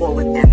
before with them.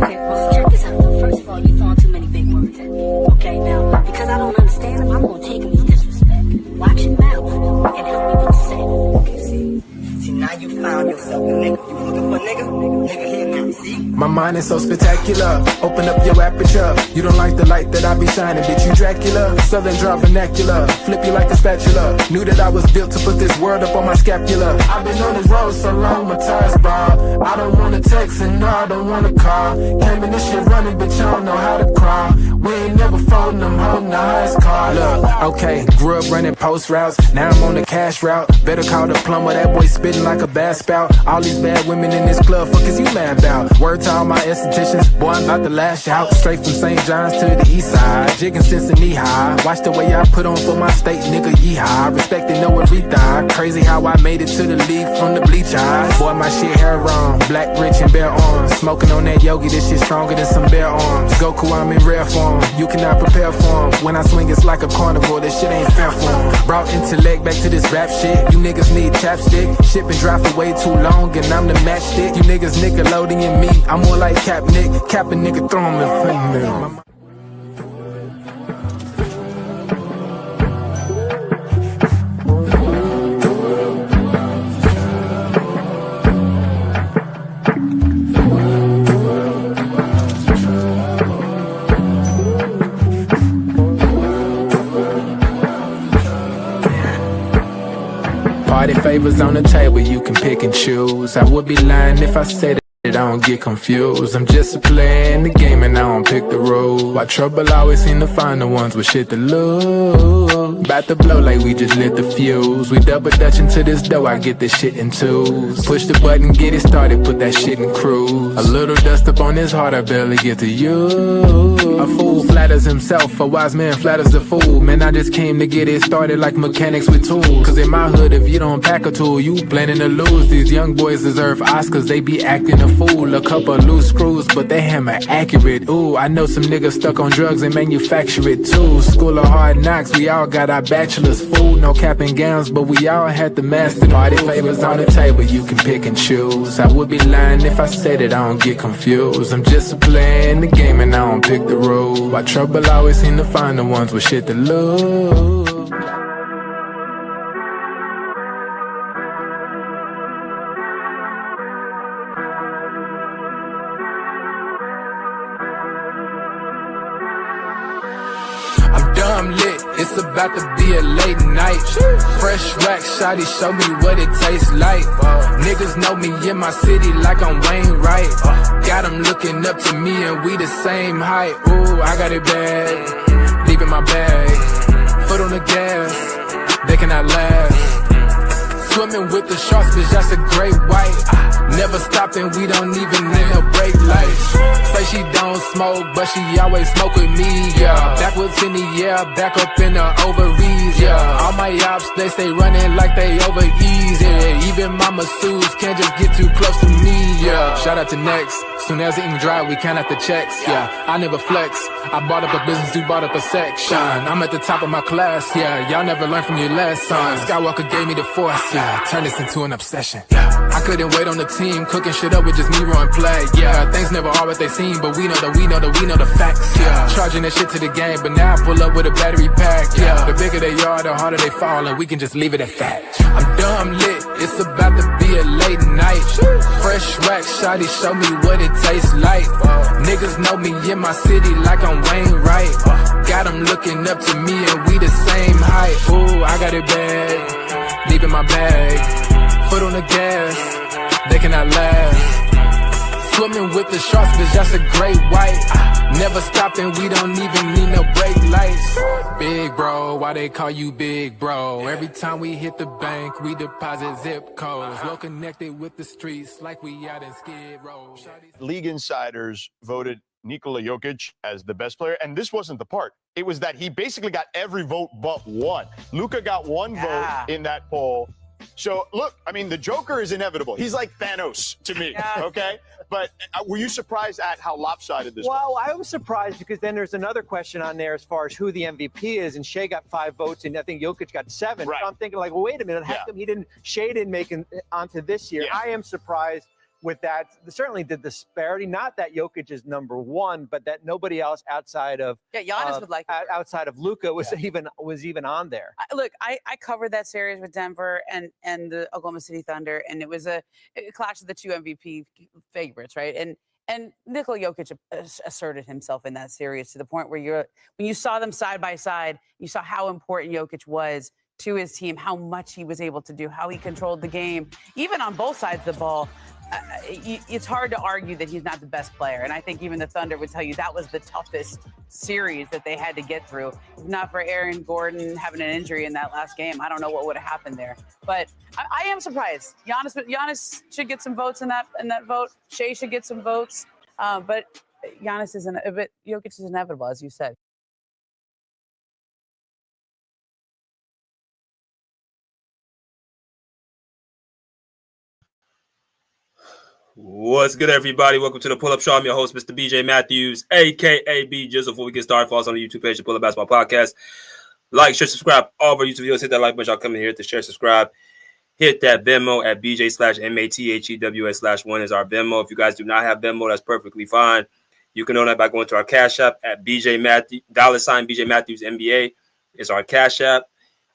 Okay, well, check this out, though. First of all, you're throwing too many big words at me. Okay, now, because I don't understand them, I'm going to take them as disrespect. Watch your mouth and help me what you say. Okay, see, now you found yourself a nigga. You looking for a nigga? Nigga here now, see? My mind is so spectacular. Open up your aperture. You don't like the light that I be shining, bitch, you Dracula. Southern draw vernacular. Flip you like a spatula. Knew that I was built to put this world up on my scapula. I've been on this road so long, my tires bald. I don't wanna text and no, I don't wanna call. Came in this shit running, bitch, I don't know how to crawl. We ain't never folding them, holding the highest car. Look, okay, grew up running post routes. Now I'm on the cash route. Better call the plumber, that boy spitting like a bass spout. All these bad women in this club, fuck is you mad about? Word to all my estheticians, boy, I'm about to lash out. Straight from St. John's to the east side. Jigging since the knee high. Watch the way I put on for my state, nigga, yeehaw. Respecting no everything. Crazy how I made it to the league from the bleach eyes. Boy, my shit hair on. Black, rich, and bare arms. Smoking on that yogi, this shit stronger than some bare arms. Goku, I'm in rare form. You cannot prepare for him. When I swing, it's like a carnival. This shit ain't fair for him. Brought intellect back to this rap shit. You niggas need chapstick. Shit been dry for way too long, and I'm the matchstick. You niggas Nickelodeon me. I'm more like Cap Nick. Cap a nigga, throw him in front of me. Party favors on the table, you can pick and choose. I would be lying if I said I don't get confused. I'm just a player in the game and I don't pick the rules. Why trouble always seem to find the ones with shit to lose. About to blow like we just lit the fuse. We double dutch into this dough, I get this shit in twos. Push the button, get it started, put that shit in cruise. A little dust up on his heart, I barely get to use. A fool flatters himself, a wise man flatters the fool. Man, I just came to get it started like mechanics with tools. Cause in my hood, if you don't pack a tool, you planning to lose. These young boys deserve Oscars, they be acting a fool. A couple loose screws, but they hammer accurate. Ooh, I know some niggas stuck on drugs and manufacture it too. School of hard knocks, we all got our bachelor's. Food, no cap and gowns, but we all had to master. Party favors on the table, you can pick and choose. I would be lying if I said it, I don't get confused. I'm just a player in the game and I don't pick the rules. Why trouble always seem to find the ones with shit to lose. I'm lit, it's about to be a late night. Fresh rack, shawty, show me what it tastes like. Niggas know me in my city like I'm Wayne Wright. Got them looking up to me and we the same height. Ooh, I got it bad, deep in my bag. Foot on the gas, they cannot last. Swimming with the sharks, bitch, that's a great white. Never stopping, we don't even need no brake lights. Say she don't smoke, but she always smoke with me, yeah. Backwards in the air, back up in the ovaries, yeah. All my ops, they stay running like they over easy, yeah. Even my masseuses can't just get too close to me, yeah. Shout out to Next, soon as the ink dry, we count out the checks, yeah. I never flex, I bought up a business, you bought up a section. I'm at the top of my class, yeah. Y'all never learned from your lessons. Skywalker gave me the force, yeah. Turn this into an obsession, yeah. I couldn't wait on the team, cooking shit up with just me run play, yeah. Things never are what they seem, but we know the facts, yeah. Charging that shit to the game, but now I pull up with a battery pack, yeah. The bigger they are, the harder they fall, and we can just leave it at that. I'm dumb lit, it's about to be a late night. Fresh rack, shawty, show me what it tastes like. Niggas know me in my city like I'm Wayne Wright. Got them looking up to me and we the same height. Ooh, I got it bad, deep in my bag. Foot on the gas, they cannot last. Swimming with the sharks, bitch, that's a great white. Never stopping, we don't even need no brake lights. Big bro, why they call you big bro? Every time we hit the bank, we deposit zip codes. Well connected with the streets like we out in Skid Row. League insiders voted Nikola Jokic as the best player, and this wasn't the part. It was that he basically got every vote but one. Luka got one vote in that poll. So, look, I mean, the Joker is inevitable. He's like Thanos to me, okay? But were you surprised at how lopsided this was? Well, I was surprised because then there's another question on there as far as who the MVP is, and Shai got 5 votes, and I think Jokic got 7. Right. So I'm thinking, like, well, wait a minute, how come Shai didn't make it onto this year? Yeah. I am surprised with that, certainly the disparity, not that Jokic is number one, but that nobody else outside of Giannis would like it. outside of Luka was even on there. Look, I covered that series with Denver and the Oklahoma City Thunder, and it was a clash of the two MVP favorites, right? And Nikola Jokic asserted himself in that series to the point where when you saw them side by side, you saw how important Jokic was to his team, how much he was able to do, how he controlled the game, even on both sides of the ball. It's hard to argue that he's not the best player. And I think even the Thunder would tell you that was the toughest series that they had to get through. If not for Aaron Gordon having an injury in that last game, I don't know what would have happened there. But I am surprised. Giannis should get some votes in that vote. Shai should get some votes. But Jokic is inevitable, as you said. What's good, everybody? Welcome to the Pull Up Show. I'm your host, Mr. BJ Matthews, a.k.a. B. Just before we get started, follow us on the YouTube page, the Pull Up Basketball Podcast. Like, share, subscribe. All of our YouTube videos, hit that like button. Y'all come in here to share, subscribe. Hit that Venmo at BJ/MATHEWS/1 is our Venmo. If you guys do not have Venmo, that's perfectly fine. You can donate by going to our Cash App at BJ Matthews, $BJ Matthews NBA is our Cash App.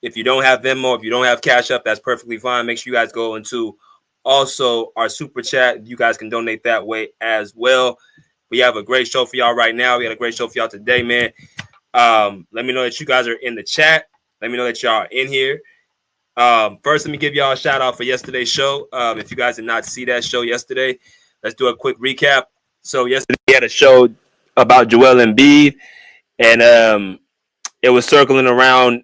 If you don't have Venmo, if you don't have Cash App, that's perfectly fine. Make sure you guys go into also our Super Chat. You guys can donate that way as well. We have a great show for y'all right now. We had a great show for y'all today, man. Let me know that you guys are in the chat. Let me know that y'all are in here. First, let me give y'all a shout out for yesterday's show. If you guys did not see that show yesterday, let's do a quick recap. So yesterday we had a show about Joel Embiid, and it was circling around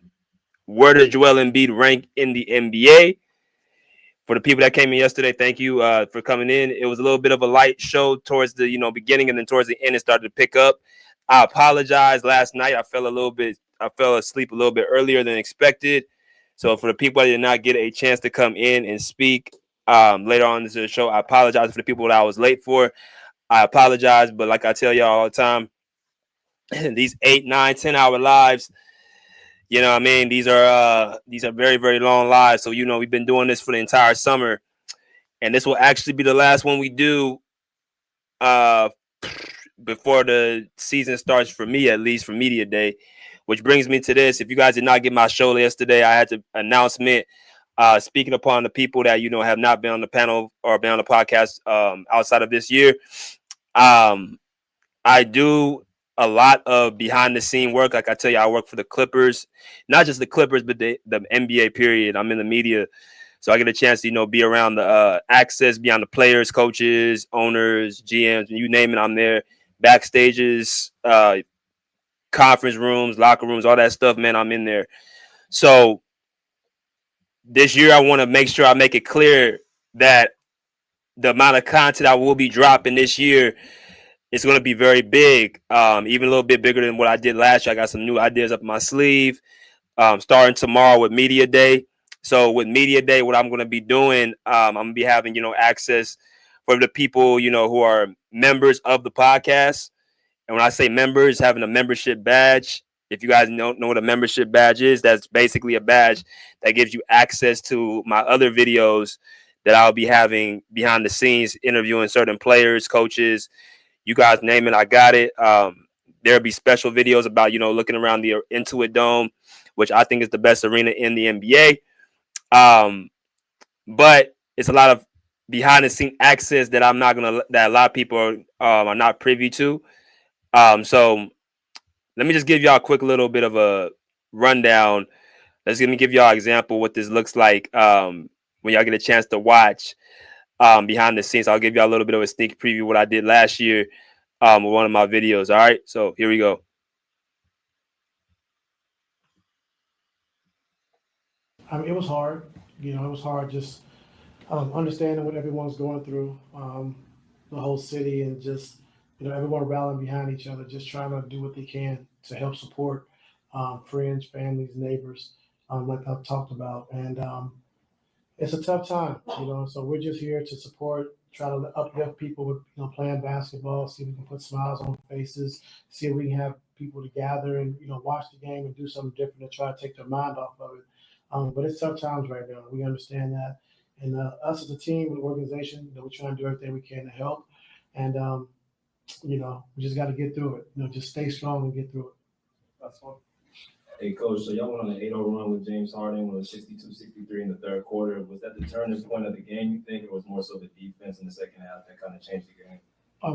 where does Joel Embiid rank in the NBA. For the people that came in yesterday, thank you for coming in. It was a little bit of a light show towards the beginning, and then towards the end it started to pick up. I apologize. Last night I fell asleep a little bit earlier than expected. So for the people that did not get a chance to come in and speak later on in the show, I apologize for the people that I was late for. I apologize, but like I tell y'all all the time, these 8, 9, 10-hour lives, you know what I mean? These are very, very long lives. So, we've been doing this for the entire summer. And this will actually be the last one we do before the season starts, for me, at least for Media Day, which brings me to this. If you guys did not get my show yesterday, I had an announcement speaking upon the people that, have not been on the panel or been on the podcast outside of this year. I do a lot of behind the scene work. Like I tell you, I work for the Clippers, not just the Clippers, but the NBA period. I'm in the media. So I get a chance to, be around the access, beyond the players, coaches, owners, GMs, you name it, I'm there. Backstages, conference rooms, locker rooms, all that stuff, man, I'm in there. So this year I want to make sure I make it clear that the amount of content I will be dropping this year it's going to be very big, even a little bit bigger than what I did last year. I got some new ideas up my sleeve, starting tomorrow with Media Day. So with Media Day, what I'm going to be doing, I'm going to be having, access for the people, who are members of the podcast. And when I say members, having a membership badge, if you guys don't know what a membership badge is, that's basically a badge that gives you access to my other videos that I'll be having behind the scenes, interviewing certain players, coaches. You guys name it, I got it. There'll be special videos about, looking around the Intuit Dome, which I think is the best arena in the NBA. But it's a lot of behind the scene access that that a lot of people are not privy to. So let me just give y'all a quick little bit of a rundown. Let me give y'all an example what this looks like when y'all get a chance to watch behind the scenes. I'll give y'all a little bit of a sneak preview of what I did last year with one of my videos. All right, so here we go. I mean, it was hard. It was hard just understanding what everyone's going through, the whole city, and just everyone rallying behind each other, just trying to do what they can to help support friends, families, neighbors, like I've talked about. And it's a tough time, so we're just here to support, try to uplift people with playing basketball, see if we can put smiles on faces, see if we can have people to gather and watch the game and do something different to try to take their mind off of it. But it's tough times right now. We understand that, And us as a team, an organization, we're trying to do everything we can to help. And, we just got to get through it. Just stay strong and get through it. That's all. Hey, Coach, so y'all went on an 8-0 run with James Harden, with 62-63 in the third quarter. Was that the turning point of the game, you think, or was more so the defense in the second half that kind of changed the game?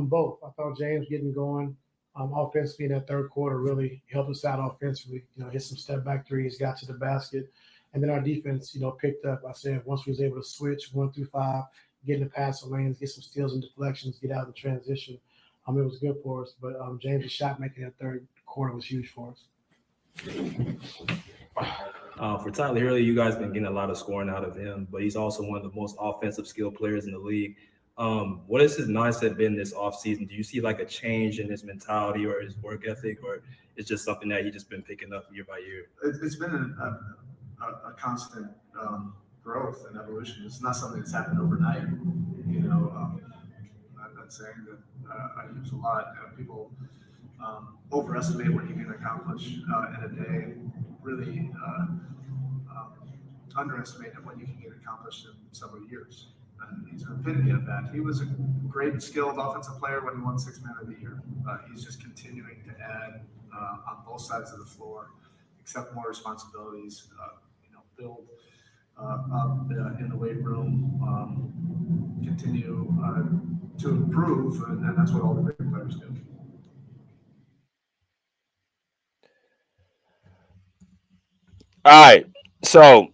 Both. I thought James getting going offensively in that third quarter really helped us out offensively. Hit some step back threes, got to the basket. And then our defense, picked up. I said once we was able to switch 1 through 5, get in the passing lanes, get some steals and deflections, get out of the transition, it was good for us. But James' shot making that third quarter was huge for us. For Tyler Hurley, you guys been getting a lot of scoring out of him, but he's also one of the most offensive skilled players in the league. What has his mindset been this offseason? Do you see like a change in his mentality or his work ethic, or it's just something that he's just been picking up year by year? It's been a constant growth and evolution. It's not something that's happened overnight. I'm not saying that I use a lot. People overestimate what you can accomplish in a day, and really underestimate what you can get accomplished in several years. And he's an epitome of that. He was a great, skilled offensive player when he won Sixth Man of the Year. He's just continuing to add on both sides of the floor, accept more responsibilities, build up in the weight room, continue to improve, and that's what all the great players do. All right, so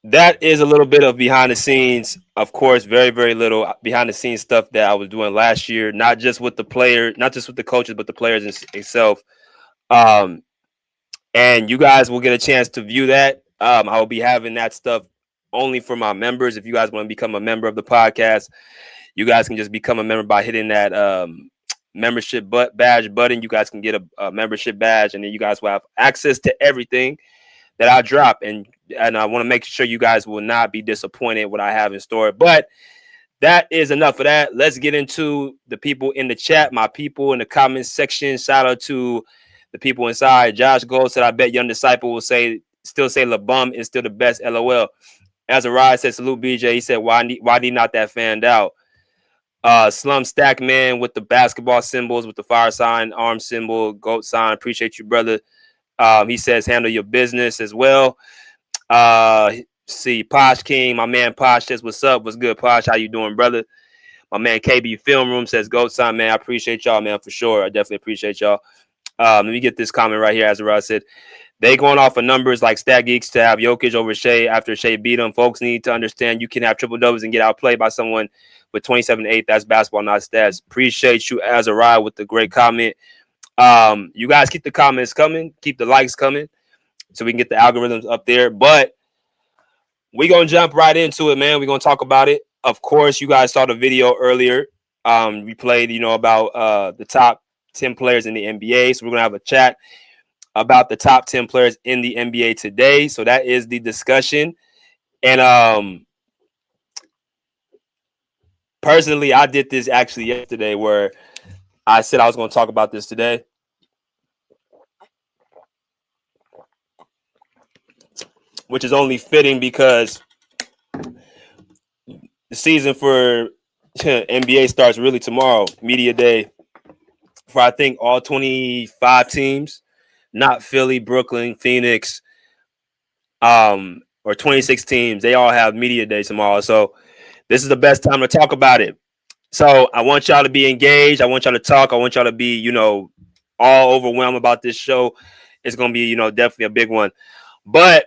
that is a little bit of behind the scenes. Of course, very, very little behind the scenes stuff that I was doing last year, not just with the players, not just with the coaches, but the players itself. And you guys will get a chance to view that. I will be having that stuff only for my members. If you guys want to become a member of the podcast, you guys can just become a member by hitting that membership badge button. You guys can get a membership badge, and then you guys will have access to everything that I drop. And I want to make sure you guys will not be disappointed what I have in store. But that is enough of that. Let's get into the people in the chat, my people in the comments section. Shout out to the people inside. Josh Gold said, I bet Young Disciple will still say LeBum is still the best, LOL. Azariah said, salute BJ. He said, why he not that fanned out? Slum Stack Man with the basketball symbols, with the fire sign, arm symbol, goat sign. Appreciate you, brother. He says, handle your business as well. See, Posh King, my man Posh says, what's up? What's good, Posh? How you doing, brother? My man KB Film Room says, goat sign, man. I appreciate y'all, man, for sure. I definitely appreciate y'all. Let me get this comment right here. As Ross said, they going off of numbers like Stat Geeks to have Jokic over Shai after Shai beat him. Folks need to understand you can have triple doubles and get outplayed by someone with 27-8. That's basketball, not stats. Appreciate you, Azariah, with the great comment. You guys keep the comments coming, keep the likes coming, so we can get the algorithms up there. But we're gonna jump right into it, man. We're gonna talk about it. Of course, you guys saw the video earlier. We played, about the top 10 players in the NBA. So we're going to have a chat about the top 10 players in the NBA today. So that is the discussion. And personally, I did this actually yesterday where I said I was going to talk about this today. Which is only fitting because the season for NBA starts really tomorrow, media day. For I think all 25 teams, not Philly, Brooklyn, Phoenix, or 26 teams, they all have media day tomorrow. So this is the best time to talk about it. So I want y'all to be engaged. I want y'all to talk. I want y'all to be, all overwhelmed about this show. It's gonna be, definitely a big one. But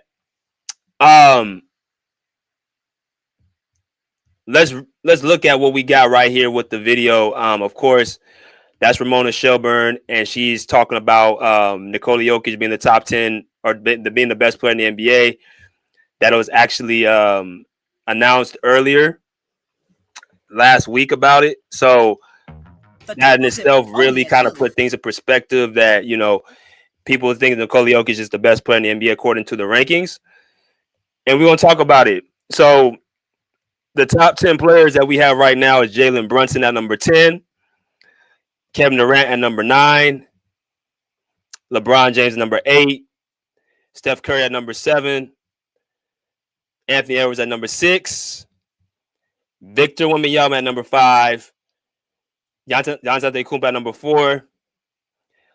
let's look at what we got right here with the video. Of course, that's Ramona Shelburne, and she's talking about Nikola Jokic being the top 10 or being the best player in the NBA. That was actually announced earlier last week about it. So that in itself really kind of put things in perspective that, people think Nikola Jokic is the best player in the NBA according to the rankings. And we're going to talk about it. So the top 10 players that we have right now is Jalen Brunson at number 10. Kevin Durant at number 9, LeBron James at number 8, Steph Curry at number 7, Anthony Edwards at number 6. Victor Wembanyama at number 5. Giannis Antetokounmpo at number 4.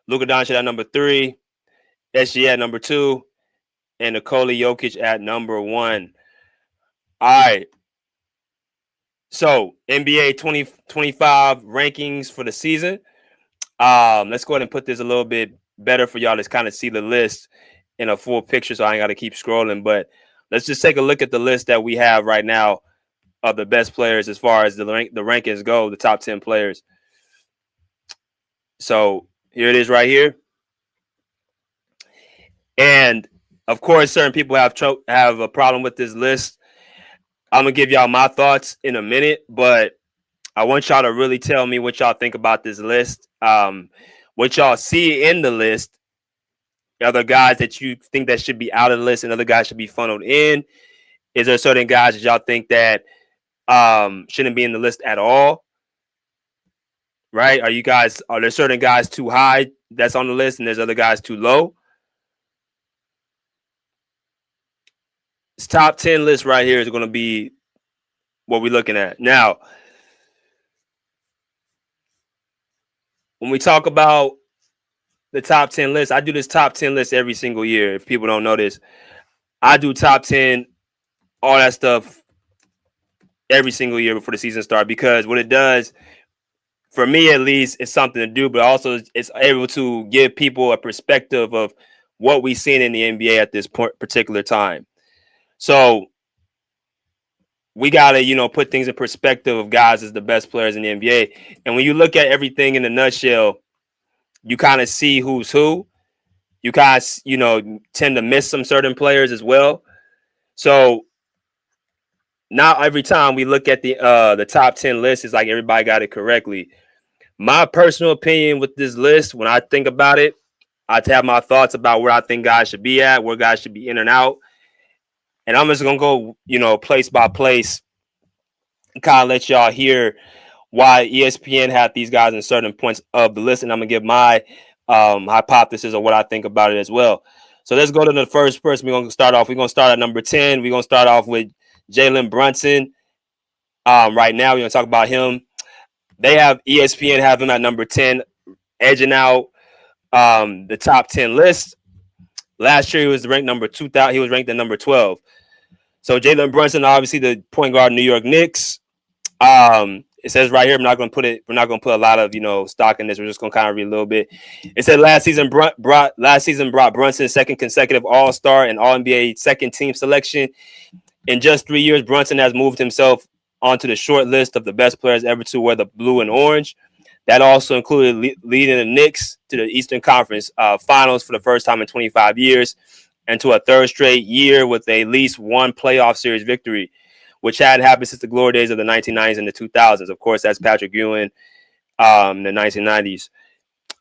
Luka Doncic at number 3. SGA at number 2. And Nikola Jokic at number 1. All right. So NBA 2025 rankings for the season. Let's go ahead and put this a little bit better for y'all to kind of see the list in a full picture, so I ain't got to keep scrolling. But let's just take a look at the list that we have right now of the best players as far as the rankings go, the top 10 players. So here it is right here. And of course, certain people have a problem with this list. I'm going to give y'all my thoughts in a minute, but I want y'all to really tell me what y'all think about this list. What y'all see in the list. Other guys that you think that should be out of the list and other guys should be funneled in. Is there certain guys that y'all think that shouldn't be in the list at all? Right? Are there certain guys too high that's on the list and there's other guys too low? This top 10 list right here is going to be what we're looking at. Now, when we talk about the top 10 list, I do this top 10 list every single year. If people don't know this, I do top 10, all that stuff every single year before the season starts, because what it does, for me at least, it's something to do, but also it's able to give people a perspective of what we've seen in the NBA at this particular time. So we got to, put things in perspective of guys as the best players in the NBA. And when you look at everything in a nutshell, you kind of see who's who. You guys, tend to miss some certain players as well. So not every time we look at the top 10 list, it's like everybody got it correctly. My personal opinion with this list, when I think about it, I have my thoughts about where I think guys should be at, where guys should be in and out. And I'm just going to go, place by place, and kind of let y'all hear why ESPN had these guys in certain points of the list. And I'm going to give my hypothesis of what I think about it as well. So let's go to the first person. We're going to start off. We're going to start at number 10. We're going to start off with Jalen Brunson. Right now, we're going to talk about him. They have ESPN have him at number 10, edging out the top 10 list. Last year, he was ranked number 2,000. He was ranked at number 12. So Jalen Brunson, obviously the point guard, New York Knicks. It says right here, we're not going to put a lot of stock in this. We're just going to kind of read a little bit. It said last season brought Brunson second consecutive All-Star and All-NBA second team selection. In just 3 years, Brunson has moved himself onto the short list of the best players ever to wear the blue and orange. That also included leading the Knicks to the Eastern Conference Finals for the first time in 25 years and to a third straight year with at least one playoff series victory, which hadn't happened since the glory days of the 1990s and the 2000s. Of course, that's Patrick Ewing in the 1990s.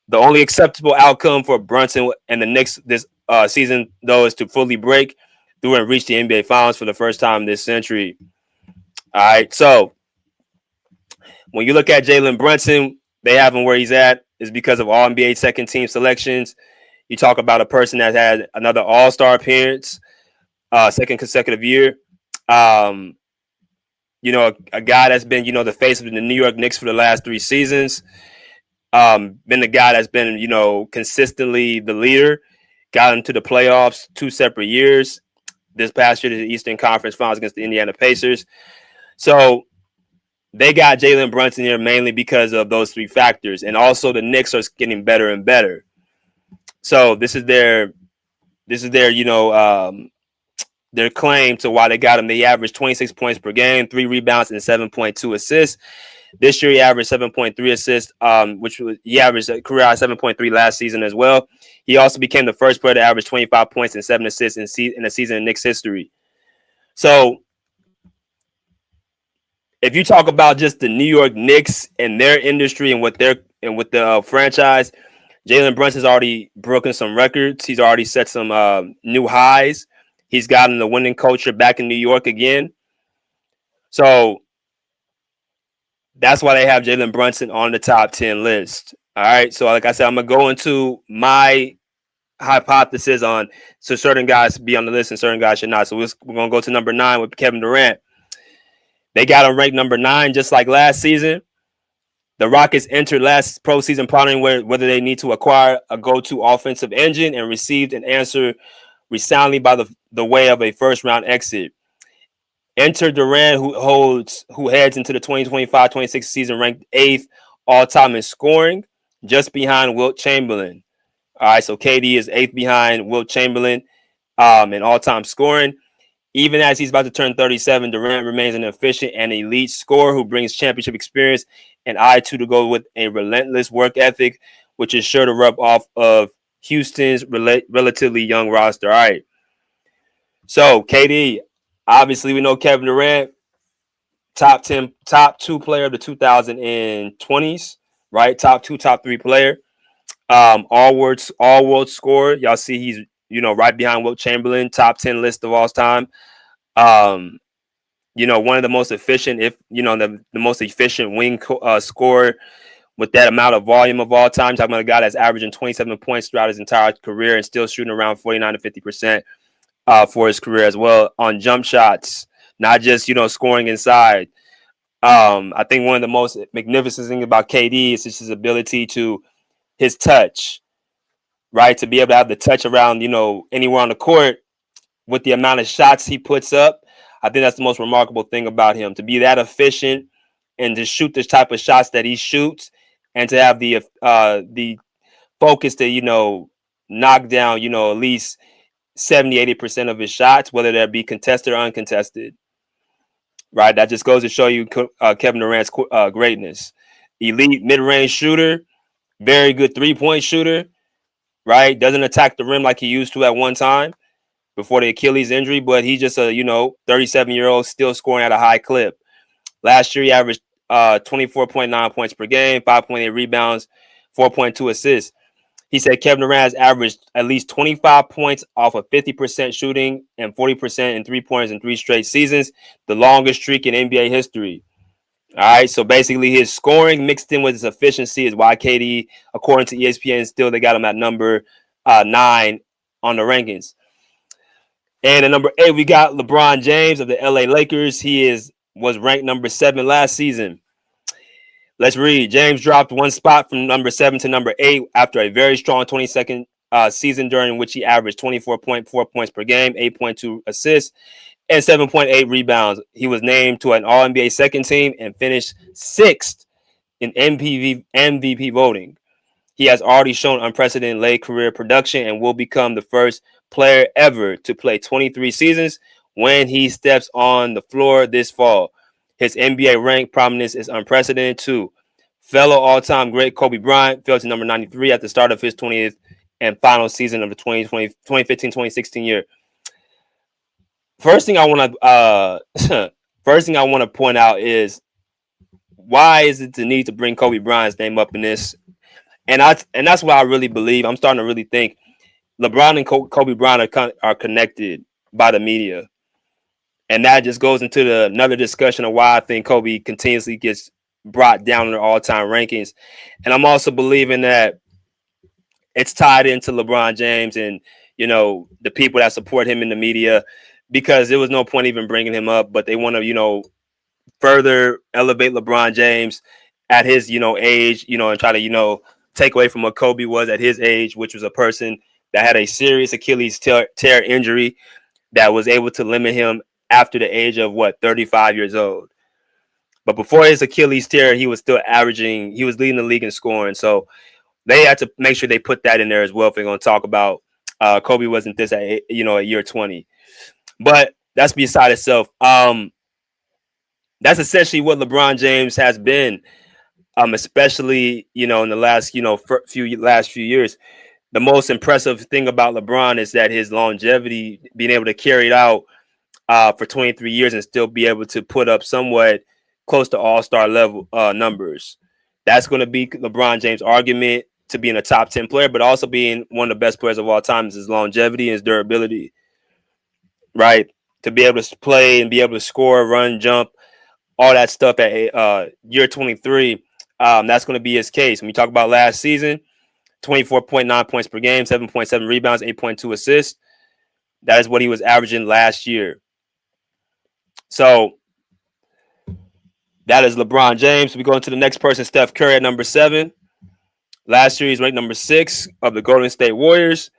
The only acceptable outcome for Brunson and the Knicks this season, though, is to fully break through and reach the NBA Finals for the first time this century. All right, so when you look at Jalen Brunson, they have him where he's at is because of all NBA second team selections. You talk about a person that had another All-Star appearance, second consecutive year. A guy that's been, the face of the New York Knicks for the last 3 seasons. Been the guy that's been, consistently the leader. Got him to the playoffs 2 separate years. This past year to the Eastern Conference Finals against the Indiana Pacers. So they got Jalen Brunson here mainly because of those 3 factors. And also the Knicks are getting better and better. So this is their their claim to why they got him. They averaged 26 points per game, 3 rebounds, and 7.2 assists. This year he averaged 7.3 assists, he averaged a career high 7.3 last season as well. He also became the first player to average 25 points and 7 assists in a season in Knicks history. So if you talk about just the New York Knicks and their industry and with the franchise, Jalen Brunson's already broken some records. He's already set some new highs. He's gotten the winning culture back in New York again. So that's why they have Jalen Brunson on the top 10 list. All right. So like I said, I'm going to go into my hypothesis on so certain guys be on the list and certain guys should not. So we're going to go to number 9 with Kevin Durant. They got him ranked number 9, just like last season. The Rockets entered last pro season pondering whether they need to acquire a go-to offensive engine and received an answer resoundingly by the way of a first-round exit. Enter Durant, who heads into the 2025-26 season ranked 8th all-time in scoring, just behind Wilt Chamberlain. All right, so KD is 8th behind Wilt Chamberlain in all-time scoring. Even as he's about to turn 37, Durant remains an efficient and elite scorer who brings championship experience and eye to go with a relentless work ethic, which is sure to rub off of Houston's relatively young roster. All right. So, KD, obviously we know Kevin Durant, top 2 player of the 2020s, right? Top 2, top 3 player. All world scorer. Y'all see he's, right behind Wilt Chamberlain, top 10 list of all time. One of the most efficient, the most efficient wing scorer with that amount of volume of all time. Talking about a guy that's averaging 27 points throughout his entire career and still shooting around 49 to 50% for his career as well on jump shots, not just, scoring inside. I think one of the most magnificent things about KD is just his ability to his touch, right? To be able to have the touch around, anywhere on the court with the amount of shots he puts up. I think that's the most remarkable thing about him, to be that efficient and to shoot this type of shots that he shoots and to have the focus to, knock down, at least 70-80% of his shots, whether that be contested or uncontested. Right? That just goes to show you Kevin Durant's greatness. Elite mid-range shooter, very good three-point shooter, right? Doesn't attack the rim like he used to at one time before the Achilles injury, but he's just a, 37-year-old still scoring at a high clip. Last year, he averaged 24.9 points per game, 5.8 rebounds, 4.2 assists. He said Kevin Durant has averaged at least 25 points off of 50% shooting and 40% in 3-pointers in 3 straight seasons, the longest streak in NBA history. All right, so basically his scoring mixed in with his efficiency is why KD, according to ESPN, still they got him at number 9 on the rankings. And at number 8, we got LeBron James of the LA Lakers. He was ranked number 7 last season. Let's read. James dropped 1 spot from number 7 to number 8 after a very strong 22nd season during which he averaged 24.4 points per game, 8.2 assists, and 7.8 rebounds. He was named to an All-NBA second team and finished 6th in MVP voting. He has already shown unprecedented late career production and will become the first player ever to play 23 seasons when he steps on the floor this fall. His NBA rank prominence is unprecedented too. Fellow all-time great Kobe Bryant fell to number 93 at the start of his 20th and final season of the 2015-2016 year. First thing I want to point out is, why is it the need to bring Kobe Bryant's name up in this? And that's what I really believe. I'm starting to really think LeBron and Kobe Bryant are connected by the media. And that just goes into another discussion of why I think Kobe continuously gets brought down in their all-time rankings. And I'm also believing that it's tied into LeBron James and, the people that support him in the media, because there was no point even bringing him up, but they want to, further elevate LeBron James at his, age, and try to, take away from what Kobe was at his age, which was a person that had a serious Achilles tear injury that was able to limit him after the age of 35 years old. But before his Achilles tear, he was still he was leading the league in scoring. So they had to make sure they put that in there as well if they're going to talk about Kobe wasn't this at, at year 20. But that's beside itself. That's essentially what LeBron James has been, especially, in the last, few years. The most impressive thing about LeBron is that his longevity, being able to carry it out for 23 years and still be able to put up somewhat close to all-star level numbers. That's going to be LeBron James' argument to being a top 10 player, but also being one of the best players of all time is his longevity and his durability, right? To be able to play and be able to score, run, jump, all that stuff at year 23, that's going to be his case. When we talk about last season, 24.9 points per game, 7.7 rebounds, 8.2 assists. That is what he was averaging last year. So that is LeBron James. We go into the next person, Steph Curry at number 7. Last year, he's ranked number 6 of the Golden State Warriors.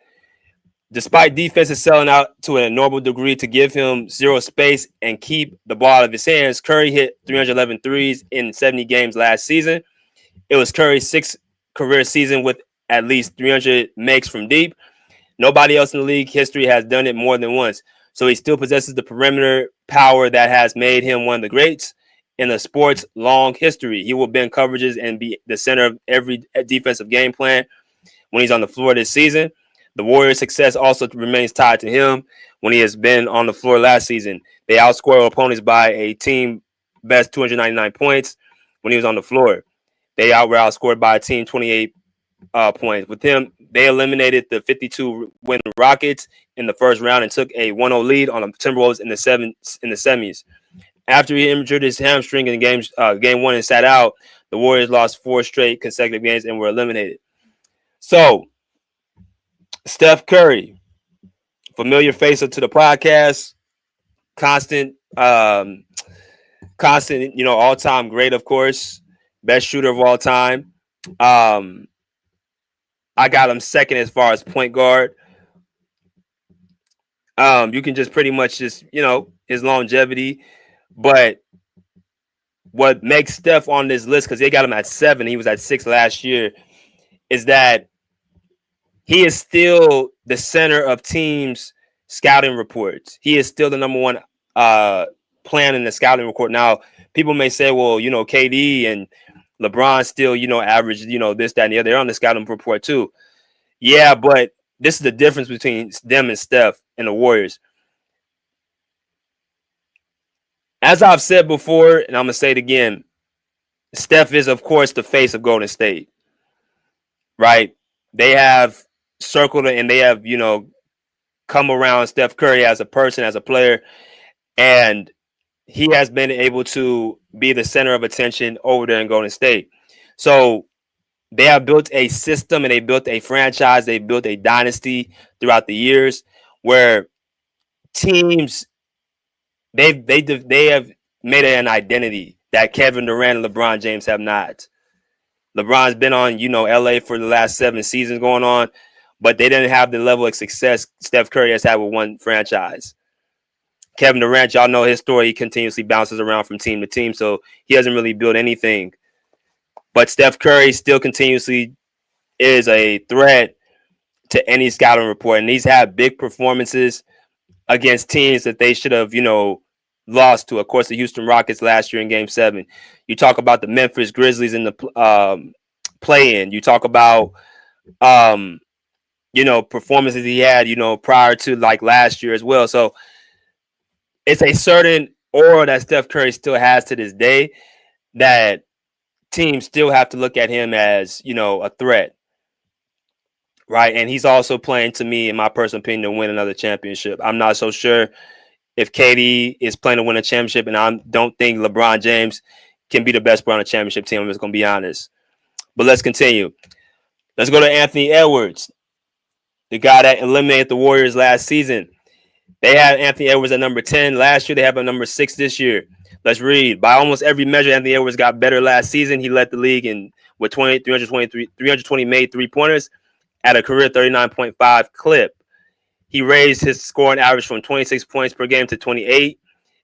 Despite defenses selling out to an enormous degree to give him zero space and keep the ball out of his hands, Curry hit 311 threes in 70 games last season. It was Curry's 6th career season with at least 300 makes from deep. Nobody else in the league history has done it more than once. So he still possesses the perimeter power that has made him one of the greats in the sport's long history. He will bend coverages and be the center of every defensive game plan when he's on the floor this season. The Warriors' success also remains tied to him when he has been on the floor last season. They outscored opponents by a team best 299 points when he was on the floor. They were outscored by a team 28 points. With him, they eliminated the 52-win Rockets in the first round and took a 1-0 lead on the Timberwolves in the semis. After he injured his hamstring in game 1 and sat out, the Warriors lost 4 straight consecutive games and were eliminated. So, Steph Curry, familiar face to the podcast, constant, all-time great, of course, best shooter of all time. I got him second as far as point guard. You can just pretty much his longevity, but what makes Steph on this list, because they got him at 7, he was at 6 last year, is that he is still the center of teams' scouting reports. He is still the number 1 plan in the scouting report. Now, people may say, well, KD and LeBron still, average, this, that, and the other. They're on the scouting report too. Yeah, but this is the difference between them and Steph and the Warriors. As I've said before, and I'm going to say it again, Steph is, of course, the face of Golden State, right? They have circled it and they have, come around Steph Curry as a person, as a player, and he has been able to be the center of attention over there in Golden State. So they have built a system and they built a franchise. They built a dynasty throughout the years where teams, they have made an identity that Kevin Durant and LeBron James have not. LeBron's been on, LA for the last 7 seasons going on, but they didn't have the level of success Steph Curry has had with one franchise. Kevin Durant, y'all know his story. He continuously bounces around from team to team, so he hasn't really built anything. But Steph Curry still continuously is a threat to any scouting report, and he's had big performances against teams that they should have, lost to. Of course, the Houston Rockets last year in Game 7. You talk about the Memphis Grizzlies in the play-in. You talk about, performances he had, prior to like last year as well. So it's a certain aura that Steph Curry still has to this day that teams still have to look at him as, a threat. Right. And he's also playing, to me, in my personal opinion, to win another championship. I'm not so sure if KD is playing to win a championship, and I don't think LeBron James can be the best player on a championship team. I'm just going to be honest. But let's continue. Let's go to Anthony Edwards, the guy that eliminated the Warriors last season. They had Anthony Edwards at number 10 last year. They have him number 6 this year. Let's read. By almost every measure, Anthony Edwards got better last season. He led the league with 320 made three-pointers at a career 39.5 clip. He raised his scoring average from 26 points per game to 28.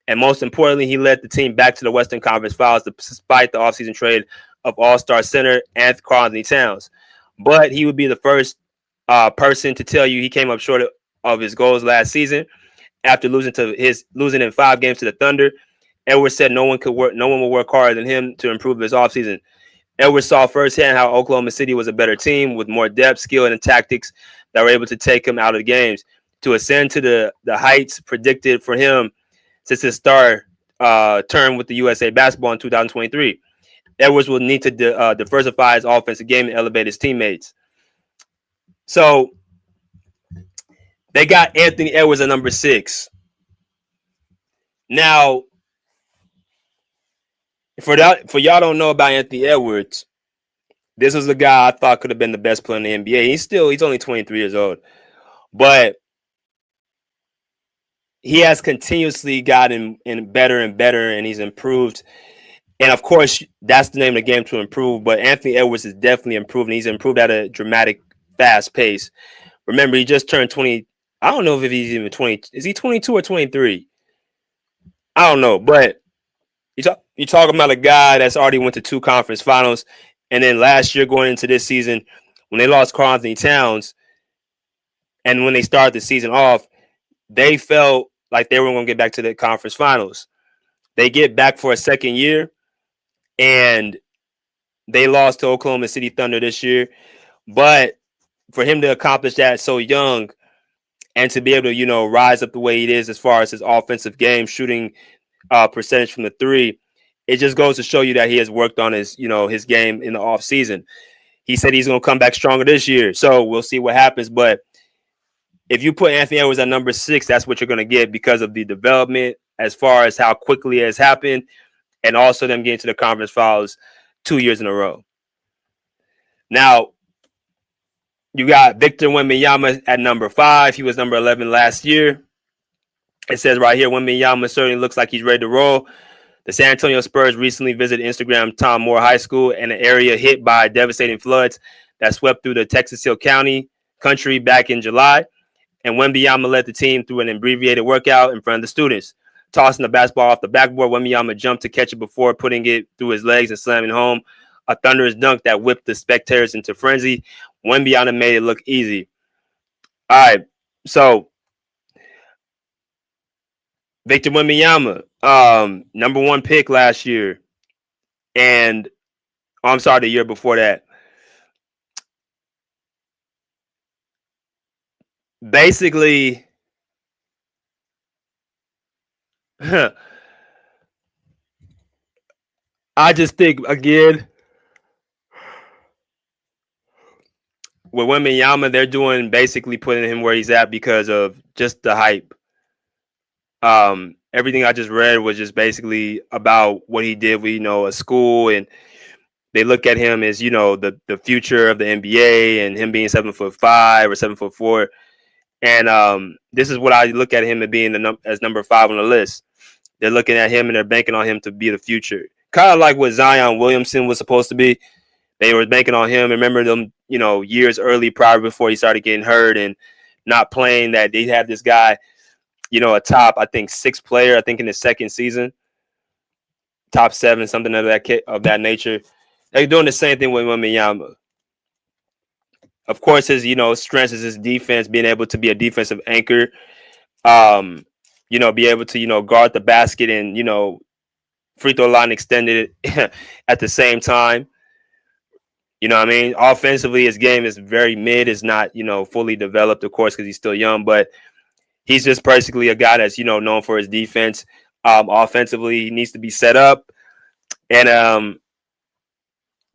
And most importantly, he led the team back to the Western Conference Finals despite the offseason trade of all-star center Karl-Anthony Towns. But he would be the first person to tell you he came up short of his goals last season after losing in 5 games to the Thunder. Edwards said no one will work harder than him to improve his offseason. Edwards saw firsthand how Oklahoma City was a better team with more depth, skill, and tactics that were able to take him out of the games. To ascend to the heights predicted for him since his star turn with the USA basketball in 2023. Edwards will need to diversify his offensive game and elevate his teammates. So they got Anthony Edwards at number 6. Now, for y'all don't know about Anthony Edwards, This was the guy I thought could have been the best player in the NBA. He's only 23 years old, but he has continuously gotten better and better, and he's improved. And of course, that's the name of the game, to improve. But Anthony Edwards is definitely improving. He's improved at a dramatic, fast pace. Remember, he just turned 20. I don't know if he's even 20. Is he 22 or 23? I don't know. But you're talking about a guy that's already went to 2 conference finals. And then last year going into this season, when they lost Karl Anthony Towns, and when they started the season off, they felt like they were going to get back to the conference finals. They get back for a second year, and they lost to Oklahoma City Thunder this year. But for him to accomplish that so young and to be able to, rise up the way he is as far as his offensive game, shooting percentage from the 3, it just goes to show you that he has worked on his game in the offseason. He said he's going to come back stronger this year. So we'll see what happens. But if you put Anthony Edwards at number 6, that's what you're going to get because of the development as far as how quickly it has happened, and also them getting to the conference finals 2 years in a row. Now, you got Victor Wembanyama at number 5. He was number 11 last year. It says right here, Wembanyama certainly looks like he's ready to roll. The San Antonio Spurs recently visited Instagram Tom Moore High School, an area hit by devastating floods that swept through the Texas Hill County country back in July. And Wembanyama led the team through an abbreviated workout in front of the students. Tossing the basketball off the backboard, Wembanyama jumped to catch it before putting it through his legs and slamming home a thunderous dunk that whipped the spectators into frenzy. Wembanyama made it look easy. All right, so Victor Wembanyama, number 1 pick last year, and the year before that. Basically, I just think, again, with Wembanyama, they're doing basically putting him where he's at because of just the hype. Everything I just read was just basically about what he did with, a school, and they look at him as, the future of the NBA, and him being 7'5" or 7'4". And this is what I look at him as being as number 5 on the list. They're looking at him and they're banking on him to be the future. Kind of like what Zion Williamson was supposed to be. They were banking on him. Remember them, years early prior before he started getting hurt and not playing, that they had this guy, a top, I think, 6 player, I think in his second season, top 7, something of that nature. They're doing the same thing with Wembanyama. Of course, his, strength is his defense, being able to be a defensive anchor, be able to, guard the basket and, free throw line extended at the same time. You know what I mean? Offensively, his game is very mid. It's not, fully developed, of course, because he's still young. But he's just basically a guy that's, known for his defense. Offensively, he needs to be set up. And,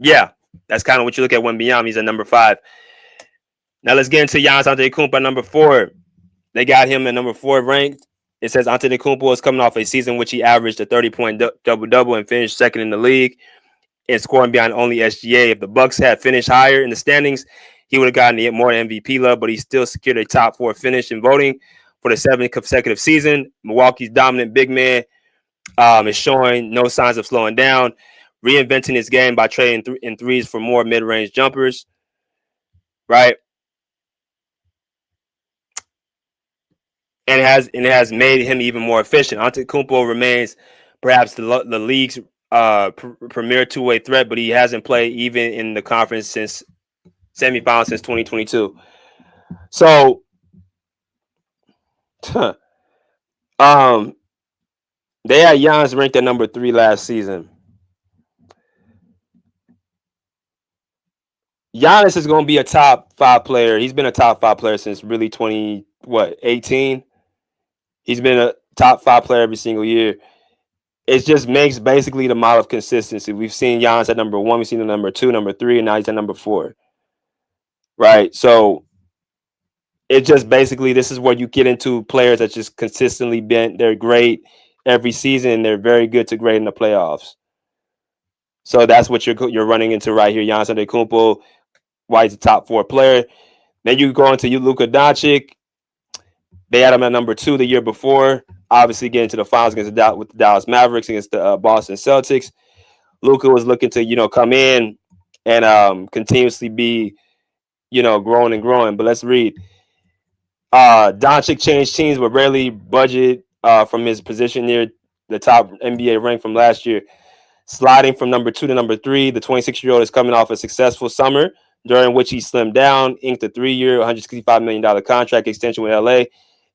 yeah, that's kind of what you look at Wembanyama. He's at number 5. Now let's get into Giannis Antetokounmpo at number 4. They got him at number 4 ranked. It says Antetokounmpo is coming off a season in which he averaged a 30-point double-double and finished second in the league and scoring behind only SGA. If the Bucks had finished higher in the standings, he would have gotten more MVP love, but he still secured a top 4 finish in voting for the 7th consecutive season. Milwaukee's dominant big man is showing no signs of slowing down, reinventing his game by trading in threes for more mid-range jumpers, right? And it has made him even more efficient. Antetokounmpo remains perhaps the league's premier two-way threat, but he hasn't played even in the conference semifinals since 2022. So, they had Giannis ranked at number 3 last season. Giannis is going to be a top 5 player. He's been a top 5 player since really 18. He's been a top 5 player every single year. It just makes basically the model of consistency. We've seen Giannis at number 1, we've seen him number 2, number 3, and now he's at number 4. Right? So it just basically, this is where you get into players that just consistently they're great every season, and they're very good to great in the playoffs. So that's what you're running into right here. Giannis Antetokounmpo, why he's a top 4 player. Then you go into Luka Doncic. They had him at number 2 the year before. Obviously, getting to the finals with the Dallas Mavericks against the Boston Celtics. Luka was looking to come in and continuously be growing and growing. But let's read. Doncic changed teams, but rarely budget from his position near the top NBA rank from last year. Sliding from number 2 to number 3, the 26-year-old is coming off a successful summer during which he slimmed down, inked a 3-year, $165 million contract extension with LA,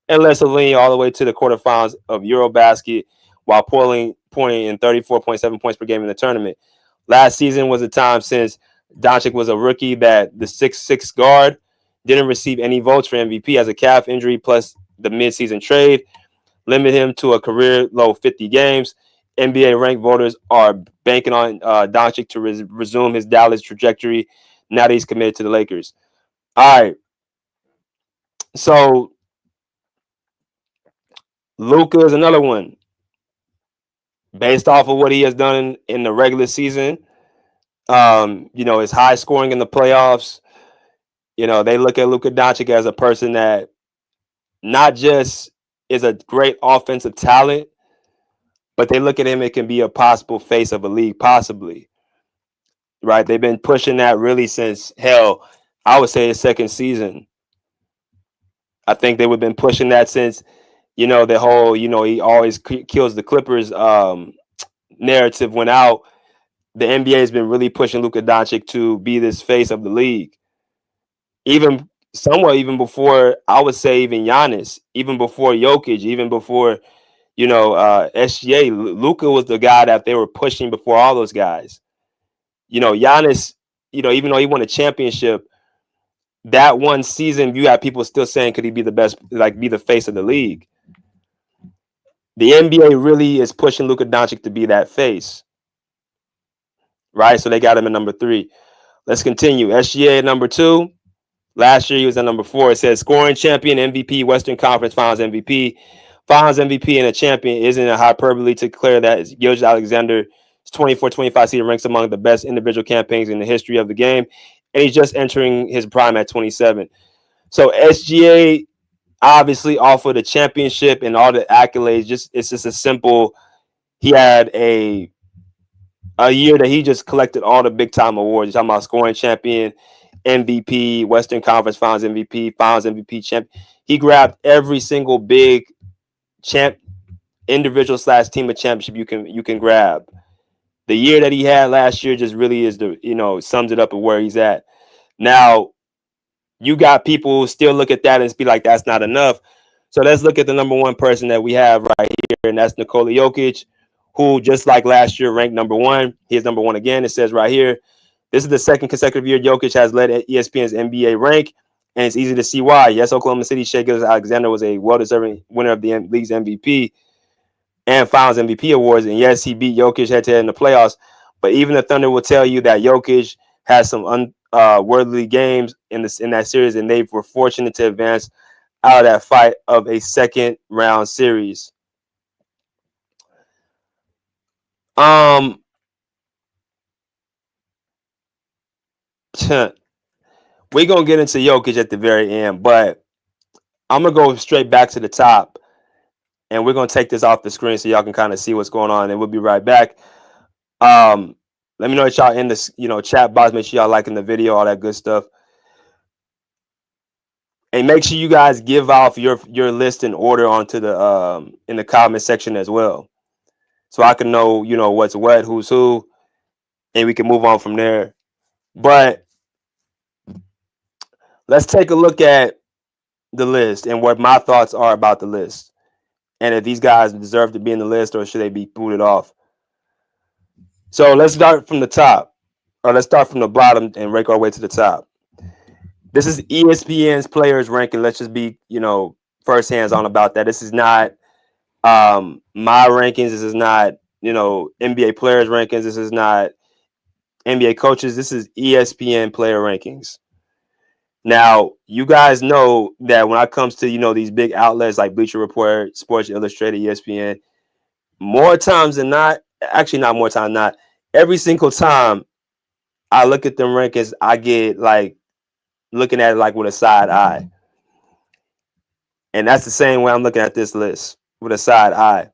and led Slovenia all the way to the quarterfinals of Eurobasket while pointing in 34.7 points per game in the tournament. Last season was a time since Doncic was a rookie that the 6'6" guard didn't receive any votes for MVP as a calf injury plus the midseason trade limit him to a career low 50 games. NBA ranked voters are banking on Doncic to resume his Dallas trajectory now that he's committed to the Lakers. All right. So Luka is another one. Based off of what he has done in the regular season, his high scoring in the playoffs, they look at Luka Doncic as a person that not just is a great offensive talent, but they look at him, it can be a possible face of a league, possibly. Right? They've been pushing that really since, hell, I would say his second season. I think they would have been pushing that since, the whole, he always kills the Clippers narrative went out. The NBA has been really pushing Luka Doncic to be this face of the league. Even before, I would say even Giannis, even before Jokic, even before, SGA, Luka was the guy that they were pushing before all those guys. Giannis, even though he won a championship, that one season, you have people still saying, could he be the best, like be the face of the league? The NBA really is pushing Luka Doncic to be that face. Right? So they got him at number 3. Let's continue. SGA at number 2. Last year, he was at number 4. It says scoring champion, MVP, Western Conference Finals MVP. Finals MVP and a champion isn't a hyperbole to declare that Gilgeous-Alexander 24-25 season ranks among the best individual campaigns in the history of the game. And he's just entering his prime at 27. So SGA obviously offered a championship and all the accolades. It's just a simple, he had a year that he just collected all the big time awards. You're talking about scoring champion, MVP, Western Conference Finals MVP champ. He grabbed every single big individual / team of championship you can grab. The year that he had last year just really is sums it up of where he's at. Now, you got people who still look at that and be like, that's not enough. So let's look at the number 1 person that we have right here, and that's Nikola Jokic, who just like last year ranked number 1. He is number 1 again. It says right here, this is the second consecutive year Jokic has led ESPN's NBA rank, and it's easy to see why. Yes, Oklahoma City Shai Gilgeous-Alexander was a well-deserving winner of the league's MVP and Finals MVP awards, and yes, he beat Jokic head-to-head in the playoffs. But even the Thunder will tell you that Jokic has some unworldly games in that series, and they were fortunate to advance out of that fight of a second-round series. We're going to get into Jokic at the very end, but I'm going to go straight back to the top, and we're going to take this off the screen so y'all can kind of see what's going on, and we'll be right back. Let me know that y'all in this, chat box. Make sure y'all liking the video, all that good stuff. And make sure you guys give off your list in order onto the in the comment section as well. So I can know, what's what, who's who, and we can move on from there. But let's take a look at the list and what my thoughts are about the list. And if these guys deserve to be in the list or should they be booted off. So let's start from the top. Or let's start from the bottom and rank our way to the top. This is ESPN's players ranking. Let's just be, first hands on about that. This is not my rankings. This is not, NBA players rankings. This is not NBA coaches. This is ESPN player rankings. Now, you guys know that when it comes to, these big outlets like Bleacher Report, Sports Illustrated, ESPN, more times than not, actually not more times than not, every single time I look at them rankings, I get like looking at it like with a side eye. And that's the same way I'm looking at this list with a side eye.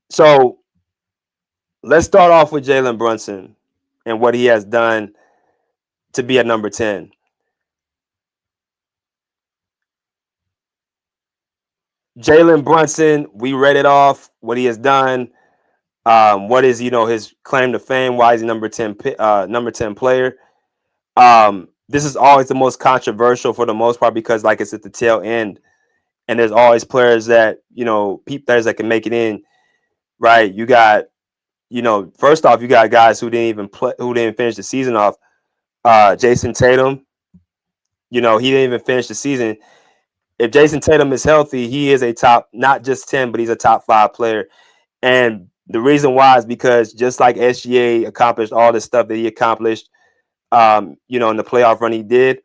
So let's start off with Jalen Brunson and what he has done to be at number 10. Jalen Brunson, we read it off, what he has done. What is his claim to fame? Why is he number 10 player? This is always the most controversial for the most part because like it's at the tail end, and there's always players that peep players that can make it in, right? You got first off, you got guys who didn't even play, who didn't finish the season off. Jason Tatum, he didn't even finish the season. If Jason Tatum is healthy, he is a top, not just 10, but he's a top 5 player. And the reason why is because just like SGA accomplished all the stuff that he accomplished, in the playoff run he did,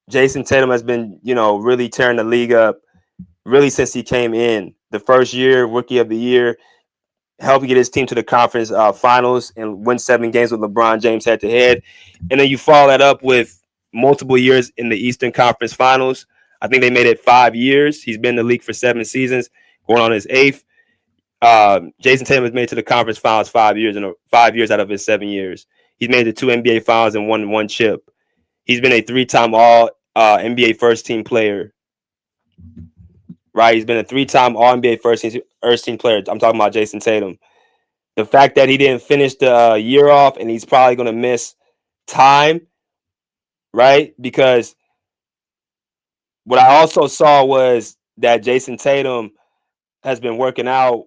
Jason Tatum has been, really tearing the league up really since he came in. The first year, Rookie of the Year, helped get his team to the conference finals and win 7 games with LeBron James head to head. And then you follow that up with multiple years in the Eastern Conference Finals. I think they made it 5 years. He's been in the league for 7 seasons, going on his 8th. Jason Tatum has made it to the conference finals 5 years out of his 7 years. He's made it to 2 NBA finals and won 1 chip. He's been a 3-time All NBA first team player. Right, he's been a 3-time All NBA first team player. I'm talking about Jason Tatum. The fact that he didn't finish the year off and he's probably going to miss time, right? Because what I also saw was that Jason Tatum has been working out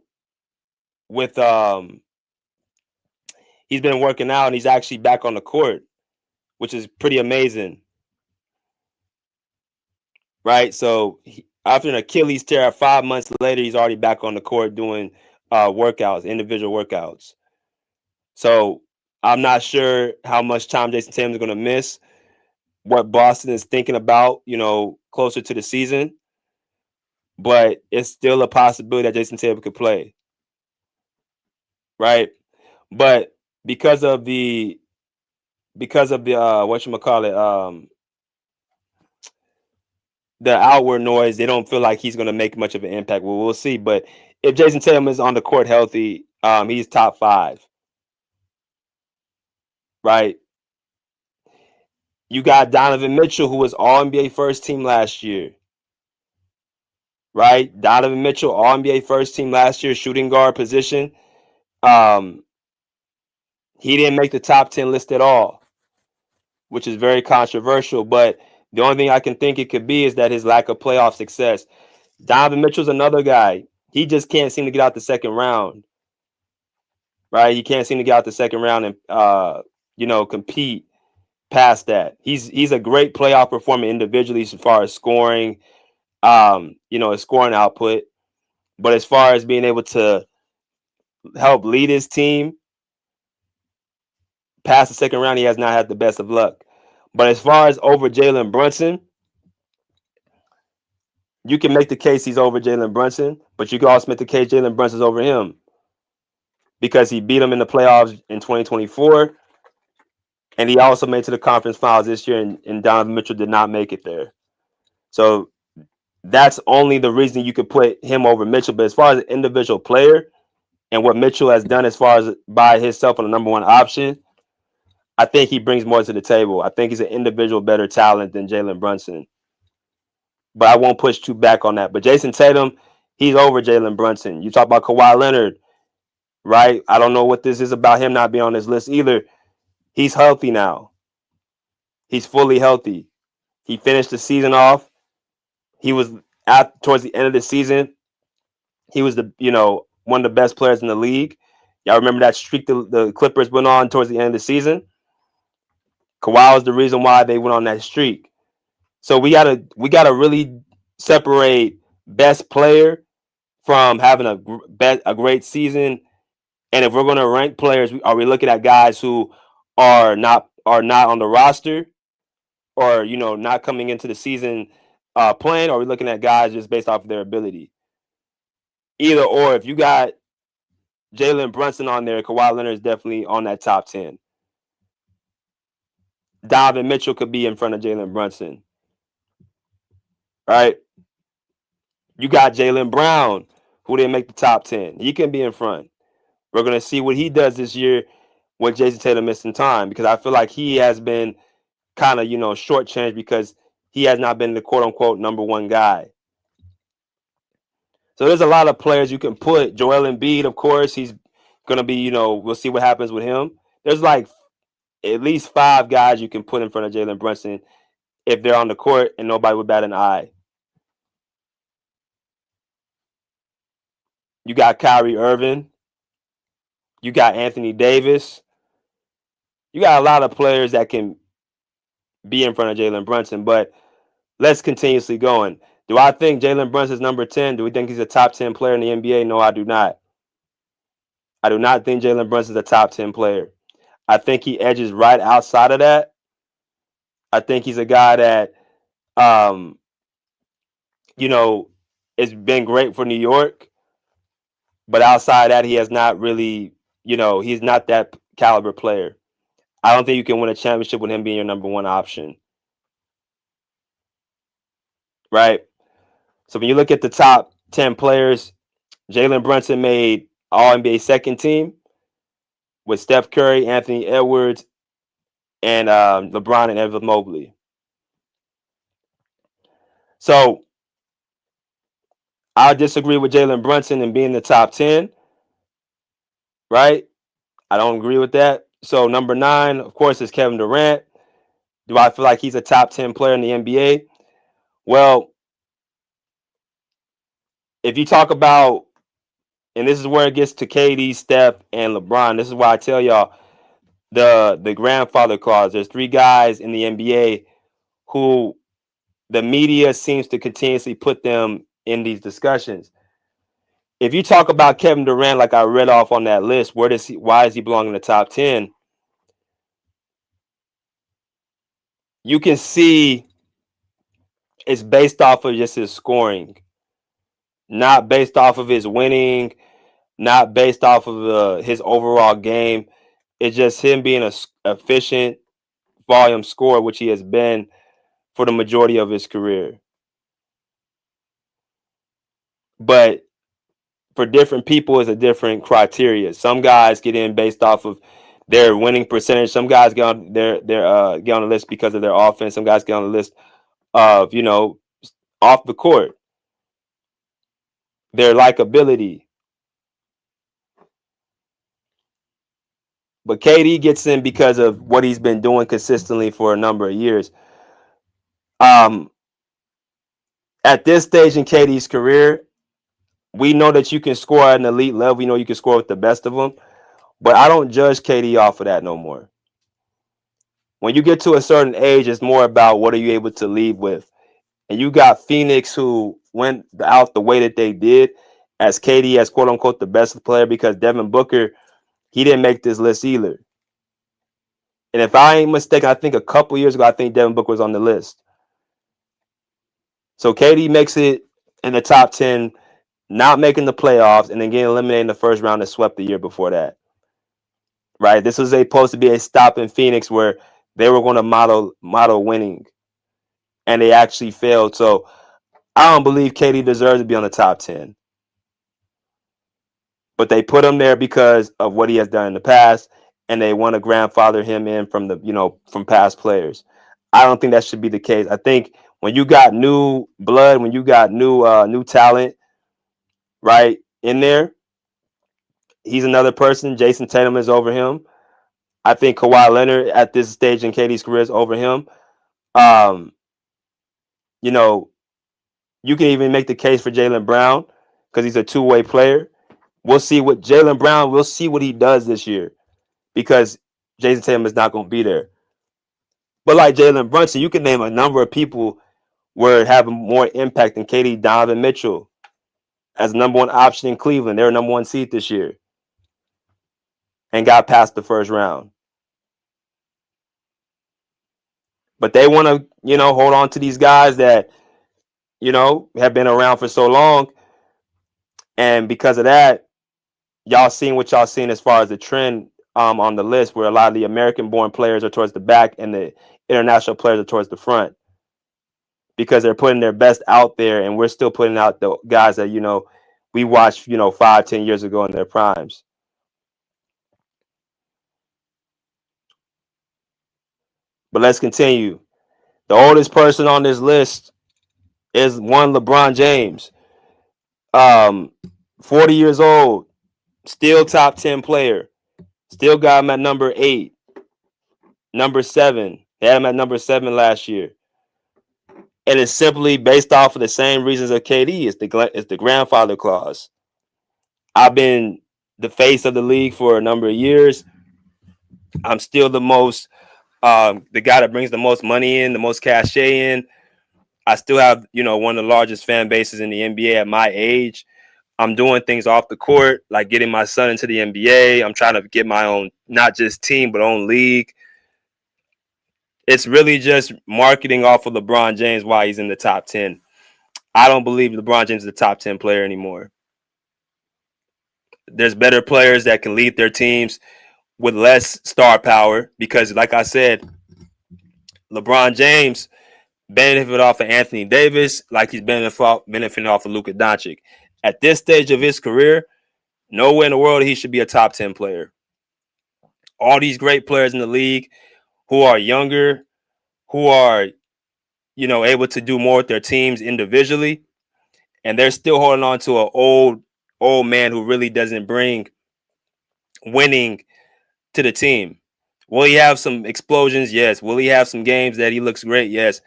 with he's been working out and he's actually back on the court, which is pretty amazing. Right? So after an Achilles tear, 5 months later, he's already back on the court doing workouts, individual workouts. So I'm not sure how much time Jason Tatum is going to miss, what Boston is thinking about, closer to the season. But it's still a possibility that Jason Tatum could play. Right? But because of the whatchamacallit, the outward noise, they don't feel like he's going to make much of an impact. Well, we'll see. But if Jason Tatum is on the court healthy, he's top 5. Right? You got Donovan Mitchell, who was All NBA first team last year. Right? Donovan Mitchell, All NBA first team last year, shooting guard position. He didn't make the top 10 list at all, which is very controversial. But the only thing I can think it could be is that his lack of playoff success. Donovan Mitchell's another guy. He just can't seem to get out the second round. Right? He can't seem to get out the second round and compete past that. He's a great playoff performer individually as far as scoring, his scoring output. But as far as being able to help lead his team past the second round, he has not had the best of luck. But as far as over Jalen Brunson, you can make the case he's over Jalen Brunson, but you can also make the case Jalen Brunson's over him because he beat him in the playoffs in 2024, and he also made it to the conference finals this year, and Donovan Mitchell did not make it there. So that's only the reason you could put him over Mitchell. But as far as an individual player and what Mitchell has done as far as by himself on the number 1 option, I think he brings more to the table. I think he's an individual better talent than Jalen Brunson. But I won't push too back on that. But Jason Tatum, he's over Jalen Brunson. You talk about Kawhi Leonard, right? I don't know what this is about him not being on this list either. He's healthy now. He's fully healthy. He finished the season off. He was towards the end of the season. He was one of the best players in the league. Y'all remember that streak the Clippers went on towards the end of the season? Kawhi was the reason why they went on that streak. So we gotta really separate best player from having a great season. And if we're gonna rank players, are we looking at guys who are not on the roster, or not coming into the season playing, or are we looking at guys just based off of their ability? Either or. If you got Jalen Brunson on there, Kawhi Leonard is definitely on that top 10. Donovan Mitchell could be in front of Jalen Brunson. Right? You got Jaylen Brown, who didn't make the top 10. He can be in front. We're going to see what he does this year with Jason Tatum missing time, because I feel like he has been kind of, shortchanged because he has not been the quote-unquote number one guy. So there's a lot of players you can put. Joel Embiid, of course, he's going to be, we'll see what happens with him. There's like at least 5 guys you can put in front of Jalen Brunson if they're on the court and nobody would bat an eye. You got Kyrie Irving. You got Anthony Davis. You got a lot of players that can be in front of Jalen Brunson, but let's continuously going. Do I think Jalen Brunson is number 10? Do we think he's a top 10 player in the NBA? No, I do not. I do not think Jalen Brunson is a top 10 player. I think he edges right outside of that. I think he's a guy that, it's been great for New York, but outside that, he has not really, he's not that caliber player. I don't think you can win a championship with him being your number one option. Right? So when you look at the top 10 players, Jalen Brunson made All-NBA second team with Steph Curry, Anthony Edwards, and LeBron and Evan Mobley. So I disagree with Jalen Brunson in being the top 10. Right? I don't agree with that. So number 9, of course, is Kevin Durant. Do I feel like he's a top 10 player in the NBA? Well, if you talk about, and this is where it gets to KD, Steph, and LeBron, this is why I tell y'all the grandfather clause. There's 3 guys in the NBA who the media seems to continuously put them in these discussions. If you talk about Kevin Durant, like I read off on that list, why does he belong in the top 10? You can see it's based off of just his scoring, not based off of his winning, not based off of his overall game. It's just him being an efficient volume scorer, which he has been for the majority of his career. But for different people, it's a different criteria. Some guys get in based off of their winning percentage. Some guys get on get on the list because of their offense. Some guys get on the list of, off the court, their likability. But KD gets in because of what he's been doing consistently for a number of years. At this stage in KD's career, we know that you can score at an elite level. We know you can score with the best of them. But I don't judge KD off of that no more. When you get to a certain age, it's more about what are you able to leave with. And you got Phoenix, who went out the way that they did, as KD as quote unquote the best player, because Devin Booker, he didn't make this list either. And if I ain't mistaken, I think a couple years ago, I think Devin Booker was on the list. So KD makes it in the top 10, not making the playoffs, and then getting eliminated in the first round and swept the year before that. Right? This was supposed to be a stop in Phoenix where they were going to model winning, and they actually failed. So I don't believe KD deserves to be on the top 10. But they put him there because of what he has done in the past, and they want to grandfather him in from from past players. I don't think that should be the case. I think when you got new blood, when you got new talent, right, in there, he's another person. Jason Tatum is over him. I think Kawhi Leonard at this stage in KD's career is over him. You can even make the case for Jaylen Brown because he's a two-way player. We'll see what Jaylen Brown, we'll see what he does this year because Jason Tatum is not going to be there. But like Jalen Brunson, you can name a number of people where having more impact than KD. Donovan Mitchell as number one option in Cleveland. They were number one seed this year and got past the first round. But they want to, hold on to these guys that, have been around for so long. And because of that, y'all seen what y'all seen as far as the trend on the list, where a lot of the American-born players are towards the back and the international players are towards the front, because they're putting their best out there, and we're still putting out the guys that, we watched, 5-10 years ago in their primes. But let's continue. The oldest person on this list is one LeBron James. 40 years old, still top 10 player. Still got him at number 8, number 7. They had him at number 7 last year. And it's simply based off of the same reasons of KD. It's the grandfather clause. I've been the face of the league for a number of years. I'm still the guy that brings the most money in, the most cachet in. I still have, one of the largest fan bases in the NBA at my age. I'm doing things off the court, like getting my son into the NBA. I'm trying to get my own, not just team, but own league. It's really just marketing off of LeBron James while he's in the top 10. I don't believe LeBron James is a top 10 player anymore. There's better players that can lead their teams with less star power, because, like I said, LeBron James benefited off of Anthony Davis like he's benefiting off of Luka Doncic. At this stage of his career, nowhere in the world he should be a top 10 player. All these great players in the league who are younger, who are, able to do more with their teams individually, and they're still holding on to an old man who really doesn't bring winning to the team. Will he have some explosions? Yes. Will he have some games that he looks great? Yes.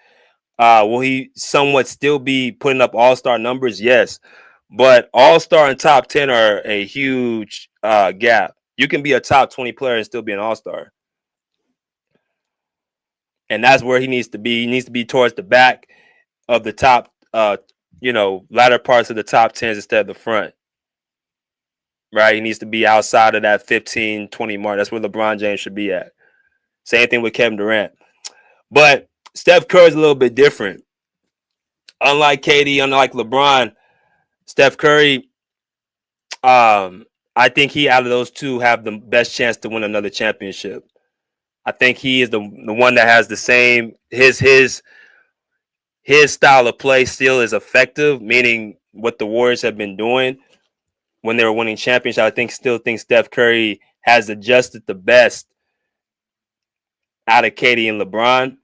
Will he somewhat still be putting up all-star numbers? Yes. But all-star and top 10 are a huge gap. You can be a top 20 player and still be an all-star. And that's where he needs to be. He needs to be towards the back of the top, latter parts of the top 10s instead of the front. Right? He needs to be outside of that 15, 20 mark. That's where LeBron James should be at. Same thing with Kevin Durant. But Steph Curry is a little bit different. Unlike KD, unlike LeBron, Steph Curry, I think he, out of those two, have the best chance to win another championship. I think he is the one that has the same, his style of play still is effective, meaning what the Warriors have been doing when they were winning championships. I still think Steph Curry has adjusted the best out of KD and LeBron.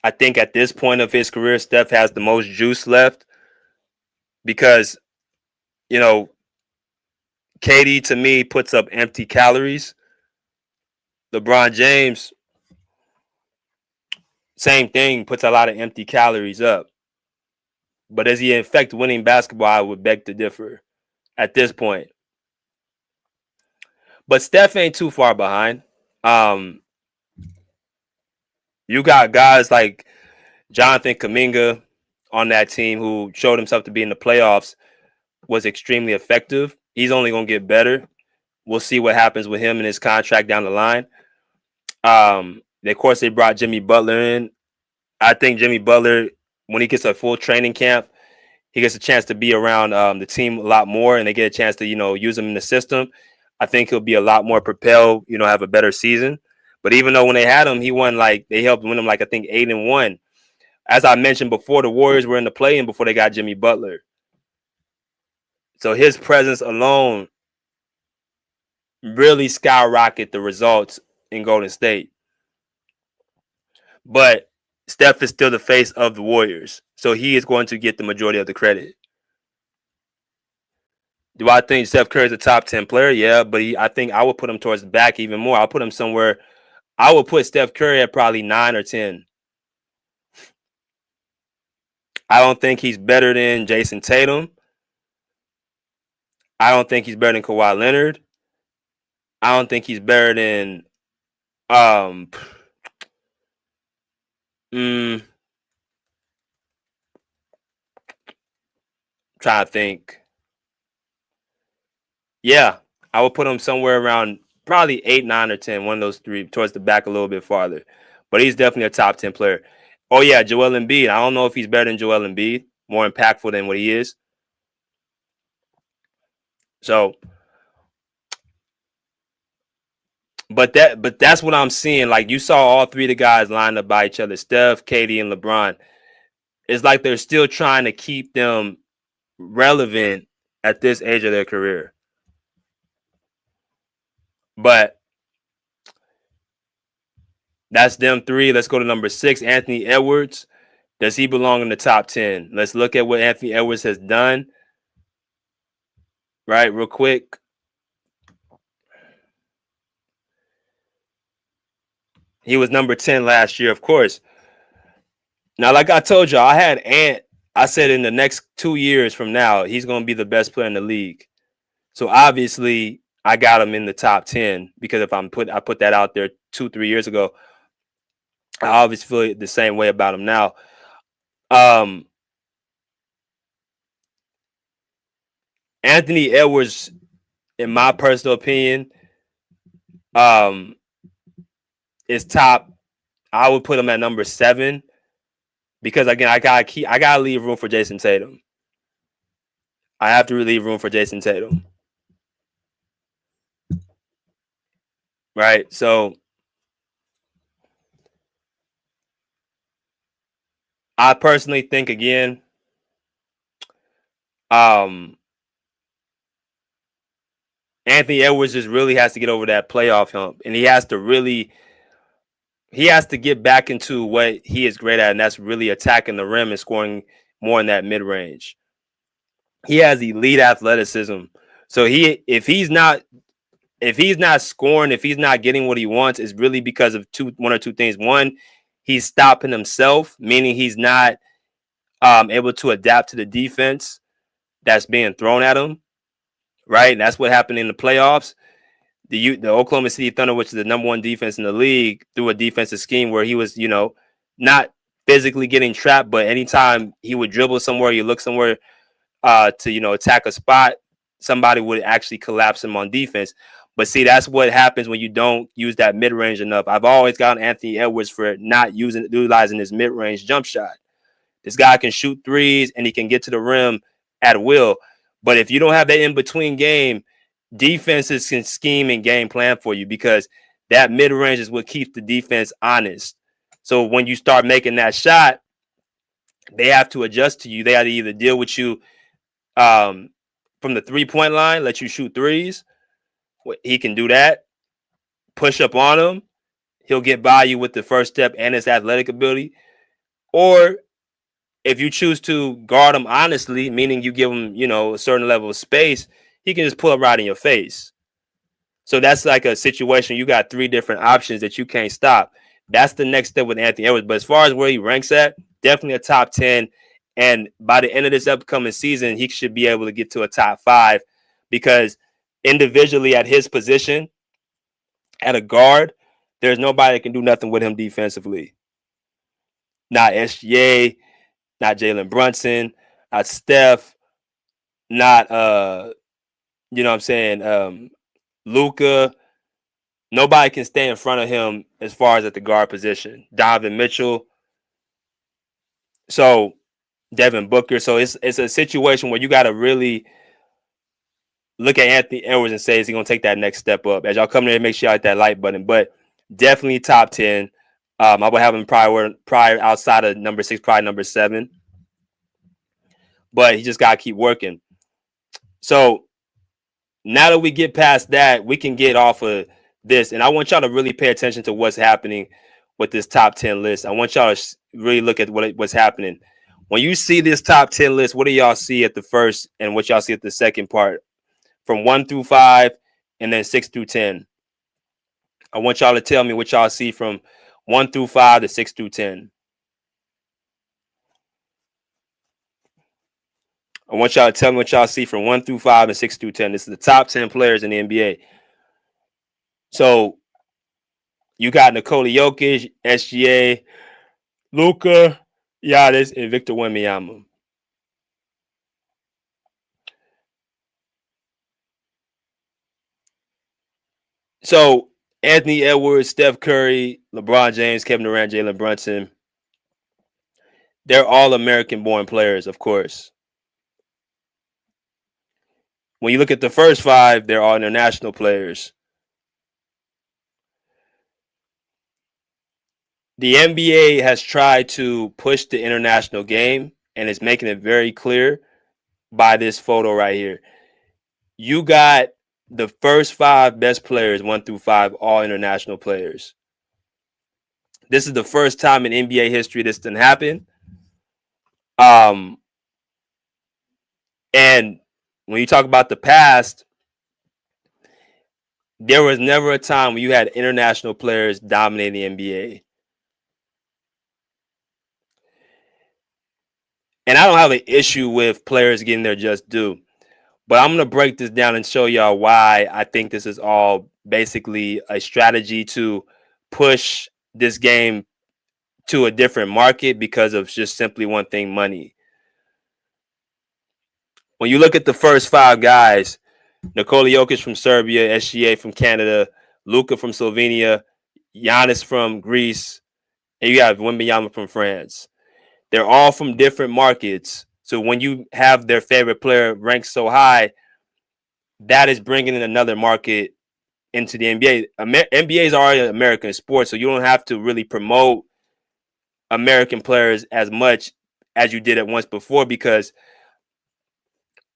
I think at this point of his career, Steph has the most juice left, because, KD to me puts up empty calories. LeBron James, same thing, puts a lot of empty calories up. But does he in fact winning basketball? I would beg to differ at this point. But Steph ain't too far behind. You got guys like Jonathan Kuminga on that team who showed himself to be in the playoffs, was extremely effective. He's only going to get better. We'll see what happens with him and his contract down the line. Of course, they brought Jimmy Butler in. I think Jimmy Butler, when he gets a full training camp, he gets a chance to be around the team a lot more, and they get a chance to, use him in the system. I think he'll be a lot more propelled, have a better season. But even though when they had him, they helped win him, I think 8-1. As I mentioned before, the Warriors were in the play-in before they got Jimmy Butler. So his presence alone really skyrocketed the results in Golden State. But Steph is still the face of the Warriors, so he is going to get the majority of the credit. Do I think Steph Curry is a top 10 player? Yeah, but I think I would put him towards the back even more. I'll put him somewhere. I would put Steph Curry at probably 9 or 10. I don't think he's better than Jason Tatum. I don't think he's better than Kawhi Leonard. I don't think he's better than trying to think. Yeah, I would put him somewhere around probably 8, 9, or 10, one of those three, towards the back a little bit farther. But he's definitely a top 10 player. Oh, yeah, Joel Embiid. I don't know if he's better than Joel Embiid, more impactful than what he is. So, but that's what I'm seeing. Like you saw all three of the guys lined up by each other, Steph, KD, and LeBron. It's like they're still trying to keep them relevant at this age of their career. But that's them three. Let's go to number 6, Anthony Edwards. Does he belong in the top 10? Let's look at what Anthony Edwards has done. Right, real quick. He was number 10 last year, of course. Now, like I told y'all, I had Ant. I said in the next 2 years from now, he's going to be the best player in the league. So obviously, I got him in the top 10 because if I put that out there 2-3 years ago, I obviously feel the same way about him now. Anthony Edwards, in my personal opinion, is top. I would put him at number 7 because again, I gotta leave room for Jason Tatum. I have to leave room for Jason Tatum. Right. So I personally think again, Anthony Edwards just really has to get over that playoff hump, and he has to get back into what he is great at, and that's really attacking the rim and scoring more in that mid range. He has elite athleticism, so if he's not scoring, if he's not getting what he wants, it's really because of one or two things. One, he's stopping himself, meaning he's not able to adapt to the defense that's being thrown at him, right? And that's what happened in the playoffs. The Oklahoma City Thunder, which is the number 1 defense in the league, through a defensive scheme where he was, not physically getting trapped, but anytime he would dribble somewhere, you look somewhere to, attack a spot, somebody would actually collapse him on defense. But see, that's what happens when you don't use that mid-range enough. I've always gotten Anthony Edwards for not utilizing his mid-range jump shot. This guy can shoot threes and he can get to the rim at will. But if you don't have that in-between game, defenses can scheme and game plan for you because that mid-range is what keeps the defense honest. So when you start making that shot, they have to adjust to you. They have to either deal with you from the three-point line, let you shoot threes. He can do that. Push up on him. He'll get by you with the first step and his athletic ability. Or if you choose to guard him honestly, meaning you give him, a certain level of space, he can just pull up right in your face. So that's like a situation. You got 3 different options that you can't stop. That's the next step with Anthony Edwards. But as far as where he ranks at, definitely a top 10. And by the end of this upcoming season, he should be able to get to a top 5 because individually at his position, at a guard, there's nobody that can do nothing with him defensively. Not SGA, not Jalen Brunson, not Steph, not Luka. Nobody can stay in front of him as far as at the guard position. Donovan Mitchell. So Devin Booker. So it's a situation where you got to really look at Anthony Edwards and say, is he going to take that next step up? As y'all come there, make sure y'all hit that like button. But definitely top 10. I would have him prior outside of number 6, probably number 7. But he just got to keep working. So now that we get past that, we can get off of this. And I want y'all to really pay attention to what's happening with this top 10 list. I want y'all to really look at what's happening. When you see this top 10 list, what do y'all see at the first and what y'all see at the second part? From 1 through 5 and then 6 through 10. I want y'all to tell me what y'all see from 1 through 5 to 6 through 10. I want y'all to tell me what y'all see from 1 through 5 and 6 through 10. This is the top 10 players in the NBA. So you got Nikola Jokic, SGA, Luka, Giannis, and Victor Wembanyama. So Anthony Edwards, Steph Curry, LeBron James, Kevin Durant, Jalen Brunson, they're all American-born players, of course. When you look at the first 5, they're all international players. The NBA has tried to push the international game, and it's making it very clear by this photo right here. You got the first 5 best players, 1 through 5, all international players. This is the first time in NBA history this didn't happen. And when you talk about the past, there was never a time when you had international players dominating the NBA. And I don't have an issue with players getting their just due. But I'm going to break this down and show y'all why I think this is all basically a strategy to push this game to a different market because of just simply one thing, money. When you look at the first 5 guys, Nikola Jokic from Serbia, SGA from Canada, Luka from Slovenia, Giannis from Greece, and you have Wembanyama from France. They're all from different markets. So when you have their favorite player ranked so high, that is bringing in another market into the NBA. NBA is already an American sport, so you don't have to really promote American players as much as you did it once before because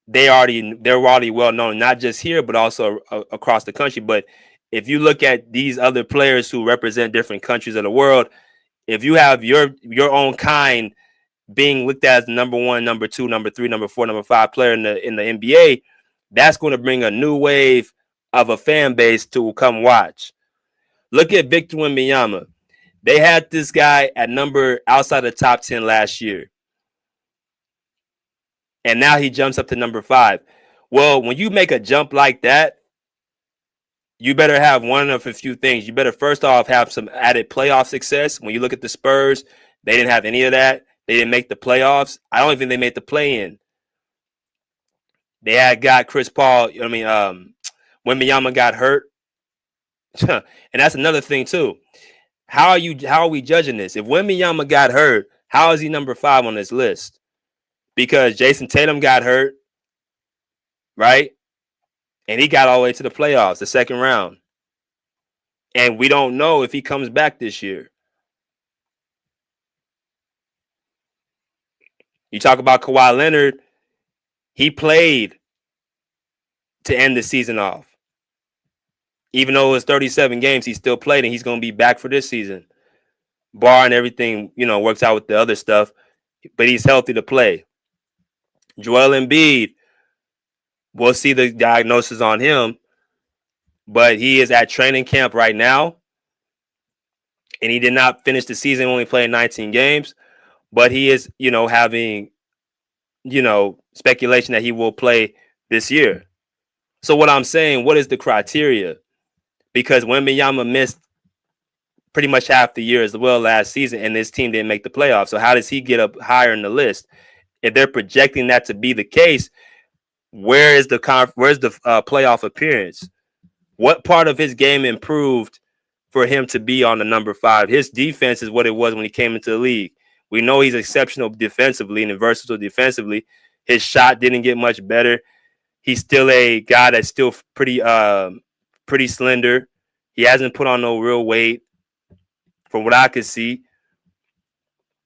they're already well known, not just here, but also across the country. But if you look at these other players who represent different countries of the world, if you have your own kind being looked at as the number 1, number 2, number 3, number 4, number 5 player in the NBA, that's going to bring a new wave of a fan base to come watch. Look at Victor Wembanyama. They had this guy at number outside the top 10 last year. And now he jumps up to number 5. Well, when you make a jump like that, you better have one of a few things. You better first off have some added playoff success. When you look at the Spurs, they didn't have any of that. They didn't make the playoffs. I don't even think they made the play-in. They had got Chris Paul. Wembanyama got hurt. And that's another thing too. How are we judging this? If Wembanyama got hurt, how is he number 5 on this list? Because Jason Tatum got hurt, right? And he got all the way to the playoffs, the second round. And we don't know if he comes back this year. You talk about Kawhi Leonard, he played to end the season off. Even though it was 37 games, he still played, and he's going to be back for this season. Barring everything, works out with the other stuff, but he's healthy to play. Joel Embiid, we'll see the diagnosis on him, but he is at training camp right now, and he did not finish the season, only playing 19 games, but he is, having, speculation that he will play this year. So what I'm saying, what is the criteria? Because Wembanyama missed pretty much half the year as well last season, and this team didn't make the playoffs. So how does he get up higher in the list? If they're projecting that to be the case, where's the playoff appearance? What part of his game improved for him to be on the number 5? His defense is what it was when he came into the league. We know he's exceptional defensively and versatile defensively. His shot didn't get much better. He's still a guy that's still pretty slender. He hasn't put on no real weight from what I could see.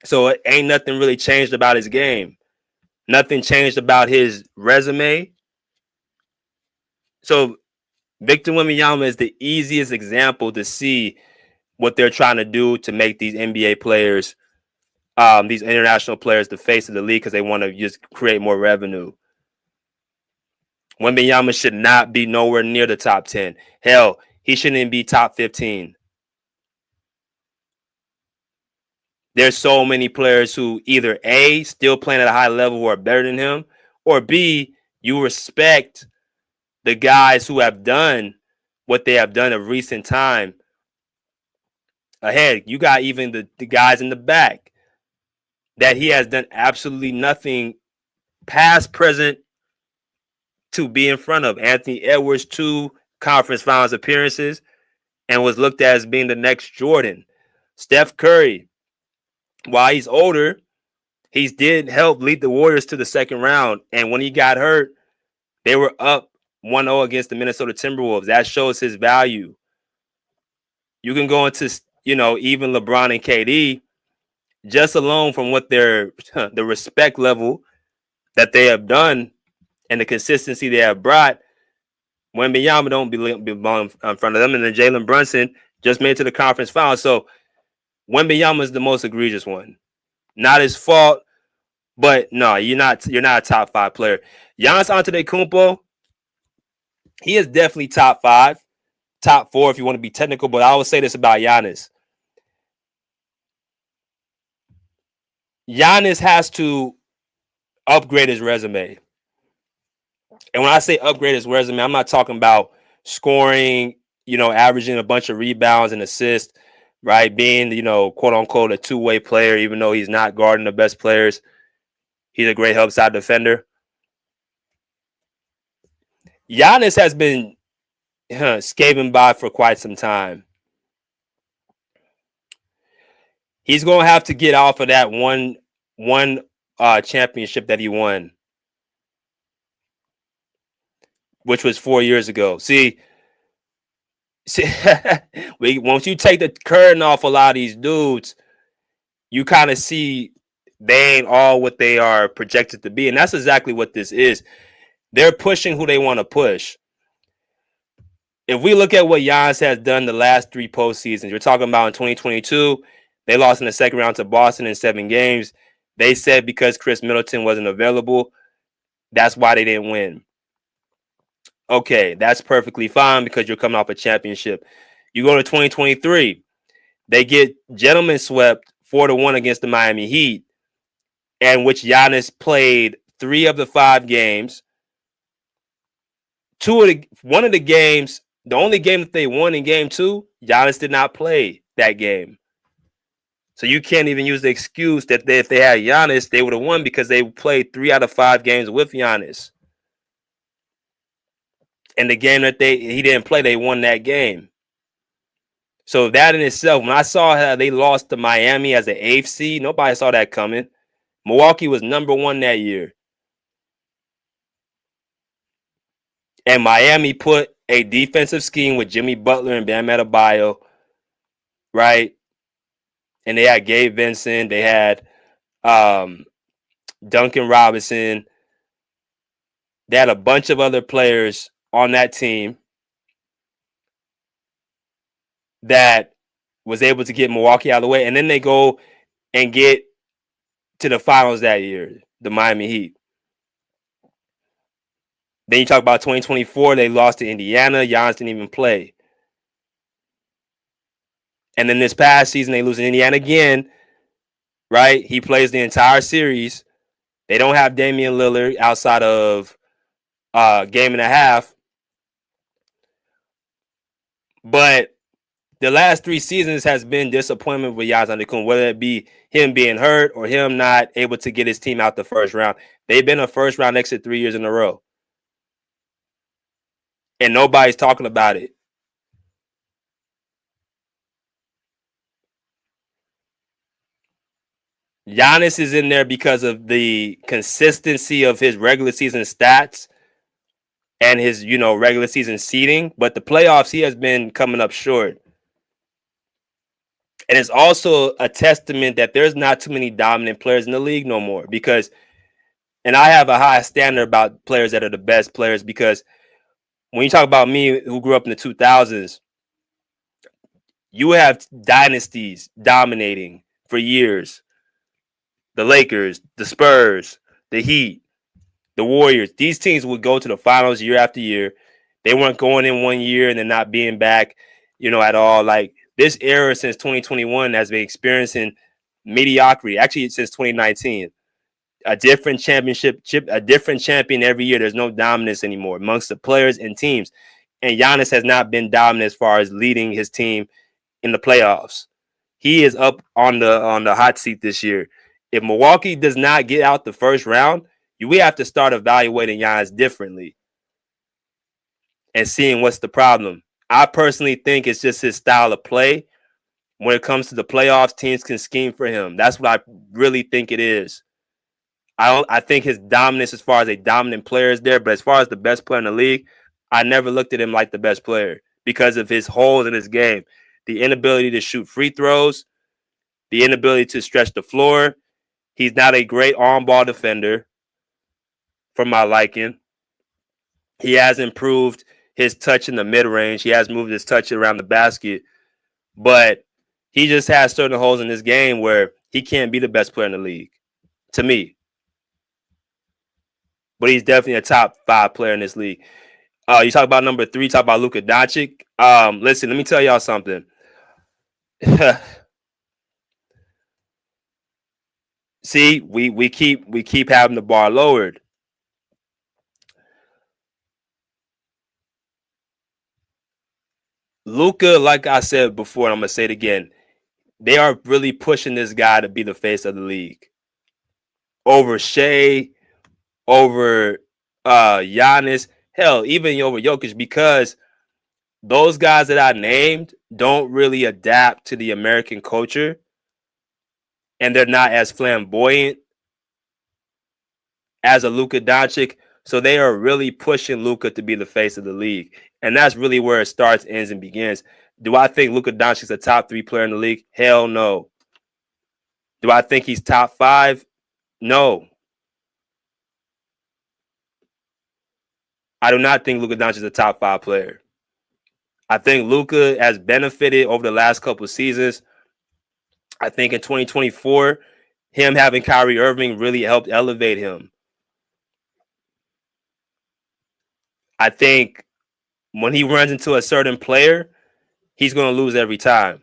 So it ain't nothing really changed about his game. Nothing changed about his resume. So Victor Wembanyama is the easiest example to see what they're trying to do to make these NBA players, these international players, the face of the league because they want to just create more revenue. Wembanyama should not be nowhere near the top 10. Hell, he shouldn't even be top 15. There's so many players who either A, still playing at a high level who are better than him, or B, you respect the guys who have done what they have done of recent time ahead. You got even the guys in the back that he has done absolutely nothing past, present to be in front of. Anthony Edwards, 2 conference finals appearances and was looked at as being the next Jordan. Steph Curry, while he's older, he did help lead the Warriors to the second round. And when he got hurt, they were up 1-0 against the Minnesota Timberwolves. That shows his value. You can go into, even LeBron and KD, just alone from what the respect level that they have done and the consistency they have brought. Wembanyama don't belong in front of them, and then Jalen Brunson just made it to the conference final. So Wembanyama is the most egregious one. Not his fault, but no, you're not a top 5 player. Giannis Antetokounmpo, he is definitely top 5, top 4 if you want to be technical. But I will say this about Giannis. Giannis has to upgrade his resume. And when I say upgrade his resume, I'm not talking about scoring, averaging a bunch of rebounds and assists, right? Being, quote unquote, a two-way player, even though he's not guarding the best players. He's a great help side defender. Giannis has been skating by for quite some time. He's going to have to get off of that one championship that he won, which was 4 years ago. See, once you take the curtain off a lot of these dudes, you kind of see they ain't all what they are projected to be. And that's exactly what this is. They're pushing who they want to push. If we look at what Giannis has done the last 3 postseasons, you're talking about in 2022, they lost in the second round to Boston in 7 games. They said because Chris Middleton wasn't available, that's why they didn't win. Okay, that's perfectly fine because you're coming off a championship. You go to 2023, they get gentlemen swept 4-1 against the Miami Heat, and which Giannis played 3 of the 5 games. One of the games, the only game that they won in game 2, Giannis did not play that game. So you can't even use the excuse that if they had Giannis, they would have won because they played 3 out of 5 games with Giannis. And the game that he didn't play, they won that game. So that in itself, when I saw how they lost to Miami as an 8th seed, nobody saw that coming. Milwaukee was number 1 that year. And Miami put a defensive scheme with Jimmy Butler and Bam Adebayo, right? And they had Gabe Vincent. They had Duncan Robinson. They had a bunch of other players on that team that was able to get Milwaukee out of the way. And then they go and get to the finals that year, the Miami Heat. Then you talk about 2024, they lost to Indiana. Giannis didn't even play. And then this past season, they lose to Indiana again, right? He plays the entire series. They don't have Damian Lillard outside of game and a half. But the last 3 seasons has been disappointment with Giannis Antetokounmpo, whether it be him being hurt or him not able to get his team out the first round. They've been a first-round exit 3 years in a row. And nobody's talking about it. Giannis is in there because of the consistency of his regular season stats and his, regular season seeding. But the playoffs, he has been coming up short. And it's also a testament that there's not too many dominant players in the league no more. And I have a high standard about players that are the best players, because when you talk about me, who grew up in the 2000s, you have dynasties dominating for years. The Lakers, the Spurs, the Heat, the Warriors. These teams would go to the finals year after year. They weren't going in one year and then not being back, at all. Like, this era since 2021 has been experiencing mediocrity, actually since 2019. A different a different champion every year. There's no dominance anymore amongst the players and teams. And Giannis has not been dominant as far as leading his team in the playoffs. He is up on the hot seat this year. If Milwaukee does not get out the first round, we have to start evaluating Giannis differently and seeing what's the problem. I personally think it's just his style of play. When it comes to the playoffs, teams can scheme for him. That's what I really think it is. I think his dominance as far as a dominant player is there, but as far as the best player in the league, I never looked at him like the best player because of his holes in his game. The inability to shoot free throws, the inability to stretch the floor. He's not a great on-ball defender for my liking. He has improved his touch in the mid-range. He has moved his touch around the basket. But he just has certain holes in his game where he can't be the best player in the league, to me. But he's definitely a top 5 player in this league. You talk about number 3, talk about Luka Doncic. Listen, let me tell y'all something. See, we keep having the bar lowered. Luka, like I said before, and I'm gonna say it again, they are really pushing this guy to be the face of the league over Shai, over Giannis, hell, even over Jokic, because those guys that I named don't really adapt to the American culture, and they're not as flamboyant as a Luka Doncic. So they are really pushing Luka to be the face of the league. And that's really where it starts, ends, and begins. Do I think Luka Doncic is a top 3 player in the league? Hell no. Do I think he's top 5? No. I do not think Luka Doncic is a top 5 player. I think Luka has benefited over the last couple of seasons. I think in 2024, him having Kyrie Irving really helped elevate him. I think when he runs into a certain player, he's going to lose every time.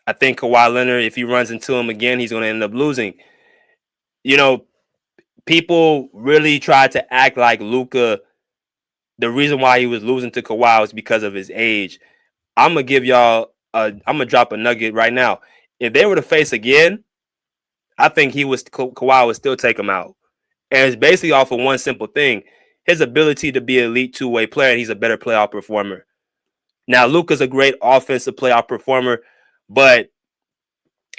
I think Kawhi Leonard, if he runs into him again, he's going to end up losing. You know, people really tried to act like Luka, the reason why he was losing to Kawhi was because of his age. I'm going to give y'all, I'm going to drop a nugget right now. If they were to face again, I think Kawhi would still take him out. And it's basically off of one simple thing. His ability to be an elite two-way player, and he's a better playoff performer. Now, Luka's a great offensive playoff performer, but,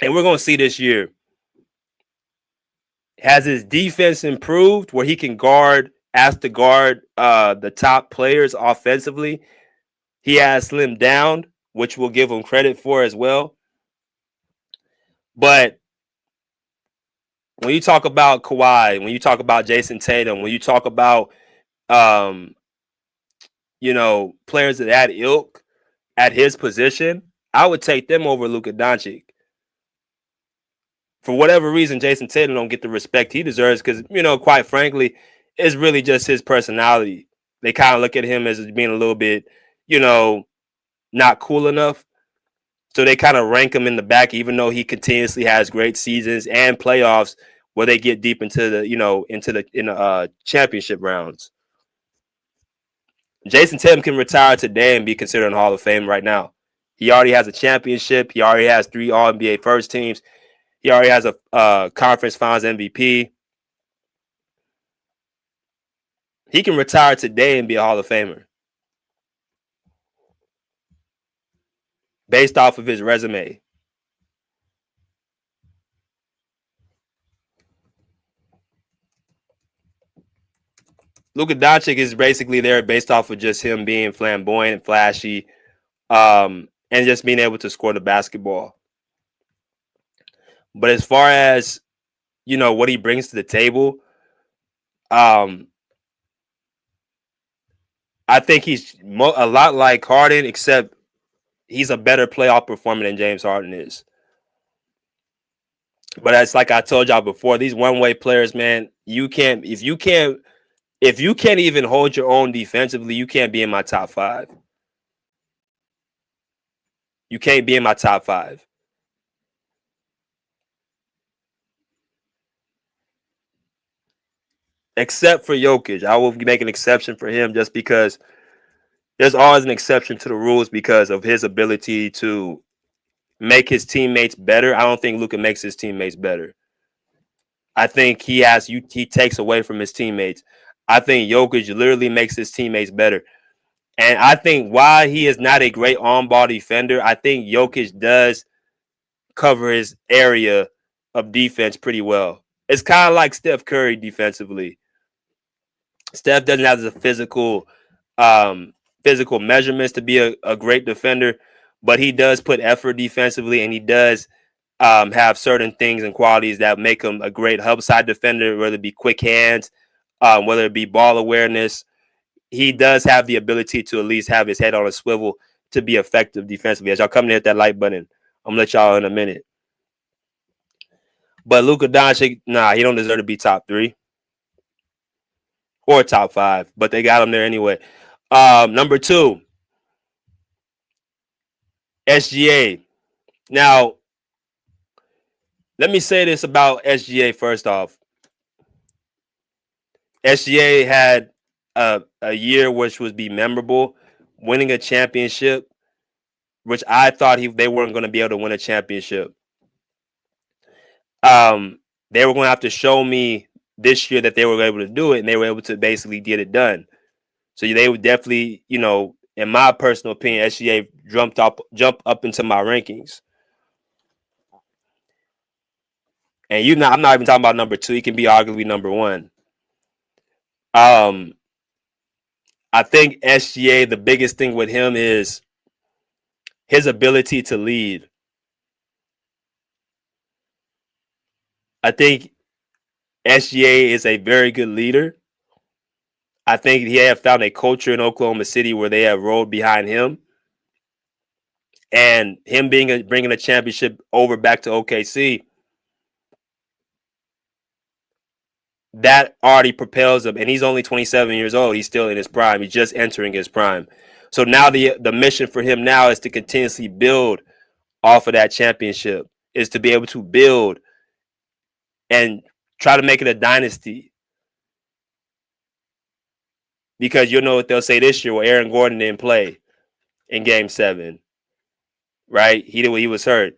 and we're going to see this year, has his defense improved where he can ask to guard the top players offensively? He has slimmed down, which we'll give him credit for as well. But when you talk about Kawhi, when you talk about Jason Tatum, when you talk about players of that ilk at his position, I would take them over Luka Doncic. For whatever reason, Jason Tatum don't get the respect he deserves because, quite frankly, it's really just his personality. They kind of look at him as being a little bit, not cool enough. So they kind of rank him in the back, even though he continuously has great seasons and playoffs where they get deep into the championship rounds. Jason Tatum can retire today and be considered a Hall of Fame right now. He already has a championship. He already has 3 All-NBA first teams. He already has a conference finals MVP. He can retire today and be a Hall of Famer based off of his resume. Luka Doncic is basically there based off of just him being flamboyant and flashy, and just being able to score the basketball. But as far as, what he brings to the table, I think he's a lot like Harden, except he's a better playoff performer than James Harden is. But it's like I told y'all before, these one-way players, man, if you can't even hold your own defensively, you can't be in my top 5. You can't be in my top 5. Except for Jokic. I will make an exception for him just because there's always an exception to the rules because of his ability to make his teammates better. I don't think Luka makes his teammates better. I think he takes away from his teammates. I think Jokic literally makes his teammates better. And I think why he is not a great on-ball defender, I think Jokic does cover his area of defense pretty well. It's kind of like Steph Curry defensively. Steph doesn't have the physical measurements to be a great defender, but he does put effort defensively, and he does have certain things and qualities that make him a great hub side defender, whether it be quick hands, whether it be ball awareness. He does have the ability to at least have his head on a swivel to be effective defensively. As y'all come to hit that like button, I'm gonna let y'all in a minute. But Luka Doncic, he don't deserve to be top 3 or top 5, but they got him there anyway. Number 2, SGA. Now, let me say this about SGA first off. SGA had a year which would be memorable, winning a championship, which I thought they weren't going to be able to win a championship. They were going to have to show me this year that they were able to do it, and they were able to basically get it done. So they would definitely, in my personal opinion, SGA jump up into my rankings. And I'm not even talking about number 2. He can be arguably number 1. I think SGA, the biggest thing with him is his ability to lead. I think SGA is a very good leader. I think he have found a culture in Oklahoma City where they have rolled behind him. And him bringing a championship over back to OKC, that already propels him. And he's only 27 years old. He's still in his prime. He's just entering his prime. So now the mission for him now is to continuously build off of that championship, is to be able to build and try to make it a dynasty. Because you'll know what they'll say this year, well, Aaron Gordon didn't play in Game 7, right? He was hurt.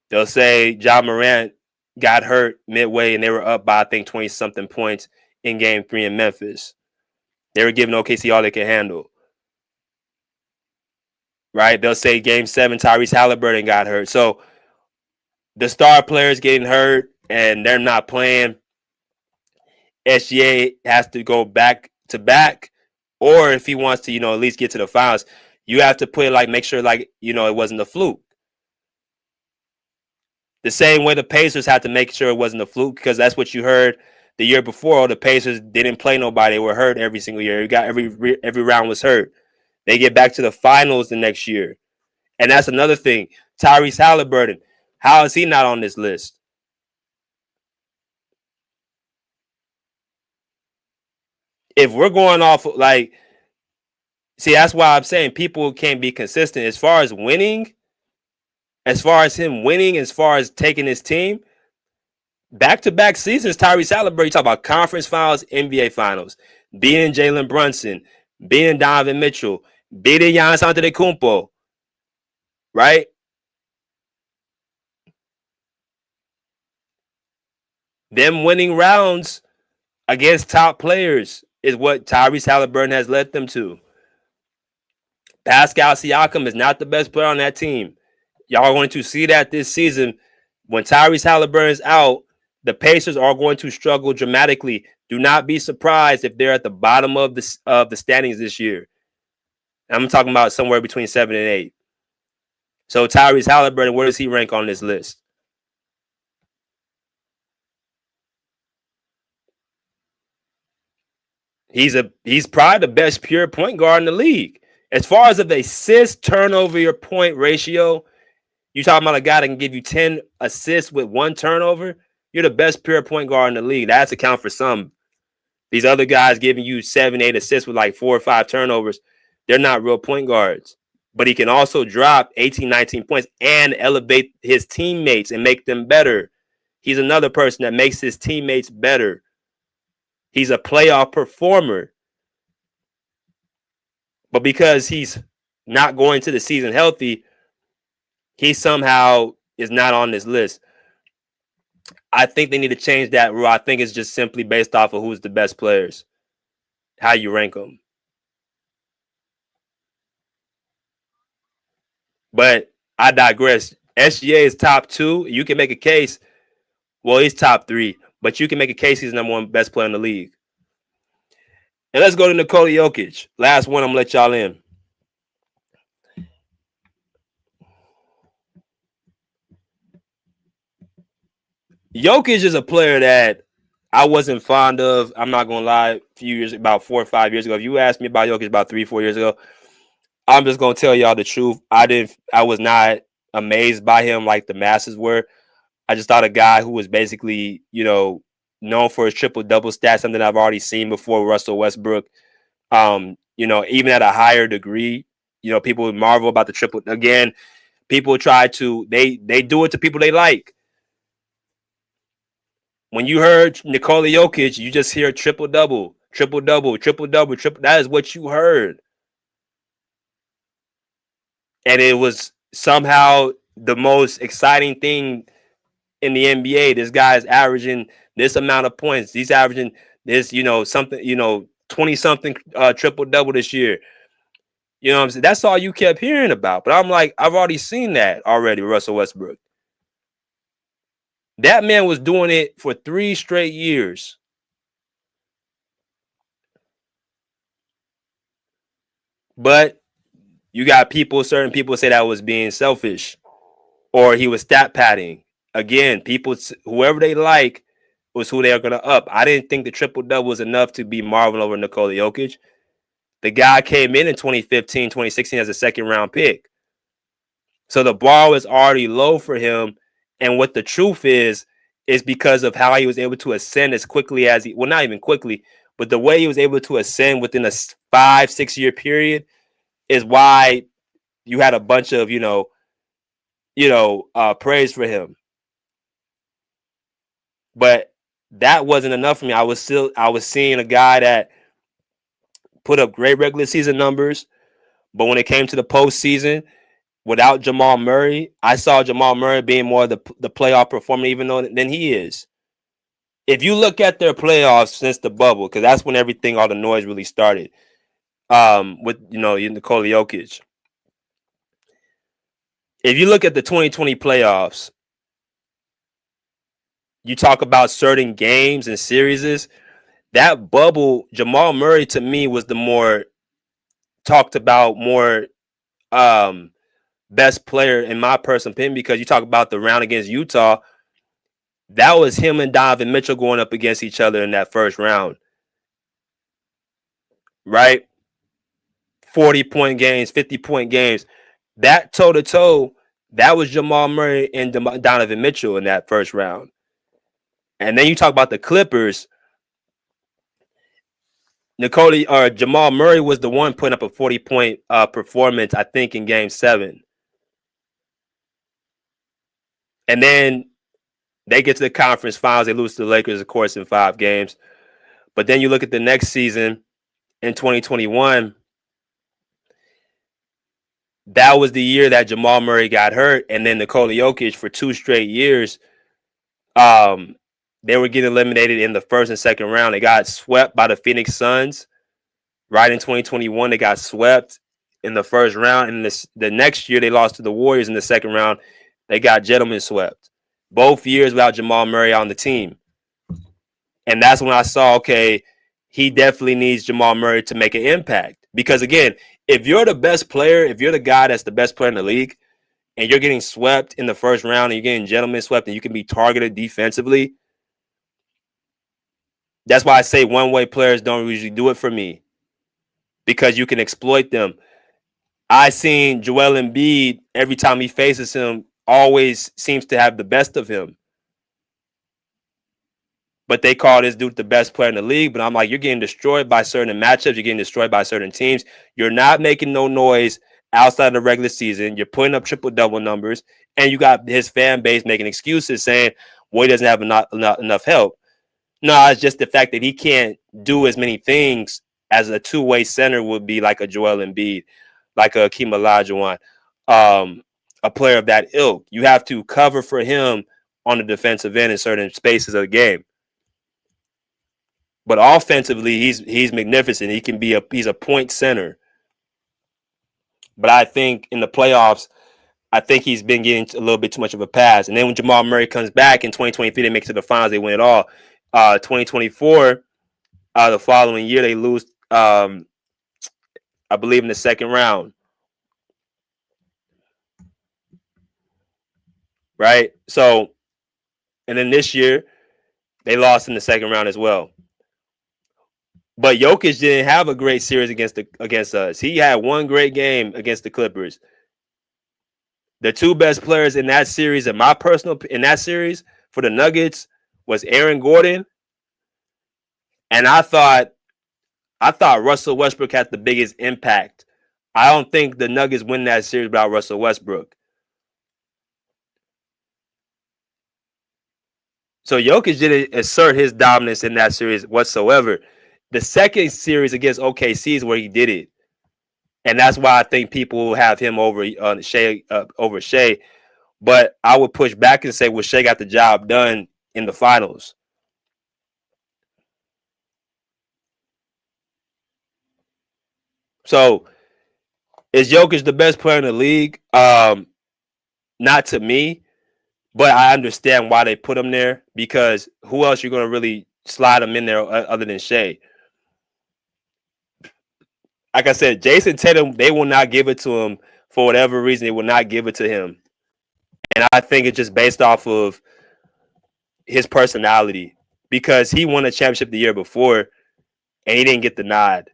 They'll say John Morant got hurt midway, and they were up by, I think, 20-something points in Game 3 in Memphis. They were giving OKC all they could handle. Right? They'll say Game 7, Tyrese Halliburton got hurt. So the star players getting hurt, and they're not playing. SGA has to go back to back, or if he wants to, at least get to the finals, you have to make sure, it wasn't a fluke. The same way the Pacers had to make sure it wasn't a fluke, because that's what you heard the year before. The Pacers didn't play nobody; they were hurt every single year. You got every round was hurt. They get back to the finals the next year, and that's another thing. Tyrese Halliburton, how is he not on this list? If we're going off that's why I'm saying people can't be consistent as far as winning. As far as him winning, as far as taking his team, back-to-back seasons, Tyrese Halliburton, you talk about conference finals, NBA finals, beating Jalen Brunson, beating Donovan Mitchell, beating Giannis Antetokounmpo, right? Them winning rounds against top players is what Tyrese Halliburton has led them to. Pascal Siakam is not the best player on that team. Y'all are going to see that this season. When Tyrese Halliburton is out, the Pacers are going to struggle dramatically. Do not be surprised if they're at the bottom of the standings this year. I'm talking about somewhere between 7 and 8. So Tyrese Halliburton, where does he rank on this list? He's probably the best pure point guard in the league. As far as the assist turnover your point ratio, you talking about a guy that can give you 10 assists with 1 turnover, you're the best pure point guard in the league. That has to count for some. These other guys giving you 7, 8 assists with 4 or 5 turnovers, they're not real point guards. But he can also drop 18, 19 points and elevate his teammates and make them better. He's another person that makes his teammates better. He's a playoff performer. But because he's not going to the season healthy, he somehow is not on this list. I think they need to change that rule. I think it's just simply based off of who's the best players, how you rank them. But I digress. SGA is top 2. You can make a case. Well, he's top 3, but you can make a case he's the number 1 best player in the league. And let's go to Nikola Jokic. Last one, I'm going to let y'all in. Jokic is a player that I wasn't fond of. I'm not going to lie. About 4 or 5 years ago, if you asked me about Jokic about 3-4 years ago, I'm just going to tell y'all the truth. I was not amazed by him like the masses were. I just thought a guy who was basically, known for his triple-double stats, something I've already seen before with Russell Westbrook. Even at a higher degree, people would marvel about the triple. Again, people try to, they do it to people they like. When you heard Nikola Jokic, you just hear triple-double, triple-double, triple-double, triple. That is what you heard. And it was somehow the most exciting thing in the NBA. This guy's averaging this amount of points. He's averaging this, 20-something triple-double this year. You know what I'm saying? That's all you kept hearing about. But I'm like, I've already seen that already, Russell Westbrook. That man was doing it for 3 straight years. But you got certain people say that was being selfish or he was stat padding. Again, whoever they like was who they are going to up. I didn't think the triple-double was enough to be marveling over Nikola Jokic. The guy came in 2015, 2016 as a second-round pick. So the bar was already low for him. And what the truth is because of how he was able to ascend as quickly as not even quickly, but the way he was able to ascend within a 5-6 year period is why you had a bunch of, praise for him. But that wasn't enough for me. I was seeing a guy that put up great regular season numbers, but when it came to the postseason, without Jamal Murray, I saw Jamal Murray being more the playoff performer even than he is. If you look at their playoffs since the bubble, because that's when all the noise really started, with Nikola Jokic. If you look at the 2020 playoffs, you talk about certain games and series. That bubble, Jamal Murray to me was the more talked about, more best player in my personal opinion, because you talk about the round against Utah. That was him and Donovan Mitchell going up against each other in that first round. Right? 40-point games, 50-point games. That toe-to-toe, that was Jamal Murray and Donovan Mitchell in that first round. And then you talk about the Clippers. Jamal Murray was the one putting up a 40-point performance, I think, in Game 7. And then they get to the conference finals. They lose to the Lakers, of course, in 5 games. But then you look at the next season in 2021. That was the year that Jamal Murray got hurt. And then Nikola Jokic for 2 straight years, they were getting eliminated in the first and second round. They got swept by the Phoenix Suns. Right in 2021, they got swept in the first round. And the next year, they lost to the Warriors in the second round. They got gentlemen swept. Both years without Jamal Murray on the team. And that's when I saw, okay, he definitely needs Jamal Murray to make an impact. Because, again, if you're the best player, if you're the guy that's the best player in the league, and you're getting swept in the first round and you're getting gentlemen swept and you can be targeted defensively, that's why I say one-way players don't usually do it for me, because you can exploit them. I seen Joel Embiid, every time he faces him, always seems to have the best of him. But they call this dude the best player in the league. But I'm like, you're getting destroyed by certain matchups. You're getting destroyed by certain teams. You're not making no noise outside of the regular season. You're putting up triple-double numbers. And you got his fan base making excuses saying, well, he doesn't have enough help. No, it's just the fact that he can't do as many things as a two-way center would be, like a Joel Embiid, like a Hakeem Olajuwon, a player of that ilk. You have to cover for him on the defensive end in certain spaces of the game. But offensively, he's magnificent. He's a point center. But I think in the playoffs, I think he's been getting a little bit too much of a pass. And then when Jamal Murray comes back in 2023, they make it to the finals. They win it all. 2024, the following year, they lose I believe in the second round. Right? So, and then this year, they lost in the second round as well. But Jokic didn't have a great series against us. He had one great game against the Clippers. The two best players in that series, in that series for the Nuggets, was Aaron Gordon, and I thought Russell Westbrook had the biggest impact. I don't think the Nuggets win that series without Russell Westbrook. So Jokic didn't assert his dominance in that series whatsoever. The second series against OKC is where he did it, and that's why I think people will have him over Shai. But I would push back and say, well, Shai got the job done in the finals. So, is Jokic the best player in the league? Not to me, but I understand why they put him there, because who else you're going to really slide him in there other than Shai? Like I said, Jason Tatum, they will not give it to him for whatever reason. They will not give it to him. And I think it's just based off of his personality, because he won a championship the year before and he didn't get the nod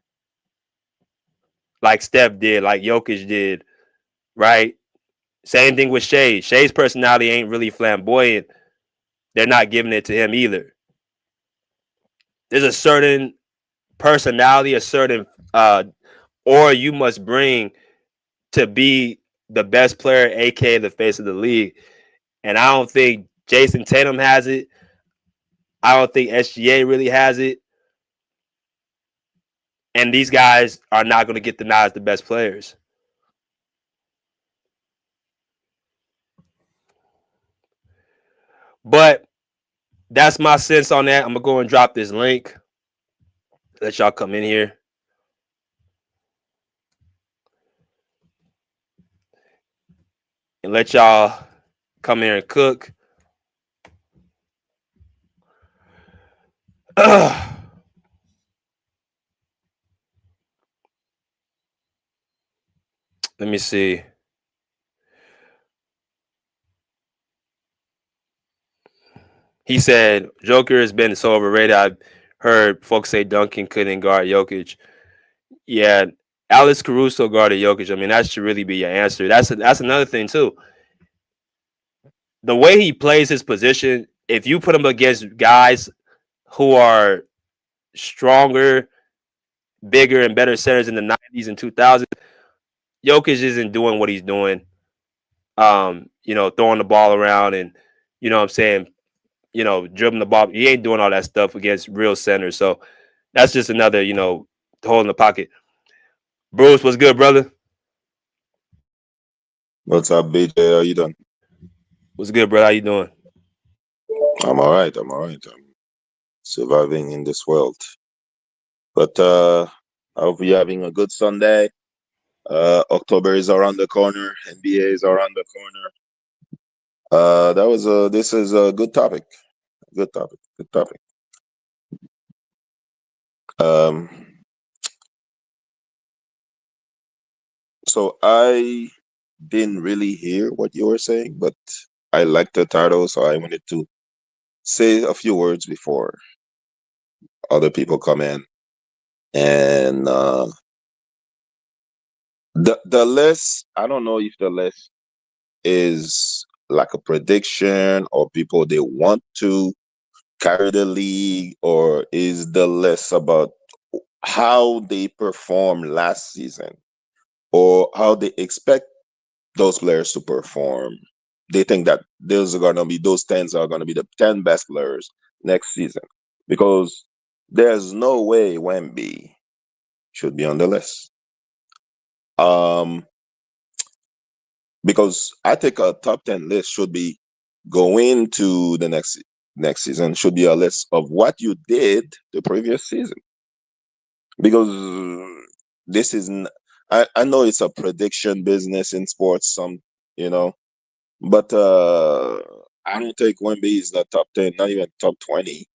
like Steph did, like Jokic did, right? Same thing with Shai. Shai's personality ain't really flamboyant. They're not giving it to him either. There's a certain personality, a certain aura you must bring to be the best player, aka the face of the league. And I don't think Jason Tatum has it. I don't think SGA really has it. And these guys are not going to get the nod as the best players. But that's my sense on that. I'm going to go and drop this link. Let y'all come in here. And let y'all come here and cook. Let me see. He said, Joker has been so overrated. I've heard folks say Duncan couldn't guard Jokic. Yeah, Alex Caruso guarded Jokic. I mean, that should really be your answer. That's another thing, too. The way he plays his position, if you put him against guys who are stronger, bigger, and better centers in the 90s and 2000s, Jokic isn't doing what he's doing. Throwing the ball around and, what I'm saying, dribbling the ball. He ain't doing all that stuff against real centers. So that's just another, hole in the pocket. Bruce, what's good, brother? What's up, BJ? How you doing? What's good, brother? How you doing? I'm all right. I'm surviving in this world. But I hope you're having a good Sunday. October is around the corner. NBA is around the corner. This is a good topic. Good topic. So I didn't really hear what you were saying, but I liked the title, so I wanted to say a few words before other people come in. And the list, I don't know if the list is like a prediction or people they want to carry the league, or is the list about how they performed last season or how they expect those players to perform. They think that those 10s are gonna be the 10 best players next season, because there's no way Wemby should be on the list. Because I think a top 10 list should be going to the next season, should be a list of what you did the previous season. Because this is, I know it's a prediction business in sports, but I don't think Wemby is the top 10, not even top 20,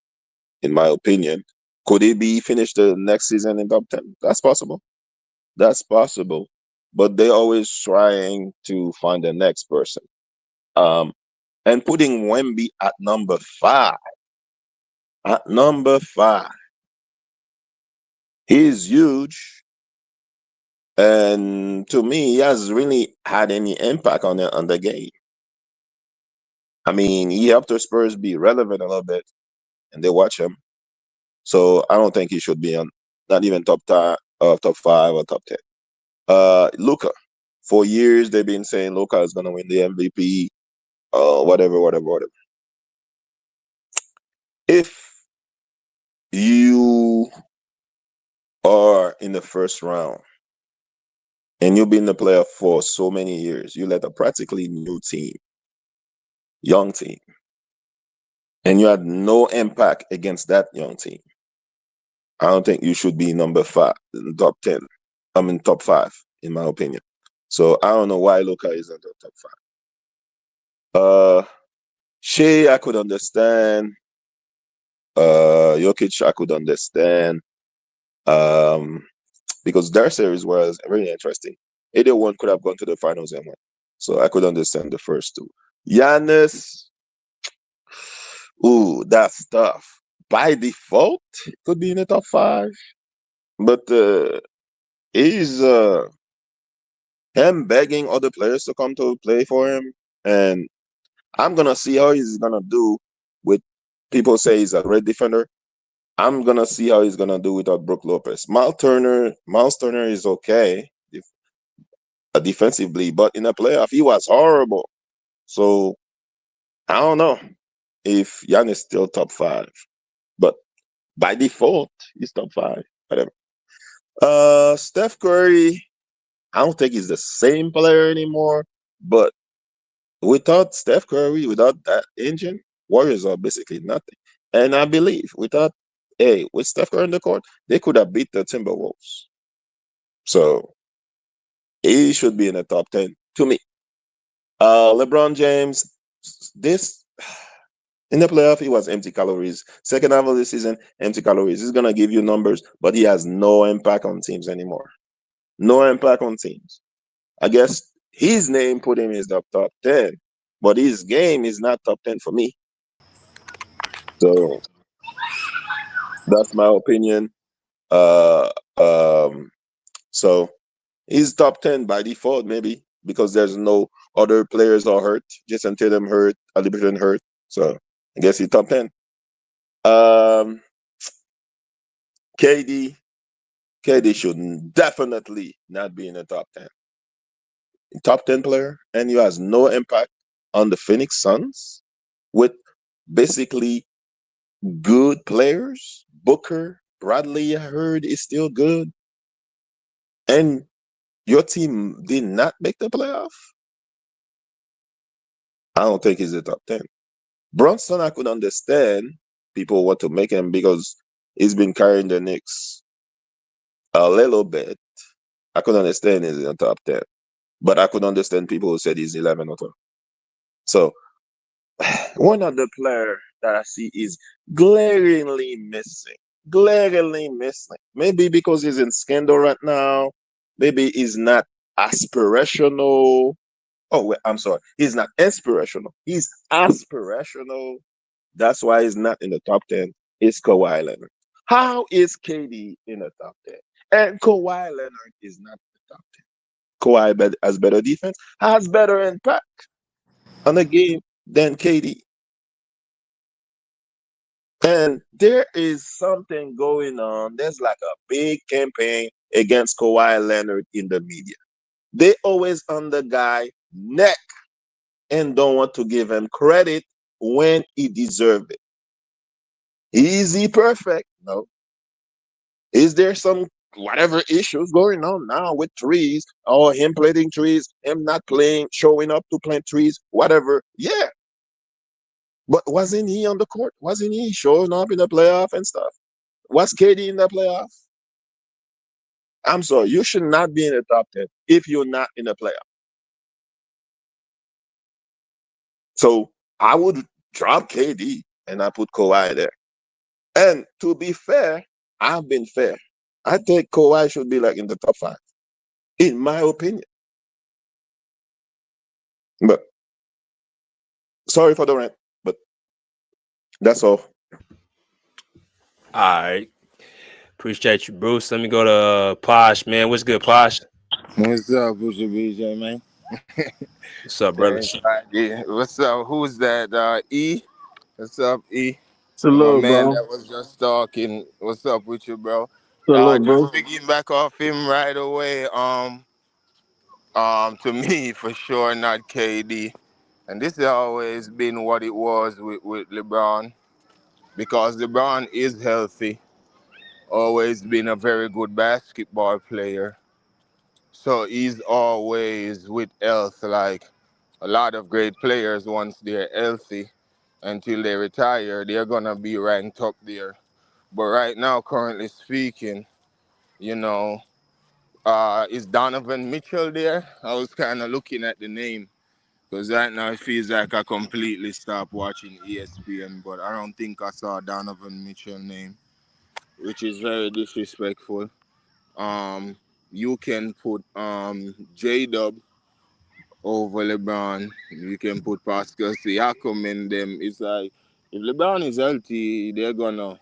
in my opinion. Could he be finished the next season in top 10? That's possible. That's possible. But they're always trying to find the next person. And putting Wemby at number 5. At number 5. He's huge. And to me, he hasn't really had any impact on the game. I mean, he helped the Spurs be relevant a little bit, and they watch him. So I don't think he should be on, not even top 5 or top 10. Luka. For years they've been saying Luka is gonna win the MVP. Whatever. If you are in the first round and you've been in the playoff for so many years, you let a practically new team, young team, and you had no impact against that young team, I don't think you should be number 5 in the top 10. I mean top 5, in my opinion. So I don't know why Luka is in the top 5. Shea, I could understand. Jokic, I could understand. Because their series was very interesting. Either one could have gone to the finals and won. So I could understand the first two. Giannis, ooh, that's tough. By default, could be in the top 5. But is him begging other players to come to play for him. And I'm going to see how he's going to do with people say he's a great defender. I'm going to see how he's going to do without Brook Lopez. Miles Turner is okay defensively, but in the playoff, he was horrible. So I don't know if Giannis is still top 5. But by default, he's top 5. Whatever. Steph Curry, I don't think he's the same player anymore. But without Steph Curry, without that engine, Warriors are basically nothing. And I believe with Steph Curry in the court, they could have beat the Timberwolves. So he should be in the top 10 to me. LeBron James, this in the playoff, he was empty calories. Second half of the season, empty calories. He's gonna give you numbers, but he has no impact on teams anymore. No impact on teams. I guess his name put him in the top 10, but his game is not top 10 for me. So that's my opinion. So he's top 10 by default, maybe, because there's no other players are hurt. Jason Tatum hurt, Haliburton hurt. So I guess he's top 10. KD should definitely not be in the top 10. Top 10 player, and he has no impact on the Phoenix Suns with basically good players. Booker, Bradley, I heard, is still good. And your team did not make the playoff? I don't think he's the top 10. Brunson, I could understand people want to make him because he's been carrying the Knicks a little bit. I could understand he's in the top 10. But I could understand people who said he's 11 or 12. So one other player that I see is glaringly missing. Glaringly missing. Maybe because he's in scandal right now. Maybe he's not aspirational. Oh, wait, I'm sorry. He's not inspirational. He's aspirational. That's why he's not in the top 10. It's Kawhi Leonard. How is KD in the top 10? And Kawhi Leonard is not in the top 10. Kawhi has better defense, has better impact on the game than KD. And there is something going on. There's like a big campaign against Kawhi Leonard in the media. They always on the guy neck and don't want to give him credit when he deserves it. Is he perfect? No. Is there some whatever issues going on now with trees or him playing trees, him not playing, showing up to plant trees, whatever? Yeah. But wasn't he on the court? Wasn't he showing up in the playoff and stuff? Was KD in the playoff? I'm sorry, you should not be in the top 10 if you're not in the playoff. So I would drop KD and I put Kawhi there. And to be fair, I've been fair. I think Kawhi should be like in the top 5, in my opinion. But sorry for the rant, but that's all. All right. Appreciate you, Bruce. Let me go to Posh, man. What's good, Posh? What's up, who's your BJ, man? What's up, brother? What's up? Who's that? E? What's up, E? My Salute, man bro. that was just talking. What's up with you, bro? Salute, Just bro. picking back off him right away. To me, for sure, not KD. And this has always been what it was with LeBron, because LeBron is healthy, always been a very good basketball player. So he's always with health. Like a lot of great players, once they're healthy until they retire, they're gonna be ranked up there. But right now, currently speaking, you know, is Donovan Mitchell there? I was kind of looking at the name because right now it feels like I completely stopped watching ESPN, but I don't think I saw Donovan Mitchell name, which is very disrespectful. Um, you can put J Dub over LeBron. You can put Pascal Siakam in them. It's like if LeBron is healthy, they're gonna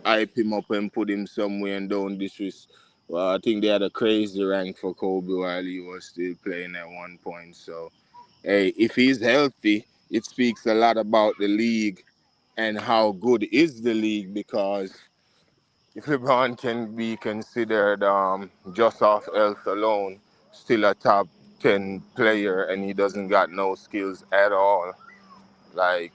hype him up and put him somewhere and don't disrespect. Well, I think they had a crazy rank for Kobe while he was still playing at one point. So, hey, if he's healthy, it speaks a lot about the league and how good is the league, because if LeBron can be considered just off health alone, still a top 10 player, and he doesn't got no skills at all. Like,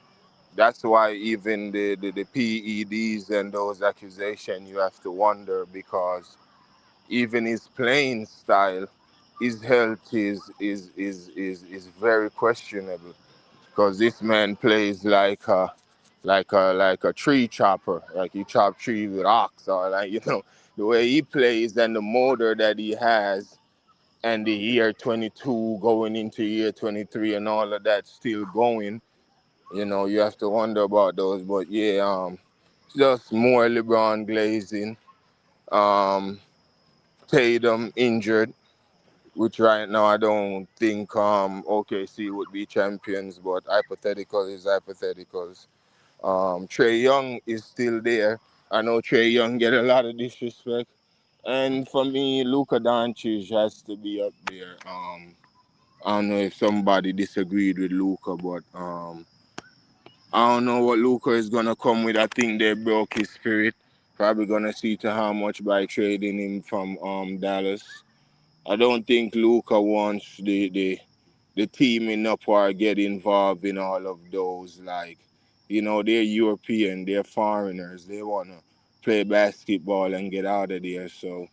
that's why even the PEDs and those accusations, you have to wonder, because even his playing style, his health is very questionable, because this man plays like a tree chopper, like he chop trees with ox, or like, the way he plays and the motor that he has, and the year 22 going into year 23 and all of that still going, you have to wonder about those. But yeah, just more LeBron glazing. um Tatum injured, which right now I don't think OKC would be champions, but hypothetical is hypotheticals. Trey Young is still there. I know Trey Young get a lot of disrespect. And for me, Luka Doncic has to be up there. I don't know if somebody disagreed with Luka, but I don't know what Luka is gonna come with. I think they broke his spirit. Probably gonna see to how much by trading him from Dallas. I don't think Luka wants the teaming up or get involved in all of those. Like, they're European, they're foreigners. They want to play basketball and get out of there. So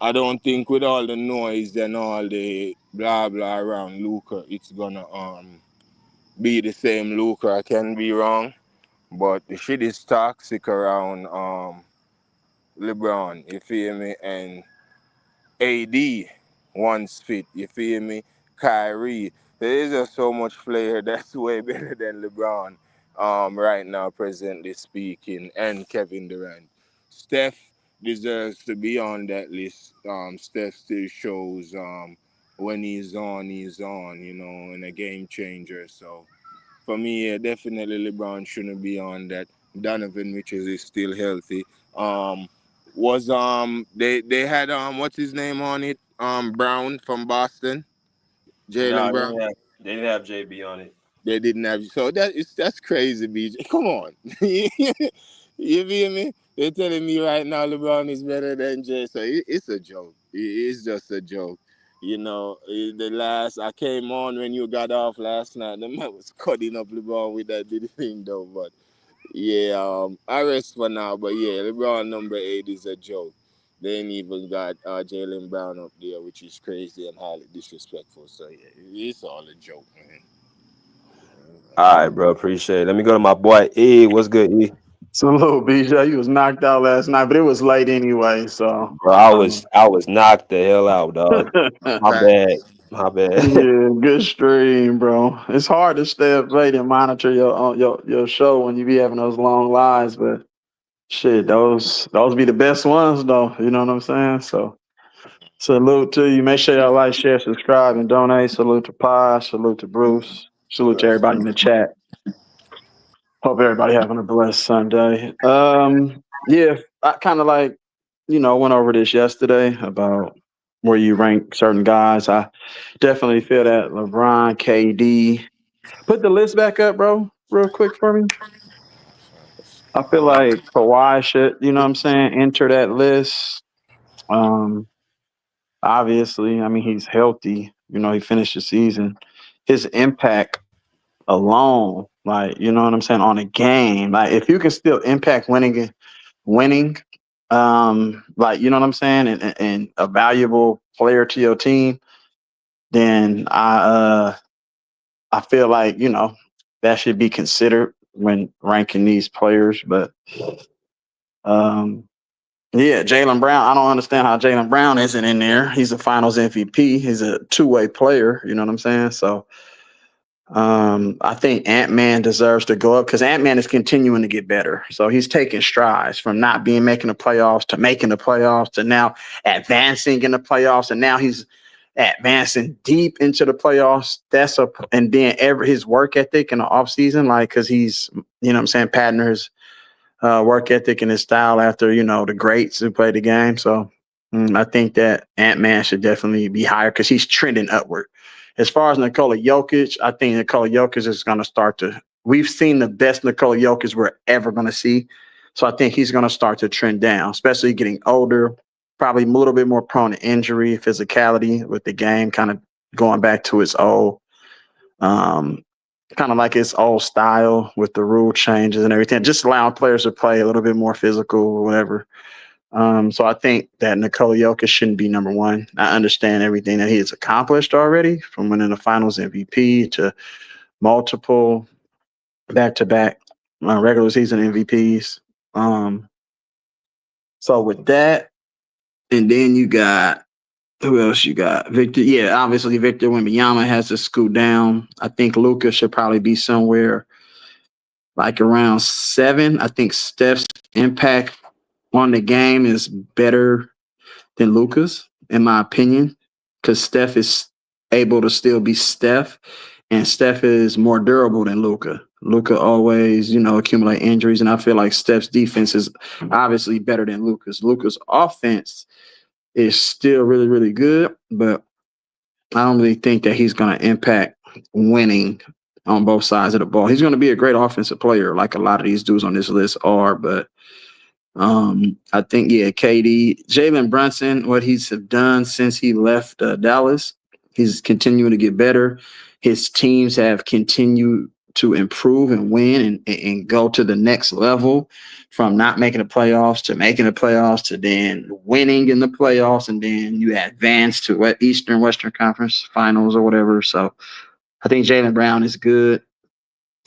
I don't think with all the noise and all the blah blah around Luka, it's gonna be the same Luka. I can be wrong, but the shit is toxic around LeBron. You feel me? And AD once fit, you feel me? Kyrie. There is just so much player that's way better than LeBron right now, presently speaking, and Kevin Durant. Steph deserves to be on that list. Steph still shows when he's on, and a game changer. So for me, yeah, definitely LeBron shouldn't be on that. Donovan Mitchell is still healthy. Was they had what's his name on it? Brown from Boston, No, Jalen Brown. they didn't have JB on it. They didn't have, so that's crazy, BJ. Come on, you feel me? They're telling me right now LeBron is better than Jay, so it's a joke. It's just a joke. The last I came on when you got off last night, the man was cutting up LeBron with that little thing though. But yeah, I rest for now. But yeah, LeBron number 8 is a joke. They ain't even got Jalen Brown up there, which is crazy and highly disrespectful. So yeah, it's all a joke, man. All right, bro. Appreciate it. Let me go to my boy E. What's good, E? Salute, BJ. You was knocked out last night, but it was late anyway, so. Bro, I was knocked the hell out, dog. My bad. Facts. My bad. Yeah, good stream, bro. It's hard to stay up late and monitor your show when you be having those long lives, but Shit, those be the best ones though. You know what I'm saying? So salute to you. Make sure y'all like, share, subscribe, and donate. Salute to Pi. Salute to Bruce. Salute to everybody in the chat. Hope everybody having a blessed Sunday. Yeah, I kind of like, went over this yesterday about where you rank certain guys. I definitely feel that LeBron, KD. Put the list back up, bro, real quick for me. I feel like Kawhi should, you know what I'm saying, enter that list. Obviously, I mean, he's healthy. He finished the season. His impact alone, like, you know what I'm saying, on a game. Like, if you can still impact winning, like, you know what I'm saying, and a valuable player to your team, then I feel like, that should be considered when ranking these players. But yeah, Jaylen Brown, I don't understand how Jaylen Brown isn't in there. He's a finals MVP. He's a two-way player, you know what I'm saying? So I think Ant-Man deserves to go up because Ant-Man is continuing to get better. So he's taking strides from not making the playoffs to making the playoffs to now advancing in the playoffs, and now he's advancing deep into the playoffs. And then his work ethic in the offseason, like, because he's, you know what I'm saying, patterning his work ethic and his style after, the greats who played the game. So I think that Ant-Man should definitely be higher because he's trending upward. As far as Nikola Jokic, I think Nikola Jokic is going to start to – we've seen the best Nikola Jokic we're ever going to see. So I think he's going to start to trend down, especially getting older, probably a little bit more prone to injury, physicality with the game, kind of going back to its old kind of like its old style with the rule changes and everything, just allowing players to play a little bit more physical or whatever. So I think that Nikola Jokic shouldn't be number one. I understand everything that he has accomplished already, from winning the Finals MVP to multiple back-to-back regular season MVPs. So with that, and then you got who else you got? Victor. Yeah, obviously Victor Wembanyama has to scoot down. I think Luka should probably be somewhere like around 7. I think Steph's impact on the game is better than Luka's, in my opinion, because Steph is able to still be Steph, and Steph is more durable than Luka. Luka always, accumulate injuries, and I feel like Steph's defense is obviously better than Luka's. Luka's offense is still really, really good, but I don't really think that he's going to impact winning on both sides of the ball. He's going to be a great offensive player, like a lot of these dudes on this list are, but I think, KD, Jalen Brunson, what he's done since he left Dallas, he's continuing to get better. His teams have continued to improve and win and go to the next level, from not making the playoffs to making the playoffs to then winning in the playoffs, and then you advance to Western Conference Finals or whatever. So I think Jaylen Brown is good.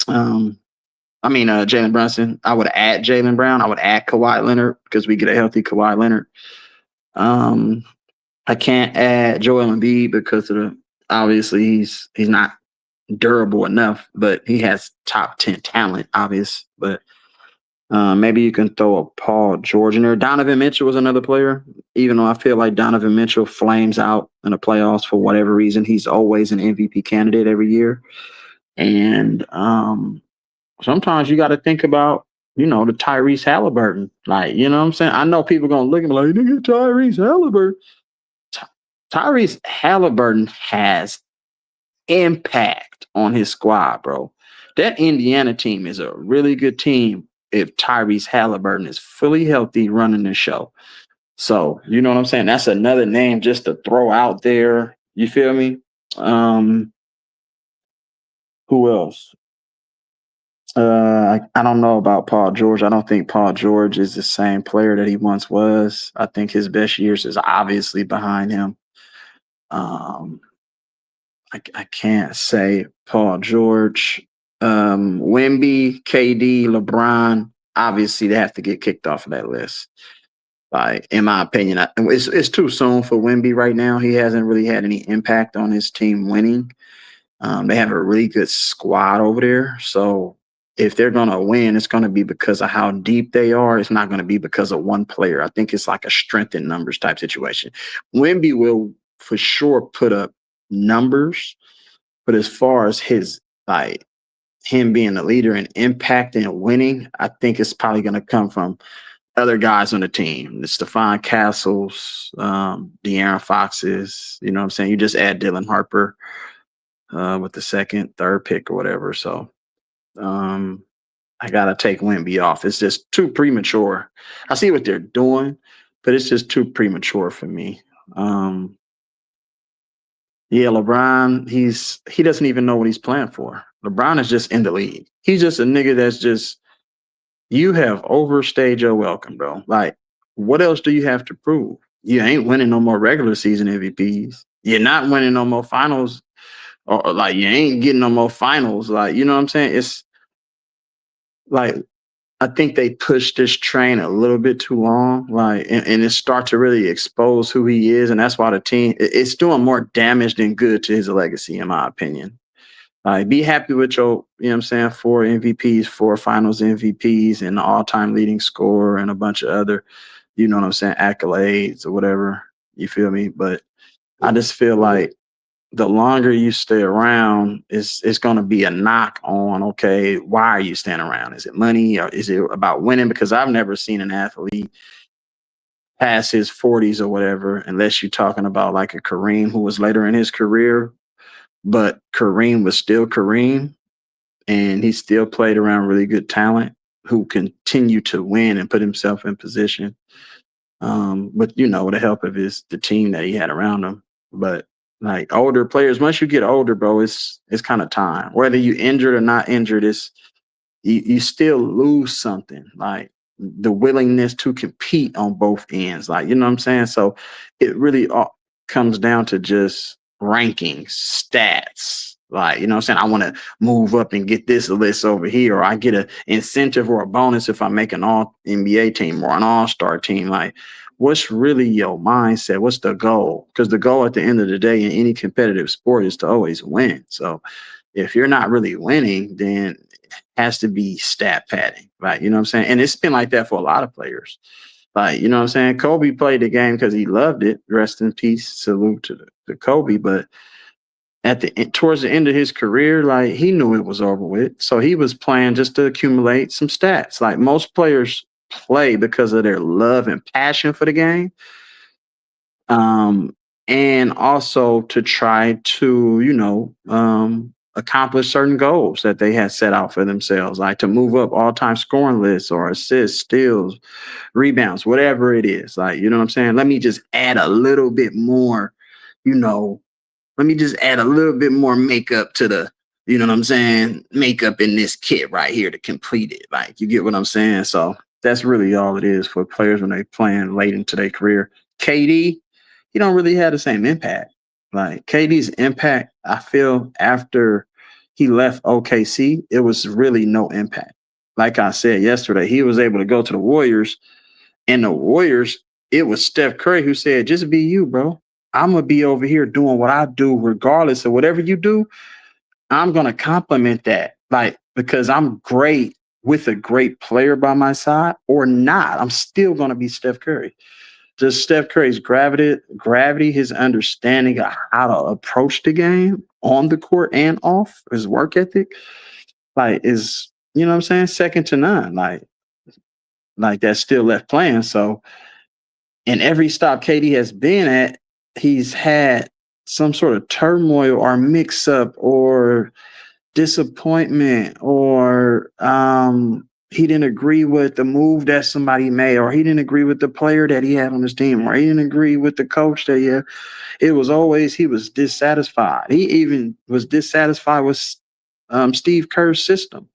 Jalen Brunson. I would add Jaylen Brown. I would add Kawhi Leonard because we get a healthy Kawhi Leonard. I can't add Joel Embiid because obviously he's not durable enough, but he has top 10 talent, obvious. But maybe you can throw a Paul George in there. Donovan Mitchell was another player, even though I feel like Donovan Mitchell flames out in the playoffs for whatever reason. He's always an MVP candidate every year. And sometimes you got to think about, the Tyrese Halliburton. Like, you know what I'm saying? I know people going to look at me like, nigga, Tyrese Halliburton. Tyrese Halliburton has impact on his squad, bro. That Indiana team is a really good team if Tyrese Halliburton is fully healthy running the show. So, you know what I'm saying? That's another name just to throw out there. You feel me? Who else? I don't know about Paul George. I don't think Paul George is the same player that he once was. I think his best years is obviously behind him. I can't say Paul George. Wemby, KD, LeBron, obviously they have to get kicked off of that list. Like, in my opinion, it's too soon for Wemby right now. He hasn't really had any impact on his team winning. They have a really good squad over there. So if they're going to win, it's going to be because of how deep they are. It's not going to be because of one player. I think it's like a strength in numbers type situation. Wemby will for sure put up numbers, but as far as his like him being a leader and impact and winning, I think it's probably going to come from other guys on the team. The Stephon Castles, De'Aaron Foxes, you know what I'm saying? You just add Dylan Harper with the second, third pick or whatever. So I got to take Wemby off. It's just too premature. I see what they're doing, but it's just too premature for me. Yeah, LeBron, he doesn't even know what he's playing for. LeBron is just in the league. He's just a nigga that's just, you have overstayed your welcome, bro. Like, what else do you have to prove? You ain't winning no more regular season MVPs. You're not winning no more finals, or like you ain't getting no more finals. Like, you know what I'm saying? It's like, I think they pushed this train a little bit too long, like, and it start to really expose who he is, and that's why the team it's doing more damage than good to his legacy, in my opinion. Like, be happy with your, you know what I'm saying, 4 MVPs, 4 Finals MVPs, and the all-time leading scorer, and a bunch of other, you know what I'm saying, accolades or whatever. You feel me? But I just feel like the longer you stay around, it's going to be a knock on, okay, why are you staying around? Is it money, or is it about winning? Because I've never seen an athlete past his 40s or whatever, unless you're talking about like a Kareem who was later in his career, but Kareem was still Kareem, and he still played around really good talent who continued to win and put himself in position. But, you know, with the help of the team that he had around him. But like older players, once you get older, bro, it's kind of time. Whether you injured or not injured, you still lose something, like the willingness to compete on both ends. Like, you know what I'm saying? So it really all comes down to just rankings, stats. Like, you know what I'm saying? I want to move up and get this list over here, or I get an incentive or a bonus if I make an all NBA team or an all-star team. Like, what's really your mindset? What's the goal? Because the goal at the end of the day in any competitive sport is to always win. So if you're not really winning, then it has to be stat padding, right? You know what I'm saying? And it's been like that for a lot of players. Like, you know what I'm saying? Kobe played the game because he loved it. Rest in peace. Salute to Kobe. But towards the end of his career, like, he knew it was over with. So he was playing just to accumulate some stats. Like, most players play because of their love and passion for the game. And also to try to, you know, accomplish certain goals that they had set out for themselves, like to move up all-time scoring lists or assists, steals, rebounds, whatever it is. Like, you know what I'm saying? Let me just add a little bit more, you know, let me just add a little bit more makeup to the, you know what I'm saying, makeup in this kit right here to complete it. Like, you get what I'm saying? So that's really all it is for players when they playing late into their career. KD, he don't really have the same impact. Like, KD's impact, I feel after he left OKC, it was really no impact. Like I said yesterday, he was able to go to the Warriors, and the Warriors, it was Steph Curry who said, just be you, bro. I'm going to be over here doing what I do regardless of whatever you do. I'm going to compliment that, like, because I'm great with a great player by my side or not. I'm still going to be Steph Curry. Just Steph Curry's gravity, his understanding of how to approach the game on the court and off, his work ethic, like, is, you know what I'm saying, second to none. Like that's still left playing. So in every stop KD has been at, he's had some sort of turmoil or mix up or disappointment, or he didn't agree with the move that somebody made, or he didn't agree with the player that he had on his team, or he didn't agree with the coach that he had. It was always, he was dissatisfied. He even was dissatisfied with Steve Kerr's system.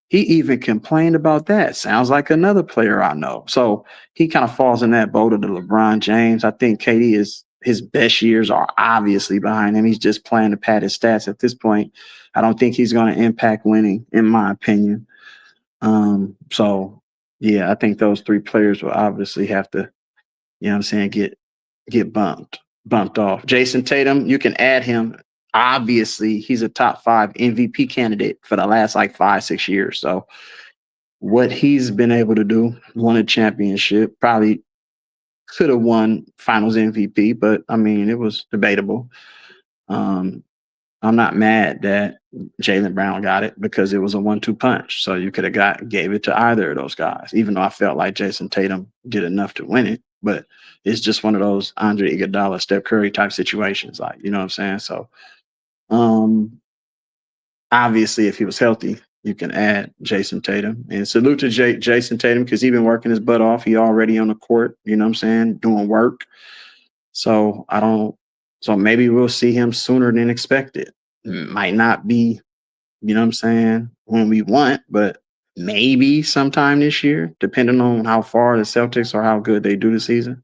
He even complained about that. Sounds like another player I know. So he kind of falls in that boat of the LeBron James. I think KD is, his best years are obviously behind him. He's just playing to pad his stats at this point. I don't think he's going to impact winning, in my opinion. So yeah, I think those three players will obviously have to, you know what I'm saying, get bumped off. Jason Tatum, you can add him obviously he's a top 5 MVP candidate for the last like 5-6 years. So what he's been able to do, won a championship, probably could have won Finals MVP, but I mean it was debatable. I'm not mad that Jaylen Brown got it because it was a 1-2 punch. So you could have gave it to either of those guys, even though I felt like Jason Tatum did enough to win it. But it's just one of those Andre Iguodala, Steph Curry type situations, like, you know what I'm saying? So obviously if he was healthy, you can add Jason Tatum. And salute to Jason Tatum because he's been working his butt off. He already on the court, you know what I'm saying, doing work. So so maybe we'll see him sooner than expected. Might not be, you know what I'm saying, when we want, but maybe sometime this year, depending on how far the Celtics or how good they do the season.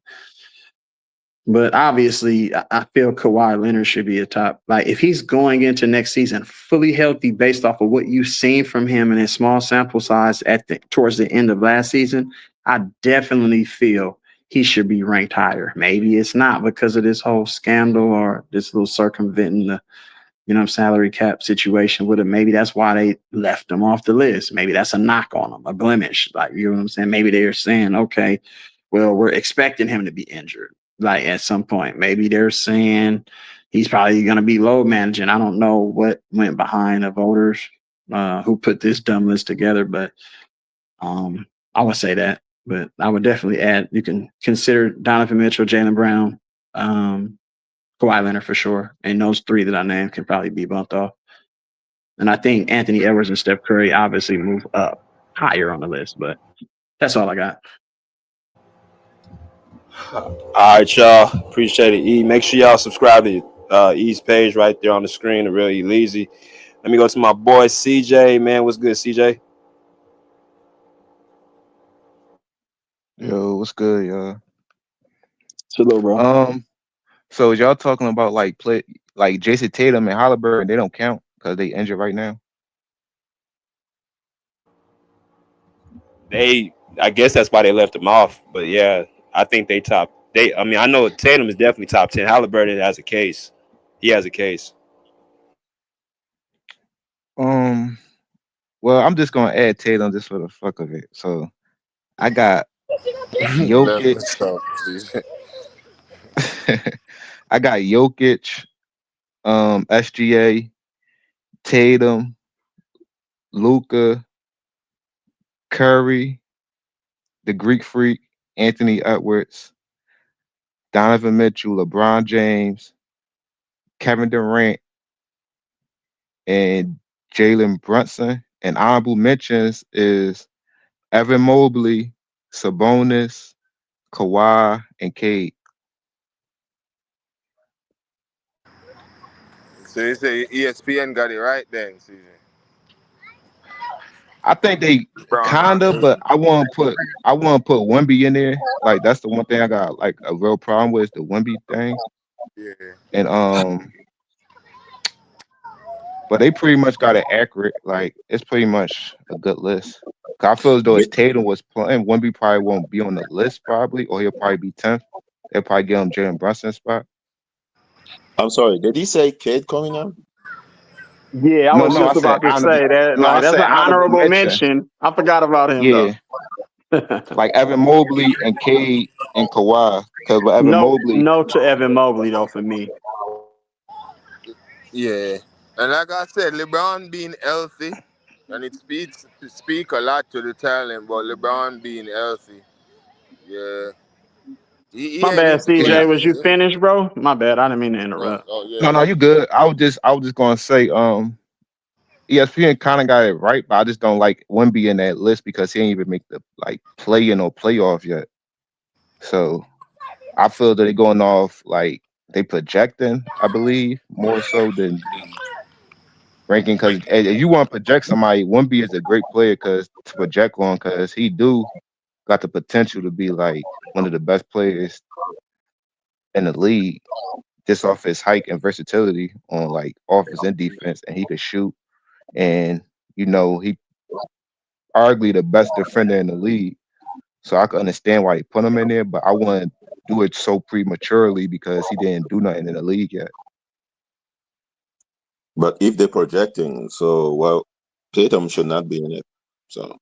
But obviously, I feel Kawhi Leonard should be a top. Like, if he's going into next season fully healthy based off of what you've seen from him in a small sample size towards the end of last season, I definitely feel he should be ranked higher. Maybe it's not because of this whole scandal or this little circumventing the, salary cap situation with him. Maybe that's why they left him off the list. Maybe that's a knock on him, a blemish. Like, you know what I'm saying? Maybe they're saying, okay, well, we're expecting him to be injured. Like at some point, maybe they're saying he's probably going to be load managing. I don't know what went behind the voters who put this dumb list together, but I would say that. But I would definitely add, you can consider Donovan Mitchell, Jaylen Brown, Kawhi Leonard for sure. And those 3 that I named can probably be bumped off. And I think Anthony Edwards and Steph Curry obviously move up higher on the list, but that's all I got. All right, y'all. Appreciate it, E. Make sure y'all subscribe to E's page right there on the screen, the Real E Leezy. Let me go to my boy CJ. Man, what's good, CJ? Yo, what's good, y'all? Hello, bro. So y'all talking about like Jason Tatum and Halliburton, they don't count because they injured right now. I guess that's why they left him off. But yeah, I think I know Tatum is definitely top 10. Halliburton has a case. He has a case. Well, I'm just gonna add Tatum just for the fuck of it. So I got Jokic. I got Jokic, SGA, Tatum, Luka, Curry, the Greek Freak, Anthony Edwards, Donovan Mitchell, LeBron James, Kevin Durant, and Jalen Brunson. And honorable mentions is Evan Mobley, Sabonis, Kawhi, and Cade. So you say ESPN got it right then, CJ? I think they kinda, but I want to put Wemby in there. Like that's the one thing I got like a real problem with is the Wemby thing. Yeah. And but they pretty much got it accurate. Like it's pretty much a good list. I feel as though if Tatum was playing, Wemby probably won't be on the list probably, or he'll probably be 10th. They'll probably give him Jalen Brunson's spot. I'm sorry, did he say Cade Cunningham? Yeah, I was just about to say that. Like, that's an honorable mention. I forgot about him, though. Like Evan Mobley and Cade and Kawhi. Because with Evan Mobley. No to Evan Mobley, though, for me. Yeah. And like I said, LeBron being healthy, and it speak a lot to the talent, but LeBron being healthy, yeah. My bad, CJ. Was you finished, bro? My bad. I didn't mean to interrupt. No, you good. I was just gonna say, ESPN kind of got it right, but I just don't like Wemby in that list because he ain't even make the play-in or playoff yet. So I feel that they're going off like they projecting, I believe, more so than ranking. Because if you want to project somebody, Wemby is a great player to project on because he got the potential to be like one of the best players in the league just off his height and versatility on like offense and defense, and he could shoot. And he arguably the best defender in the league. So I can understand why they put him in there, but I wouldn't do it so prematurely because he didn't do nothing in the league yet. But if they're projecting, Tatum should not be in it. So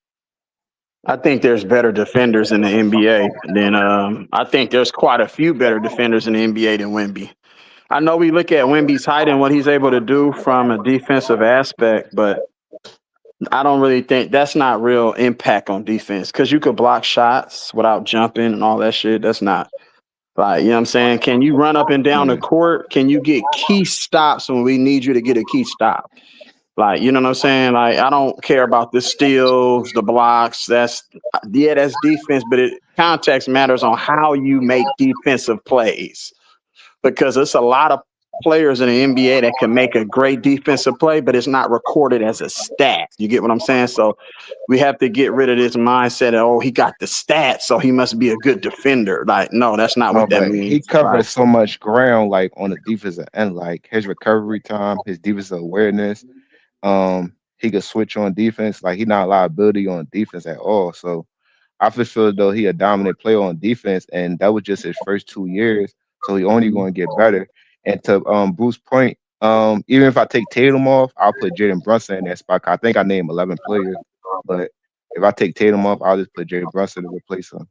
I think there's better defenders in the NBA than I think there's quite a few better defenders in the NBA than Wemby. I know we look at Wemby's height and what he's able to do from a defensive aspect, but I don't really think that's not real impact on defense because you could block shots without jumping and all that shit. That's not like, you know what I'm saying? Can you run up and down the court? Can you get key stops when we need you to get a key stop? Like, you know what I'm saying? Like, I don't care about the steals, the blocks. That's defense, but context matters on how you make defensive plays because it's a lot of players in the NBA that can make a great defensive play, but it's not recorded as a stat. You get what I'm saying? So we have to get rid of this mindset of, oh, he got the stats, so he must be a good defender. Like, no, that's not what that means. He covered Like, so much ground, like on the defensive end, like his recovery time, his defensive awareness. He could switch on defense. Like, he's not a liability on defense at all. So I feel as though he a dominant player on defense, and that was just his first 2 years. So he only going to get better. And to Bruce's point, even if I take Tatum off, I'll put Jalen Brunson in that spot. I think I named 11 players, but if I take Tatum off, I'll just put Jalen Brunson to replace him.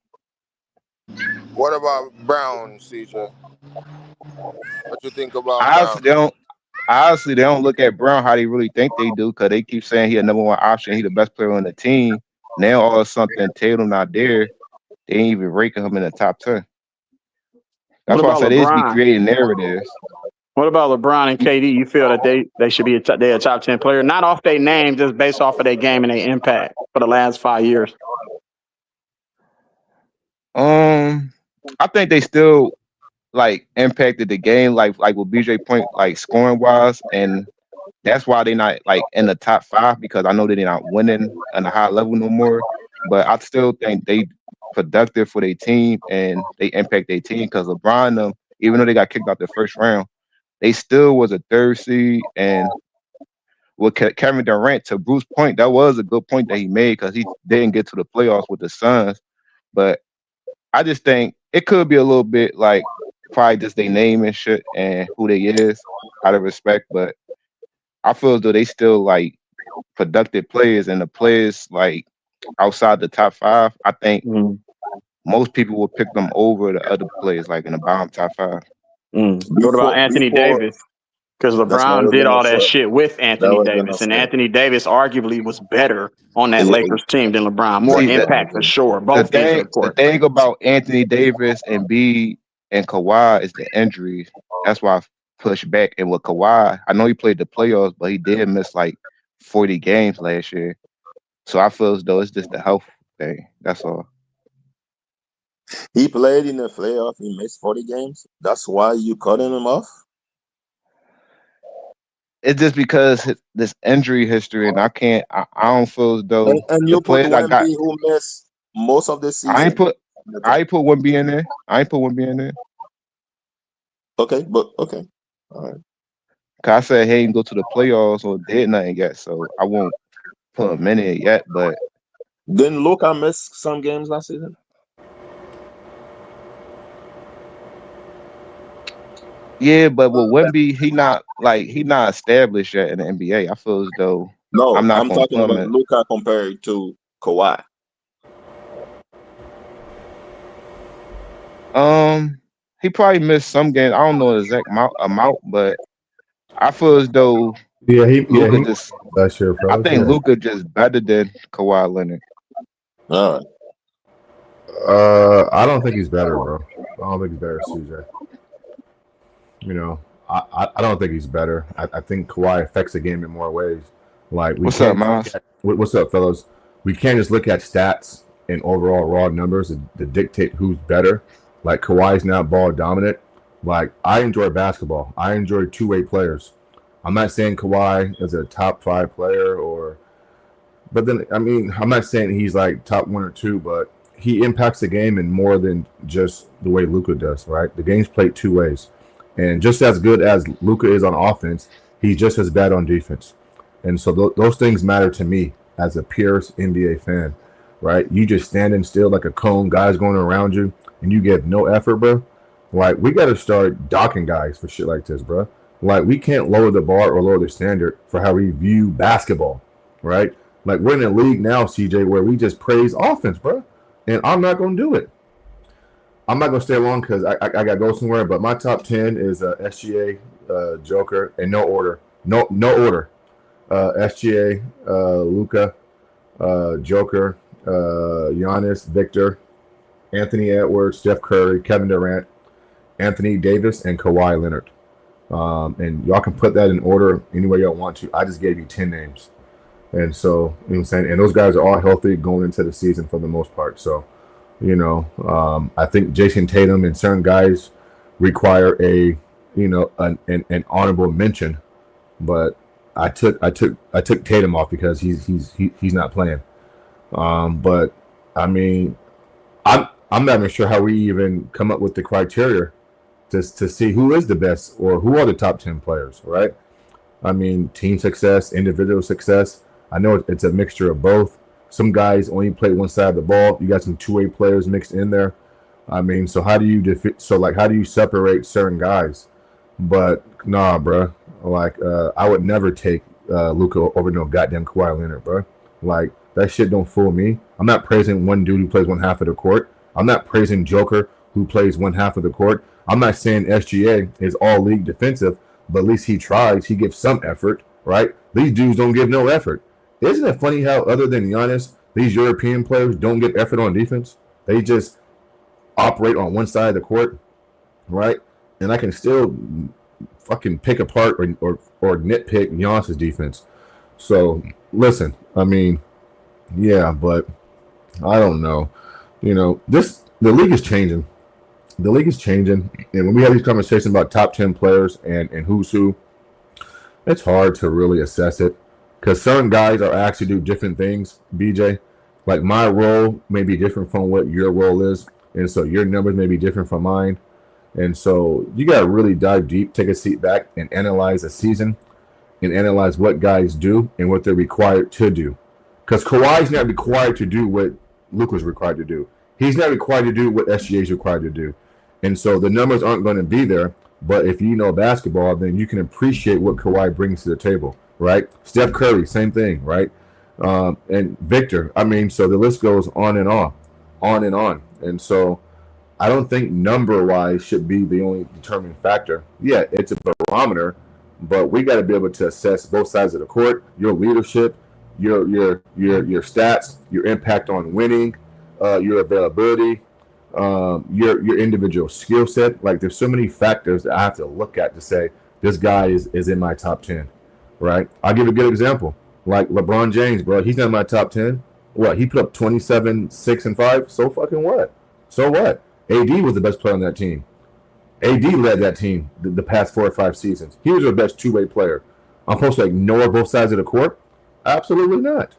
What about Brown, CJ? What you think about Brown? Honestly, they don't look at Brown how they really think they do because they keep saying he a number one option. He the best player on the team. Now all of a sudden Tatum not there. They ain't even ranking him in the top 10. That's why I said they just be creating narratives. What about LeBron and KD? You feel that they should be a top 10 player, not off their name, just based off of their game and their impact for the last 5 years? I think they still like impacted the game, like with BJ point, like scoring wise, and that's why they not like in the top 5 because I know that they're not winning on a high level no more. But I still think they productive for their team and they impact their team because LeBron them, even though they got kicked out the first round, they still was a 3rd seed. And with Kevin Durant, to Bruce's point, that was a good point that he made because he didn't get to the playoffs with the Suns. But I just think it could be a little bit like probably just their name and shit and who they is out of respect. But I feel as though they still like productive players, and the players like outside the top 5, I think most people will pick them over the other players like in the bottom top 5. What about Anthony Davis? Because LeBron did all that shit with Anthony Davis, and Anthony Davis arguably was better on that Lakers team than LeBron. More impact for sure. Both the thing about Anthony Davis and B and Kawhi is the injuries. That's why I push back. And with Kawhi, I know he played the playoffs, but he did miss like 40 games last year. So I feel as though it's just the health thing. That's all. He played in the playoff. He missed 40 games. That's why you cutting him off? It's just because this injury history, and I don't feel as though and you put Wemby who missed most of the season. I ain't put Wemby in there. Okay, but okay. All right. Cause I said he didn't go to the playoffs or did nothing yet, so I won't put him in it yet. But didn't Luka miss some games last season? Yeah, but with Wemby, he not established yet in the NBA. I feel as though I'm talking about Luka compared to Kawhi. He probably missed some games. I don't know the exact amount, but I feel as though Luka just. That's your I think Luka just better than Kawhi Leonard. All right. I don't think he's better, bro. I don't think he's better, CJ. You know, I don't think he's better. I think Kawhi affects the game in more ways. Like, what's up, Miles? What's up, fellas? We can't just look at stats and overall raw numbers to dictate who's better. Like, Kawhi's now ball dominant. Like, I enjoy basketball. I enjoy two-way players. I'm not saying Kawhi is a top 5 player but then, I mean, I'm not saying he's like top 1 or 2, but he impacts the game in more than just the way Luka does, right? The game's played 2 ways. And just as good as Luka is on offense, he's just as bad on defense. And so those things matter to me as a pure NBA fan, right? You just standing still like a cone, guys going around you, and you get no effort, bro. Like, we got to start docking guys for shit like this, bro. Like, we can't lower the bar or lower the standard for how we view basketball, right? Like, we're in a league now, CJ, where we just praise offense, bro. And I'm not going to do it. I'm not going to stay long because I got to go somewhere. But my top 10 is SGA, Joker, and no order. No order. SGA, Luka, Joker, Giannis, Victor, Anthony Edwards, Steph Curry, Kevin Durant, Anthony Davis, and Kawhi Leonard. And y'all can put that in order any way y'all want to. I just gave you 10 names. And so, you know what I'm saying? And those guys are all healthy going into the season for the most part. So, you know, I think Jason Tatum and certain guys require an honorable mention. But I took Tatum off because he's not playing. But I mean, I'm not even sure how we even come up with the criteria to see who is the best or who are the top 10 players, right? I mean, team success, individual success. I know it's a mixture of both. Some guys only play one side of the ball. You got some two-way players mixed in there. I mean, so how do you separate certain guys? But nah, bro. Like, I would never take Luka over no goddamn Kawhi Leonard, bro. Like, that shit don't fool me. I'm not praising one dude who plays one half of the court. I'm not praising Joker who plays one half of the court. I'm not saying SGA is all league defensive, but at least he tries. He gives some effort, right? These dudes don't give no effort. Isn't it funny how, other than Giannis, these European players don't get effort on defense? They just operate on one side of the court, right? And I can still fucking pick apart or nitpick Giannis' defense. So, listen, I mean, yeah, but I don't know. You know, the league is changing. The league is changing. And when we have these conversations about top 10 players and who's who, it's hard to really assess it because certain guys are actually do different things, BJ. Like, my role may be different from what your role is. And so your numbers may be different from mine. And so you got to really dive deep, take a seat back, and analyze a season and analyze what guys do and what they're required to do. Because Kawhi's not required to do what Luka's required to do. He's not required to do what SGA is required to do. And so the numbers aren't going to be there. But if you know basketball, then you can appreciate what Kawhi brings to the table, right? Steph Curry, same thing, right? And Victor. I mean, so the list goes on and on, on and on. And so I don't think number-wise should be the only determining factor. Yeah, it's a barometer, but we got to be able to assess both sides of the court, your leadership, your stats, your impact on winning, your availability, your individual skill set. Like, there's so many factors that I have to look at to say this guy is in my top 10, right? I'll give a good example. Like LeBron James, bro, he's not in my top 10. What? He put up 27, 6, and 5. So fucking what? So what? AD was the best player on that team. AD led that team the past 4 or 5 seasons. He was their best two-way player. I'm supposed to ignore both sides of the court? Absolutely not.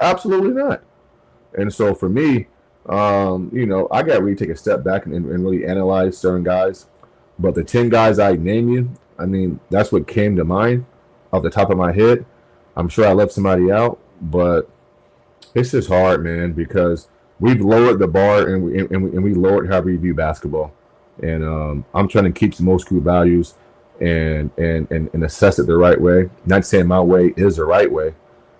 Absolutely not. And so for me, you know, I got to really take a step back and really analyze certain guys. But the 10 guys I name you, I mean, that's what came to mind off the top of my head. I'm sure I left somebody out, but it's just hard, man, because we've lowered the bar and we lowered how we view basketball. And I'm trying to keep some old school values and assess it the right way. Not saying my way is the right way,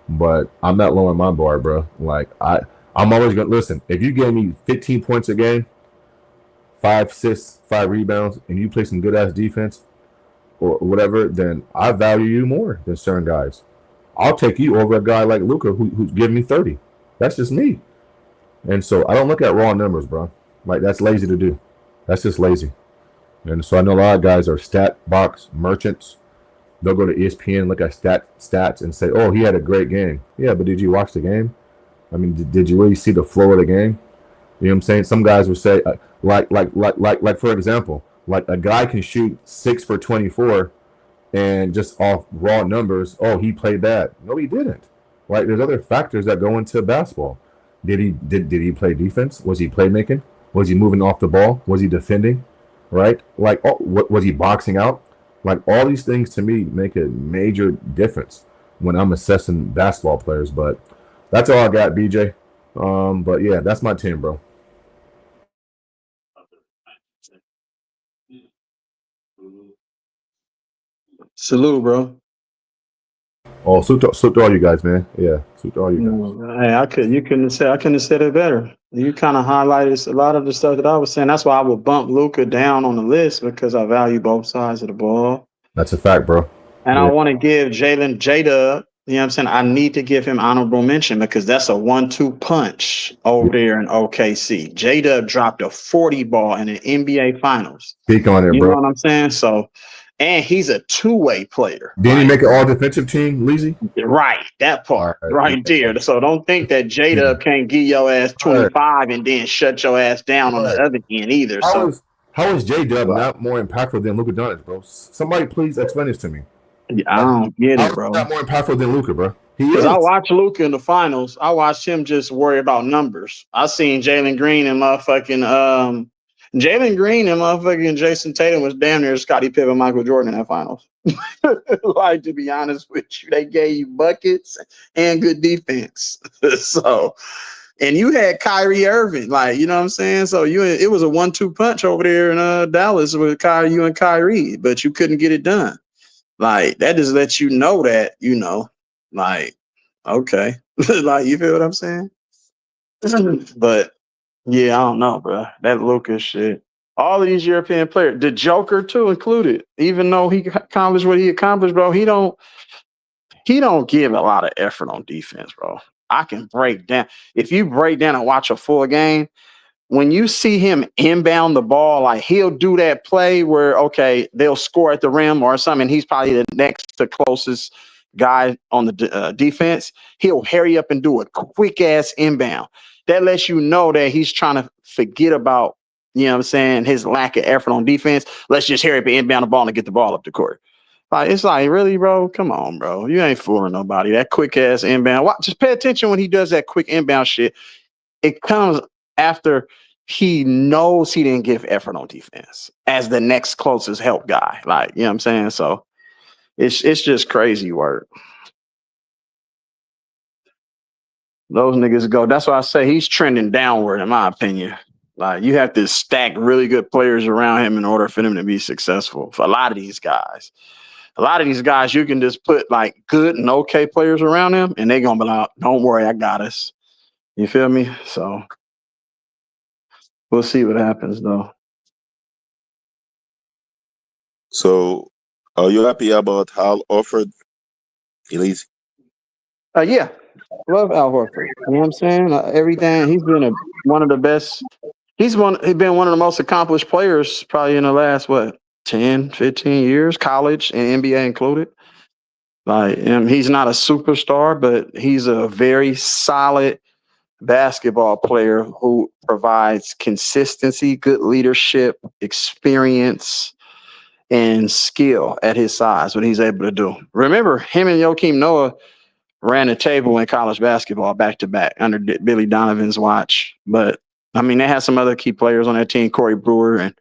but I'm not lowering my bar, bro. Like, I'm always going to listen. If you gave me 15 points a game, 5 assists, 5 rebounds, and you play some good ass defense or whatever, then I value you more than certain guys. I'll take you over a guy like Luka who's giving me 30. That's just me. And so I don't look at raw numbers, bro. Like, that's lazy to do. That's just lazy. And so I know a lot of guys are stat box merchants. They'll go to ESPN, look at stats, and say, "Oh, he had a great game." Yeah, but did you watch the game? I mean, did you really see the flow of the game? You know what I'm saying? Some guys would say, like for example, like a guy can shoot 6 for 24, and just off raw numbers, oh, he played bad. No, he didn't. Right? There's other factors that go into basketball. Did he play defense? Was he playmaking? Was he moving off the ball? Was he defending? Right? Like, was he boxing out? Like, all these things to me make a major difference when I'm assessing basketball players. But that's all I got, BJ. But yeah, that's my team, bro. Salute, bro. Oh, salute to all you guys, man. Yeah, salute to all you guys. Hey, I couldn't have said it better. You kind of highlighted a lot of the stuff that I was saying. That's why I would bump Luka down on the list because I value both sides of the ball. That's a fact, bro. And I Yeah. want to give Jalen J-Dub, you know what I'm saying? I need to give him honorable mention because that's a 1-2 punch over there in OKC. J-Dub dropped a 40 ball in an NBA Finals. Speak on it, You bro. know what I'm saying? So, and he's a two-way player. Didn't he make an all-defensive team, Leezy? Right, that part right there. So don't think that J-Dub can't give your ass 25 and then shut your ass down on the other end either. How is J-Dub not more impactful than Luka Doncic, bro? Somebody please explain this to me. I don't get How it, bro. is he not more impactful than Luka, bro? Because I watched Luka in the finals. I watched him just worry about numbers. I seen Jalen Green and motherfucking Jason Tatum was damn near Scottie Pippen, Michael Jordan in that finals. Like, to be honest with you, they gave you buckets and good defense. So, and you had Kyrie Irving, like, you know what I'm saying? So it was a 1-2 punch over there in Dallas with you and Kyrie, but you couldn't get it done. Like, that just lets you know that, like, okay. Like, you feel what I'm saying? But yeah, I don't know, bro. That Lucas shit. All of these European players, the Joker too included, even though he accomplished what he accomplished, bro, he don't give a lot of effort on defense, bro. I can break down. If you break down and watch a full game, when you see him inbound the ball, like he'll do that play where, okay, they'll score at the rim or something. He's probably the next to closest guy on the defense. He'll hurry up and do a quick ass inbound. That lets you know that he's trying to forget about, you know what I'm saying, his lack of effort on defense. Let's just hurry up and inbound the ball and get the ball up the court. Like, it's like, really, bro? Come on, bro. You ain't fooling nobody. That quick ass inbound. Just pay attention when he does that quick inbound shit. It comes after he knows he didn't give effort on defense as the next closest help guy. Like, you know what I'm saying? So it's just crazy work. Those niggas go. That's why I say he's trending downward, in my opinion. Like, you have to stack really good players around him in order for them to be successful. For a lot of these guys, you can just put like good and okay players around him, and they're gonna be like, "Don't worry, I got us." You feel me? So we'll see what happens, though. So, are you happy about Hal Orford? Elise? Yeah, love Al Horford. You know what I'm saying? Everything. He's been one of the best. He's been one of the most accomplished players probably in the last 10, 15 years, college and NBA included. Like, he's not a superstar, but he's a very solid basketball player who provides consistency, good leadership, experience, and skill at his size, what he's able to do. Remember, him and Joakim Noah ran the table in college basketball back to back under Billy Donovan's watch. But I mean, they had some other key players on that team, Corey Brewer and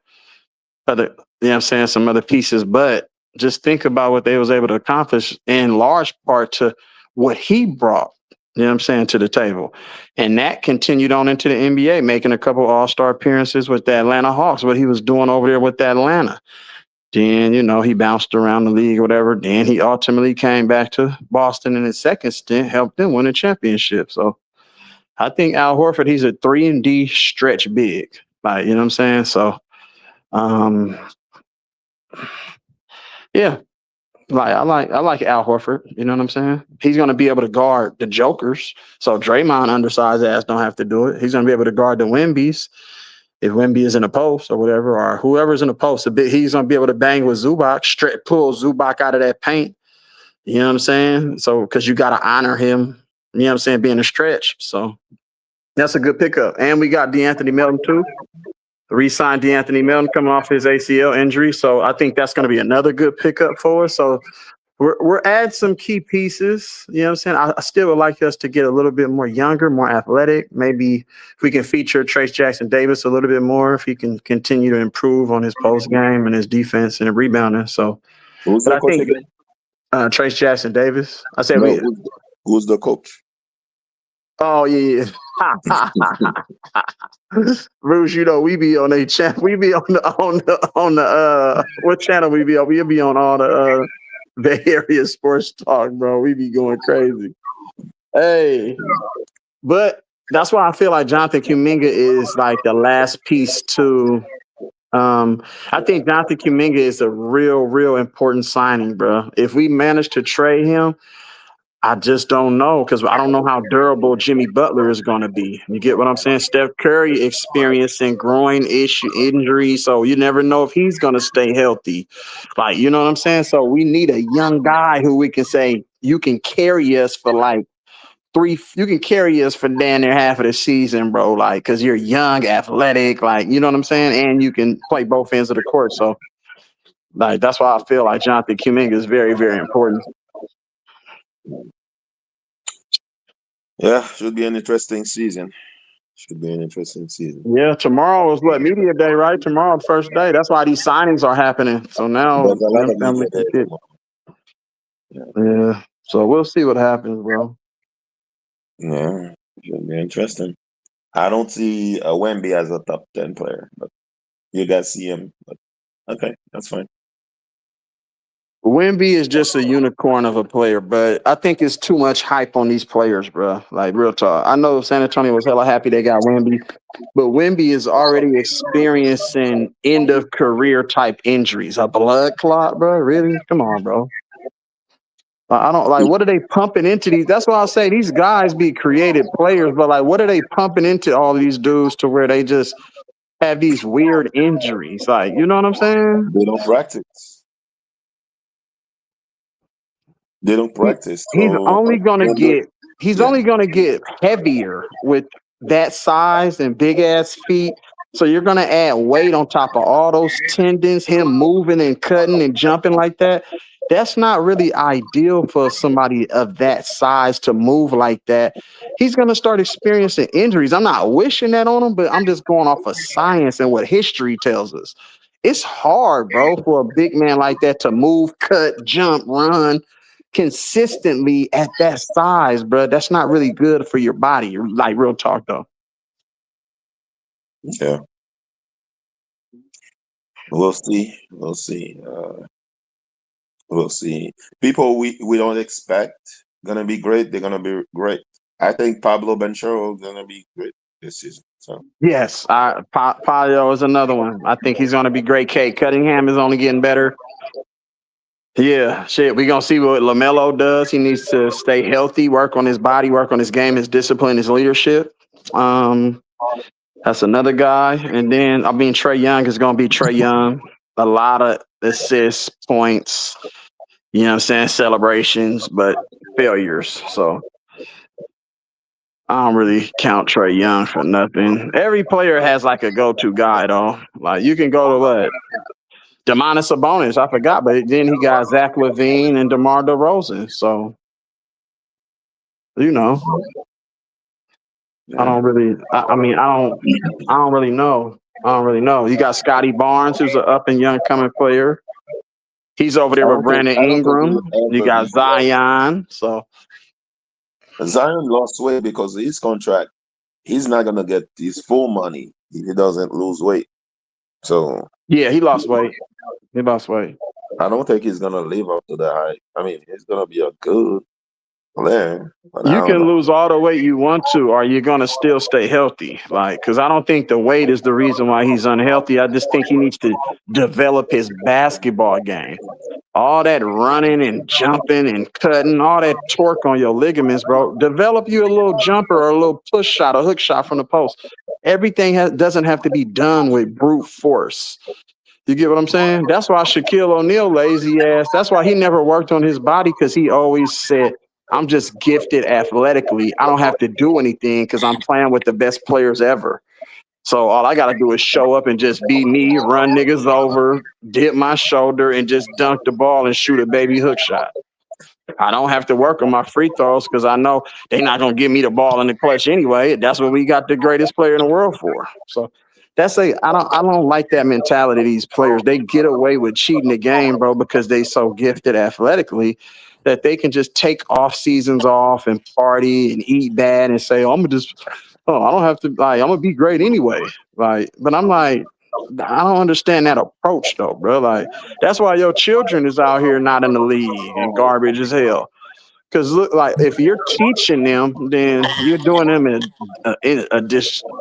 other, you know what I'm saying, some other pieces. But just think about what they was able to accomplish in large part to what he brought, you know what I'm saying, to the table. And that continued on into the NBA, making a couple all-star appearances with the Atlanta Hawks, what he was doing over there with Atlanta. Then, he bounced around the league or whatever. Then he ultimately came back to Boston in his second stint, helped them win a championship. So I think Al Horford, he's a 3-and-D stretch big. Like, you know what I'm saying? So, yeah. I like Al Horford. You know what I'm saying? He's going to be able to guard the jokers. So Draymond undersized ass don't have to do it. He's going to be able to guard the Wemby's. If Wemby is in a post or whatever, or whoever's in a post, he's going to be able to bang with Zubac, pull Zubac out of that paint. You know what I'm saying? So, because you got to honor him, you know what I'm saying, being a stretch. So, that's a good pickup. And we got DeAnthony Melton, too. Re-signed DeAnthony Melton coming off his ACL injury. So, I think that's going to be another good pickup for us. So, we're adding some key pieces. You know what I'm saying? I still would like us to get a little bit more younger, more athletic. Maybe if we can feature Trace Jackson Davis a little bit more, if he can continue to improve on his post game and his defense and rebounding. So, Who's the coach again? Trace Jackson Davis. I said, who's the coach? Oh yeah. Bruce, we be on a channel. We be on the what channel we be on? We'll be on all the Bay Area sports talk, bro. We be going crazy. Hey, but that's why I feel like Jonathan Kuminga is like the last piece to. I think Jonathan Kuminga is a real important signing, bro. If we manage to trade him, I just don't know because I don't know how durable Jimmy Butler is going to be. You get what I'm saying? Steph Curry experiencing groin injury, so you never know if he's going to stay healthy. Like, you know what I'm saying? So we need a young guy who we can say you can carry us for like you can carry us for damn near half of the season, bro. Like, because you're young, athletic, like, you know what I'm saying? And you can play both ends of the court. So, like, that's why I feel like Jonathan Kuminga is very important. Yeah, should be an interesting season. Should be an interesting season. Yeah, tomorrow is what, media day, right? Tomorrow, the first day. That's why these signings are happening. So now, There's a lot of media family can there get. Yeah. So we'll see what happens, bro. Yeah, should be interesting. I don't see Wemby as a top 10 player, but you guys see him. But okay, that's fine. Wemby is just a unicorn of a player, but I think it's too much hype on these players, bro. Like, real talk. I know San Antonio was hella happy they got Wemby, but Wemby is already experiencing end of career type injuries. A blood clot, bro. Really? Come on, bro. I don't like what are they pumping into these? That's why I say these guys be creative players, but like what are they pumping into all these dudes to where they just have these weird injuries? Like, you know what I'm saying? They don't practice. They don't practice. He's So only gonna Wemby, get heavier with that size and big ass feet. So you're gonna add weight on top of all those tendons, him moving and cutting and jumping like that. That's not really ideal for somebody of that size to move like that. He's gonna start experiencing injuries. I'm not wishing that on him, but I'm just going off of science and what history tells us. It's hard, bro, for a big man like that to move, cut, jump, run consistently at that size, bro. That's not really good for your body. Like, real talk, though. yeah, we'll see. We'll see. We'll see. People we don't expect gonna be great. They're gonna be great. I think Pablo Benchero gonna be great this season. So Yes, Paolo is another one. I think he's going to be great. Kate Cunningham is only getting better. Yeah, shit. We're going to see what LaMelo does. He needs to stay healthy, work on his body, work on his game, his discipline, his leadership. That's another guy. And then, I mean, Trae Young is going to be Trae Young. A lot of assists, points, you know what I'm saying, celebrations, but failures. So I don't really count Trae Young for nothing. Every player has like a go-to guy, though. Like you can go to what? Domantas Sabonis, I forgot, but then he got Zach LaVine and DeMar DeRozan. So, you know, I don't really. I mean, I don't really know. I don't really know. You got Scotty Barnes, who's an up and young coming player. He's over there with Brandon I don't think he Ingram. will You ever got be great. Zion. So Zion lost weight because of his contract. He's not gonna get his full money if he doesn't lose weight. So yeah, he lost weight. He lost weight. I don't think he's gonna live up to the hype. I mean, he's gonna be a good player, but I You don't can know. lose all the weight you want to, or you're gonna still stay healthy. Like, because I don't think the weight is the reason why he's unhealthy. I just think he needs to develop his basketball game. All that running and jumping and cutting, all that torque on your ligaments, bro. Develop you a little jumper or a little push shot, a hook shot from the post. Everything doesn't have to be done with brute force. You get what I'm saying? That's why Shaquille O'Neal, lazy ass, that's why he never worked on his body because he always said, I'm just gifted athletically. I don't have to do anything because I'm playing with the best players ever. So all I got to do is show up and just be me, run niggas over, dip my shoulder, and just dunk the ball and shoot a baby hook shot. I don't have to work on my free throws because I know they're not going to give me the ball in the clutch anyway. That's what we got the greatest player in the world for. So I don't like that mentality of these players. They get away with cheating the game, bro, because they so gifted athletically that they can just take off seasons off and party and eat bad and say, I don't have to, like, I'm gonna be great anyway. Like, but I'm like, I don't understand that approach though, bro. Like that's why your children is out here not in the league and garbage as hell. Because look, like if you're teaching them, then you're doing them a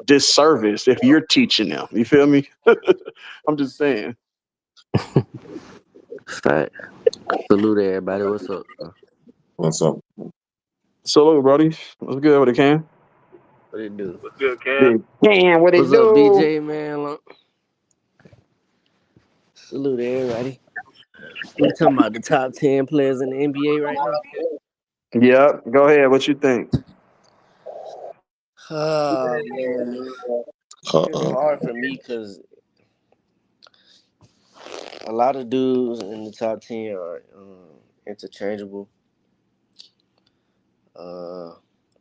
disservice. If you're teaching them, you feel me? I'm just saying. Fact. Salute everybody. What's up? What's up? Salute, brody. What's good with it, Cam? What it do? What's good, Cam? Big Cam, what it What's up, do? BJ, man? Salute everybody. We talking about the top 10 players in the NBA right now? Yep. Go ahead. What you think? Oh, man. It's hard for me because a lot of dudes in the top 10 are interchangeable.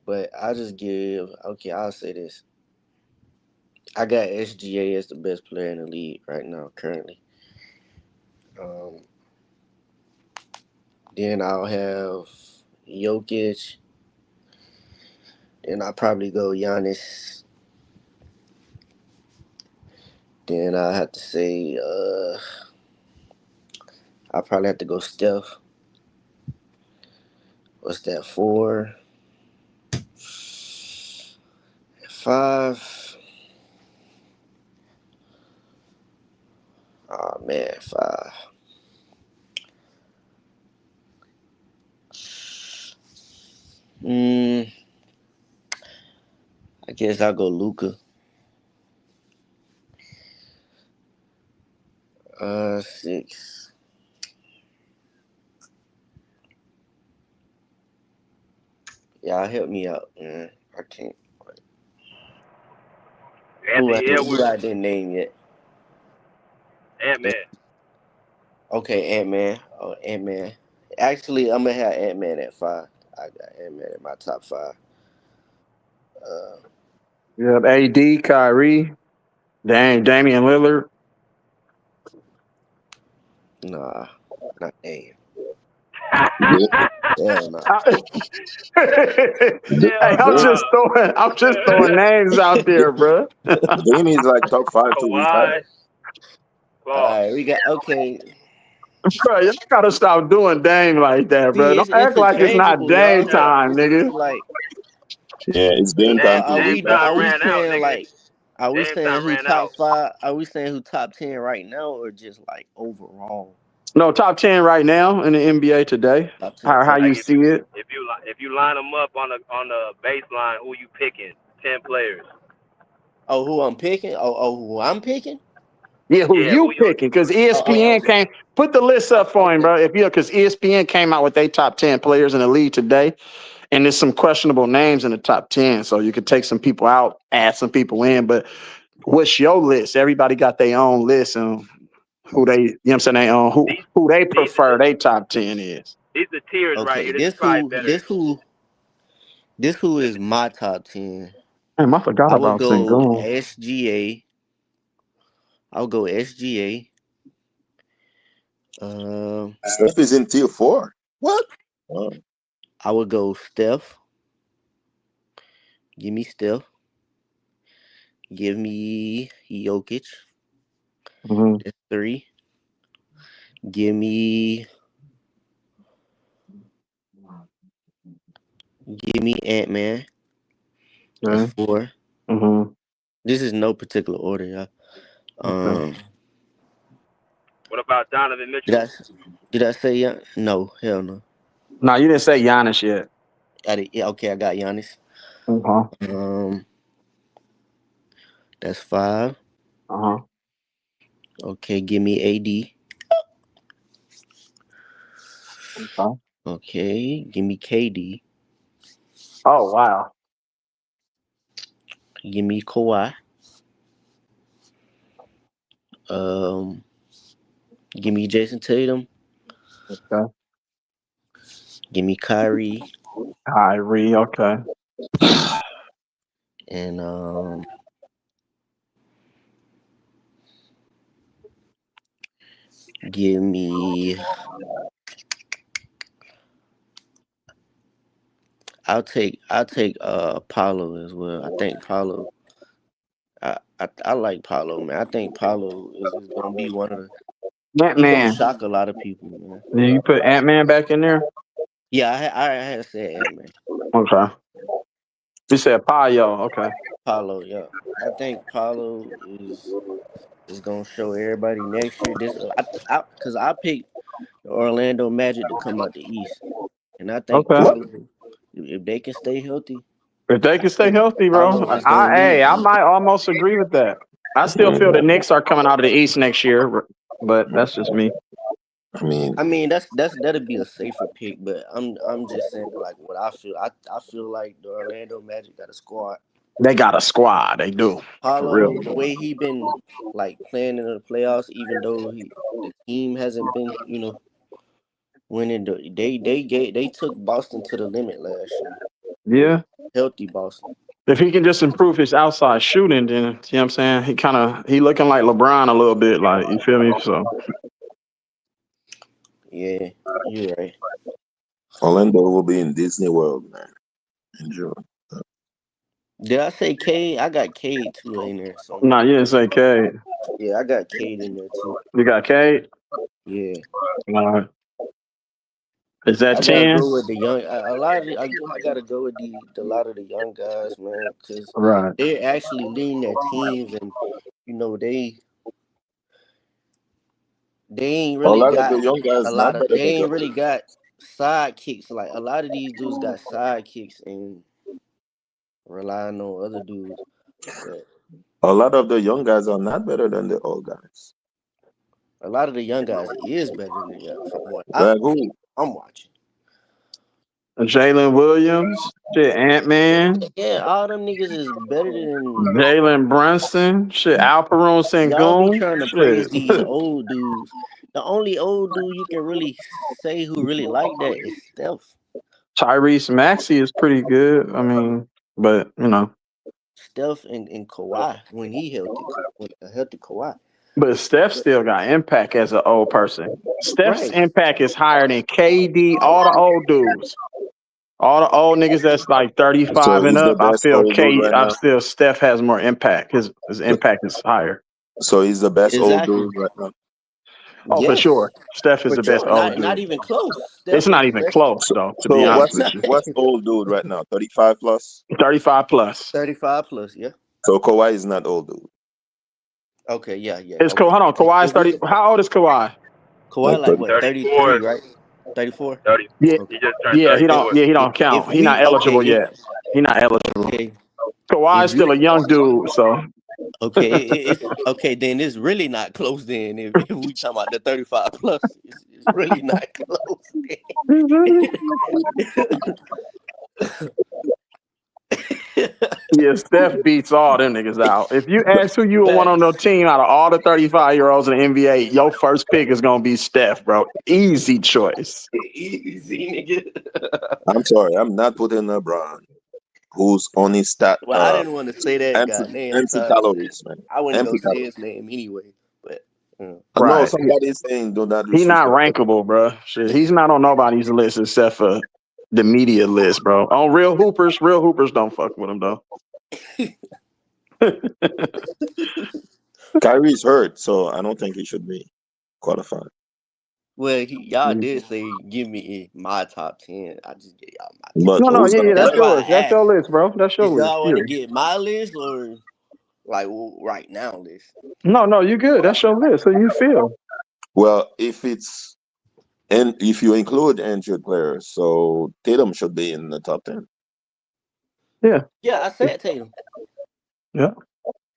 But I just I'll say this. I got SGA as the best player in the league right now, currently. Then I'll have Jokic. Then I'll probably go Giannis. Then I have to say, I'll probably have to go Steph. What's that, 4? 5. Oh, man, 5. I guess I'll go Luka. 6. Y'all help me out, man. I can't. Who I didn't name yet? Ant-Man. Okay, Ant-Man. Oh, Ant-Man. Actually, I'm going to have Ant-Man at 5. I got Ant-Man in my top 5. You have AD, Kyrie, Damian Lillard. Nah, not Dame. Yeah. Hell no. Hey, I'm just throwing names out there, bro. Dame is like top 5 too. He's high. All right, we got Bro, y'all gotta stop doing Dame like that, bro. See, Don't it's act like it's not interchangeable, Dame y'all. time, nigga. It's like, Yeah, it's game time too. are He's we high. saying like, are we saying who top 5? Are we saying who top 10 right now, or just like overall? No, top 10 right now in the NBA today. Top 10. How you see it? If you line them up on the baseline, who you picking? 10 players. Oh, who I'm picking? Who I'm picking? Yeah, who you picking? Because ESPN came put the list up for him, bro. Because ESPN came out with their top 10 players in the league today, and there's some questionable names in the top 10. So you could take some people out, add some people in. But what's your list? Everybody got their own list and who they, you know what I'm saying, they own who they prefer their top 10 is. These are tiers right here. This who is my top 10. Damn, I forgot I would about go Sengun. SGA. I'll go SGA. Steph is in tier 4. What? Oh. I would go Steph. Give me Steph. Give me Jokic. Mm-hmm. That's 3. Give me Ant-Man. That's 4. Mm-hmm. This is no particular order, y'all. What about Donovan Mitchell? Did I say no? Hell no. No, you didn't say Giannis yet. Yeah, okay, I got Giannis. That's 5. Okay, give me AD. Okay, give me KD. Oh wow. Give me Kawhi. Give me Jason Tatum. Okay. Give me Kyrie. Okay. And give me. I'll take Paulo as well. I think Paulo I like Paolo, man. I think Paolo is gonna be one of the. Ant He gonna Man. shock a lot of people, man. Did you put Ant Man back in there? Yeah, I had said Ant-Man. Okay. You said Paolo. Okay. Paolo, yeah. I think Paolo is gonna show everybody next year. This because I picked the Orlando Magic to come out the East, and I think Okay. Paolo, if they can stay healthy, If they I can stay think healthy, bro, Paolo is gonna lead I them. might almost agree with that. I still feel the Knicks are coming out of the East next year, but that's just me. I mean, that'd be a safer pick, but I'm just saying like what I feel. I feel like the Orlando Magic got a squad. They got a squad. They do. For real. Paulo, the way he been like playing in the playoffs, even though the team hasn't been, winning. They took Boston to the limit last year. Yeah. Healthy Boston. If he can just improve his outside shooting, then you know what I'm saying? He looking like LeBron a little bit, like you feel me? So Yeah, you're right. Orlando will be in Disney World, man. Enjoy. Did I say Cade? I got Cade too in there somewhere. nah, you didn't say Cade. Yeah, I got Cade in there too. You got Cade? Yeah. Is that I gotta 10? go with the young. A lot of I gotta go with a lot of the young guys, man, because Right. they're actually leading their teams, and they ain't A really lot of got the young a guys lot not of. better They than ain't really Jokic. got sidekicks. Like a lot of these dudes got sidekicks and relying on other dudes. But A lot of the young guys are not better than the old guys. a lot of the young guys is better than from what Like who? I'm watching. Jalen Williams, shit, Ant-Man, Yeah, all them niggas is better than. Jalen Brunson, shit, Alperon Y'all be Sengun, trying to praise shit. these old dudes. The only old dude you can really say who really like that is Steph. Tyrese Maxey is pretty good. I mean, but Steph and Kawhi when he healthy, when a healthy Kawhi. but Steph still got impact as an old person. Steph's Right. impact is higher than KD, all the old dudes. All the old niggas that's like So 35 and he's the up, best old dude right I'm now. still Steph has more impact. His impact is higher. So he's the best old Exactly. dude right now. Oh, for Yes. sure. Steph is For the best sure. old Not dude. even close. It's Steph is not the even best. close though, to be So honest what's with you. what's old dude right now? 35 plus. 35 plus. 35 plus, yeah. So Kawhi is not old dude. Okay, yeah. Okay. Hold on, Kawhi's 30. How old is Kawhi? Kawhi Like like 30. what, 33, right? 34? Yeah, Okay. yeah, he If don't count. He not eligible yet. He not eligible. okay, Kawhi's if still a you young dude, so okay, it's okay, then it's really not close then. If we talking about the 35 plus, it's really not close yeah, Steph beats all them niggas out. If you ask who you would want on Facts. the team out of all the 35-year-olds in the NBA, your first pick is gonna be Steph, bro. Easy choice. Easy, nigga. I'm sorry, I'm not putting LeBron, who's only stat Well, I didn't want to say that empty guy name. I'm empty sorry. calories, man. I wasn't Empty gonna say calories. his name anyway, but I know Right. somebody is saying do not He not disrespect LeBron. rankable, bro. Shit, he's not on nobody's list except for the media list, bro. On real hoopers don't fuck with him though. Kyrie's hurt, so I don't think he should be qualified. well, y'all did say give me my top 10. I just gave y'all my 10. But No, who's gonna that's That's play? why yours. I That's asked. your list, bro. That's your Did list. y'all want to Period. get my list or like right now list? No, you good. That's your list. So you feel. Well, if you include injured players, so Tatum should be in the top 10. Yeah. Yeah, I said Tatum. Yeah.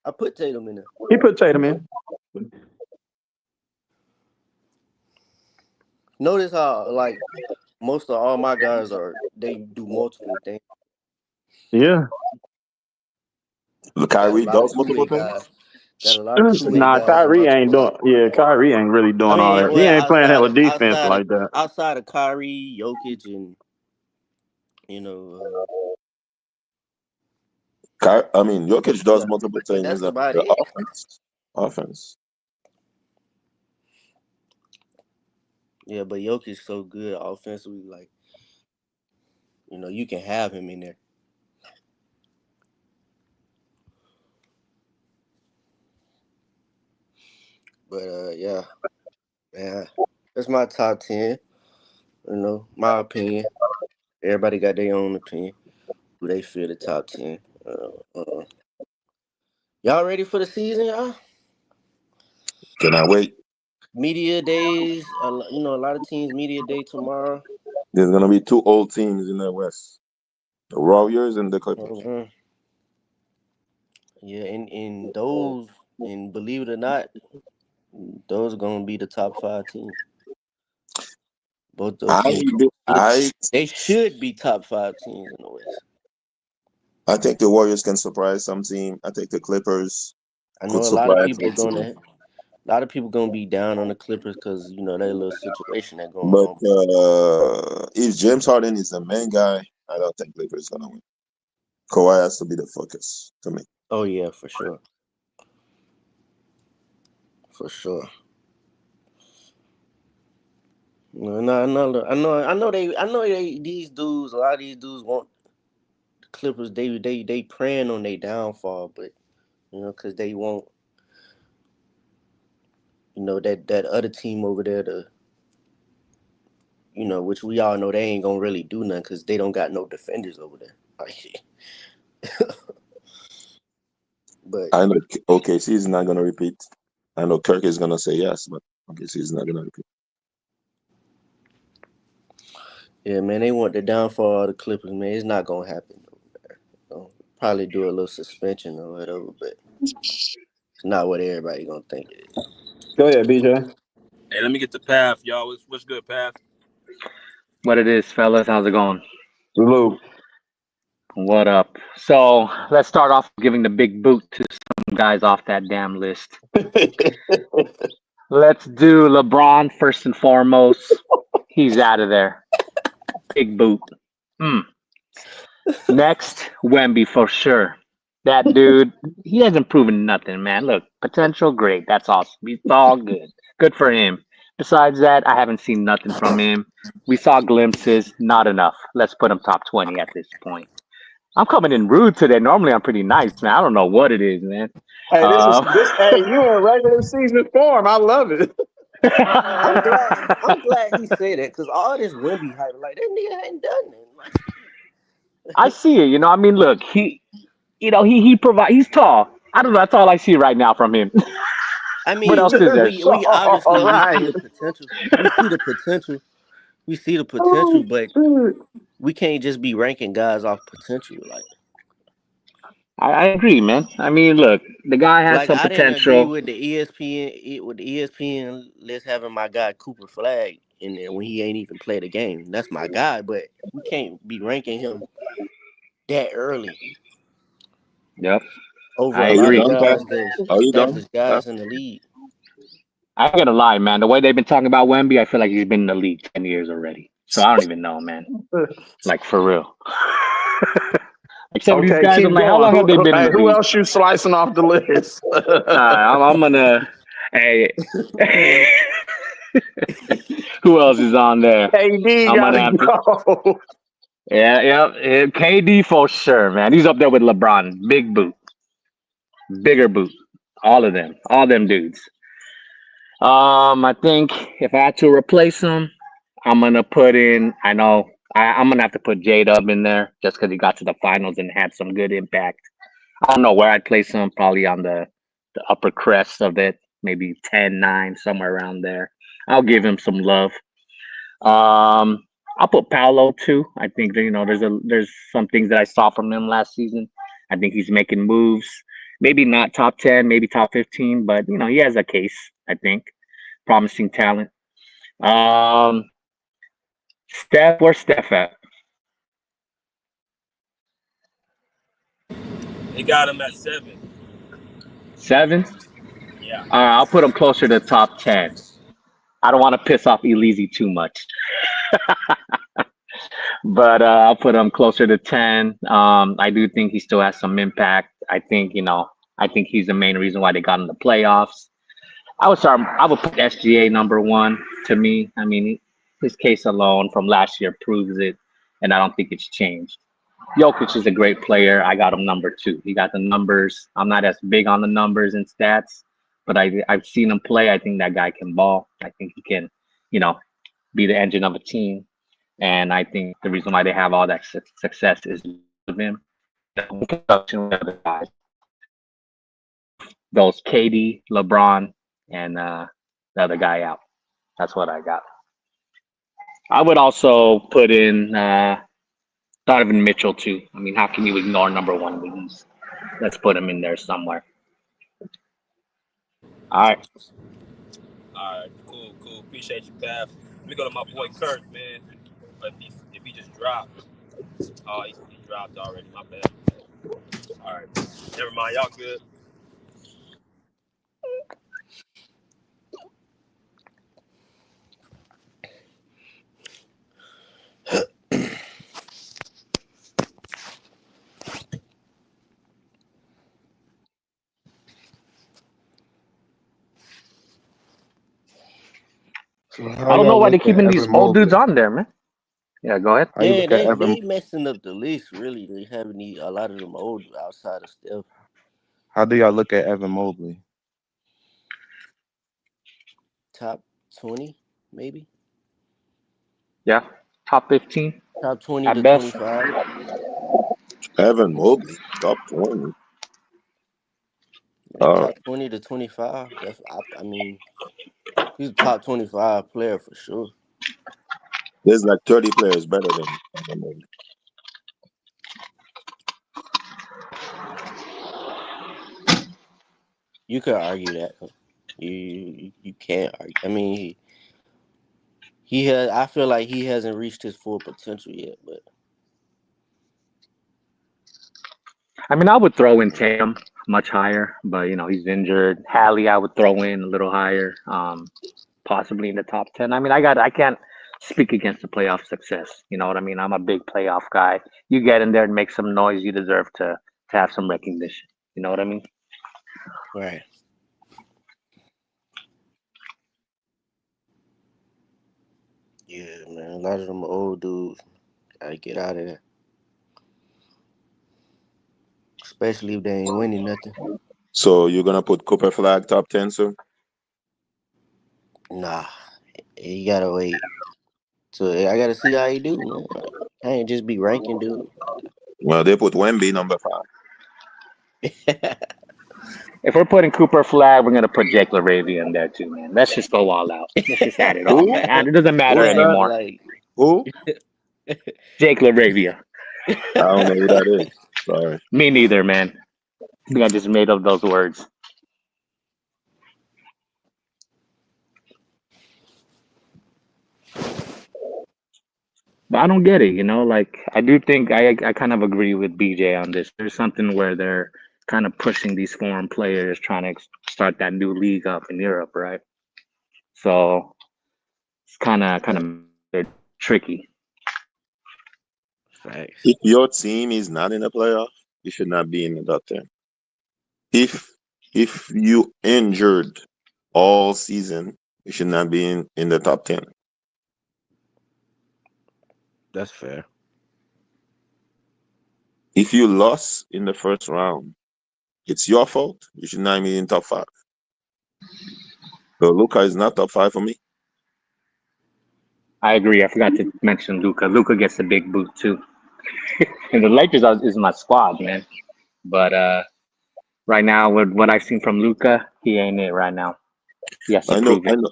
I put Tatum in there. He put Tatum in. Notice how like most of all my guys they do multiple things. Yeah. Got a Kyrie lot of does two multiple way things. guys. Got a lot of two way Nah, guys in my squad. Kyrie ain't really I doing all mean, that. He well, ain't playing hella defense like that. outside of Kyrie, Jokic, and you know, Jokic does yeah, multiple but things that's in about the it. offense. Yeah, but Jokic so good offensively, like you can have him in there. But yeah, that's my top 10. You know, my opinion. Everybody got their own opinion. Who they feel the top 10. Y'all ready for the season, y'all? Can I wait? Media days. You know, a lot of teams media day tomorrow. There's gonna be two old teams in the West: the Warriors and the Clippers. Mhm. Yeah, and those, and believe it or not, those are gonna be the top 5 teams. Both those teams, they should be top 5 teams in the West. I think the Warriors can surprise some team. I think the Clippers I could know a lot of surprise people some team. a lot of people gonna be down on the Clippers because you know that little situation that going But on. if James Harden is the main guy, I don't think Clippers gonna win. Kawhi has to be the focus to me. Oh yeah, for sure, for sure. No, I know they. These dudes, a lot of these dudes want the Clippers. They praying on their downfall, but you know, because they want, you know, that other team over there to, you know, which we all know they ain't gonna really do nothing because they don't got no defenders over there. But I know OKC is not gonna repeat. I know Kirk is gonna say yes, but OKC is not gonna repeat. yeah, man, they want the downfall of the Clippers, man. It's not gonna happen over there. Probably do a little suspension or whatever, but it's not what everybody gonna think it is. Go ahead, BJ. Hey, let me get the path, y'all. What's good, path? What it is, fellas? How's it going? Salute. What up? So let's start off giving the big boot to some guys off that damn list. Let's do LeBron first and foremost. He's out of there. Big boot. Next, Wemby for sure. That dude, he hasn't proven nothing, man. Look, potential, great. That's awesome. He's all good. Good for him. Besides that, I haven't seen nothing from him. We saw glimpses, not enough. Let's put him top 20 at this point. I'm coming in rude today. Normally, I'm pretty nice, man. I don't know what it is, man. Hey, hey, you in regular season form. I love it. I'm glad he said that because all this Wemby hype, like that nigga ain't done it. Like, I see it. You know, I mean, look, he provide. He's tall. I don't know. That's all I see right now from him. I What mean, else is there? we obviously we see Right. the potential. We see the potential. We see the potential, but we can't just be ranking guys off potential. I agree, man. I mean, look, the guy has Like some I didn't agree potential. with the ESPN. Let's having my guy Cooper Flag in there when he ain't even played a game. That's my guy, but we can't be ranking him that early Yep, over I a Are you lot of agree. done, Pat? guys that's Are you done? established guys in the league. I ain't gonna lie, man. The way they've been talking about Wemby, I feel like he's been in the league 10 years already. So I don't even know, man. Like for real. Like some of these Okay, guys, keep I'm like, how going. long have they been in Hey, the who league? else you slicing off the list? I'm gonna. Hey, who else is on there? KD I'm gonna gotta have to. go. Yeah, KD for sure, man. He's up there with LeBron. Big boot, bigger boot. All them dudes. I think if I had to replace him, I'm gonna put in. I know I'm gonna have to put J Dub in there just because he got to the finals and had some good impact. I don't know where I'd place him. Probably on the upper crest of it, maybe 10-9, somewhere around there. I'll give him some love. Um, I'll put Paolo too. I think that, there's some things that I saw from him last season. I think he's making moves. Maybe not top 10, maybe top 15, but he has a case. I think promising talent. Um, where's Steph at? They got him at 7. 7. Yeah. I'll put him closer to top 10. I don't want to piss off Elise too much, but I'll put him closer to 10. I do think he still has some impact. I think he's the main reason why they got in the playoffs. I would put SGA number 1 to me. I mean, his case alone from last year proves it, and I don't think it's changed. Jokic is a great player. I got him number 2. He got the numbers. I'm not as big on the numbers and stats, but I've seen him play. I think that guy can ball. I think he can, you know, be the engine of a team. And I think the reason why they have all that success is because of him. In conjunction with other guys, those KD, LeBron, and the other guy out. That's what I got. I would also put in Donovan Mitchell too. I mean, how can you ignore number one in the East? Let's put him in there somewhere. All right. All right, cool. Appreciate you, Pav. Let me go to my boy Kirk, man. But if he just dropped, oh, he dropped already. My bad. All right, never mind. Y'all good. So I how don't know y'all why they're look at keeping these Evan old dudes Mobley? on there, man. Yeah, go ahead. How you Yeah, look at they Evan? messing up the list. Really, they having a lot of them old outside of Steph. How do y'all look at Evan Mobley? Top 20, maybe. Yeah, top 15 Top 20 at to best. 25. Evan Mobley, top 20. Yeah, top 20 to 25. That's I mean, he's a top 25 player for sure. There's like 30 players better than Evan Mobley. You could argue that. You can't argue. I mean, he has. I feel like he hasn't reached his full potential yet. But I mean, I would throw in Tatum much higher, but he's injured. Hallie, I would throw in a little higher, possibly in the top 10. I mean, I can't speak against the playoff success. You know what I mean? I'm a big playoff guy. You get in there and make some noise, you deserve to have some recognition. You know what I mean? right. Yeah, man. A lot of them old dudes gotta get out of there, especially if they ain't winning nothing. So you're gonna put Cooper Flag top 10, sir? Nah, you gotta wait. So I gotta see how he do, man. Like, I ain't just be ranking dude. Well, they put Wemby number 5. If we're putting Cooper Flag, we're gonna put Jake LaRavia in there too, man. Let's just go all out. Let's just add it all, Who? man. And it doesn't matter Who's that? anymore. Like, Who? Jake LaRavia. I don't know who that is. Sorry. Me neither, man. I think I just made up those words. But I don't get it, like I do think I kind of agree with BJ on this. There's something where they're kind of pushing these foreign players, trying to start that new league up in Europe, right? So it's kind of tricky. facts. If your team is not in the playoff, you should not be in the top 10. If you injured all season, you should not be in the top 10. That's fair. If you lost in the first round, it's your fault. You should not be in top 5. So Luka is not top 5 for me. I agree. I forgot to mention Luca. Luca gets a big boot too. And the Lakers is my squad, man. But right now, with what I've seen from Luca, he ain't it right now. He has to I know, prove I it. know,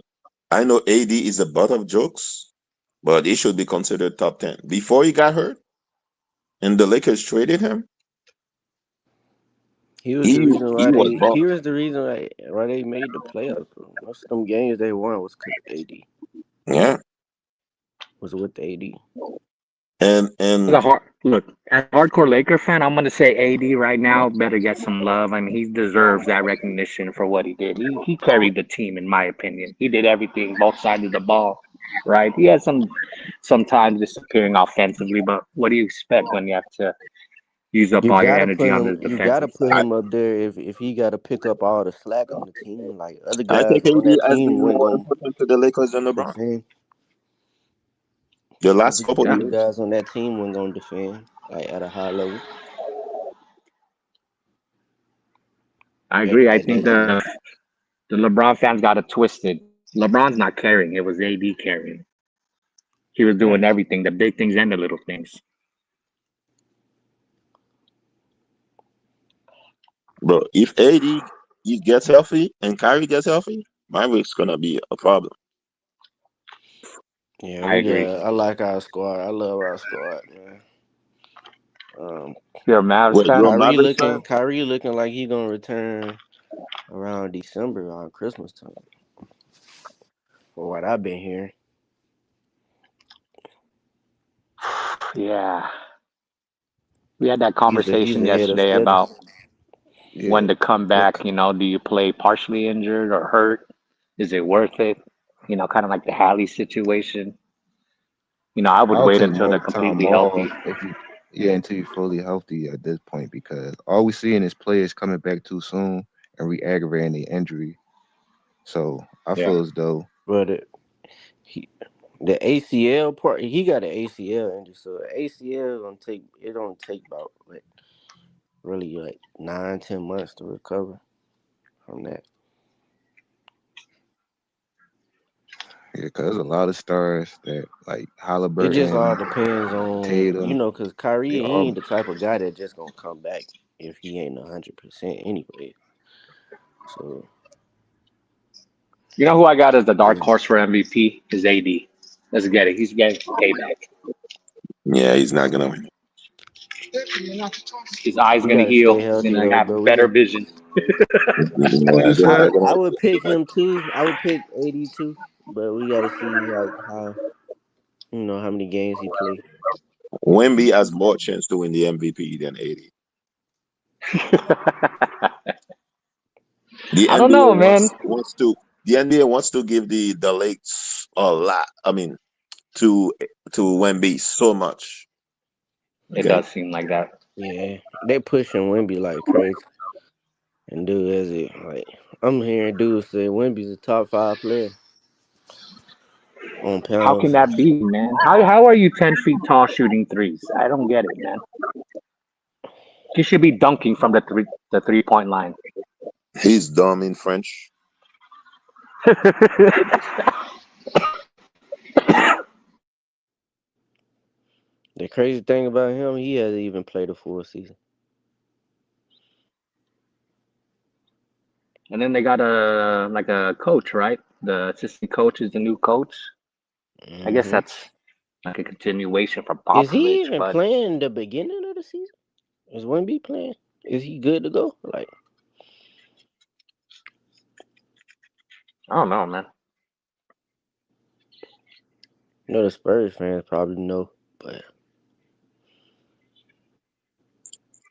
I know. AD is a butt of jokes, but he should be considered top 10. Before he got hurt, and the Lakers traded him, He was he the reason he why was they. bomb. He was the reason why they made the playoffs. Most of them games they won was because AD Yeah, was with AD. and Look, as a hardcore Laker fan, I'm gonna say AD right now better get some love. I mean, he deserves that recognition for what he did. He carried the team, in my opinion. He did everything, both sides of the ball, right? He had sometimes disappearing offensively, but what do you expect when you have to use up You all your gotta energy put on him. the You gotta defensive put side? him up there if he got to pick up all the slack on the team. Like other I guys think on AD that has team been weren't more gonna important to the Lakers than LeBron. defend. The last couple of Majority of the years. guys on that team weren't gonna defend like at a high level. I And agree. I and, think and, and the The LeBron fans got it twisted. LeBron's not carrying. It was AD carrying. He was doing everything, the big things and the little things. Bro, if AD he gets healthy and Kyrie gets healthy, Maverick's gonna be a problem. Yeah, I we agree. got. I like our squad. I love our squad, man. You're a Mavs Wait, fan? you're a Mavericks fan? Kyrie looking like he gonna return around December, around Christmas time. For what I've been hearing. Yeah. We had that He's conversation ahead of yesterday schedule. about when to come back. You know, do you play partially injured or hurt? Is it worth it? You know, kind of like the Hallie situation. You know, I would I'll wait take until they're more time completely healthy. off until you're fully healthy at this point, because all we're seeing is players coming back too soon and re-aggravating the injury. So I Yeah. feel as though But the ACL part, he got an ACL injury, so the ACL don't take about really like 9-10 months to recover from that. because there's a lot of stars that like It just all Halliburton, depends on Tatum, because Kyrie they he all ain't the type of guy that just gonna come back if he ain't 100% anyway. So You know who I got as the dark horse for MVP is AD. Let's get it. He's getting payback. Yeah, he's not gonna win. His eyes he gonna got to heal. stay He's healthy gonna though, have bro. better vision. What you Yeah, they're said? not gonna I win. would pick him too. I would pick 82, but we got to see like how how many games he play. Wemby has more chance to win the MVP than AD. The I don't NBA know, man. wants to give the Lakers a lot. I mean, to Wemby so much. It Okay, does seem like that. Yeah, they pushing Wemby like crazy. And dude, as it like I'm hearing dudes say Wemby's a top 5 player on How can pounds. that be, man? How are you 10 feet tall shooting threes? I don't get it, man. He should be dunking from the 3 point line. he's dumb in French. The crazy thing about him, he hasn't even played a full season. And then they got a coach, right? The assistant coach is the new coach. I guess Hmm that's like a continuation from Is he Popovich, even but playing the beginning of the season? Is Wemby playing? Is he good to go? Like, I don't know, man. the Spurs fans probably know, but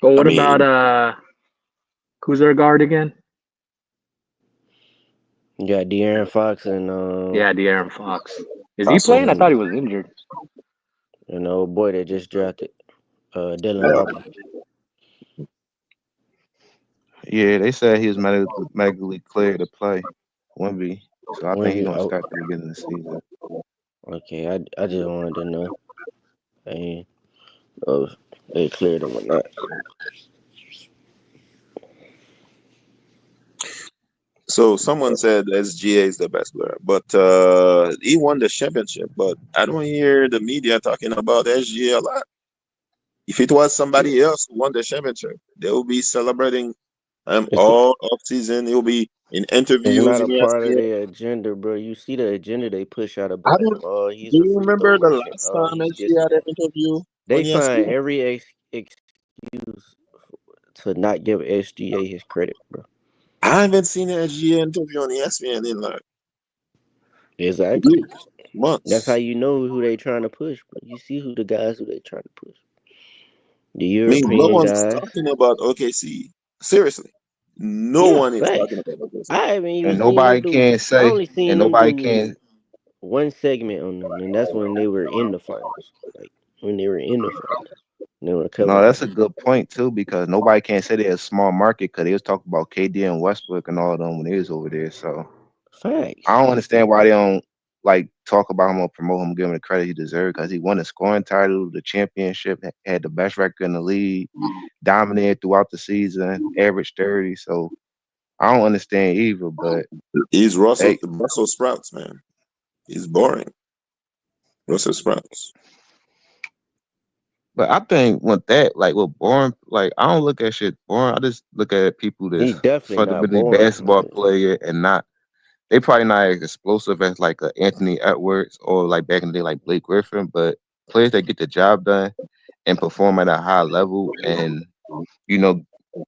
But I what about mean, who's their guard again? you got De'Aaron Fox and Yeah, De'Aaron Fox. Is he Paso. playing? I thought he and was injured. an old boy that just drafted, Dylan Brooks. Yeah, they said he was medically cleared to play Wemby. So I think he's Wemby gonna out. start the beginning of the season. Okay, I just wanted to know. I ain't know if they cleared him or not. So someone said SGA is the best player, but he won the championship. But I don't hear the media talking about SGA a lot. If it was somebody else who won the championship, they will be celebrating It's all off season. He'll be in It's interviews not in a part of ESPN. their agenda, bro. You see the agenda they push out I about him. don't. Oh, Do he's a you free throw remember the merchant. last Oh, time he's this SGA and had an that. interview They on find ESPN? every excuse to not give SGA his credit, bro. I haven't seen an SGA interview on ESPN in like Exactly. years, That's how months. you know who they trying to push, bro. You see who the guys who they trying to push. The I mean, no European one's guys. talking about OKC. Seriously, no Yeah, one is facts. talking about OKC. I haven't even And seen them nobody do. can I say, only seen and them nobody can. do one segment on them, and that's when they were in the finals. Like when they were in the finals, and they were No, covering that's a them. good point too, because nobody can say they're a small market because they was talking about KD and Westbrook and all of them when they was over there. So I Facts. don't understand why they don't like talk about him or promote him, give him the credit he deserves, because he won the scoring title, the championship, had the best record in the league, dominated throughout the season, averaged 30. So I don't understand either, but He's hey, Russell Sprouts, man. He's boring. Russell Sprouts. but I think with that, like with boring, like I don't look at shit boring. I just look at people He that's definitely not fundamentally boring. basketball player and not. They probably not as explosive as like a Anthony Edwards or like back in the day like Blake Griffin, but players that get the job done and perform at a high level and you know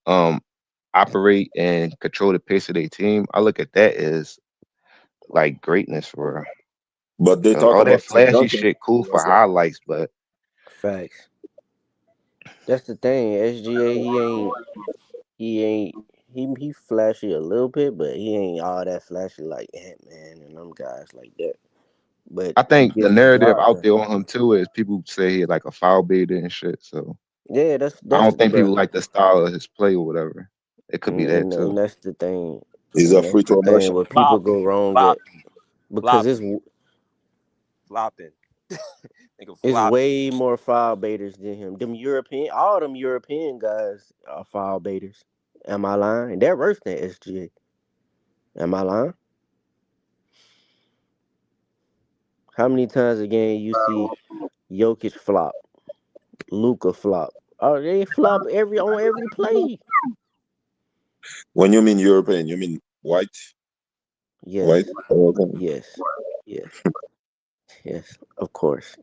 um operate and control the pace of their team. I look at that as like greatness for real. But they talk All that about Tim flashy Duncan. shit cool for What's that? highlights, but Facts. That's the thing. SGA, he flashy a little bit, but he ain't all that flashy like Ant-Man and them guys like that. But I he think the gets the narrative job out done. there on him too is people say he's like a foul baiter and shit. So Yeah, I that's don't think people bro. like the style of his play or whatever. It could be that And too. that's the thing. He's a And free that's the throw thing merchant. where people Flopping, go wrong at flopping, because flopping, flopping. Nigga it's flopping. way more foul baiters than him. All them European guys are foul baiters. Am I lying? They're worse than SGA. Am I lying? How many times a game you see Jokic flop, Luka flop? Oh, they flop on every play. When you mean European, you mean white? Yes, White? Okay. yes, yes, yes. Of course.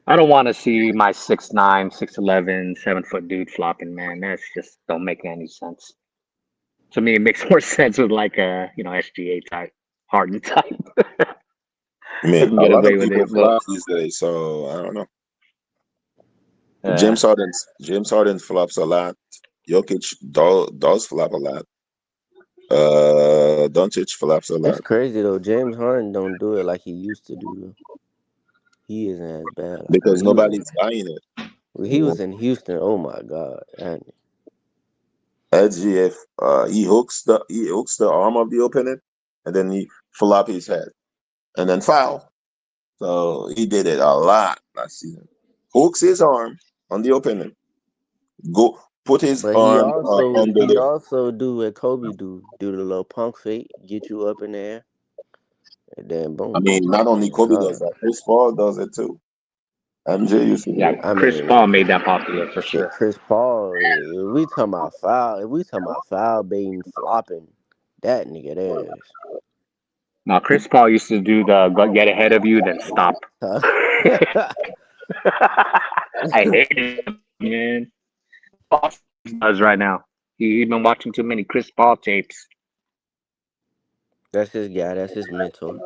I don't want to see my 6'9", 6'11", 7-foot dude flopping, man. That's just don't make any sense. To me, it makes more sense with like a SGA type, Harden type. I mean, They can a get lot away of with people it, but flop these days, so I don't know. uh, James Harden flops a lot. Jokic does flop a lot. Doncic flops a That's lot crazy though. James Harden don't do it like he used to do though. He isn't as bad. Like because nobody's buying it. when he was in Houston, oh my God. And LGF, he hooks the arm of the opponent, and then he flop his head, and then foul. So he did it a lot last season. Hooks his arm on the opponent, go put his but he arm also under he the. also do what Kobe do the little punk fake, get you up in the air, and then I boom. mean, not only It's Kobe does hard. that, Chris Paul does it too. MJ used to do yeah, it. I Chris mean, Paul made that popular for shit, sure. Chris Paul. If we talking about foul baiting, flopping, that nigga there is. Now, Chris Paul used to do the get ahead of you, then stop. I hate it, man. Paul does right now. He's been watching too many Chris Paul tapes. That's his guy. That's his mentor.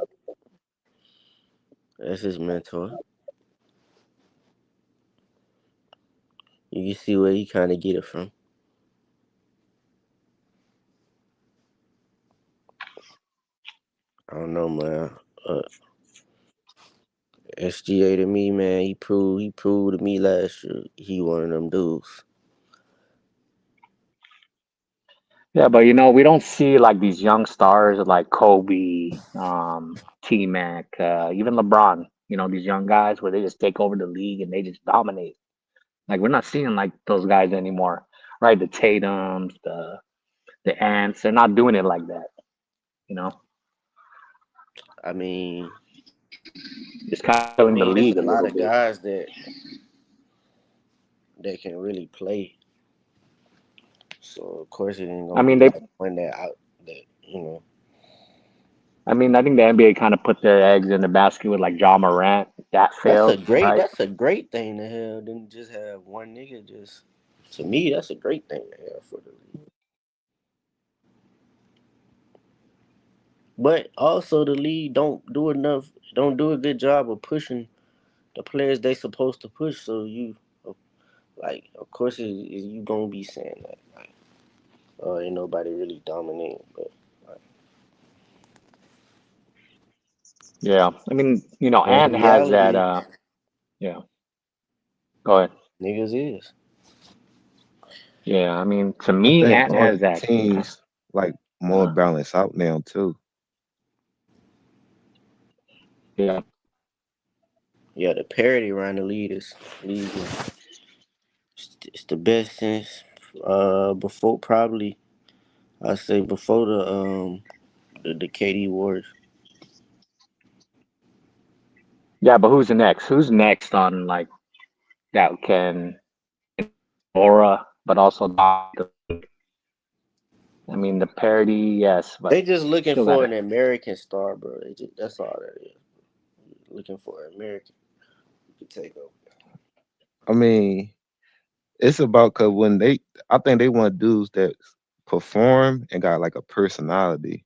That's his mentor. You can see where he kind of get it from. I don't know, man. SGA to me, man. He proved to me last year he one of them dudes. Yeah, but we don't see like these young stars like Kobe, T Mac, even LeBron. These young guys where they just take over the league and they just dominate. Like we're not seeing like those guys anymore, right? The Tatum's, the Ants, they're not doing it like that. You know, I mean, it's kind of killing the it's league a a lot little of bit. guys that can really play. So of course it ain't I gonna be mean, like one that out that you know. I think the NBA kind of put their eggs in the basket with like John Morant. That failed, right? That's a great thing to have. Didn't just have one nigga. Just to me, that's a great thing to have for the league. But also the league don't do a good job of pushing the players they supposed to push. So like, of course, you gonna be saying that. Like, ain't nobody really dominating, but like, Yeah. I mean, in Ant has that. reality, Yeah. Go ahead. niggas is. Yeah. I mean, to I me, think Ant all has the that. teams like more Uh, balanced out now too. yeah. Yeah, the parity around the league is it's the best since Before probably I say before the KD Warriors. Yeah, but who's next? Who's next on like that can aura, but also dominate the league? I mean, the parity, yes, but They just looking still for gotta. an American star, bro. That's all that is. Looking for an American to take over. I mean, it's about because I think they want dudes that perform and got like a personality.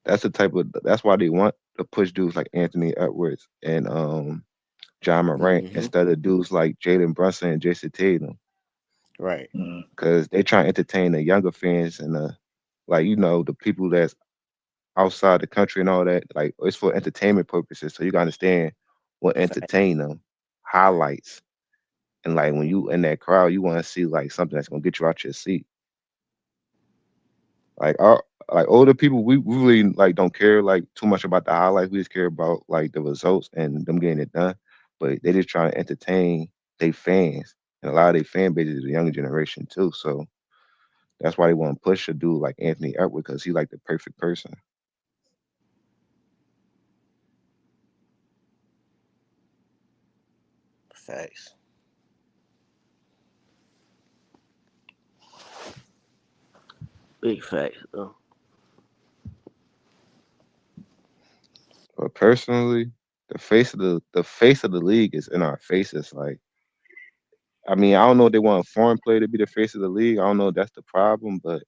That's why they want to push dudes like Anthony Edwards and John Morant Mm-hmm. instead of dudes like Jalen Brunson and Jason Tatum, Right. because they try to entertain the younger fans and the people that's outside the country and all that. Like it's for entertainment purposes, so you gotta understand what entertain them, highlights, and like when you in that crowd, you want to see like something that's gonna get you out your seat. Like older people, we really like don't care like too much about the highlights. We just care about like the results and them getting it done. But they just trying to entertain their fans, and a lot of their fan base is the younger generation too. So that's why they want to push a dude like Anthony Edwards because he's like the perfect person. Facts. Big facts though. But personally, the face of the league is in our faces. Like, I mean, I don't know if they want a foreign player to be the face of the league. I don't know if that's the problem, but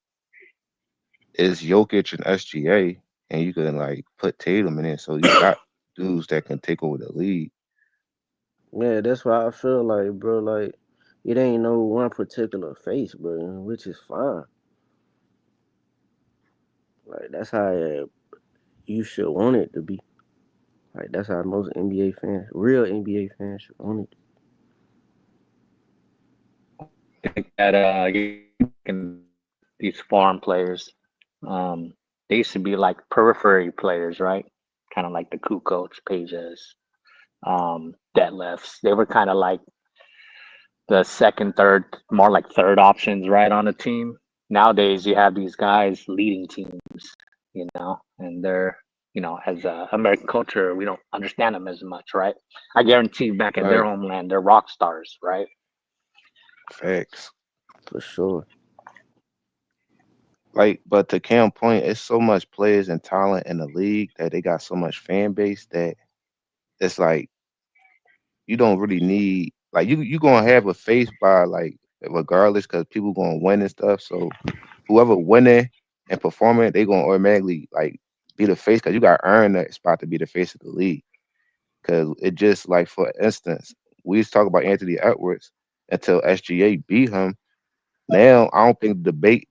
it's Jokic and SGA, and you can like put Tatum in it, so you got dudes that can take over the league. Yeah, that's why I feel like, bro, like it ain't no one particular face, bro, which is fine. Like that's how you should want it to be. Like that's how most NBA fans, real NBA fans, should want it. Think that these foreign players, they used to be like periphery players, right? Kind of like the Kukoc, Pages, Detlefs. They were kind of like the second, third, more like third options, right, on a team. Nowadays, you have these guys leading teams, and they're, as American culture, we don't understand them as much, right? I guarantee back in their Right. homeland, they're rock stars, right? Facts. For sure. Like, but to Cam's point, it's so much players and talent in the league that they got so much fan base that it's like you don't really need like you gonna have a face by like regardless because people gonna win and stuff. So whoever winning and performing, they gonna automatically like be the face because you gotta earn that spot to be the face of the league. Because it just like for instance, we used to talk about Anthony Edwards until SGA beat him. Now I don't think the debate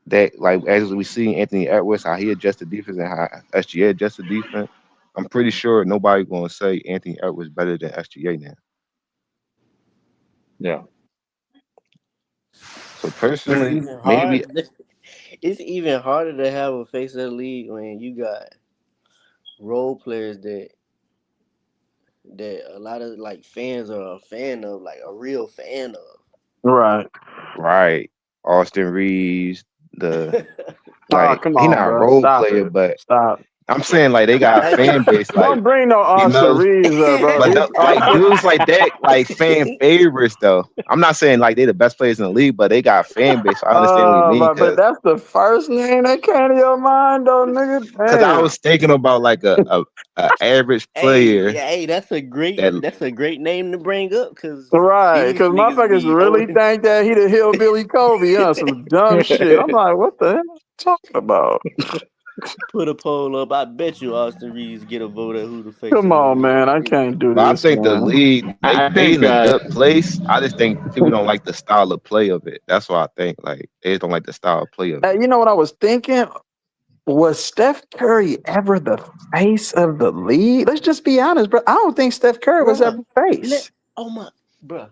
that like as we see Anthony Edwards how he adjusted defense and how SGA adjusted defense. I'm pretty sure nobody gonna say Anthony Edwards better than SGA now. Yeah. So It's personally, even maybe hard. It's even harder to have a face of the league when you got role players that a lot of like fans are a fan of, like a real fan Right. right. Austin Reeves, the Oh, like come he on, not a bro. role Stop player, it. but Stop. I'm saying like they of. got a fan base like Don't bring no you Austin know, Reeves up, bro. but These like Austin. dudes like that like fan favorites though. I'm not saying like they the best players in the league, but they got fan base. So I understand what you mean But that's the first name that came to your mind, though, nigga. because I Damn. was thinking about like a average Hey, player hey, that that's a great name to bring up because Right, these because niggas motherfuckers be really holding. think that he the hillbilly Kobe, some dumb shit. I'm like, what the hell are you talking about? Put a poll up. I bet you Austin Reeves get a vote at who the face Come of the on, league man. I is. can't do but I this, think the man. league I they think in a good place. I just think people don't like the style of play of it. That's what I think. Like they just don't like the style of play of it. You know what I was thinking? Was Steph Curry ever the face of the league? Let's just be honest, bro. I don't think Steph Curry was Bruh, ever face. oh my, bruh.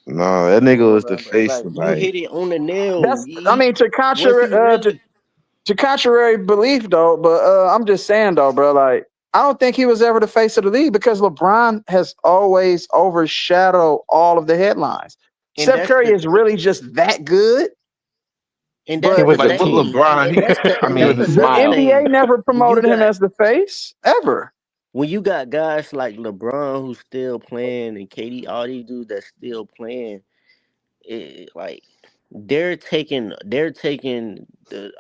No, that Come nigga on, was the bro. face Like of you like hit it on the nail. That's, I mean, Was he really? to contrary belief, though. But I'm just saying, though, bro. Like, I don't think he was ever the face of the league because LeBron has always overshadowed all of the headlines. Steph Curry is really just that good. And But that's He was the the Like with team. thing. LeBron, And that's the He was the the smile. NBA thing. never When you promoted him got as the face ever. when you got guys like LeBron who's still playing and KD, all these dudes that's still playing, like they're taking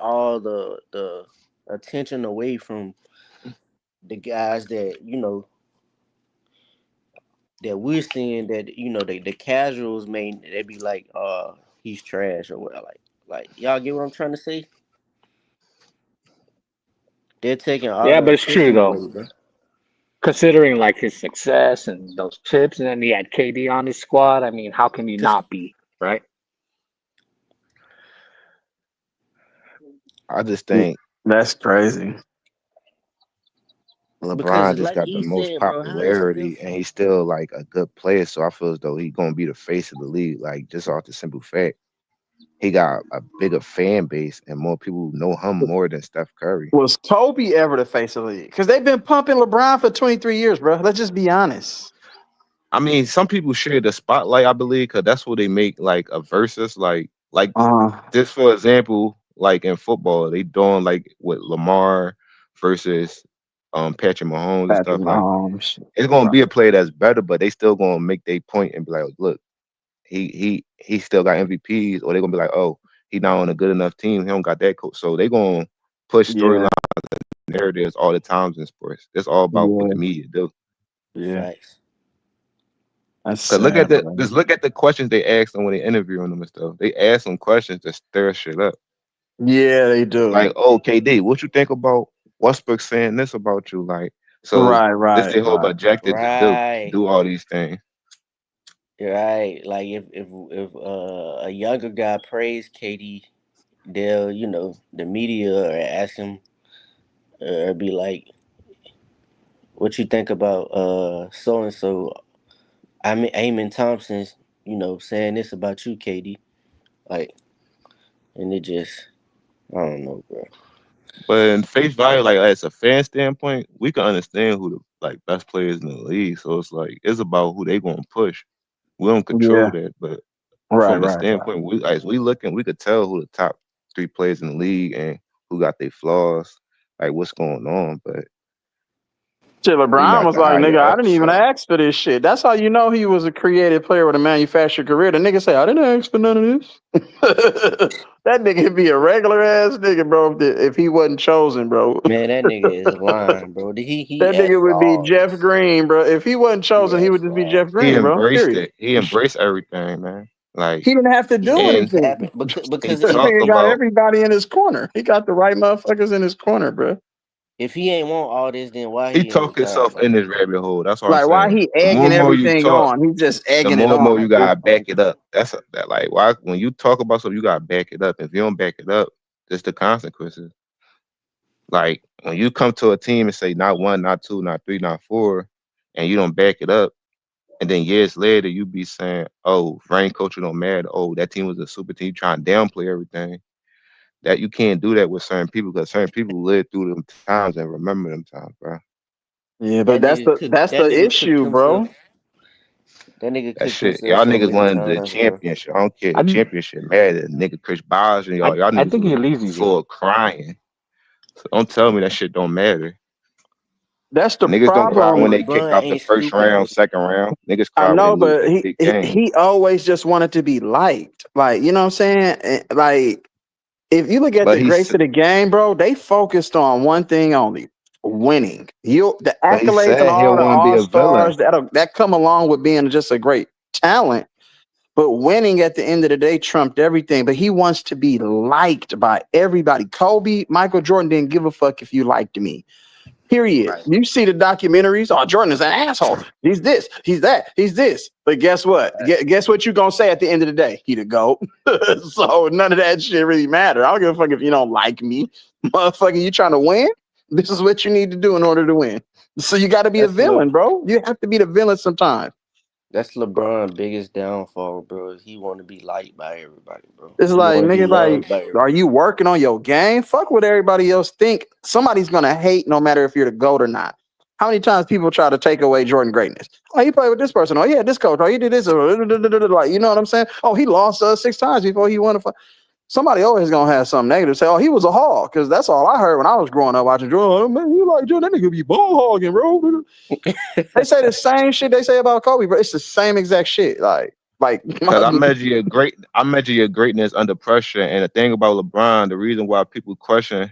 all the attention away from the guys that that we're seeing that the casuals may they be like he's trash or what like y'all get what I'm trying to say? They're taking all Yeah, the but it's true attention though. away, bro. Considering like his success and those chips, and then he had KD on his squad. I mean, how can you Cause not be, right? I just think That's crazy. LeBron because just like got the he most said, bro, how is popularity, Steph? and he's still like a good player. So I feel as though he's gonna be the face of the league. Like just off the simple fact, he got a bigger fan base, and more people know him more than Steph Curry. Was Kobe ever the face of the league? Because they've been pumping LeBron for 23 years, bro. Let's just be honest. I mean, some people share the spotlight, I believe, because that's what they make like a versus. Like just for example, like in football, they doing like with Lamar versus Patrick Mahomes and Patrick stuff. Like Mahomes. it's gonna Right. be a player that's better, but they still gonna make their point and be like, look, he still got MVPs, or they're gonna be like, oh, he not on a good enough team, he don't got that coach. So they gonna push Yeah. storylines and narratives all the times in sports. It's all about what Yeah. the media do. Yeah. Facts. That's Cause sad, bro. just look at the questions they ask them when they interviewing them and stuff. They ask them questions to stir shit up. Yeah, they do. Like, oh, KD, what you think about Westbrook saying this about you? Like, so Right, this right, their whole right. objective to Right. do all these things. Right. Like if a younger guy praise KD, they'll the media or ask him or be like, "What you think about so and so?" I mean, Eamon Thompson's saying this about you, KD. Like, and it just I don't know, bro. But in face value, like as a fan standpoint, we can understand who the like best players in the league. So it's like it's about who they gonna push. We don't control Yeah. that, but Right, from the right, right. standpoint, as we looking, we could tell who the top three players in the league and who got their flaws, like what's going on. But Shit, we LeBron not was the like, higher nigga, I up. didn't even So ask for this shit. That's how you know he was a creative player with a manufactured career. The nigga say, I didn't ask for none of this. That nigga be a regular ass nigga, bro, if he wasn't chosen, bro. Man, that nigga is lying, bro. He That asked nigga for would be all Jeff this. Green, bro. If he wasn't He chosen, he would asked just for be all Jeff this. he Green, bro. embraced Period. it. He embraced everything, man. Like He didn't have to He do ain't and anything. capping he because This if talk nigga got about everybody in his corner. He got the right motherfuckers in his corner, bro. if he ain't want all this, then why he he in talk his job, himself bro? in this rabbit hole. That's what I'm Like, why saying. he The more egging and more you everything talk, on? He's just the egging it more and more on you at this gotta back point. it up. That like why when you talk about something you gotta back it up. If you don't back it up, it's the consequences. Like when you come to a team and say not one, not two, not three, not four, and you don't back it up, and then years later you be saying, "Oh, rain culture don't matter. Oh, that team was a super team." Trying to downplay everything. That you can't do that with certain people because certain people live through them times and remember them times, bro. Yeah, but that's That the nigga cooked issue, himself. bro. That nigga That cooked shit, himself y'all so niggas many wanted the times, bro. championship. I don't care. The I championship matter. Nigga Chris Bosh and y'all I niggas think was he leaves easy. full of crying. So don't tell me that shit don't matter. That's the Niggas don't cry problem. when they kicked LeBron out the ain't first stupid round, though. second round. Niggas I cry when they know, lose but that he, big he game. he always just wanted to be liked. Like, you know what I'm saying? Like, if you look at But the greats of the game, bro, they focused on one thing only: winning. The he accolades and said he all don't the want to be all a villain. stars that come along with being just a great talent. But winning at the end of the day trumped everything. But he wants to be liked by everybody. Kobe, Michael Jordan didn't give a fuck if you liked me. Period. Right. You see the documentaries. Oh, Jordan is an asshole. He's this. He's that. He's this. But guess what? Right. Guess what you gonna say at the end of the day? He the GOAT. So none of that shit really matter. I don't give a fuck if you don't like me, motherfucker. You trying to win? This is what you need to do in order to win. So you got to be a That's Le, villain, bro. You have to be the villain sometimes. that's LeBron's biggest downfall, bro. He want to be liked by everybody, bro. It's He like, want to be nigga, like, loved by are everybody. you working on your game? Fuck what everybody else think. Somebody's gonna hate no matter if you're the GOAT or not. How many times people try to take away Jordan greatness? Oh, he played with this person. Oh, yeah, this coach. Oh, he did this. Like, you know what I'm saying? Oh, he lost 6 times before he won a fight. Somebody always gonna have something negative. Say, oh, he was a hog, because that's all I heard when I was growing up watching Jordan. Oh, man, you like Jordan? That nigga be ball hogging, bro. They say the same shit they say about Kobe, bro. It's the same exact shit. Like, Because I measure your greatness under pressure. And the thing about LeBron, the reason why people question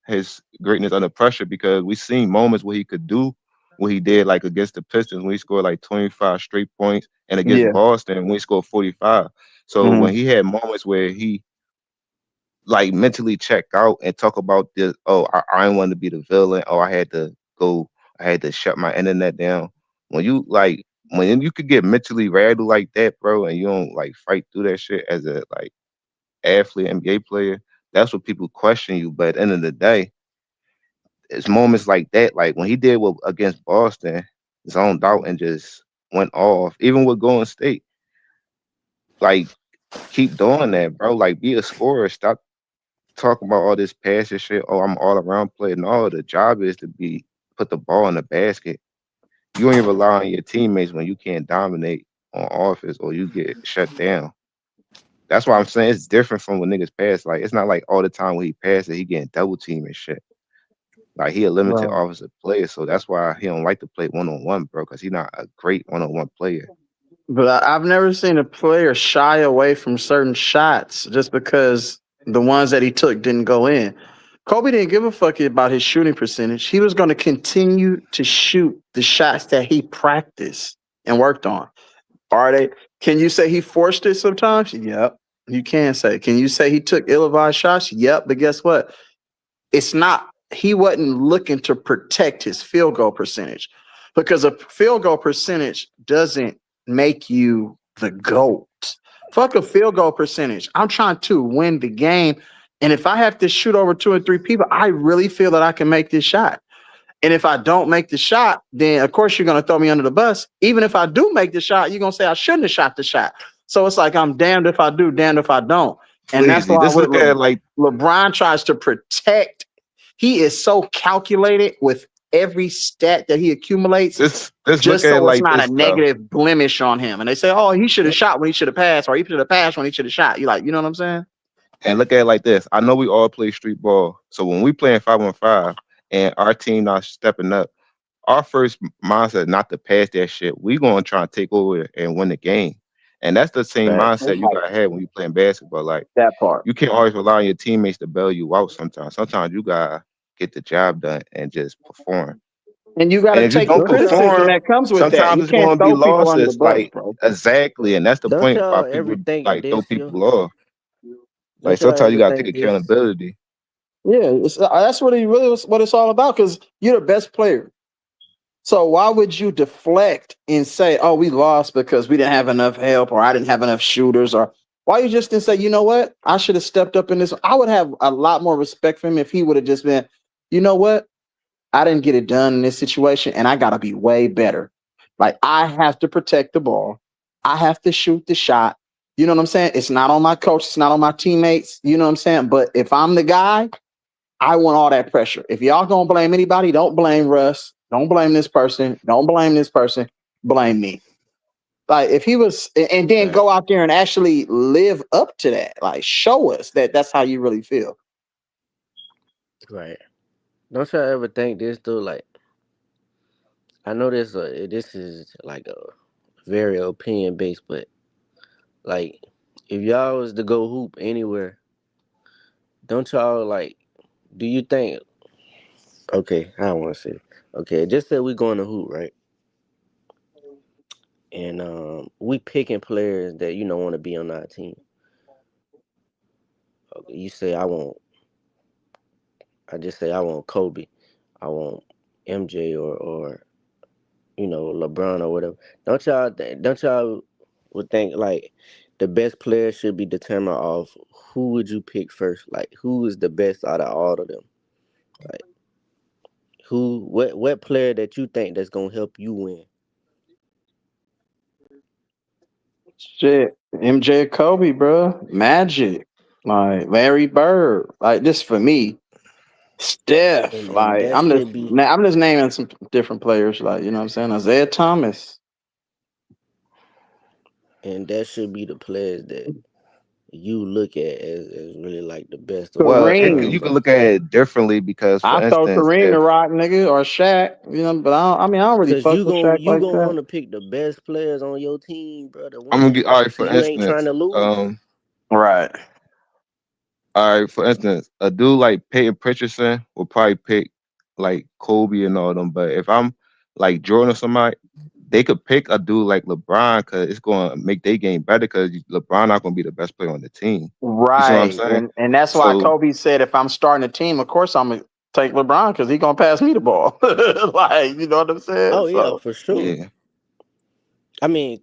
his greatness under pressure, because we seen moments where he could do what he did, like against the Pistons when he scored like 25 straight points, and against yeah. Boston when he scored 45. So when he had moments where he like mentally check out and talk about this, oh, I didn't want to be the villain, oh, I had to shut my internet down. When you could get mentally rattled like that, bro, and you don't like fight through that shit as a like athlete, NBA player, that's what people question you. But at the end of the day, it's moments like that, like when he did what against Boston, zoned out and just went off, even with Golden State. Like, keep doing that, bro. Like, be a scorer. Stop talking about all this passing shit. Oh, I'm all around player. No, the job is to put the ball in the basket. You ain't rely on your teammates when you can't dominate on offense or you get shut down. That's why I'm saying it's different from when niggas pass. Like, it's not like all the time when he passes, he getting double team and shit. Like, he a limited Right. offensive player, so that's why he don't like to play 1-on-1, bro, because he's not a great 1-on-1 player. But I've never seen a player shy away from certain shots just because the ones that he took didn't go in. Kobe didn't give a fuck about his shooting percentage. He was going to continue to shoot the shots that he practiced and worked on. Are they? Can you say he forced it sometimes? Yep. You can say. Can you say he took ill-advised shots? Yep. But guess what? It's not, he wasn't looking to protect his field goal percentage, because a field goal percentage doesn't make you the GOAT. Fuck a field goal percentage. I'm trying to win the game. And if I have to shoot over 2 or 3 people, I really feel that I can make this shot. And if I don't make the shot, then of course you're going to throw me under the bus. Even if I do make the shot, you're going to say I shouldn't have shot the shot. So it's like I'm damned if I do, damned if I don't. And that's Sleazy. why Just look at it like LeBron tries to protect. He is so calculated with every stat that he accumulates, just look just at it so it's like not a this, though. negative blemish on him. And they say, oh, he should have shot when he should have passed, or he should have passed when he should have shot. You like, you know what I'm saying? And look at it like this. I know we all play street ball. So when we playing 5-on-5 and our team not stepping up, our first mindset not to pass that shit. We gonna try and take over and win the game. And that's the same Facts. mindset you gotta have when you playing basketball. Like, That part. you can't always rely on your teammates to bail you out sometimes. Sometimes you gotta get the job done and just perform. And you got And to if you take the don't Don't y'all criticism perform, that comes with that. sometimes You it's can't gonna be throw people under the losses. bus, Like, bro. exactly. And that's the don't point why y'all ever people think like throw this, yo? people off. Like, Don't y'all sometimes you ever gotta take think this? accountability. Yeah, that's what he really was, what it's all about. Because you're the best player. So why would you deflect and say, "Oh, we lost because we didn't have enough help, or I didn't have enough shooters," or why you just didn't say, "You know what? I should have stepped up in this." I would have a lot more respect for him if he would have just been, "You know what? I didn't get it done in this situation, and I got to be way better. Like, I have to protect the ball. I have to shoot the shot." You know what I'm saying? It's not on my coach. It's not on my teammates. You know what I'm saying? But if I'm the guy, I want all that pressure. If y'all gonna blame anybody, don't blame Russ. Don't blame this person. Don't blame this person. Blame me. Like, if he was, and then Right. go out there and actually live up to that. Like, show us that that's how you really feel. Right. Don't y'all ever think this though? Like, I know this is like a very opinion based, but like, if y'all was to go hoop anywhere, don't y'all like? Do you think? Okay, I don't want to say. Okay, just say we going to hoop, right? And we picking players that want to be on our team. Okay, you say I want. I just say I want Kobe. I want MJ or LeBron or whatever. Don't y'all would think like the best player should be determined off who would you pick first? Like, who is the best out of all of them? Like, what player that you think that's gonna help you win? Shit, MJ, Kobe, bro, Magic, like Larry Bird. Like, this for me. Steph, and like that should be I'm just naming some different players, like you know what I'm saying. Isaiah Thomas. the players that you look at as really like the best of Well, all Kareem. time, you bro. can look at it differently because, for I throw instance, Kareem the if Rock nigga or Shaq, you know, but I don't really Cause fuck with Shaq you like gonna that. want to pick the best players on your team, bro, to I'm gonna win, get all bro. right, So for you ain't trying instance, to lose. Right. all right, for instance, a dude like Peyton Pritchardson will probably pick like Kobe and all them. But if I'm like Jordan or somebody, they could pick a dude like LeBron because it's going to make their game better because LeBron not going to be the best player on the team. You see what I'm Right. saying? And that's why So Kobe said if I'm starting a team, of course I'm gonna take LeBron because he gonna pass me the ball. Like, you know what I'm saying? Oh yeah, So for sure. yeah. I mean,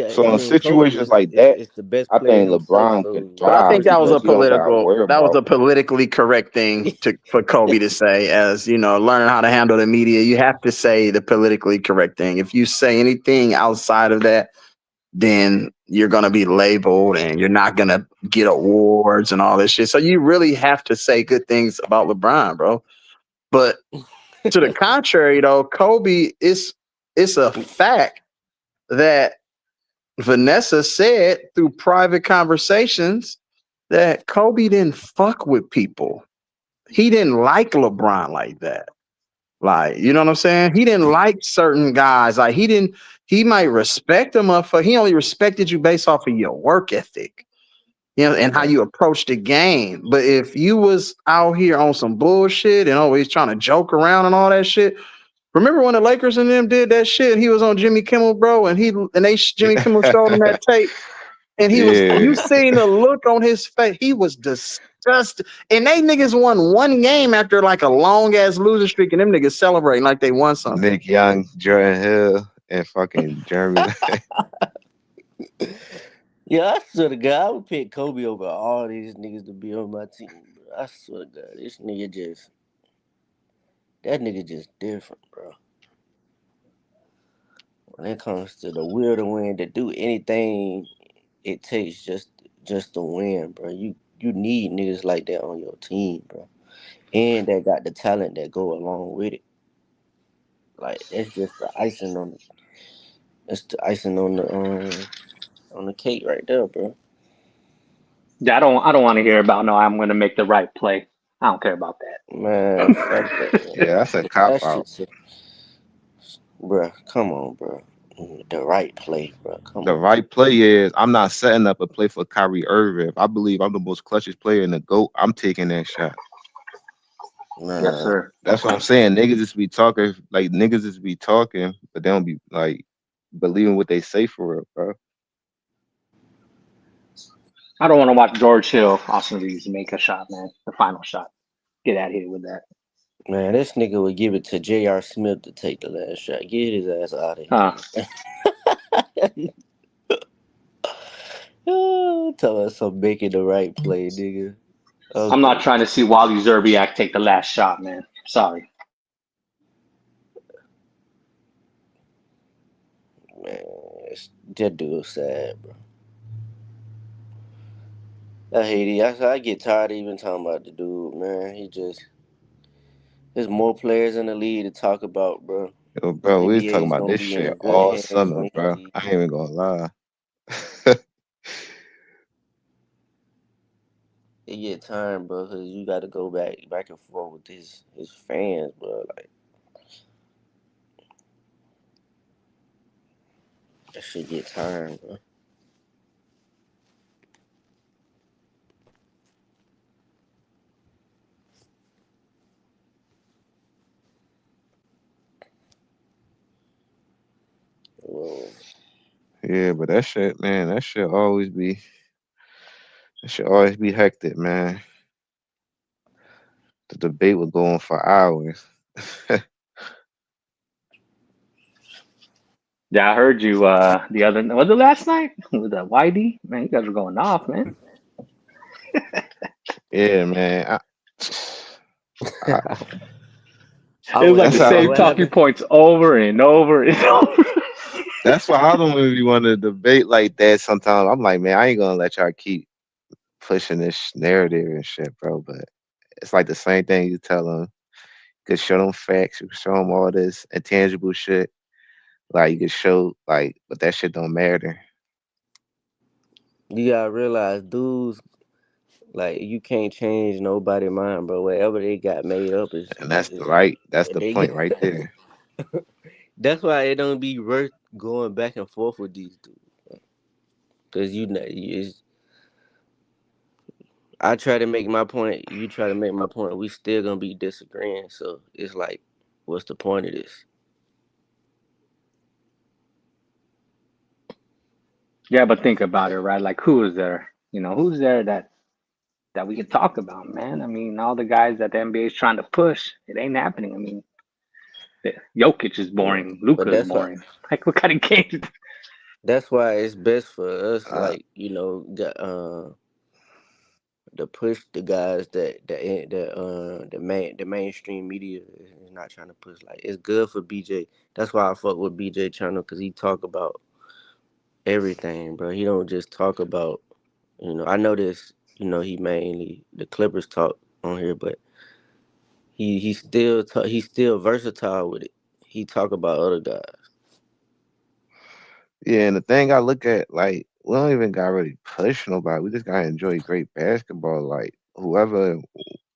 So in Kobe situations like that, is the best I player think himself. LeBron can So but I of thrive think course he because gonna he don't got to worry that was about. a politically correct thing for Kobe to say, as you know, learning how to handle the media. You have to say the politically correct thing. If you say anything outside of that, then you're gonna be labeled and you're not gonna get awards and all this shit. So you really have to say good things about LeBron, bro. But to the contrary, though, Kobe it's a fact that Vanessa said through private conversations that Kobe didn't fuck with people. He didn't like LeBron like that. Like, you know what I'm saying? He didn't like certain guys. Like he might respect them up for he only respected you based off of your work ethic, you know, and how you approach the game. But if you was out here on some bullshit and always trying to joke around and all that shit, remember when the Lakers and them did that shit? He was on Jimmy Kimmel, bro, and Jimmy Kimmel showed him that tape. And you Yeah, seen the look on his face. He was disgusted. And they niggas won one game after like a long ass losing streak, and them niggas celebrating like they won something. Nick Young, Jordan Hill, and fucking Jeremy. Yeah, I swear to God, I would pick Kobe over all these niggas to be on my team, bro. I swear to God, that nigga just different, bro. When it comes to the will to win, to do anything it takes just to win, bro. You need niggas like that on your team, bro, and that got the talent that go along with it. Like that's just the icing on on the cake right there, bro. Yeah, I don't want to hear about no. I'm going to make the right play. I don't care about Man, fuck that, man. Yeah, that's a cop That out. shit's bro. Come on, bro. The right play, bro. Come The on. right play is I'm not setting up a play for Kyrie Irving. If I believe I'm the most clutchest player in the GOAT, I'm taking that shot. Yes, Man, sir. That's what I'm saying. Niggas just be talking, like niggas just be talking, but they don't be like believing what they say for real, bro. I don't want to watch George Hill, Austin Reeves make a shot, man. The final shot. Get out of here with that. man, this nigga would give it to J.R. Smith to take the last shot. Get his ass out of here, Huh. man. Tell us I'm making the right play, nigga. I'm not Okay, trying to see Wally Zerbiak take the last shot, man. Sorry. man. That dude's sad, bro. I hate it. I get tired of even talking about the dude, man. There's more players in the league to talk about, bro. Yo, The bro, we was NBA talking is about gonna this be in shit good all hands summer, when bro. he. I ain't even gonna lie. It get time, bro, because you got to go back and forth with his fans, bro. Like that shit get time, bro. Whoa. Yeah, but that shit, man, that should always be hectic, man. The debate was going for hours. Yeah, I heard you the other was it last night? With that YD? Man, you guys were going off, man. Yeah, man. I, I It was would. like the that's how. same What talking happened? points over and over and over. That's why I don't really want to debate like that. Sometimes I'm like, man, I ain't gonna let y'all keep pushing this narrative and shit, bro. But it's like the same thing you tell them. You could show them facts. You could show them all this intangible shit. Like you could show like, but that shit don't matter. You gotta realize, dudes, like you can't change nobody mind, bro. Whatever they got made up And that's the is right. That's what the they point get. right there. That's why it don't be worth going back and forth with these dudes, cause I try to make my point, you try to make my point. We still gonna be disagreeing, so it's like, what's the point of this? Yeah, but think about it, right? Like, who is there? Who's there that we can talk about, man? I mean, all the guys that the NBA is trying to push, it ain't happening. I mean, Jokic is Yeah, boring. but Luka is boring. Like, what kind of games? that's why it's best for us, Uh, like to push the guys the mainstream media is not trying to push. Like it's good for BJ. That's why I fuck with BJ channel because he talk about everything, bro. He don't just talk about I know this. He mainly the Clippers talk on here, but he's still versatile with it. He talk about other guys. yeah, and the thing I look at, like, we don't even got really push nobody. We just gotta enjoy great basketball. Like whoever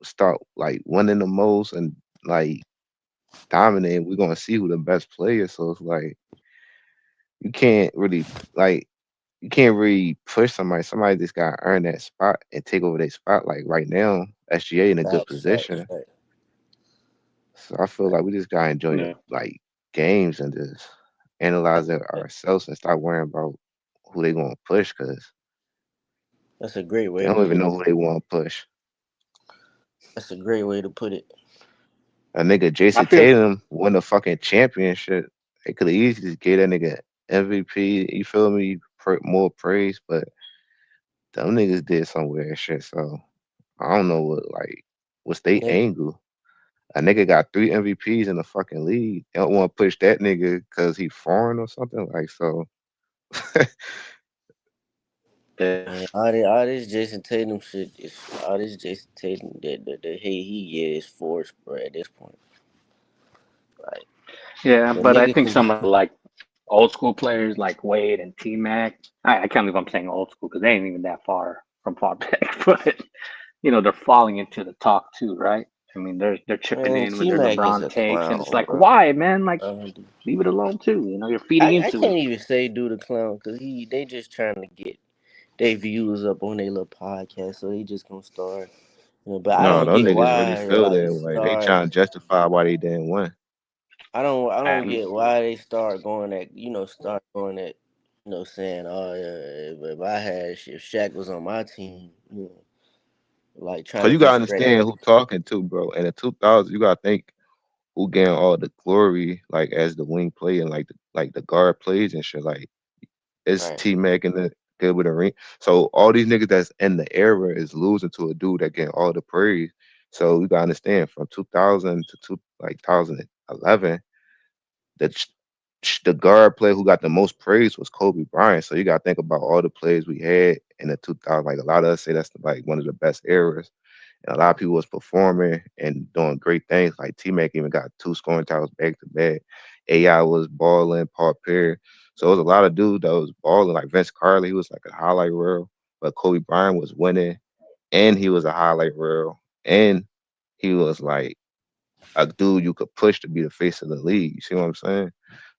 start like winning the most and like dominating, we're gonna see who the best player. So it's like you can't really like you can't really push somebody. Somebody just gotta earn that spot and take over their spot. Like right now, SGA in a good Facts, facts, position. facts. So I feel like we just gotta enjoy the Yeah. like games and just analyze it ourselves and stop worrying about who they gonna push because That's a great they way to don't put even it. know who they want to push. That's a great way to put it. A nigga I Jason feel Tatum won a fucking championship. They could have easily just gave that nigga MVP. You feel me? More praise, but them niggas did some weird shit. So I don't know what's they Yeah, angle. A nigga got 3 MVPs in the fucking league. They don't want to push that nigga because he foreign or something like so. man. All this Jason Tatum shit is all this Jason Tatum the hate he get is forced, bro. At this point, like Yeah, the but I nigga think can some be. of like old school players like Wade and T Mac. I can't believe I'm saying old school because they ain't even that far back. But they're falling into the talk too, right? I mean, they're chipping Man, in with T their Mac is LeBron a takes, and it's clown, like, bro. why, man? Like, leave it alone too. You're feeding I into it. can't even say do the clown because they just trying to get their views up on their little podcast, so they just gonna start. But I No, don't them get niggas really why feel like that way. They start. trying to justify why they didn't win. I don't get why they start going at saying, oh yeah, if I had if Shaq was on my team, like trying Cause to you gotta discredit. understand who talking to, bro. In the 2000s, you gotta think who getting all the glory, like as the wing play and like the guard plays and shit. Like it's Right. T Mac and the good with the ring. So all these niggas that's in the era is losing to a dude that getting all the praise. So you gotta understand from 2000 to 2011, the guard player who got the most praise was Kobe Bryant. So you gotta think about all the players we had in the 2000. Like a lot of us say that's like one of the best eras. And a lot of people was performing and doing great things. Like T Mac even got 2 scoring titles back to back. AI was balling, Paul Pierce. So it was a lot of dudes that was balling. Like Vince Carter, he was like a highlight reel. But Kobe Bryant was winning, and he was a highlight reel, and he was like a dude you could push to be the face of the league. You see what I'm saying?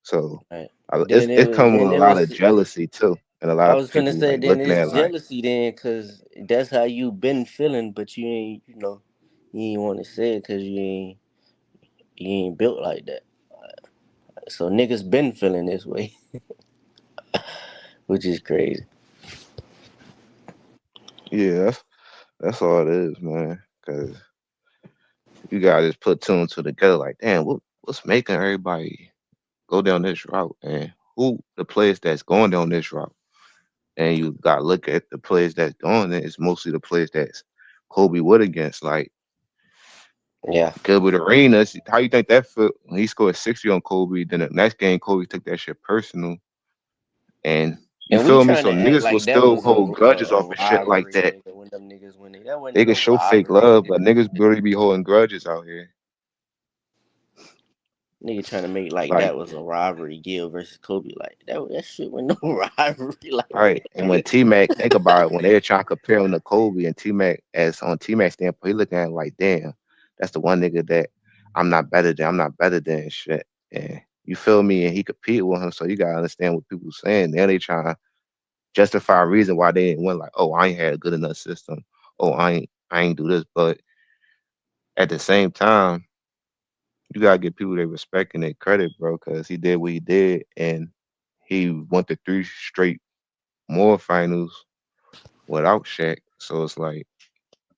So Right. it's Then it it was. comes with Then a it lot was. of jealousy too, and a lot I of was gonna people say like then looking it's at like, jealousy then, cause that's how you been feeling, but you ain't want to say it, cause you ain't built like that. So niggas been feeling this way, which is crazy. yeah, that's all it is, man. Cause you gotta just put two and two together. Like, damn, what's making everybody go down this route, and who the players that's going down this route, and you gotta look at the players that's doing it. It's mostly the players that's Kobe Wood against, like Yeah. Gilbert Arenas. How you think that felt when he scored 60 on Kobe? Then the next game, Kobe took that shit personal, and you And we feel me? trying So to act niggas will like that still was hold grudges a off of shit like rivalry, that. nigga. When them niggas win, That wasn't They can no show fake rivalry. love, but niggas really be holding grudges out here. Nigga trying to make like Like, that was a rivalry, Gil versus Kobe. Like that shit was no rivalry. Like right. And when T Mac, think about it, when they're trying to compare him to Kobe and T Mac, as on T Mac's standpoint, he looking at him like, damn, that's the one nigga that I'm not better than and shit. And you feel me? And he compete with him, so you gotta understand what people saying. Now they trying to justify a reason why they didn't win, like, oh, I ain't had a good enough system. Oh, I ain't do this. But at the same time, you gotta give people their respect and their credit, bro, because he did what he did, and he went to 3 straight more finals without Shaq. So it's like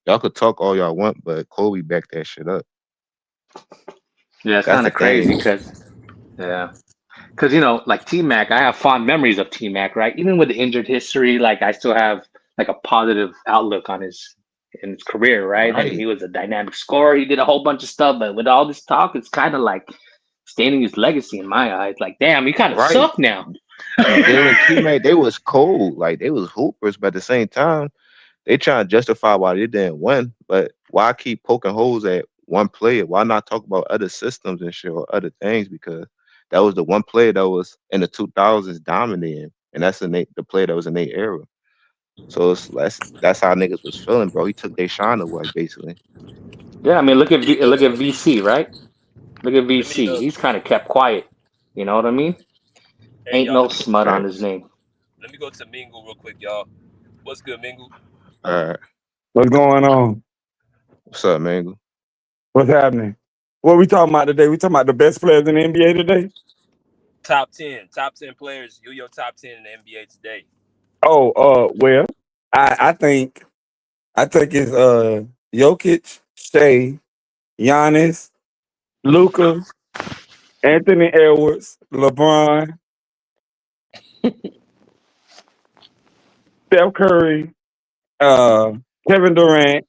y'all could talk all y'all want, but Kobe backed that shit up. Yeah, it's That's kind the of crazy thing. because yeah, because like T Mac, I have fond memories of T Mac, right? Even with the injured history, like I still have like a positive outlook on his career, right? And Right, he was a dynamic scorer. He did a whole bunch of stuff, but with all this talk, it's kind of like staining his legacy in my eyes. Like, damn, you kind of right. suck now. Gil and T Mac, they was cold, like they was hoopers, but at the same time, they trying to justify why they didn't win. But why keep poking holes at one player? Why not talk about other systems and shit or other things? Because that was the one player that was in the 2000s dominating, and that's the player that was in their era. So that's how niggas was feeling, bro. He took their shine away, basically. Yeah, I mean, Let me go look to at VC, right? Look at let me VC. He's kind of kept quiet. You know what I mean? hey Ain't y'all, no let me smut on his Facts. name. let me go to Mingle real quick, y'all. What's good, Mingle? All right. What's going on? What's up, man? What's happening? What we talking about today? We talking about the best players in the NBA today? Top 10 players. You your top 10 in the NBA today. Oh, well, I think it's Jokic, Shai, Giannis, Luka, Anthony Edwards, LeBron, Steph Curry, uh, Kevin Durant,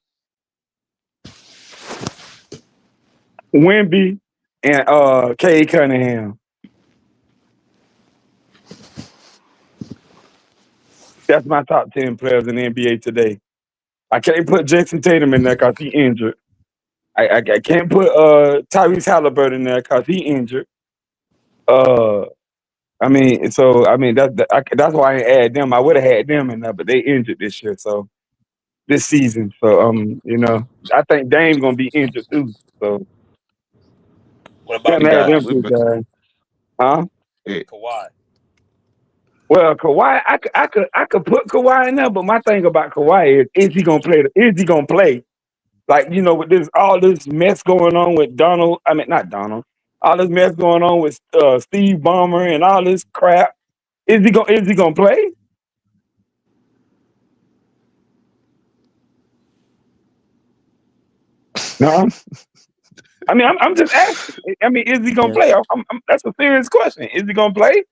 Wemby, and Kay Cunningham. That's my top 10 players in the NBA today. I can't put Jason Tatum in there because he injured. I can't put Tyrese Halliburton in there because he injured. Uh, that's why I ain't add them. I would have had them in there, but they injured this year, so this season. So I think Dame gonna be injured too. So What We about can't have got them Kawhi? we two but guys, huh? eh, Kawhi. Well, Kawhi, I could put Kawhi in there, but my thing about Kawhi is he gonna play? Is he gonna play? Like, with all this mess going on with Donald, I mean not Donald, all this mess going on with Steve Ballmer and all this crap. Is he gonna play? No. I mean, I'm just asking. I mean, is he gonna Yeah, play? That's a serious question. Is he gonna play?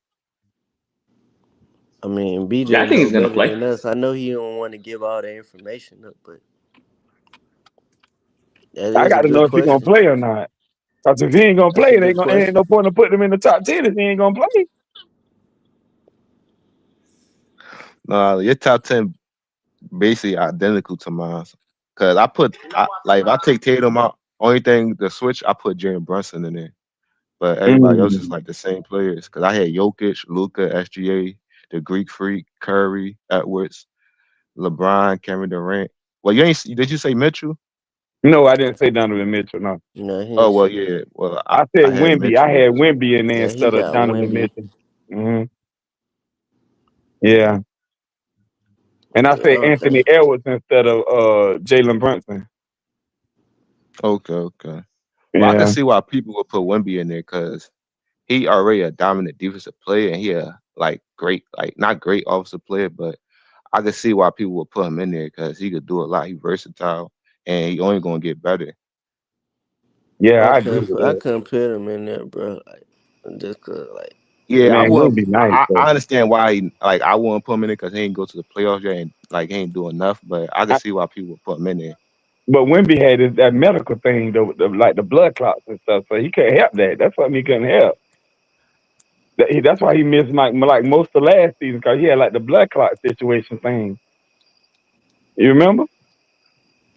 I mean Yeah, I BJ think know he's gonna better play. than us. I know he don't want to give all the information up, but that I is a got to know good if he gonna question. play or not. Because if he ain't gonna That's play, a it good ain't question. no point in putting him in the top 10 if he ain't gonna play. nah, your top 10 basically identical to mine. Cause like if I take Tatum out, only thing the switch I put Jalen Brunson in there. But everybody else is Mm. like the same players. Cause I had Jokic, Luka, SGA, the Greek Freak, Curry, Edwards, LeBron, Kevin Durant. Well, did you say Mitchell? No, I didn't say Donovan Mitchell. No, No, he Oh ain't well, say. yeah. Well, I I said had Wemby. I Mitchell. had Wemby in there Yeah, he instead of got Donovan Wimby. Mitchell. hmm Yeah, and I said Okay. Anthony Edwards instead of Jalen Brunson. Okay. Well, I can Yeah, see why people would put Wemby in there because he already a dominant defensive player and he a like great, like not great offensive player, but I can see why people would put him in there because he could do a lot. He versatile and he only gonna get better. yeah, I agree with I that. couldn't put him in there, bro. Like, just cause, like, Yeah, I Man, would. Wemby nice I though. understand why I wouldn't put him in there because he ain't go to the playoffs yet and like he ain't do enough. But I can see why people would put him in there. But Wemby had that medical thing, though, like the blood clots and stuff, so he couldn't help that. That's something he couldn't help. That's why he missed like most of last season because he had like the blood clot situation thing. You remember?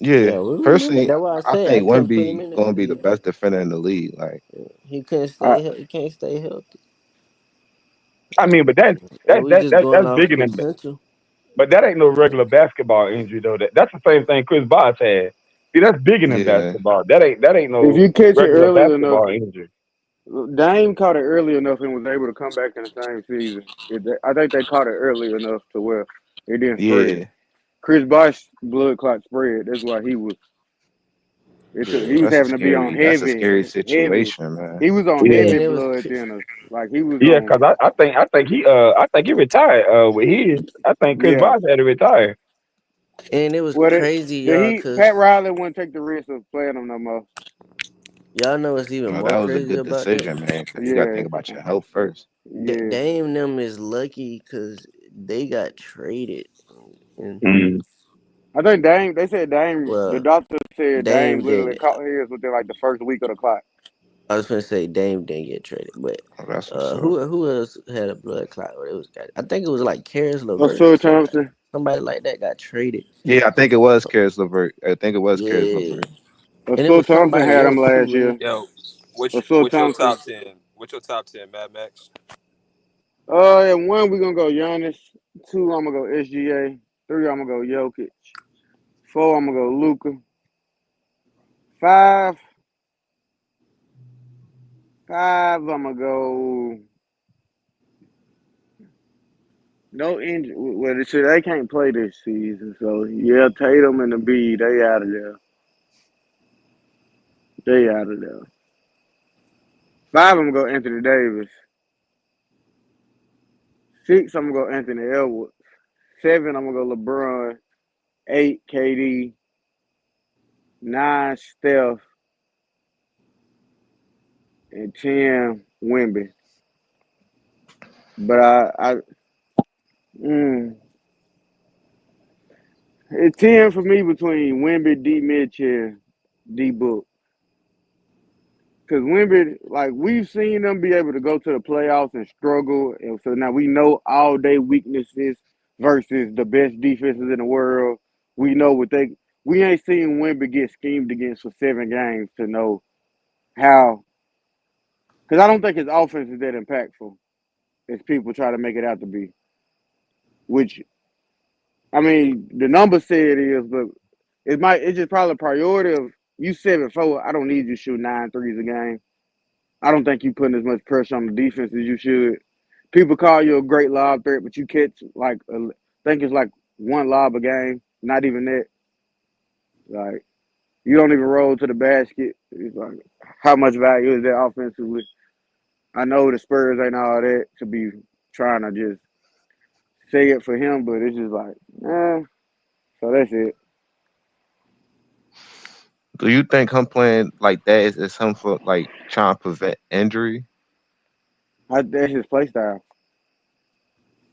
Yeah, Yeah, we remember. personally, That's why I I say I think couldn't put him Wemby in gonna there. be the best defender in the league. Like, He couldn't I, stay. He can't stay healthy. I mean, but And we just going that's off bigger than. potential. But that ain't no regular basketball injury though. That's the same thing Chris Bosh had. See, that's bigger than yeah, basketball. That ain't If no you catch it regular early enough, basketball injury. Dame caught it early enough and was able to come back in the same season. I think they caught it early enough to where it didn't spread. yeah, Chris Bosh blood clot spread. That's why he was. Yeah, He was that's a having to be on scary. That's a scary heavy. situation, man. He was on Yeah, heavy and it was blood thinners. Like he was yeah, on. because I think he retired with his. I think Chris Yeah. Bosh had to retire. Well, crazy, y'all, Pat cause Riley wouldn't take the risk of playing him no more. y'all know what's even Well, more that was a crazy good about that. decision, man. Because you got to Yeah. think about your health first. Yeah. Dame them is lucky because they got traded, and Mm. I think Dame. They said Dame. The well, doctor said Dame Dame literally didn't. caught his within like the first week of the clock. I was gonna say Dame didn't get traded, but Oh, that's what's up. who else had a blood clot? It was I think it was like Karis LeVert or Phil Thompson. somebody like that got traded. Yeah, I think it was Karis LeVert. I think it was Karis Yeah, LeVert. and it Phil was Thompson somebody had him else too, last man. year. Yo, which Phil which your Thompson. top 10? What's your top 10, Mad Max? And one we're gonna go Giannis. Two, I'm gonna go SGA. Three, I'm gonna go Jokic. Four, I'm gonna go Luka. Five, I'm gonna go. No injury. Well, they can't play this season, so yeah, Tatum and Embiid, they out of there. They out of there. Five, I'm gonna go Anthony Davis. Six, I'm gonna go Anthony Edwards. Seven, I'm gonna go LeBron. Eight, KD. Nine, Steph. And 10, Wemby. But mm, it's 10 for me between Wemby, D. Mitch, and D. Book. Because Wemby, like, we've seen them be able to go to the playoffs and struggle. And so now we know all their weaknesses versus the best defenses in the world. We know we ain't seen Wemby get schemed against for 7 games to know how. Because I don't think his offense is that impactful as people try to make it out to be. Which, I mean, the numbers say it is, but it's just probably a priority of you 7'4". I don't need you to shoot 9 threes a game. I don't think you putting as much pressure on the defense as you should. People call you a great lob threat, but you catch think it's like 1 lob a game. Not even that. Like you don't even roll to the basket. It's like how much value is that offensively? I know the Spurs ain't all that to be trying to just say it for him, but it's just like, so that's it. Do you think him playing like that is him for like trying to prevent injury? That's his play style.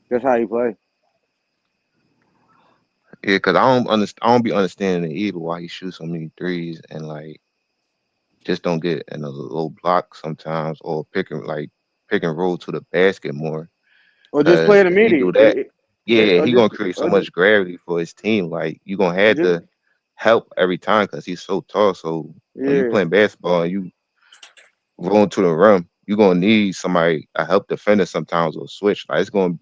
That's how he plays. Yeah, because I don't be understanding it either why he shoots so many threes and like just don't get in a low block sometimes or pick and roll to the basket more. Or just play Because in the if he midi. do that, yeah, Or he just gonna create so much gravity for his team. Like you gonna have just to help every time because he's so tall. So when you yeah. playing basketball and you rolling to the rim, you gonna need somebody a help defender sometimes or switch. Like it's gonna.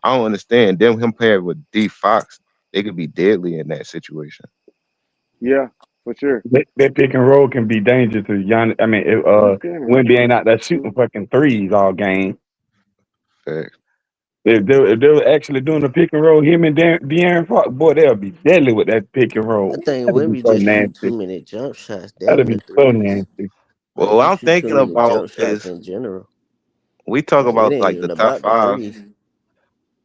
I don't understand them him playing with D Fox. They could be deadly in that situation. Yeah, for sure. That pick and roll can be dangerous to Giannis. I mean, if Who's scaring? Wemby ain't out there shooting fucking threes all game. Facts. If they were actually doing the pick and roll, him and De'Aaron Fox, boy, they'll be deadly with that pick and I roll. think That'd be Wemby so just shoot too nasty. many jump shots. That'd Damn be the so threes. nasty. Well, Like what he I'm shoot too thinking many about jump shots is in general. we talk Like it about ain't like even the top about the five. threes.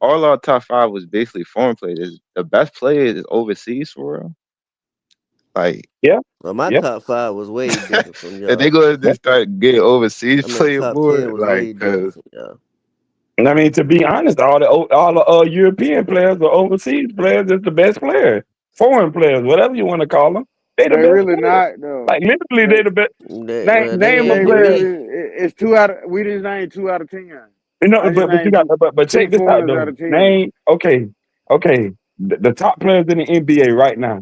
All our top five was basically foreign players. The best players is overseas for real. Like Yeah, Well, my yeah. top five was way different from if they y'all. go to start getting overseas I mean, player top more, 10 was like way different cause from y'all. And I mean, to be honest, all the European players or overseas players is the best players. Foreign players, whatever you want to call them, they the They best really players. not though. Like literally, They they the best. Name Well, they name a they ain't to player. really me. it's 2 out of we just named 2 out of 10. You know, I just but you named got but two check this out foreigners though. out of 10. Name okay. The top players in the NBA right now.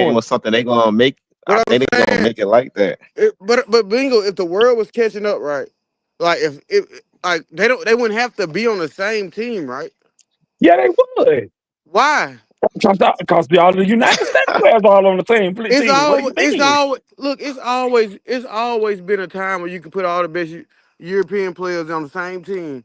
game point. or something, they gonna make. I But I'm think they gonna saying, make it like that. but Bingo, if the world was catching up, right? Like if like they wouldn't have to be on the same team, right? Yeah, they would. Why? Because all the United States players all on the same team. What do you mean? Look, it's always been a time where you can put all the best European players on the same team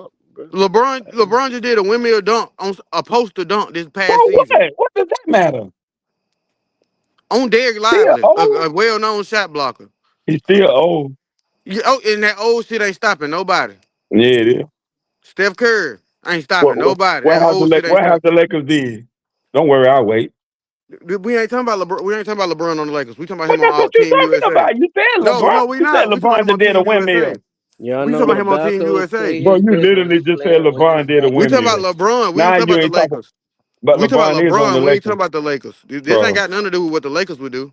dunk, bro. LeBron just did a windmill dunk on a poster dunk this So past what? season What does that matter? on Derek Still Lively, old. a well-known shot blocker. He's still old. And that old shit ain't stopping nobody. Yeah, it is. Steph Curry ain't stopping nobody. What That have old shit ain't the stopping. Lakers did? Don't worry, I'll wait. We ain't talking about LeBron. We ain't talking about LeBron on the Lakers. We talking about But him that's on what you're Team talking USA. about. You said No, LeBron. we You said not. We talking about LeBron him on did Team a USA. windmill. Y'all We know talking about him on Team Tobacco USA. play Bro, his you best when literally he's just said playing with his LeBron did a We talking backyard. about windmill. LeBron. We ain't Now talking you about the ain't talking. Lakers. But We talking LeBron about is on the LeBron. We ain't talking Lakers, about the Lakers. This ain't bro. got nothing to do with what the Lakers would do.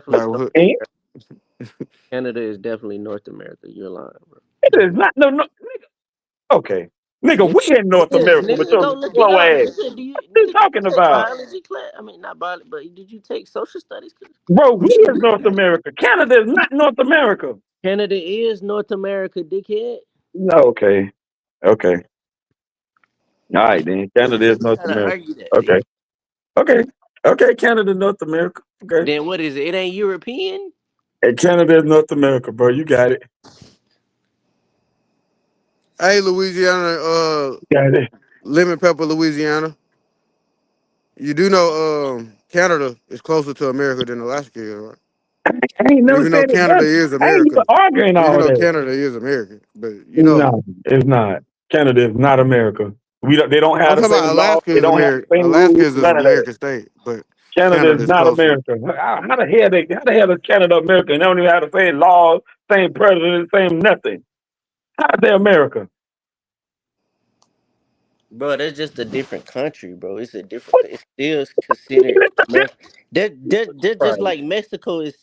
Like, North what- And America. Canada is definitely North America. You're lying, bro. it is not. No. Okay. Nigga, we in North Yes, America with nigga, your go look it slow up. ass. Nigga, do you What you nigga did you talking take about? biology class? I mean, not biology, but did you take social studies class? Bro, we is North America. Canada is not North America. Canada is North America, dickhead. No, okay. Okay. All right, then. Canada is North Trying to America. argue that, bitch. Okay. Okay. Okay, Canada, North America. Okay. Then what is it? It ain't European. Hey, Canada is North America, bro. You got it. Hey, Louisiana, Got it. lemon pepper, Louisiana. You do know Canada is closer to America than Alaska is, right? I ain't never Even though said it Canada does. is I ain't even America. arguing Even all though that. Canada is American. But you know, No, it's not. Canada is not America. We don't. They don't I'm have the talking about same laws. Alaska They is don't have America. the same Alaska rules. is an None of that. American state, but Canada is Canada is not closer. America. How the hell they? How the hell is Canada America? And they don't even have the same laws, same president, same nothing. How is they America? Bro, that's just a different country, bro. It's a different. It's still considered America. That just Right. like Mexico is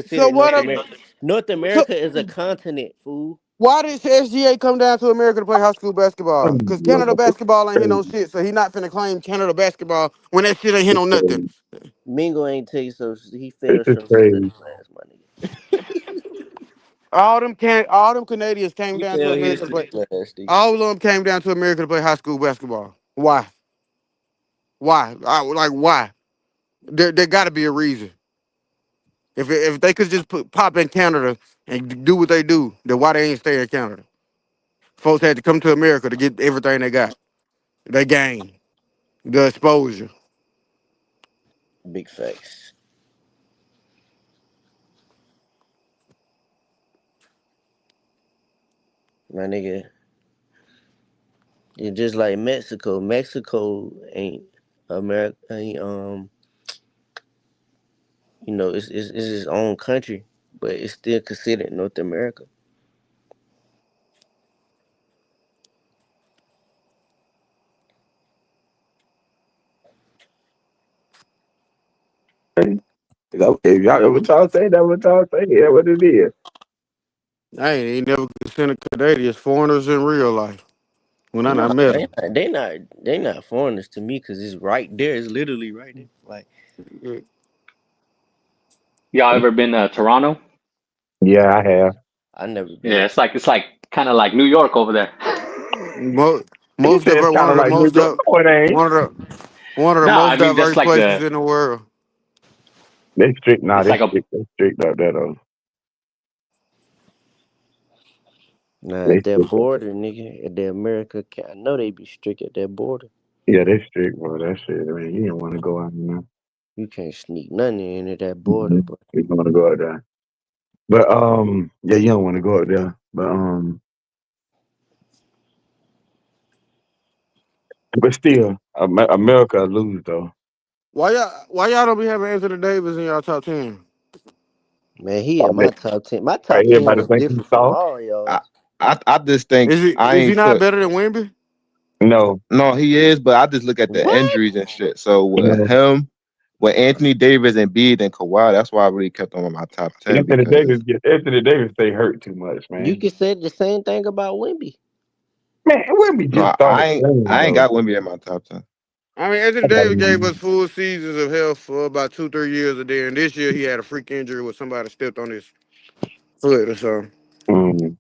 So considered what? North America. North So America is a continent, fool. why did SGA come down to America to play high school basketball? Because Canada basketball ain't hit no shit, so he not finna claim Canada basketball when that shit ain't hit on nothing. Mingo ain't take so he This failed is social studies crazy. class, my nigga. All them Canadians came He down to failed America to history play. class, nigga. All of them came down to America to play high school basketball. Why? Why? Why? There got to be a reason. If they could just pop in Canada and do what they do, then why they ain't stay in Canada? Folks had to come to America to get everything they got. They gain the exposure. Big facts. My nigga. It's just like Mexico. Mexico ain't America ain't it's its own country, but it's still considered North America. Okay, y'all what y'all say? That what y'all say? Yeah, what it is. I ain't never considered Canadians foreigners in real life when I No, not met they not foreigners to me because it's right there. It's literally right there. Like them. Y'all ever been to Toronto? Yeah, I have. I never been. Yeah, it's like kind of like New York over there. Most He most said of it's kind of like New York. No, it ain't. one of the No, I most mean just diverse like places in the world. They strict. Nah, it's they like a strict. They strict up there though. Nah, They at that strict up there. border, nigga, at the America, I know they be strict at that border. Yeah, they strict, bro. That shit. I mean, you didn't want to go out there. You can't sneak nothing in at that border, Mm-hmm. but You don't want to go out there. But yeah, you don't want to go out there. But still, America lose though. Why y'all don't be having Anthony Davis in y'all top 10? man, he I in my bet. top 10. My Right, top 10 everybody was think he's different from soft. all I, y'all. I just think I Is he ain't not put. better than Wemby? No, No, he is, but I just look at the What? injuries and shit. So with no. him, with Anthony Davis and Bede and Kawhi, that's why I really kept him on my top 10 because Anthony Davis, they hurt too much, You man. can say the same thing about Wimby. Man, when we no, just started playing I ain't though. got Wemby in my top 10. I mean, Anthony Davis gave us full seasons of health for about 2-3 years a day, and this year he had a freak injury where somebody stepped on his foot or something. Mm.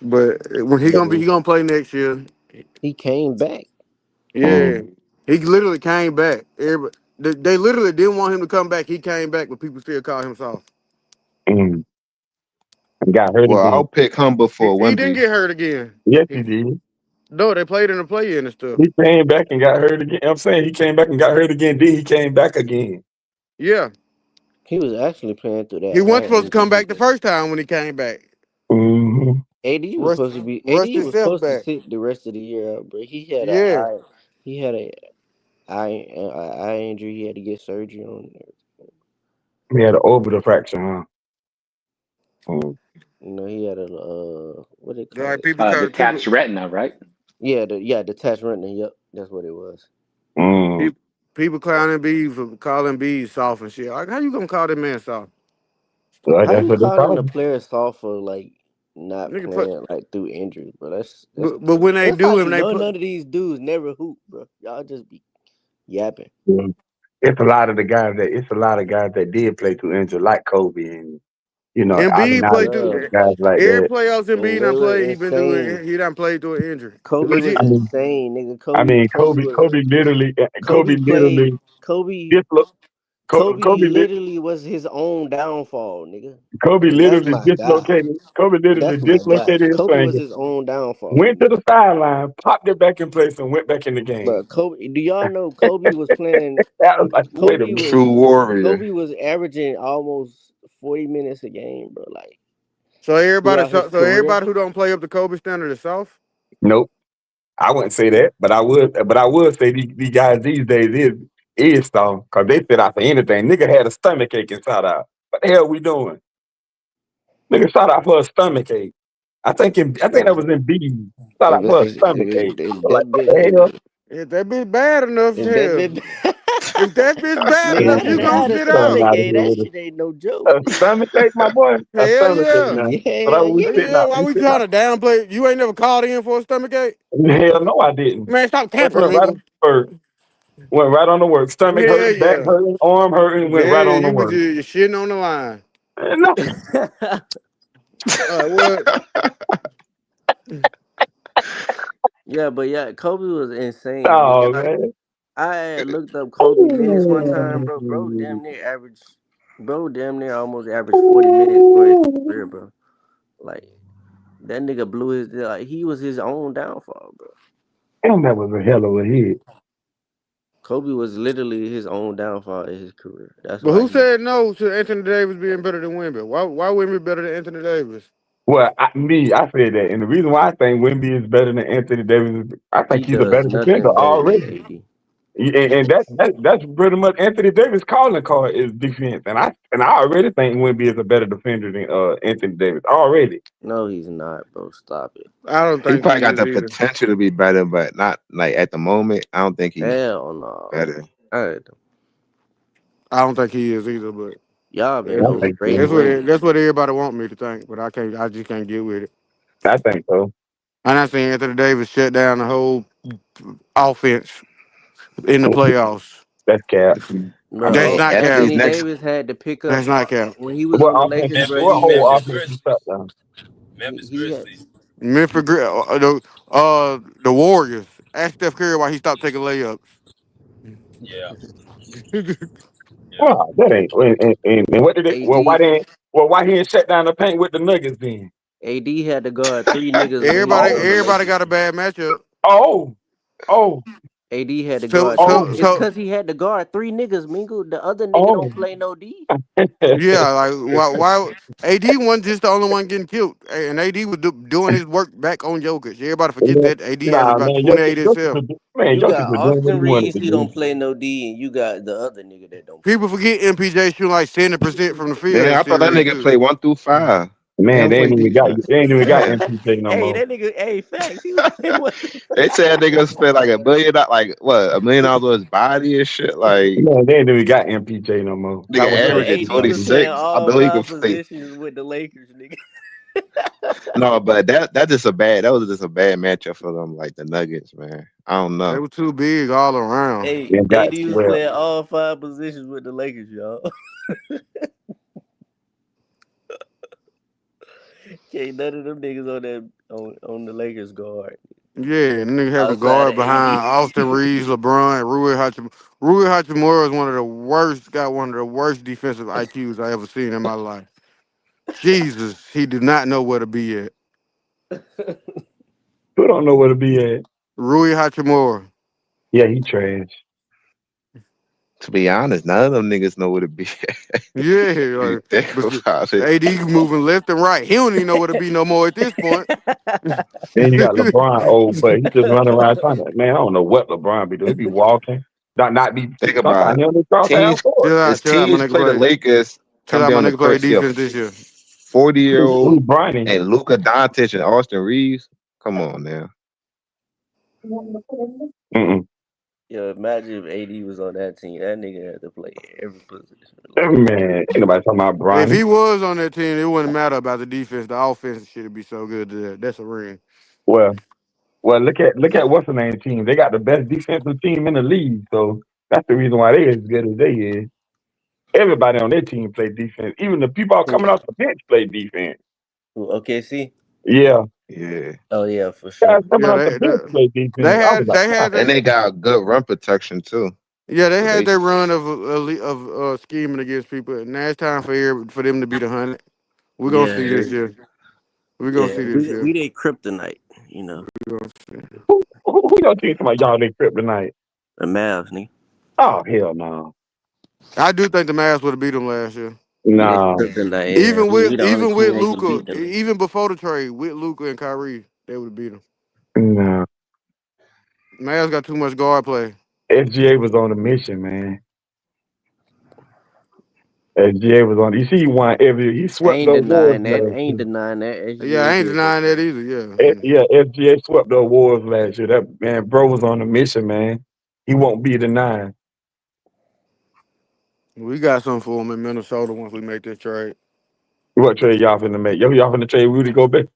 But when But he gonna play next year. he came back. Yeah, he literally came back. They literally didn't want him to come back. He came back, but people still call him soft. Mm. Got hurt Well, again. I'll pick him before He didn't Wemby. get hurt again. Yes, he did. No, they played in the play-in and stuff. He came back and got hurt again. I'm saying he came back and got hurt again. Then he came back again. Yeah, He was actually playing through he that wasn't supposed to ankle come back the injury. first time when he came back. Mm-hmm. Rushed AD was himself supposed to back. sit the rest of the year out, but Yeah, he had a eye injury. He had to get surgery on it. He had an orbital fracture, huh? Mm. You know, he had a what they call like it? detached retina, right? Yeah, detached retina. Yep, that's what it was. Mm. people clowning B for calling B soft and shit. Like, how you gonna call that man soft? So How that's you what they calling call a him. player soft for like not Nigga play, playing like through injury, bro. That's but when they that's how do you and they know play, none of these dudes never hoop, bro. Y'all just be yapping. It's a lot of guys that did play through injury, like Kobe and Embiid Allen played Bruh. Iverson, through guys like every that. playoffs And Embiid they done were played. insane. He done played through an injury. Kobe was Legit. I mean, insane, nigga. I mean, Kobe was Kobe literally, Kobe played Kobe dislo- Kobe Kobe, literally was his own downfall, nigga. Kobe And that's literally my guy. dislocated. Kobe literally That's my guy. dislocated his Kobe was finger, his own downfall, went to nigga. the sideline, popped it back in place, and went back in the game. But Kobe, do y'all know Kobe was playing? I was like, wait a Kobe minute. was True warrior. Kobe was averaging almost 40 minutes a game, bro. Like So throughout his career. everybody who don't play up to Kobe standard is soft. Nope, I wouldn't say that, but I would say these guys these days is soft because they sit out for anything. Nigga had a stomach ache and shot out. What the hell we doing? Nigga shot out for a stomach ache. I think that was in B. Shot out for a stomach ache. I was like, what the hell? If that bitch bad enough, If that hell. bit, If that bitch bad nigga, enough, I you done gonna had a sit Coming out. stomach out of ache. here That with shit ain't no joke. a stomach ache, my boy. A Hell stomach ache yeah. now. But Yeah, we sitting Yeah, out. why We we sitting trying out. to downplay? You ain't never called in for a stomach ache? Hell no, I didn't. Man, stop Went tampering, right on nigga. the work. Went right on the work. Stomach Hell hurting, back yeah. hurting, arm hurting. Went right Yeah, on the you was work. just shitting on the line. No, All right, what? yeah, but yeah, Kobe was insane, oh nigga. man. I had looked up Kobe minutes one time, bro. Bro, damn near almost averaged 40 minutes for his career, bro. Like that nigga blew his like he was his own downfall, bro. And that was a hell of a hit. Kobe was literally his own downfall in his career. That's But why who he said no to Anthony Davis being better than Wemby? Why Wemby better than Anthony Davis? Well, I said that, and the reason why I think Wemby is better than Anthony Davis is I think he he's a does better defender nothing better than already. AD. And that's pretty much Anthony Davis' calling card is defense, and I already think Wemby is a better defender than Anthony Davis already. No, he's not, bro. Stop it. I don't He think probably he got is the either. potential to be better, but not like at the moment. I don't think he's Hell no. better. I don't think he is either. But Y'all been I think overrating so. Wimby. that's what everybody want me to think. But I can't. I just can't get with it. I think so. And I seen Anthony Davis shut down the whole offense in the playoffs. That's cap. I That's Bro, mean, not cap. Anthony's Anthony next. Davis had to pick up That's not cap. when he was What on the offense? Lakers, bro. What whole offense is shut down? He had The Warriors. Ask Steph Curry why he stopped taking layups. Wow, that ain't. And what did it? AD. Well, why he ain't shut down the paint with the Nuggets then? AD had to guard three niggas when he was Oh, on the Everybody Lakers. got a bad matchup. oh, oh, AD had to So guard three. so oh, It's so cause he had to guard three niggas. Mingle. The other nigga don't oh. play no D. yeah, like why AD wasn't just the only one getting killed, and AD was doing his work back on Jokic. Everybody forget that AD averaged Nah, about man, 28 himself. You Jokic got was doing what Austin he wanted Reeves. to He do. don't play no D, and you got the other nigga that don't play People no D. forget MPJ shooting like 70% from the field Damn, that I thought that series nigga too. played 1 through 5. He Man, don't play defense. they ain't even got Damn. MPJ no Hey, more. that nigga. Hey, facts. He was playing what the fuck? They said niggas spent like like what, $1 million on his body and shit. Like Man, they ain't even got MPJ no more. nigga That was Bro, averaging crazy. AD was playing 26. I all know he can five play. positions with the Lakers, nigga. No, but that was just a bad matchup for them, like the Nuggets, man. I don't They know. were too big all around. Hey, They got AD was well. playing all five positions with the Lakers, y'all. Can't none of them niggas on the Lakers guard Yeah, nigga have a outside of guard behind AD. Austin Reeves, LeBron, and Rui Hachimura. Rui Hachimura is one of the worst defensive IQs I ever seen in my life. Jesus, he did not know where to be at. Who don't know where to be at? Rui Hachimura. Yeah, he trash. To be honest, none of them niggas know where to be. Yeah, You think about it. AD moving left and right. He don't even know where to be no more at this point. Then you got LeBron, old, but he just running around trying to. Man, I don't know what LeBron be doing. He be walking, not be. Think Sometimes about he it. don't be cross half Teams court. Chill out, my teams nigga play the play. Lakers, Chill come out, be my on the nigga play court, see a defense this year. 40-year-old Who's Bronny? and Luka Doncic and Austin Reeves. Come on now. Mm-mm. Yo, imagine if AD was on that team. That nigga had to play every position. Man, ain't nobody talking about If he Bronny. was on that team, it wouldn't matter about the defense. The offense should be so good. That's a ring. Well, look at what's the name team. They got the best defensive team in the league, so that's the reason why they as good as they is. Everybody on their team play defense. Even the people Who? coming off the bench play defense. Who? OKC. Yeah, Yeah. Oh yeah, for guys sure. coming Yeah, off the bench play they defense. I was had like, they God, had And they they got good run protection too. yeah they So had they their run of scheming against people. Now it's time for them to be the 100. We're gonna Yeah, see this year. We're gonna yeah. see this We year. they kryptonite. You know, We're gonna see. who your team talking about? Y'all they trip tonight? the Mavs, nigga. Oh hell no, I do think the Mavs would have beat them last year. We they no. kryptonite. Yeah, Even we with the only even with team that can Luca, beat them. even before the trade with Luca and Kyrie, they would have beat them. No. Mavs got too much guard play. SGA was on a mission, man. SGA was on. You see, he I swept ain't the awards denying that. I last ain't year. denying that. Yeah, I SGA ain't did his denying that thing. either. Yeah. Yeah, SGA swept the awards last year. That man, bro, was on a mission, man. He won't be denied. We got something for him in Minnesota once we make this trade. What trade y'all finna make? Y'all finna trade Rudy Gobert?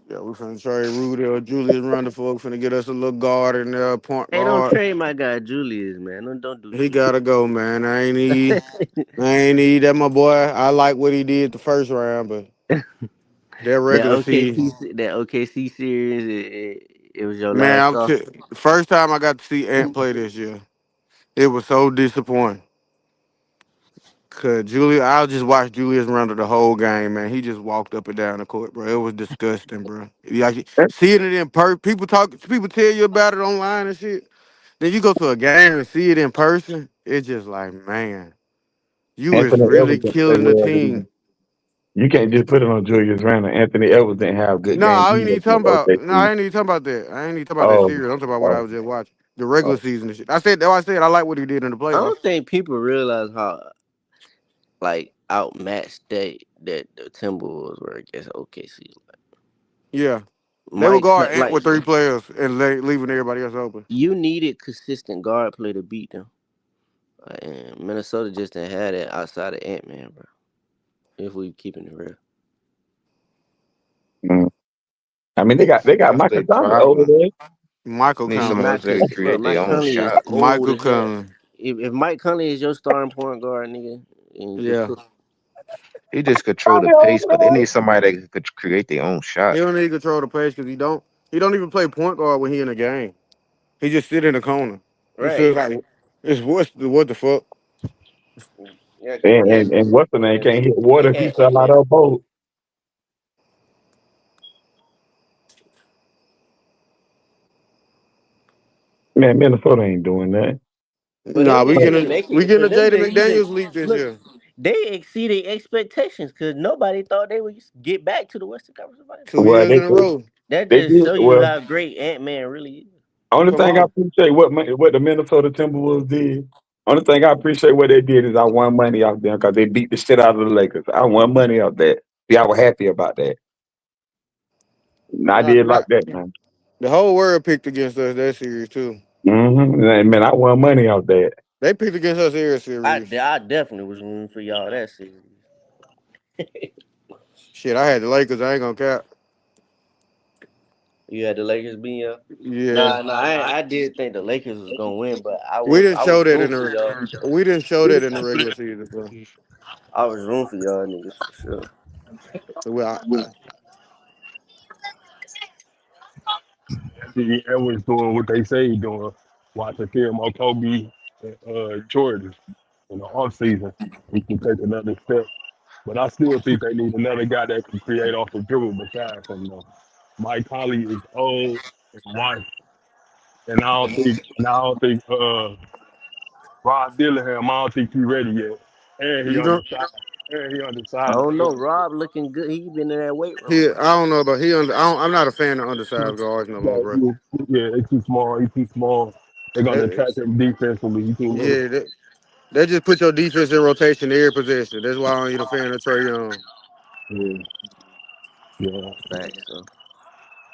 Yeah, we finna trade Rudy or Julius Randle. Finna get us a little guard in there, point Hey, don't guard. trade my guy Julius, man. Don't do He shit. gotta go, man. I ain't need that, my boy. I like what he did the first round, but that regular season, That OKC series, it was your man. last straw. First time I got to see Ant play this year, it was so disappointing. Cause I just watched Julius Randle the whole game, man. He just walked up and down the court, bro. It was disgusting, bro. Like seeing it in person, people tell you about it online and shit. Then you go to a game and see it in person. It's just like, man, you is Anthony really Edwards didn't play killing the well either. team. You can't just put it on Julius Randle. Anthony Edwards didn't have a good No, game I ain't either even talking against about. No, OKC. I ain't even talking about that. I ain't even talking about that Oh, series. I'm talking about what I oh, was just watching. The regular oh. season and shit. I said I like what he did in the I playoffs. don't think people realize how like outmatched that the Timberwolves were against OKC. Yeah, they were Mike, guard Ant like with 3 players and leaving everybody else open. you needed consistent guard play to beat them. And Minnesota just didn't have that outside of Ant Man, bro. If we keeping it real. Mm. I mean, they got That's Michael their Thomas over problem. there. Michael Need But Conley. someone to bro, create their Mike own Conley is shot. old Michael as hell. Conley. If Mike Conley is your starting point guard, nigga, and you Yeah. cook. He just control the pace, but they need somebody that could create their own shot. He don't need to control the pace because he don't even play point guard when he in the game. He just sit in the corner. It's Right. just like it's what the fuck. Yeah, cause And, and, and what's the name? Can't hit they water if he had fell out of a boat. Man, Minnesota ain't doing that. but they Nah, we didn't getting even make we it getting for a them. Jaden The season. McDaniels league this Look, year. they exceeded expectations because nobody thought they would get back to the Western Conference Finals. 2 years in a row. That they just did show you well. how great Ant Man really is. Only Come thing I on. appreciate what the Minnesota Timberwolves did. Only thing I appreciate what they did is I won money off them because they beat the shit out of the Lakers. I won money off that. See, I was happy about that. And I Not, did like not, that, man. the whole world picked against us that series too. Man, I won money off that. They picked against us every series. I definitely was rooting for y'all that season. Shit, I had the Lakers. I ain't gonna cap. You had the Lakers being y'all. Yeah. Nah, I did think the Lakers was gonna win, but We didn't I was show that rooting for y'all. in the regular season, bro. I was rooting for y'all niggas for sure. Well, Anthony Edwards doing what they say he doing, watching film on Kobe and Jordan in the offseason. He can take another step. But I still think they need another guy that can create off the dribble besides him. Though. Mike Conley is old and white, and I don't think Rod Dillingham, I don't think he's ready yet. And he you know, undersized. And he I undersized. don't know. Rob looking good. He been in that weight room, I don't know about I'm not a fan of undersized guards no more, bro. Yeah, it's too small. He's too small. They're gonna attack him defensively. He's too little. Yeah, they just put your defense in rotation every possession. That's why I ain't a fan of Trey Young. Yeah, yeah. bro. Facts. So.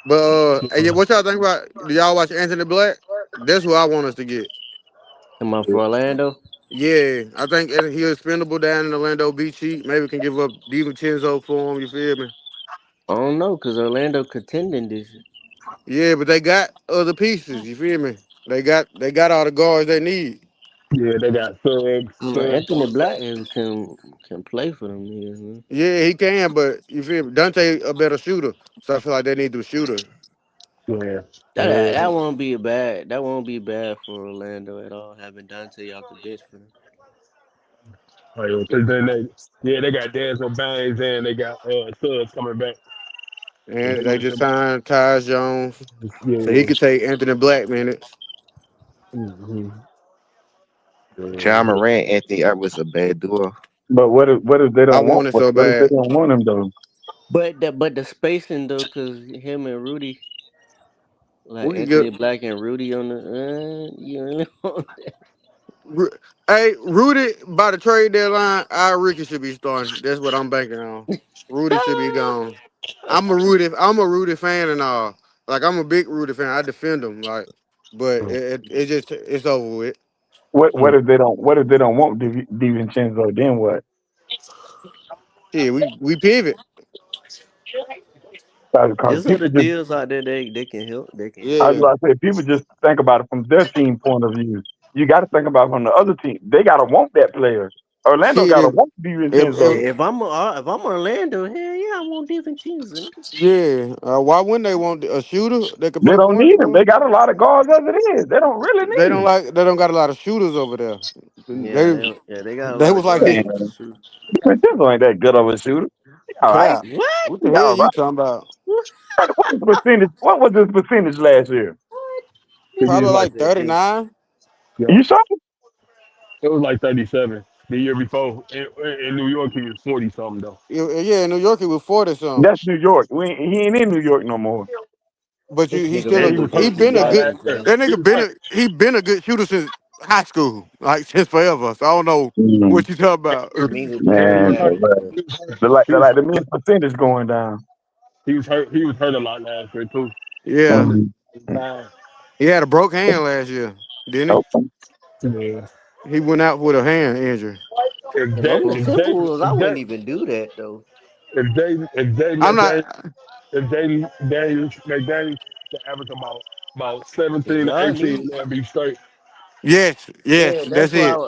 But hey, what y'all think about? Do y'all watch Anthony Black? That's who I want us to get. Come on for Orlando. Yeah, I think he's expendable down in Orlando. Be cheap. Maybe we can give up DiVincenzo for him. You feel me? I don't know, cause Orlando contending this year. Yeah, but they got other pieces. You feel me? They got all the guards they need. Yeah, they got Suggs. Anthony Black can play for them niggas, man. Yeah, he can, but you feel me? Dante a better shooter, so I feel like they need the shooter. Yeah. That won't be bad. That won't be bad for Orlando at all. Having Dante off the bench for them. Because then they got Daniel Bangs and they got Suggs coming back. And And they they need just them. signed Tyus Jones, so he Yeah. could take Anthony Black minutes. Mm-hmm. John Yeah. Morant, Anthony Edwards, a bad duo. But what if they I don't want want it so what if they bad. don't want him though? But the spacing though, cause him and Rudy, like We can get Anthony Black and Rudy on the, you really want that. Ru- hey Rudy by the trade deadline. Our Ricky should be starting. That's what I'm banking on. Rudy should be gone. I'm a Rudy fan and all. Like I'm a big Rudy fan. I defend him. Like, but it's over with. What if they don't want DiVincenzo? Then what? Yeah, we pivot. Because There's other people just deals out there they can help. They can I help was Yeah. them. about to say people just think about it from their team point of view. You got to think about it from the other team. They got to want that player. Orlando Shit. got to If want if, DiVincenzo. if If I'm Orlando, hell yeah, I want DiVincenzo. yeah, why wouldn't they want a shooter that could They play don't point need him. They for got a lot of guards as it is. They don't really them? They need don't him. like. They don't got a lot of shooters over there. Yeah, They they got a they lot was of like guards this. that can Man, shoot. DiVincenzo ain't that good of a shooter. He all right. Cap. What? What He the hell all you right. talking about? What was the percentage? What was his percentage last year? It Probably was like, like Niggas that can't. 39. yeah, You sure? it was like 37 the year before. In New York, he was 40 something though. Yeah, in New York he was 40 something. That's New York. He ain't in New York no more. But This he nigga still And a he Vooch was he hurt catching been a like good last bodies, year. man. that He nigga was been hurt. he been a good shooter since high school, like since forever. So I don't know Mm. what you talking about. Nigga Yeah, he catching Man, was hurt. bodies, man. He was hurt. the He was like the hurt. men's percentage going down. He was hurt. He was hurt a lot last year too. Yeah, Mm. Fine. he had a broke hand last year, didn't Okay. Yeah. he? He went out with a hand injury. If If Jay, I'm the if Jay, Timberwolves, I if wouldn't Jay, even do that though. if Jay I'm McDaniels, not. if Jay McDaniels can average about 17 to Y'all 18, need. they'll be straight. Yes, Yeah, that's it.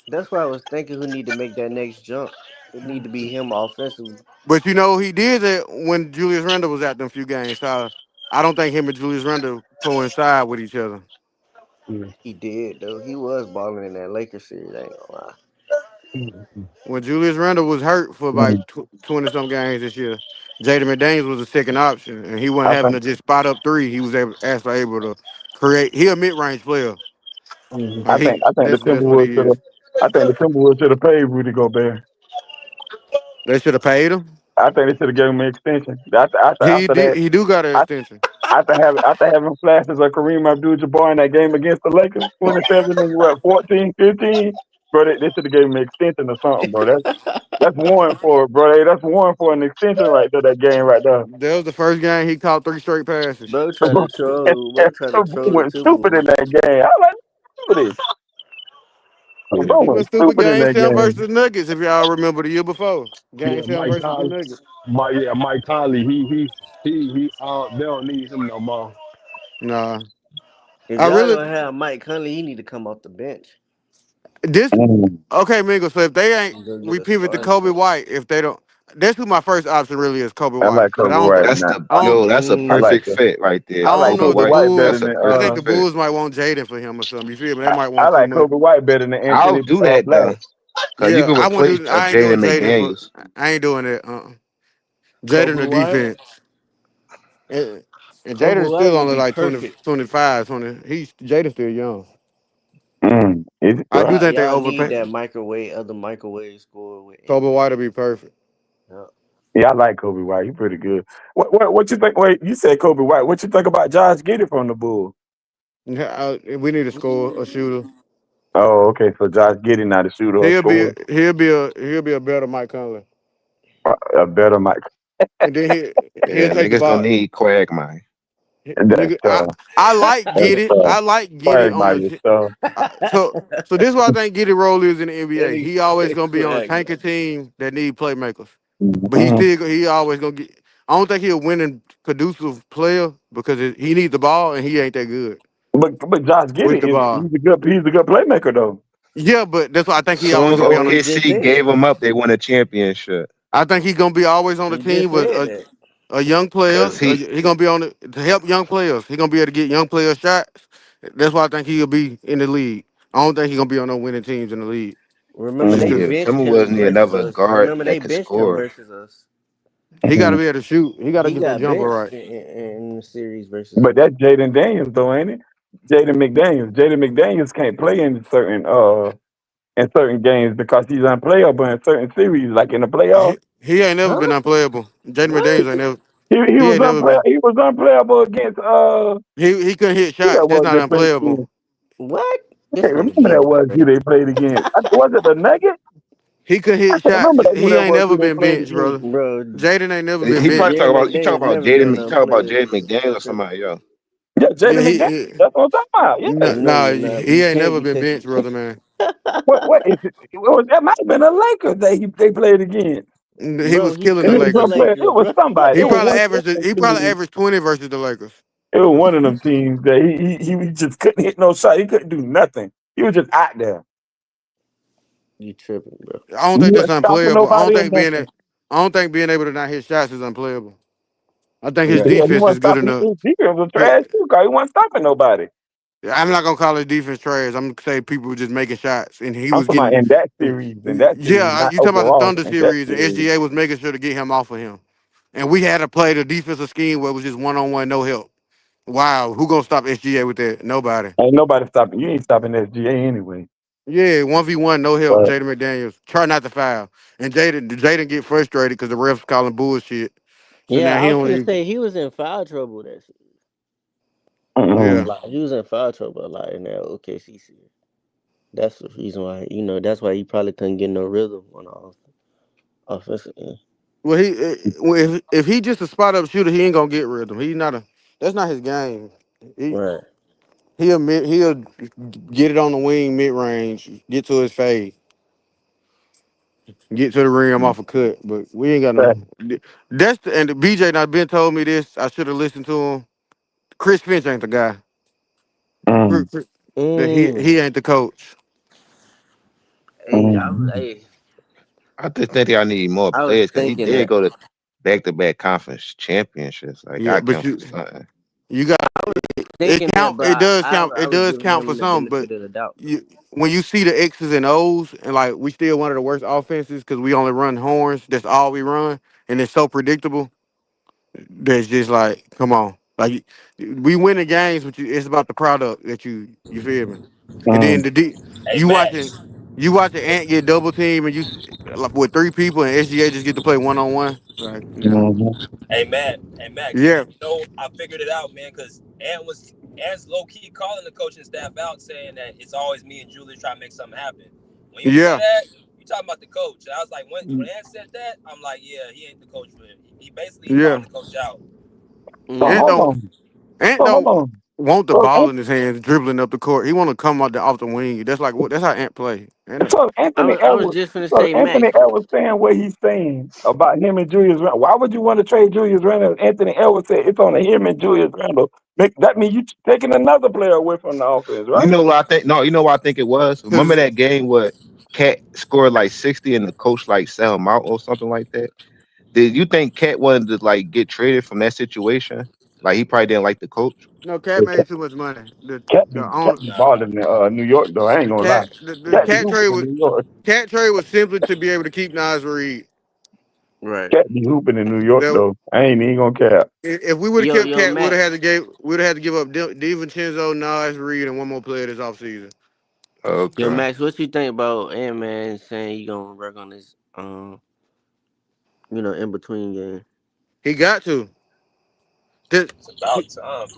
That's why I was thinking who need to make that next jump. It need to be him offensively. But you know he did that when Julius Randle was out them few games. So I don't think him and Julius Randle coincide with each other. Yeah. He did though. He was balling in that Lakers series. I ain't gonna lie. When Julius Randle was hurt for about Mm. 20 some games this year, Jaden McDaniels was the second option, and he wasn't I having think to just spot up three. He was actually able to create. He a mid range player. I Like think he I think the that's what Timberwolves he should is. have. I think the Timberwolves should have paid Rudy Gobert. They should have paid him. I think they should have given him an extension. He After did. that, He do got an I, extension. after having flashes of Kareem Abdul-Jabbar in that game against the Lakers, 27 and what 14, 15, bro, they should have gave him an extension or something, bro. That's one for bro. That's one for an extension right there. That game right there. That was the first game he caught 3 straight passes. Bro tried to troll. Bro And tried to bro troll the went stupid in Timberwolves. that game. I was like, stupid. Bro He went went stupid stupid in game that 7 game. versus Nuggets. If y'all remember the year before, game Yeah, 7 versus the Nuggets. Mike Conley. He. They don't need him no more. Nah, If I y'all really gonna have Mike Conley, he need to come off the bench this Mm. okay, Mingo. So if they ain't, and go get we a pivot to starting Kobe spot. White. If they don't, that's who my first option really is, Kobe I White. like But Kobe White. That's Now. the I don't, that's a I like perfect that. fit right there. I I like don't know Kobe if Kobe the White. White better That's Bulls. a than I think perfect the fit. Bulls might want Jaden for him or something. You feel me? They I, might I want too like much. Kobe White better than I'll Anthony do that Black. though, cause you Yeah, can I want to replace do. I ain't doing Jaden Jaden for. McDaniels. I ain't doing that. Jaden Kobe the White. defense. And, and Kobe Jaden is White still would only be like 20, perfect. 25, 20. He's Jaden's still young. I do Well, think they Y'all need overpay. that other microwave score with Kobe Anthony. White will be perfect. Yeah. yeah, I like Kobe White. He's pretty good. What you think? Wait, you said Kobe White. What you think about Josh Giddey from the Bulls? Yeah, we need to score a shooter. Oh, okay. So Josh Giddey not a shooter or scorer. He'll be a better Mike Conley. A better Mike. And then he'll Yeah, take the niggas don't ball. need Quagmire. That's Nigga, I like that's get it. I like get it quiet on by the. yourself. So this is what I think get it role is in the That NBA. nigga He always said gonna be on a crack. tanker team that need playmakers, but Mhm. he always gonna get. I don't think he a winning conducive player because he needs the ball and he ain't that good But Josh with Giddey the is ball. he's a good playmaker though. Yeah, but that's why I think he Soon always as gonna be on. Bro, he just OKC said gave that. him up, they won a championship. I think he gonna be always on the He just team with said that. a young player. Cause he He gonna be on it to help young players. He gonna be able to get young players shots. That's why I think he'll be in the league. I don't think he gonna be on no winning teams in the league. Remember Just they cause yeah, benched Fema him wasn't versus another us. guard Remember they that could benched him score. versus us. he gotta Mhm. be able to shoot. He gotta He get that got jumper benched right. in the series versus But us. that's Jaden Daniels though, ain't it? Jaden McDaniels. Jaden McDaniels can't play in certain games because he's unplayable in certain series, like in the playoffs. He ain't never been Huh? unplayable. Jaden What? McDaniels ain't never. He He was ain't never been. he was unplayable against He couldn't hit who shots. that That's was not they played unplayable. against? What? I This can't nigga remember that being was who crazy. they played against. Was it the Nuggets? He could I hit can't shots. remember who He that ain't was who never they been played benched, against. brother. Bro, Jaden ain't never been He probably benched. talk Jared about McDaniels never been He talk about unplayable. Jaden McDaniel or somebody else. Yeah, Yeah, Jaden McDaniels. That's what I'm talking about. Yeah. No, nah, you're not. he You ain't can't never be been taking. benched, brother, man. What is it? That might have been a Lakers that they played against. He Bro, was he killing the And it killed was the Lakers. unplayable. Lakers, It was bro. somebody. He It was probably one. averaged. He probably averaged 20 versus the Lakers. It was one of them teams that he just couldn't hit no shot. He couldn't do nothing. He was just out there. You tripping, bro. I don't He think that's wasn't stopping unplayable. nobody or nothing. I don't think being able to not hit shots is unplayable. I think his Yeah, he defense is wasn't good stopping. enough. His defense was Eh, trash too, cause he wasn't stopping nobody. I'm not gonna call his defense trash. I'm gonna say people were just making shots, and he I'm was talking about getting. in that series. In that series, Yeah, not you talking about the overall. Thunder In that series, and series, SGA was making sure to get him off of him, and we had to play the defensive scheme where it was just one on one, no help. Wow, who gonna stop SGA with that? Nobody. ain't nobody stopping. You ain't stopping SGA anyway. Yeah, 1v1, no help. But Jaden McDaniels. Try not to foul. And Jaden get frustrated because the refs calling bullshit. So now Yeah, I he was don't finna even. say he was in foul trouble. That shit. Yeah. Like he was in foul trouble a lot in that OKC series. That's the reason why. That's why he probably couldn't get no rhythm on the offensive end. Well, if he just a spot up shooter, he ain't gonna get rhythm. He's not a. That's not his game. He Right. he'll get it on the wing mid range, get to his fade, get to the rim off a cut. But we ain't got no. And the BJ not been told me this. I should have listened to him. Chris Finch ain't the guy. Mm. He ain't the coach. Hey, hey, I just think y'all need more I was players because he thinking did that. go to back conference championships. Like Yeah, I but count for something. you got it Thinking that, count. but It does count. I It was does giving count for him the some. But benefit of the doubt. when you see the X's and O's, and like we still one of the worst offenses because we only run horns. That's all we run, and it's so predictable. That's just like, come on, like we win the games, but it's about the product that you feel me. And then Hey, you watching Max. you watching Ant get double team, and like with three people, and SGA just get to play 1-on-1. Like, nah, Hey, Matt. Hey, Max. yeah, I figured it out, man, because Ant's low key calling the coaching staff out, saying that it's always me and Julius trying to make something happen. When you say yeah, that, you talking about the coach. And I was like, when Ant said that, I'm like, yeah, he ain't the coach for him. He basically calling yeah. the coach out. so Ant hold Mm. don't on. Ant So hold don't on. want the So ball in his hands, dribbling up the court. He want to come out off the wing. That's like what. That's how Ant play. So Anthony I was Edwards, just gonna so say, Anthony Max. Edwards saying what he's saying about him and Julius Randle. Why would you want to trade Julius Randle? Anthony Edwards said it's on him and Julius Randle. That means you taking another player away from the offense, You right? know what I think? No, you know what I think it was. Remember 'Cause that game where Cat scored like 60 and the coach like sell him out or something like that? Did you think Cat wanted to like get traded from that situation? Like he probably didn't like the coach. no, Cat made too much money. Cat be balling in New York though. I ain't The gonna lie. cat the Cat be cat trade hooping in was New York. simply to be able to keep Nas Reed. Right. Cat be hooping in New York That though. I ain't even gonna care. if we would have kept Yo, Cat, Max. we'd have had to give up DiVincenzo, Nas Reed, and one more player this offseason. Yo, Okay. Max. What you think about Ant Man saying he gonna work on this? In between game. He got to. That- It's about time.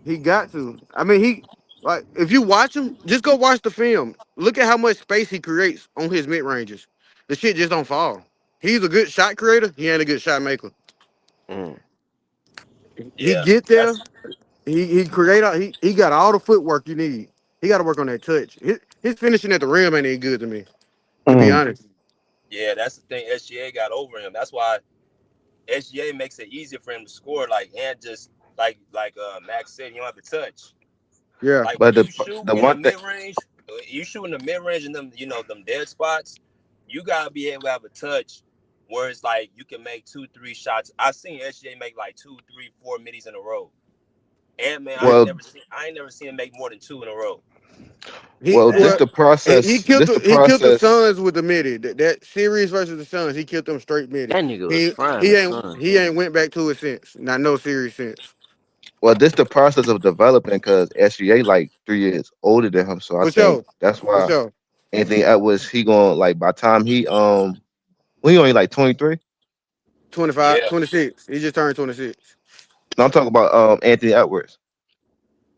He got to. I mean, like if you watch him, just go watch the film. Look at how much space he creates on his mid ranges. The shit just don't fall. He's a good shot creator. He ain't a good shot maker. Mm. He Yeah, get there. he create he got all the footwork you need. He got to work on that touch. His finishing at the rim ain't any good to me, to be Mm. honest. Yeah, that's the thing. SGA got over him. That's why SGA makes it easier for him to score. Like and just like Max said, you don't have to touch. Yeah. Like when But you shoot the in the one thing, mid range, you shoot in the mid range and them them dead spots. You gotta be able to have a touch where it's like you can make 2, 3 shots. I've seen SGA make like 2, 3, 4 middies in a row. And man, I ain't well, never seen him make more than 2 in a row. He well, well, this the he killed the process. Suns with the midi. That series versus the Suns, he killed them straight midi. That nigga was He frying he the ain't sun. he ain't went back to it since. Not no series since. Well, this the process of developing because SGA like 3 years older than him, so I For think sure. that's For why sure. Anthony Edwards he going like by the time he only like 23. 25, Yeah. 26. He just turned 26. No, I'm talking about Anthony Edwards.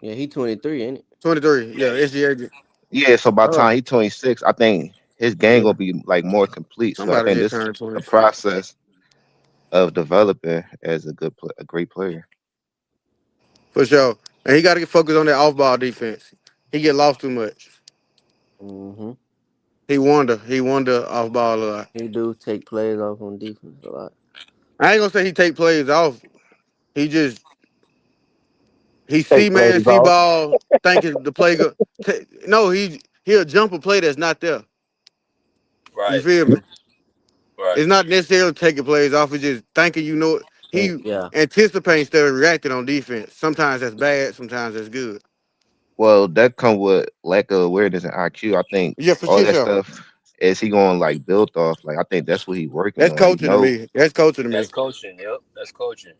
Yeah, he 23, ain't it? 23. Yeah, Yeah. SGA. Yeah, so by the Oh, time he 26, I think his game yeah. gonna be like more complete. So I Somebody think just this is turned a 26. process of developing as a great player. For sure. And he got to get focused on that off ball defense. He get lost too much. Mm-hmm. He wonder off ball a lot. He do take plays off on defense a lot. I ain't gonna say he take plays off. He just he Take see man, plays see off. ball, thinking the play go. No, he'll jump a play that's not there. You Right. feel me? Right. It's not necessarily taking plays off. It's just thinking he Yeah. anticipates instead of reacting on defense. Sometimes that's bad. Sometimes that's good. Well, that come with lack of awareness and IQ. I think Yeah, for all sure. that Sure. stuff is he going like build off. Like I think that's what he's working That's on. He coaching to know. me. That's coaching to me. That's coaching. Yep. That's coaching.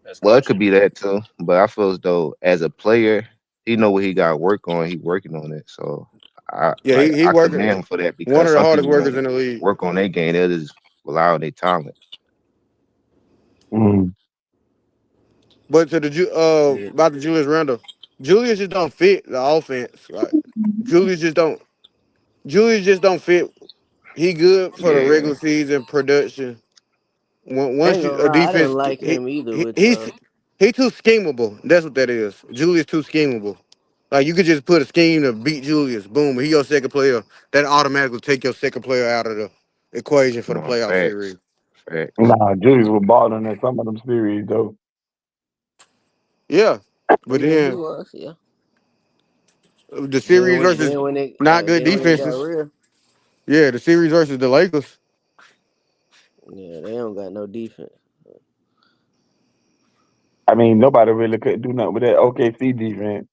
That's Well, it could coaching. be that too, but I feel as though as a player, he know what he got to work on. He working on it. So Yeah, he I working. commend him for that One because of the some hardest people workers won't in the league. work on their game. They'll just rely on their talent. Mm. But to the Yeah. about the Julius Randle, Julius just don't fit the offense. Like Julius just don't. Julius just don't fit. He good for the Yeah. regular season production. I Once ain't you gonna a lie, I didn't defense, like him either with he's y'all. he too schemable. That's what that is. Julius too schemable. Like you could just put a scheme to beat Julius. Boom, he your second player. That automatically take your second player out of the equation for the No playoff series. facts. Facts. Nah, Julius was balling in some of them series though. Yeah, but Yeah, he then was. Yeah. the series versus not good Then when it got defenses. real, Yeah, the series versus the Lakers. yeah, they don't got no defense. I mean, nobody really could do nothing with that OKC defense.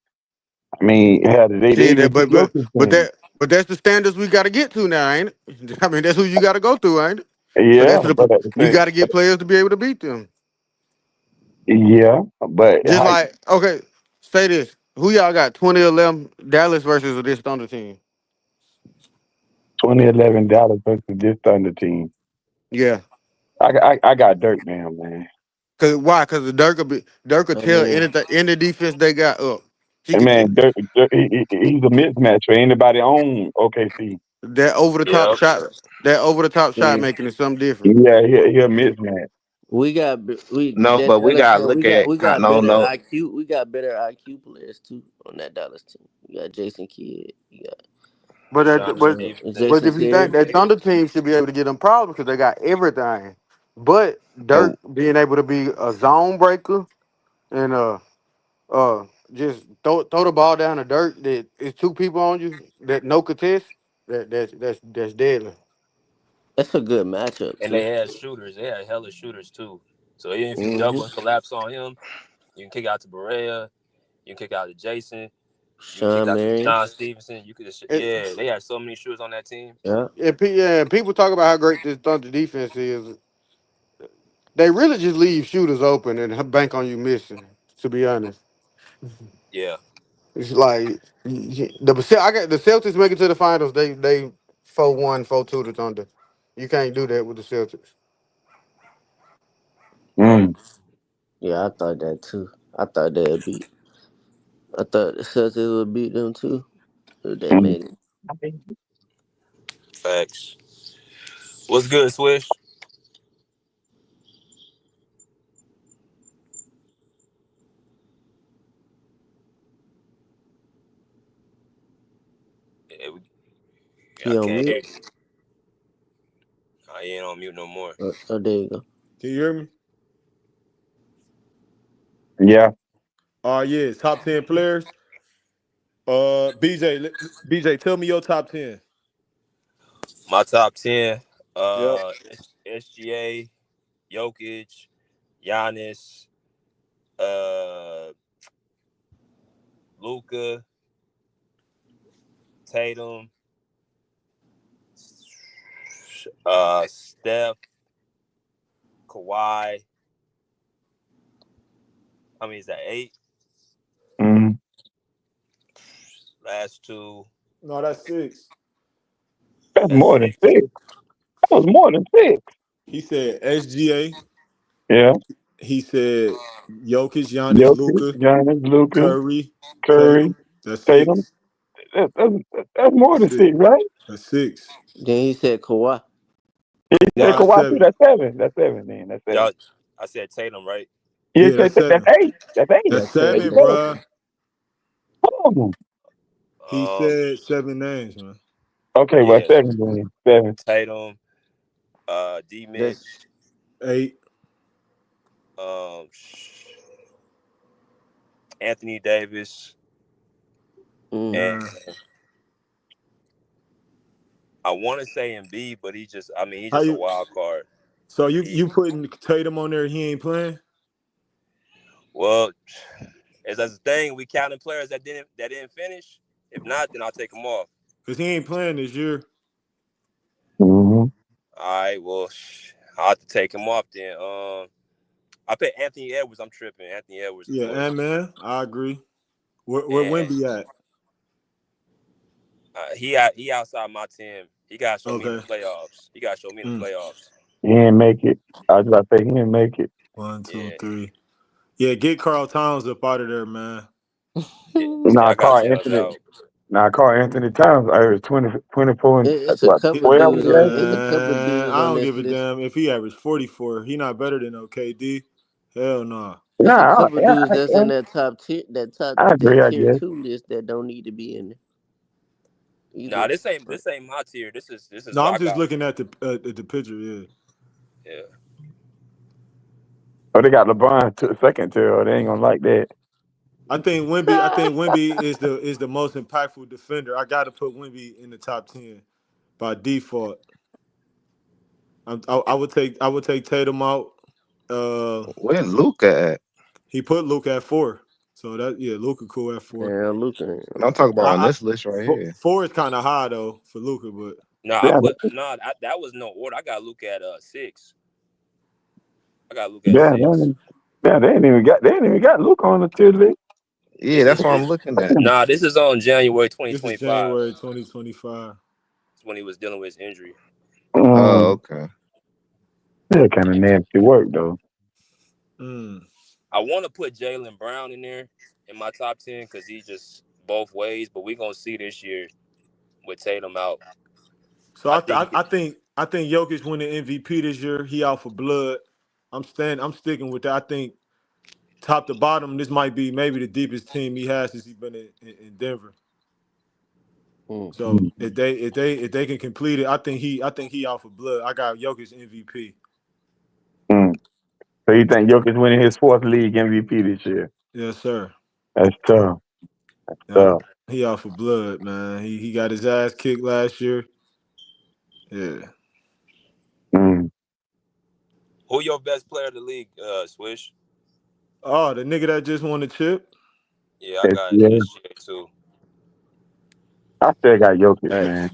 I mean, hell, they Shit, even took Jokic in. but that's the standards we got to get to now, ain't it? I mean, that's who you got to go through, ain't it? So Yeah, that's the but at the you same, got to get players to be able to beat them. yeah, but Just like okay, say this: who y'all got? 2011 Dallas versus this Thunder team. 2011 Dallas versus this Thunder team. Yeah, I got Dirk now, man. cause why? Cause the Dirk could I tell mean, any defense they got up. He And could man, Dirk he's a mismatch for anybody on OKC. that over the top Yep. shot. That over the top shot yeah, making is something different. Yeah, he a mismatch. we No, that's but we like I gotta said, look at we got no, better no. IQ. We got better IQ players too on that Dallas team. You got Jason Kidd. You got But Rashawn but Jason Stevenson. if you think Terry. that Thunder team should be able to get them problems because they got everything. But But Dirk being able to be a zone breaker and uh just throw the ball down to Dirk that is two people on you that no contest that's deadly. That's a good matchup And too. they had shooters. They had hella shooters too. So even if you Hmm. double and collapse on him, you can kick out to Berea. You can kick out to Jason. You can kick Sean out to Marion. Rashawn Stevenson. You could, And, yeah. They had so many shooters on that team. Yeah. yeah, and people talk about how great this Thunder defense is. They really just leave shooters open and bank on you missing. To be honest. Yeah. It's like I got the Celtics make it to the finals. They 4-1, 4-2 to Thunder. You can't do that with the Celtics. Right. Mm. Yeah, I thought that too. I thought they'd beat. I thought the Celtics would beat them too if they Mm. made it. Facts. What's good, Swish? I He on can't hear mute? you. I ain't on mute no more. Oh, there you go. Can you hear me? Yeah. Yeah, top 10 players. BJ, tell me your top 10. My top 10, Yep. SGA, Jokic, Giannis, Luka, Tatum, Steph, Kawhi. I mean, is that 8? Mm-hmm. Last 2. No, that's 6. That's That's more than 6. 6. That was more than 6. He said SGA. Yeah. He said Jokic, Giannis, Jokic, Luka, Giannis, Luka, Curry, Curry, Tatum. That's Tatum. 6. That's more That's than 6. 6, right? That's 6. Then he said Kawhi. He No, said that's Kawhi too. 7. That's 7. That's 7, man. That's 7. Y'all, I said Tatum, right? You Yeah, said that's that's 7. 8. That's 8. That's That's 7, 7. bruh. Hold on. He said 7 names, man. Okay, well, Yeah, 7 then. 7. Tatum, D. That's Mitch, 8. um, Anthony Davis, and 9. I want to say Embiid, but he's just How just a you? wild card. So He you putting Tatum on there? He ain't playing well, as that's the thing, we counting players that didn't finish. If not, then I'll take them off. because he ain't playing this year. Mm-hmm. All right, well, I'll have to take him off then. I put Anthony Edwards. I'm tripping. Anthony Edwards, of Yeah, course. and man, I agree. Where And Wemby at? he outside my team. He got to show me in the Okay. playoffs. He got to show me in the Mm. playoffs. He didn't make it. I was about to say he didn't make it. 1, 2, Yeah, 3. Yeah, get Carl Towns up out of there, man. yeah, Nah, I got Carl Towns Anthony. out. Nah, Carl Anthony Towns. I was 24 and it's a what, couple 12 dudes on. last It's a year. couple Man, dudes I on don't this give a list. damn if he averaged 44. He not better than OKD. Hell no. It's a Nah, couple dudes that's in that top tier, I agree, that I tier guess. 2 list that don't need to be in there Nah, either. this ain't my tier. This is No, what I'm I just got. looking at the picture. Yeah, Yeah. Oh, they got LeBron to second tier. They ain't gonna like that. I think Wemby is the most impactful defender. I got to put Wemby in the top 10 by default. I would take Tatum out. Where Luca at? He put Luke at 4, so Luka cool at 4. Damn, Luka. And I'm talking about on I this list right here. 4 is kind of high though for Luka, but No, Yeah, that was no order. I got Luke at 6. I got Luke at yeah, 6. they ain't even got Luke on the tier list. Yeah, that's what I'm looking at. Nah, this is on January this is 2025. January 2025. That's when he was dealing with his injury. Oh, Mm, okay. yeah, kind of nasty work though. Mm. I want to put Jaylen Brown in there in my top 10 because he just both ways. But we're gonna see this year with Tatum out. So I think I think Jokic winning MVP this year. He out for blood. I'm sticking with that. I think top to bottom, this might be maybe the deepest team he has since he's been in Denver. So Mm. if they can complete it, I think he out for blood. I got Jokic MVP. Mm. So you think Jokic winning his 4th league MVP this year? Yes, sir. That's tough. Yeah, Tough. he out for blood, man. He got his ass kicked last year. Yeah. Mm. who your best player of the league, Swish? Oh, the nigga that just won the chip. Yeah, I got Yeah, SGA too. I still got Jokic, Nice. man.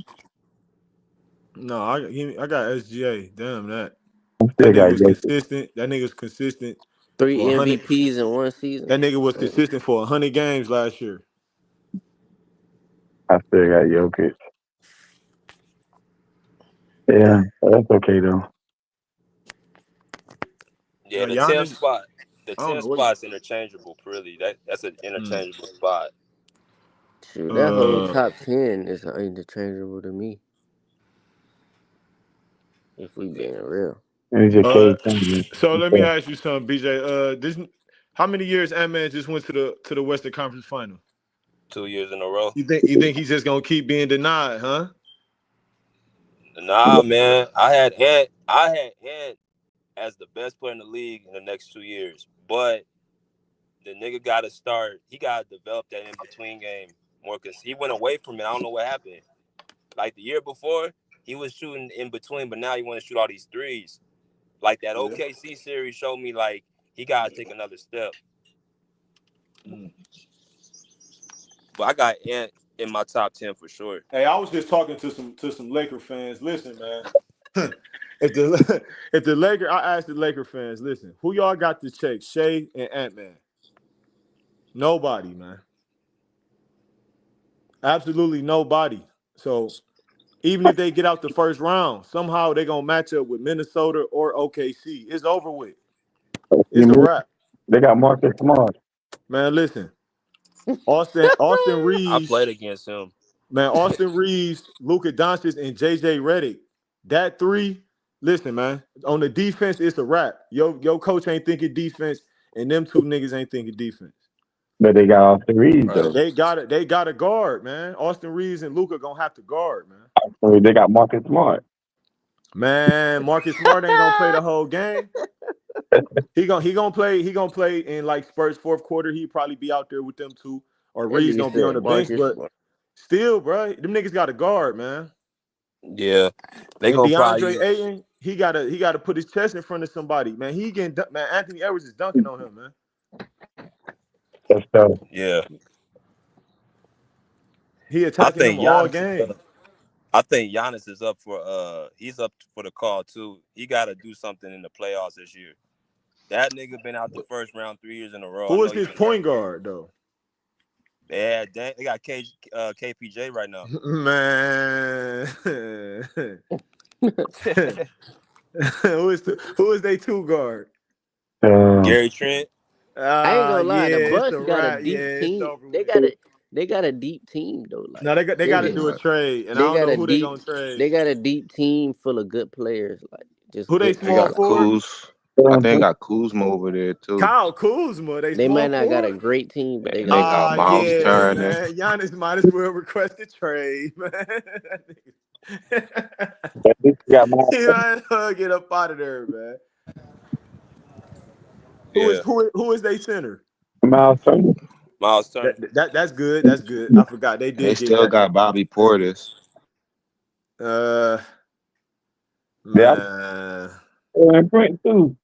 No, I got SGA. Damn that. I That still nigga got was Jokic. consistent. That nigga was consistent 3 for 100. MVPs in one season. That nigga was consistent for 100 games last year. I still got Jokic. Yeah, that's okay though. Yeah, the 10th Giannis, spot. The I don't 10th know what. spot's interchangeable. Really, that's an interchangeable spot. Shoot, that whole Uh, top 10 is interchangeable to me. If we being real. It's just uh. Cade Cunningham. So let me ask you something, BJ. How many years Ant-Man just went to the Western Conference Final? 2 years in a row. You think he's just gonna keep being denied, huh? Nah, man. I had Ant as the best player in the league in the next 2 years, but the nigga got to start. He got to develop that in between game more because he went away from it. I don't know what happened. Like the year before, he was shooting in between, but now he want to shoot all these threes. Like that Yeah. OKC series showed me, like he got to take another step. But I got Ant in my top 10 for sure. Hey, I was just talking to some Laker fans. Listen, man. if the Laker, I asked the Laker fans, listen, who y'all got to check? Shai and Ant-Man. Nobody, man. Absolutely nobody. So even if they get out the first round, somehow they're gonna match up with Minnesota or OKC. It's over with. It's a wrap. They got Marcus Smart. Man, listen. Austin I Reeves, played against him. man, Austin Reeves, Luka Doncic, and JJ Redick. That three, listen, man. On the defense, it's a wrap. Your coach ain't thinking defense, and them two niggas ain't thinking defense. But they got Austin Reeves Right. though. They got to guard, man. Austin Reeves and Luka gonna have to guard, man. So they got Marcus Smart. Man, Marcus Smart ain't gonna play the whole game. He gonna play in like Spurs fourth quarter. He'd probably be out there with them too. Or That Reeves nigga gonna be on said the bench, Marcus but Smart. still, bro, them niggas got to guard, man. Yeah, they And gonna probably DeAndre use. Ayton, he gotta put his chest in front of somebody, man. Man. Anthony Edwards is dunking on him, man. That's tough. Yeah, He I attacking him think all Giannis. game. I think Giannis is up for. He's up for the call too. He got to do something in the playoffs this year. That nigga been out the first round 3 years in a row. I Who know is he his been hurt. point guard though? They got KPJ right now. Man. who is they two guard? Gary Trent. I ain't gonna lie, Yeah, the it's Bucks a got a wrap. Yeah, deep it's team. over They with. got a deep team though. Like No, they got to serious. do a trade, and I They don't got know a who they deep gonna trade. they got a deep team full of good players. Like just Who they good They small got players. forward? I think they got Kuzma over there too. Kyle Kuzma. They They might small not got a forward. great team, but they And got they a got good Miles team. Yeah, Turner. man. Giannis might as well request a trade, man. He might as well get up out of there, man. Yeah, Who is they center? Miles Turner. Miles Turner. That's good. That's good. I forgot they They did get still back. got Bobby Portis. Uh, Yeah, man, and Brent too.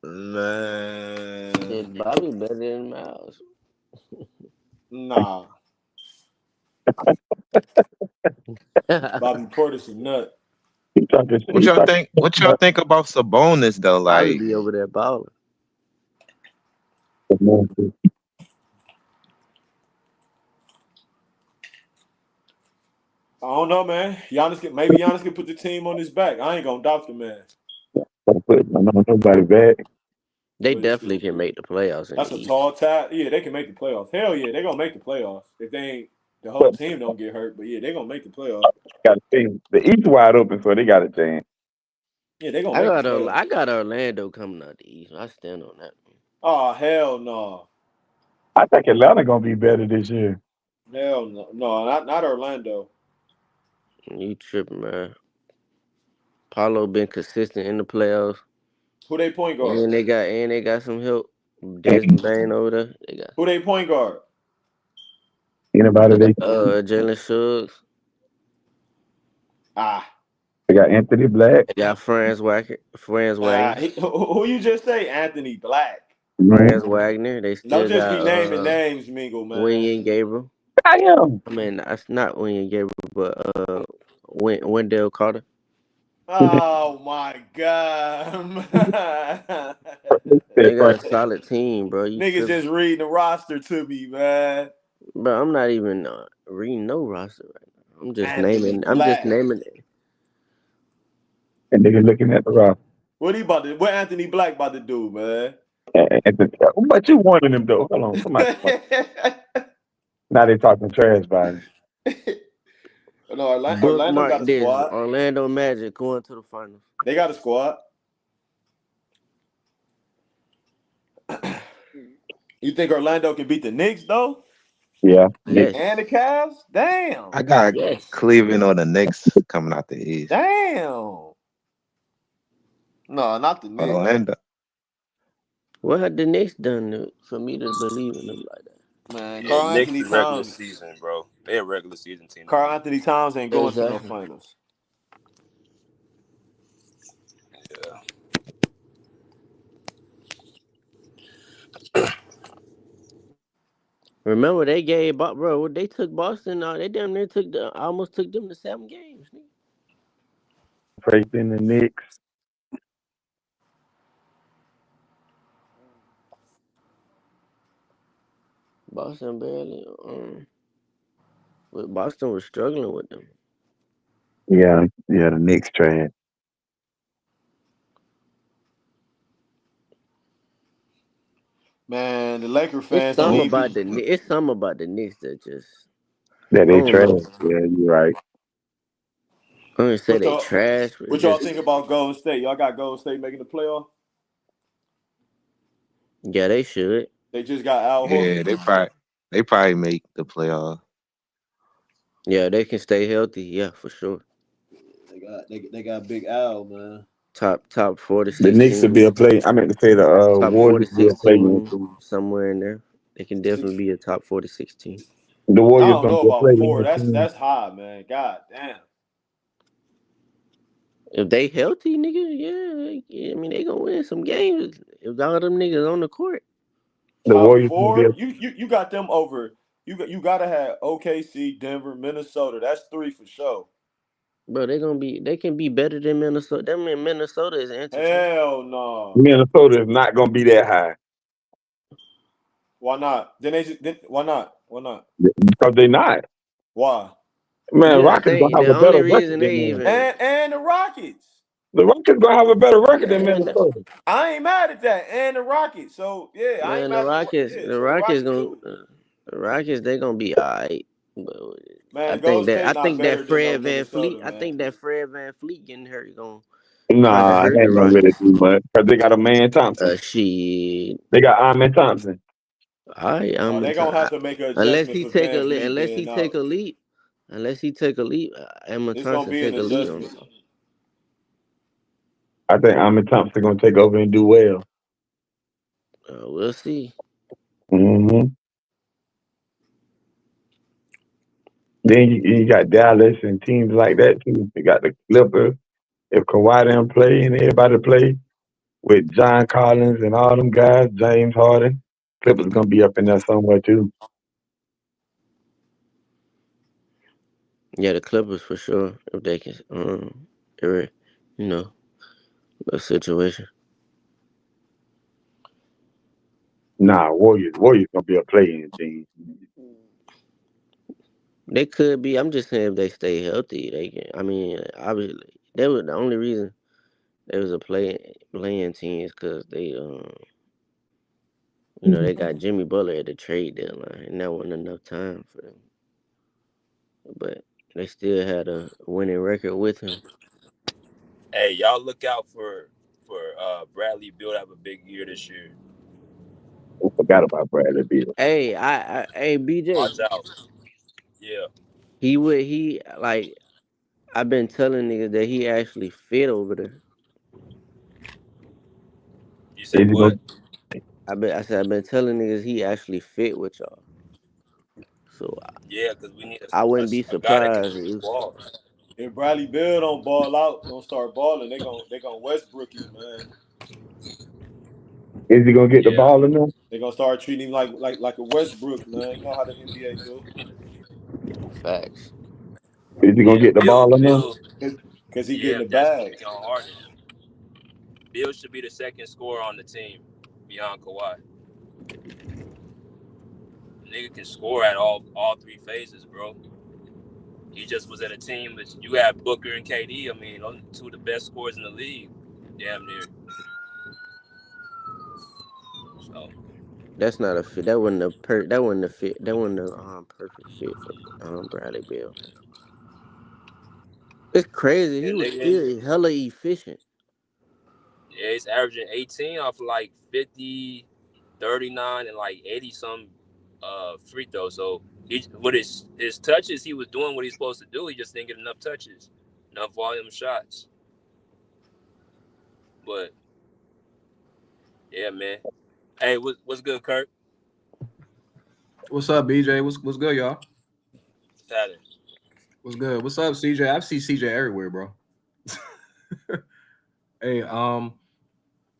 man, Shit, Bobby better than Miles. nah. Bobby Portis a nut. What y'all think? What y'all think about Sabonis though? Bobby Like, be over there balling. I don't know, man. Maybe Giannis can put the team on his back. I ain't gonna doubt the man. Nobody back. They But it's definitely still, can make the playoffs in that's the a East. tall task. Yeah, they can make the playoffs. Hell yeah, they gonna make the playoffs. If they ain't the whole team don't get hurt, but yeah, they gonna make the playoffs. Got a team. The East wide open, so they got a chance. Yeah, they gonna make the playoffs. I got Orlando coming out the East. I stand on that. Oh hell no. I think Atlanta gonna be better this year. Hell no. No, not Orlando. You tripping, man? Paulo been consistent in the playoffs. Who they point guard? And they got some help. Desmond Bain over there. They got Who they point guard? Anybody they Jalen Suggs. Ah. they got Anthony Black. They got Franz Wagner. Who you just say? Anthony Black. Franz Wagner. They Don't still just be got naming names, Mingle, man. William Gabriel. I am. I mean, that's not William Gabriel, but Wendell Carter. Oh my god. They got a solid team, bro. You Niggas tripping? just reading the roster to me, man. Bro, I'm not even reading no roster right now. I'm just Anthony naming. I'm just Black. naming it. And they're looking at the roster. What Anthony Black about to do, man? But you wanted him though. Hold on, somebody. Now they talking trash about him. No, Orlando got Bookmark a this. squad. Orlando Magic going to the finals. They got a squad. You think Orlando can beat the Knicks though? Yeah. Yes. And the Cavs? Damn. I got Yes. Cleveland or the Knicks coming out the East. Damn. No, not the Knicks. Orlando. What had the Knicks done for me to believe in them like that? Man, Yeah, Carl Knicks Anthony is regular Towns. season, bro. They're a regular season team to Carl me. Anthony Towns ain't going to no Exactly. finals. Yeah. Remember they gave bro. They took Boston. They damn near almost took them to 7 games. Nigga. Faith in the Knicks. Boston barely. Boston was struggling with them. Yeah, the Knicks trash. Man, the Laker It's fans don't some need about be. the Knicks that just Yeah, I they don't trash. know. Yeah, you're right. I don't say What they y'all, trash, but what it's y'all just think about Golden State? Y'all got Golden State making the playoff? yeah, they should. They just got Al Yeah, Horford. they probably make the playoff. Yeah, they can stay healthy. Yeah, for sure. They got Big Al, man. Top 4 to The Knicks would 16. be a play. I meant to say the Top 4 to Warriors would be a play in 16, too. somewhere in there. They can definitely be a top 4 to 16. The I Warriors don't gonna know be a play about four. in team. That's high, man. God damn. If they healthy, nigga, yeah, I mean they gonna win some games if all them niggas on the court. The Top Warriors gonna be a four? You got them over. You gotta have OKC, Denver, Minnesota. That's 3 for sure. Bro, they can be better than Minnesota. Them in Minnesota is interchangeable. Hell no. Minnesota is not gonna be that high Why not? Why not? Why not? because they not. Why? Man, You gotta Rockets gonna think have the a only better record reason than they them. even And the Rockets. The Rockets gonna have a better record than man, Minnesota. I ain't mad at that. And the Rockets. So yeah, I ain't man, mad at the yeah. The So the Rockets Rockets gonna cool. the Rockets they gonna be alright. But Man, Golden State I not think that better than no Fred Van Fleet Minnesota, man. getting hurt gonna try to Nah, hurt they the ain't gonna really Rockets. do much because they got a man Thompson. Shit. They got Amen Thompson. Alright, No, I'm they in gonna time. have to make an Unless adjustment he for take Van Vliet unless he being take out. a leap, Emma It's gonna Thompson be an take a lead on adjustment. him. I think Amen Thompson gonna take over and do well. We'll see. hmm Then you got Dallas and teams like that too. You got the Clippers. If Kawhi didn't play and everybody play with John Collins and all them guys, James Harden, Clippers gonna be up in there somewhere too. Yeah, the Clippers for sure. If they can, they're, you know, a situation. Nah, Warriors gonna be a play-in team. They could be. I'm just saying if they stay healthy, they can. I mean, obviously, that was the only reason there was a playing team is because they, they got Jimmy Butler at the trade deadline, and that wasn't enough time for them. But they still had a winning record with him. Hey, y'all look out for Bradley Beal to have a big year this year. I forgot about Bradley Beal. Hey, hey, BJ. Watch out. Yeah. He like I've been telling niggas that he actually fit over there. You say Is he what? gonna I've been telling niggas he actually fit with y'all. So Yeah, because we need I wouldn't be a guy that can surprised shoot the if ball. If Bradley Bill don't ball out, don't start balling, they gonna Westbrook him, man. get the Yeah. ball in there? They gonna start treating him like a Westbrook, man. You know how the NBA do. facts. Is he gonna Yeah. get the ball in there? Cause he Yeah, getting the if that's bag. depending on Harden. Bill should be the second scorer on the team beyond Kawhi. Nigga can score at all 3 phases, bro. He just was at a team that you have Booker and KD. I mean, those are 2 of the best scorers in the league. Damn near. So That's not a fit. That wasn't that wasn't a fit. That wasn't a perfect fit for Bradley Bill. It's crazy. yeah, He was nigga. still hella efficient. Yeah, he's averaging 18 off of like 50, 39, and like 80 some free throws. So With his touches, he was doing what he's supposed to do. He just didn't get enough touches, enough volume shots. But yeah, man. Hey, what's good, Kirk? What's up, BJ? What's good, y'all? Talent. What's good? What's up, CJ? I see CJ everywhere, bro. Hey, I ain't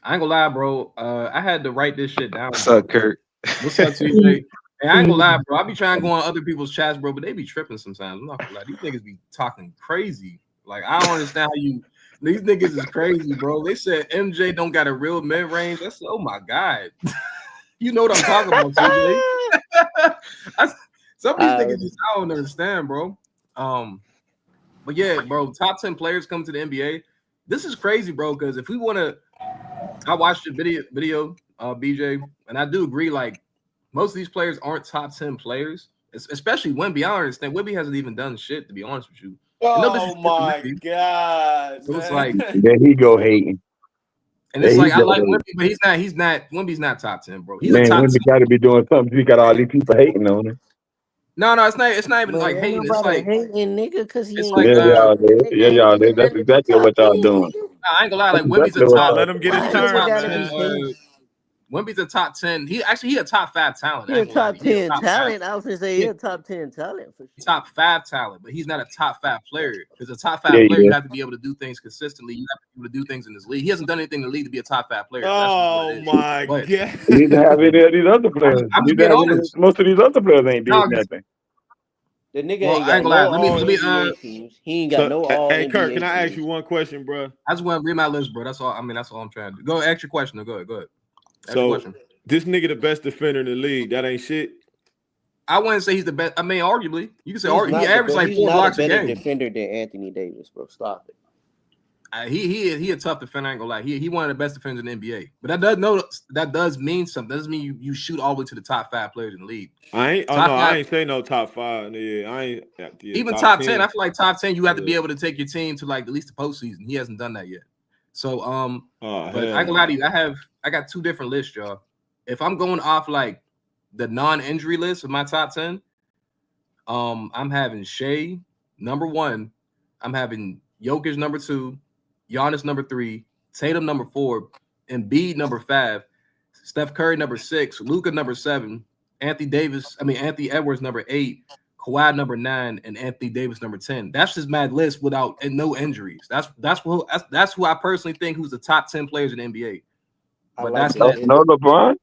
gonna lie, bro. I had to write this shit down. What's up, Kurt? What's up, CJ? Hey, I ain't gonna lie, bro. I be trying to go on other people's chats, bro, but they be tripping sometimes. I'm not gonna lie. These niggas be talking crazy. Like, I don't understand how you. These niggas is crazy, bro. They said MJ don't got a real mid range. I said, oh my god. You know what I'm talking about, CJ. Some of these niggas just I don't understand, bro. But yeah, bro, top 10 players come to the NBA. This is crazy, bro, because if we want to, I watched the video, BJ, and I do agree, like, most of these players aren't top 10 players, especially Wemby. I don't understand. Wemby hasn't even done shit, to be honest with you. Oh my god! So it's like there he go hating. And it's like I like Wemby, but he's not Wemby's not top 10, bro. He's Man, a top Wemby 10. got to be doing something. He got all these people hating on him. No, it's not even like hating. It's like hating nigga because he ain't like y'all did. Yeah, y'all did. That's exactly what y'all doing. Nah, I ain't gonna lie, like Wemby's a Exactly top. Let him get his turn, man. Wemby's a top 10. He a top 5 talent. He a top 10 talent. I was gonna say he a top 10 talent for sure. Top 5 talent, but he's not a top 5 player. Because a top 5 player, you have to be able to do things consistently. You have to be able to do things in this league. He hasn't done anything in the league to be a top 5 player. Oh my god! He didn't have any of these other players. I'm just being honest. Most of these other players ain't doing nothing. The nigga Well, ain't I ain't got gonna no lie. all Let me NBA teams. He ain't got no all Hey, NBA Kirk, can I ask teams. you one question, bro? I just want to read my list, bro. That's all. I mean, that's all I'm trying to do. Go ask your question. Go ahead. Ask your question. This nigga the best defender in the league. That ain't shit. I wouldn't say he's the best. I mean, arguably, you can say He's he averaged like 4 blocks a game. Defender than Anthony Davis, bro. Stop it. He a tough defender. I ain't gonna lie. He one of the best defenders in the NBA. But that does mean something. That doesn't mean you shoot all the way to the top 5 players in the league. I ain't say no top 5. Yeah, I ain't. Yeah, even top 10. I feel like top 10. You have to be able to take your team to like at least the postseason. He hasn't done that yet. So but I ain't gonna lie to you. I got 2 different lists, y'all. If I'm going off like the non-injury list of my top 10, I'm having Shai number 1. I'm having Jokic number 2. Giannis number 3, Tatum number 4, Embiid number 5, Steph Curry number 6, Luka number 7, Anthony Edwards number 8, Kawhi number 9, and Anthony Davis number 10. That's just my list without no injuries. That's who I personally think who's the top 10 players in the NBA. But that's no LeBron.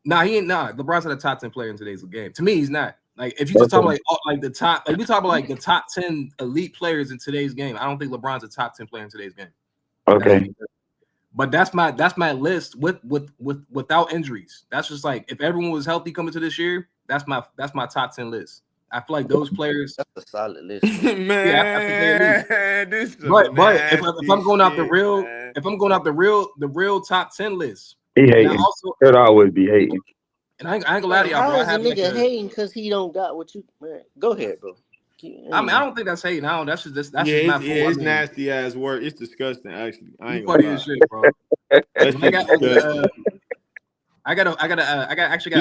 Nah, he ain't. Nah, LeBron's not a top 10 player in today's game. To me, he's not. Like if you just talk like the top, like we talk about like the top 10 elite players in today's game, I don't think LeBron's a top 10 player in today's game. Okay. But that's my list without injuries. That's just like if everyone was healthy coming to this year, that's my top 10 list. I feel like those players. That's a solid list, man. But if I'm going out the real, if I'm going out the real top 10 list, he hating. He'd always be hating. And I ain't gonna lie to y'all, bro. How is a nigga hating because he don't got what you? Man, go ahead, bro. I mean, I don't think that's hating. That's just my fault. It's nasty ass work. It's disgusting, actually. I ain't funny as shit, bro. That's disgusting. I got this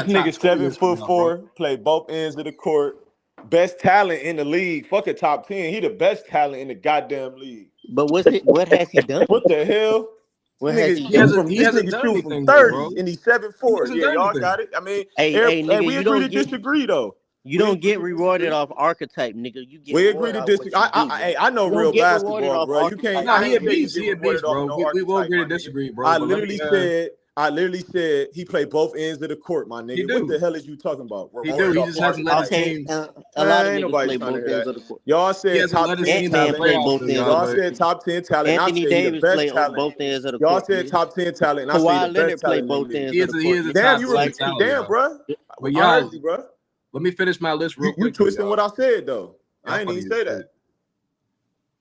nigga 7'4", play both ends of the court. Best talent in the league. Fuck a top 10. He the best talent in the goddamn league. But what has he done? What the hell? What has he done? He hasn't done anything, from 30 and he's 7'4". Yeah, y'all got it. I mean, nigga, we agree to disagree though. You don't get rewarded off archetype, nigga. You get. We agree to disagree. I know real basketball, bro. You can't. Nah, he a beast, bro. We will agree to disagree, bro. I literally said he played both ends of the court, my nigga. What the hell is you talking about? He do. He just hasn't let his team. A lot of niggas play both ends of the court. Y'all said top 10 talent. Y'all said top 10 talent. Anthony Davis play both ends of the court. Y'all said top 10 talent. Kawhi Leonard play both ends of the court. Damn, you really damn, bro. But y'all, let me finish my list real quick. You twisting what I said though. I ain't even say that.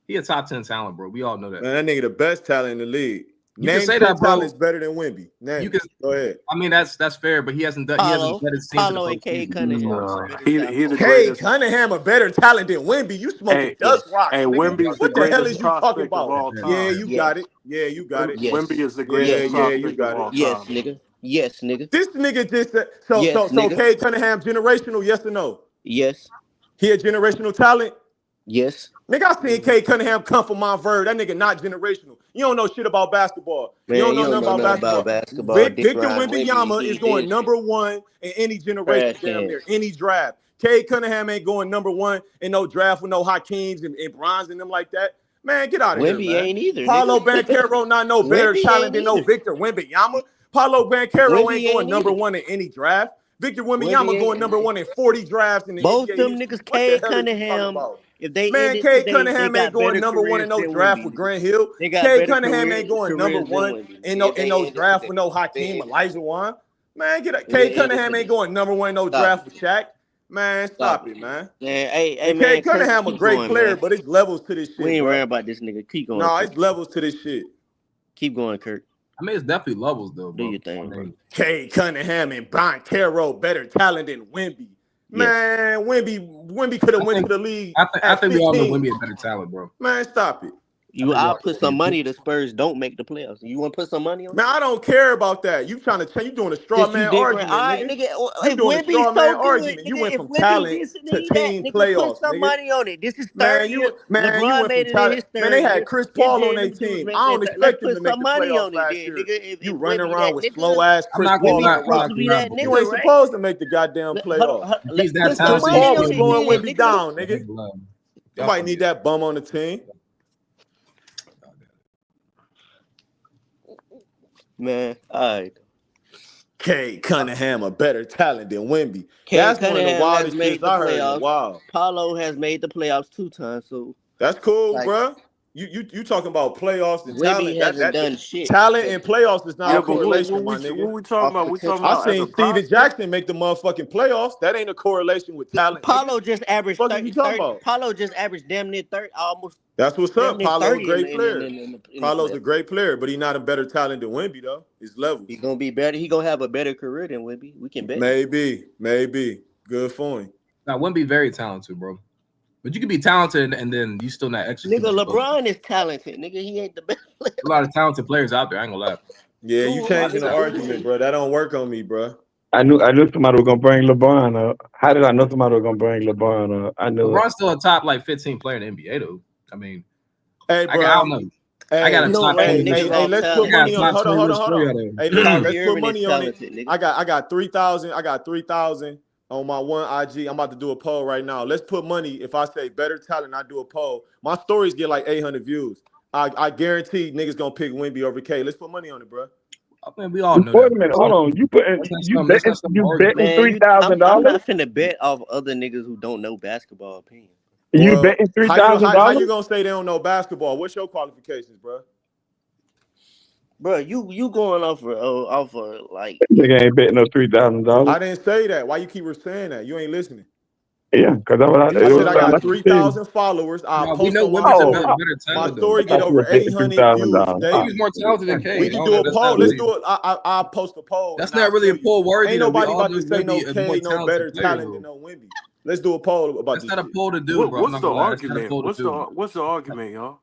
He a top 10 talent, bro. We all know that. Man, that nigga the best talent in the league. You can say that, bro. Talent's better than Wemby. You can go ahead. I mean, that's fair, but he hasn't done. He hasn't let his team to the K. Cunningham. Cade Cunningham a better talent than Wemby. You smoking dust rocks. Hey, Wemby's the greatest prospect of all time. Yeah, you got it. Yeah, you got it. Wemby is the greatest prospect of all time. Yes, nigga. This nigga just so Cade Cunningham generational? Yes or no? Yes. He a generational talent? Yes. Nigga, I seen Cade Cunningham come from Montverde. That nigga not generational. You don't know shit about basketball. Man, you don't know you don't nothing know about nothing basketball. about basketball. Dick Victor Ryan Wemby, Wembanyama he is going did number shit. one in any generation, Trash damn can. near any draft. Cade Cunningham ain't going number one in no draft with no Hakeems and Bronze and them like that. Man, get out of here, Wemby man. ain't either, Paulo nigga. Banchero not no better Wemby talent ain't than no either. Victor Wembanyama. Paulo Banchero ain't Wemby going ain't number either. one in any draft. Victor Wemby Wembanyama going ain't. number one in 40 drafts in the Both NBA them history. niggas, What the Cade hell are you talking Cunningham, about? if they Man, ended Cade today, they Cunningham ain't got going better number one in careers no than draft Wemby, with nigga. Grant Hill. They got Cade better Cunningham ain't going number careers than one Wemby, nigga, in if they no ended draft today. with no If they Hakeem ended today. Olajuwon. Man, If Cade they ended Cunningham ain't today. going number one in no Stop draft with Shaq. Man, stop it. it, man. Man, hey, And man, Cade Kirk, Cunningham a keep great going, player, man. but it's levels to this We shit, ain't bro. worrying about this nigga. Keep going, No, Kirk. it's levels to this shit. Keep going, Kirk. I mean, it's definitely levels though, bro. Do your thing, bro. Cade Cunningham and Banchero better talent than Wemby. Man, Wemby could have went to the league I at think we all know 15. Wemby a better talent, bro. Man, stop it. I'll put some money. The Spurs don't make the playoffs. You want to put some money on? Man, I don't care about that. You trying to change? You doing a straw Since you man different, argument, all right, nigga. nigga. You If doing a straw Wemby's man so good, argument. You nigga, went if from Wemby talent this and to he that, team nigga, put playoffs, some nigga. money on it. This is Man, third you year. LeBron went from made it in his talent. Man, they third had year. Chris His Paul on then their them dudes team. make I their don't let's expect them put to make some the money playoffs on it last then, year. nigga. If You running Wemby around that with nigga, slow ass I'm Chris not gonna Paul Wemby on lie. that I'm supposed not to gonna be roster. lie, that bro. You ain't nigga, right? supposed to make the goddamn playoffs. If he's that Put some Chris talented, money Paul on was it slowing then, Wemby nigga. down, nigga. Nobody need that bum on the team. Man, all right. Cade Cunningham a better talent than Wemby. Cade That's one of the Cunningham has wildest made shits the I heard in a playoffs. while. Paulo has made the playoffs 2 times, so That's cool, like bro. You talking about playoffs and Wemby talent? hasn't That done shit. talent and playoffs is not a Yeah, but correlation, what my nigga. we talking about? We talking I about as a seen Steven prospect. Jackson make the motherfucking playoffs. That ain't a correlation with talent, nigga. Paulo just averaged Fuck are you talking about? Paulo just averaged damn near 30, almost That's what's damn up. near Paulo a 30 great player. in the Paulo's playoffs. a great player, but he's not a better talent than Wemby though. It's levels. He's gonna be better. He gonna have a better career than Wemby. We can bet. Maybe. Good for him. Now, Wemby very talented, bro. But you can be talented and then you still not execute. Nigga, LeBron is talented. Nigga, he ain't the best player. A lot of talented players out there. I ain't gonna lie. Yeah, you changing the argument, bro. That don't work on me, bro. I knew somebody was gonna bring LeBron up. How did I know somebody was gonna bring LeBron up? I knew LeBron's still a top like 15 player in the NBA though. I mean, hey, bro. I don't know. Hey, I got a top hey, let's put money on. Hold on. Hey, listen, let's put money on it. Nigga. I got 3,000. I got 3,000 on my one IG. I'm about to do a poll right now. Let's put money. If I say better talent, I do a poll. My stories get like 800 views. I guarantee niggas gonna pick Wemby over K. Let's put money on it, bro. I mean, we all know Wait that. a minute, hold on. You betting $3,000? I'm not finna bet off other niggas who don't know basketball opinion. You betting $3,000? How you gonna say they don't know basketball? What's your qualifications, bro? Bro, you going off of like Nigga ain't betting no $3,000. I didn't say that. Why you keep saying that? You ain't listening. Yeah, because I said I got 3,000 followers. I'll post on my story. My story get over 800 views daily. He's more talented than K. We can do a poll. Let's do it. I'll post a poll. That's not really a poll worthy. Ain't nobody about to Wemby say no is K, more no better talent than no Wemby. Let's do a poll about this. That's not a poll to do, bro. What's the argument? What's the argument, y'all?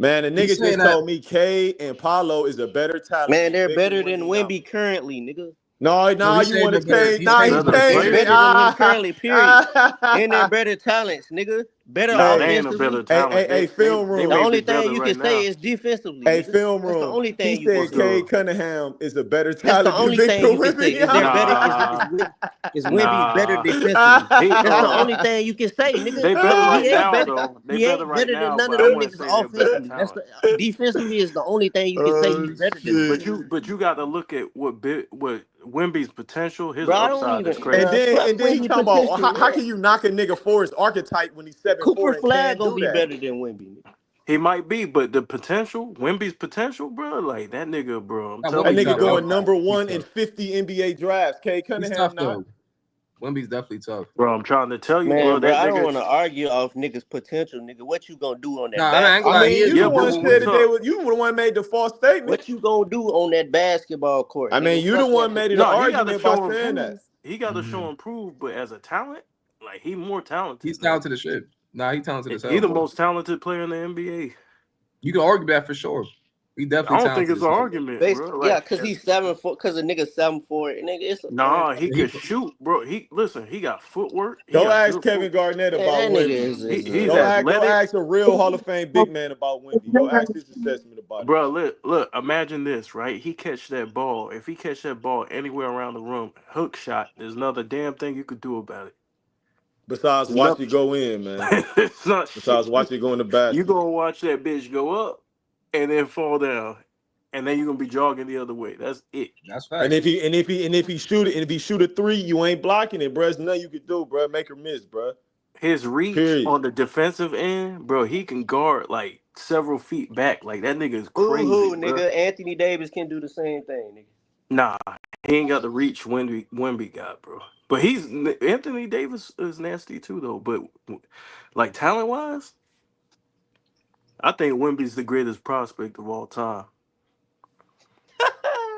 Man, the niggas just told me K and Paulo is a better talent. Man, they're better than Wemby currently, nigga. No, you want to change. Nah, he changed it. They're better than him currently, period. And they're better talents, nigga. Better offensively. Hey, film room. The only thing you can say is defensively. Hey, film room. That's the only thing he you said Cade Cunningham is a better That's talent the only than thing Victor you can say. Is Wembanyama. they're better? Is Wemby better defensively? That's the only thing you can say, nigga. They better right now, though. They better right better now, than none of but I them wouldn't niggas say they're better offensively. That's talent. defensively is the only thing you can say he's better than. But you got to look at what Wemby's potential. His Bro, I don't upside even. is crazy. And then he talking about how can you knock a nigga for his archetype when he's 7'4" Cooper and Flag can't gonna do be that? better than Wemby. He might be, but the potential, Wemby's potential, bro, like that nigga, bro. I'm That telling you, nigga going number 1 in 50 NBA drafts. Cade Cunningham not. Wemby's definitely tough. Bro, I'm trying to tell you, Man, bro. I don't want to argue off niggas' potential, nigga. What you gonna do on that? I mean, you the one said that you the one made the false statement. What you gonna do on that basketball court? I mean, you the one made it an argument by saying that. He got to show and prove, but as a talent, like he more talented. He's talented as shit. Nah, he's talented as hell. He's the most talented player in the NBA. You can argue that for sure. He definitely. I don't think it's an argument, bro. Like, yeah, because he's 7'4", because a nigga 7'4", nigga. It's a nah, he could shoot, bro. He got footwork. He Go got ask good Kevin Garnett Man, about that nigga Wemby. He's Go athletic. ask a real Hall of Fame big man about Wemby. Go ask his assessment about him. Bro, look, imagine this, right? He catch that ball. If he catch that ball anywhere around the room, hook shot, there's another damn thing you could do about it. Besides, watch it go in, man. It's not Besides, shit. watch it go in the basket. You gonna watch that bitch go up and then fall down, and then you're gonna be jogging the other way. That's it. That's fact. And if he shoot a three, you ain't blocking it, bro. There's nothing you can do, bro. Make her miss, bro. His reach on the defensive end, bro, he can guard like several feet back. Like that nigga is crazy, bro. nigga. Anthony Davis can do the same thing, nigga. Nah, he ain't got the reach Wemby got, bro. But Anthony Davis is nasty too, though. But like talent wise, I think Wemby's the greatest prospect of all time.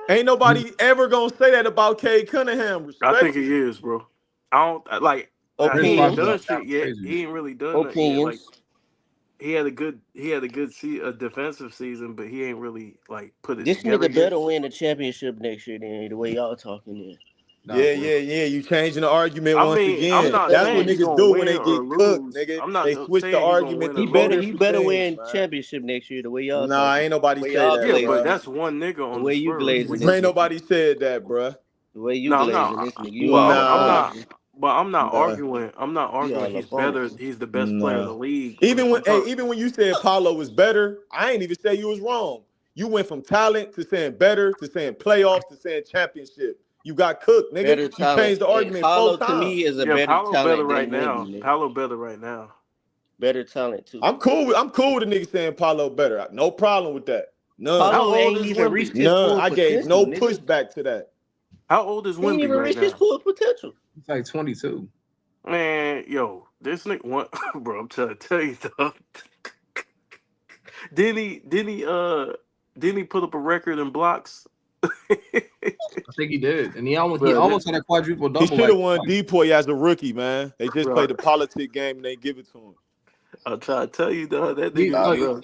Ain't nobody ever gonna say that about Cade Cunningham. Respect. I think he is, bro. I don't like. He ain't done shit yet. He ain't really done nothing yet. Like he had a good defensive season, but he ain't really like put it This together. nigga better win the championship next year than the way y'all talking there. Yeah. You changing the argument I once mean, again. I'm not That's saying what he's niggas gonna do win when they or get cooked, lose. nigga. I'm not They switch saying the he's gonna argument win to or lose. He better different win things, man. championship next year the way y'all. Nah, talking. ain't nobody The way say y'all that, Yeah, glazing but bro. that's one nigga The on way the you Spurs. glazing What this Ain't nigga. nobody said that, bro. The way you No, I'm glazing not. this nigga. You all Nah. I'm not Nah. arguing. I'm not You arguing. all He's up on better. it. He's the best player in the Nah. league. Even But when you said Paulo was better, I ain't even say you was wrong. You went from talent to saying better to saying playoffs to saying championship. You got cooked, nigga. Better You talent. changed the argument Paulo 4 to times. me is a yeah, better Paolo better talent right than now. Wemby, nigga. Paolo better right now. Better talent too. I'm cool with a nigga saying Paulo better. No problem with that. None. How Paulo old ain't is even Wemby? reached his None. full I gave potential, no nigga. pushback to that. How old is He ain't Wemby even right reached his now? full potential. He's like 22. Man, yo, this nigga one, bro. I'm trying to tell you, dog. Didn't he put up a record in blocks? I think he did, and he almost Bro, had a quadruple He double. should have won Depoy as a rookie, man. They just Bro. played the politic game and they give it to him. I'm trying to tell you, dog. That nigga, bro.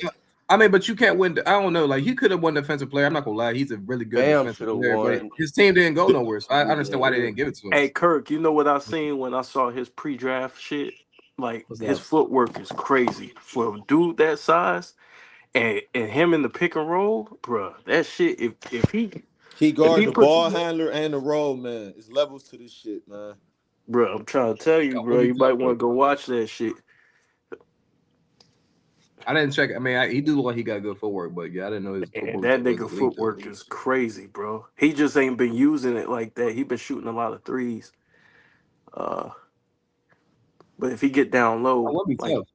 I mean, but you can't win. I don't know. Like he could have won defensive player. I'm not gonna lie. He's a really good Bam defensive should have player, but won. his team didn't go nowhere. So I understand why they didn't give it to him. Hey, Kirk, you know what I seen when I saw his pre-draft shit? Like What's his that? footwork is crazy for a dude that size, and him in the pick and roll, bro. That shit. If He guard the puts, ball handler and the roll, man. It's levels to this shit, man. bro, I'm trying to tell you, bro. You might want to go watch that shit. I didn't check. I mean, he do look like he got good footwork, but yeah, I didn't know his And footwork that was nigga elite. footwork is crazy, bro. He just ain't been using it like that. He been shooting a lot of threes. But if he get down low, would be like, tough.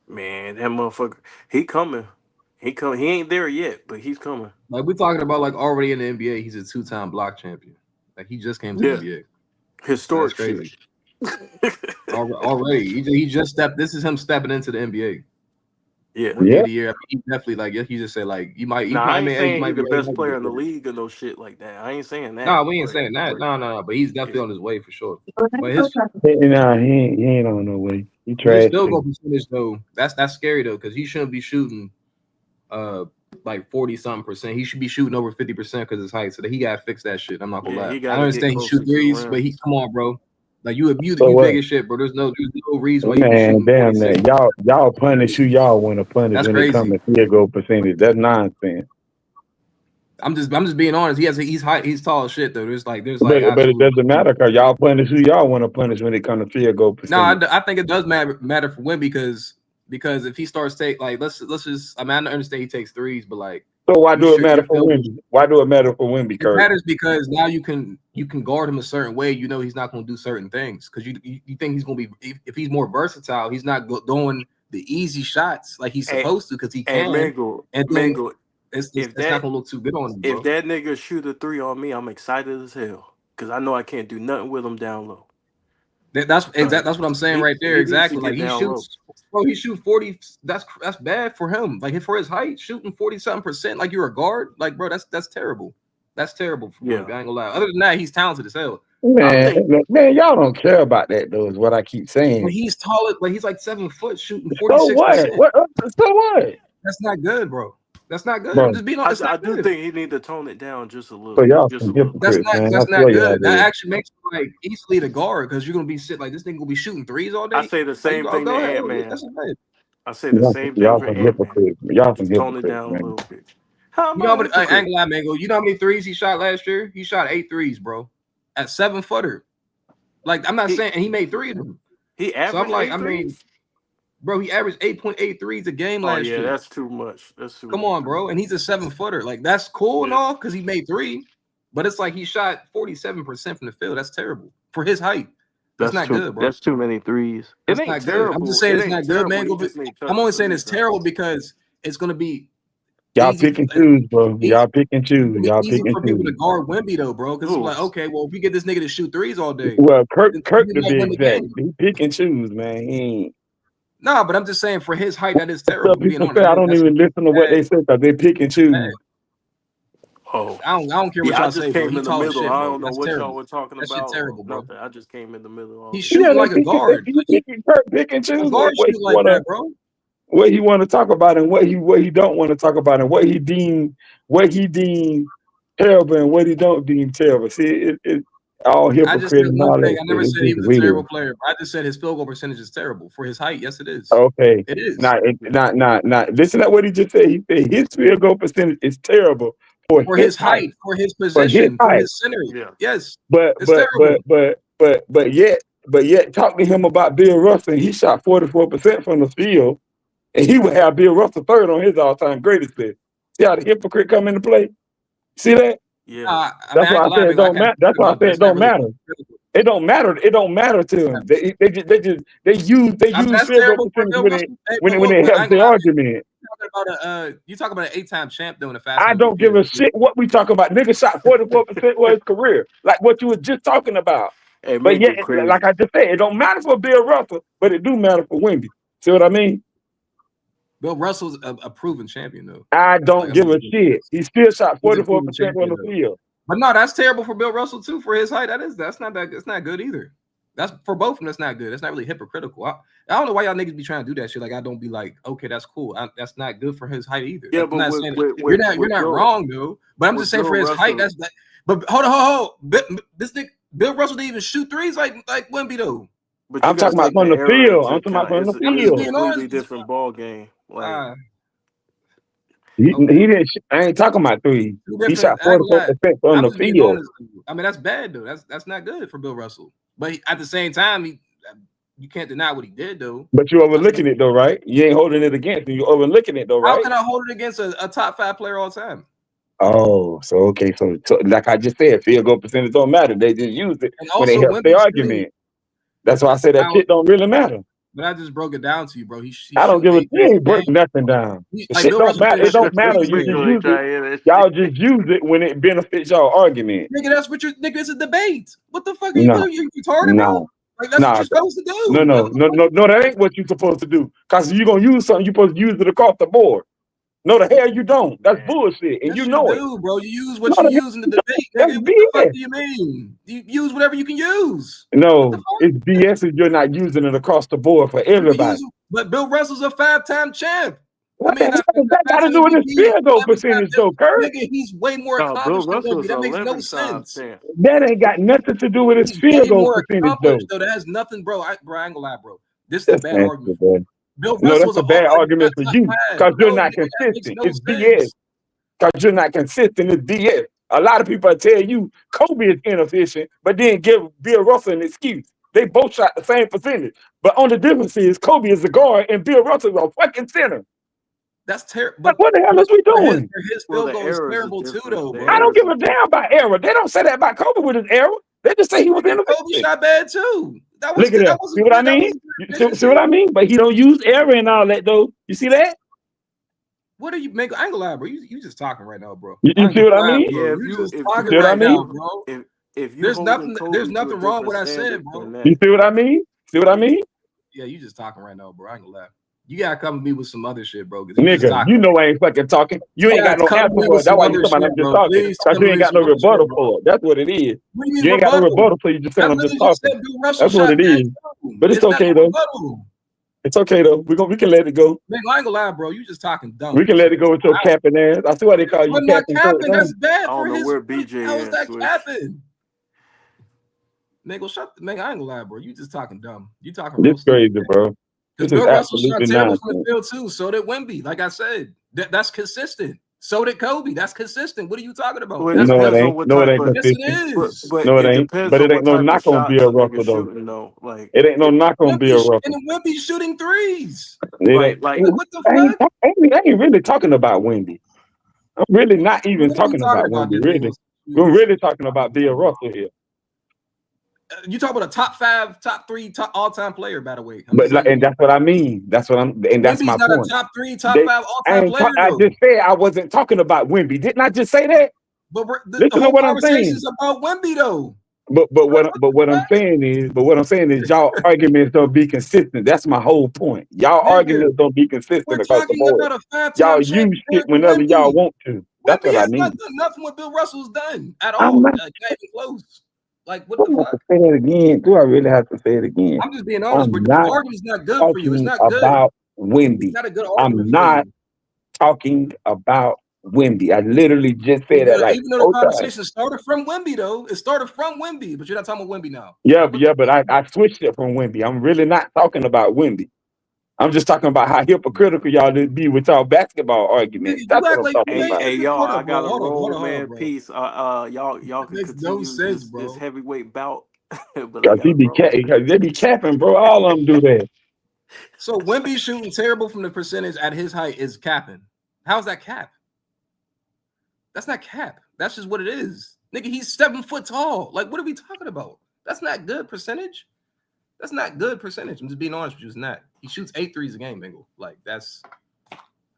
man, that motherfucker, he coming. He ain't there yet, but he's coming. Like we're talking about, like already in the NBA, he's a 2-time block champion. Like he just came to the NBA. Historic That's crazy. Already, he just stepped. This is him stepping into the NBA. Yeah, Rookie of the year. I mean, he definitely like. He just said like you might. Nah, I ain't saying he might he's be the best player in the league or no shit like that. I ain't saying that. No, we ain't saying that. No. But he's definitely on his way for sure. But his Nah, he ain't on no way. He his trash. field goal percentage though, that's scary though, because he shouldn't be shooting like 40-something%. He should be shooting over 50% because his height. So that he gotta fix that shit. I'm not gonna lie. I understand he shoot threes, but come on, bro. Like you big as shit, bro. There's no reason why you be shooting. Damn that. Y'all punish who y'all want to punish That's when crazy. it comes to field goal percentage. That's nonsense. I'm just being honest. He's height. He's tall as shit though. There's But it doesn't matter because y'all punish who y'all want to punish when it comes to field goal percentage. No, I think it does matter for Wemby because if he starts let's just. I mean, I understand he takes threes, but like. So why do it matter for Wemby? Why do it matter for Wemby, Kurt? It matters because now you can guard him a certain way. You know he's not going to do certain things because you think he's going to be if he's more versatile. He's not doing the easy shots like he's supposed to because he can. Mango, it's not going to look too good on him. Bro. If that nigga shoot a 3 on me, I'm excited as hell because I know I can't do nothing with him down low. That's what I'm saying right there. Exactly. Like he shoots, low. bro. He shoots 40. That's bad for him. Like for his height, shooting 40-something%. Like you're a guard. Like bro, that's terrible. That's terrible for him. I ain't gonna lie. Other than that, he's talented as hell. Man, y'all don't care about that though. Is what I keep saying. But he's taller. Like he's like 7 foot shooting 46%. So what? So what? That's not good, bro. That's not good. Bro. I'm just being honest. I do think he need to tone it down just a little. So y'all just some a little. hypocrites, man. That's I not swear y'all good. That do. actually makes you like easily the guard because you're gonna be like this thing gonna be shooting threes all day. I say the same thing to ahead. Ant-Man. That's right. I say the same thing Y'all for some Ant-Man. hypocrites. Y'all some Just tone it hypocrites, down a man. little bit. How am You know I how a many hypocrite? Angle Mango? You know how many threes he shot last year? He shot 8 threes, bro. At 7-footer. Like I'm not saying, and he made 3 of them. He averaged so I'm like, 8 threes? bro, he averaged 8.8 threes a game last year. That's too much. That's too Come much. on, bro. And he's a 7-footer. Like that's cool and all because he made 3, but it's like he shot 47% from the field. That's terrible for his height. That's not good, bro. That's too many threes. That's It ain't not terrible. good. I'm just saying it it's ain't not good, terrible. man. I'm only saying it's terrible because it's gonna be Y'all easy pick and choose, bro. Y'all pick and choose. Y'all easy pick and for people to choose. guard Wemby though, bro. Because it's like, okay, well, if we get this nigga to shoot threes all day, Well, Kirk then to he might be win the exact. game. He pick and choose, man. He ain't. No, but I'm just saying for his height, that is terrible. Some people say I don't even listen to what they say because they pick and choose. Oh, I don't care what I y'all just say, bro. came He in the tall as middle. shit, I bro. don't know That's what y'all terrible. were talking That shit about. terrible, bro. Nothing. I just came in the middle. All He's this. shooting like a guard. Kirk pick and choose Guards what shoot he like wanna that, bro. what he want to talk about and what he don't want to talk about and what he deem terrible and what he don't deem terrible. See, it all I just said hypocrite and one all that thing. I shit. never It's said he just was a weird. terrible player. I just said his field goal percentage is terrible for his height. Yes, it is. Okay. It is. Not. Listen to what he just said. He said his field goal percentage is terrible for his height, for his position, for his center. Yeah. Yes. But it's terrible. yet talk to him about Bill Russell. He shot 44% from the field, and he would have Bill Russell third on his all-time greatest list. See how the hypocrite come into play? See that? Yeah. That's why I said it don't matter. That's why I said it don't matter. It don't matter. It don't matter to him. They use That's field goal terrible for percentage Bill when Russell. Hey, when but it look, I helps ain't the gonna lie. argument. You talk about an 8-time champ doing a fast. I don't give a shit what we talk about. Nigga shot 44% of his career, like what you were just talking about. Hey, but yet, like I just said, it don't matter for Bill Russell, but it do matter for Wemby. See what I mean? Bill Russell's a proven champion, though. I don't give a shit. He still shot 44% on the field. But no, that's terrible for Bill Russell too. For his height, that's not good either. That's for both of them. That's not good. That's not really hypocritical. I don't know why y'all niggas be trying to do that shit. Like I don't be like, okay, that's cool. That's not good for his height either. Yeah, I'm but not saying you're not wrong though. But I'm just saying for his height, that's that. But hold on. This nigga Bill Russell didn't even shoot threes like Wemby though. But I'm talking about from the field. I'm talking about from the I'm just field. being Completely honest. different ball game. Like He didn't. I ain't talking about threes. He shot 44% from the field. I mean, that's bad though. That's not good for Bill Russell. But at the same time, you can't deny what he did though. But you're overlooking it though, right? You ain't holding it against him. You're overlooking it though, right? How can I hold it against a top 5 player all time? Oh, so okay. So like I just said, field goal percentage don't matter. They just use it when they help their argument. That's why I say that shit don't really matter. But I just broke it down to you, bro. I don't give a shit. He ain't break nothing down. The shit don't matter. It don't matter. You just use it. Y'all just use it when it benefits y'all argument. Nigga, that's what nigga, it's a debate. What the fuck are No. you doing? You retarded, bro? Like that's what you're supposed to do. No, that ain't what you're supposed to do. Cause you're gonna use something, you're supposed to use it across the board. No, the hell you don't. That's bullshit, and yes, you know it. Bro. You use what you use in the debate, nigga. What the fuck do you mean? You use whatever you can use. No, it's BS if you're not using it across the board for everybody. But Bill Russell's a 5-time champ. What the hell does that got to do with his field goal percentage, though, Kurt? Nigga, he's way more accomplished than Wemby. That makes no sense. That ain't got nothing to do with his field goal percentage, though. That has nothing, bro. I ain't gonna lie, bro. This is a bad argument. No, that's a bad argument for you because you're not consistent. It's BS. Because you're not consistent. It's BS. A lot of people tell you Kobe is inefficient, but then give Bill Russell an excuse. They both shot the same percentage. But only difference is Kobe is a guard and Bill Russell is a fucking center. That's terrible. But what the hell is we doing? His field goal is terrible too, though, bro. I don't give a damn about error. They don't say that about Kobe with his error. They just say he was inefficient. Kobe shot bad too. Look at that. See what I mean? See what I mean? But he don't use error and all that, though. You see that? What are you making? I ain't gonna lie, bro. You just talking right now, bro. You see what I mean? Yeah, you just talking right now, bro. If there's nothing wrong with what I said, bro. You see what I mean? See what I mean? Yeah, you just talking right now, bro. I ain't gonna lie. You gotta come to me with some other shit, bro. Nigga, you know I ain't fucking talking. You ain't got no answer for it. That's why you talking. I'm just talking. Because you ain't got no rebuttal for it. That's what it is. You ain't got no rebuttal, so you just saying I'm just talking. That's what it is. But it's okay though. It's okay though. We can let it go. Man, I ain't gonna lie, bro. You just talking dumb. We can let it go with your capping ass. I see why they call you I'm not Captain capping. Cook. That's I bad don't for know his. where BJ How is at, that Swish. capping? Nigga, shut. Nigga, I ain't gonna lie, bro. You just talking dumb. You talking This real stupid. crazy, bro. Because This is Bill Russell shot absolutely terrible from the nonsense. field too. So did Wemby. Like I said, that's consistent. So did Kobe. That's consistent. What are you talking about? Well, it That's No, it depends ain't. on what No, it type, ain't but yes, it consistent. is. No, it it ain't. depends But on it ain't what no type of knock on shots a Bill nigga Russell though. shooting though. Like It ain't no knock on Bill And Russell. then Wemby shooting threes. It ain't. like Like what the fuck? I ain't really talking about Wendy. I'm really not even What are we talking talking about about Wendy. then, Really, Nichols? we're really talking about Bill Russell here. You talk about a top 5, top 3, top all-time player, by the way. I'm But just letting you and know. that's what I mean. That's Wemby's my not a point. top 3, top 5 all-time player, I though. just said I wasn't talking about Wemby. Didn't I just say that? But the Listen to whole what I'm conversation saying. is about Wemby, though. But what I'm saying is y'all arguments don't be consistent. That's my whole point. Y'all Nigga, arguments don't be we're consistent across the talking board. about a 5-time Y'all champ use shit player for whenever y'all Wemby. want to. That's Wemby what I has not mean. done nothing what Bill Russell's done at I'm all. not. Not even close. Like, what Do the I have to fuck? say it again? Do I really have to say it again? I'm just being honest, but I'm your not argument's not good for you. It's talking not good. about It's Wemby. not a good I'm argument for not you. talking about Wemby. I literally just said that like Even though the 4 times. conversation started from Wemby, though, it started from Wemby, but you're not talking about Wemby now. Yeah, Like, but I switched it from Wemby. I'm really not talking about Wemby. I'm just talking about how hypocritical y'all be with y'all basketball Nigga, arguments. you That's what act I'm like talking you ain't. about. Hey y'all, Hold I up, bro. got a Hold roll, on, man. bro. Peace. Y'all That can makes no continue sense, this bro. heavyweight bout, but I Cause gotta roll. they be capping, bro. All of them do that. So Wemby shooting terrible from the percentage at his height is capping. How's that cap? That's not cap. That's just what it is. Nigga, he's 7 foot tall. Like, what are we talking about? That's not good percentage. That's not good percentage. I'm just being honest with you. It's not. He shoots 8 threes a game, Bengal. Like, that's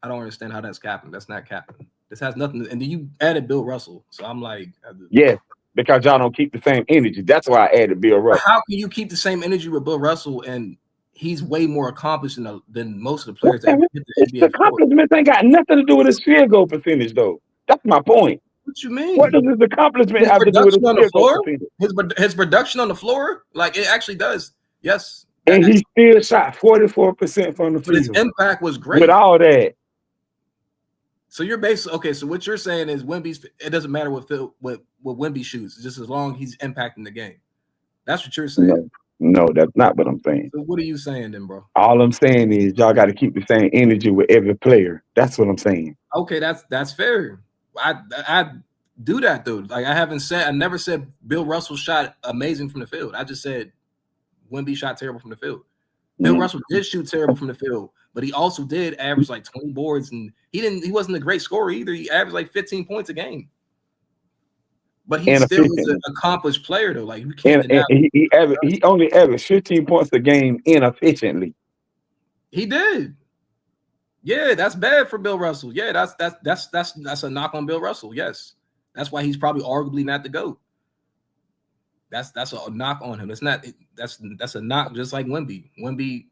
I don't understand how that's capping. That's not capping. This has nothing. And then you added Bill Russell. So I'm like, Yes, because y'all don't keep the same energy. That's why I added Bill Russell. how can you keep the same energy with Bill Russell and he's way more accomplished than most of the players that ever hit the The NBA floor? accomplishments ain't got nothing to do with his field goal percentage, though. That's my point. What you mean? What does his accomplishment His have to do with production his on the field goal floor? percentage? His production on the floor? Like, it actually does. Yes. And he still shot 44% from the But his field. impact was great. With all that. So you're basically okay. So what you're saying is Wemby's. It doesn't matter what Wemby shoots, just as long as he's impacting the game. That's what you're saying. No, that's not what I'm saying. So what are you saying then, bro? All I'm saying is y'all got to keep the same energy with every player. That's what I'm saying. Okay, that's fair. I do that though. Like I never said Bill Russell shot amazing from the field. I just said Wemby shot terrible from the field. Bill Russell did shoot terrible from the field, but he also did average like 20 boards, and he wasn't a great scorer either. He averaged like 15 points a game. But he still is an accomplished player though. Like you can't deny. He only averaged 15 points a game inefficiently. He did. Yeah, that's bad for Bill Russell. Yeah, that's a knock on Bill Russell. Yes, that's why he's probably arguably not the GOAT. That's a knock on him. It's not. That's a knock, just like Wemby. Wemby,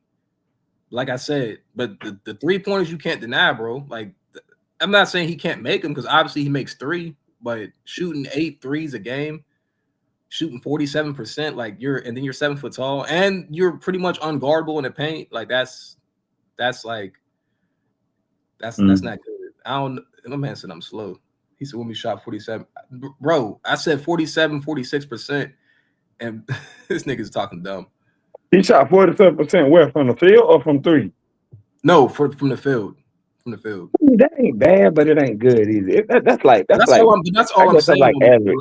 like I said, but the 3-pointers you can't deny, bro. Like I'm not saying he can't make them because obviously he makes 3, but shooting 8 threes a game, shooting 47%, like and then you're 7 foot tall and you're pretty much unguardable in the paint. Like that's not good. I don't. My man said I'm slow. He said when we shot 47, bro. I said 47, 46%, and this nigga's talking dumb. He shot 47% where, from the field or from 3? No, from the field. From the field. That ain't bad, but it ain't good either. That's all I'm saying. Like average.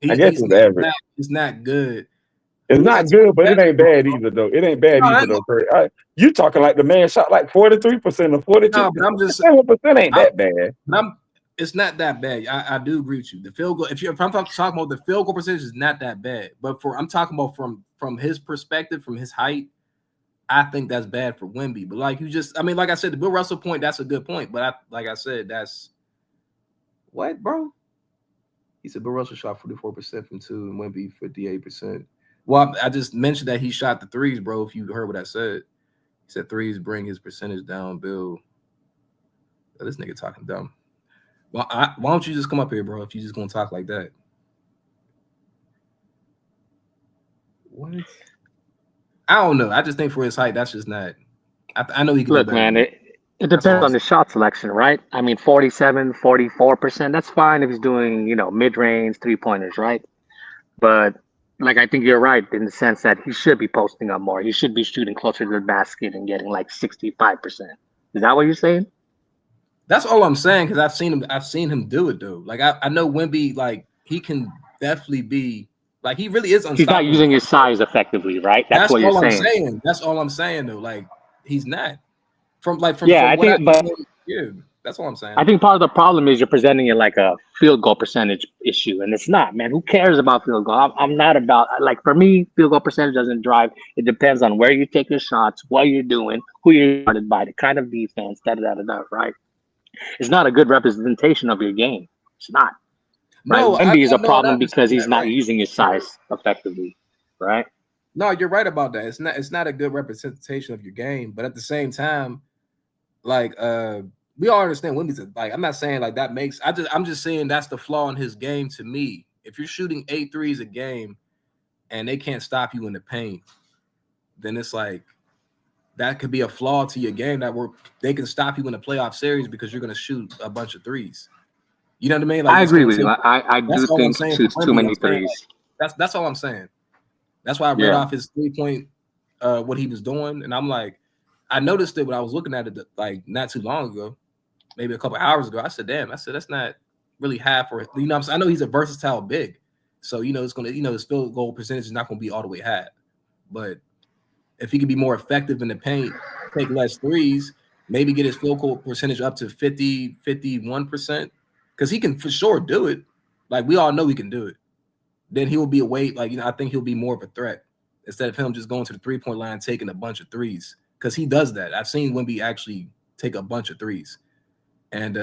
I guess it's average. It's not good. It's not good, but it ain't bad either, though. It ain't bad either, though. You talking like the man shot like 43% or 42%. No, but I'm just 7% ain't that bad. It's not that bad. I do agree with you. The field goal, if I'm talking about the field goal percentage, is not that bad. But I'm talking about from his perspective, from his height, I think that's bad for Wemby. But like I said, the Bill Russell point, that's a good point. But like I said, that's what, bro? He said Bill Russell shot 44% from 2 and Wemby 58%. Well, I just mentioned that he shot the threes, bro. If you heard what I said, he said threes bring his percentage down. Bill, this nigga talking dumb. Well, why don't you just come up here, bro? If you just gonna talk like that, what? I don't know. I just think for his height, that's just not. I know he can do Look, better man, than that. it That's all depends I'm on the saying. shot selection, right? I mean, 47, 44%, that's fine if he's doing, mid-range three-pointers, right? But like I think you're right in the sense that he should be posting up more. He should be shooting closer to the basket and getting like 65%. Is that what you're saying? That's all I'm saying because I've seen him do it though. Like I know Wemby, like he can definitely be like he really is He's not unstoppable. using his size effectively, right? That's That's what you're all I'm saying. saying. That's all I'm saying though. Like he's not from Yeah, I what I think, but yeah. That's all I'm saying. I think part of the problem is you're presenting it like a field goal percentage issue, and it's not, man. Who cares about field goal? I'm not about, like, for me, field goal percentage doesn't drive. It depends on where you take your shots, what you're doing, who you're guarded by, the kind of defense, right? It's not a good representation of your game. It's not, right? No, Wemby is a no, I problem because understand he's that. not Right. using his size effectively, right? No, you're right about that. It's not a good representation of your game, but at the same time, like we all understand Wemby's like I'm not saying like that makes I'm just saying that's the flaw in his game to me. If you're shooting 8 threes a game and they can't stop you in the paint, then it's like that could be a flaw to your game they can stop you in the playoff series because you're gonna shoot a bunch of threes. You know what I mean? Like I it's agree gonna with you. take I that's do all I'm think he saying shoots for too Wemby. many I'm saying threes. like that's all I'm saying. That's why I read Yeah. off his 3-point what he was doing, and I'm like, I noticed it when I was looking at it like not too long ago, maybe a couple hours ago. I said, damn, that's not really half or you know what I'm saying? I know he's a versatile big. So it's gonna, his field goal percentage is not gonna be all the way high. But if he can be more effective in the paint, take less threes, maybe get his field goal percentage up to 50, 51%, because he can for sure do it. Like we all know he can do it. Then he will be a weight, like I think he'll be more of a threat instead of him just going to the 3-point line taking a bunch of threes. Because he does that. I've seen Wemby actually take a bunch of threes. And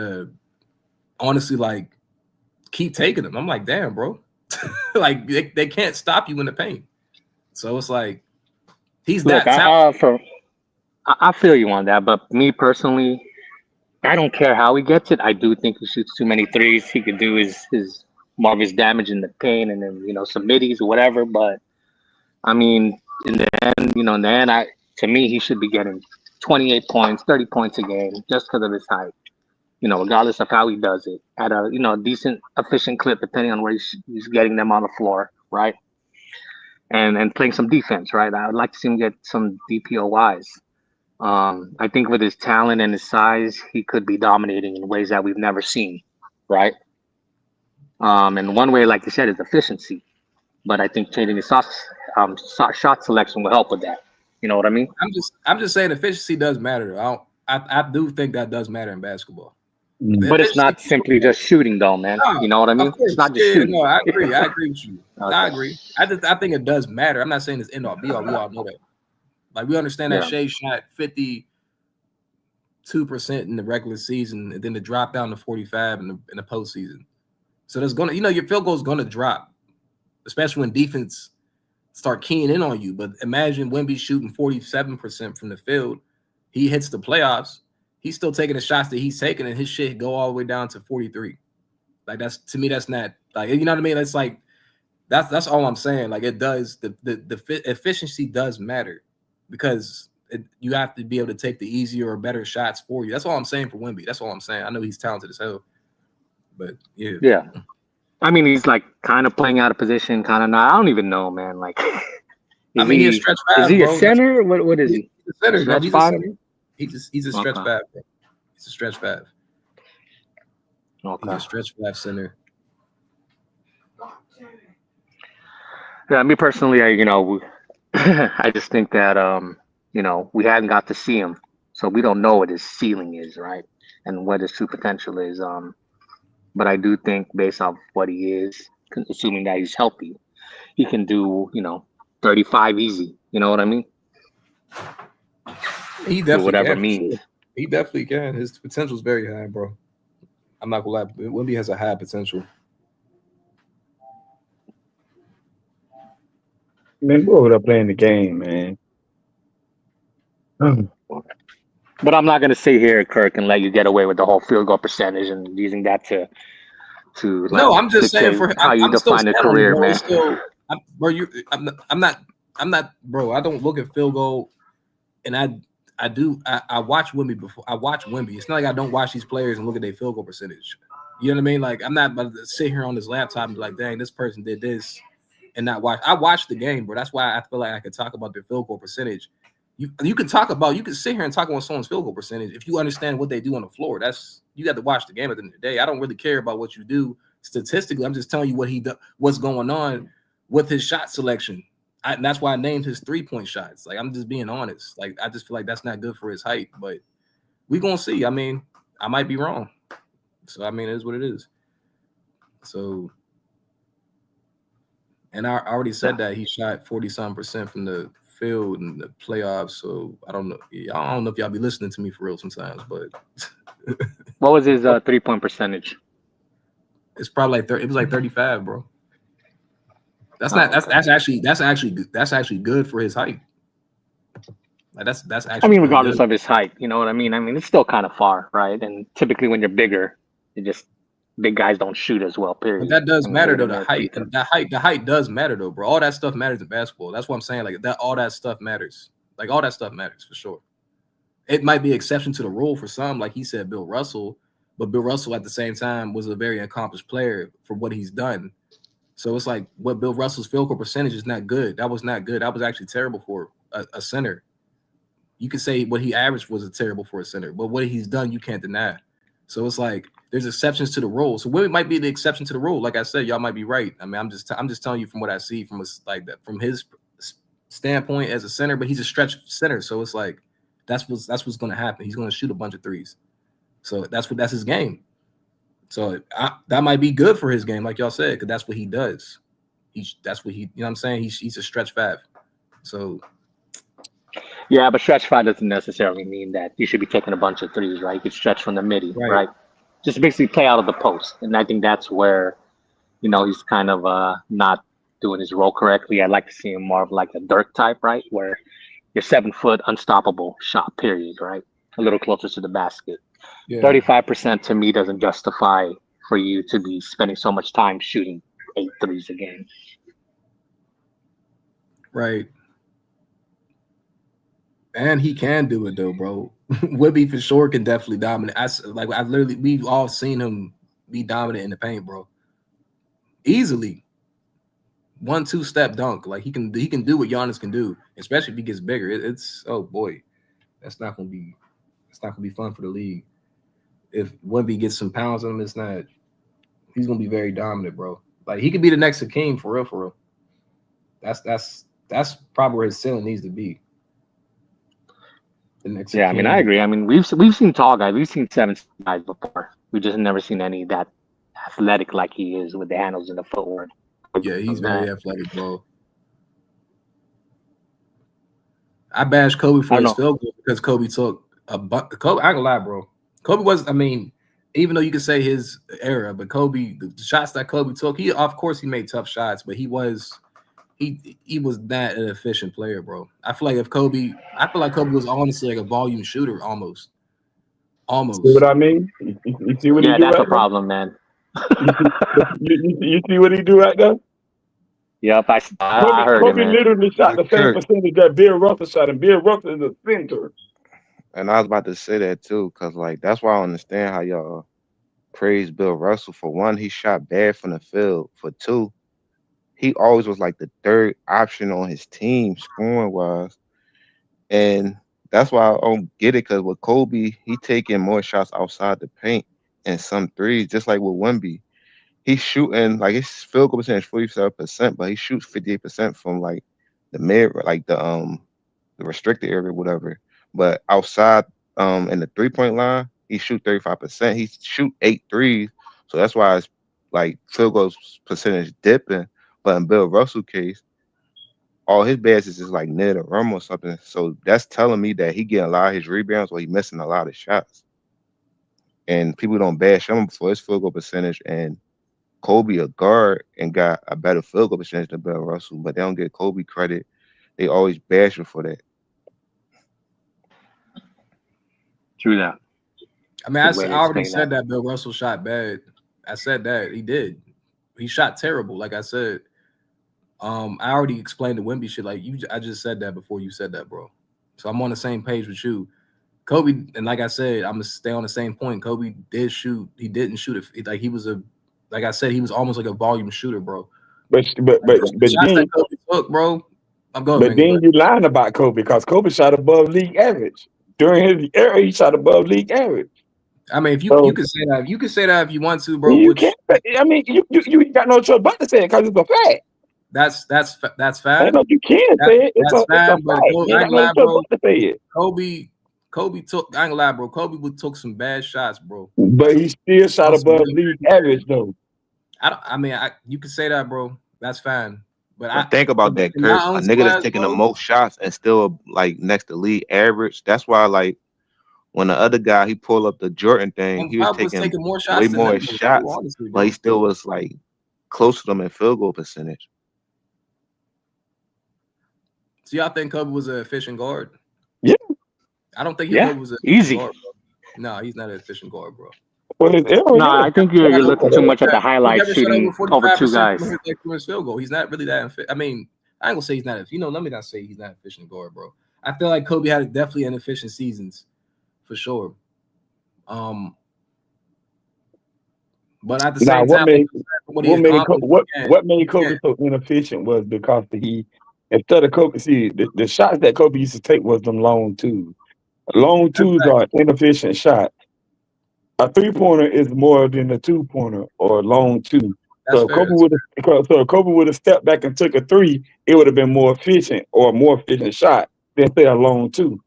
honestly, like, keep taking them. I'm like, damn, bro. Like, they can't stop you in the paint. So it's like, he's Look, that talented. I feel you on that, but me personally, I don't care how he gets it. I do think he shoots too many threes. He could do his more of his damage in the paint and then some middies or whatever. But I mean, in the end, to me he should be getting 28 points, 30 points a game just because of his height. Regardless of how he does it at a decent, efficient clip, depending on where he's getting them on the floor, right? And playing some defense, right? I would like to see him get some DPOYs. I think with his talent and his size, he could be dominating in ways that we've never seen, right? And one way, like you said, is efficiency. But I think changing his shot selection will help with that. You know what I mean? I'm just saying efficiency does matter. I do think that does matter in basketball. But it's not simply just shooting, though, man. No, you know what I mean? of course. It's not just shooting. No, I agree. I agree with you. Okay. I agree. I think it does matter. I'm not saying it's end all be all. We all know that. Like we understand that Shai shot 52% in the regular season, and then to drop down to 45 in the postseason. So there's gonna, your field goal is gonna drop, especially when defense start keying in on you. But imagine Wemby shooting 47% from the field. He hits the playoffs. He's still taking the shots that he's taking, and his shit go all the way down to 43. Like that's to me, that's not like you know what I mean. That's like that's all I'm saying. Like it does the efficiency does matter because you have to be able to take the easier or better shots for you. That's all I'm saying for Wemby. That's all I'm saying. I know he's talented as hell, but yeah. Yeah. I mean, he's like kind of playing out of position, kind of not. I don't even know, man. Like, he's a stretch five. Is he bro. a center? What is he? He's a center. Stretch He's five? a center. He's a stretch five. Bro. He's a stretch five. Okay. He's a stretch five center. Yeah, me personally, I just think that we hadn't got to see him, so we don't know what his ceiling is, right, and what his true potential is. But I do think, based off what he is, assuming that he's healthy, he can do 35 easy. You know what I mean? He definitely whatever can. means. Sure. He definitely can. His potential is very high, bro. I'm not gonna lie. Wemby has a high potential. Man, go over there playing the game, man. But I'm not gonna sit here, Kirk, and let you get away with the whole field goal percentage and using that to like, no, I'm just saying for how you define a career, man. I'm not, bro. I don't look at field goal, and I watch Wemby before. I watch Wemby. It's not like I don't watch these players and look at their field goal percentage. You know what I mean? Like I'm not about to sit here on this laptop and be like, dang, this person did this and not watch. I watched the game, bro. That's why I feel like I could talk about their field goal percentage. You can sit here and talk about someone's field goal percentage if you understand what they do on the floor. You got to watch the game at the end of the day. I don't really care about what you do statistically. I'm just telling you what's going on with his shot selection. And that's why I named his 3-point shots. Like I'm just being honest. Like I just feel like that's not good for his height. But we're gonna see. I mean, I might be wrong. So I mean, it is what it is. So, and I already said that he shot 40-some% from the field in the playoffs. So I don't know. I don't know if y'all be listening to me for real sometimes, but what was his 3-point percentage? It's probably like it was like 35, bro. That's actually good for his height. Like that's actually. I mean, regardless of his height, you know what I mean. I mean, it's still kind of far, right? And typically, when you're bigger, big guys don't shoot as well. Period. But that does matter though. The height does matter though, bro. All that stuff matters in basketball. That's what I'm saying. Like that, all that stuff matters. Like all that stuff matters for sure. It might be an exception to the rule for some, like he said, Bill Russell. But Bill Russell at the same time was a very accomplished player for what he's done. So it's like what Bill Russell's field goal percentage is not good. That was not good. That was actually terrible for a center. You could say what he averaged was terrible for a center, but what he's done, you can't deny. So it's like there's exceptions to the rule. So Wemby might be the exception to the rule. Like I said, y'all might be right. I mean, I'm just telling you from what I see from from his standpoint as a center, but he's a stretch center. So it's like that's what's going to happen. He's going to shoot a bunch of threes. So that's his game. So that might be good for his game, like y'all said, because that's what he does. You know what I'm saying? He's a stretch five. So yeah, but stretch five doesn't necessarily mean that you should be taking a bunch of threes, right? You could stretch from the midi, right? Just basically play out of the post. And I think that's where, he's kind of not doing his role correctly. I'd like to see him more of like a Dirk type, right? Where you're 7 foot, unstoppable shot, period, right? A little closer to the basket. 35% to me doesn't justify for you to be spending so much time shooting 8 threes a game. Right. And he can do it though, bro. Wemby for sure can definitely dominate. We've all seen him be dominant in the paint, bro. Easily. 1-2 step dunk. Like he can do what Giannis can do, especially if he gets bigger. It's oh boy, that's not gonna be fun for the league. If Wemby gets some pounds on him, he's gonna be very dominant, bro. Like he could be the next Hakeem for real. That's probably where his ceiling needs to be. Yeah, I mean, I agree. I mean, we've seen tall guys, we've seen 7 guys before. We just never seen any that athletic like he is with the handles and the footwork. Yeah, he's very athletic, bro. I bashed Kobe for his field goal because Kobe took Kobe. I ain't gonna lie, bro. Kobe was, I mean, even though you could say his era, but Kobe, the shots that Kobe took, of course he made tough shots, but he was that an efficient player, bro. I feel like Kobe was honestly like a volume shooter almost. See what I mean? You see what he do? Yeah, that's a problem, man. You see what he do right there? Yep, I heard Kobe it, man. literally shot the same percentage that Bill Russell shot, and Bill Russell is a center. And I was about to say that too, because like that's why I understand how y'all praise Bill Russell. For one, he shot bad from the field. For two, he always was like the third option on his team scoring wise. And that's why I don't get it, because with Kobe, he taking more shots outside the paint and some threes, just like with Wemby. He's shooting like his field goal percentage 47%, but he shoots 58% from like the mid, like the restricted area, whatever. But outside in the 3-point line, he shoot 35%. He shoot 8 threes. So that's why it's like field goal percentage dipping. But in Bill Russell case, all his bases is like near the rim or something. So that's telling me that he getting a lot of his rebounds or he missing a lot of shots. And people don't bash him for his field goal percentage. And Kobe a guard and got a better field goal percentage than Bill Russell, but they don't get Kobe credit. They always bash him for that. True that. I mean, I already said that Bill Russell shot bad. I said that he did. He shot terrible, like I said. I already explained the Wemby shit. Like I just said that before you said that, bro. So I'm on the same page with you. Kobe, and like I said, I'm gonna stay on the same point. Kobe did shoot. He didn't shoot it like he was like I said, he was almost like a volume shooter, bro. But shots that Kobe took, bro. I'm going. But then you lying about Kobe because Kobe shot above league average during his era. He shot above league average. I mean, if you can say that, you can say that if you want to, bro. You can't. I mean, you got no choice but to say it because it's a fact. That's fine. I know you can say it. It's a fact. You ain't got no choice but to say it. Kobe took. I ain't gonna lie, bro. Kobe took some bad shots, bro. But he still shot above league average, though. You can say that, bro. That's fine. But think about that, Kurt. A nigga that's taking the most shots and still like next to league average. That's why, like, when the other guy he pulled up the Jordan thing, he was taking more shots way more shots, honestly, but he still was like close to them in field goal percentage. So y'all think Kobe was an efficient guard? Yeah. I don't think Kobe was an efficient guard, bro. No, he's not an efficient guard, bro. No, I think you're looking too much at the highlights shooting over two guys. From his field goal. He's not really that. I mean, I ain't gonna say he's not. Let me not say he's not efficient guard, bro. I feel like Kobe had definitely inefficient seasons, for sure. But at the same time, what made Kobe so inefficient was because instead of Kobe, see the shots that Kobe used to take was them long twos. Long twos are inefficient shots. A 3-pointer is more than a 2-pointer or a long two. So if Kobe would have stepped back and took a 3, it would have been more efficient or a more efficient shot than say a long 2.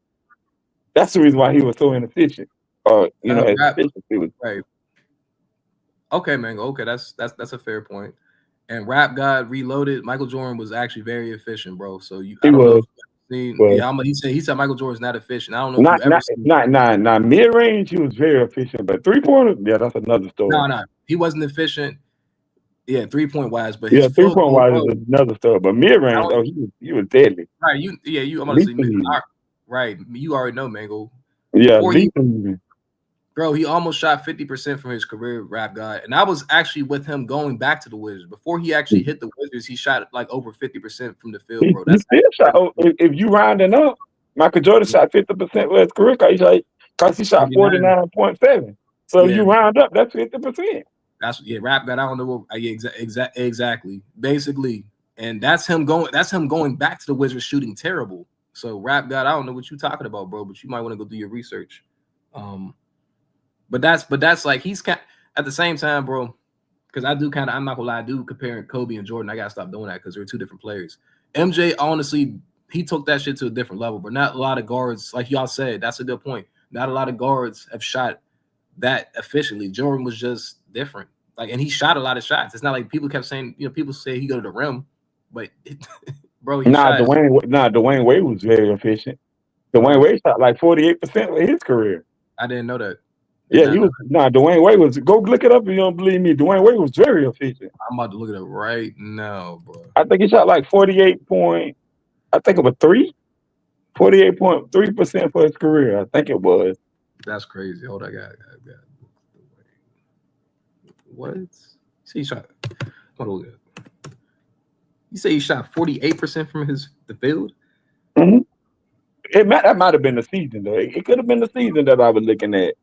That's the reason why he was so inefficient. Efficiency was right. Okay, man. Okay, that's a fair point. And Rap God Reloaded, Michael Jordan was actually very efficient, bro. So he said Michael Jordan's not efficient. I don't know if you ever seen not mid range. He was very efficient, but 3-pointer, yeah, that's another story. No, he wasn't efficient. Yeah, 3-point wise, but 3-point wise is another story. But mid range, he was deadly. Right, I'm gonna say right. You already know, Mango. Yeah, bro, he almost shot 50% from his career, Rap God, and I was actually with him going back to the Wizards before he actually hit the Wizards. He shot like over 50% from the field, bro. That's if you rounding up, Michael Jordan shot 50% of his career because he shot 49.7. So if you round up, that's 50%. Rap God. I don't know what exactly, basically, and that's him going back to the Wizards shooting terrible. So Rap God, I don't know what you're talking about, bro, but you might want to go do your research. But that's like he's at the same time, bro. Because I'm not gonna lie, I do comparing Kobe and Jordan. I gotta stop doing that because they're two different players. MJ, honestly, he took that shit to a different level, but not a lot of guards, like y'all said. That's a good point. Not a lot of guards have shot that efficiently. Jordan was just different. And he shot a lot of shots. It's not like people kept saying, people say he go to the rim, but bro, Dwayne Wade was very efficient. Dwayne Wade shot like 48% of his career. I didn't know that. Yeah, he was. Dwayne Wade was. Go look it up if you don't believe me. Dwayne Wade was very efficient. I'm about to look it up right now, bro. I think he shot like 48.3%. 48.3% for his career. I think it was. That's crazy. Hold on, I got. What? See, he shot. Hold on, look at it. You say he shot 48% from the field? Mm-hmm. That might have been the season though. It could have been the season that I was looking at.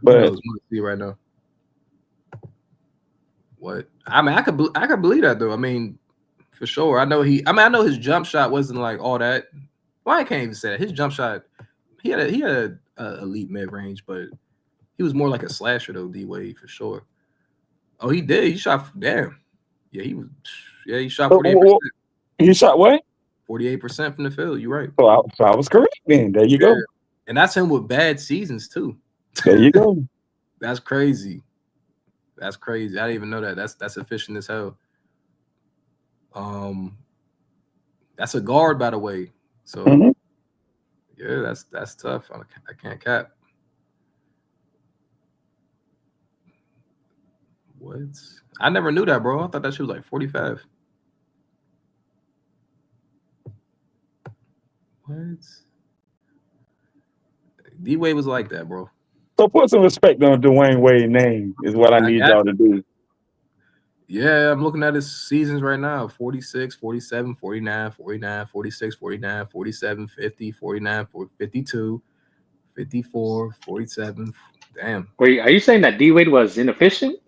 But let's see right now. What? I mean, I could believe that though. I mean, for sure. I know his jump shot wasn't like all that. Well, I can't even say that. His jump shot, he had a elite mid range, but he was more like a slasher though. D Wade for sure. Oh, he did. He shot. Damn. Yeah, he was. Yeah, he shot 48%. He shot what? 48% from the field. You're right. So I was correct then. There you go. And that's him with bad seasons too. There you go. That's crazy. That's crazy. I didn't even know that. That's efficient as hell. That's a guard, by the way. So yeah, that's tough. I can't cap. What? I never knew that, bro. I thought that shit was like 45. What? D Wade was like that, bro. So put some respect on Dwayne Wade's name is what I need y'all to do. Yeah, I'm looking at his seasons right now. 46, 47, 49, 49, 46, 49, 47, 50, 49, 52, 54, 47. Damn. Wait, are you saying that D Wade was inefficient?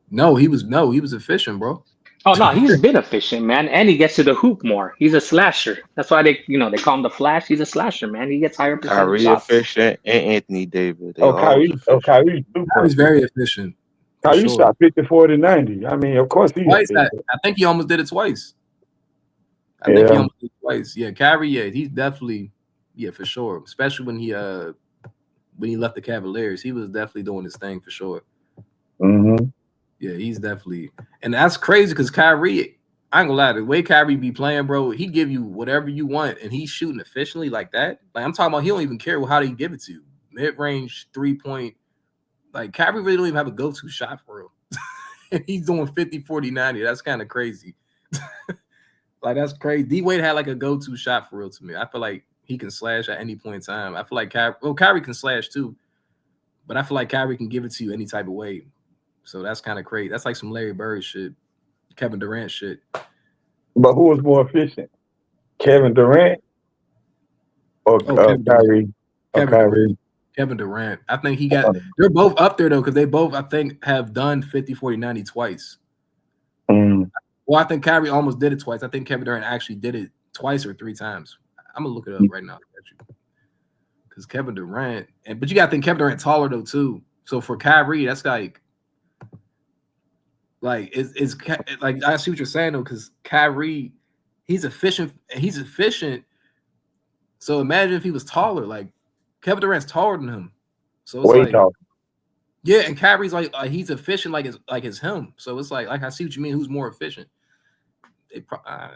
No, he was efficient, bro. Oh no, he's been efficient, man, and he gets to the hoop more. He's a slasher. That's why they call him the Flash. He's a slasher, man. He gets higher percentage Kyrie shots. efficient and Anthony Davis. They Oh, all efficient. Kyrie super. He's very efficient. Kyrie sure. shot 50, 40, 90. I mean, of course he's Twice. efficient. I think he almost did it twice. I think he almost did it twice. Yeah, Kyrie, yeah, he's definitely, for sure. Especially when he left the Cavaliers, he was definitely doing his thing for sure. Mm-hmm. Yeah, he's definitely, and that's crazy because Kyrie, I ain't gonna lie, the way Kyrie be playing, bro, he give you whatever you want, and he's shooting efficiently like that. Like I'm talking about, he don't even care how he give it to you. Mid-range 3-point, like Kyrie really don't even have a go-to shot for real. And he's doing 50, 40, 90. That's kind of crazy. Like that's crazy. D-Wade had like a go-to shot for real to me. I feel like he can slash at any point in time. I feel like Kyrie can slash too, but I feel like Kyrie can give it to you any type of way. So that's kind of crazy. That's like some Larry Bird shit, Kevin Durant shit. But who was more efficient, Kevin Durant or Kevin Kyrie? Durant. Kevin Durant. I think they're both up there though, because they both, I think, have done 50, 40, 90 twice. Well, I think Kyrie almost did it twice. I think Kevin Durant actually did it twice or 3 times. I'm gonna look it up right now. Because Kevin Durant, but you gotta think Kevin Durant taller though too. So for Kyrie, that's like it's like I see what you're saying though, because Kyrie, he's efficient. So imagine if he was taller. Like Kevin Durant's taller than him. So it's way taller. Yeah, and Kyrie's like he's efficient like it's him. So it's like I see what you mean. Who's more efficient? I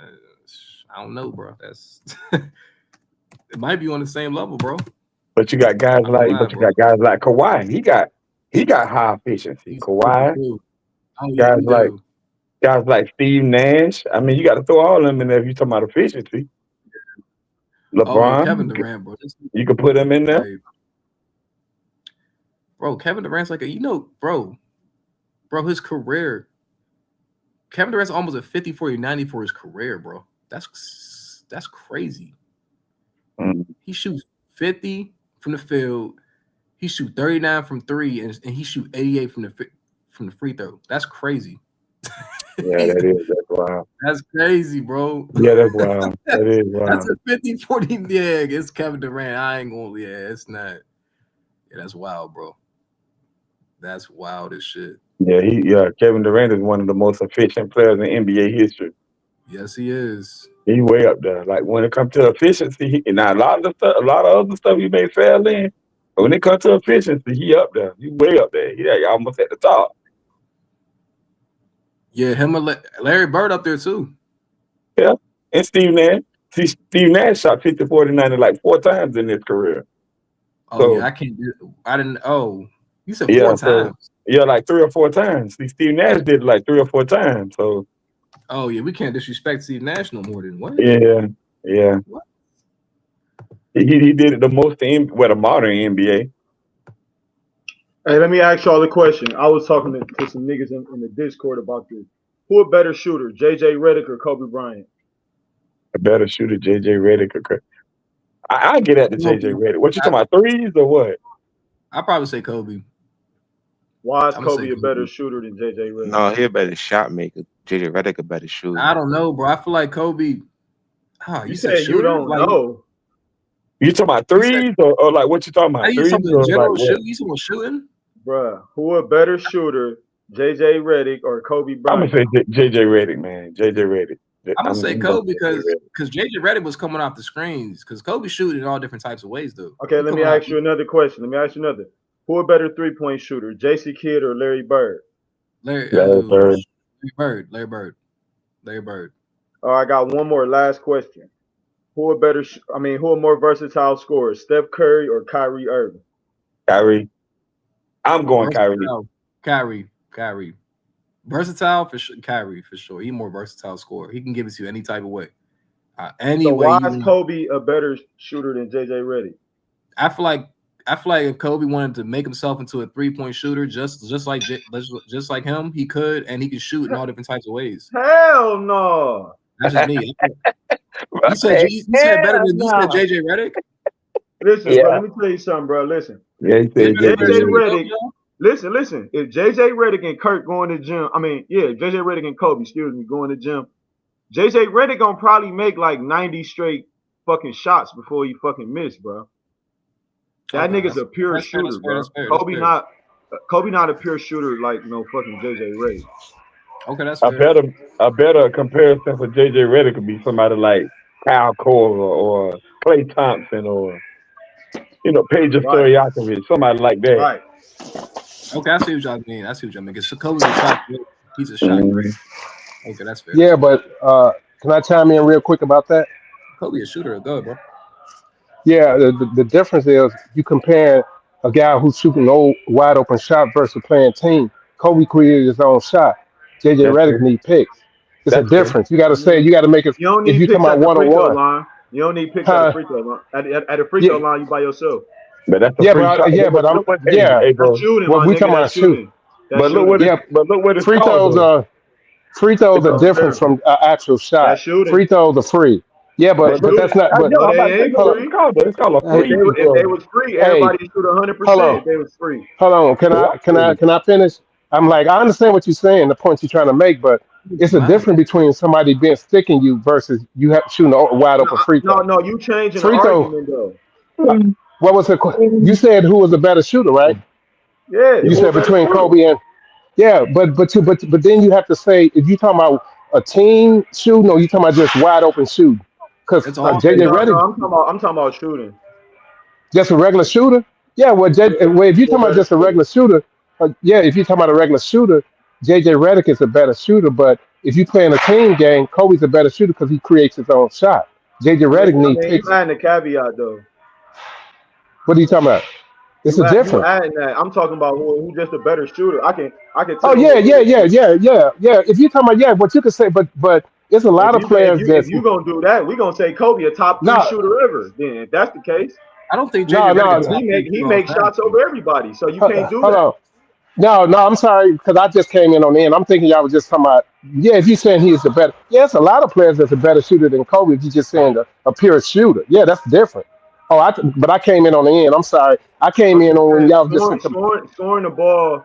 don't know, bro. That's it might be on the same level, bro. But you got guys like Kawhi. He got high efficiency. Kawhi. Guys like Steve Nash. I mean, you got to throw all of them in there if you're talking about efficiency. LeBron. Kevin Durant, bro. You can put him in there. Bro, Kevin Durant's like bro, his career. Kevin Durant's almost a 50, 40, 90 for his career, bro. That's crazy. He shoots 50 from the field. He shoots 39 from 3, and he shoots 88 from the free throw. That's crazy. Yeah, that is. That's wild. That's crazy, bro. Yeah, that's wild. That is wild. That's a 50, 40. Yeah, it's Kevin Durant. I ain't gonna. Yeah, it's not. Yeah, that's wild, bro. That's wild as shit. Yeah, Kevin Durant is one of the most efficient players in NBA history. Yes, he is. He's way up there. Like when it comes to efficiency, now a lot of other stuff you may fail in, but when it comes to efficiency, he up there. He's way up there. He almost at the top. Yeah, him and Larry Bird up there too. Yeah, and Steve Nash. See, Steve Nash shot 50, 40, 90 like 4 times in his career. Oh yeah, I can't do it. I didn't. Oh, you said 4 times. Yeah, like 3 or 4 times. See, Steve Nash did it like 3 or 4 times. So. Oh yeah, we can't disrespect Steve Nash no more than what? Yeah. What? He did it the most in the modern NBA. Hey, let me ask y'all a question. I was talking to some niggas in the Discord about this. Who a better shooter, JJ Redick or Kobe Bryant? A better shooter, JJ Redick or I get at the JJ Redick. What you talking about, threes or what? I'd probably say Kobe. Why is Kobe a better shooter than JJ Redick? No, he a better shot maker. JJ Redick a better shooter. I don't know, bro. I feel like Kobe. You said you don't know. You talking about threes or like what you talking about? You talking about general shooting? You talking about shooting? Bruh, who a better shooter, JJ Redick or Kobe Bryant? I'm gonna say JJ Redick, man. JJ Redick. I'm gonna say Kobe because JJ Redick was coming off the screens because Kobe shooting in all different types of ways though. Okay, let me ask you another question. Who a better 3-point shooter, J.C. Kidd or Larry Bird? Larry Bird. Oh, I got one more last question. Who a more versatile scorer, Steph Curry or Kyrie Irving? Kyrie. I'm going Kyrie. Versatile for sure. Kyrie for sure. He's more versatile scorer. He can give it to you any type of way. So why is Kobe a better shooter than JJ Redick? I feel like I feel like if Kobe wanted to make himself into a 3-point shooter, just like him, he could, and he could shoot in all different types of ways. Hell no. That's just me. You said better than you said JJ Redick. Listen, bro. Let me tell you something, bro. Listen. Yeah, If JJ Redick. Listen. If JJ Redick and Kirk going to the gym, JJ Redick and Kobe, going to the gym. JJ Redick gonna probably make like 90 straight fucking shots before he fucking miss, bro. That nigga's a pure shooter, bro. Kobe not a pure shooter like no fucking JJ Redick. Okay, that's fair. A better comparison for JJ Redick could be somebody like Kyle Korver or Klay Thompson or Peja Stojakovic, somebody like that. Right. Okay, I see what y'all mean. Because Kobe's a shot. He's a shot. Okay, that's fair. Yeah, but can I chime in real quick about that? Kobe a shooter, go ahead, bro. Yeah, the difference is you compare a guy who's shooting an wide open shot versus playing team. Kobe created his own shot. JJ Redick need picks. It's a difference. You got to make it. You don't need if you picks come out at the free throw 1-on-1. line. You don't need picks at the free throw line. At the free throw line, you by yourself. But that's Well, we talking about shooting. But look what it's free throws free throws are different from actual shot. Free throws are free. Yeah, but that's not. But it's called a free. If they was free, everybody shoot 100%. If they was free. Hold on. Can I finish? I'm like, I understand what you're saying, the point you're trying to make, but it's a difference between somebody being sticking you versus you have shooting a wide open free throw. No, you changing the argument though. What was the? You said who was a better shooter, right? Yeah. You said between Kobe and. Yeah, but then you have to say if you talking about a team shooting or you talking about just wide open shooting. Because JJ Redick. I'm talking about shooting. Just a regular shooter? Yeah, if you're talking about just a regular shooter, if you're talking about a regular shooter, JJ Redick is a better shooter. But if you play in a team game, Kobe's a better shooter because he creates his own shot. JJ Redick needs picks. You're adding a caveat though. What are you talking about? It's a difference. I'm talking about who's just a better shooter. I can tell. Oh yeah. If you're talking about what you can say, but it's a lot of players if you're gonna do that, we're gonna say Kobe a top 3 shooter ever. Then if that's the case, I don't think he makes shots over everybody. So you can't do that. No, I'm sorry because I just came in on the end. I'm thinking y'all was just talking about if you're saying he's the better. Yeah, it's a lot of players that's a better shooter than Kobe. If you're just saying a pure shooter, yeah, that's different. But I came in on the end. I'm sorry. I came in on when y'all just scoring the ball.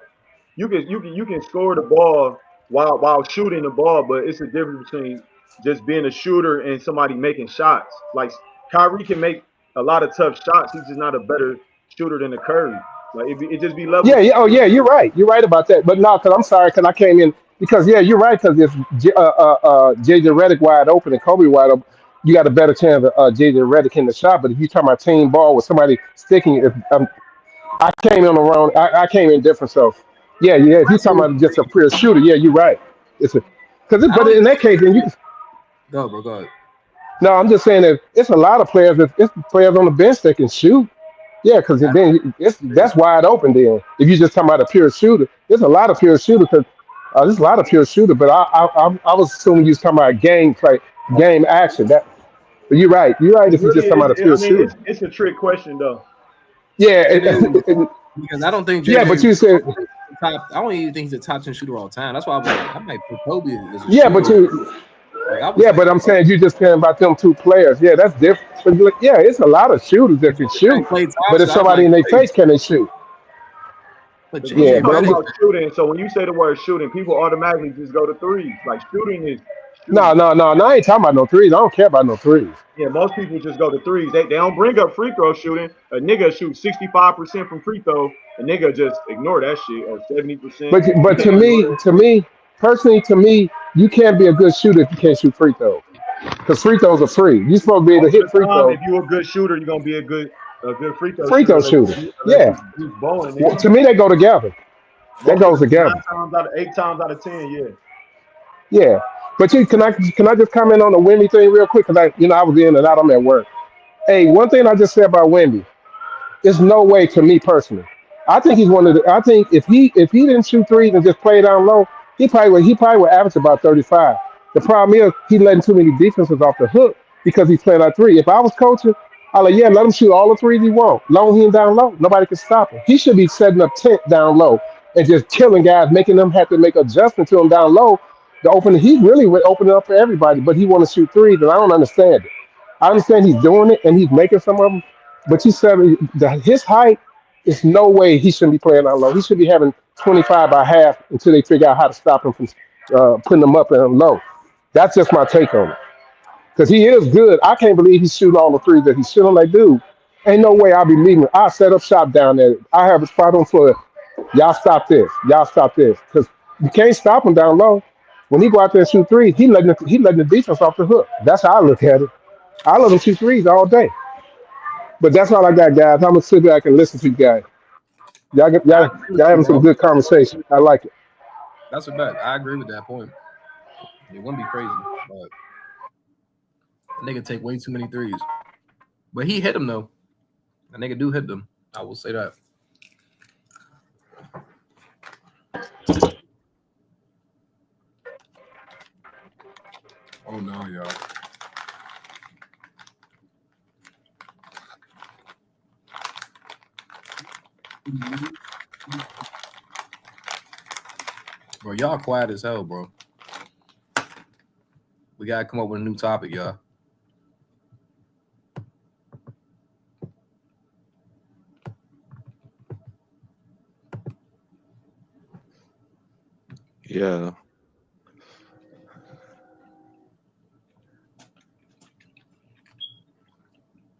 You can score the ball while shooting the ball, but it's a difference between just being a shooter and somebody making shots. Like Kyrie can make a lot of tough shots. He's just not a better shooter than the Curry. Like it just be level. Yeah. Oh yeah, you're right. You're right about that. But no, because I'm sorry because I came in because you're right because if JJ Redick wide open and Kobe wide open. You got a better chance of JJ Redick in the shot, but if you talking about team ball with somebody sticking, I came in the wrong. I came in different. So, yeah. If you talking about just a pure shooter, yeah, you're right. But in that case, then you go, bro. Go ahead. No, I'm just saying that it's a lot of players. It's players on the bench that can shoot. Yeah, because then that's wide open. Then if you just talking about a pure shooter, there's a lot of pure shooters. There's a lot of pure shooters, but I was assuming you was talking about game play. Game action. But you're right. You're right. If you just talking about a pure shooter, it's a trick question though. Yeah, because I don't think. JJ but you said I don't even think he's a top 10 shooter all time. That's why I might put Kobe as a shooter. But I'm saying you just caring about them 2 players. Yeah, that's different. But it's a lot of shooters that can shoot. But if somebody in their face, can they shoot? But about shooting. So when you say the word shooting, people automatically just go to threes. Like shooting is. No, I ain't talking about no threes. I don't care about no threes. Yeah, most people just go to threes. They don't bring up free throw shooting. A nigga shoot 65% from free throw. A nigga just ignore that shit or 70%. But to me personally, you can't be a good shooter if you can't shoot free throws. Because free throws are free. You're supposed to be able to hit free throws. If you're a good shooter, you're gonna be a good free throw shooter. Yeah. To me, they go together. That goes together. 8 times out of 10, yeah. Yeah. But can I just comment on the Wemby thing real quick? Because I was in and out. I'm at work. Hey, one thing I just said about Wemby, there's no way to me personally. I think he's one of the. I think if he didn't shoot threes and just play down low, he probably would average about 35. The problem is he's letting too many defenses off the hook because he's playing out 3. If I was coaching, I like, yeah, let him shoot all the threes he wants. Long he ain't down low, nobody can stop him. He should be setting up tent down low and just killing guys, making them have to make adjustments to him down low. The open, he really would open it up for everybody, but he want to shoot threes, and I don't understand it. I understand he's doing it and he's making some of them, but you said his height is no way he shouldn't be playing down low. He should be having 25 by half until they figure out how to stop him from putting them up and low. That's just my take on it. Because he is good. I can't believe he's shooting all the threes that he's shooting. Like, dude, ain't no way I'll be leaving. I'll set up shop down there. I have a spot on for y'all stop this. Y'all stop this. Because you can't stop him down low. When he go out there and shoot threes, he letting the defense off the hook. That's how I look at it. I let him shoot threes all day. But that's all I got, guys. I'm gonna sit back and listen to you guys. I agree with Y'all you, having some bro. good conversation. I like it. That's a bet. I agree with that point. It wouldn't be crazy, but that nigga take way too many threes. But he hit them though. That nigga do hit them. I will say that. Oh no, y'all. Bro, y'all quiet as hell, bro. We gotta come up with a new topic, y'all. Yeah.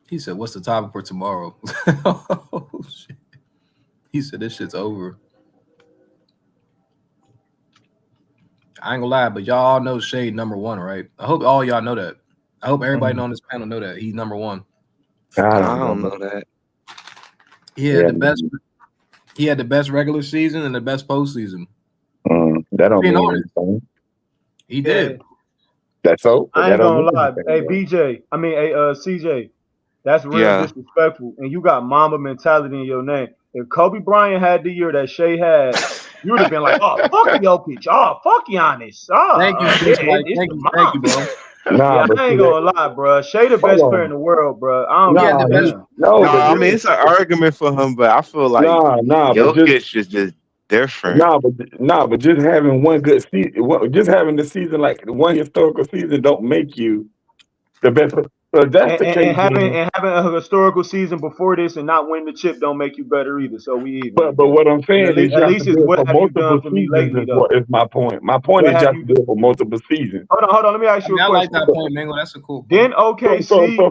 He said, "What's the topic for tomorrow?" Oh, shit. He said, "This shit's over." I ain't gonna lie, but y'all all know Shade number one, right? I hope all y'all know that. I hope everybody on this panel know that he's number one. I I don't don't know. know that. He had the best. He had the best regular season and the best postseason. That don't Being mean honest, anything. he did. That's so, but I that ain't don't mean gonna lie. anything. Hey, Though. BJ. I mean, hey, CJ. That's real Yeah. disrespectful. And you got Mamba mentality in your name. If Kobe Bryant had the year that Shea had, you would have been like, oh, fuck Jokic. Oh, fuck Giannis. Thank you, Yeah, Swiss Mike. it's Thank the you, bro. Nah, Yeah, but I see ain't that. gonna lie, bro. Shea the Hold best player in on. the world, bro. I don't He had give the a Nah, best. damn. no, No, but I just mean it's an argument for him, but I feel like but Jokic is just different. just having one good season, just having the season like one historical season, don't make you the best. So if that's And, the and, case, and having then. and having a historical season before this and not win the chip don't make you better either. So we even, I But guess. what I'm And saying is you at have to least it's do it what for have you done multiple for me seasons. lately though? Is my point. My point What is you have have you to done? do it for multiple seasons. Hold on. Let me ask I you mean, a I like question. that point, Mango. That's a cool Then point. OKC.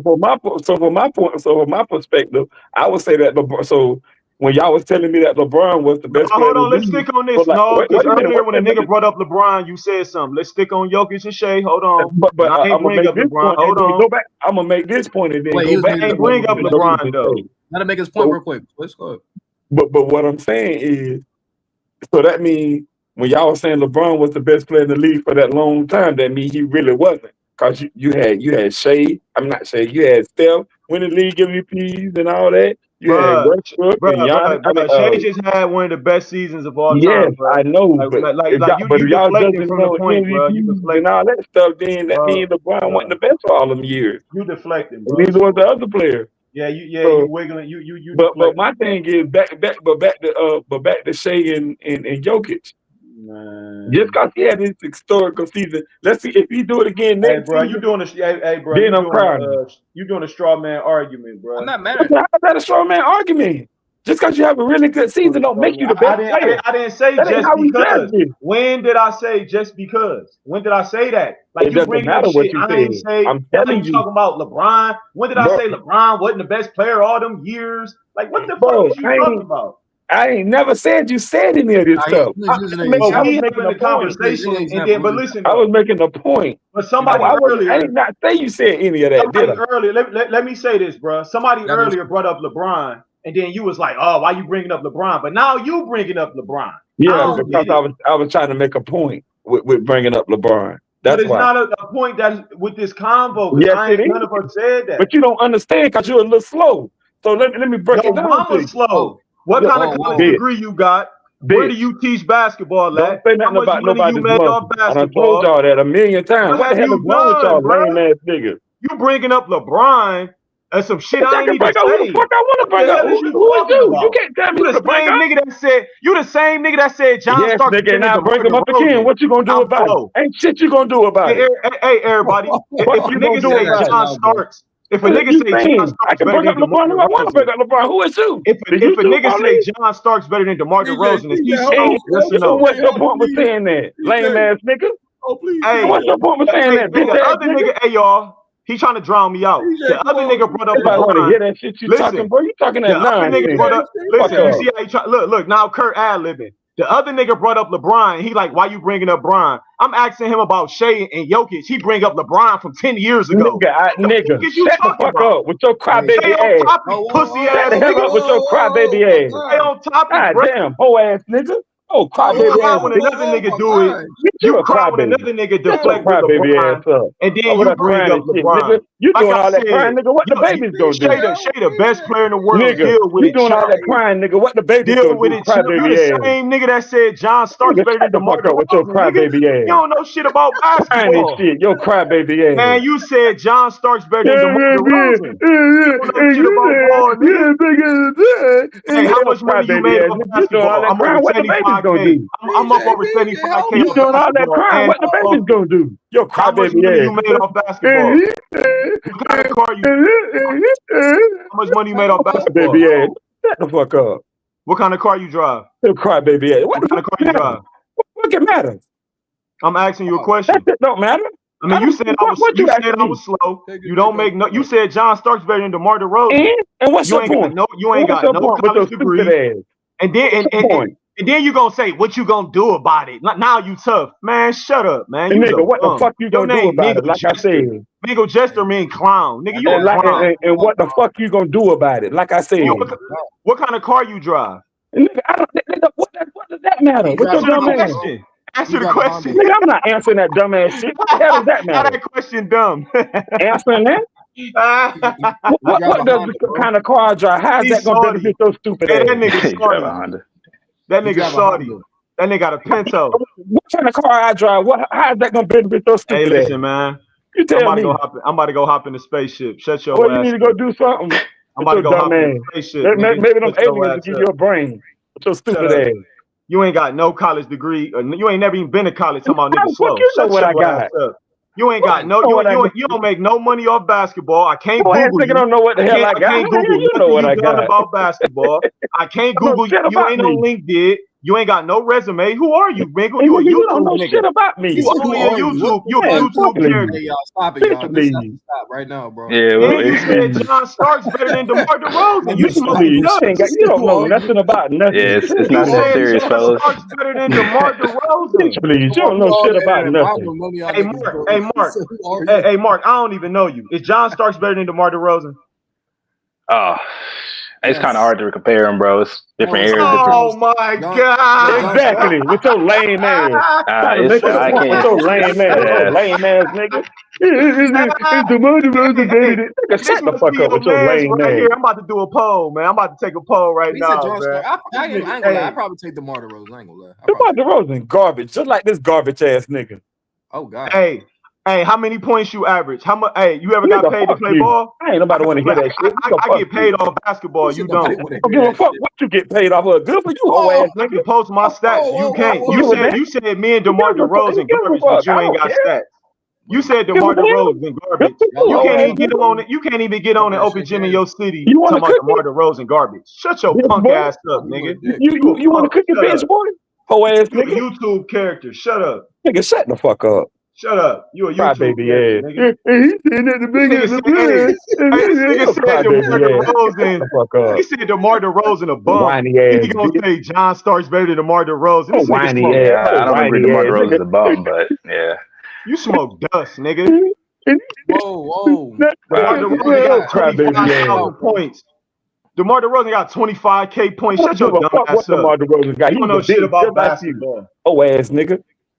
So from my perspective, I would say that so when y'all was telling me that LeBron was the No, best player hold in the on. Let's league, stick on but this. like No, because wait a minute, earlier when a nigga brought up LeBron, you said something. Let's stick on Jokic and Shea. Hold on. but And I ain't I'm gonna bring make up this LeBron. point and Hold then on. go back. I'm gonna make this point and then Wait, go he was I back making to a ain't what point bring real up quick. Jokic LeBron just though. said. Let him make his point So, real quick. Let's go. but what I'm saying is, so that means when y'all was saying LeBron was the best player in the league for that long time, that means he really wasn't. Cause you had Shea, I'm not Shea, you had Steph winning league MVPs and all that. You had Bruh, Westbrook and Giannis. Shea just had one of the best seasons of all Yes, time, bruh. I know, but You if y'all deflecting doesn't from the know point, bruh. You MVPs and all deflecting. that stuff, then that Bruh, means LeBron wasn't bruh. the best for all them years. You deflecting, And bro. neither was the So other players. you So, wiggling, you but my deflecting, bro. thing is back to Shea and Jokic. Just Man. because he had his historical season, let's see if he do it again Hey, next bro, you season. doing a bro, Then I'm proud of him. you doing a straw man argument, I'm bro. not mad How's at. that a strong man argument? Just because you have a really good Doing season a don't straw make man. you the best player. I didn't say That ain't just how we judge because. this. When did I say just because? When did I say that? Like It you doesn't bringing up matter what shit you I ain't said. say. I'm Now telling you you, talking about LeBron. When did I bro. say LeBron wasn't the best player all them years? Like what the fuck Bro, is you talking about? I ain't never said you said any of this He stuff. was using an But I was we example. making having a a point. It was an conversation, and then example. but listen I was though. making a point. But I somebody wasn't. I earlier, did not say you said any of that, did I? let me say this, bro. Somebody That is earlier brought up LeBron, and then you was like, "Oh, why you bringing up LeBron?" But now you bringing up LeBron. I Yeah, don't because get it. I was trying to make a point with bringing up LeBron. But That's it's why. not a point that with this convo because Yes, I it ain't none of is. us said that. But you don't understand because you're a little slow. So let me break it Yo, down to mama you. slow. What Yeah, kind of college bitch, degree you got? Where do bitch. you teach basketball Don't at? say How nothing much about money you nobody's made mother. off I done told basketball? y'all that a million times. What What the have hell is you wrong with done, y'all bro? lame ass niggas? You bringing up LeBron That's some shit I I ain't can even bring up who the say. fuck I want to What the bring up. hell is you Who is talking you? You about? can't tell me You who the to bring same up. nigga that said John Yes, Starks nigga, better and than I bring DeMar him up again. DeRozan. What you gonna do I'm about it? slow. Ain't shit you gonna do about it. Hey, everybody. If What a you gonna nigga do say about John it? Starks, if a What nigga you say John mean? I Starks can better bring than up DeMar LeBron if I want to DeRozan, bring up LeBron. Who is you? if The a YouTube nigga say police? John Starks better than DeMar DeRozan, is he And slow? Yes or so no? what's your point with saying that? Lame ass nigga. Oh, please. Hey, What's your point with saying that, hey, bitch the ass other nigga? nigga, hey y'all, he trying to drown me out. The Come other on. nigga brought up Nobody want to LeBron. hear that shit you talking, Listen, bro. You talking the that other nigga nonsense. brought up. Fuck Listen, you up. see how he try? Look. Now Kurt ad-libbing. The other nigga brought up LeBron. He like, why you bringing up Bron? I'm asking him about Shai and Jokic. He bring up LeBron from 10 years ago. Nigga, What you shut the talking fuck about? up with your Stay crybaby on ass. topic, pussy Shut ass the hell nigga. up with your crybaby ass. Stay on topic, God bro. damn, hoe ass nigga. Oh, You crybaby cry ass when bitch. another nigga do it. Get you You a cry when crybaby. another nigga Shut your deflect with crybaby ass LeBron, up. and then Over you that bring crying up and shit, nigga. LeBron. You Like doing I all that said, crying, nigga. What the baby's gonna do? Shai the best player in the world. Nigga, Deal with you it, doing all champ. that crying, nigga. What the baby's Deal gonna with do? it, champ. You Crybaby the ass. same nigga that said John Starks Nigga, better shut than the DeMar fuck up with your DeRozan, nigga. crybaby You ass. don't know shit about Crying and basketball. shit, your crybaby ass. Man, you said John Starks better than DeMar DeRozan. You don't know shit about ball, nigga. Hey, how much money you made off You doing all basketball? that I'm over crying, what the baby's gonna 75K. do? I'm up over 75K You off doing all that basketball. crying, And what the baby's gonna do? Your how much crybaby money ass. you made off basketball? What kind of car you? How much money you made off basketball? Baby ass. Shut the fuck up. What kind of car you drive? Your crybaby ass. What What kind of car you drive? What can matter? I'm asking you a question. That shit don't matter. I mean, you said I was. What You you said asking I me? was slow. You don't make no. You said John Starks better than DeMar DeRozan. And what's You your ain't got point? no. You ain't What's got your no point with your college stupid degree. ass? And then What's your point? and then you gonna say what you gonna do about it? Now you tough, man. Shut up, man. And You's a nigga, what the bum. fuck you Your gonna do name about it? Mingo Like I Jester. said. Mingo Jester mean clown, nigga. You a clown. And what the fuck you gonna do about it? Like I said. What kind of car you drive? And nigga, what does that matter? What's your dumb ass? Answer the question. Nigga, I'm not answering that dumb ass shit. What the hell does that How matter? that question dumb? Answering that? What does the kind of car I drive? How is that gonna benefit your stupid Hey, ass? that nigga Saudi. That nigga Saudi. That nigga got a Pinto. What kind of car I drive? How is that gonna benefit your Hey, stupid ass? listen, man. You tell me. I'm about to go hop in the spaceship. Shut your Well, ass. you need to go do something. I'm about to go hop in the spaceship, nigga. Maybe them Shut your aliens will ass give up. you a brain. With your stupid ass. You ain't got no college degree. You ain't never even been to college. Talking about nigga slow. You know Shut what I your got. ass up. You ain't got no. You don't make no money off basketball. I can't Your ass Google you. nigga don't know what the hell I got. I can't Google You know what I nothing you done got. about basketball. I can't Google you. You ain't no LinkedIn. You ain't got no resume. Who are you, Mingle? You a You don't YouTube know nigga. shit about me. You only a YouTube. You a YouTube character. Hey, y'all, stop it, y'all. This has to stop right now, bro. And you said John Starks better than DeMar DeRozan. You smoking dust. You don't know nothing about nothing. Yeah, it's You not that said serious, John fellas. Starks better than DeMar DeRozan. Please, you don't know shit about nothing. Hey Mark. Hey Mark. I don't even know you. Is John Starks better than DeMar DeRozan? Oh, it's kind of hard to compare them, bro. It's different areas. Oh my God! Exactly. With your lame ass. Trying to make it a I point with can't. your lame ass. Yeah. Lame ass nigga. It's the money, baby. Nigga, shut the fuck up with your lame right ass. here. I'm about to do a poll, man. I'm about to take a poll right He said now, John man. Starks. I ain't gonna lie. I probably take the DeMar DeRozan. I ain't gonna lie. DeMar DeRozan garbage, just like this garbage ass nigga. Oh God. Hey, how many points you average? How much? Hey, you ever got Nigga, paid to fuck play you. ball? I ain't nobody want to hear that shit. I get paid off basketball. You don't. I don't give a fuck what you get paid off of. Good for you, hoe ass I nigga. can post my stats. You can't. You said me and Who DeMar gives a DeRozan garbage, fuck? but you I ain't don't got care. stats. You said DeMar DeRozan garbage. You can't even get on it. You can't even get on and open gym in your city. You want Talking to about cook DeMar DeRozan garbage. Shut your punk ass up, nigga. You want to cook your bitch, boy? Hoe ass You a nigga. YouTube character. Shut up. Nigga, shut the fuck up. Shut up. You a Cry YouTube baby character, ass. nigga. This nigga said DeMar DeRozan. Fuck up. He said DeMar DeRozan a bum. Whiny ass. He gonna say John Starks better than DeMar DeRozan. This nigga Whiny smoke ass. Yeah, I don't agree. DeMar DeRozan is a nigga. bum, but yeah. You smoke dust, nigga. Whoa. DeMar DeRozan got Cry baby 25,000 points. DeMar DeRozan got 25K points. I Shut don't your give a dumb fuck ass what up. DeMar DeRozan got. You He's don't a know shit bitch about just like you. basketball. Oh ass nigga.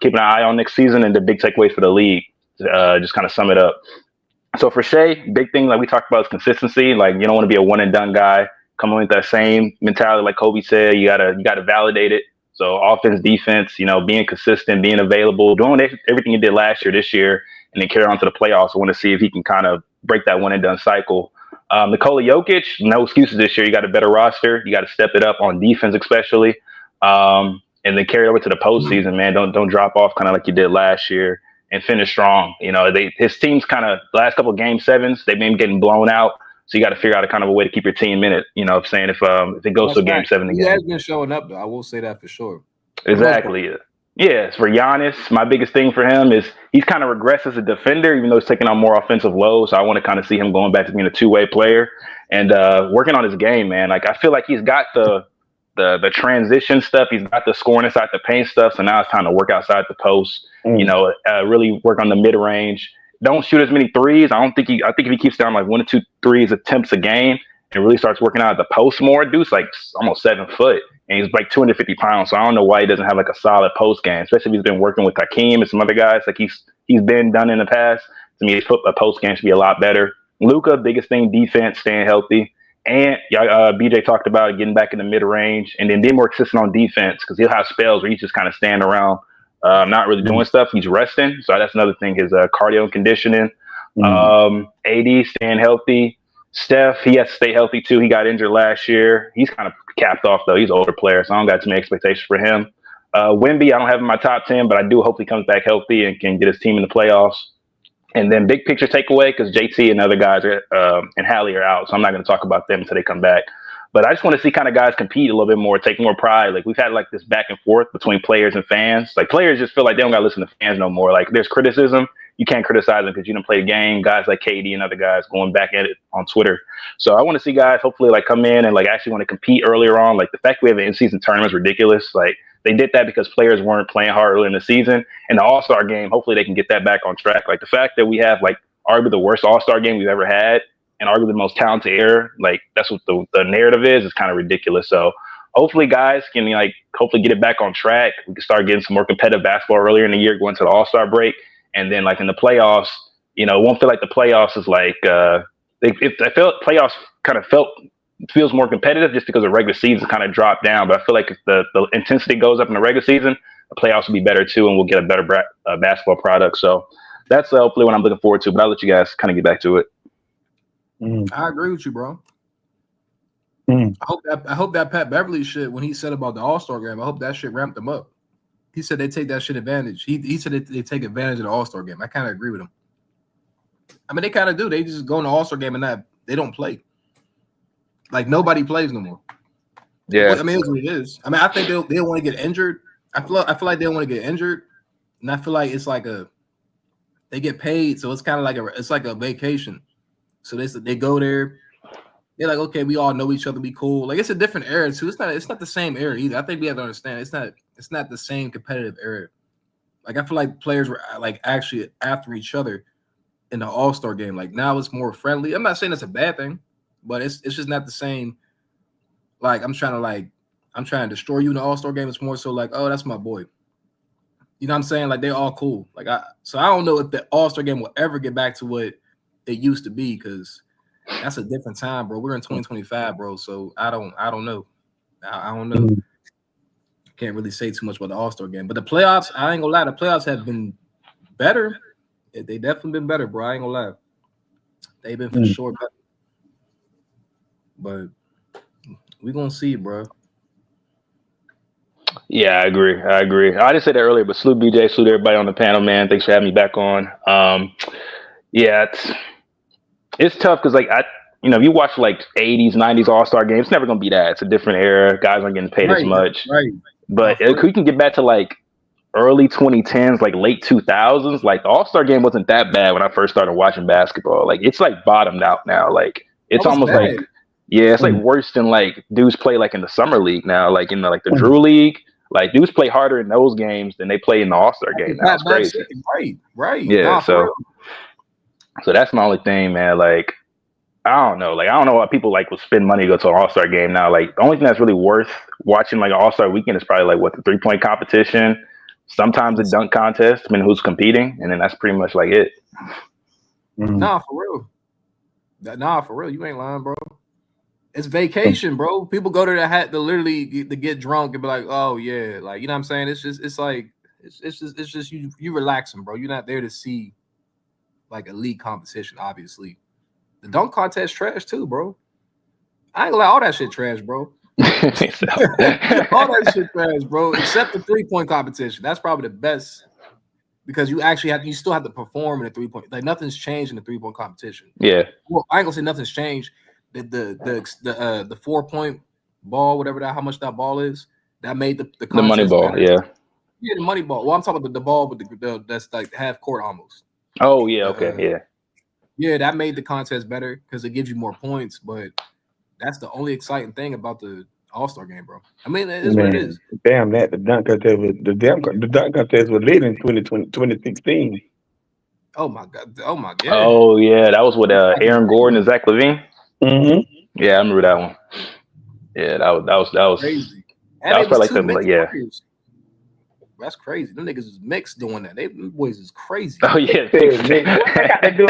keeping an eye on next season and the big takeaways for the league. Just kind of sum it up. So for Shai, big thing like we talked about is consistency. Like you don't want to be a one and done guy. Come with that same mentality, like Kobe said. You gotta validate it. So offense, defense, being consistent, being available, doing everything he did last year, this year, and then carry on to the playoffs. I want to see if he can kind of break that one and done cycle. Nikola Jokic, no excuses this year. You got a better roster. You got to step it up on defense, especially, and then carry it over to the postseason. Man, don't drop off kind of like you did last year. And finish strong. His team's kind of last couple of game sevens, they've been getting blown out. So you got to figure out a kind of a way to keep your team in it. If it goes to a game 7 again. He has been showing up though. I will say that for sure. Exactly. Yeah. For Giannis, my biggest thing for him is he's kind of regressed as a defender, even though he's taking on more offensive load. So I want to kind of see him going back to being a two-way player and working on his game, man. Like I feel like he's got the the transition stuff. He's got the scoring inside the paint stuff. So now it's time to work outside the post. Really work on the mid range. Don't shoot as many threes. I think if he keeps down like 1 to 2 threes attempts a game and really starts working out at the post more, dude's like almost 7 foot and he's like 250 pounds. So I don't know why he doesn't have like a solid post game, especially if he's been working with Hakeem and some other guys like he's been done in the past. To me, his post game should be a lot better. Luka, biggest thing, defense, staying healthy. And BJ talked about getting back in the mid range and then being more consistent on defense because he'll have spells where he's just kind of standing around, not really doing stuff. He's resting. So that's another thing, his cardio and conditioning. AD staying healthy. Steph, he has to stay healthy too. He got injured last year. He's kind of capped off though. He's an older player, so I don't got too many expectations for him. Wemby, I don't have him in my top 10, but I do hope he comes back healthy and can get his team in the playoffs. And then big picture takeaway, because JT and other guys and Hallie are out, so I'm not going to talk about them until they come back. But I just want to see kind of guys compete a little bit more, take more pride. Like we've had like this back and forth between players and fans. Like players just feel like they don't got to listen to fans no more. Like there's criticism. You can't criticize them because you didn't play the game. Guys like KD and other guys going back at it on Twitter. So I want to see guys hopefully like come in and like actually want to compete earlier on. Like the fact we have an in-season tournament is ridiculous. Like they did that because players weren't playing hard early in the season. And the All-Star game, hopefully they can get that back on track. Like the fact that we have like arguably the worst All-Star game we've ever had and arguably the most talented era, like that's what the narrative is kind of ridiculous. So hopefully guys can like hopefully get it back on track. We can start getting some more competitive basketball earlier in the year, going to the All-Star break. And then like in the playoffs, it won't feel like the playoffs is like I felt playoffs kind of feels more competitive just because the regular season kind of dropped down. But I feel like if the intensity goes up in the regular season, the playoffs will be better too, and we'll get a better basketball product. So that's hopefully what I'm looking forward to. But I'll let you guys kind of get back to it. I agree with you, bro. I hope that Pat Beverly shit when he said about the All-Star game, I hope that shit ramped him up. He said they take that shit advantage. He said they take advantage of the All-Star game. I kind of agree with him. I mean, they kind of do. They just go in the All-Star game and they don't play. Like nobody plays no more. Yeah. I mean, it's what it is. I mean, I think they don't want to get injured. I feel like they don't want to get injured, and I feel like it's like they get paid, so it's kind of like a vacation. So they go there. They're like, okay, we all know each other, we cool. Like it's a different era too. It's not the same era either. I think we have to understand it's not the same competitive era. Like I feel like players were like actually after each other in the All-Star game. Like now it's more friendly. I'm not saying it's a bad thing, but it's just not the same. Like I'm trying to destroy you in the All-Star game. It's more so like, oh, that's my boy. You know what I'm saying? Like they're all cool. So I don't know if the All-Star game will ever get back to what it used to be because that's a different time, bro. We're in 2025, bro. So I don't know. I don't know. Can't really say too much about the All-Star game. But the playoffs, I ain't gonna lie, the playoffs have been better. They definitely been better, bro. I ain't gonna lie. They've been for sure better. But we're gonna see, bro. Yeah, I agree. I didn't say that earlier, but salute BJ, salute everybody on the panel, man. Thanks for having me back on. Yeah, it's tough because like if you watch like 80s, 90s All-Star games, it's never gonna be that. It's a different era. Guys aren't getting paid as much. Right. But if we can get back to like early 2010s, like late 2000s, like the All-Star game wasn't that bad when I first started watching basketball. Like it's like bottomed out now. Like it's almost bad. like it's like worse than like dudes play like in the summer league now, like in the Drew League. Like dudes play harder in those games than they play in the All-Star game. Now it's crazy. Right. Yeah. So that's my only thing, man. Like I don't know why people like will spend money to go to an All-Star game now. Like the only thing that's really worth watching like an All-Star weekend is probably like the 3-point competition, sometimes a dunk contest, I mean who's competing, and then that's pretty much like it. Nah, for real. You ain't lying, bro. It's vacation, bro. People go to the hat to literally to get drunk and be like, oh yeah, like you know what I'm saying? It's just you relaxing, bro. You're not there to see like elite competition, obviously. The dunk contest trash too, bro. I ain't gonna lie, all that shit trash, bro. All that shit trash, bro. Except the 3-point competition. That's probably the best because you still have to perform in the 3-point. Like nothing's changed in the 3-point competition. Yeah. Well, I ain't gonna say nothing's changed. The 4-point ball, whatever how much that ball is, that made the money ball, better. Yeah, the money ball. Well, I'm talking about the ball with that's like half court almost. Oh yeah, okay, yeah, that made the contest better because it gives you more points. But that's the only exciting thing about the All-Star game, bro. I mean, it is what it is. Damn that the dunk contest was lit in 2016. Oh my god. Oh my god. Oh yeah, that was with Aaron Gordon and Zach LaVine. Mm-hmm. Yeah, I remember that one. Yeah, that was Crazy. that And was it was probably two like mixed yeah. players. That's crazy. Them niggas is mixed doing that. Them boys is crazy. Oh yeah, What they got to do?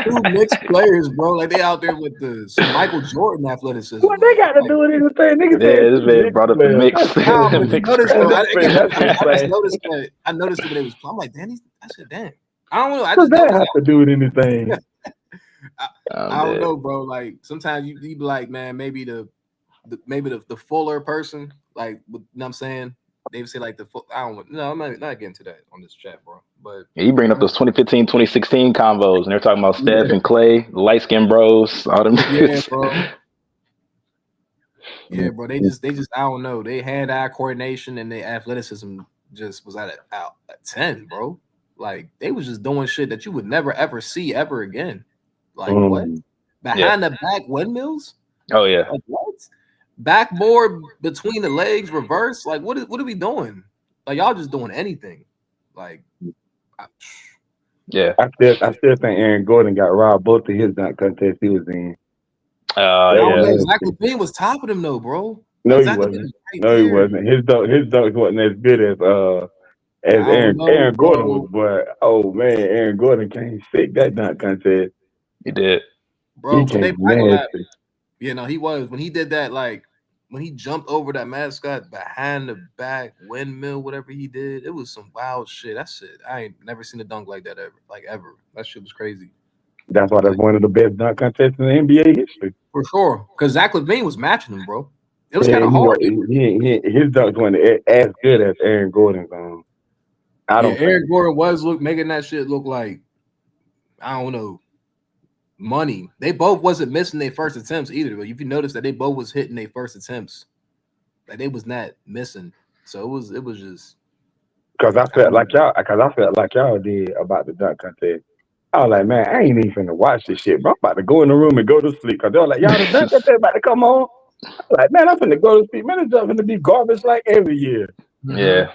Two mixed players, bro. Like they out there with some Michael Jordan athleticism. What they got to do with anything? Niggas Yeah, said this two man mixed brought up the players. mix. Nah, but you noticed though. I just Insane. noticed that. I noticed it when they was playing. I'm like, damn. I said, damn. I don't know. I What just does that noticed have to do with anything? I don't know, bro. Like sometimes you be like, man, maybe the fuller person, like, you know what I'm saying? They would say like I don't know. I'm not getting to that on this chat, bro. But Yeah, you bring up those 2015, 2016 combos, and they're talking about Steph and Clay, light skinned bros, all them. Yeah, bro. Yeah, bro. They just I don't know. They hand-eye coordination and their athleticism just was at 10, bro. Like they was just doing shit that you would never ever see ever again. Like what? Behind the back windmills? Oh yeah. Like what? Backboard between the legs, reverse. Like what are we doing? Like y'all just doing anything. Like yeah. I still think Aaron Gordon got robbed both of his dunk contests he was in. Yeah. Zach LaVine was topping him though, bro. No, Like, he wasn't. No, he wasn't. His dunks wasn't as good as Aaron Gordon was. But oh man, Aaron Gordon came sick that dunk contest. He did, bro. He But they came nasty. Yeah, no, he was when he did that. Like when he jumped over that mascot behind the back windmill, whatever he did, it was some wild shit. That shit, I ain't never seen a dunk like that ever. That shit was crazy. That's why that's one of the best dunk contests in the NBA history. For sure, because Zach LaVine was matching him, bro. It was kind of hard. His dunks weren't as good as Aaron Gordon's. I don't. Aaron Gordon was making that shit look like, I don't know, money. They both wasn't missing their first attempts either. But if you notice that they both was hitting their first attempts, like they was not missing. So it was just because I felt like y'all did about the dunk contest. I was like, man, I ain't even finna watch this shit, bro. I'm about to go in the room and go to sleep. Cause they were like, y'all, the dunk contest about to come on. I was like, man, I'm finna go to sleep. Man, it's just finna be garbage like every year. Yeah.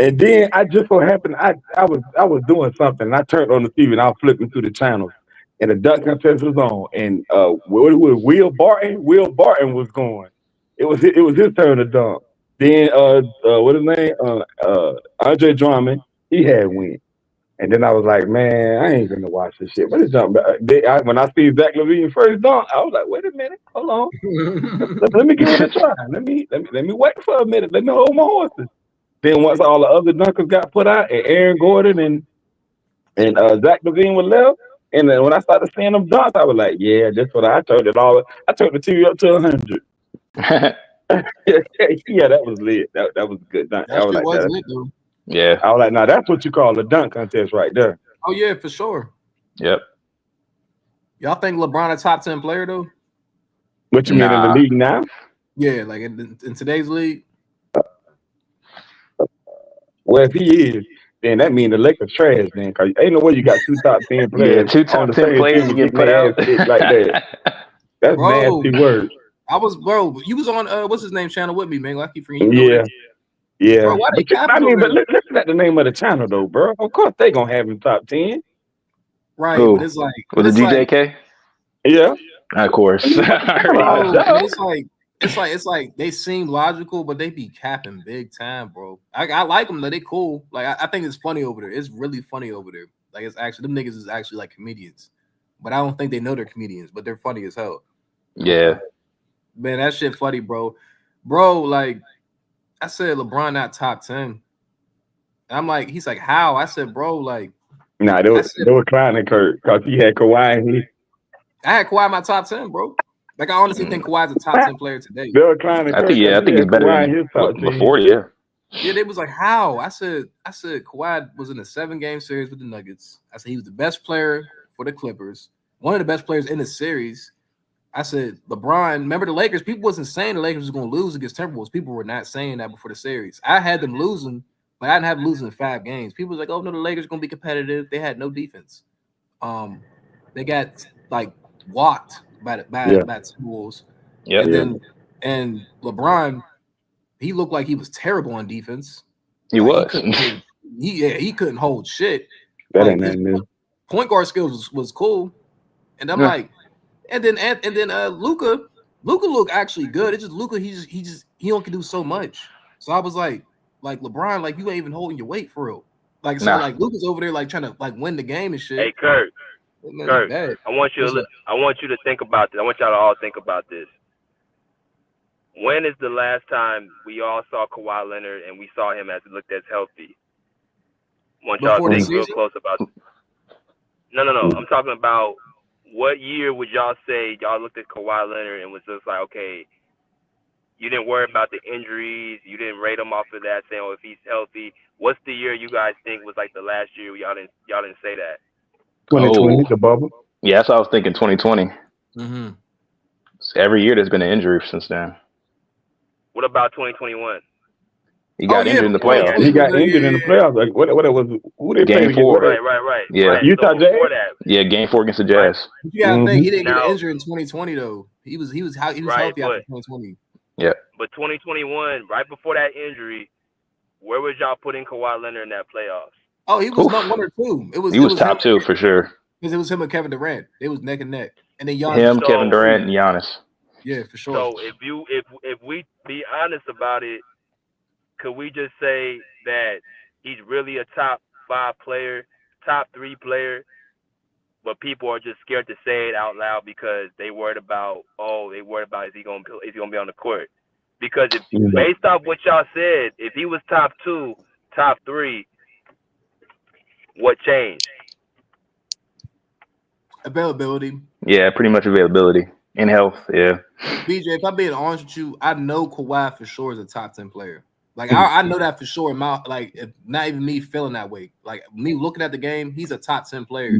And then I just so happened I was doing something and I turned on the TV and I was flipping through the channels and the dunk contest was on and what it was Will Barton was going. It was his turn to dunk. Then what his name? Andre Drummond, he had win. And then I was like, man, I ain't gonna watch this shit. But it's jump back. When I see Zach LaVine first dunk, I was like, wait a minute, hold on. let me give it a try. Let me wait for a minute. Let me hold my horses. Then once all the other dunkers got put out, and Aaron Gordon and Zach LaVine were left, and then when I started seeing them dunks, I was like, yeah, that's what I turned it all. I turned the TV up to 100. Yeah, that was lit. That was a good dunk. That shit was lit, though. Yeah. I was like, now that's what you call a dunk contest right there. Oh yeah, for sure. Yep. Y'all think LeBron a top 10 player though? What you mean in the league now? Yeah, like in today's league. Well, if he is, then that means the Lakers trash. Then, cause ain't no way you got two top 10 players. Yeah, two top 10 players get put out like that. That's nasty word. You was on what's his name channel with me, man. I keep forgetting. Yeah. Bro, why they but listen at the name of the channel though, bro. Of course they gonna have him top 10. Right, Who? but it's like was it DJK? Yeah, of course. It's like they seem logical, but they be capping big time, bro. I like them though. They cool. Like I think it's funny over there. It's really funny over there. Like it's actually them niggas is actually like comedians, but I don't think they know they're comedians, but they're funny as hell. Yeah, man, that shit funny, bro. Bro, like I said, LeBron not top 10. And I'm like, he's like, how? I said, bro, like, nah, they were clowning Kurt because he had Kawhi. I had Kawhi in my top 10, bro. Like I honestly think Kawhi's a top 10 player today. They were clowning Kurt. I think he's better than before. Yeah, they was like, how? I said Kawhi was in a 7-game series with the Nuggets. I said he was the best player for the Clippers, one of the best players in the series. I said LeBron. Remember the Lakers? People wasn't saying the Lakers was going to lose against Timberwolves. People were not saying that before the series. I had them losing, but I didn't have them losing in 5 games. People was like, "Oh no, the Lakers are going to be competitive." They had no defense. They got like walked by Timberwolves. Yep. And then And LeBron, he looked like he was terrible on defense. He like, was. He couldn't hold shit. That Like ain't his nothing new. point guard skills was cool. And I'm like, and then Luka looked actually good. It's just Luka, he only can do so much. So I was like LeBron, like you ain't even holding your weight for real. Like so, like Luka's over there like trying to like win the game and shit. Hey Kurt, Man, bad. I want you to think about this. I want y'all to all think about this. When is the last time we all saw Kawhi Leonard and we saw him as he looked as healthy? I want y'all to think real close about this. No. I'm talking about what year would y'all say y'all looked at Kawhi Leonard and was just like, okay, you didn't worry about the injuries, you didn't rate him off of that, saying, oh, if he's healthy. What's the year you guys think was like the last year y'all didn't say that? 2020, the bubble. Yeah, that's what I was thinking. 2020. Mm-hmm. So every year there's been an injury since then. What about 2021? He got injured in the playoffs. He got injured in the playoffs. Like what was who they played Game against? 4. Right. Yeah. Right. Utah so Jazz. Yeah, game 4 against the Jazz. Yeah, I think he didn't get injured in 2020 though. He was healthy after 2020. Yeah. But 2021, right before that injury, where was y'all putting Kawhi Leonard in that playoffs? Oh, he was not 1 or 2. He was top 2 for sure. Because it was him and Kevin Durant. They was neck and neck. And then Giannis. Kevin Durant, and Giannis. Yeah, for sure. So if we be honest about it, could we just say that he's really a top 5 player, top 3 player, but people are just scared to say it out loud because they worried about is he gonna be on the court? Because based off what y'all said, if he was top 2, top 3, what changed? Availability. Yeah, pretty much availability and health. Yeah. BJ, if I'm being honest with you, I know Kawhi for sure is a top 10 player. Like I know that for sure. Not even me feeling that way. Like me looking at the game, he's a top 10 player.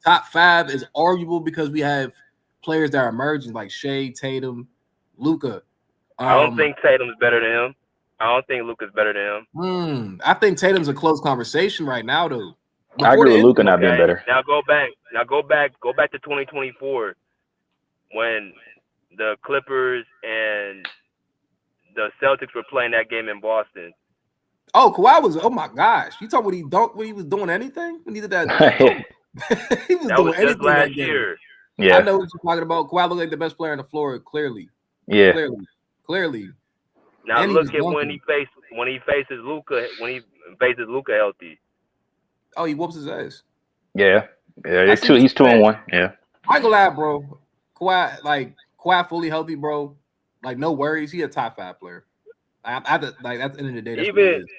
Top 5 is arguable because we have players that are emerging like Shai, Tatum, Luka. I don't think Tatum's better than him. I don't think Luka's better than him. I think Tatum's a close conversation right now, though. I agree with Luka not being better. Now go back to 2024 when the Clippers and the Celtics were playing that game in Boston. Oh, Kawhi was. Oh my gosh! You talking when he was doing anything? When he did that. He was doing anything last that game. year. Yeah, I know what you're talking about. Kawhi looked like the best player on the floor. Clearly. Yeah. Clearly. Now and look at when he faces Luka healthy. Oh, he whoops his ass. Yeah. He's 2-1. Yeah. I ain't gonna lie, bro. Kawhi fully healthy, bro. Like no worries. He a top 5 player. That's the end of the day.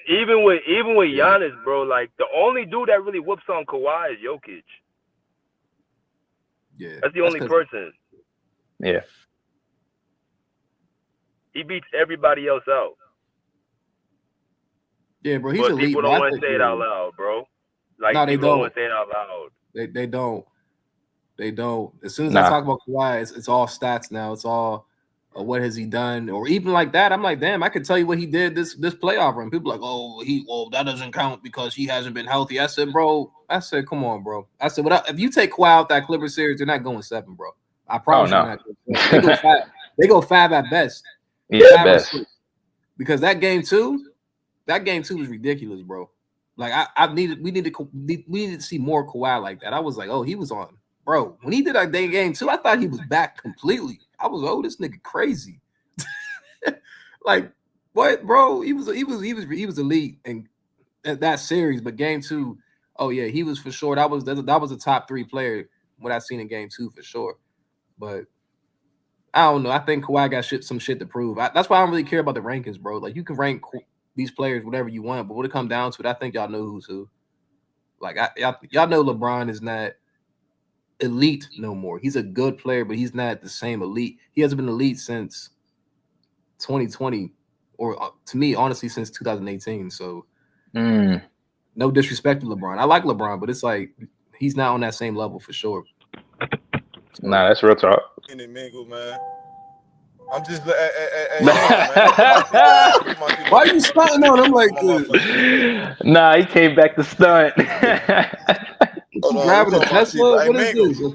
Even with Giannis, bro. Like the only dude that really whoops on Kawhi is Jokic. Yeah, that's the only person. Yeah. He beats everybody else out. Yeah, bro. He's but elite. People don't want to say it out loud, bro. Like no, they people don't want to say it out loud. They don't. They don't. As soon as I talk about Kawhi, it's all stats now. It's all what has he done, or even like that. I'm like, damn, I could tell you what he did this playoff run. People are like, that doesn't count because he hasn't been healthy. I said, come on, bro. I said, if you take Kawhi out that Clippers series, they're not going 7, bro. I promise you. They go 5 at best. Yeah, best. Because that game 2 was ridiculous, bro. Like we needed to see more Kawhi like that. I was like, he was on, bro. When he did that day game 2, I thought he was back completely. I was, this nigga crazy. Like what, bro? He was elite in that series, but game 2, he was for sure. That was a top 3 player. What I've seen in game 2 for sure, but. I don't know. I think Kawhi got some shit to prove. That's why I don't really care about the rankings, bro. Like you can rank these players whatever you want, but when it comes down to it, I think y'all know who's who. Like y'all know LeBron is not elite no more. He's a good player, but he's not the same elite. He hasn't been elite since 2020, or to me, honestly, since 2018. So no disrespect to LeBron. I like LeBron, but it's like he's not on that same level for sure. Nah, that's real talk. Mingle, man. I'm just Why are you stunting on him like this? Nah, he came back to stunt. Grabbing a Tesla? What is this?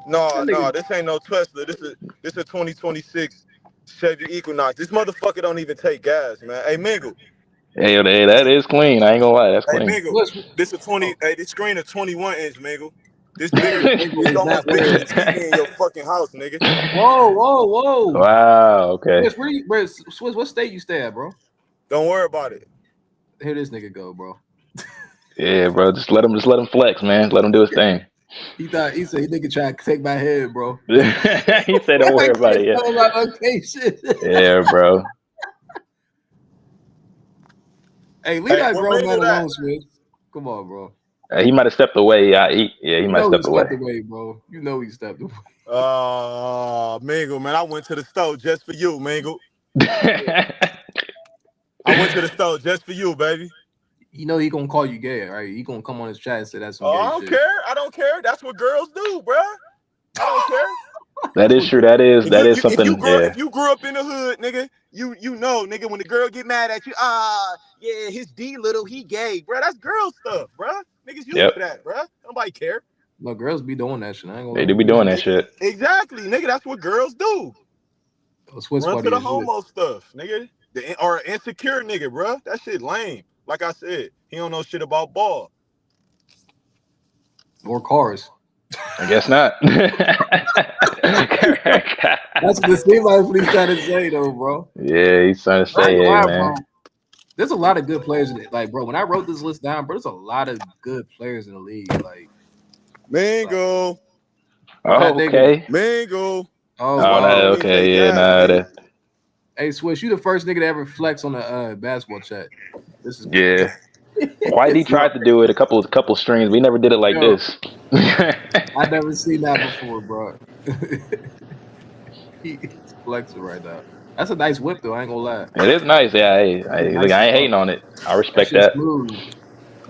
No, this ain't no Tesla. This is a 2026 Chevy Equinox. This motherfucker don't even take gas, man. Hey, Mingle. Hey, that is clean. I ain't gonna lie, that's Hey, clean. Mingle. This a 20. Hey, this screen a 21-inch, Mingle. This bigger. Mingle, It's is that almost bigger than the TV in your fucking house, nigga. Whoa. Wow. Okay. Swiss, what state you stay at, bro? Don't worry about it. Here this nigga go, bro. Yeah, bro. Just let him flex, man. Let him do his thing. He said he nigga tried to take my head, bro. He said, "Don't worry about it." Yeah. My location. Yeah, bro. Hey, leave that grown man alone, Swiss. Come on, bro. He might have stepped away. He might have stepped away. Bro. You know he stepped away. Mingle, man. I went to the store just for you, Mingle. I went to the store just for you, baby. You know he gonna call you gay, right? He gonna come on his chat and say that's some gay I don't shit. care. I don't care. That's what girls do, bro. I don't care. That is true. That is something. If you grew up in the hood, nigga, you know, nigga, when the girl get mad at you, yeah, his D little, he gay, bro. That's girl stuff, bro. Niggas used to that, bro. Nobody care. No, girls be doing that shit. I ain't gonna They do be doing that shit. Exactly, nigga. That's what girls do. Run to the homo stuff, nigga. Or insecure nigga, bro. That shit lame. Like I said, he don't know shit about ball. Or cars. I guess not. That's what it seems like what he's trying to say, though, bro. Yeah, he's trying to say, hey, man. Bro. There's a lot of good players in it. Like, bro, when I wrote this list down, bro, there's a lot of good players in the league. Like, Mingo. Okay. Mingo. Okay. Yeah, nah. Hey, Swish, you the first nigga to ever flex on the basketball chat. This is Whitey tried to do it a couple streams. We never did it like this. I never seen that before, bro. He's flexing right now. That's a nice whip, though. I ain't gonna lie. It is nice. Yeah, I ain't hating on it. I respect that.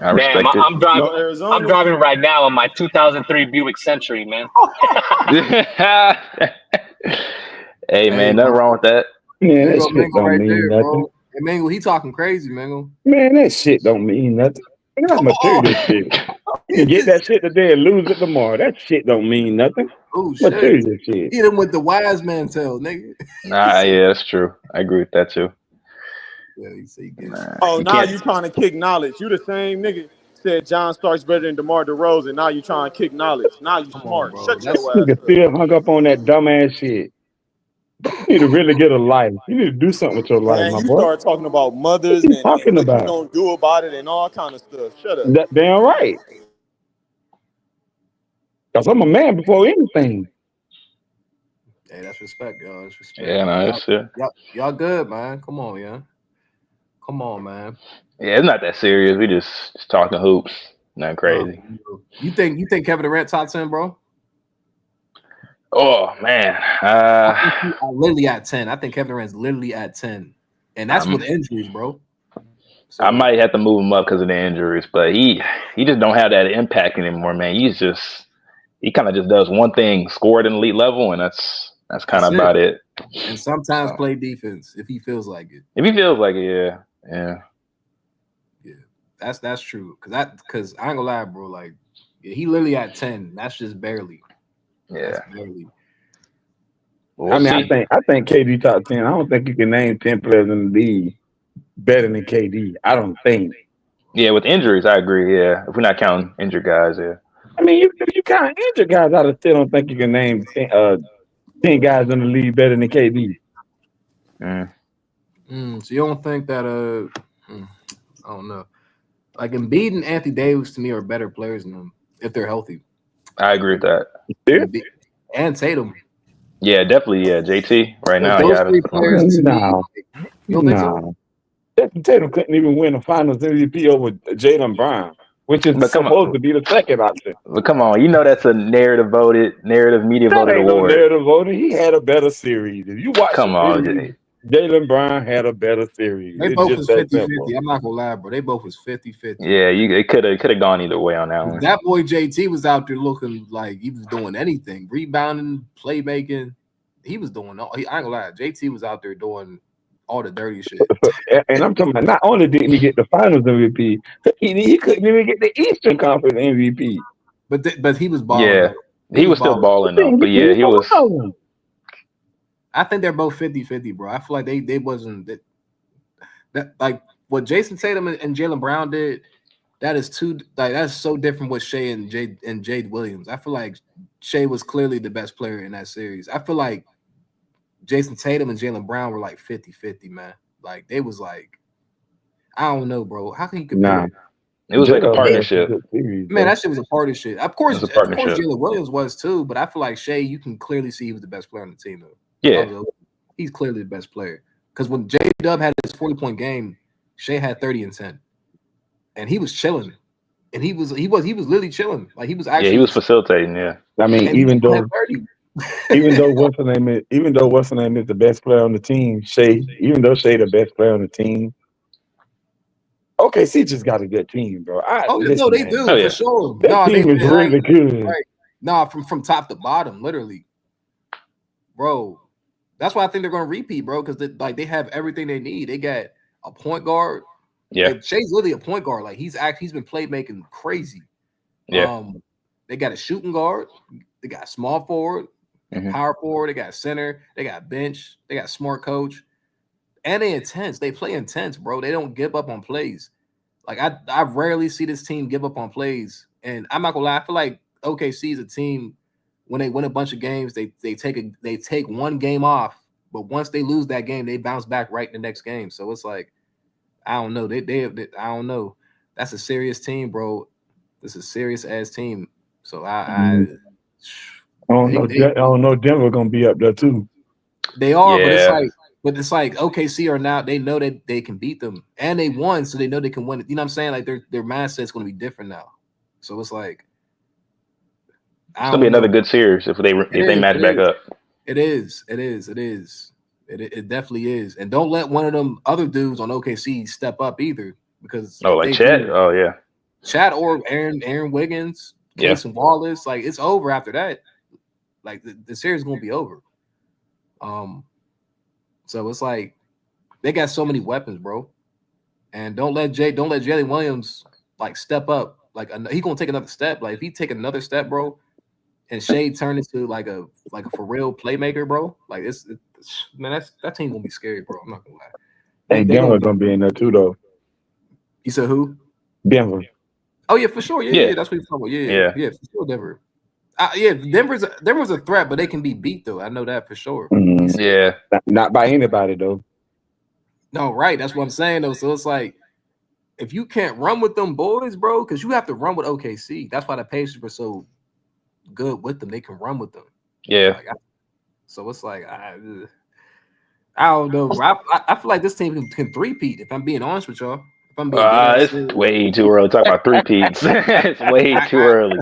I respect it. I'm driving right now on my 2003 Buick Century, man. Hey, man, nothing wrong with that. Man, that shit don't mean nothing. Hey, Mango, he talking crazy, Mango. Man, that shit don't mean nothing. I got material shit. You can get that shit today and lose it tomorrow. That shit don't mean nothing. Oh, shit. Material shit. Hit him with the wise man tail, nigga. Nah, yeah, that's true. I agree with that, too. Yeah, Now you trying to kick knowledge. You the same nigga said John Starks better than DeMar DeRozan. Now you trying to kick knowledge. Now you smart. Shut your ass nigga up. still hung up on that dumbass shit. You need to really get a life. You need to do something with your life, my you boy. start talking about mothers What you and talking what about? you gonna do about it and all kind of stuff. Shut up. That damn right. Because I'm a man before anything. Hey, that's respect, y'all. That's respect. Yeah, no, that's it. Y'all good, man. Come on, yeah. Come on, man. Yeah, it's not that serious. We just talking hoops. Not crazy. You think Kevin Durant top 10, bro? Oh man, literally at 10. I think Kevin Durant's literally at 10, and that's with injuries, bro. So, I might have to move him up because of the injuries, but he just don't have that impact anymore, man. He kind of just does one thing, score at an elite level, and that's kind of about it. And sometimes play defense if he feels like it. If he feels like it, yeah. That's true. Cause I ain't gonna lie, bro. Like, he literally at 10. That's just barely. Yeah. Barely. I mean, I think KD top 10. I don't think you can name 10 players in the league better than KD. I don't think. Yeah, with injuries, I agree. Yeah, if we're not counting injured guys, yeah. I mean, if you count injured guys, I still don't think you can name 10 guys in the league better than KD. So you don't think that I don't know. Like Embiid and Anthony Davis to me are better players than them if they're healthy. I agree with that. And Tatum. Yeah, definitely. Yeah, JT right now. Those three players. No. You don't think so? Tatum couldn't even win a Finals MVP over Jaylen Brown, which is supposed to be the second option. But come on, you know that's a narrative media voted award. No narrative voted. He had a better series. If you watch, Jaylen Brown had a better series. They both was 50-50. I'm not gonna lie, bro. They both was 50-50. Yeah, it could have gone either way on that one. That boy JT was out there looking like he was doing anything, rebounding, playmaking. He was doing all. I ain't gonna lie, JT was out there doing all the dirty shit. And I'm talking about not only didn't he get the Finals MVP, he couldn't even get the Eastern Conference MVP. But he was balling. Yeah, he was still balling though. But yeah, he was. I think they're both 50-50, bro. I feel like they wasn't that like what Jason Tatum and Jaylen Brown did. That is that's so different with Shai and Jade Williams. I feel like Shai was clearly the best player in that series. I feel like Jason Tatum and Jaylen Brown were like 50-50, man. Like they was like, I don't know, bro. How can you compare? It was like a partnership. Man, that shit was a partnership. Of course, partnership. Jalen Williams was too, but I feel like Shai, you can clearly see he was the best player on the team, though. Yeah. He's clearly the best player. Because when J Dub had his 40-point game, Shai had 30 and 10. And he was chilling. And he was literally chilling. Like he was actually he was facilitating, yeah. I mean, even though what's the name is the best player on the team, Shai the best player on the team. OKC just got a good team, bro. No, they do for sure. That team is really good. Right. No, from top to bottom, literally, bro. That's why I think they're going to repeat, bro, because they have everything they need. They got a point guard. Yeah, like, Shai's literally a point guard. Like he's been playmaking crazy. Yeah. They got a shooting guard. They got a small forward, power forward. They got center. They got bench. They got smart coach. And they intense. They play intense, bro. They don't give up on plays. Like I rarely see this team give up on plays. And I'm not gonna lie, I feel like OKC is a team when they win a bunch of games, they take one game off, but once they lose that game, they bounce back right in the next game. So it's like, I don't know. They I don't know. That's a serious team, bro. This is a serious ass team. So I don't know. Denver gonna be up there too. They are, but it's like OKC are now. They know that they can beat them, and they won, so they know they can win it. You know what I'm saying? Like their mindset's going to be different now. So it's like it's going to be another good series if they match back up. It is. It definitely is. And don't let one of them other dudes on OKC step up either, because like Chet. Oh yeah, Chet or Aaron Wiggins, Case and Wallace. Like it's over after that. Like the series is going to be over. So it's like they got so many weapons, bro. And don't let Jalen Williams like step up. Like he gonna take another step. Like if he take another step, bro, and Shai turn into like a for real playmaker, bro. Like it's man, that team gonna be scary, bro. I'm not gonna lie. And Denver gonna be in there too, though. You said who? Denver. Oh yeah, for sure. Yeah, that's what he's talking about. Yeah, for sure, Denver. Denver's a threat, but they can be beat though. I know that for sure. Mm-hmm. Yeah, not by anybody though. No, right. That's what I'm saying though. So it's like if you can't run with them boys, bro, because you have to run with OKC. That's why the Pacers were so good with them. They can run with them. Yeah. So it's like I don't know, bro. I feel like this team can three-peat. If I'm being honest with y'all. If I'm being it's way too early to talk about three-peats. It's way too early.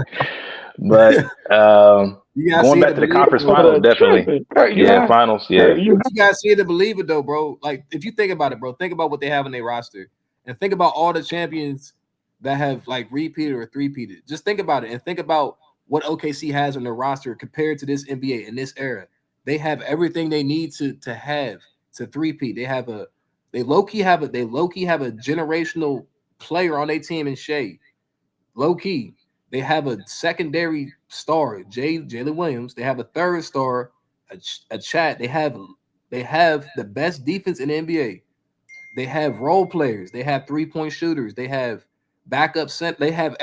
But going back to the conference finals, definitely. Finals. Yeah. You guys see it to believe it, though, bro. Like, if you think about it, bro, think about what they have in their roster. And think about all the champions that have, like, repeated or three-peated. Just think about it. And think about what OKC has on their roster compared to this NBA in this era. They have everything they need to have to three-peat. They low-key have a generational player on their team in Shai. Low-key. They have a secondary star, Jalen Williams. They have a third star, a Chat. They have the best defense in the NBA. They have role players. They have 3-point shooters. They have backup center. They have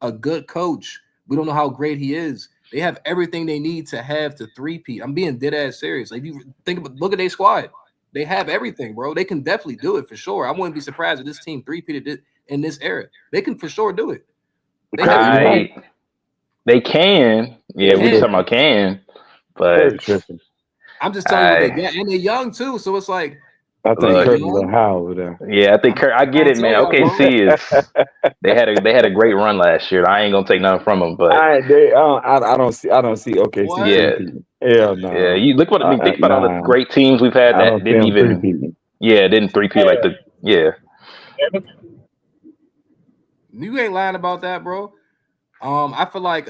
a good coach. We don't know how great he is. They have everything they need to have to three-peat. I'm being dead ass serious. Like you look at their squad. They have everything, bro. They can definitely do it for sure. I wouldn't be surprised if this team three-peated in this era. They can for sure do it. They can. Yeah, we just talking about can. But I'm just telling you what they get. And they're young too. So it's like I think Kirby's on high over there. Yeah, I think I get it, man. OKC is they had a great run last year. I ain't gonna take nothing from them, but I don't see OKC. What? Yeah. Hell no. Yeah, you look what think about all the great teams we've had that didn't even didn't three-peat like the You ain't lying about that, bro. I feel like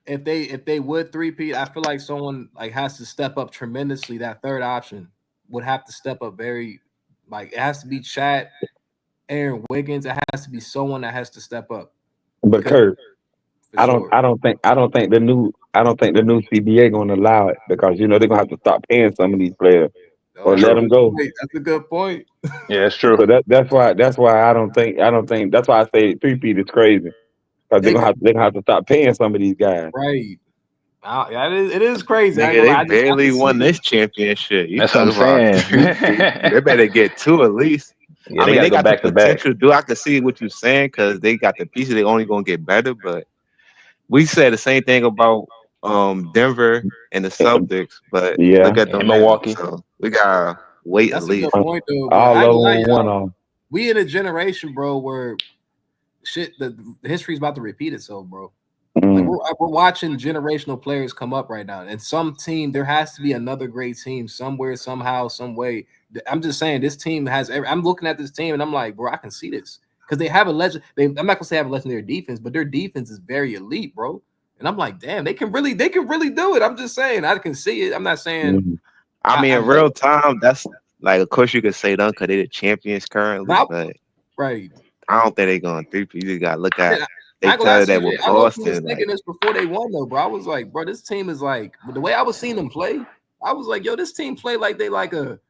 if they would three-peat, I feel like someone like has to step up tremendously. That third option would have to step up very, like it has to be Chat, Aaron Wiggins. It has to be someone that has to step up. But Kurt, I don't think the I don't think the new CBA gonna allow it because they're gonna have to stop paying some of these players Oh, or that's let a them good go. point. That's a good point. Yeah, it's true. So that's why I don't think that's why I say 3-peat is crazy because They could, they're gonna have to stop paying some of these guys. right. Yeah, it is crazy. I ain't Nigga, gonna they lie. I barely can see won it. this championship. You That's what talk I'm about saying. 3-peat. They better get 2 at least. Yeah, I they mean, got to they go got the back to back. potential to do. I can see what you're saying because they got the pieces. They only gonna get better. But we said the same thing about Denver and the Celtics, but Yeah, look at And them now. Milwaukee. So we gotta wait at That's a good least. point though. But all I ain't of gonna lie, them won y'all. on. We in a generation, bro, where shit the history's about to repeat itself, bro. Like Mm. we're watching generational players come up right now, and some team there has to be another great team somewhere, somehow, some way. I'm just saying this team has. I'm looking at this team and I'm like, bro, I can see this because they have a legend. I'm not gonna say have a legendary defense, but their defense is very elite, bro. And I'm like, damn, they can really do it. I'm just saying, I can see it. I'm not saying. Mm. I mean, I in real time, that's like, of course, you could say them because they're the champions currently, not but right. I don't think they're going 3-peat. You just gotta look at. I They ain't gonna lie, started that CJ. with I low-key was Boston, thinking like. this before they won, though, bro. I was like, bro, this team is like, the way I was seeing them play, I was like, yo, this team play like they like a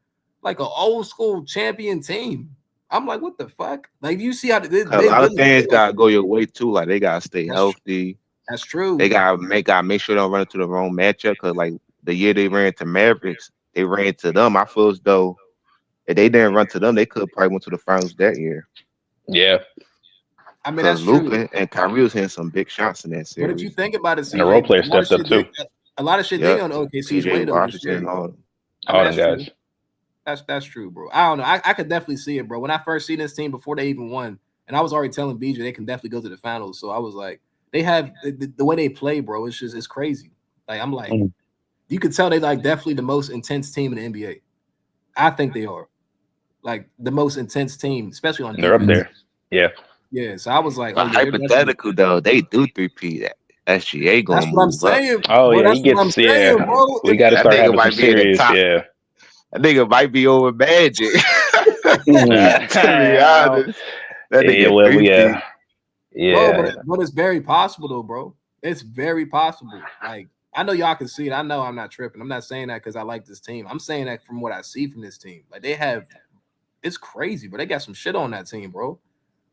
old school champion team. I'm like, what the fuck? Like, you see how they A lot of really play things like gotta go your way too. Like they gotta stay healthy. that's They true. gotta make sure they don't run into the wrong matchup. Cause like the year they ran into Mavericks, they ran into them. I feel as though if they didn't run to them, they could probably went to the finals that year. Yeah. I mean, Cause that's true. Luka and Kyrie was hitting some big shots in that But if you series. think about it, And the role CJ, player stepped up too. a lot of shit they Yep. on OKC's PJ way though this Washington year. and all them. I mean, All them that's true. guys. That's true, bro. I don't know. I could definitely see it, bro. When I first seen this team before they even won, and I was already telling BJ they can definitely go to the finals. So I was like, they have the way they play, bro. It's crazy. Like I'm like, Mm. you could tell they like definitely the most intense team in the NBA. I think they are like the most intense team, especially on And they're up defense. there. Yeah. Yeah. So I was like, oh But yeah, they're definitely. hypothetical though, they do 3-peat. SGA That's gonna what I'm move up. saying, Oh bro. yeah, That's he what I'm gets saying, bro. we gotta That start nigga having some might be in the serious, top. yeah. That nigga might be over Magic. Mm. To be honest, that Yeah, nigga well, 3-peat. Bro, yeah. but it's very possible though, bro. It's very possible. Like I know y'all can see it. I know I'm not tripping. I'm not saying that because I like this team. I'm saying that from what I see from this team. Like they have, it's crazy, but they got some shit on that team, bro.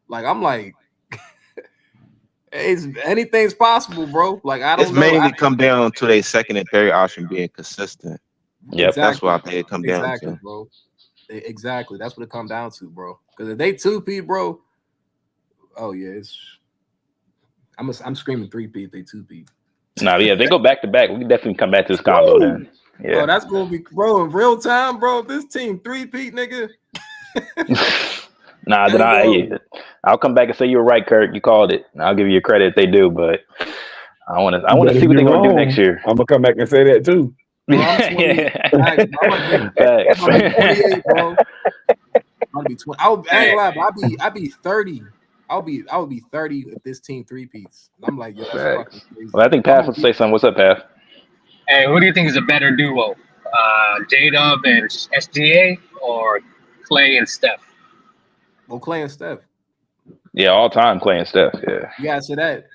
Like I'm like, it's anything's possible, bro. Like I It's don't know. mainly come down to their second and third option being consistent. Yep. That's what I Exactly, think it come down exactly, to. bro. Exactly. That's what it come down to, bro. Because if they 2-peat, bro, oh yeah, I'm screaming 3-peat if they 2-peat. No, yeah, if they go back to back, we can definitely come back to this combo Woo! then. Oh, Yeah. that's gonna be, bro, in real time, bro. If this team 3-peat, nigga. Nah, then Hey, yo. I'll come back and say you were right, Kurt. You called it. And I'll give you credit if they do, but I want But to see if what you're they're gonna do next wrong, year. I'm gonna come back and say that too. Bro, I'm 28. I'm about to Facts. be 28, bro. I'll be 20. I ain't gonna lie, but I'll be 30. I would be 30 if this team 3-peats. I'm like, yo, that's fucking Facts. crazy. Well, I think I'm Path gonna wants to be, say something. What's up, Path? Hey, who do you think is a better duo? J-Dub and SGA or Clay and Steph? well, Clay and Steph. Yeah, all time Clay and Steph. Yeah. You gotta say that.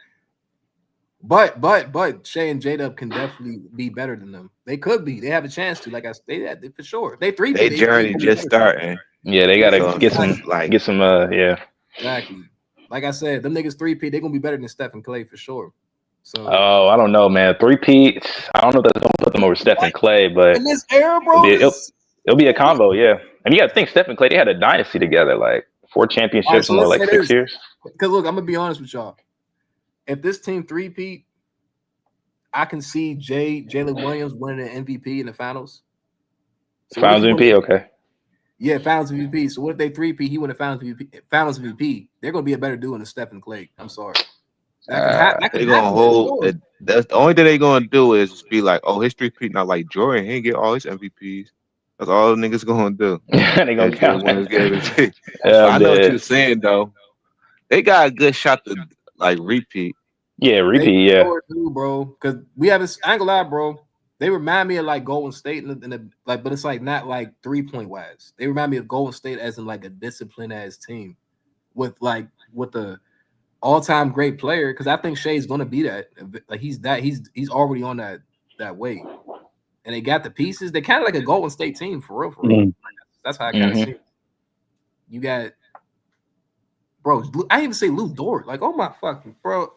But Shay and J-Dub can definitely be better than them. They could be. They have a chance to. Like I said, for sure. They 3-peat. They They journey gonna be just better. starting. Yeah, they gotta So get it's like some yeah. Exactly. Like I said, them niggas 3-peat. They're gonna be better than Steph and Clay for sure. So Oh, I don't know, man. 3-peat. I don't know if that's gonna put them over Steph and Clay, but in this era, bro, it'll be a combo, yeah. And you gotta think Steph and Clay, they had a dynasty together, like 4 all right, championships so in what, let's like say 6 this. years? Because look, I'm gonna be honest with y'all. If this team 3-peat, I can see Jalen Williams winning an MVP in the finals. So what if Finals he win MVP, okay. Yeah, Finals MVP. So what if they 3-peat? He win a Finals MVP. Finals MVP. They're gonna be a better duo than Steph and Clay. I'm sorry. That can happen. That they can gonna happen for hold. sure. That's the only thing they gonna do is just be like, oh, his 3-peat not like Jordan. He ain't get all his MVPs. That's all the niggas gonna do. They gonna As Jalen count Williams get MVP. That's But yeah, I I'm know what you're dead. saying though. They got a good shot to like repeat. Yeah, They repeat, yeah. sure do, bro. Because we haven't. I ain't gonna lie, bro. They remind me of like Golden State in the like, but it's like not like 3-point wise. They remind me of Golden State as in like a disciplined ass team with the all-time great player, because I think Shai's gonna be that. Like he's already on that way. And they got the pieces. They're kind of like a Golden State team for real, for real. Mm-hmm. That's how I kind of see it. You got, bro. I didn't even say Lou Dort. Like, oh my fucking bro.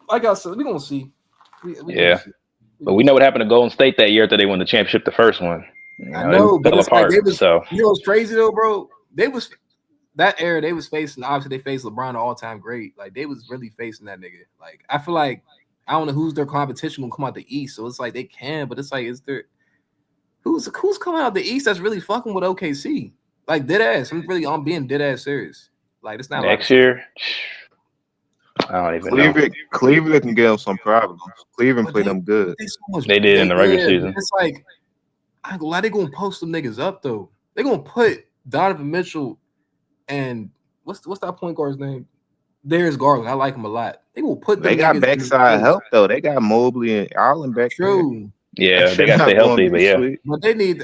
Like I said, we gonna see. We yeah, but we know what happened to Golden State that year after they won the championship, the first one. I know, but fell it's apart. like they was. So You know what's crazy though, bro? They was that era. They was facing. Obviously, they faced LeBron, the all-time great. Like they was really facing that nigga. Like I feel like I don't know who's their competition gonna come out the East. So it's like they can, but it's like is there who's coming out the East that's really fucking with OKC? Like dead ass. I'm being dead ass serious. Like it's not next year. I don't even know. Cleveland can get them some problems. Cleveland played them good. They did in the regular season. It's like I ain't gonna lie, they gonna post them niggas up though. They gonna put Donovan Mitchell and what's that point guard's name? Darius Garland. I like him a lot. They gonna put them. They got backside help though. They got Mobley and Allen back True. there. Yeah, they got to stay healthy, but yeah. But they need.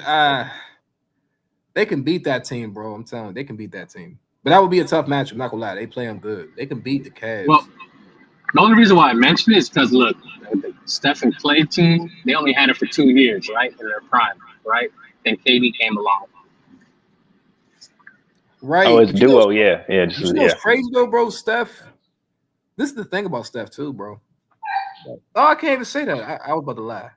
They can beat that team, bro. I'm telling you, they can beat that team. But that would be a tough matchup. I'm not gonna lie, they play them good. They can beat the Cavs. Well, the only reason why I mentioned it is because look, the Steph and Clay team, they only had it for 2 years, right, in their prime, right? Then KD came along. Right. Oh, it's duo, yeah. Just, you know what's crazy though, bro? Steph. This is the thing about Steph too, bro. Oh, I can't even say that. I was about to lie.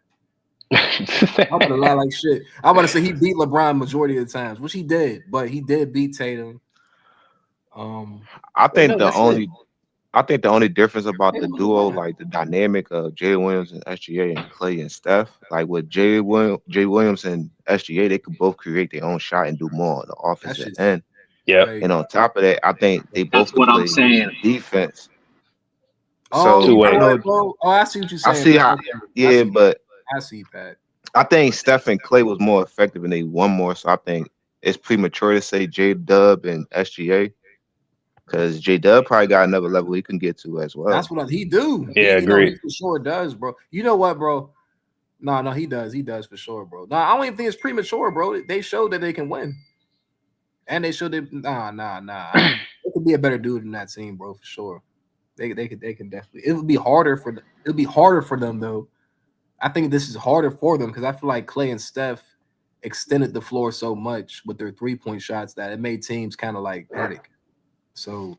I'm about to lie like shit. I'm about to say he beat LeBron majority of the times, which he did, but he did beat Tatum. I think the only difference about the duo, like the dynamic of Jay Williams and SGA and Clay and Steph, like with Jay Williams and SGA, they could both create their own shot and do more on the offensive end. Yeah. And on top of that, I think they both what play I'm saying. Defense. Oh, So I see what you're saying. I see how, but I see, Pat. I think Steph and Clay was more effective and they won more. So I think it's premature to say J Dub and SGA. Because J Dub probably got another level he can get to as well. That's what he do. Yeah, agreed. He for sure does, bro. You know what, bro? No, he does. He does for sure, bro. No, I don't even think it's premature, bro. They showed that they can win. And they showed that It could be a better dude than that team, bro, for sure. They can definitely. It would be harder for them though. I think this is harder for them because I feel like Clay and Steph extended the floor so much with their 3-point shots that it made teams kind of like panic. So,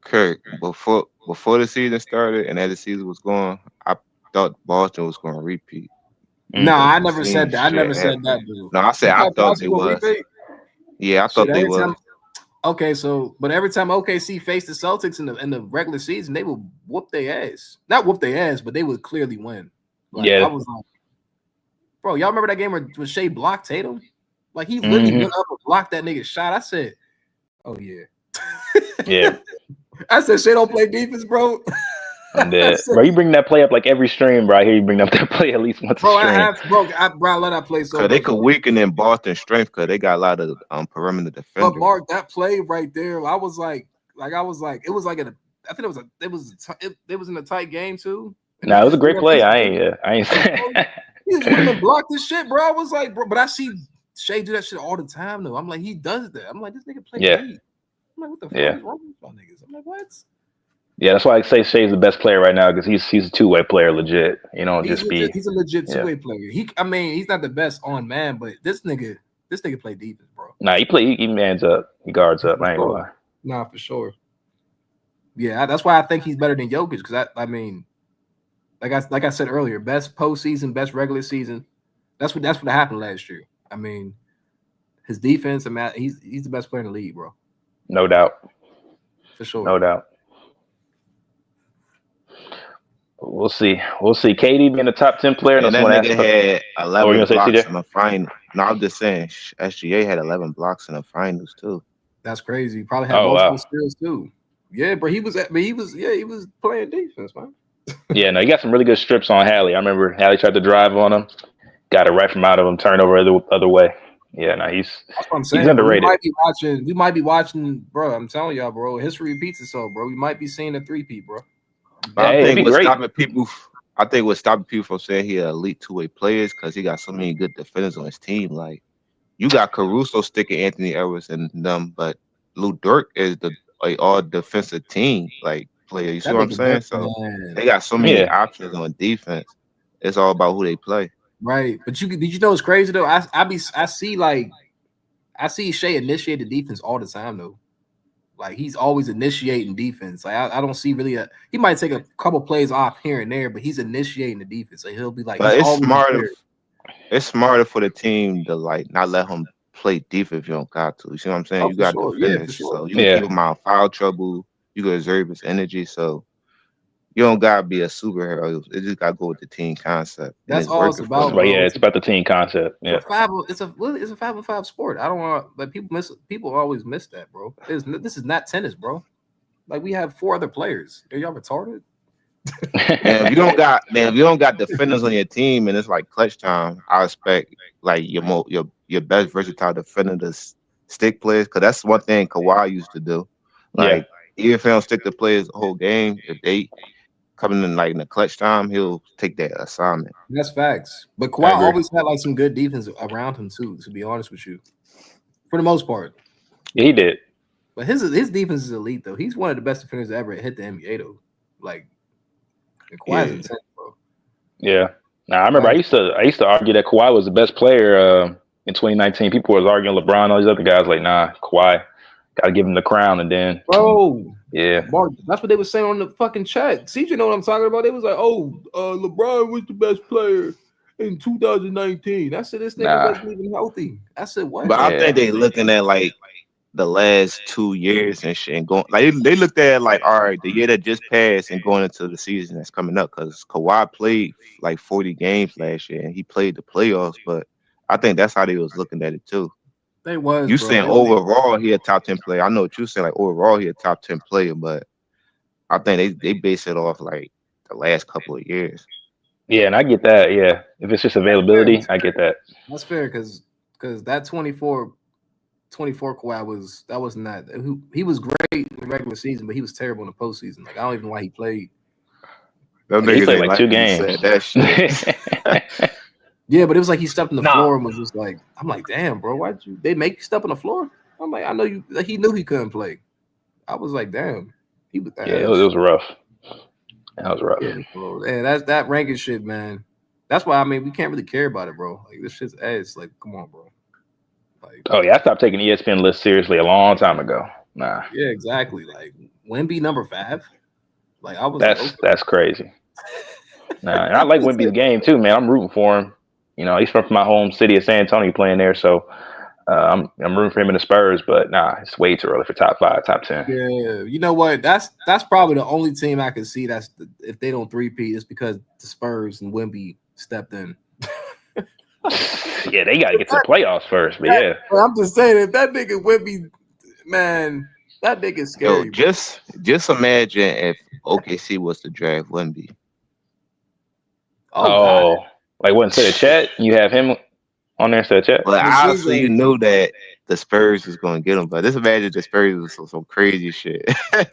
Kirk, before the season started and as the season was going, I thought Boston was going to repeat. No, I never said that. I never said that, dude. No, I said I thought they was. Yeah, I thought they was. Okay, so but every time OKC faced the Celtics in the regular season, they would whoop their ass. Not whoop their ass, but they would clearly win. Like, yeah, I was like, bro, y'all remember that game where Shai blocked Tatum? Like he literally went up and blocked that nigga's shot. I said, oh yeah. Yeah. I said Shai don't play defense, bro. I'm dead. Bro, you bring that play up like every stream, bro. I hear you bring up that play at least once a stream. I love that play so much. They could weaken in Boston's strength because they got a lot of perimeter defenders. But Mark, that play right there, I was like, it was like I think it was in a tight game too. Nah, it was a great play. I ain't he just went and blocked this shit, bro. I was like, bro, but I see Shai do that shit all the time though. I'm like, he does that. I'm like, this nigga play deep. I'm like, what the fuck is wrong with y'all niggas? I'm like, what? Yeah, that's why I say Shai's the best player right now because he's a two-way player, legit. You know, He's a legit two-way player. He's not the best on man, but this nigga play defense, bro. Nah, he mans up, he guards up. I ain't gonna lie. Nah, for sure. Yeah, that's why I think he's better than Jokic because I mean, like I said earlier, best postseason, best regular season. That's what happened last year. I mean, his defense, he's the best player in the league, bro. No doubt. For sure. No doubt. We'll see. KD being a top 10 player. And that nigga had 11 blocks in the final. No, I'm just saying, SGA had 11 blocks in the finals too. That's crazy. Probably had multiple steals too. Yeah, but he was playing defense, man. Yeah, no, he got some really good strips on Hallie. I remember Hallie tried to drive on him, got it right from out of him, turned over other way. Yeah, no, he's underrated. We might be watching, bro. I'm telling y'all, bro. History repeats itself, bro. We might be seeing a 3-peat, bro. I think what's stopping people from saying he an elite two-way players because he got so many good defenders on his team. Like you got Caruso sticking Anthony Edwards and them, but Lou Dort is the all defensive team. Like player. You see That what I'm nigga saying? Dirk, So they man. got so many Yeah. options on defense. It's all about who they play. Right. But did you know it's crazy though? I see Shea initiate the defense all the time though. Like he's always initiating defense. Like I don't see really he might take a couple plays off here and there, but he's initiating the defense. Like he'll be like he's But always there. it's smarter for the team to like not let him play deep if you don't got to. You see what I'm saying? Oh, You for got to sure. Yeah, for finish. So sure. you can keep him out of foul trouble. You can observe his energy. So you don't gotta be a superhero. It just gotta go with the team concept. And That's it's all it's working for about, him. But bro. yeah, it's about the team concept. Yeah. It's a 5-on-5 sport. I don't want like people always miss that, bro. This is not tennis, bro. Like we have 4 other players. Are y'all retarded? Man, if you don't got defenders on your team and it's like clutch time, I expect like your best versatile defender to stick players because that's one thing Kawhi used to do. Yeah. Like even if he don't stick to players the whole game, if they coming in like in the clutch time, he'll take that assignment. That's facts. But I Kawhi agree. always had like some good defense around him too, to be honest with you. For the most part. Yeah, he did. But his defense is elite though. He's one of the best defenders to ever hit the NBA though. Like Kawhi's intense, bro. Yeah. Now I remember I used to argue that Kawhi was the best player in 2019. People was arguing LeBron, all these other guys. Like, nah, Kawhi, gotta give him the crown. And then, bro, yeah, Mark, that's what they were saying on the fucking chat. CJ know what I'm talking about. They was like, LeBron was the best player in 2019. I said this nigga wasn't even healthy. I said what? But I think they looking at like the last 2 years and shit and going like they looked at like all right, the year that just passed and going into the season that's coming up because Kawhi played like 40 games last year and he played the playoffs, but I think that's how they was looking at it too. They was You bro. saying overall he a top 10 player. I know what you saying, like overall he a top 10 player, but I think they base it off like the last couple of years. Yeah, and I get that. Yeah, if it's just availability, I get that. That's fair because that 24 Kawhi wasn't that. He was great in the regular season, but he was terrible in the postseason. Like I don't even know why he played. Them He niggas played ain't like 2 when you games. said that shit. Yeah, but it was like he stepped on the floor and was just like, I'm like, damn, bro, why'd they make you step on the floor? I'm like, I know you. He knew he couldn't play. I was like, damn, he was. Yeah, it was rough. That was rough. Yeah, bro. And that's that ranking shit, man. That's why I mean we can't really care about it, bro. Like this shit's ass. Like, come on, bro. Like, oh yeah, I stopped taking ESPN lists seriously a long time ago. Nah. Yeah, exactly. Like Wemby number 5. Like I was. That's crazy. Nah, and I like Wemby's game too, man. I'm rooting for him. You know, he's from my home city of San Antonio playing there, so I'm rooting for him in the Spurs. But nah, it's way too early for top 5, top 10. Yeah, you know what? That's probably the only team I can see if they don't three-peat, it's because the Spurs and Wemby stepped in. Yeah, they got to get to the playoffs first. But yeah, I'm just saying that nigga Wemby, man, that nigga's scary. Yo, just imagine if OKC was to draft Wemby. Oh, like what, instead of Chet, you have him on there instead of Chet? But obviously you knew that the Spurs was going to get him. But just imagine the Spurs was some crazy shit. That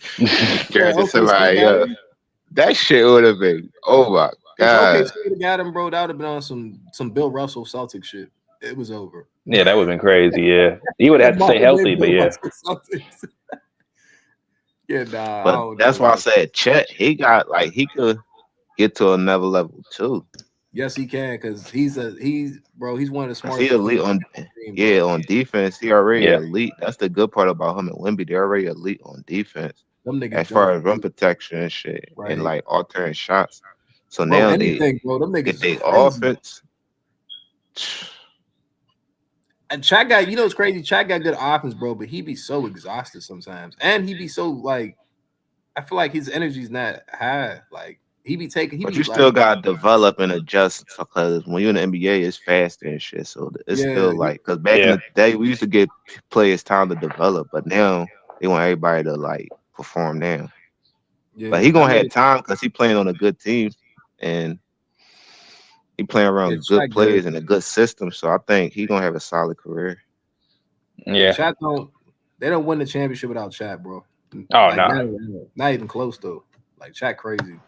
shit would have been, oh my god. If OKC would have got him, bro, that would have been on some Bill Russell Celtic shit. It was over. Yeah, that would have been crazy. Yeah, he would have had to stay healthy, but yeah. Yeah, nah. But that's why I said Chet. He could get to another level too. Yes, he can because he's one of the smartest. He elite on on defense. He already elite. That's the good part about him and Wemby. They're already elite on defense. As far as rim protection and shit, and like altering shots. So now them niggas they offense. And Chat got, it's crazy. Chat got good offense, bro, but he be so exhausted sometimes, and he be so like, I feel like his energy's not high. Like he be taking. But you still gotta develop and adjust because when you're in the NBA, it's faster and shit. So it's still like, because back in the day, we used to get players time to develop, but now they want everybody to like perform now. Yeah, but he gonna have time because he playing on a good team and he playing around good players and a good system. So I think he gonna have a solid career. Yeah, Chat they don't win the championship without Chat, bro. Oh like, no, not even close though. Like Chat crazy.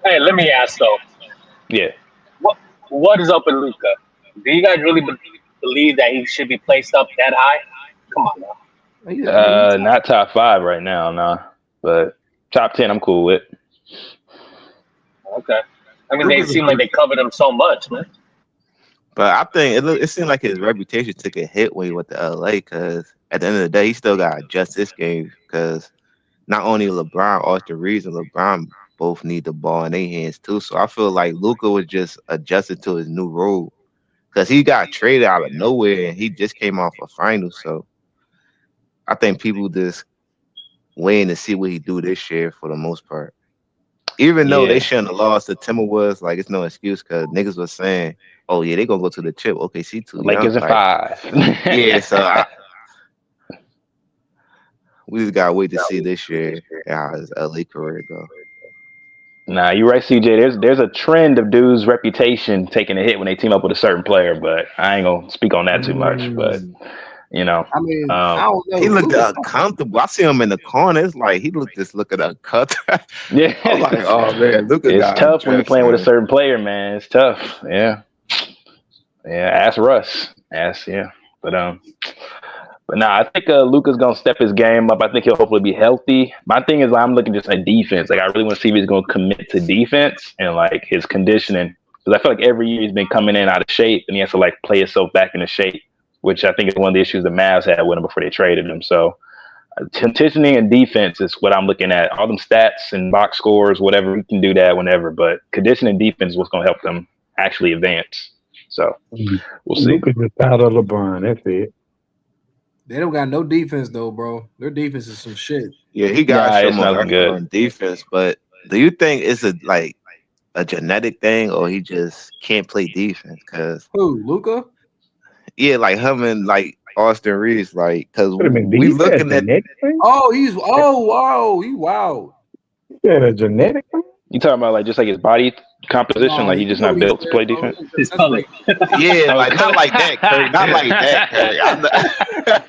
Hey, let me ask though. Yeah. What is up with Luka? Do you guys really believe that he should be placed up that high? Come on now. Not top 5 right now, nah. But Top 10, I'm cool with. Okay. I mean, they seem like they covered him so much, man. But I think it seemed like his reputation took a hit when he went to LA because at the end of the day, he still got to adjust this game because not only LeBron, Austin Reeves, and LeBron both need the ball in their hands too. So I feel like Luka was just adjusting to his new role because he got traded out of nowhere and he just came off a final. So I think people just waiting to see what he do this year for the most part. Even though they shouldn't have lost to Timberwolves, like it's no excuse because niggas was saying, "Oh yeah, they gonna go to the chip." Okay, see too young. Lakers in Like, 5. yeah, so we just gotta wait to see this year how his LA career go. Nah, you're right, CJ. There's a trend of dudes' reputation taking a hit when they team up with a certain player, but I ain't gonna speak on that too much. But you know, I mean, I don't know. He looked uncomfortable. I see him in the corner. It's like he looked looking uncomfortable. Yeah, I'm like, oh man, Luka it's got tough when you're undressed, playing with a man. certain player, man. It's tough. Yeah. Ask Russ. But nah, I think Luka's gonna step his game up. I think he'll hopefully be healthy. My thing is, I'm looking just at defense. Like, I really want to see if he's gonna commit to defense and like his conditioning, because I feel like every year he's been coming in out of shape, and he has to like play himself back into shape, which I think is one of the issues the Mavs had with him before they traded him. So, conditioning and defense is what I'm looking at. All them stats and box scores, whatever, we can do that whenever. But conditioning and defense is what's gonna help them actually advance. So, we'll see. Luka just out of LeBron. That's it. They don't got no defense though, bro. Their defense is some shit. Yeah, he got Nah, some it's more not effort good. on defense, but do you think it's a genetic thing or he just can't play defense? Cause Who, Luka? yeah, like him and like Austin Reeves, like because Wait a minute, did we he say a looking at genetic thing? Oh, he wild. He said a genetic thing? You talking about like just like his body composition, No, like he's you just know not what he built to said, play bro. defense? His color. yeah, like not like that, Curry. Not like that, Curry.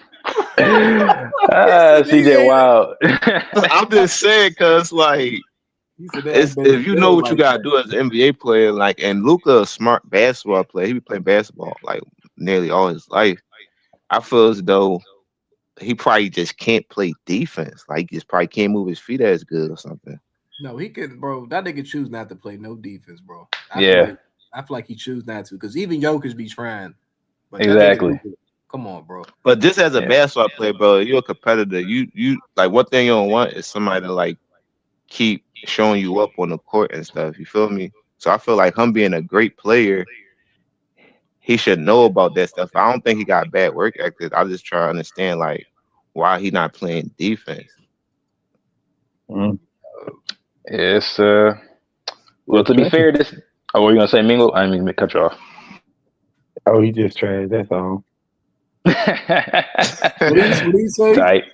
CJ, wow. I'm just saying, cause like if you know what you gotta do as an NBA player, like and Luka, a smart basketball player, he be playing basketball like nearly all his life. I feel as though he probably just can't play defense. Like he just probably can't move his feet as good or something. No, he could, bro. That nigga choose not to play no defense, bro. I feel like he choose not to, because even Jokic be trying. But exactly. That nigga, come on, bro. But just as a basketball player, bro, you're a competitor. You like one thing you don't want is somebody to like keep showing you up on the court and stuff. You feel me? So I feel like him being a great player, he should know about that stuff. I don't think he got bad work ethic. I just try to understand like why he not playing defense. It's well, to be fair, this. Oh, what are you gonna say, Mingo? I didn't mean to cut you off. Oh, he just trash. That's all. What did he say? Tight.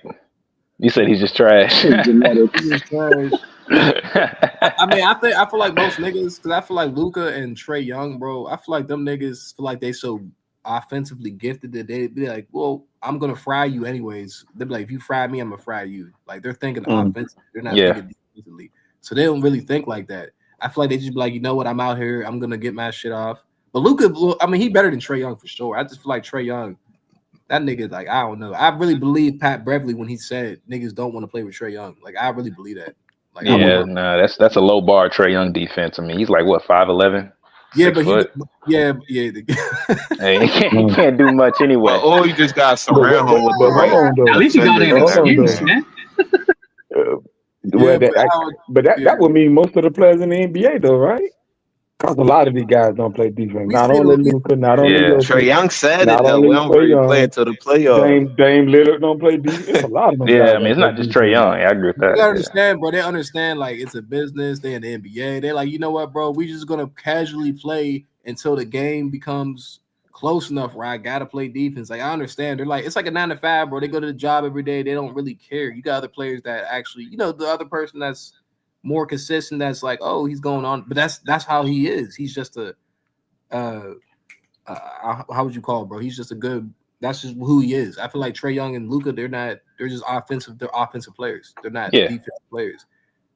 You said he's just trash. He's just trash. I mean, I feel like most niggas, because I feel like Luka and Trae Young, bro. I feel like them niggas feel like they so offensively gifted that they be like, well, I'm gonna fry you anyways. They be like, if you fry me, I'm gonna fry you. Like they're thinking offensively, they're not thinking defensively. So they don't really think like that. I feel like they just be like, you know what, I'm out here, I'm gonna get my shit off. But Luka, I mean, he better than Trae Young for sure. I just feel like Trae Young, that nigga, like, I don't know. I really believe Pat Beverly when he said niggas don't want to play with Trae Young. Like, I really believe that. Like, that's a low bar Trae Young defense. I mean, he's like what, 5'11"? Yeah, 6 foot. Hey, he can't do much anyway. Or you just got surround him with the right. At least he got an excuse, man. That would mean most of the players in the NBA, though, right? Because a lot of these guys don't play defense. Not only Luka, not only Trae Young said it though. We don't really play until the playoffs. Dame Lillard don't play defense. It's a lot of them guys. I mean, it's not just Trae Young. I agree with that. You gotta understand, bro. They understand like it's a business. They in the NBA. They're like, you know what, bro? We just gonna casually play until the game becomes close enough where I gotta play defense. Like I understand. They're like, it's like a 9 to 5, bro. They go to the job every day. They don't really care. You got other players that actually, you know, the other person that's more consistent, that's like, oh, he's going on, but that's how he is. He's just a how would you call it, bro? He's just a good, that's just who he is. I feel like Trae Young and Luka, they're just offensive, they're offensive players. They're not defensive players.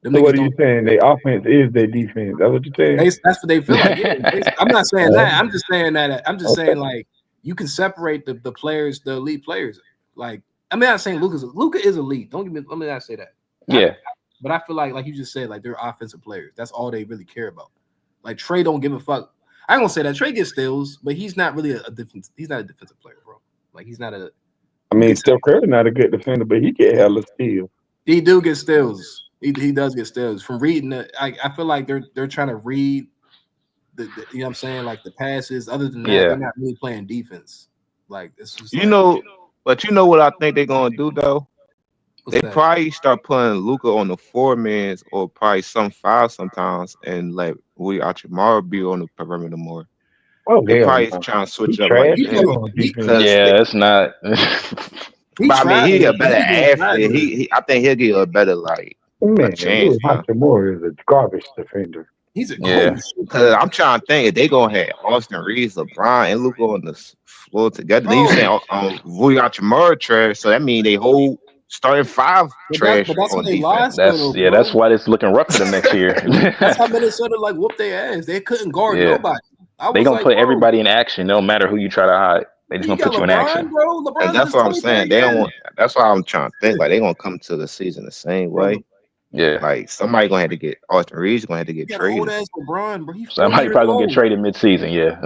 So what are you saying? Their offense is their defense. That's what you're saying? That's what they feel like. Yeah, I'm not saying that. I'm just saying that. I'm just saying like you can separate the players, the elite players. Like, I mean, I'm not saying Luka is elite. Let me not say that. Yeah. But I feel like you just said, like they're offensive players. That's all they really care about. Like Trey don't give a fuck. I ain't gonna say that Trey gets steals, but he's not really a defense. He's not a defensive player, bro. Like he's not a. I mean, Steph Curry not a good defender, but he get hella steals. He do get steals. He does get steals from reading. I feel like they're trying to read the you know what I'm saying, like the passes. Other than that, they're not really playing defense. Like it's just but you know what I think they're gonna do though. They that? probably start putting Luka on the 4-mans or probably some 5 sometimes, and let Achimara be on the perimeter more. Oh, they probably no. trying to switch He up like trash on defense. It's not. But I mean, he's a better athlete. I think he'll get a better a chance. Hachimura is a garbage defender. He's a because I'm trying to think if they gonna have Austin Reeves, LeBron, and Luka on the floor together. Then you saying Achimura trash, so that means they whole starting 5 trash that's on they defense. That's why it's looking rough for them next year. That's how Minnesota whooped their ass. They couldn't guard nobody. They gonna put everybody in action, no matter who you try to hide. They just gonna put you in action. Bro. And that's what I'm saying. They don't want. That's why I'm trying to think like they gonna come to the season the same way. Yeah, like somebody gonna have to get Austin Reeves gonna have to get traded. Old ass LeBron, bro. Somebody probably gonna get traded mid-season. Yeah,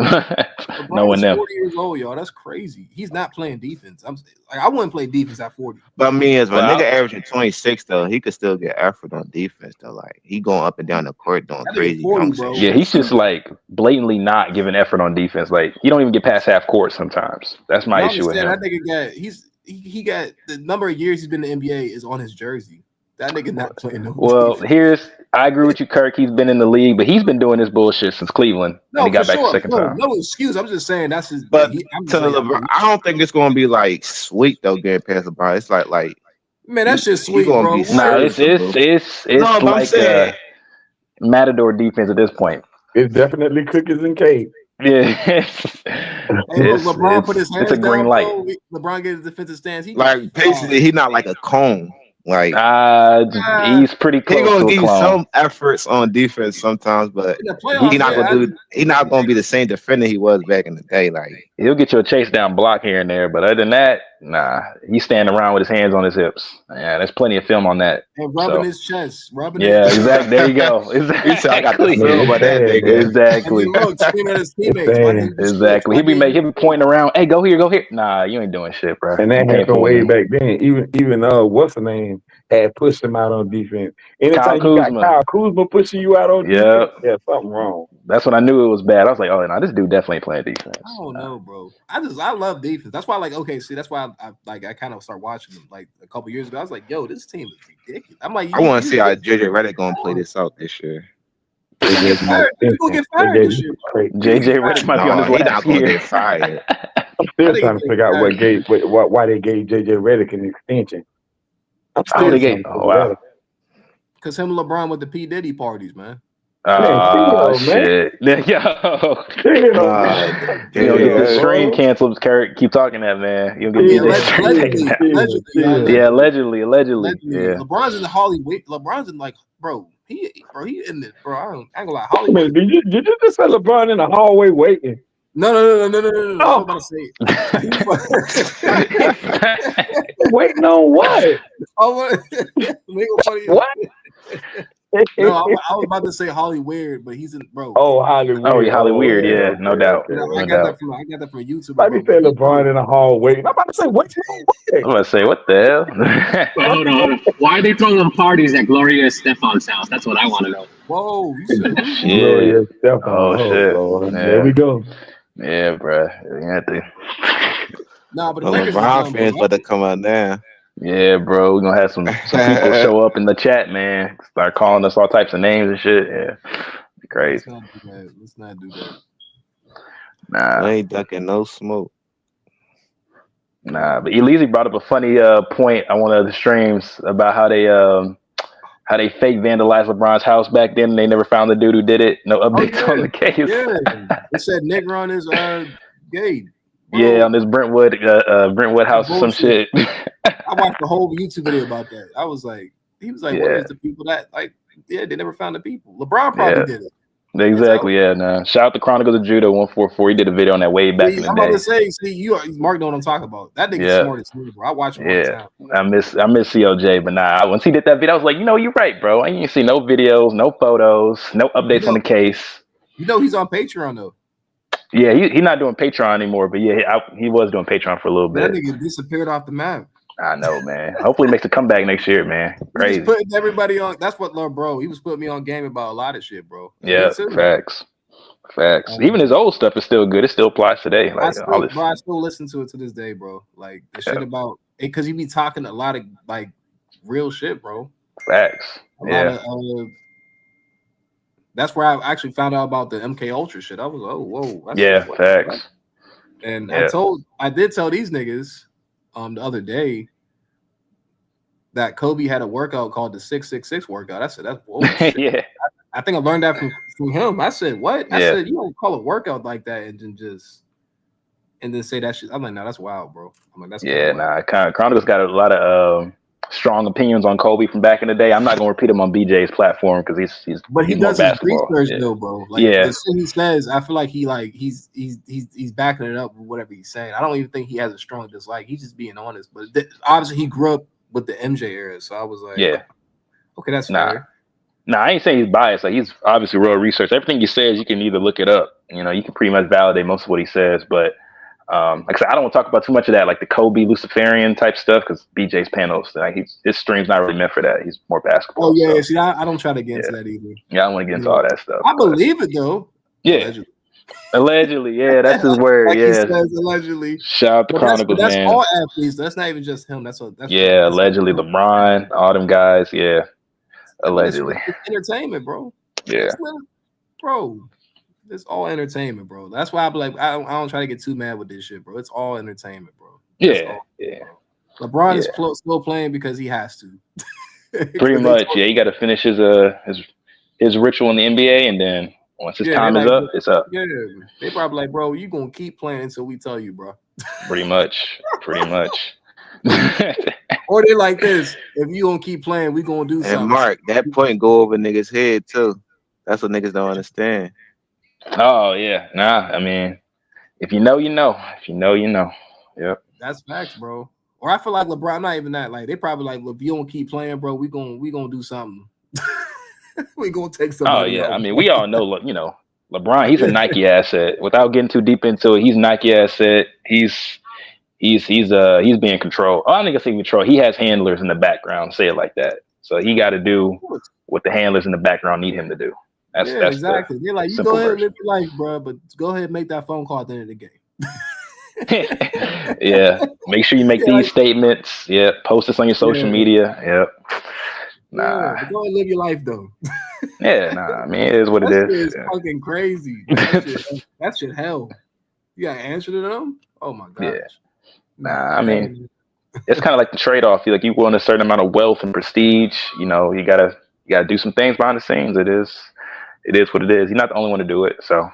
LeBron's 40 years old, y'all. That's crazy. He's not playing defense. I wouldn't play defense at 40. But I mean, as a nigga averaging 26 though, he could still get effort on defense though. Like he going up and down the court doing crazy. 40, yeah, he's just like blatantly not giving effort on defense. Like he don't even get past half court sometimes. That's my issue with him. That nigga he got the number of years he's been in the NBA is on his jersey. That nigga not playing no defense. I agree with you, Kirk. He's been in the league, but he's been doing this bullshit since Cleveland. And he got back the second time. No excuse. I'm just saying that's his. But LeBron, I don't think it's gonna be like sweet though getting past LeBron. It's like man, that's just sweet, bro. Nah, it's like Matador defense at this point. It's definitely cookies and cake. Yeah, LeBron put his hands it's a green down, light. Bro. LeBron gets his defensive stance. He basically, he's not like a cone. Like he's pretty close. He gonna give you some efforts on defense sometimes, but he's not gonna do. He's not gonna be the same defender he was back in the day. Like he'll get you a chase down block here and there, but other than that, nah. He's standing around with his hands on his hips. Yeah, there's plenty of film on that. And rubbing his chest. Exactly. There you go. Exactly. I got the film about that nigga. Exactly. Exactly. He be pointing around. Hey, go here, go here. Nah, you ain't doing shit, bro. And that happened way back then. Even what's the name had pushed him out on defense. Anytime you got Kyle Kuzma pushing you out on defense, something wrong. That's when I knew it was bad. I was like, oh, no, this dude definitely ain't playing defense. I don't know, bro. I love defense. That's why, that's why I kind of started watching them like a couple years ago. I was like, yo, this team is ridiculous. I'm like, I want to see how JJ Redick gonna play this out this year. He's gonna get fired this year. JJ Redick might be on his last not gonna get fired. I'm still trying to figure out why they gave JJ Redick an extension. I'm still because him and LeBron with the P. Diddy parties, man. Oh shit! Yo, get the stream canceled. Kirk, keep talking that, man. You'll get allegedly. Yeah, LeBron's in the Hollywood. LeBron's in bro. He in this, bro. I ain't gonna lie. Hollywood. Did you just say LeBron in the hallway waiting? No. I'm about to say. Waiting on what? What? No, I was about to say Holly Weird, but he's in, bro. Oh, Holly Weird. Oh, Holly Weird. Yeah, no doubt. I got that from YouTube. Let me say LeBron in the hallway. I'm about to say what? I'm about to say what the hell? Hold on. Why are they throwing parties at Gloria Stefan's house? That's what I want to know. Whoa, Gloria Stefan. Oh shit. There we go. Yeah, bro. You have to. Nah, but LeBron fans better come out now. Yeah, bro, we're gonna have some people show up in the chat, man. Start calling us all types of names and shit. Yeah, be crazy. Let's not do that. Nah, I ain't ducking no smoke. Nah, but Elise brought up a funny point on one of the streams about how they fake vandalized LeBron's house back then and they never found the dude who did it. No updates on the case. Yeah, they said Negron is gay. Bro. Yeah, on this Brentwood house or some shit. I watched the whole YouTube video about that. I was like, he was like, what is the people that they never found the people? LeBron probably did it. Exactly. Yeah. Nah. Shout out to Chronicles of Judo 144. He did a video on that way back in the I'm about day. to say, Mark know what I'm talking about. That nigga's smart as hell, bro. I watch him all the time. I miss COJ, but nah. Once he did that video, I was like, you're right, bro. I ain't see no videos, no photos, no updates on the case. He's on Patreon though. Yeah, he's not doing Patreon anymore, but yeah, he was doing Patreon for a little bit. That nigga disappeared off the map. I know, man. Hopefully, he makes a comeback next year, man. Crazy. He was putting everybody on. That's what, bro. He was putting me on game about a lot of shit, bro. And yeah, facts. Even his old stuff is still good. It still applies today. Like I still listen to it to this day, bro. Like the shit about it, because he be talking a lot of like real shit, bro. Facts. That's where I actually found out about the MK Ultra shit. I was whoa. Facts. And I did tell these niggas the other day that Kobe had a workout called the 666 workout. I said, that's whoa. Yeah. I think I learned that from him. I said, what? I said, you don't call a workout like that and then say that shit. I'm like, no, that's wild, bro. I'm like, that's Chronicles got a lot of strong opinions on Kobe from back in the day. I'm not gonna repeat them on BJ's platform because he's does his research though, bro. Like the shit he says, I feel like he's backing it up with whatever he's saying. I don't even think he has a strong dislike. He's just being honest. But obviously he grew up with the MJ era, so I was like, okay, that's fair. Nah, I ain't saying he's biased. Like he's obviously real research. Everything he says, you can either look it up. You can pretty much validate most of what he says. But like I said, I don't want to talk about too much of that, like the Kobe Luciferian type stuff, because BJ's panels, like his stream's not really meant for that. He's more basketball. Oh yeah, see, I don't try to get into that either. Yeah, I don't want to get into all that stuff. I believe it though. Yeah. Allegedly, yeah, that's his word. Like yeah, he says, allegedly. Shout out to Chronicles, that's man. all athletes. That's not even just him. That's allegedly LeBron, all them guys. Yeah, allegedly. It's entertainment, bro. Yeah, bro. It's all entertainment, bro. That's why I be like, I don't try to get too mad with this shit, bro. It's all entertainment, bro. Yeah. LeBron is still playing because he has to. Pretty much, yeah. He got to finish his ritual in the NBA, and then once his time is up, it's up. Yeah, they probably like, bro, you gonna keep playing until we tell you, bro. Pretty much. Or they like this: if you gonna keep playing, we gonna do something. And Mark, that point go over niggas' head too. That's what niggas don't understand. Oh yeah, nah. I mean, if you know, you know. If you know, you know. Yep. That's facts, bro. Or I feel like LeBron, not even that. Like they probably like, if you don't keep playing, bro, we gonna do something. We gonna take something. Oh yeah, I mean, we all know, LeBron. He's a Nike asset. Without getting too deep into it, he's a Nike asset. He's being controlled. Oh, I think it's in control. He has handlers in the background. Say it like that. So he got to do what the handlers in the background need him to do. That's exactly. They're like, you go ahead and live your life, bro, but go ahead and make that phone call at the end of the game. Yeah. Make sure you make these statements. Yeah. Post this on your social media. Yep. Nah. Yeah, but go ahead and live your life though. Yeah, nah. I mean, it is what it is. It's fucking crazy. That shit hell. You got to answer to them? Oh my gosh. Yeah. Nah, I mean, it's kind of like the trade-off. Like you want a certain amount of wealth and prestige. You gotta do some things behind the scenes. It is what it is. He's not the only one to do it. So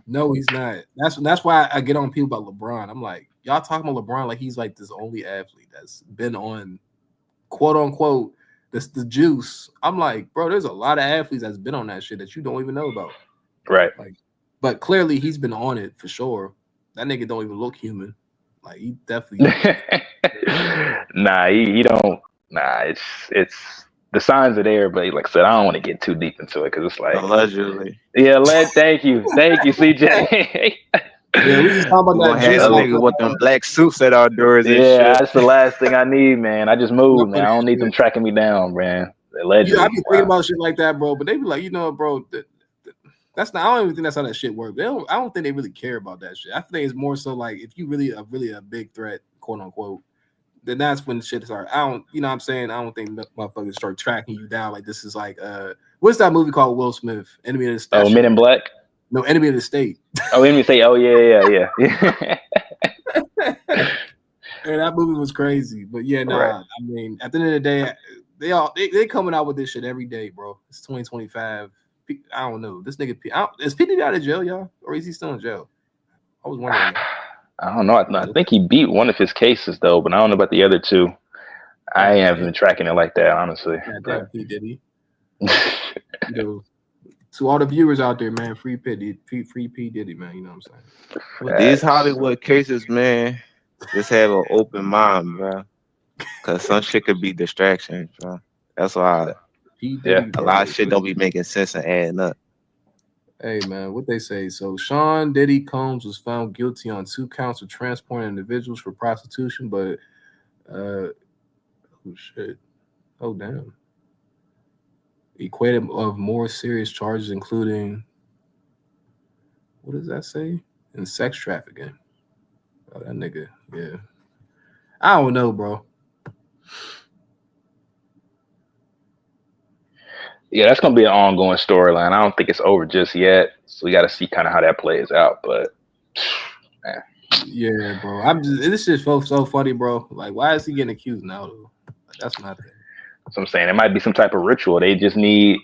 no, he's not. That's why I get on people about LeBron. I'm like, y'all talking about LeBron like he's like this only athlete that's been on quote unquote the juice. I'm like, bro, there's a lot of athletes that's been on that shit that you don't even know about. Right. But clearly he's been on it for sure. That nigga don't even look human. Like he definitely Nah, he don't. Nah, it's the signs are there, but like I said, I don't want to get too deep into it because it's like allegedly. Yeah, thank you, CJ. Yeah, we just talking about that nigga with them black suits at our doors. Yeah, and shit. That's the last thing I need, man. I just moved, man. I don't need them tracking me down, man. Allegedly. I be thinking about shit like that, bro. But they be like, bro, that's not. I don't even think that's how that shit works. I don't think they really care about that shit. I think it's more so like if you really a big threat, quote unquote, then that's when shit starts. I don't, you know what I'm saying? I don't think motherfuckers start tracking you down like this is like what's that movie called Will Smith? Enemy of the State. Oh, Men in Black? No, Enemy of the State. Oh, Enemy of the State. Oh yeah. And that movie was crazy. But yeah, nah, right. I mean, at the end of the day, they coming out with this shit every day, bro. It's 2025. I don't know. This nigga is P. out of jail, y'all, or is he still in jail? I was wondering. I don't know. I think he beat one of his cases though, but I don't know about the other two. I haven't been tracking it like that, honestly. Did he? To all the viewers out there, man, free P Diddy, man. You know what I'm saying? With these Hollywood cases, man, just have an open mind, bro. Cause some shit could be distractions, bro. That's why P Diddy, a lot of shit don't be making sense and adding up. Hey man, what they say? So Sean Diddy Combs was found guilty on 2 counts of transporting individuals for prostitution, but oh shit. Oh damn. Equated of more serious charges, including what does that say? In sex trafficking. Oh, that nigga, yeah. I don't know, bro. Yeah, that's gonna be an ongoing storyline. I don't think it's over just yet, so we got to see kind of how that plays out. But man. Yeah, bro. This shit so funny, bro. Like, why is he getting accused now, though? Like, that's my thing. So I'm saying it might be some type of ritual. They just need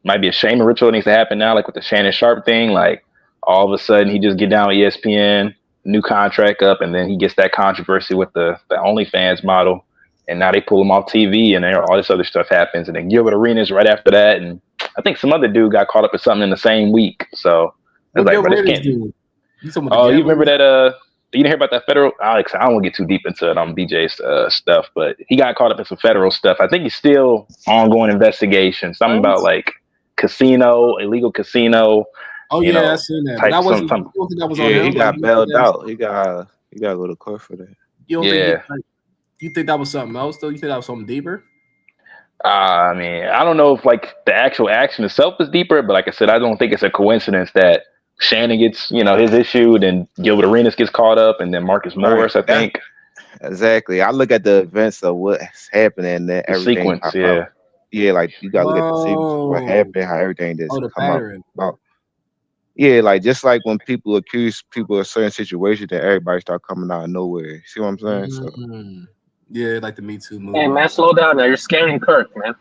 might be a shaming ritual that needs to happen now, like with the Shannon Sharp thing. Like all of a sudden he just get down with ESPN, new contract up, and then he gets that controversy with the OnlyFans model, and now they pull him off TV, and all this other stuff happens, and then Gilbert Arenas right after that, and I think some other dude got caught up in something in the same week. So it's like, bro, this can't. Oh, you remember that? You didn't hear about that federal? Alex, I don't want to get too deep into it on BJ's stuff, but he got caught up in some federal stuff. I think he's still ongoing investigation. Something about like illegal casino. Oh yeah, I seen that. But that wasn't. You don't think that was on him? He got bailed out. He got to go to court for that. You don't think? You think that was something else though? You think that was something deeper? I mean, I don't know if like the actual action itself is deeper, but like I said, I don't think it's a coincidence that Shannon gets, his issue, then Gilbert Arenas gets caught up, and then Marcus Morris, I think. Exactly. I look at the events of what's happening and then everything. Sequence, yeah. Yeah, like you gotta look at the sequence of what happened, how everything just the come pattern. up. Yeah, like just like when people accuse people of certain situations, then everybody start coming out of nowhere. See what I'm saying? Mm-hmm. Yeah, like the Me Too movement. Hey man, slow down now. You're scaring Kirk, man.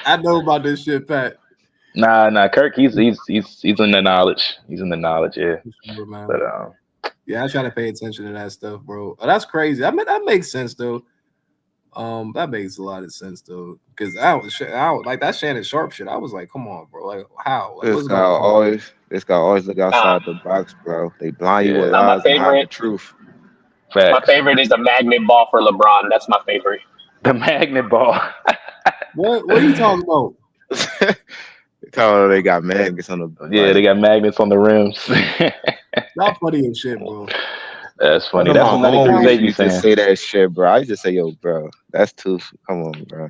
I know about this shit, Pat. Nah, Kirk, he's in the knowledge. He's in the knowledge, yeah. Sure, man. But yeah, I try to pay attention to that stuff, bro. Oh, that's crazy. I mean, that makes sense though. That makes a lot of sense though, because I was like that Shannon Sharp shit. I was like, come on, bro. Like, how? Like, this guy always look outside the box, bro. They blind you with lies and hide the truth. Facts. My favorite is the magnet ball for LeBron. That's my favorite. The magnet ball. What are you talking about? They got magnets on the. Yeah, they got magnets on the rims. Not funny as shit, bro. That's funny. That's what I used to say that shit, bro. I used to say, yo, bro, that's too. Come on, bro.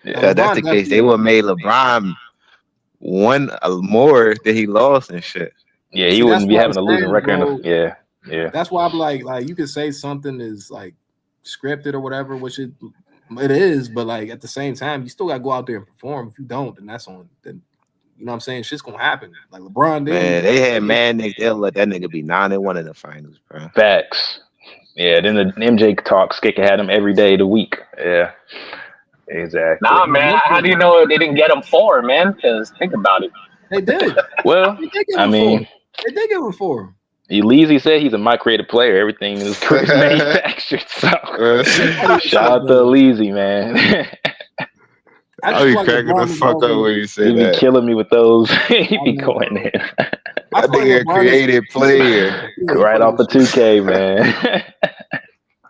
Yeah, that's the case. They would have made LeBron won more than he lost and shit. Yeah, he wouldn't be having a losing record. Yeah. That's why I'm like you could say something is like scripted or whatever, which it is, but like at the same time, you still gotta go out there and perform. If you don't, then that's on. Then you know what I'm saying? Shit's gonna happen. Like LeBron did. Man, they had they'll let that nigga be 9-1 in the finals, bro. Facts. Yeah, then the MJ talk, Skicka had him every day of the week. Yeah. Exactly. Nah, man. How do you know they didn't get him 4, man? Because think about it. They did. Well, I mean, they did give him 4. Leezy said he's a my creative player. Everything is manufactured. So shout out to Leezy, man. I be cracking the fuck up when you say that. He be killing me with those. He be going in. That nigga a creative player. Right off of 2K, man.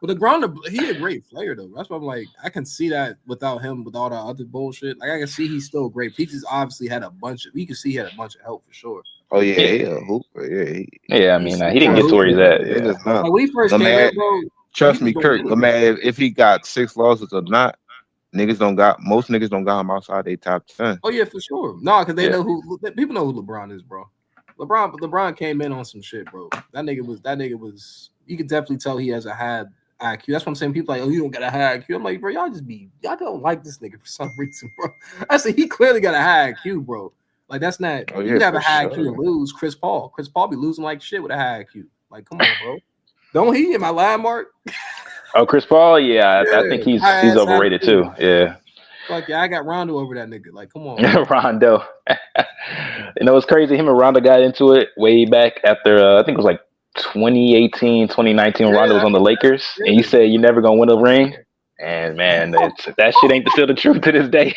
But LeBron, he a great player though. That's why I'm like, I can see that without him, with all that other bullshit. Like I can see he's still great. Peaches obviously had a bunch of. You can see he had a bunch of help for sure. Oh yeah, he a hooper. Yeah, I mean, he didn't get to where he's at. Yeah. Like, when he first came in, bro. Trust me, Kirk. Man, if he got 6 losses or not, most niggas don't got him outside their top 10. Oh yeah, for sure. No, because they know people know who LeBron is, bro. LeBron came in on some shit, bro. That nigga was. You could definitely tell he has a high IQ. That's what I'm saying. People like, oh, you don't got a high IQ. I'm like, bro, y'all don't like this nigga for some reason, bro. I said he clearly got a high IQ, bro. Like that's not. You can have a high IQ and lose. Chris Paul be losing like shit with a high IQ. Like, come on, bro. Don't he? Am I lying, Mark? Oh, Chris Paul, yeah, I think he's overrated too. Yeah. Like, yeah, I got Rondo over that nigga. Like, come on. Rondo. It's crazy. Him and Rondo got into it way back after, I think it was like 2018, 2019 when Rondo was on the Lakers. And you said you're never going to win a ring. And man, that shit ain't still the truth to this day.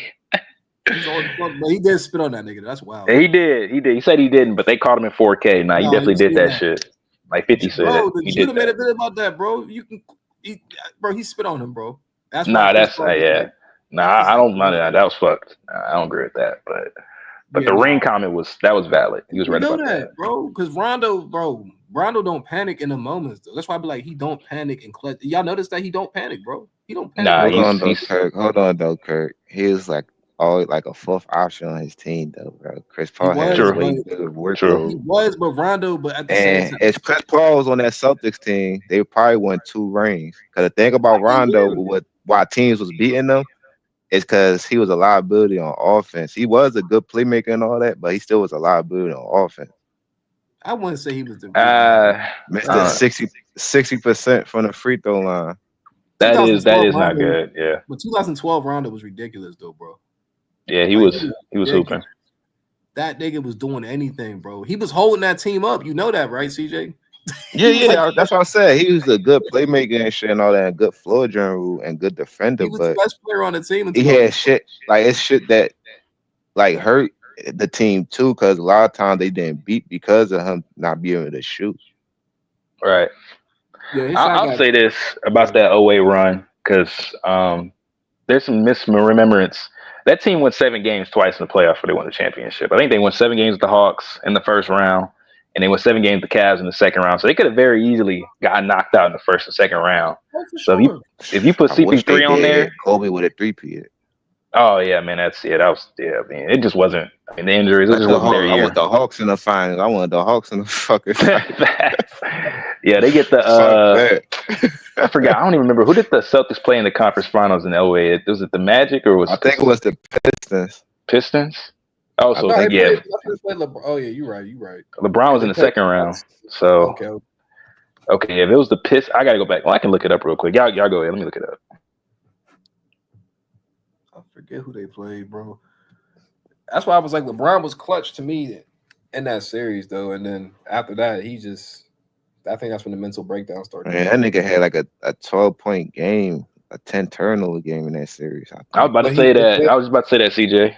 But he did spit on that nigga. That's wild. He did. He said he didn't, but they caught him in 4K. Nah, he definitely did that shit. Like 50 said, bro. he Judah did made a that. bit about that, bro. He spit on him, bro. That's why. Nah, Chris that's Paul was yeah. like, Nah, I don't mind that. That was fucked. I don't agree with that. But Yeah, the ring nah. comment was valid. He was You right know about that, bro. Because Rondo don't panic in the moments, though. That's why I be like, he don't panic in clutch. Y'all notice that he don't panic, bro. He don't panic. Nah, Hold on though, Kirk. He was like always like a fourth option on his team though, bro. Chris Paul had a way bigger workload. He was, but Rondo, but at the same And time, if Chris Paul was on that Celtics team, they probably won 2 rings. Because the thing about Rondo, why teams was beating them, is because he was a liability on offense. He was a good playmaker and all that, but he still was a liability on offense. I wouldn't say he was the Mr. 60% from the free throw line. That is not Rondo, good. Yeah. But 2012 Rondo was ridiculous though, bro. Yeah, he was hooping. That nigga was doing anything, bro. He was holding that team up. You know that, right, CJ? Yeah, that's what I said. He was a good playmaker and shit and all that, and good floor general and good defender. He was the best player on the team. He had shit like it's shit that like hurt the team too, because a lot of times they didn't beat because of him not being able to shoot. Right. Yeah, I'll say this about that 08 run because there's some misremembrance. That team won 7 games twice in the playoff before they won the championship. I think they won 7 games with the Hawks in the first round, and they won 7 games with the Cavs in the second round. So they could have very easily got knocked out in the first and second round. So if you put CP3 on there, Kobe would have 3-peated. Oh yeah, man, that was I mean, it just wasn't. I mean, the injuries, it just wasn't their year. I want the Hawks in the finals. I want the Hawks in the fucking finals. Yeah, they get the I forgot. I don't even remember who did the Celtics play in the conference finals in 08. Was it the Magic or was I think it was the Pistons. Pistons? Oh, so yeah. Oh yeah, you're right. LeBron was in the second round. So okay, if it was the Pistons, I gotta go back. Well, I can look it up real quick. Y'all go ahead. Let me look it up. I forget who they played, bro. That's why I was like, LeBron was clutch to me in that series, though. And then after that, I think that's when the mental breakdown started. Man, that nigga had like a 12-point game, a 10 turnover game in that series. I was about to say that. I was about to say that, CJ.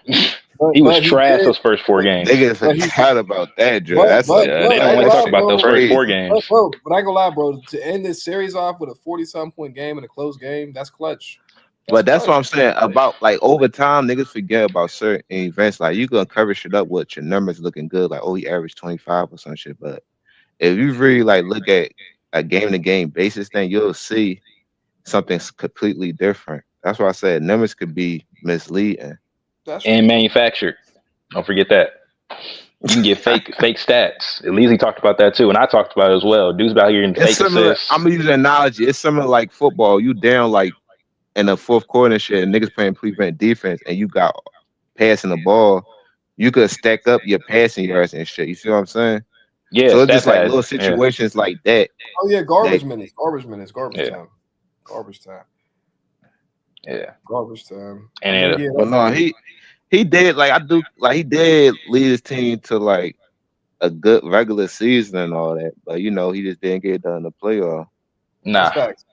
He was trash those first 4 games. Niggas forgot about that, Joe. They don't want to talk about those first 4 games. Bro, but I ain't gonna lie, bro. To end this series off with a 40-something point game and a close game, that's clutch. But that's what I'm saying about like over time, niggas forget about certain events. Like you gonna cover shit up with your numbers looking good, like he averaged 25 or some shit. But if you really like look at a game-to-game basis, then you'll see something completely different. That's why I said numbers could be misleading and manufactured. Don't forget that. You can get fake stats. At least he talked about that too, and I talked about it as well. Dudes about here in fake assists. I'm gonna use an analogy. It's similar like football. You down like in the fourth quarter and shit, and niggas playing prevent defense, and you got passing the ball. You could stack up your passing yards and shit. You see what I'm saying? Yeah. So it's just like little situations like that. Oh yeah, garbage minutes, garbage time. Yeah. Garbage time. And but no, he did he did lead his team to like a good regular season and all that, but he just didn't get it done in the playoff. Nah. That's facts.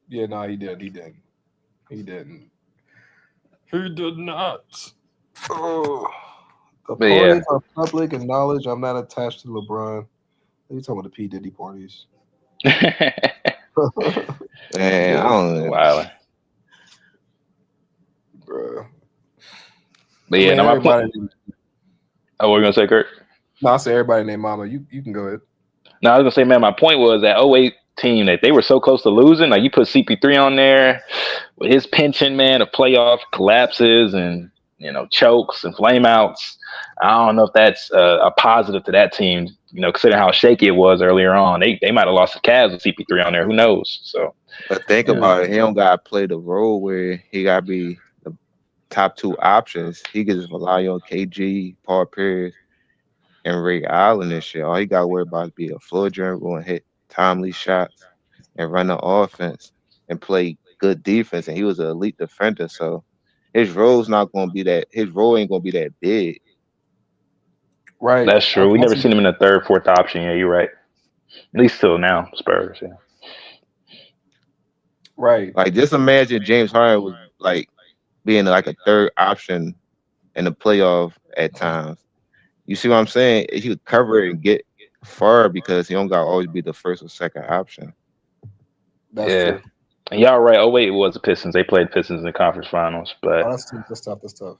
Yeah, he did. He didn't. He did not. Oh. The parties are public and knowledge. I'm not attached to LeBron. What are you talking about, the P. Diddy parties? Man, I don't know. Wow. Bruh. But yeah, my point. Oh, what were you gonna say, Kurt? No, I say everybody named Mama. You can go ahead. No, I was gonna say, man, my point was that 08 team that they were so close to losing. Like you put CP3 on there with his pension, man, of playoff collapses and chokes and flameouts. I don't know if that's a positive to that team. Considering how shaky it was earlier on, they might have lost the Cavs with CP3 on there. Who knows? So, but think about it. He don't gotta play the role where he gotta be the top 2 options. He can just rely on KG, Paul Pierce, and Ray Allen and shit. All he got to worry about is be a floor general and hit timely shots and run the offense and play good defense. And he was an elite defender, so his role's not going to be that. His role ain't going to be that big. Right. That's true. We never seen him in the 3rd, 4th option. Yeah, you're right. At least till now, Spurs. Yeah. Right. Like, just imagine James Harden was like being like a third option in the playoff at times. You see what I'm saying? He would cover it and get far because he don't got to always be the first or second option. That's Yeah. true. And y'all right. Oh wait, it was the Pistons. They played Pistons in the conference finals, but Oh, that's tough. That's tough. That's tough.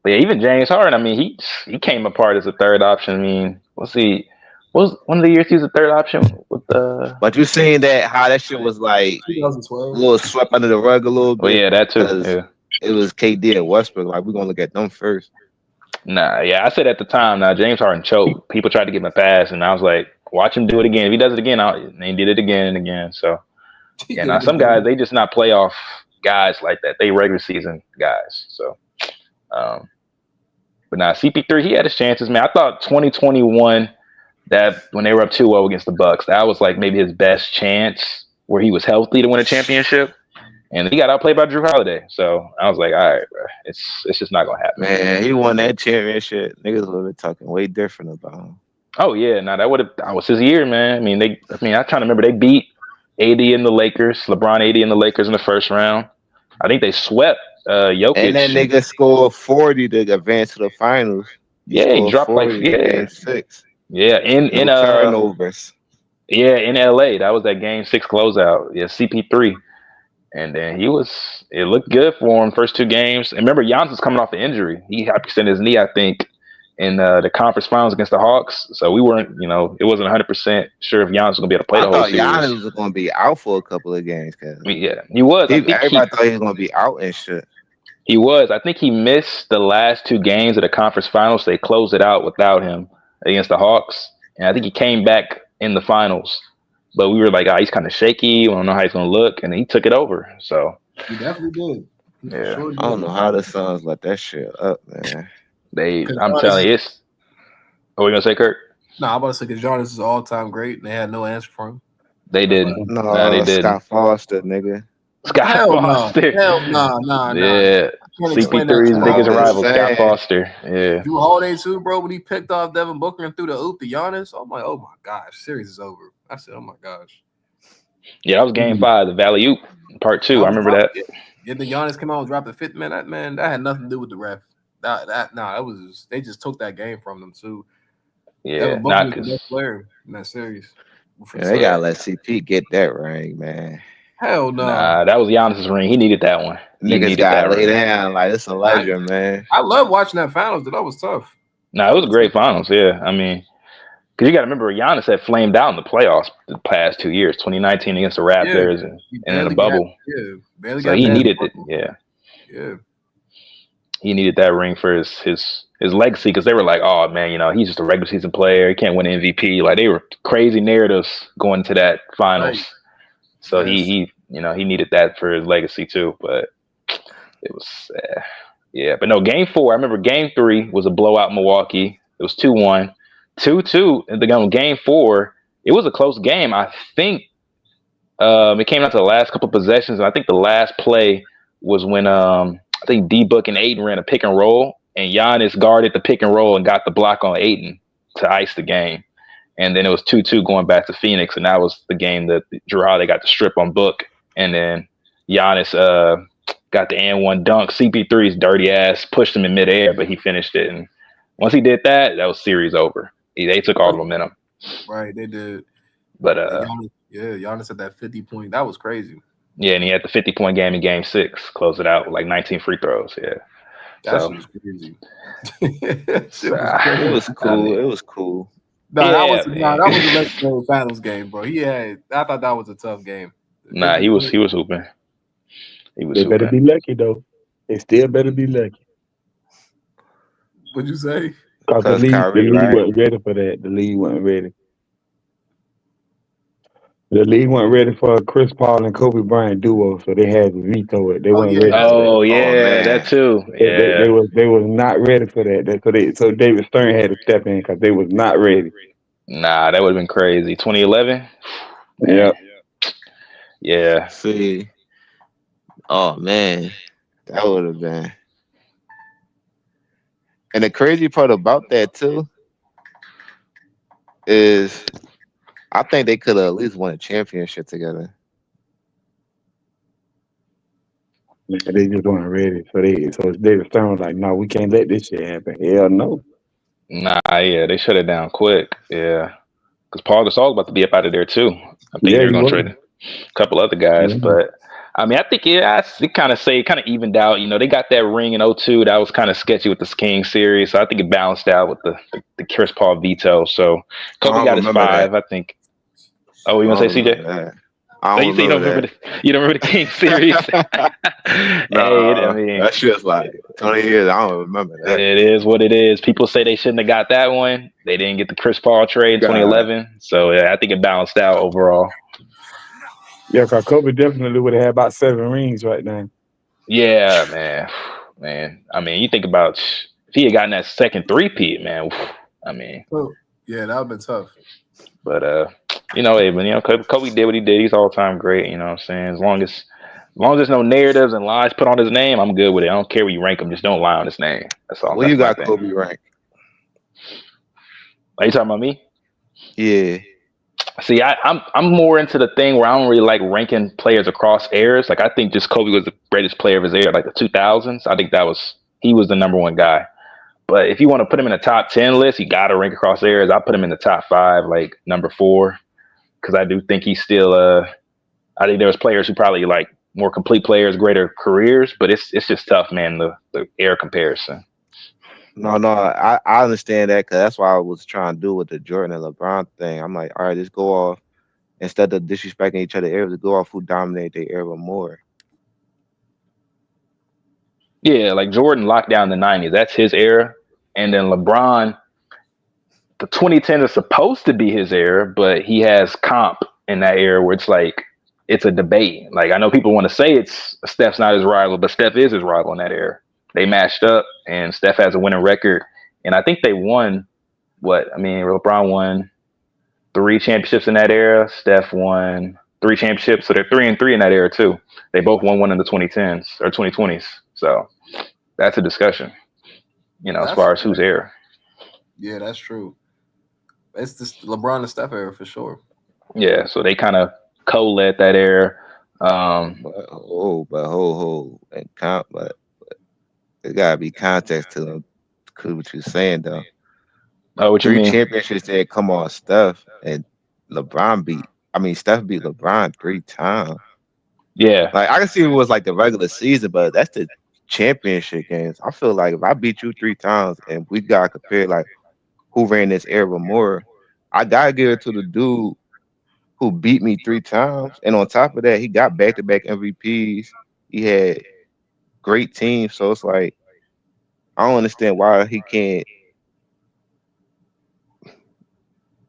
but yeah, even James Harden. I mean, he came apart as a third option. I mean, let's see, what was one of the years he was a third option with the? But you seen that how that shit was like 2012. a little swept under the rug a little Oh bit yeah, that too. because Yeah. it was KD and Westbrook. Like, we're gonna look at them first. Nah, yeah, I said at the time. Now James Harden choked. People tried to give him a pass, and I was like, watch him do it again. If he does it again, and he did it again and again. So yeah, now some guys they just not playoff guys like that. They regular season guys. So, but now CP3 he had his chances, man. I thought 2021 that when they were up 2-0 against the Bucks, that was like maybe his best chance where he was healthy to win a championship. And he got outplayed by Drew Holiday. So I was like, all right, bro, it's just not gonna happen. Man, he won that championship. Niggas would have been talking way different about him. Oh yeah, no, that was his year, man. I'm trying to remember they beat AD in the Lakers, LeBron AD in the Lakers in the first round. I think they swept Jokic. And that nigga scored 40 to advance to the finals. He dropped 40 in game 6. Yeah, in turnovers. Yeah, in LA. That was that game 6 closeout. Yeah, CP3. And then it looked good for him first 2 games. And remember, Giannis was coming off an injury. He had to extend his knee, I think, in the conference finals against the Hawks. So we weren't, it wasn't 100% sure if Giannis was going to be able to play the whole series. I thought Giannis was going to be out for a couple of games. Yeah, he was. Everybody thought he was going to be out and shit. He was. I think he missed the last 2 games of the conference finals. They closed it out without him against the Hawks. And I think he came back in the finals. But we were like, he's kind of shaky. We don't know how he's going to look. And he took it over. So he definitely did. Yeah. Sure did. I don't know how the Suns let that shit up, man. I'm telling you, it's. What are we going to say, Kurt? No, I'm about to say because Giannis is all-time great, and they had no answer for him. They didn't. No, they didn't. Scott Foster, nigga. Scott Foster. Hell no. Yeah. CP3's biggest rival, Scott Foster. Yeah. Drew Holiday too, bro. When he picked off Devin Booker and threw the oop to Giannis, I'm like, oh my gosh, series is over. I said, oh my gosh. Yeah, that was game 5, the Valley Oop, part 2. I remember that. Yeah, the Giannis came out and dropped the 5th man. That had nothing to do with the ref. They just took that game from them too. Yeah, Devin Booker was the best player in that series. Yeah, they gotta let CP get that ring, man. Hell no. Nah, that was Giannis's ring. He needed that one. Niggas gotta lay down like it's a legend, man. I love watching that finals. That was tough. Nah, it was a great finals. Yeah, I mean, because you got to remember, Giannis had flamed out in the playoffs the past 2 years, 2019 against the Raptors and in the bubble. So he needed it. Yeah. He needed that ring for his legacy because they were like, oh man, he's just a regular season player. He can't win MVP. Like they were crazy narratives going to that finals. Right. So he needed that for his legacy too. But it was, But no, game 4. I remember game 3 was a blowout in Milwaukee. It was 2-1. 2-2 in the game 4. It was a close game. I think it came out to the last couple of possessions. And I think the last play was when I think D-Book and Ayton ran a pick and roll, and Giannis guarded the pick and roll and got the block on Ayton to ice the game. And then it was 2-2 going back to Phoenix, and that was the game that Drew Holiday got the strip on Book, and then Giannis got the and-one dunk. CP3's dirty ass pushed him in midair, but he finished it. And once he did that, that was series over. They took all the momentum. Right, they did. But Giannis had that 50-point. That was crazy. Yeah, and he had the 50-point game in game 6, close it out with like 19 free throws. Yeah. That was crazy. It was cool. It was cool. No, that was a legendary finals game, bro. I thought that was a tough game. Nah, he was hooping. They better be lucky though. They still better be lucky. What'd you say? Because the league wasn't ready for that. The league wasn't ready. The league wasn't ready for a Chris Paul and Kobe Bryant duo, so they had to veto it. They weren't ready. Oh yeah, that too. Yeah, they was not ready for that. So David Stern had to step in because they was not ready. Nah, that would have been crazy. 2011. Yeah. Yeah. See. Oh man, that would have been. And the crazy part about that too is I think they could have at least won a championship together. They just weren't ready. So David Stern was like, no, we can't let this shit happen. Hell no. Nah, yeah, they shut it down quick. Yeah, because Paul Gasol's about to be up out of there too. I think Yeah, they're he going to was. trade a couple other guys, Yeah. but I mean, I think it kind of evened out. You know, they got that ring in '02 that was kind of sketchy with the King series, so I think it balanced out with the Chris Paul veto. So I Kobe don't got his remember that. 5, I think. Oh, you I want to don't say CJ? remember that. I Oh, don't you say remember you don't remember the King series? that. Hey, I Nah, mean, that shit's like 20 years. I don't remember that. it is what it is. People say they shouldn't have got that one. They didn't get the Chris Paul trade in God. 2011. So yeah, I think it balanced out overall. Yeah, because Kobe definitely would have had about 7 rings right now. Yeah, man. I mean, you think about if he had gotten that second three-peat, man. I mean, Oh, yeah, that would have been tough. but Kobe did what he did. He's all time great. You know what I'm saying? As long as there's no narratives and lies put on his name, I'm good with it. I don't care where you rank him. Just don't lie on his name. Where you That's my got thing. Kobe ranked? Are you talking about me? Yeah. See, I'm more into the thing where I don't really like ranking players across eras. Like I think just Kobe was the greatest player of his era, like the 2000s. I think he was the number one guy. But if you want to put him in the top 10 list, you got to rank across eras. I put him in the top 5, like number 4, because I do think he's still. I think there's players who probably like more complete players, greater careers, but it's just tough, man. The era comparison. No, I understand that because that's why I was trying to do with the Jordan and LeBron thing. I'm like, all right, let's go off instead of disrespecting each other eras, go off who dominate their era more. Yeah, like Jordan locked down the 90s. That's his era. And then LeBron, the 2010 is supposed to be his era, but he has comp in that era where it's like, it's a debate. Like, I know people want to say Steph's not his rival, but Steph is his rival in that era. They matched up, and Steph has a winning record. And I think they won LeBron won 3 championships in that era. Steph won 3 championships. So they're 3-3 in that era, too. They both won one in the 2010s or 2020s. So that's a discussion, as That's far as who's era. Yeah, that's true. It's this LeBron and Steph era for sure. Yeah, so they kind of co-led that era. But there gotta be context to what you're saying though. Oh, what you 3 mean? championships that come on Steph and Steph beat LeBron 3 times. Yeah. Like I can see it was like the regular season, but that's the championship games. I feel like if I beat you 3 times and we gotta compare like who ran this era more, I gotta give it to the dude who beat me 3 times. And on top of that, he got back-to-back MVPs. He had great teams. So it's like I don't understand why he can't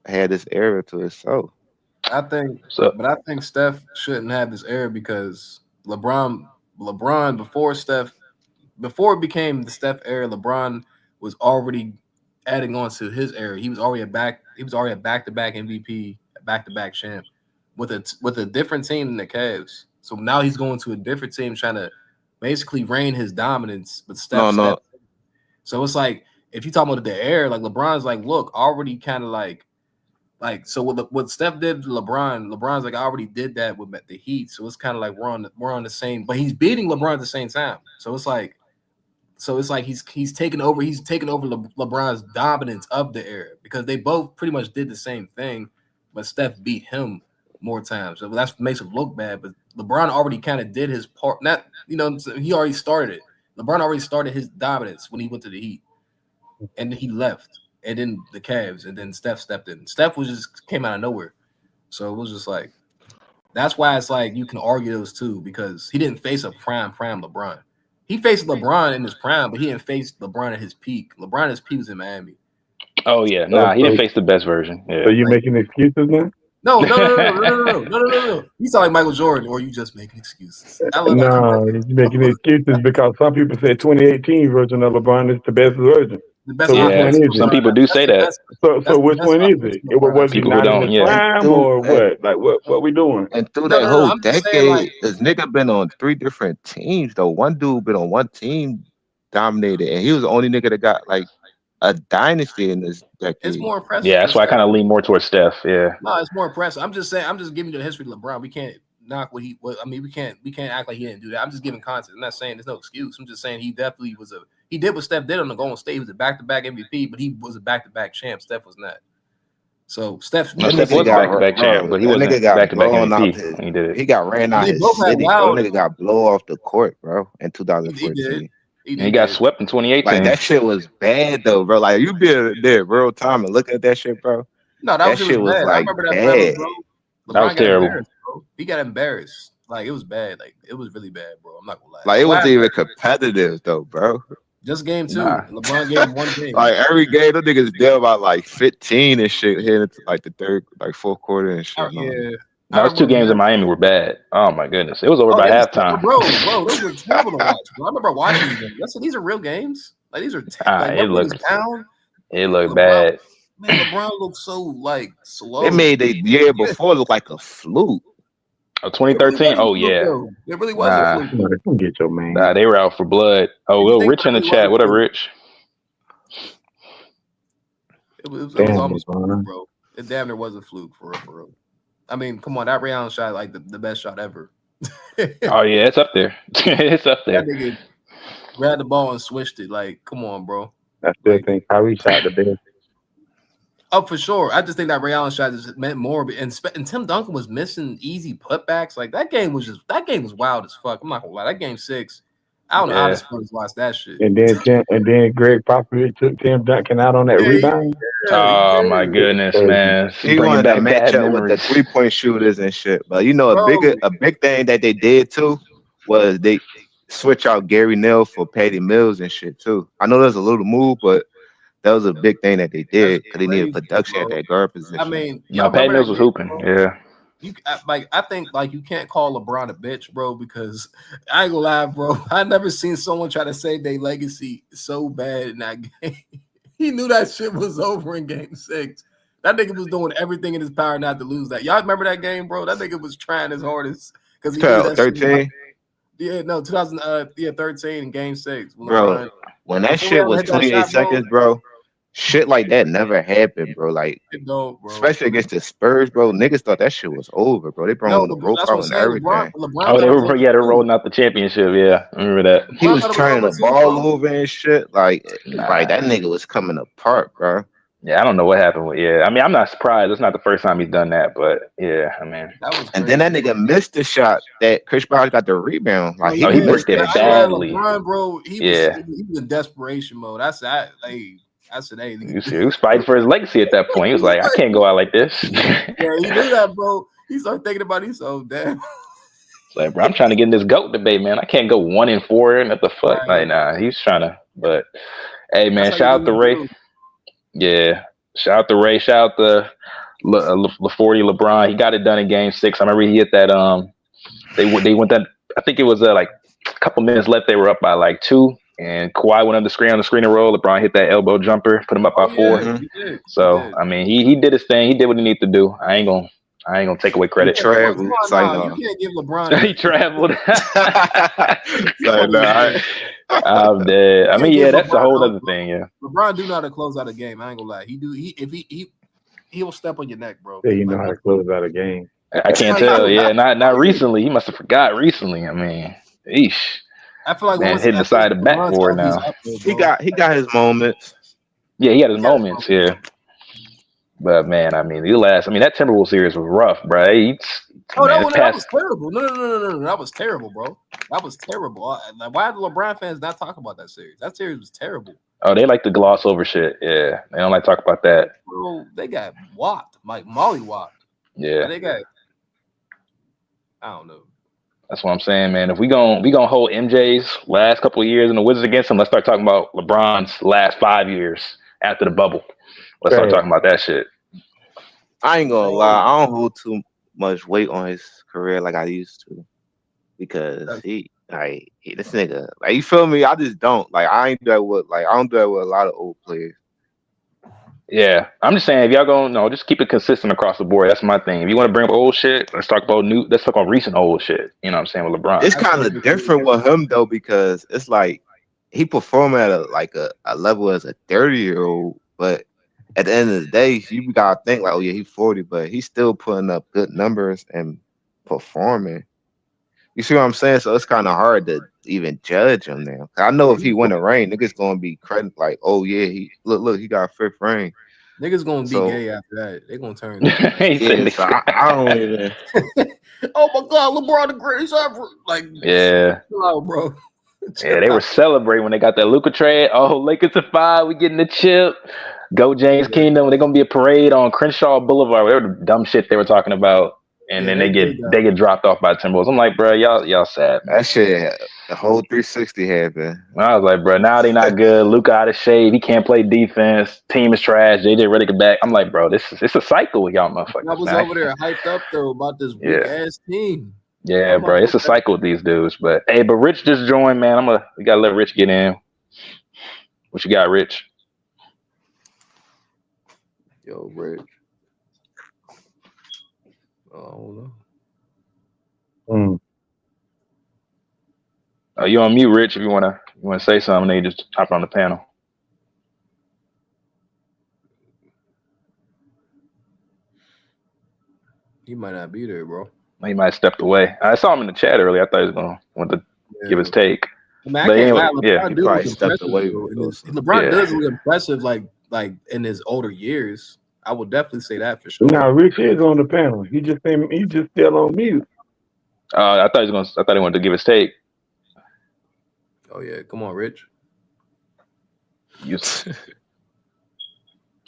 have this era to himself. I think Steph shouldn't have this era because LeBron before it became the Steph era, LeBron was already adding on to his era. He was already a back-to-back MVP, a back-to-back champ with a different team than the Cavs. So now he's going to a different team trying to basically reign his dominance, but Steph. So it's like if you talk about the era, like LeBron's like, look, already kind of like so what Steph did to LeBron's like I already did that with the Heat. So it's kind of like we're on the same, but he's beating LeBron at the same time. So it's like he's taken over LeBron's dominance of the era because they both pretty much did the same thing, but Steph beat him more times. So that makes him look bad. But LeBron already kind of did his part. He already started it. LeBron already started his dominance when he went to the Heat, and he left, and then the Cavs, and then Steph stepped in. Steph came out of nowhere, so it was just like that's why it's like you can argue those two because he didn't face a prime LeBron. He faced LeBron in his prime, but he didn't face LeBron at his peak. LeBron at his peak was in Miami. Oh yeah, he didn't face the best version. Yeah. So you making excuses now? No. You sound like Michael Jordan, or you just making excuses. No, he's making excuses because some people say 2018 version of LeBron is the best version. So which one is it? Some people do say that. So which one is it? Was he not in his prime or what? Like what we doing? And through that whole decade, this nigga been on 3 different teams though. One dude been on one team dominated, and he was the only nigga that got like a dynasty in this decade. It's more impressive. Yeah, that's why I kind of lean more towards Steph. Yeah. No, it's more impressive. I'm just saying. I'm just giving you the history of LeBron. We can't knock what he. I mean, we can't act like he didn't do that. I'm just giving context. I'm not saying there's no excuse. I'm just saying he definitely he did what Steph did on the Golden State. He was a back-to-back MVP, but he was a back-to-back champ. Steph was not. So Steph was back-to-back champ, but he wasn't nigga got back-to-back blown out MVP when he did it. He got ran out his city, bro. Nigga got blown off the court, bro, in 2014. He got swept in 2018. Like that shit was bad though, bro. Like you be there real time and look at that shit, bro. No, that shit was bad. like I remember that bad. bro. That was terrible. Bro. He got embarrassed. Like it was bad. Like it was really bad, bro. I'm not gonna lie. Like it wasn't even competitive though, bro. Just game 2. LeBron gave him one game. Like every game, the niggas deal about like 15 and shit here into like the fourth quarter and shit. Yeah. Those 2 games in Miami were bad. Oh my goodness, it was over by halftime. Bro, those were terrible to watch. Bro. I remember watching these games. Listen, these are real games. Like these are. It looked bad. Man, LeBron looked so like slow. It made the year before look like a fluke. Oh, 2013? Oh, yeah. It really was a fluke. Don't get your man. Nah, they were out for blood. Oh, well, Rich in the chat. What up, Rich? It was almost a fluke, bro. It damn near was a fluke, for real. I mean, come on. That Ray Allen shot, like, the best shot ever. Oh, yeah, it's up there. It's up there. That nigga grabbed the ball and switched it. Like, come on, bro. I still think Kyrie shot the best. Oh, for sure. I just think that Ray Allen shot just meant more. And Tim Duncan was missing easy putbacks. Like that game was wild as fuck. I'm not gonna lie. That game 6. I don't know how the Spurs watched that shit. And then Greg Popovich took Tim Duncan out on that rebound. Oh my goodness, man! He wanted to match up with the 3-point shooters and shit. But you know, a big thing that they did too was they switch out Gary Neal for Patty Mills and shit too. I know there's a little move, but that was a big thing that they did because they needed production at that guard position. I mean, Patty Mills was hooping. Yeah. I think you can't call LeBron a bitch, bro, because I ain't gonna lie, bro. I never seen someone try to save their legacy so bad in that game. He knew that shit was over in game 6. That nigga was doing everything in his power not to lose that. Y'all remember that game, bro? That nigga was trying his hardest because he 13. Yeah, no, 13 in game 6. Bro, when that shit was 28 seconds, bro. Shit like that never happened, bro. Like, especially against the Spurs, bro. Niggas thought that shit was over, bro. They brought on the rope out and everything. They're rolling out the championship. Yeah, I remember that. He was turning the ball over and shit. Like that nigga was coming apart, bro. Yeah, I don't know what happened with. Yeah, I mean, I'm not surprised. It's not the first time he's done that, but yeah, I mean. And then that nigga missed the shot that Chris Bosh got the rebound. Like he missed it badly. LeBron, bro, he was in desperation mode. I said, hey, he was fighting for his legacy at that point. He was like, I can't go out like this. Yeah, he knew that, bro. He started thinking about it. So damn. It's like, bro, I'm trying to get in this GOAT debate, man. I can't go 1-4 and what the fuck. Right. Like, nah, he's trying to. But hey, man, shout out to Ray. Yeah, shout out to Ray. Shout out to LaForty LeBron. He got it done in game 6. I remember he hit that. They went that. I think it was like a couple minutes left. They were up by like 2. And Kawhi went on the screen and roll. LeBron hit that elbow jumper, put him up by 4. So I mean, he did his thing. He did what he needed to do. I ain't gonna take away credit. He traveled. You can't give LeBron. He traveled. I'm dead. I mean, yeah, that's a whole other thing. Yeah. LeBron do know how to close out a game. I ain't gonna lie. He will step on your neck, bro. Yeah, you know how to close out a game. I can't tell. Yeah, not recently. He must have forgot recently. I mean, eesh. I feel like man hitting the side of the backboard now. He got his moments. Yeah, he had his moments. Yeah, but man, I mean, that Timberwolves series was rough, bro. That was terrible. No, that was terrible, bro. That was terrible. Why do LeBron fans not talk about that series? That series was terrible. Oh, they like to gloss over shit. Yeah, they don't like to talk about that. Bro, they got whopped, like Molly whopped. Yeah, they got. I don't know. That's what I'm saying, man. If we gonna hold MJ's last couple of years and the Wizards against him, let's start talking about LeBron's last 5 years after the bubble. Let's start talking about that shit. I ain't gonna lie, I don't hold too much weight on his career like I used to, because this nigga, like, you feel me? I just don't I don't do that with a lot of old players. Yeah, I'm just saying, if y'all gonna just keep it consistent across the board. That's my thing. If you want to bring up old shit, let's talk about recent old shit. You know what I'm saying, with LeBron. It's kind of different with him though, because it's like he performed at a level as a 30-year-old, but at the end of the day, you gotta think like, oh yeah, he's 40, but he's still putting up good numbers and performing. You see what I'm saying? So it's kind of hard to even judge him now. I know if he win a ring, niggas gonna be credit like, oh yeah, he look, he got 5th ring. Niggas gonna be So gay after that. They gonna turn. yeah, so I don't even. Oh my God, LeBron the greatest ever. Like, Yeah. chill out, bro. Yeah, they were celebrating when they got that Luka trade. Oh, Lakers to 5, we getting the chip. Go James Kingdom. They're gonna be a parade on Crenshaw Boulevard. Whatever the dumb shit they were talking about. And then they get dropped off by Timberwolves. I'm like, bro, y'all sad. Man. That shit, the whole 360 happened. I was like, bro, now they not good. Luka out of shape. He can't play defense. Team is trash. JJ Redick back. I'm like, bro, it's a cycle with y'all motherfuckers. I was over there hyped up though about this weak ass team. Yeah, bro, it's a cycle with these dudes. But hey, but Rich just joined, man. We gotta let Rich get in. What you got, Rich? Yo, Rich. Oh no. Oh, you on mute, Rich? If you wanna say something, then you just hop on the panel. He might not be there, bro. He might have stepped away. I saw him in the chat earlier. I thought he was gonna want to give his take. I mean, I can't lie. LeBron he probably stepped away. LeBron does look impressive, like in his older years. I would definitely say that for sure. Now Rich is on the panel. He just still on mute. I thought he wanted to give his take. Oh yeah, come on, Rich. You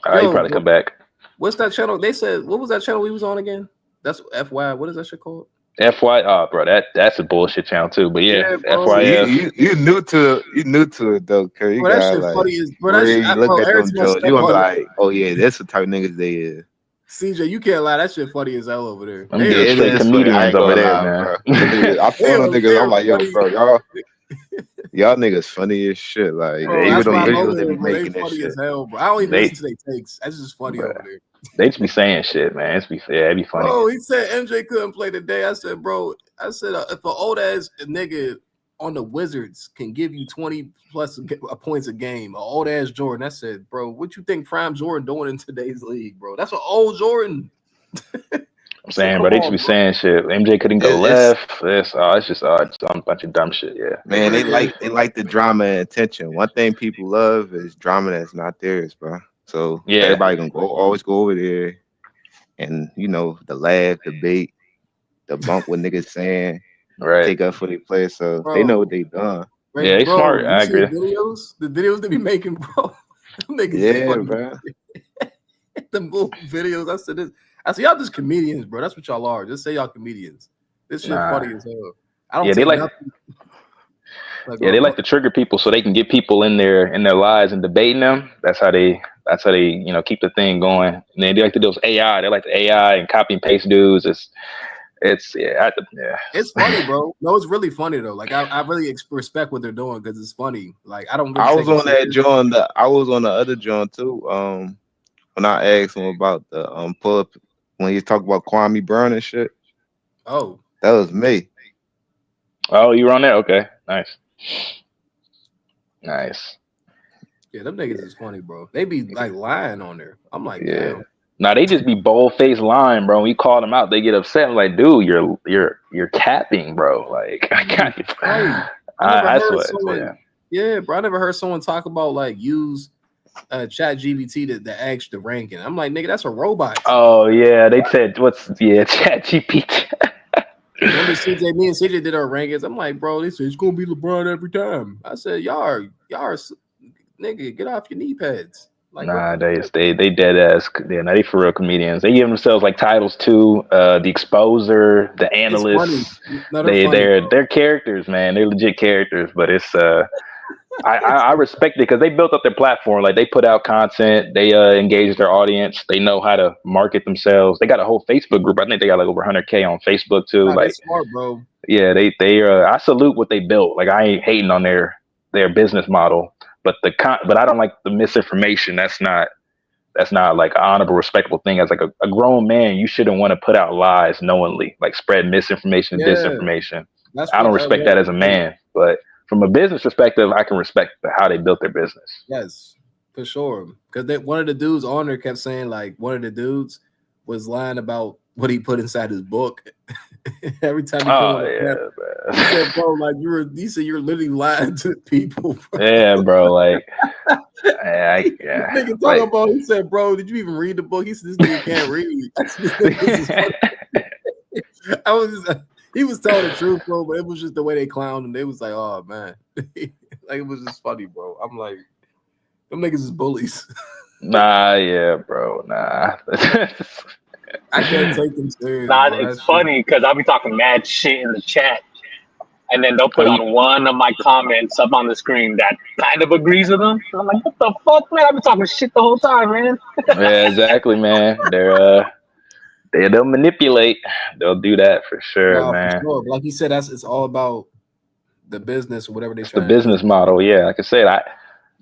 probably come back. What's that channel? They said what was that channel we was on again? That's FY. What is that shit called? FY. Oh, bro, that's a bullshit channel too. But yeah FYF. You new to it though, cause you got like funny as, bro, look at them Jones. You gonna be like, oh yeah, that's the type of niggas they is. CJ, you can't lie. That shit funny as hell over there. I'm getting straight comedians over there, man. I told them niggas, I'm like, yo, bro, y'all niggas funny as shit. Like, even them videos they be making that shit. As hell, bro. I don't even listen to their takes. That's just funny over there. They just be saying shit, man. It'd be funny. Oh, he said MJ couldn't play today. I said, bro, if an old ass nigga on the Wizards can give you 20 plus points a game, an old ass Jordan, I said, bro, what you think Prime Jordan doing in today's league, bro? That's an old Jordan. I'm saying, bro, they just be saying shit. MJ couldn't go left. It's just some bunch of dumb shit. Yeah, man, they like the drama and attention. One thing people love is drama that's not theirs, bro. So everybody gonna always go over there, and the laugh, debate, the bump what niggas saying, take up for their players. So they know what they done. Yeah, they smart. I agree. The videos they be making, bro. Yeah, bro. The videos. I said y'all just comedians, bro. That's what y'all are. Just say y'all comedians. This shit funny as hell. I don't. They like. They like to trigger people so they can get people in their lives and debating them. That's how they keep the thing going. And then they like to do those AI. They like the AI and copy and paste dudes. It's funny, bro. No, it's really funny though. Like I really respect what they're doing because it's funny. Like I don't. Really I was on that joint. I was on the other joint too. When I asked him about the pull up when he talked about Kwame Brown and shit. Oh, that was me. Oh, you were on there? Okay, nice. Yeah, them niggas is funny, bro. They be like lying on there. I'm like, damn. Nah, they just be bold faced lying, bro. When you call them out, they get upset. I'm like, dude, you're capping, bro. Like, I can't. I swear. Yeah, bro. I never heard someone talk about like use Chat GBT to ask the ranking. I'm like, nigga, that's a robot. Oh yeah, they said Chat GPT. Remember CJ? Me and CJ did our rankings. I'm like, bro, they said it's gonna be LeBron every time. I said, y'all are nigga, get off your knee pads. Like, nah, they dead ass. Yeah, they for real comedians. They give themselves like titles too. The exposer, the analyst. They're characters, man. They're legit characters. But it's I respect it because they built up their platform. Like they put out content. They engage their audience. They know how to market themselves. They got a whole Facebook group. I think they got like over 100K on Facebook too. Nah, like smart, bro. Yeah, they I salute what they built. Like I ain't hating on their business model. But but I don't like the misinformation. That's not like an honorable, respectable thing. As like a grown man, you shouldn't want to put out lies knowingly, like spread misinformation, disinformation. I don't respect that as a man. But from a business perspective, I can respect how they built their business. Yes, for sure. Because one of the dudes on there kept saying like one of the dudes was lying about what he put inside his book. Every time he come on the he said, bro, like he said you're literally lying to people. Bro. Yeah, bro. Like, yeah. Nigga talking about. He said, bro, did you even read the book? He said, this nigga can't read. He was telling the truth, bro, but it was just the way they clowned him. They was like, oh man, like it was just funny, bro. I'm like, them niggas is bullies. Nah, yeah, bro. Nah. I can't take them serious. Nah, bro. it's funny because I'll be talking mad shit in the chat, and then they'll put on one of my comments up on the screen that kind of agrees with them. And I'm like, what the fuck, man? I've been talking shit the whole time, man. Yeah, exactly, man. They'll manipulate. They'll do that for sure, man. For sure. Like you said, it's all about the business or whatever they try. The business model, yeah. Like I said,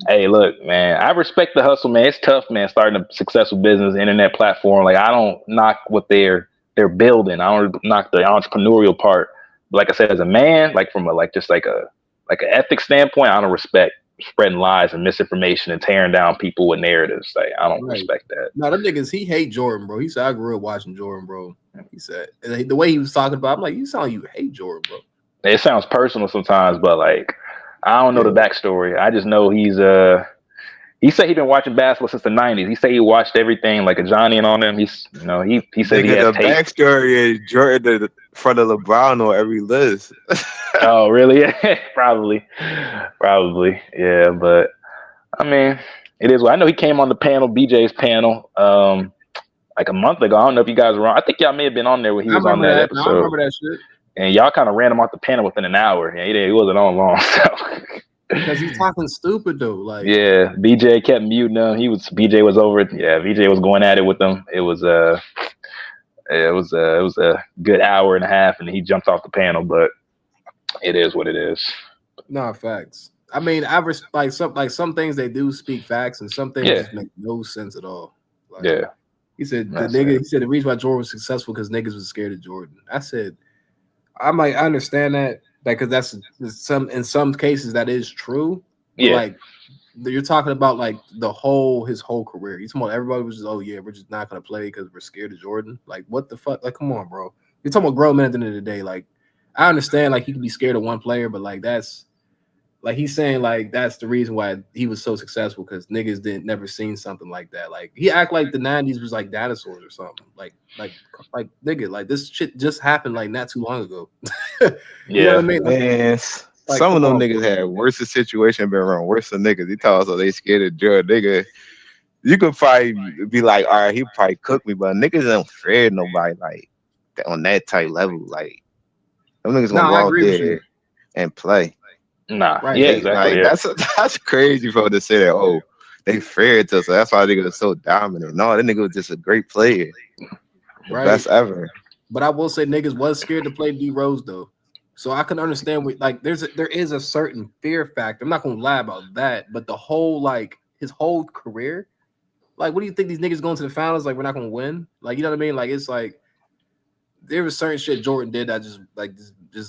hey, look, man, I respect the hustle, man. It's tough, man, starting a successful business, internet platform. Like, I don't knock what they're building. I don't knock the entrepreneurial part. But like I said, as a man, like from an ethics standpoint, I don't respect spreading lies and misinformation and tearing down people with narratives. Like, I don't respect that. No, them niggas, he hate Jordan, bro. He said, I grew up watching Jordan, bro. He said, the way he was talking about, I'm like, you sound like you hate Jordan, bro. It sounds personal sometimes, but like, I don't know the backstory. I just know he said he'd been watching basketball since the 90s. He said he watched everything, like a Johnny and all them. He said he has the tape. backstory is Jordan in front of LeBron on every list. Oh, really? Probably. Yeah, but I mean, it is. I know he came on the panel, BJ's panel, like a month ago. I don't know if you guys were on. I think y'all may have been on there when he was on that episode. I remember that shit. And y'all kind of ran him off the panel within an hour. Yeah, he wasn't on long. So. Because he's talking stupid though. Like, yeah, BJ kept muting him. BJ was over it. Yeah, BJ was going at it with him. It was a good hour and a half, and he jumped off the panel. But it is what it is. No, facts. I mean, some things they do speak facts, and some things just make no sense at all. Like, yeah. He said the reason why Jordan was successful because niggas was scared of Jordan. I said, I understand that, because that's in some cases that is true. Yeah. Like, you're talking about like his whole career. You're talking about everybody was just, oh yeah, we're just not gonna play because we're scared of Jordan. Like, what the fuck? Like, come on, bro. You're talking about grown men at the end of the day. Like, I understand like you can be scared of one player, but like that's like he's saying like that's the reason why he was so successful because niggas never seen something like that. Like he act like the 90s was like dinosaurs or something. Like nigga, like this shit just happened like not too long ago. You know what I mean? Man, like, some of them niggas had worse situation been around, worse than niggas. He told us they scared of Jordan, nigga. You could probably be like, all right, he probably cooked me, but niggas don't fear nobody like on that type level. Like them niggas gonna go out there and play. Nah, right. Yeah, exactly. Like, that's crazy for them to say that. Oh, they feared us, so that's why nigga was so dominant. No, that nigga was just a great player, best ever. But I will say niggas was scared to play D Rose though, so I can understand like there is a certain fear factor. I'm not gonna lie about that, but the whole like his whole career, like what do you think these niggas going to the finals? Like we're not gonna win? Like you know what I mean? Like it's like there was certain shit Jordan did that just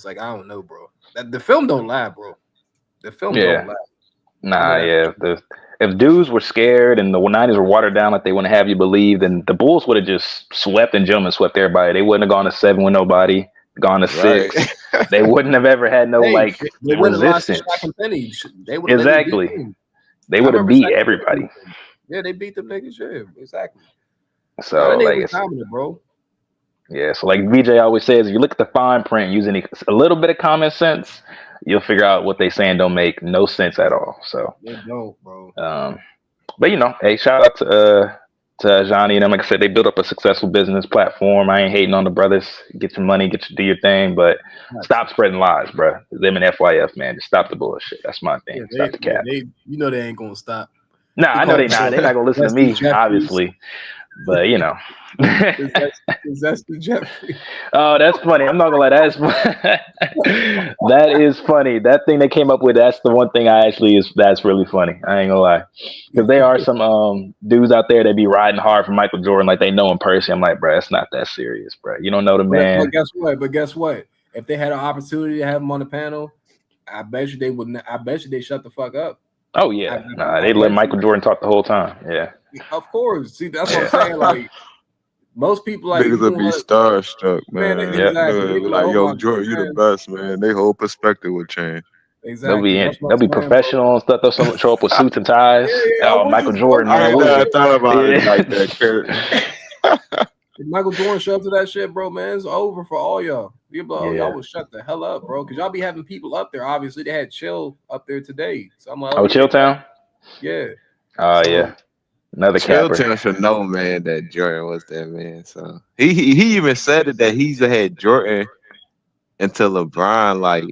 like I don't know, bro. The film don't lie, bro. The film don't lie. Nah, yeah. If dudes were scared and the 90s were watered down like they wouldn't have you believe, then the Bulls would have just swept everybody. They wouldn't have gone to 7 with nobody, gone to 6. They wouldn't have ever had no they resistance. Exactly. They would have beat everybody. Yeah, they beat them niggas. Yeah, exactly. So like it's dominant, bro. Yeah, so like VJ always says, if you look at the fine print using a little bit of common sense, you'll figure out what they saying don't make no sense at all. So they don't, bro. But hey, shout out to Johnny and them. Like I said, they built up a successful business platform. I ain't hating on the brothers. Get your money, do your thing, but stop spreading lies, bro. Them and FYF, man, just stop the bullshit. That's my thing. Stop the cap. You know they ain't gonna stop. Nah, I know they not. They're not gonna listen to me, obviously. But that's the Jeffrey. Oh, that's funny. I'm not gonna lie. That is funny. That thing they came up with. That's the one thing that's really funny. I ain't gonna lie, because there are some dudes out there that be riding hard for Michael Jordan like they know him personally. I'm like, bro, it's not that serious, bro. You don't know the man. But guess what? If they had an opportunity to have him on the panel, I bet you they wouldn't. I bet you they shut the fuck up. Oh yeah, they let Michael Jordan talk the whole time. Yeah, of course. See, that's what I'm saying. Like Most people like if Niggas you would be want, starstruck, man. man. Exactly. They They be be like, like, oh yo, my Jordan, you the god. best, man. They whole perspective would change. Exactly. That's what They'll be I'm saying, bro. professional and stuff. They'll show up with suits and ties. Yeah. Oh, Michael Jordan, I man, ain't what was never it? thought about it like that, Kurt. If Michael Jordan show up to that shit, bro, man, it's over for all y'all. You be like, oh, y'all would shut the hell up, bro, because y'all be having people up there. Obviously, they had Chill up there today, so I'm like, oh Oh, yeah, Chilltown. yeah. Oh So, yeah, another capper. Chilton should know, man, that Jordan was that man. So he even said it that he's had Jordan until LeBron like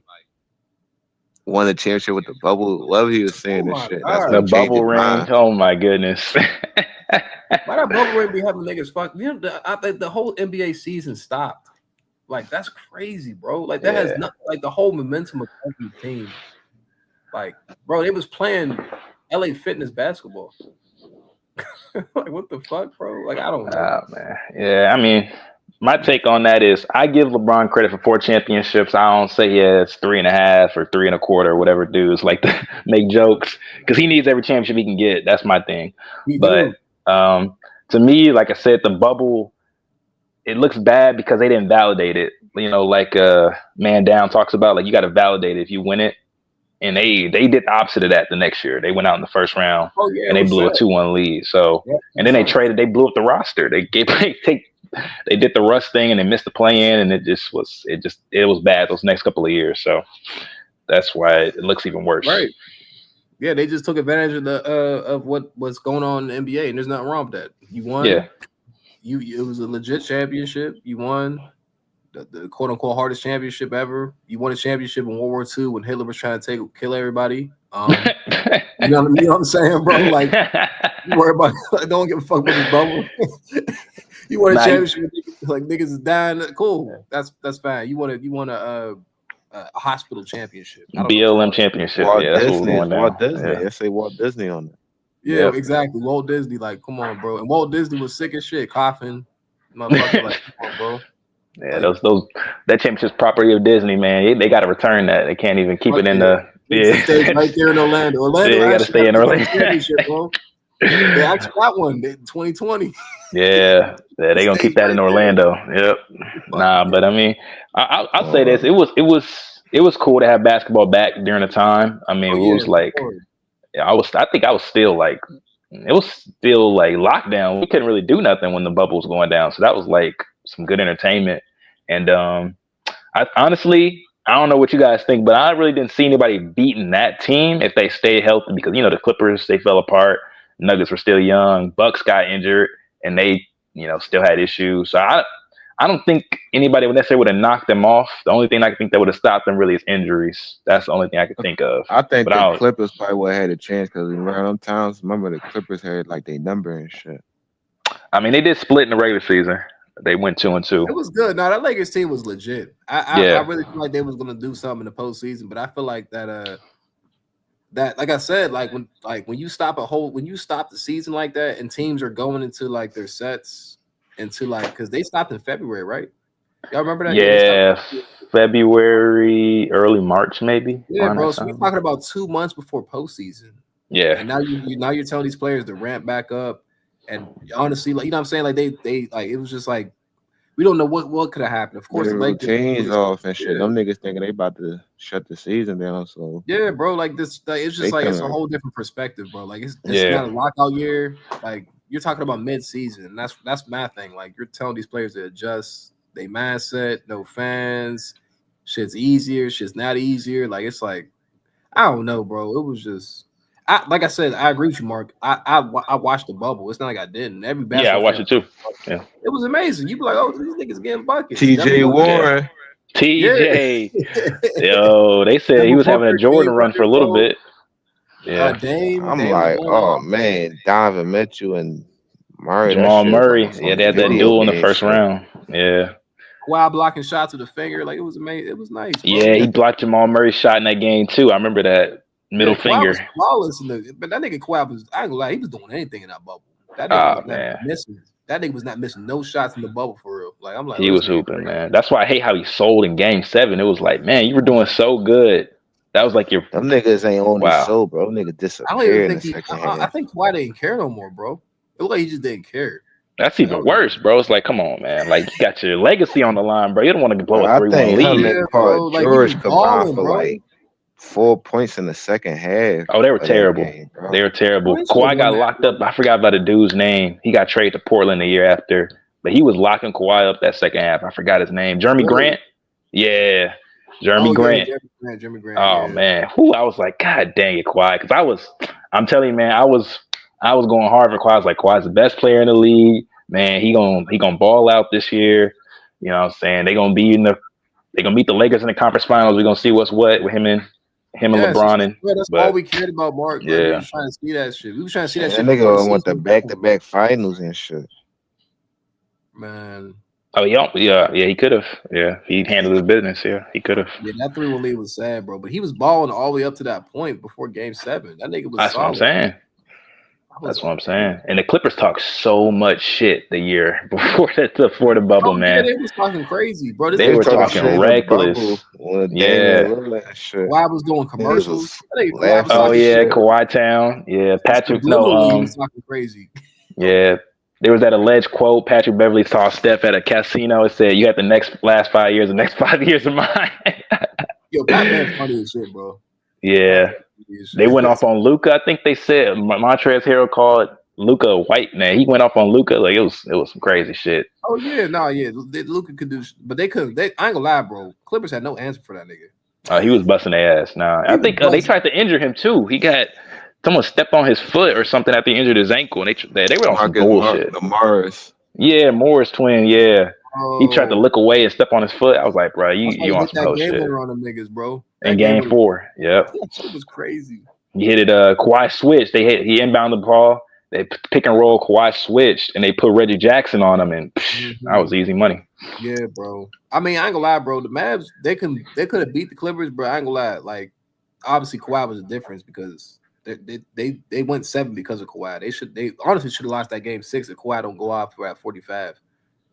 won a championship with the bubble. Whatever he was saying oh this my shit. That's when god, The he changed bubble his ring. mind. Oh my goodness. why that bubble ring be having niggas fuck? You know, I think the whole NBA season stopped. Like that's crazy, bro. Like that has not like the whole momentum of every team. Like, bro, they was playing LA Fitness basketball. Like, what the fuck, bro? Like, I don't know. Oh man, yeah. I mean, my take on that is I give LeBron credit for 4 championships. I don't say he has 3.5 or 3.25 or whatever dudes like to make jokes because he needs every championship he can get. That's my thing. We But do. to me, like I said, the bubble it looks bad because they didn't validate it. You know, like Man Down talks about, like you got to validate it if you win it. And they did the opposite of that the next year. They went out in the first round Oh yeah, and it they was blew a sad. 2-1 lead. So Yeah, and then they sad. traded. They blew up the roster. They did the Russ thing and they missed the play in, and it was bad those next couple of years. So that's why it looks even worse. Right. Yeah, they just took advantage of the of what's going on in the NBA, and there's nothing wrong with that. You won. Yeah. It was a legit championship. You won the quote unquote hardest championship ever. You won a championship in World War II when Hitler was trying to kill everybody. You know what I'm saying, bro? Like, you worry about don't give a fuck about this bubble. You won a championship, like niggas is dying. Cool, that's fine. You want a hospital championship. BLM championship. Walt Yeah, that's Disney, what was going down. Walt Disney. Yeah. They say Walt Disney on it. Yeah, exactly. Walt Disney, like, come on, bro. And Walt Disney was sick as shit, coughing, motherfucker. Like, come on, bro. Yeah, like, that championship's property of Disney, man. They got to return that. They can't even keep it in the. It stays right there in Orlando. Orlando got to stay in Orlando. Championship, bro. They actually got one in 2020. Yeah, they gonna keep that in Orlando. Yep. Nah, but I mean, I'll say this: it was cool to have basketball back during the time. I mean, it was like, I think I was still like, it was still like lockdown. We couldn't really do nothing when the bubble was going down. So that was like some good entertainment. And I honestly, I don't know what you guys think, but I really didn't see anybody beating that team if they stayed healthy because the Clippers, they fell apart. Nuggets were still young. Bucks got injured, and they, still had issues. So I don't think anybody would necessarily would have knocked them off. The only thing I think that would have stopped them really is injuries. That's the only thing I could think of. I think the Clippers probably would have had a chance because around them times, remember the Clippers had like their number and shit. I mean, they did split in the regular season. They went 2-2. It was good. No, that Lakers team was legit. I really feel like they was gonna do something in the postseason, but I feel like that like I said, when you stop the season like that and teams are going into like their sets into like because they stopped in February, right? Y'all remember that? Yeah, February, early March, maybe. Yeah, bro. So we're talking about 2 months before postseason. Yeah. And now you're telling these players to ramp back up. And honestly, like, you know what I'm saying? Like they like it was just like we don't know what could have happened. Of course, the Lakers routines off and shit. Them niggas thinking they about to shut the season down. So yeah, bro. Like this, like, it's just like it's a whole different perspective, bro. Like it's not a lockout year. Like you're talking about mid-season, and that's my thing. Like you're telling these players to adjust their mindset, no fans, shit's easier, shit's not easier. Like it's like I don't know, bro. It was just. Like I said, I agree with you, Mark. I watched the bubble. It's not like I didn't. Every basketball I watched it too. Yeah, it was amazing. You be like, oh, these niggas getting buckets. TJ Warren, TJ. Yo, they said he was having a Jordan run for a little bit. Yeah, Dame. I'm like, oh man, Donovan Mitchell and Murray. Jamal Murray. Yeah, they had that duel in the first round. Yeah. Kawhi blocking shots with the finger, like it was amazing. It was nice. Bro. Yeah, he blocked Jamal Murray's shot in that game too. I remember that. Middle finger. Was flawless but that nigga Kawhi was, I ain't gonna lie, he was doing anything in that bubble. That nigga was not missing. That nigga was not missing no shots in the bubble for real. Like I'm like, he was hooping, man. That's why I hate how he sold in Game 7. It was like, man, you were doing so good. That was like your. Them niggas ain't only sold, bro. Them niggas disappeared in the second half. I think Kawhi didn't care no more, bro. It looked like he just didn't care. That's even worse, bro. It's like, come on, man. Like, you got your legacy on the line, bro. You don't want to blow a I 3-1 think him lead. and Yeah, Paul bro. Like he was George combined balling, for bro. like 4 points in the second half Oh, they were of that terrible. game, bro. They were terrible. Bro, he should have Kawhi won got that, locked bro. up. I forgot about the dude's name. He got traded to Portland the year after, but he was locking Kawhi up that second half. I forgot his name. Jeremy Really? Grant. Yeah, Jeremy Oh yeah, Grant. Jimmy Grant. Oh Yeah. man, I was like, God dang it, Kawhi, because I'm telling you, man, I was going hard for Kawhi. I was like, Kawhi's the best player in the league, man. He gonna ball out this year. You know what I'm saying? They're gonna meet the Lakers in the conference finals. We're gonna see what's what with him and Yes, LeBron that's all we cared about, Mark. Like we yeah. was trying to see that shit. We was trying to see that And shit that before the nigga went to season. back-to-back finals and shit. Man. Oh yeah, he could have. Yeah, he handled his business. Yeah, he could have. Yeah, that 3-1 lead was sad, bro. But he was balling all the way up to that point before Game 7. That nigga was That's solid. what I'm saying. That's what I'm saying. And the Clippers talked so much shit the year before the bubble, man. Yeah, they was talking crazy, bro. They were talking reckless. Yeah. Kawhi was doing commercials. Oh yeah, Kawhi Town. Yeah, Patrick. He was talking crazy. Yeah. There was that alleged quote Patrick Beverly saw Steph at a casino. It said, "You had the last 5 years, the next 5 years of mine." Yo, Batman funny as shit, bro. Yeah. They went off on Luka. I think they said Montrezl Harrell called Luka a white man. He went off on Luka. Like it was some crazy shit. Oh yeah, Luka could do, but they couldn't. I ain't gonna lie, bro. Clippers had no answer for that nigga. He was busting their ass. Nah, I think they tried to injure him too. He got someone stepped on his foot or something after he injured his ankle, and they were on some bullshit. The Morris. Yeah, Morris twin. Yeah, he tried to look away and step on his foot. I was like, bro, you on some that game shit. winner on them niggas, bro. In game 4, yep. That shit was crazy. He hit it. Kawhi switched. He inbounded the ball. They pick and roll. Kawhi switched, and they put Reggie Jackson on him, and that was easy money. Yeah, bro. I mean, I ain't gonna lie, bro. The Mavs, they could have beat the Clippers, bro. I ain't gonna lie. Like, obviously, Kawhi was a difference because they went 7 because of Kawhi. They honestly should have lost that game 6 if Kawhi don't go off for at 45.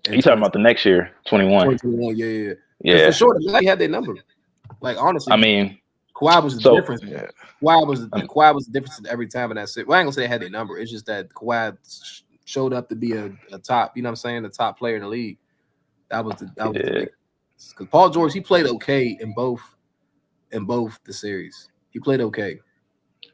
You talking about the next year, 21? 2021, yeah. For sure, they had their number. Like honestly, I mean, Kawhi was the difference. Yeah. Kawhi was the difference every time in that series. Well, I ain't gonna say they had their number. It's just that Kawhi showed up to be a top. You know what I'm saying? The top player in the league. That was the because Paul George, he played okay in both the series. He played okay.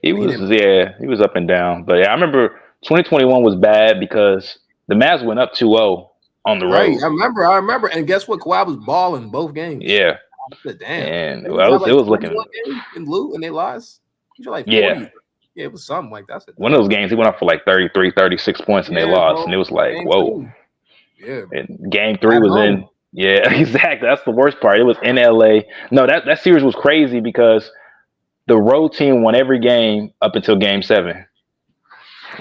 He was up and down. But yeah, I remember 2021 was bad because the Mavs went up 2-0 on the road. I remember. And guess what? Kawhi was balling both games. Yeah. I said, damn. And it was looking in blue and they lost. He was like 40. Yeah. Yeah, it was something like that. One of those games, he went off for like 33, 36 points and they lost. Bro. And it was like, game whoa. 2. Yeah. And game 3 was in. Yeah, exactly. That's the worst part. It was in LA. No, that series was crazy because the road team won every game up until game 7.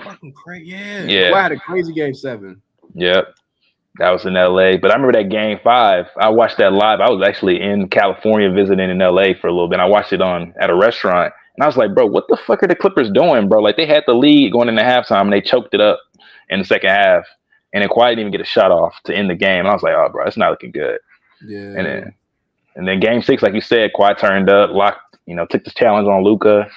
Fucking crazy. Yeah. Yeah. Kawhi had a crazy game 7. Yep. That was in LA. But I remember that game 5. I watched that live. I was actually in California visiting in LA for a little bit. I watched it at a restaurant. And I was like, bro, what the fuck are the Clippers doing, bro? Like, they had the lead going into halftime, and they choked it up in the second half. And then Kawhi didn't even get a shot off to end the game. And I was like, oh, bro, it's not looking good. Yeah. And then game 6, like you said, Kawhi turned up, took the challenge on Luka.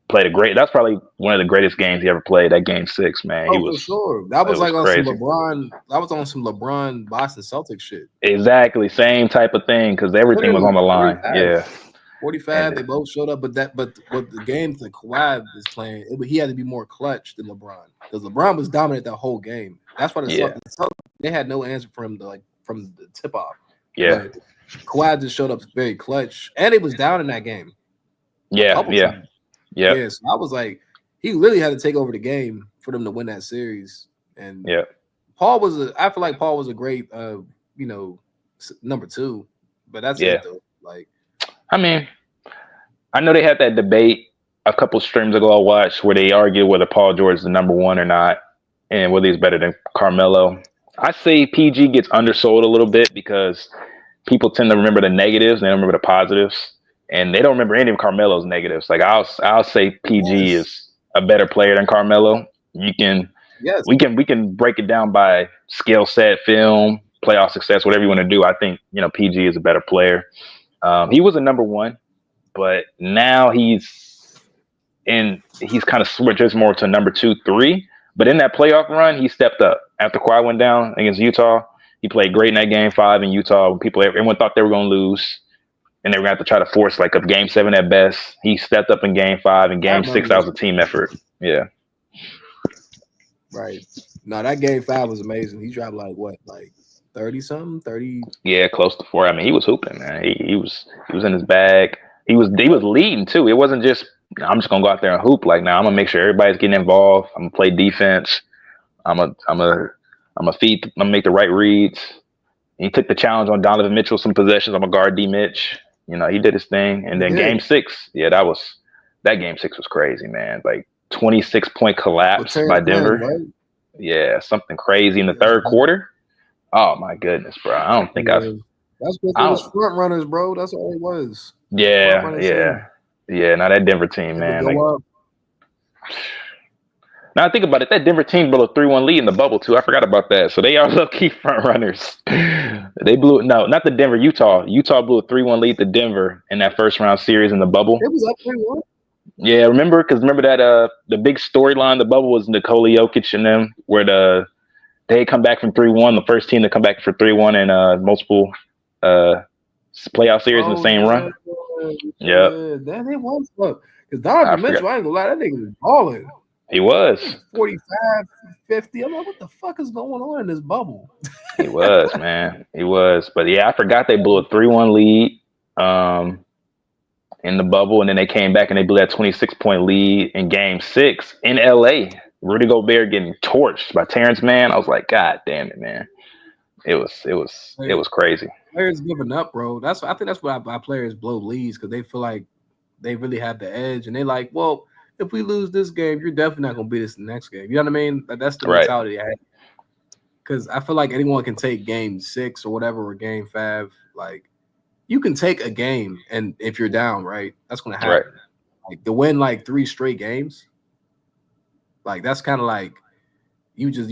Played that's probably one of the greatest games he ever played. That game 6, man. For sure. That was like on some LeBron. That was on some LeBron Boston Celtics shit. Exactly, same type of thing because everything was on the line. 45. Yeah, 45. They both showed up, but the games that Kawhi was playing, he had to be more clutch than LeBron because LeBron was dominant that whole game. That's why they had no answer for him from the tip off. Yeah, but Kawhi just showed up very clutch, and it was down in that game. Yeah. Yeah, so I was like, he really had to take over the game for them to win that series. And I feel like Paul was a great, number 2. But that's it though. Like, I mean, I know they had that debate a couple streams ago I watched where they argued whether Paul George is the number 1 or not, and whether he's better than Carmelo. I say PG gets undersold a little bit because people tend to remember the negatives and they don't remember the positives. And they don't remember any of Carmelo's negatives. Like I'll say PG is a better player than Carmelo. We can break it down by skill set, film, playoff success, whatever you want to do. I think PG is a better player. He was a number 1, but now he's kind of switches more to number 2, 3. But in that playoff run, he stepped up. After Kawhi went down against Utah, he played great in that Game 5 in Utah. When everyone thought they were going to lose, and they were going to have to try to force like a Game 7 at best. He stepped up in Game 5 and Game 6. That was a team effort. Yeah. Right. No, that Game 5 was amazing. He dropped like 30 something, 30. Yeah, close to 4. I mean, he was hooping, man. He was in his bag. He was leading too. It wasn't just I'm just gonna go out there and hoop. Like, now I'm gonna make sure everybody's getting involved. I'm gonna play defense. I'm gonna make the right reads. He took the challenge on Donovan Mitchell some possessions. I'm gonna guard D Mitch. You know, he did his thing. And then Game 6, that Game 6 was crazy, man. Like 26-point collapse by Denver. Right? Yeah, something crazy in the third quarter. Oh my goodness, bro. I don't think That's what it was, front runners, bro. That's all it was. Yeah. Now that Denver team, man. Like, now I think about it, that Denver team blew a 3-1 lead in the bubble too. I forgot about that. So they are low-key front runners. Not the Denver, Utah. Utah blew a 3-1 lead to Denver in that first round series in the bubble. It was up 3-1. Yeah, remember that the big storyline in the bubble was Nikola Jokic and them, where they come back from 3-1, the first team to come back for 3-1 in multiple playoff series in the same run. Yeah, that it was fuck. Because Donovan Mitchell, I ain't gonna lie, that nigga was balling. He was 45, 50. I'm like, what the fuck is going on in this bubble? He was, man. He was. But yeah, I forgot they blew a 3-1 lead in the bubble, and then they came back and they blew that 26-point lead in Game 6 in LA. Rudy Gobert getting torched by Terrence Mann. I was like, God damn it, man. It was crazy. Players giving up, bro. I think that's why players blow leads, because they feel like they really have the edge, and they like, well, if we lose this game, you're definitely not gonna beat us the next game. You know what I mean? Like, that's the mentality I had. Because I feel like anyone can take Game 6 or whatever, or Game 5. Like, you can take a game, and if you're down, right, that's gonna happen. Right. Like, to win like 3 straight games, like, that's kind of like you just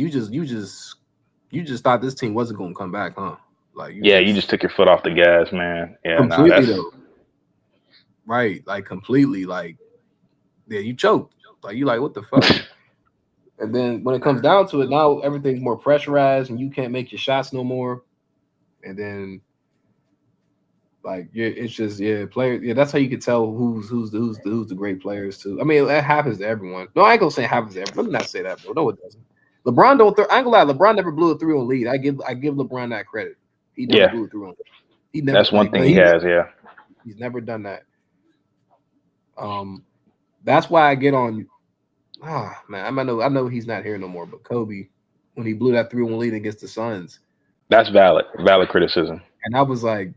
thought this team wasn't gonna come back, huh? Like, you just took your foot off the gas, man. Yeah, completely though. Right, like completely, like, yeah, you choked. Like, you like, what the fuck? And then when it comes down to it, now everything's more pressurized, and you can't make your shots no more. And then, like, it's just players. Yeah, that's how you can tell who's the great players too. I mean, that happens to everyone. No, I ain't gonna say it happens to everyone. Let me not say that, bro. No, it doesn't. LeBron don't. I ain't gonna lie. LeBron never blew a 3-1 lead. I give LeBron that credit. He never blew a 3-1 lead. He never. That's one thing he has. Yeah, he's never done that. That's why I get on. Man, I know he's not here no more. But Kobe, when he blew that 3-1 lead against the Suns, that's valid criticism. And I was like,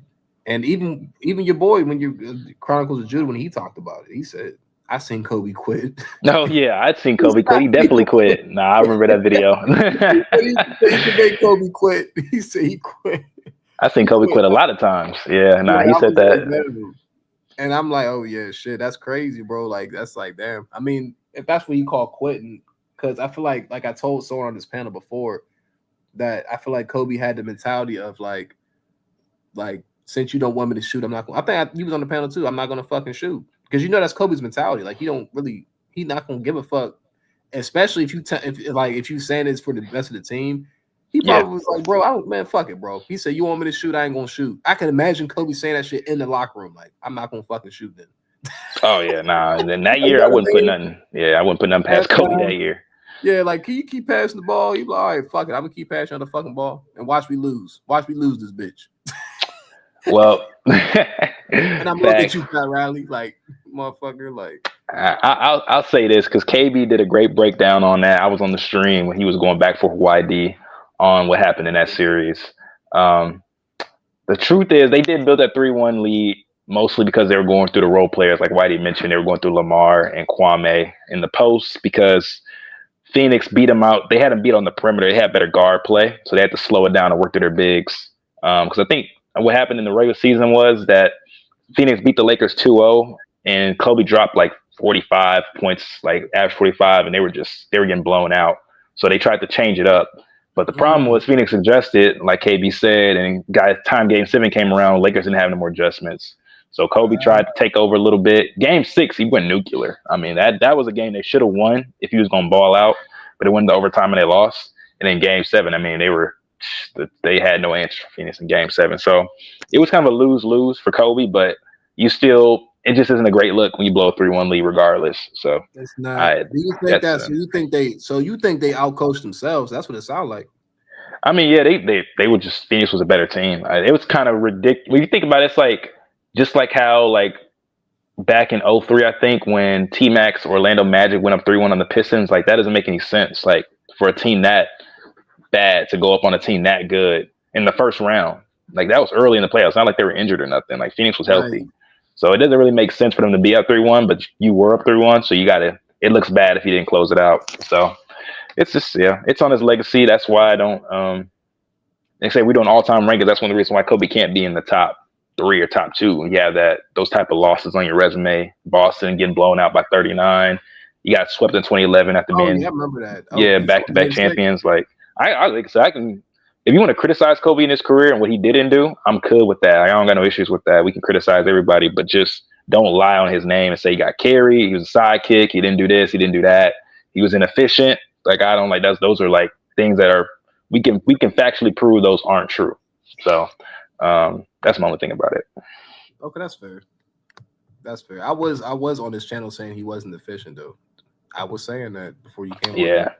and even your boy, when you Chronicles of Judah, when he talked about it, he said, I seen Kobe quit. Oh yeah, I'd seen Kobe quit. He definitely quit. Nah, I remember that video. he made Kobe quit. He said he quit. I seen Kobe quit a lot of times. Yeah, he said that. And I'm like, oh yeah, shit, that's crazy, bro. Like, that's like, damn. I mean, if that's what you call quitting, because I feel like I told someone on this panel before, that I feel like Kobe had the mentality of like since you don't want me to shoot, I'm not going. I think you was on the panel too. I'm not going to fucking shoot, because that's Kobe's mentality. Like, he's not going to give a fuck, especially if you saying it's for the best of the team. He probably was like, bro, fuck it, bro. He said, you want me to shoot? I ain't gonna shoot. I can imagine Kobe saying that shit in the locker room. Like, I'm not gonna fucking shoot then. Oh yeah, nah. And then that year, I wouldn't put nothing. Yeah, I wouldn't put nothing past Kobe that year. Yeah, like, can you keep passing the ball? You like, all right, fuck it. I'm gonna keep passing on the fucking ball and watch me lose. Watch me lose this bitch. Well, and I'm looking at you, Pat Riley, like, motherfucker, like. I'll say this, because KB did a great breakdown on that. I was on the stream when he was going back for YD on what happened in that series. The truth is, they did build that 3-1 lead mostly because they were going through the role players, like Whitey mentioned. They were going through Lamar and Kwame in the post, because Phoenix beat them out. They had them beat on the perimeter. They had better guard play, so they had to slow it down and work through their bigs. Because I think what happened in the regular season was that Phoenix beat the Lakers 2-0, and Kobe dropped like 45 points, like average 45, and they were getting blown out. So they tried to change it up. But the problem was Phoenix adjusted, like KB said, and time Game 7 came around, Lakers didn't have no more adjustments. So Kobe tried to take over a little bit. Game 6, he went nuclear. I mean, that was a game they should have won if he was going to ball out. but it went to overtime and they lost. And then Game 7, I mean, they had no answer for Phoenix in Game 7. So it was kind of a lose-lose for Kobe, but it just isn't a great look when you blow a 3-1 lead regardless. So it's not. Do you think that? So you think they outcoached themselves? That's what it sounds like. I mean, yeah, they were just Phoenix was a better team. It was kind of ridiculous when you think about it. It's like just like how like back in 03, I think when T-Mac's Orlando Magic went up 3-1 on the Pistons, like that doesn't make any sense. Like for a team that bad to go up on a team that good in the first round, like that was early in the playoffs. Not like they were injured or nothing. Like Phoenix was healthy, Right. so it doesn't really make sense for them to be up 3-1. But you were up 3-1, so it looks bad if you didn't close it out. So it's just it's on his legacy. That's why I don't. They say we're doing all-time rankings. That's one of the reasons why Kobe can't be in the top 3 or top 2. When you have those type of losses on your resume. Boston getting blown out by 39. You got swept in 2011 after being I remember that. back-to-back champions. Like I like so I can. If you want to criticize Kobe in his career and what he didn't do, I'm cool with that. I don't got no issues with that. We can criticize everybody, but just don't lie on his name and say he got carried. He was a sidekick. He didn't do this. He didn't do that. He was inefficient. Like I don't like those are like things that are we can factually prove those aren't true. So that's my only thing about it. Okay, that's fair. That's fair. I was on this channel saying he wasn't efficient though. I was saying that before you came. Yeah.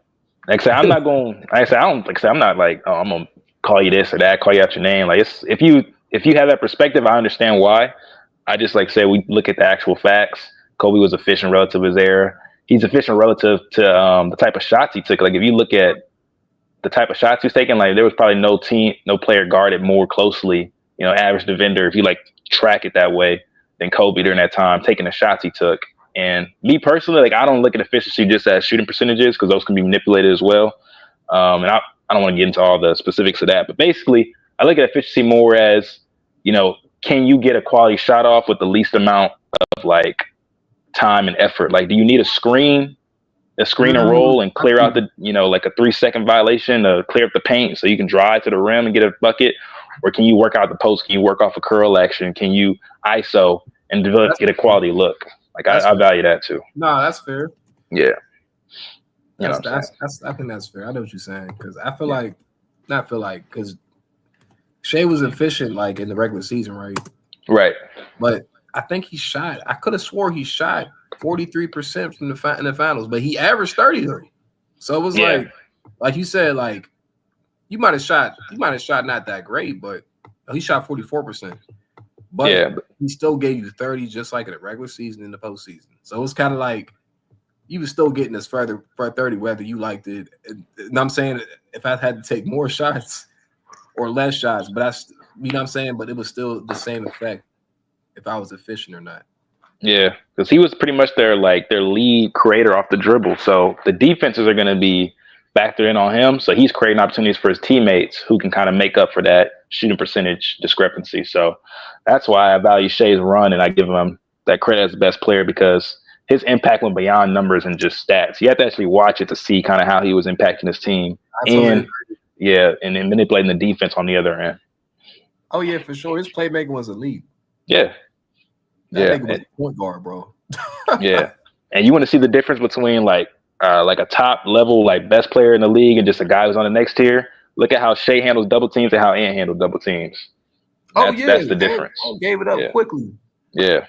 Like I said, I'm not going. Like I said, I'm not like, oh, I'm gonna call you this or that, call you out your name. Like if you have that perspective, I understand why. I just like say we look at the actual facts. Kobe was efficient relative to his era. He's efficient relative to the type of shots he took. Like if you look at the type of shots he was taking, like there was probably no player guarded more closely, average defender, if you like track it that way, than Kobe during that time, taking the shots he took. And me personally, like I don't look at efficiency just as shooting percentages because those can be manipulated as well. And I don't want to get into all the specifics of that, but basically I look at efficiency more as, can you get a quality shot off with the least amount of like time and effort? Like, do you need a screen and roll and clear out the, like a 3-second violation to clear up the paint so you can drive to the rim and get a bucket? Or can you work out the post? Can you work off a curl action? Can you ISO and get a quality look? Like I value that too. No, that's fair. Yeah. I think that's fair. I know what you're saying because I feel because Shai was efficient like in the regular season, right? Right. But I think I could have swore he shot 43% from in the finals, but he averaged 33. So it was like you said, like you might have shot not that great, but he shot 44%. But he still gave you 30 just like in the regular season in the postseason. So it's kind of like you was still getting us further for 30, whether you liked it. And I'm saying if I had to take more shots or less shots, but what I'm saying, but it was still the same effect if I was efficient or not. Yeah, because he was pretty much their lead creator off the dribble. So the defenses are going to be factored in on him. So he's creating opportunities for his teammates who can kind of make up for that shooting percentage discrepancy. So that's why I value Shai's run and I give him that credit as the best player because his impact went beyond numbers and just stats. You have to actually watch it to see kind of how he was impacting his team and then manipulating the defense on the other end. Oh yeah, for sure. His playmaking was elite. Yeah. That nigga was a point guard, bro. Yeah. And you want to see the difference between like a top level, like best player in the league and just a guy who's on the next tier. Look at how Shai handles double teams and how Ant handles double teams. That's the difference. Gave it up quickly. Yeah.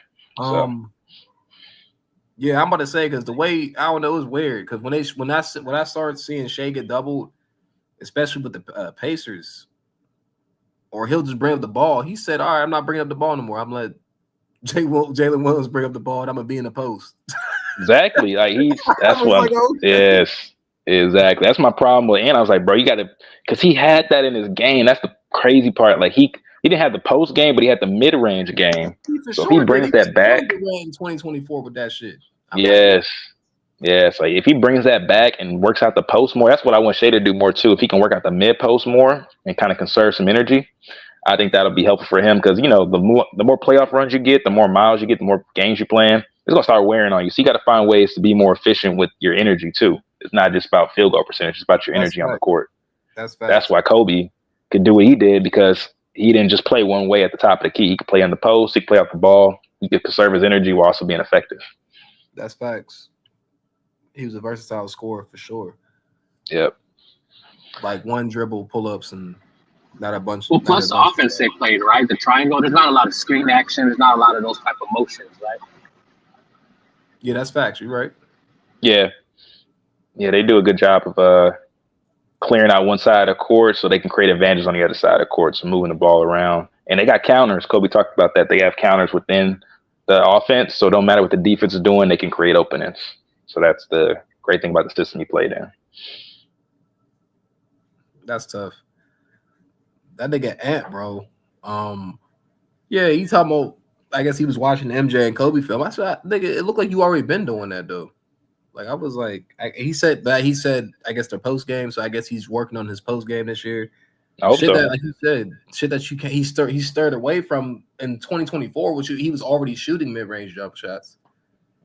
Yeah, I'm about to say because the way I don't know, it was weird because when I started seeing Shai get doubled, especially with the Pacers, or he'll just bring up the ball. He said, "All right, I'm not bringing up the ball no more. I'm gonna let Jalen Williams bring up the ball, and I'm gonna be in the post." Exactly. Like that's what. Yes, exactly. That's my problem with. And I was like, bro, you got to, because he had that in his game. That's the crazy part. Like he didn't have the post game, but he had the mid range game. So if he brings that back in 2024 with that shit. Yes. Like if he brings that back and works out the post more, that's what I want Shai to do more too. If he can work out the mid post more and kind of conserve some energy, I think that'll be helpful for him because the more playoff runs you get, the more miles you get, the more games you're playing, it's gonna start wearing on you. So you got to find ways to be more efficient with your energy too. It's not just about field goal percentage; it's about your energy on the court. That's why Kobe could do what he did because he didn't just play one way at the top of the key. He could play on the post, he could play off the ball, he could conserve his energy while also being effective. That's facts. He was a versatile scorer for sure. Yep. Like one dribble, pull ups, and not a bunch. Well, Not a plus the bunch. offense they played, right? The triangle. There's not a lot of screen action. There's not a lot of those type of motions, right? Yeah, that's facts. You're right. Yeah. Yeah, they do a good job of clearing out one side of the court so they can create advantages on the other side of the court, so moving the ball around. And they got counters. Kobe talked about that. They have counters within the offense, so it don't matter what the defense is doing, they can create openings. So that's the great thing about the system he played in. That's tough. That nigga Ant, bro. Yeah, he talking about. I guess he was watching the MJ and Kobe film. I said, nigga, it looked like you already been doing that though. Like I was like, he said that I guess their post game. So I guess he's working on his post game this year. I hope Shit so. that, like you said, shit that you can't. He stirred away from in 2024, which he was already shooting mid range jump shots.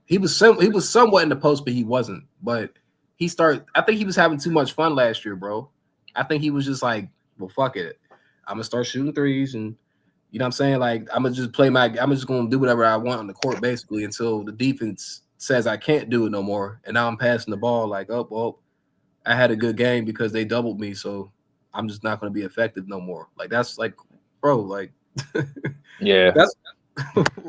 He was somewhat in the post, but he wasn't. But he started. I think he was having too much fun last year, bro. I think he was just like, well, fuck it. I'm gonna start shooting threes, and you know what I'm saying. Like I'm just gonna do whatever I want on the court, basically, until the defense says I can't do it no more. And now I'm passing the ball like, oh, well, I had a good game because they doubled me, so I'm just not going to be effective no more. Like that's like, bro, like, yeah, that's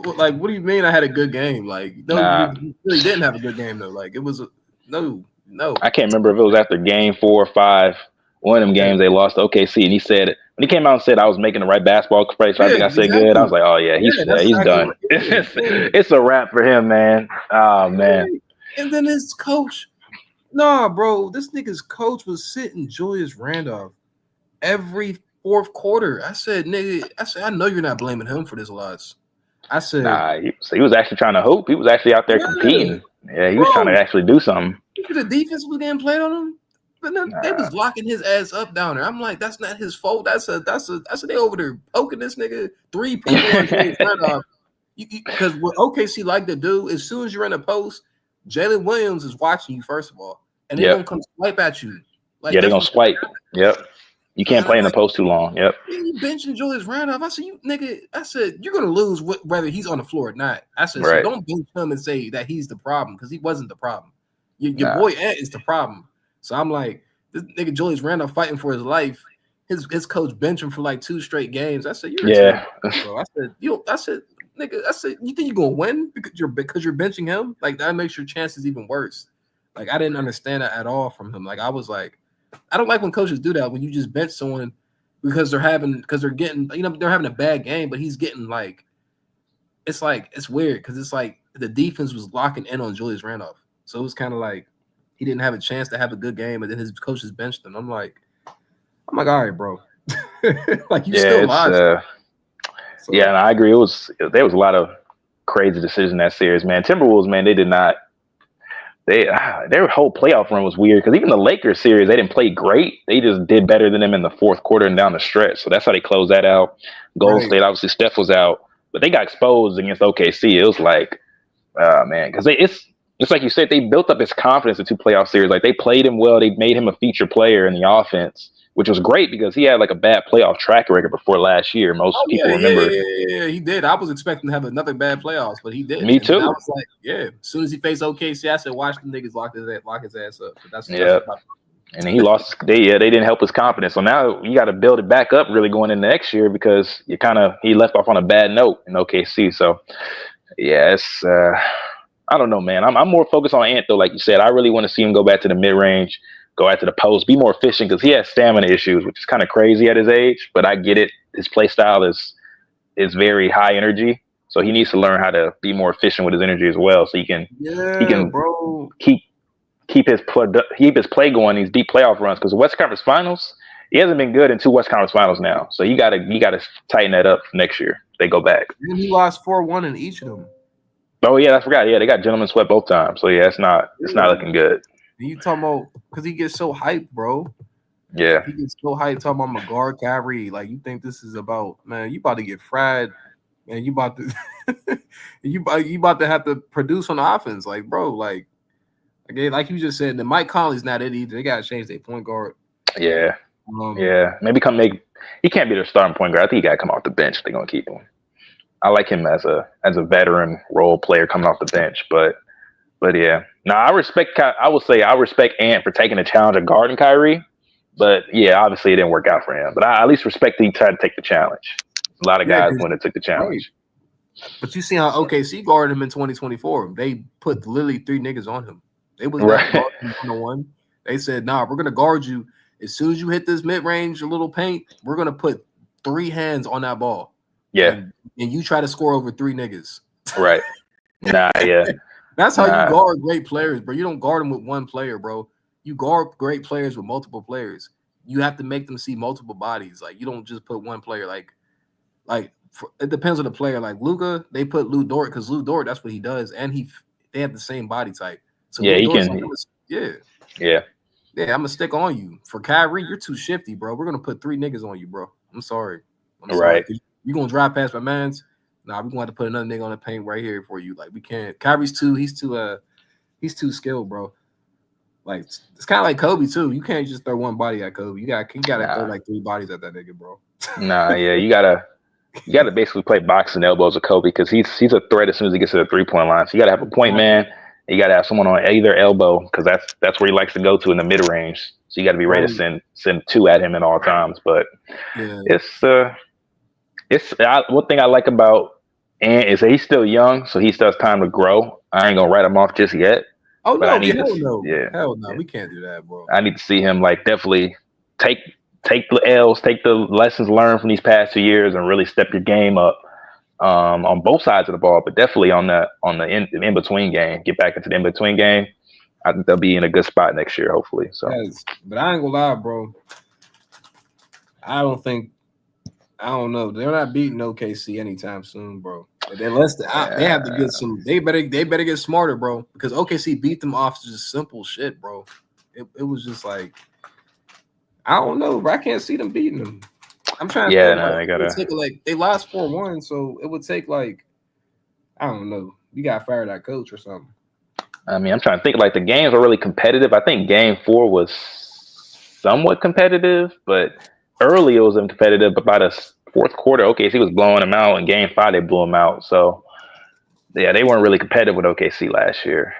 like, what do you mean I had a good game? Like, no, you really didn't have a good game though. Like, it was no. I can't remember if it was after game 4 or 5. One of them games they lost to OKC, and he said when he came out and said I was making the right basketball play, so I think I said good. I was like, oh yeah, he's done. It's a wrap for him, man. Oh man. And then his coach, nah, bro, this nigga's coach was sitting Julius Randolph every fourth quarter. I said, nigga, I know you're not blaming him for this loss. I said, nah, he was actually trying to hoop. He was actually out there competing. Yeah, he was trying to actually do something. The defense was getting played on him. But then they was locking his ass up down there. I'm like, that's not his fault. That's they over there poking this nigga 3 people on Julius Randolph. Because what OKC like to do, as soon as you're in a post, Jalen Williams is watching you first of all, and they're gonna come swipe at you. Like, yeah, they're gonna swipe. Yep. You can't play in the post too long. Yep. You benching Julius Randolph. I said, you nigga. I said you're gonna lose whether he's on the floor or not. I said, so don't bench him and say that he's the problem because he wasn't the problem. Your boy Ant is the problem. So I'm like, this nigga Julius Randolph fighting for his life. His coach benched him for like 2 straight games. I said, you're bro. I said, nigga, you think you're gonna win because you're benching him? Like that makes your chances even worse. Like I didn't understand that at all from him. Like I was like, I don't like when coaches do that when you just bench someone because they're having a bad game, but he's getting like it's weird because it's like the defense was locking in on Julius Randolph. So it was kind of like he didn't have a chance to have a good game, and then his coaches benched him. I'm like, all right, bro. Like you still lost. Yeah, and I agree. There was a lot of crazy decisions in that series, man. Timberwolves, man, they did not. Their whole playoff run was weird because even the Lakers series, they didn't play great. They just did better than them in the fourth quarter and down the stretch. So that's how they closed that out. Golden State, obviously, Steph was out, but they got exposed against OKC. It was like, man, because it's like you said, they built up his confidence in 2 playoff series. Like they played him well. They made him a feature player in the offense, which was great because he had like a bad playoff track record before last year. Most people remember. Yeah, he did. I was expecting to have another bad playoffs, but he did. Me too. I was like, yeah. As soon as he faced OKC, I said, watch the niggas lock his ass up. But that's and he lost. They didn't help his confidence. So now you got to build it back up, really going into next year because he left off on a bad note in OKC. So yeah, it's I don't know, man. I'm more focused on Ant though, like you said. I really want to see him go back to the mid range. Go after the post, be more efficient because he has stamina issues, which is kind of crazy at his age. But I get it. His play style is very high energy, so he needs to learn how to be more efficient with his energy as well, so he can keep his play going these deep playoff runs. Because the West Conference Finals, he hasn't been good in 2 West Conference Finals now, so you gotta tighten that up for next year. They go back. And he lost 4-1 in each of them. Oh yeah, I forgot. Yeah, they got gentlemen swept both times. So yeah, it's not looking good. You talking about because he gets so hyped, bro. Yeah, he gets so hyped talking about my guard Kyrie. Like you think this is about you about to get fried, and you about to you about to have to produce on the offense, like bro, like you just said, the Mike Conley's not it either. They gotta change their point guard. Yeah, maybe he can't be their starting point guard. I think he gotta come off the bench if they're gonna keep him. I like him as a veteran role player coming off the bench, but yeah. Now I respect. I would say I respect Ant for taking the challenge of guarding Kyrie, but yeah, obviously it didn't work out for him. But I at least respect that he tried to take the challenge. A lot of Yeah, guys 'cause- wouldn't have took the challenge. But you see how OKC guarded him in 2024. They put literally 3 niggas on him. They was not Right. guarding him one-on-one. They said, nah, we're gonna guard you. As soon as you hit this mid-range little paint, we're gonna put 3 hands on that ball. Yeah. And you try to score over 3 niggas. Right. Nah, yeah. That's how you guard great players, bro. You don't guard them with one player, bro. You guard great players with multiple players. You have to make them see multiple bodies. Like you don't just put one player. It depends on the player. Like Luka, they put Lou Dort because Lou Dort, that's what he does, and they have the same body type. So yeah, Lou he Dort's can. yeah. I'm gonna stick on you. For Kyrie, you're too shifty, bro. We're gonna put 3 niggas on you, bro. I'm sorry. Right. You're gonna drive past my man's. Nah, we're gonna have to put another nigga on the paint right here for you. Like we can't. Kyrie's he's too skilled, bro. Like it's kind of like Kobe too. You can't just throw one body at Kobe. You gotta throw like 3 bodies at that nigga, bro. Nah, yeah, you gotta basically play boxing elbows with Kobe because he's a threat as soon as he gets to the 3-point line. So you gotta have a point man. You gotta have someone on either elbow because that's where he likes to go to in the mid range. So you gotta be ready to send 2 at him at all times. But one thing I like about Ant is that he's still young, so he still has time to grow. I ain't gonna write him off just yet. Oh but hell no, we can't do that, bro. I need to see him like definitely take the L's, take the lessons learned from these past 2 years, and really step your game up on both sides of the ball, but definitely on the in between game. Get back into the in between game. I think they'll be in a good spot next year, hopefully. So, but I ain't gonna lie, bro. I don't know. They're not beating OKC anytime soon, bro. Unless they have to get some. They better get smarter, bro. Because OKC beat them off just simple shit, bro. It was just like I don't know, bro. I can't see them beating them. I'm trying to think, they lost 4-1, so it would take like I don't know. You gotta fire that coach or something. I mean, I'm trying to think like the games are really competitive. I think game 4 was somewhat competitive, but early it was competitive. But by the 4th quarter, OKC was blowing them out. In game 5, they blew them out. So yeah, they weren't really competitive with OKC last year.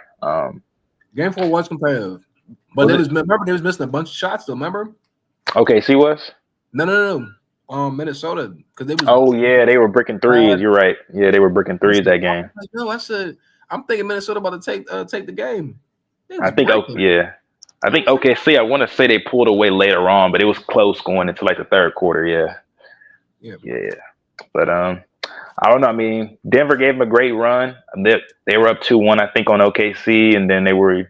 Game 4 was competitive, but remember they was missing a bunch of shots. Though, remember? OKC was? No. Minnesota because they was. Oh yeah, they were bricking threes. You're right. Yeah, they were bricking threes that game. No, I'm thinking Minnesota about to take the game. I think OKC. I want to say they pulled away later on, but it was close going into like the 3rd quarter. Yeah. But I don't know. I mean, Denver gave them a great run. They were up 2-1, I think, on OKC, and then they went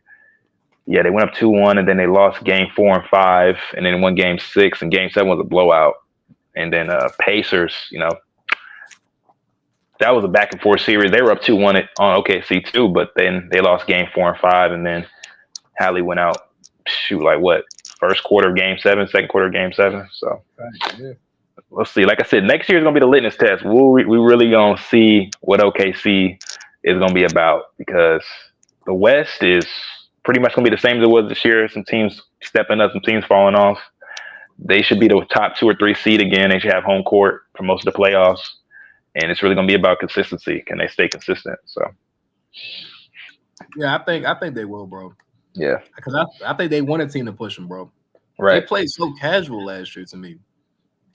up 2-1, and then they lost game 4 and 5, and then won game 6, and game 7 was a blowout. And then Pacers, that was a back and forth series. They were up 2-1 on OKC too, but then they lost game 4 and 5, and then Hallie went out. First quarter of game 7, second quarter of game 7. So we'll see. Like I said, next year is gonna be the litmus test. We really gonna see what OKC is gonna be about because the West is pretty much gonna be the same as it was this year. Some teams stepping up, some teams falling off. They should be the top 2 or 3 seed again. They should have home court for most of the playoffs. And it's really going to be about consistency. Can they stay consistent? So, yeah, I think they will, bro. Yeah, because I think they want a team to push them, bro. Right? They played so casual last year to me.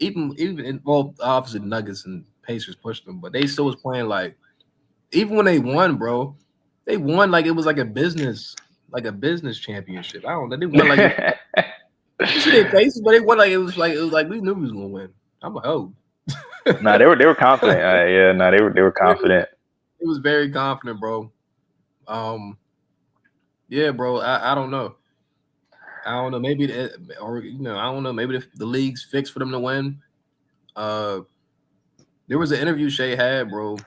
Even obviously the Nuggets and Pacers pushed them, but they still was playing like. Even when they won, bro, they won like it was like a business championship. I don't know. They won like. You see their faces, but they won like it was like we knew we was gonna win. I'm like, oh. They were confident. They were confident. It was very confident, bro. Yeah, bro. I don't know. Maybe I don't know. Maybe the league's fixed for them to win. There was an interview Shai had, bro,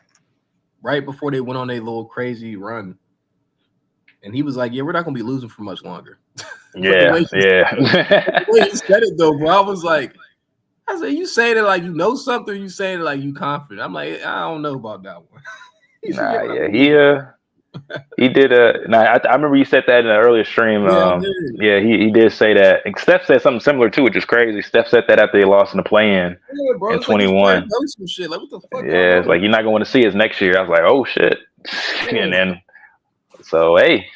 right before they went on a little crazy run, and he was like, "Yeah, we're not gonna be losing for much longer." Yeah. The way he said it though, bro, I said, you saying it like you know something, or you saying it like you confident? I'm like, I don't know about that one. He did I remember you said that in an earlier stream. He did say that. And Steph said something similar too, which is crazy. Steph said that after they lost in the play-in in 21. Shit. Like, what the fuck? Yeah, it's like you're not going to want to see us next year. I was like, oh shit. And then, so hey,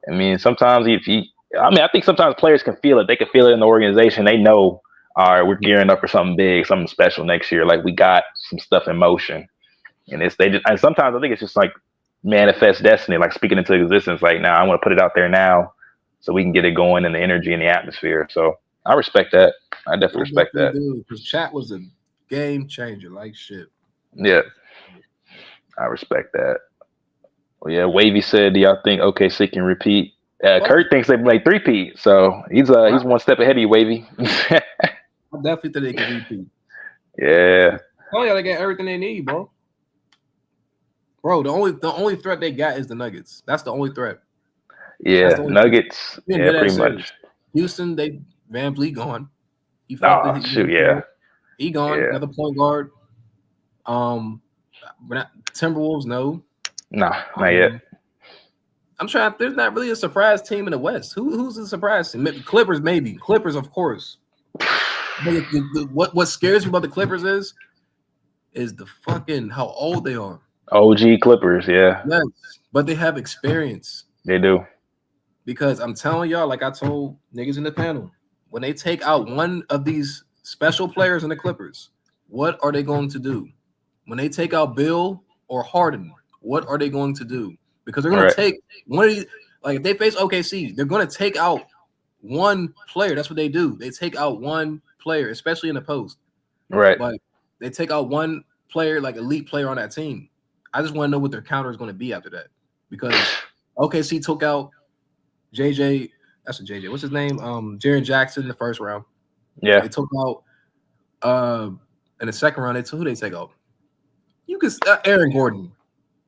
I mean, sometimes I think sometimes players can feel it. They can feel it in the organization. They know, all right, we're gearing up for something big, something special next year. Like we got some stuff in motion, and and sometimes I think it's just like manifest destiny, like speaking into existence. Like, now I want to put it out there now, so we can get it going in the energy and the atmosphere. So I respect that. I definitely respect that. Because chat was a game changer, like shit. Yeah, I respect that. Well, yeah, Wavy said, "Do y'all think OKC can repeat?" Kurt thinks they may three-peat, so he's one step ahead of you, Wavy. I definitely think they can repeat. Yeah. Oh yeah, they got everything they need, bro. Bro, the only threat they got is the Nuggets. That's the only threat. Yeah, Nuggets. Yeah, pretty much. Houston, they Van Vliet gone. He shoot, yeah. He gone. Yeah. Another point guard. Timberwolves, no. Nah, not yet. I'm trying. There's not really a surprise team in the West. Who's the surprise team? Clippers, maybe. Clippers, of course. What scares me about the Clippers is the fucking how old they are. OG Clippers, yeah. Yes, but they have experience. They do. Because I'm telling y'all, like I told niggas in the panel, when they take out one of these special players in the Clippers, what are they going to do? When they take out Bill or Harden, what are they going to do? Because they're going to take one of these, like if they face OKC, they're going to take out one player. That's what they do. They take out one player, especially in the post. Right. Like they take out one player, like elite player on that team. I just want to know what their counter is going to be after that. Because OKC took out JJ. That's a JJ. What's his name? Jaren Jackson in the first round. Yeah. They took out in the second round. Who they take out? You could Aaron Gordon.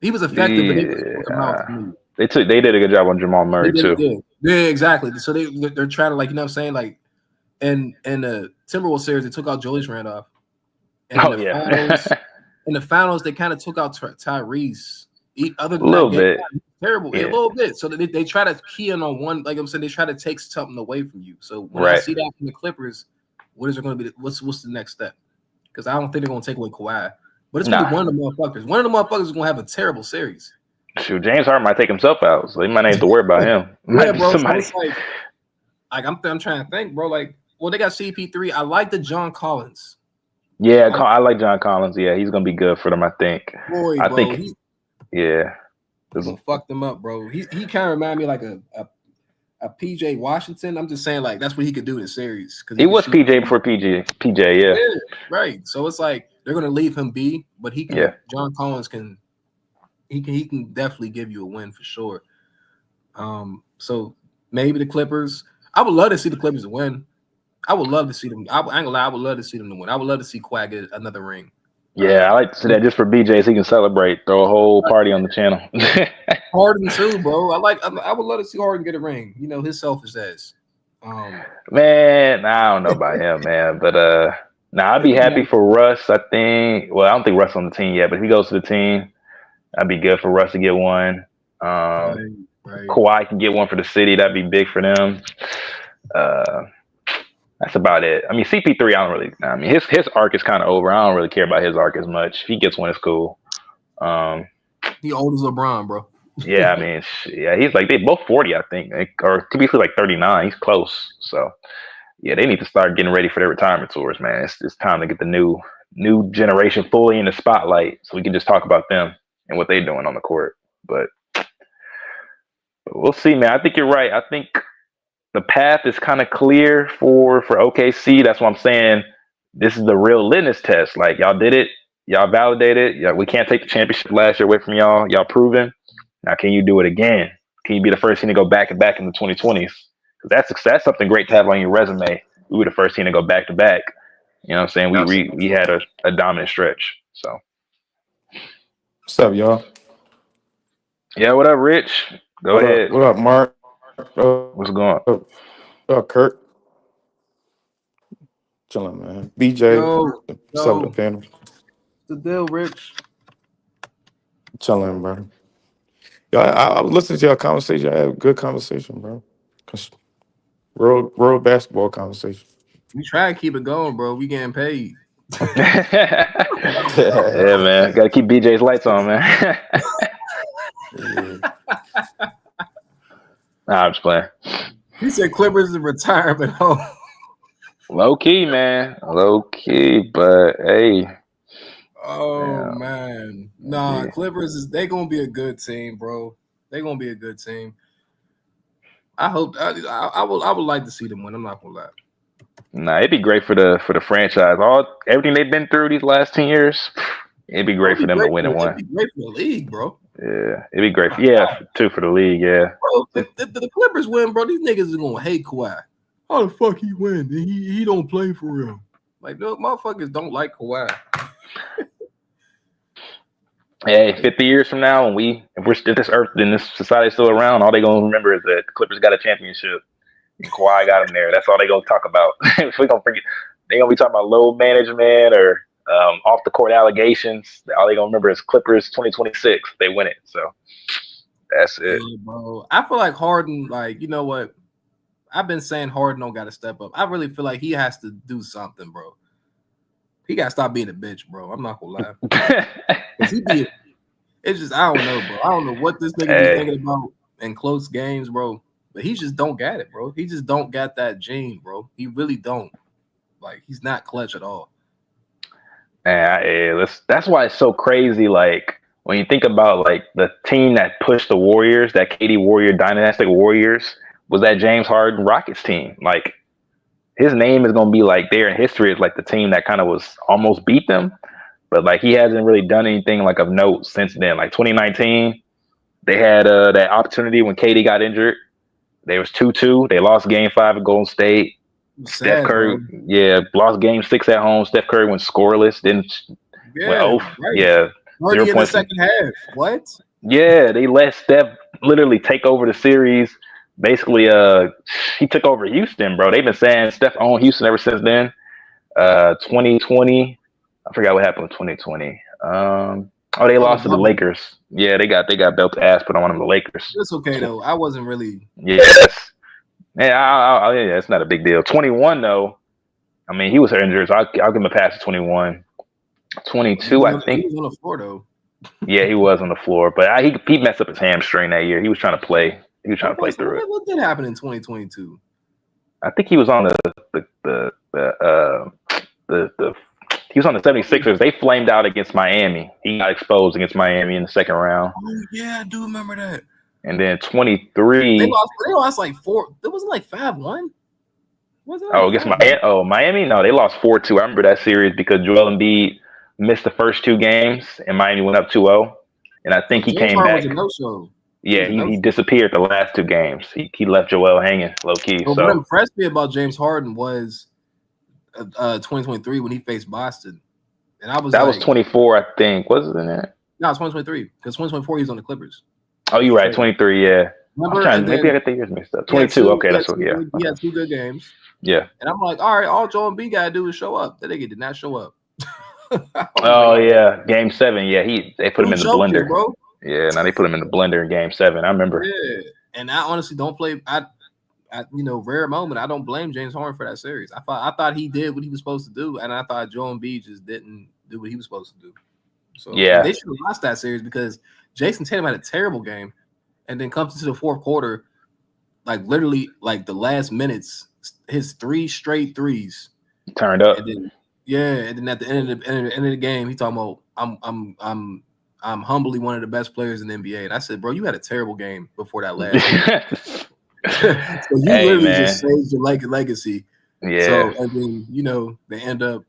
He was effective, but they took him out. They did a good job on Jamal Murray too. Yeah, exactly. So they're trying to, like, you know what I'm saying, like, in the Timberwolves series they took out Julius Randolph. And in the finals they kind of took out Tyrese. Other than a little bit. Terrible, yeah. A little bit. So they try to key in on one, like I'm saying, they try to take something away from you. So when I see that from the Clippers, what is it going to be? What's the next step? Because I don't think they're going to take away Kawhi, but it's going to be one of the motherfuckers. One of the motherfuckers is going to have a terrible series. Shoot, James Harden might take himself out, so they might not have to worry about him. Yeah, bro. Somebody. So like I'm trying to think, bro. Like, well, they got CP3. I like the John Collins. Yeah, I like John Collins. Yeah, he's gonna be good for them. I think. Boy, I bro, think. Yeah. He's gonna fuck them up, bro. He kind of remind me like a PJ Washington. I'm just saying, like, that's what he could do in the series. He was PJ before PJ. Yeah. Right. So it's like they're gonna leave him be, but he can. Yeah. John Collins can. He can definitely give you a win for sure. So maybe the Clippers. I would love to see the Clippers win. I would love to see them. I ain't gonna lie. I would love to see them to win. I would love to see Kawhi get another ring. Yeah, I like to see that just for BJ so he can celebrate, throw a whole party on the channel. Harden too, bro. I would love to see Harden get a ring. You know, his selfish ass. Man, I don't know about him, man. But I'd be happy for Russ. I think. Well, I don't think Russ on the team yet, but if he goes to the team, that'd be good for Russ to get one. Right. Kawhi can get one for the city. That'd be big for them. That's about it. I mean, CP3, I don't really. I mean, his arc is kind of over. I don't really care about his arc as much. If he gets one, it's cool. He old as LeBron, bro. Yeah, I mean, yeah, he's like, they both 40, I think, or to be like 39. He's close. So, yeah, they need to start getting ready for their retirement tours, man. It's time to get the new generation fully in the spotlight, so we can just talk about them and what they're doing on the court. But we'll see, man. I think you're right. I think the path is kind of clear for OKC. That's what I'm saying. This is the real litmus test. Like, y'all did it. Y'all validated. Yeah, we can't take the championship last year away from y'all. Y'all proven. Now, can you do it again? Can you be the first team to go back and back in the 2020s? Because that's something great to have on your resume. We were the first team to go back to back. You know what I'm saying? We had a dominant stretch. So, what's up, y'all? Yeah, what up, Rich? Go ahead. What up, Mark? What's going on? What up, Kurt? Chilling, man. BJ, what's up, the panel? The deal, Rich. Chilling, bro. Yo, I was listening to your conversation. I had a good conversation, bro. Real basketball conversation. We try to keep it going, bro. We getting paid. Yeah, man. Got to keep BJ's lights on, man. Nah, I'm just playing. He said Clippers is retirement home. Low key, man. Low key, but hey. Oh man. Nah, Clippers they gonna be a good team, bro. They gonna be a good team. I hope I would like to see them win. I'm not gonna lie. Nah, it'd be great for the franchise. Everything they've been through these last 10 years, it'd be great for them to win and one. It'd be great for the league, bro. Yeah, it'd be great. For the league. Yeah. Bro, if the Clippers win, bro, these niggas are gonna hate Kawhi. How the fuck he win? He don't play for real. Like, no, motherfuckers don't like Kawhi. Hey, 50 years from now, if this earth and this society is still around, all they gonna remember is that the Clippers got a championship. And Kawhi got him there. That's all they gonna talk about. If we gonna forget, they gonna be talking about load management or off the court allegations. All they gonna remember is Clippers 2026. They win it. So that's it. Yeah, bro. I feel like Harden, like, you know what? I've been saying Harden don't got to step up. I really feel like he has to do something, bro. He got to stop being a bitch, bro. I'm not gonna lie. It's just, I don't know, bro. I don't know what this nigga be thinking about in close games, bro. But he just don't got it, bro. He just don't got that gene, bro. He really don't. Like, he's not clutch at all. That's why it's so crazy. Like, when you think about like the team that pushed the Warriors, that KD Warrior dynastic Warriors, was that James Harden Rockets team. Like, his name is gonna be like there in history as like the team that kind of was almost beat them. But like he hasn't really done anything like of note since then. Like 2019, they had that opportunity when KD got injured. They was 2-2. They lost Game 5 at Golden State. Steph Curry, lost Game 6 at home. Steph Curry went scoreless. Went off. Right. Yeah, 30 in the second half. What? Yeah, they let Steph literally take over the series. Basically, he took over Houston, bro. They've been saying Steph owned Houston ever since then. 2020. I forgot what happened with 2020. They lost to the Lakers. Yeah, they got belt ass put on them, the Lakers. It's okay though. I wasn't really. Yeah, it's not a big deal. 21 though. I mean, he was injured. So I'll give him a pass to 21. 22, I think. He was on the floor though. Yeah, he was on the floor, but he messed up his hamstring that year. He was trying to play. He was trying to play through it. What did happen in 2022? I think he was on he was on the 76ers. They flamed out against Miami. He got exposed against Miami in the second round. Oh, yeah, I do remember that. And then 23. They lost like 4. It wasn't like 5-1. Against Miami? No, they lost 4-2. I remember that series because Joel Embiid missed the first 2 games and Miami went up 2-0. And I think he came back. Yeah, he disappeared the last 2 games. He left Joel hanging low key. But what impressed me about James Harden was 2023 when he faced Boston, and I was was 24, I think. Was it in that? No, it's 2023 because 2024 he was on the Clippers. Oh, you're right, 23. Yeah. Remember? Maybe I got the years mixed up. 22. Okay, that's what. Yeah. He had 2 good games. Yeah. And I'm like, all right, all Joel Embiid gotta do is show up. That nigga did not show up. Yeah, Game 7. Yeah, they put him in the blender, bro. Yeah, now they put him in the blender in Game 7. I remember. Yeah, and I honestly don't play. I rare moment. I don't blame James Harden for that series. I thought he did what he was supposed to do, and I thought Joel Embiid just didn't do what he was supposed to do. So yeah, they should have lost that series because Jason Tatum had a terrible game, and then comes into the fourth quarter, like literally like the last minutes, his 3 straight threes turned up. And then at the end of the game, he talking about I'm humbly one of the best players in the NBA, and I said, bro, you had a terrible game before that last game. So you literally just saved your legacy. Yeah. So and then they end up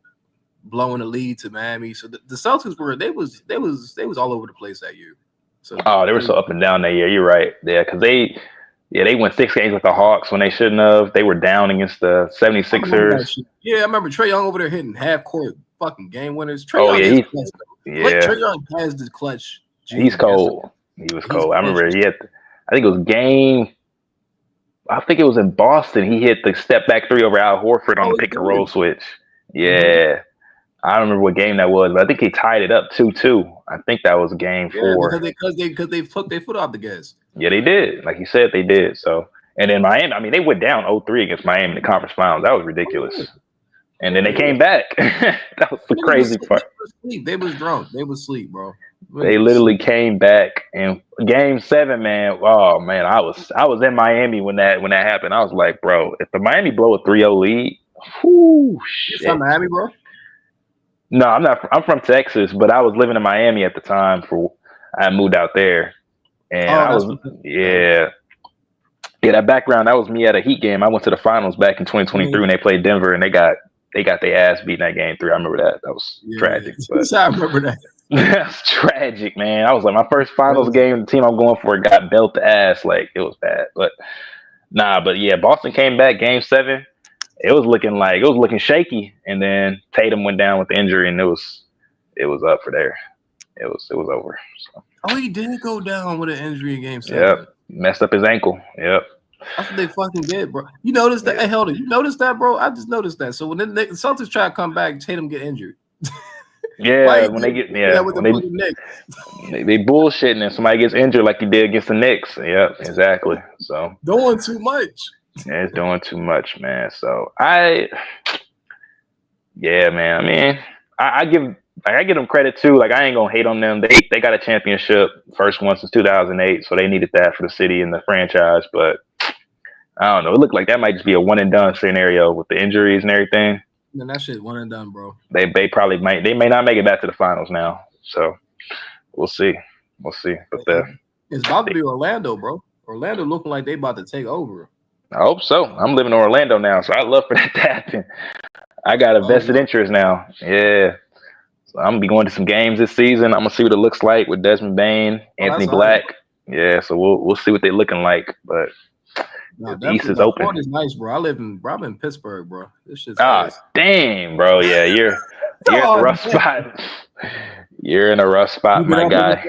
blowing a lead to Miami. So the Celtics was all over the place that year. So they were so up and down that year. You're right. Yeah, because they went 6 games with the Hawks when they shouldn't have. They were down against the 76ers. I remember Trae Young over there hitting half court fucking game winners. Trae Young has this clutch. He's cold. He was cold. I remember I think it was game. I think it was in Boston. He hit the step back 3 over Al Horford on the pick and roll switch. Yeah. Mm-hmm. I don't remember what game that was, but I think he tied it up 2-2. I think that was Game 4. Because they took their foot off the gas. Yeah, they did. Like you said, they did. So, and then Miami, I mean, they went down 0-3 against Miami in the conference finals. That was ridiculous. And then they came back. That was the Niggas was crazy sleep. part. They was asleep. They was drunk. They was asleep, bro. They literally came back in Game 7, man. Oh man, I was in Miami when that happened. I was like, bro, if the Miami blow a 3-0 lead, whoo, You shit. from Miami, bro? No, I'm not. I'm from Texas, but I was living in Miami at the time. I moved out there, and I was yeah. That background. That was me at a Heat game. I went to the finals back in 2023 when they played Denver, and they got their ass beat in that game 3. I remember that. That was tragic. But I remember that. that's tragic, man. I was like, my first finals game, the team I'm going for got belt the ass. Like, it was bad. But yeah, Boston came back Game 7. It was looking shaky, and then Tatum went down with the injury, and it was up for there. It was over. So. Oh, he did go down with an injury in Game 7. Yep, messed up his ankle. Yep. That's what they fucking did, bro. You noticed that? Hey, hold on. You noticed that, bro? I just noticed that. So when the Celtics try to come back, Tatum get injured. Yeah, when they get they bullshitting and somebody gets injured like he did against the Knicks. Yep, exactly. So doing too much. Yeah, it's doing too much, man. So yeah, man. I mean, I give them credit too. Like, I ain't gonna hate on them. They got a championship, first one since 2008, so they needed that for the city and the franchise. But I don't know. It looked like that might just be a one and done scenario with the injuries and everything. Man, that shit one and done, bro. They may not make it back to the finals now. So we'll see. But it's about to be Orlando, bro. Orlando looking like they about to take over. I hope so. I'm living in Orlando now, so I'd love for that to happen. I got a vested interest now. Yeah. So I'm gonna be going to some games this season. I'm gonna see what it looks like with Desmond Bain, Anthony Black. Right. Yeah, so we'll see what they're looking like. But the East is open. Is nice, bro. I'm in Pittsburgh, bro. This shit's damn, bro. Yeah, you're in a rough spot. You're in a rough spot, my guy.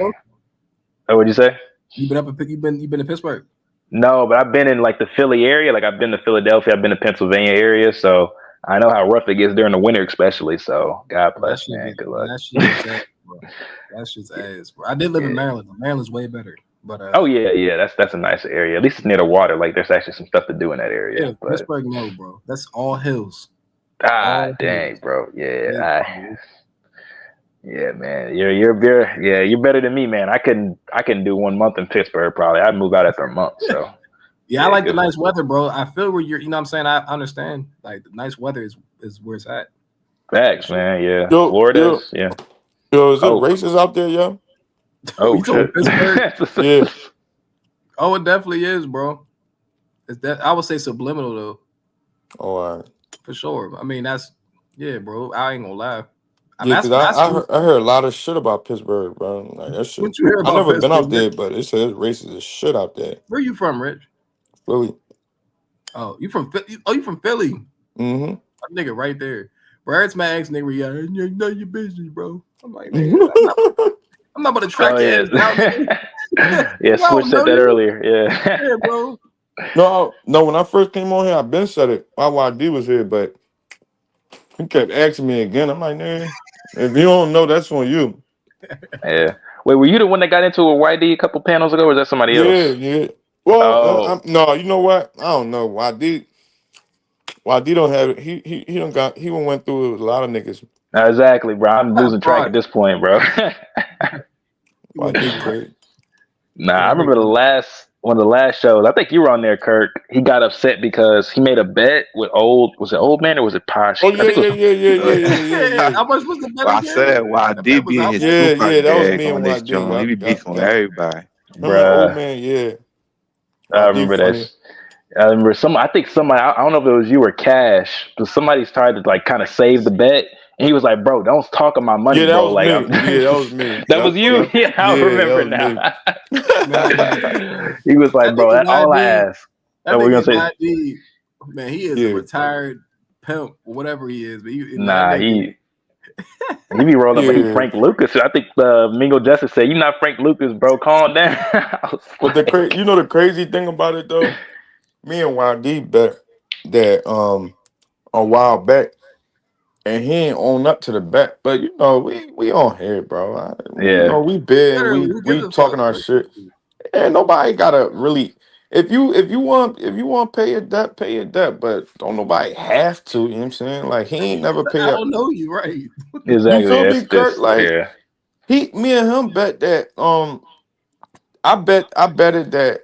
Oh, what'd you say? You've been in Pittsburgh? No, but I've been in like the Philly area. Like, I've been to Philadelphia. I've been to Pennsylvania area. So I know how rough it gets during the winter, especially. So God bless, man. Good luck. That shit's ass, bro. I did live in Maryland. Maryland's way better. But oh yeah, that's a nice area. At least it's near the water. Like, there's actually some stuff to do in that area. Yeah, but Pittsburgh, no, bro. That's all hills. Dang, bro. Yeah, man. You're better than me, man. I couldn't do 1 month in Pittsburgh. Probably I'd move out after a month. So I like the nice weather, bro. I feel where you're. You know what I'm saying? I understand. Like, the nice weather is where it's at. Facts, man. Yeah, yo, Florida. Yeah. Yo, is it racist out there, yo? Oh shit. Yeah. Oh, it definitely is, bro. I would say subliminal though. Oh, all right. For sure. I mean, bro. I ain't gonna lie. Yeah, because I heard a lot of shit about Pittsburgh, bro. Like, that shit. I've never been out there, but it says racist as shit out there. Where you from, Rich? Philly. Oh, you from Philly? Mm-hmm. That nigga right there. Bro, it's my ex nigga. Yeah, you know your business, bro. I'm like, nigga, I'm not about to track your ass down. Yeah, Switch said that earlier. Yeah. Yeah, bro. No, when I first came on here, I been said it while YD was here, but he kept asking me again. I'm like, man, if you don't know, that's on you. Yeah. Wait, were you the one that got into a YD a couple panels ago, or was that somebody else? Yeah. Well, no, you know what? I don't know. YD don't have it. He went through it with a lot of niggas. Exactly, bro. I'm losing track at this point, bro. YD crazy. Nah, I remember one of the last shows. I think you were on there, Kirk. He got upset because he made a bet with was it Old Man or was it Posh? Oh yeah. How much was the bet? I said YD be in his that was me and YD. He be beefing with everybody. Old Man, yeah. I remember that. I remember I think somebody, I don't know if it was you or Cash, but somebody started to like kind of save the bet. And he was like, bro, don't talk of my money, that bro. Was me. That was me. That was you? Yeah, I remember now. He was like, bro, that's all I ask. That what we're gonna say. Man, he is a retired pimp or whatever he is. But he be rolled up like Frank Lucas. I think Mingo Justice said, "You not Frank Lucas, bro. Calm down." But the crazy thing about it though, me and YD bet that a while back, and he ain't own up to the bet. But you know, we on here, bro. You know, we big, we talking our shit, and nobody gotta really. if you want to pay your debt, pay your debt. But don't nobody have to. You know what I'm saying? Like he ain't never pay I up. don't know you, right? You Exactly. feel That's me, Kirk? just Like yeah. me and him bet that. I betted that.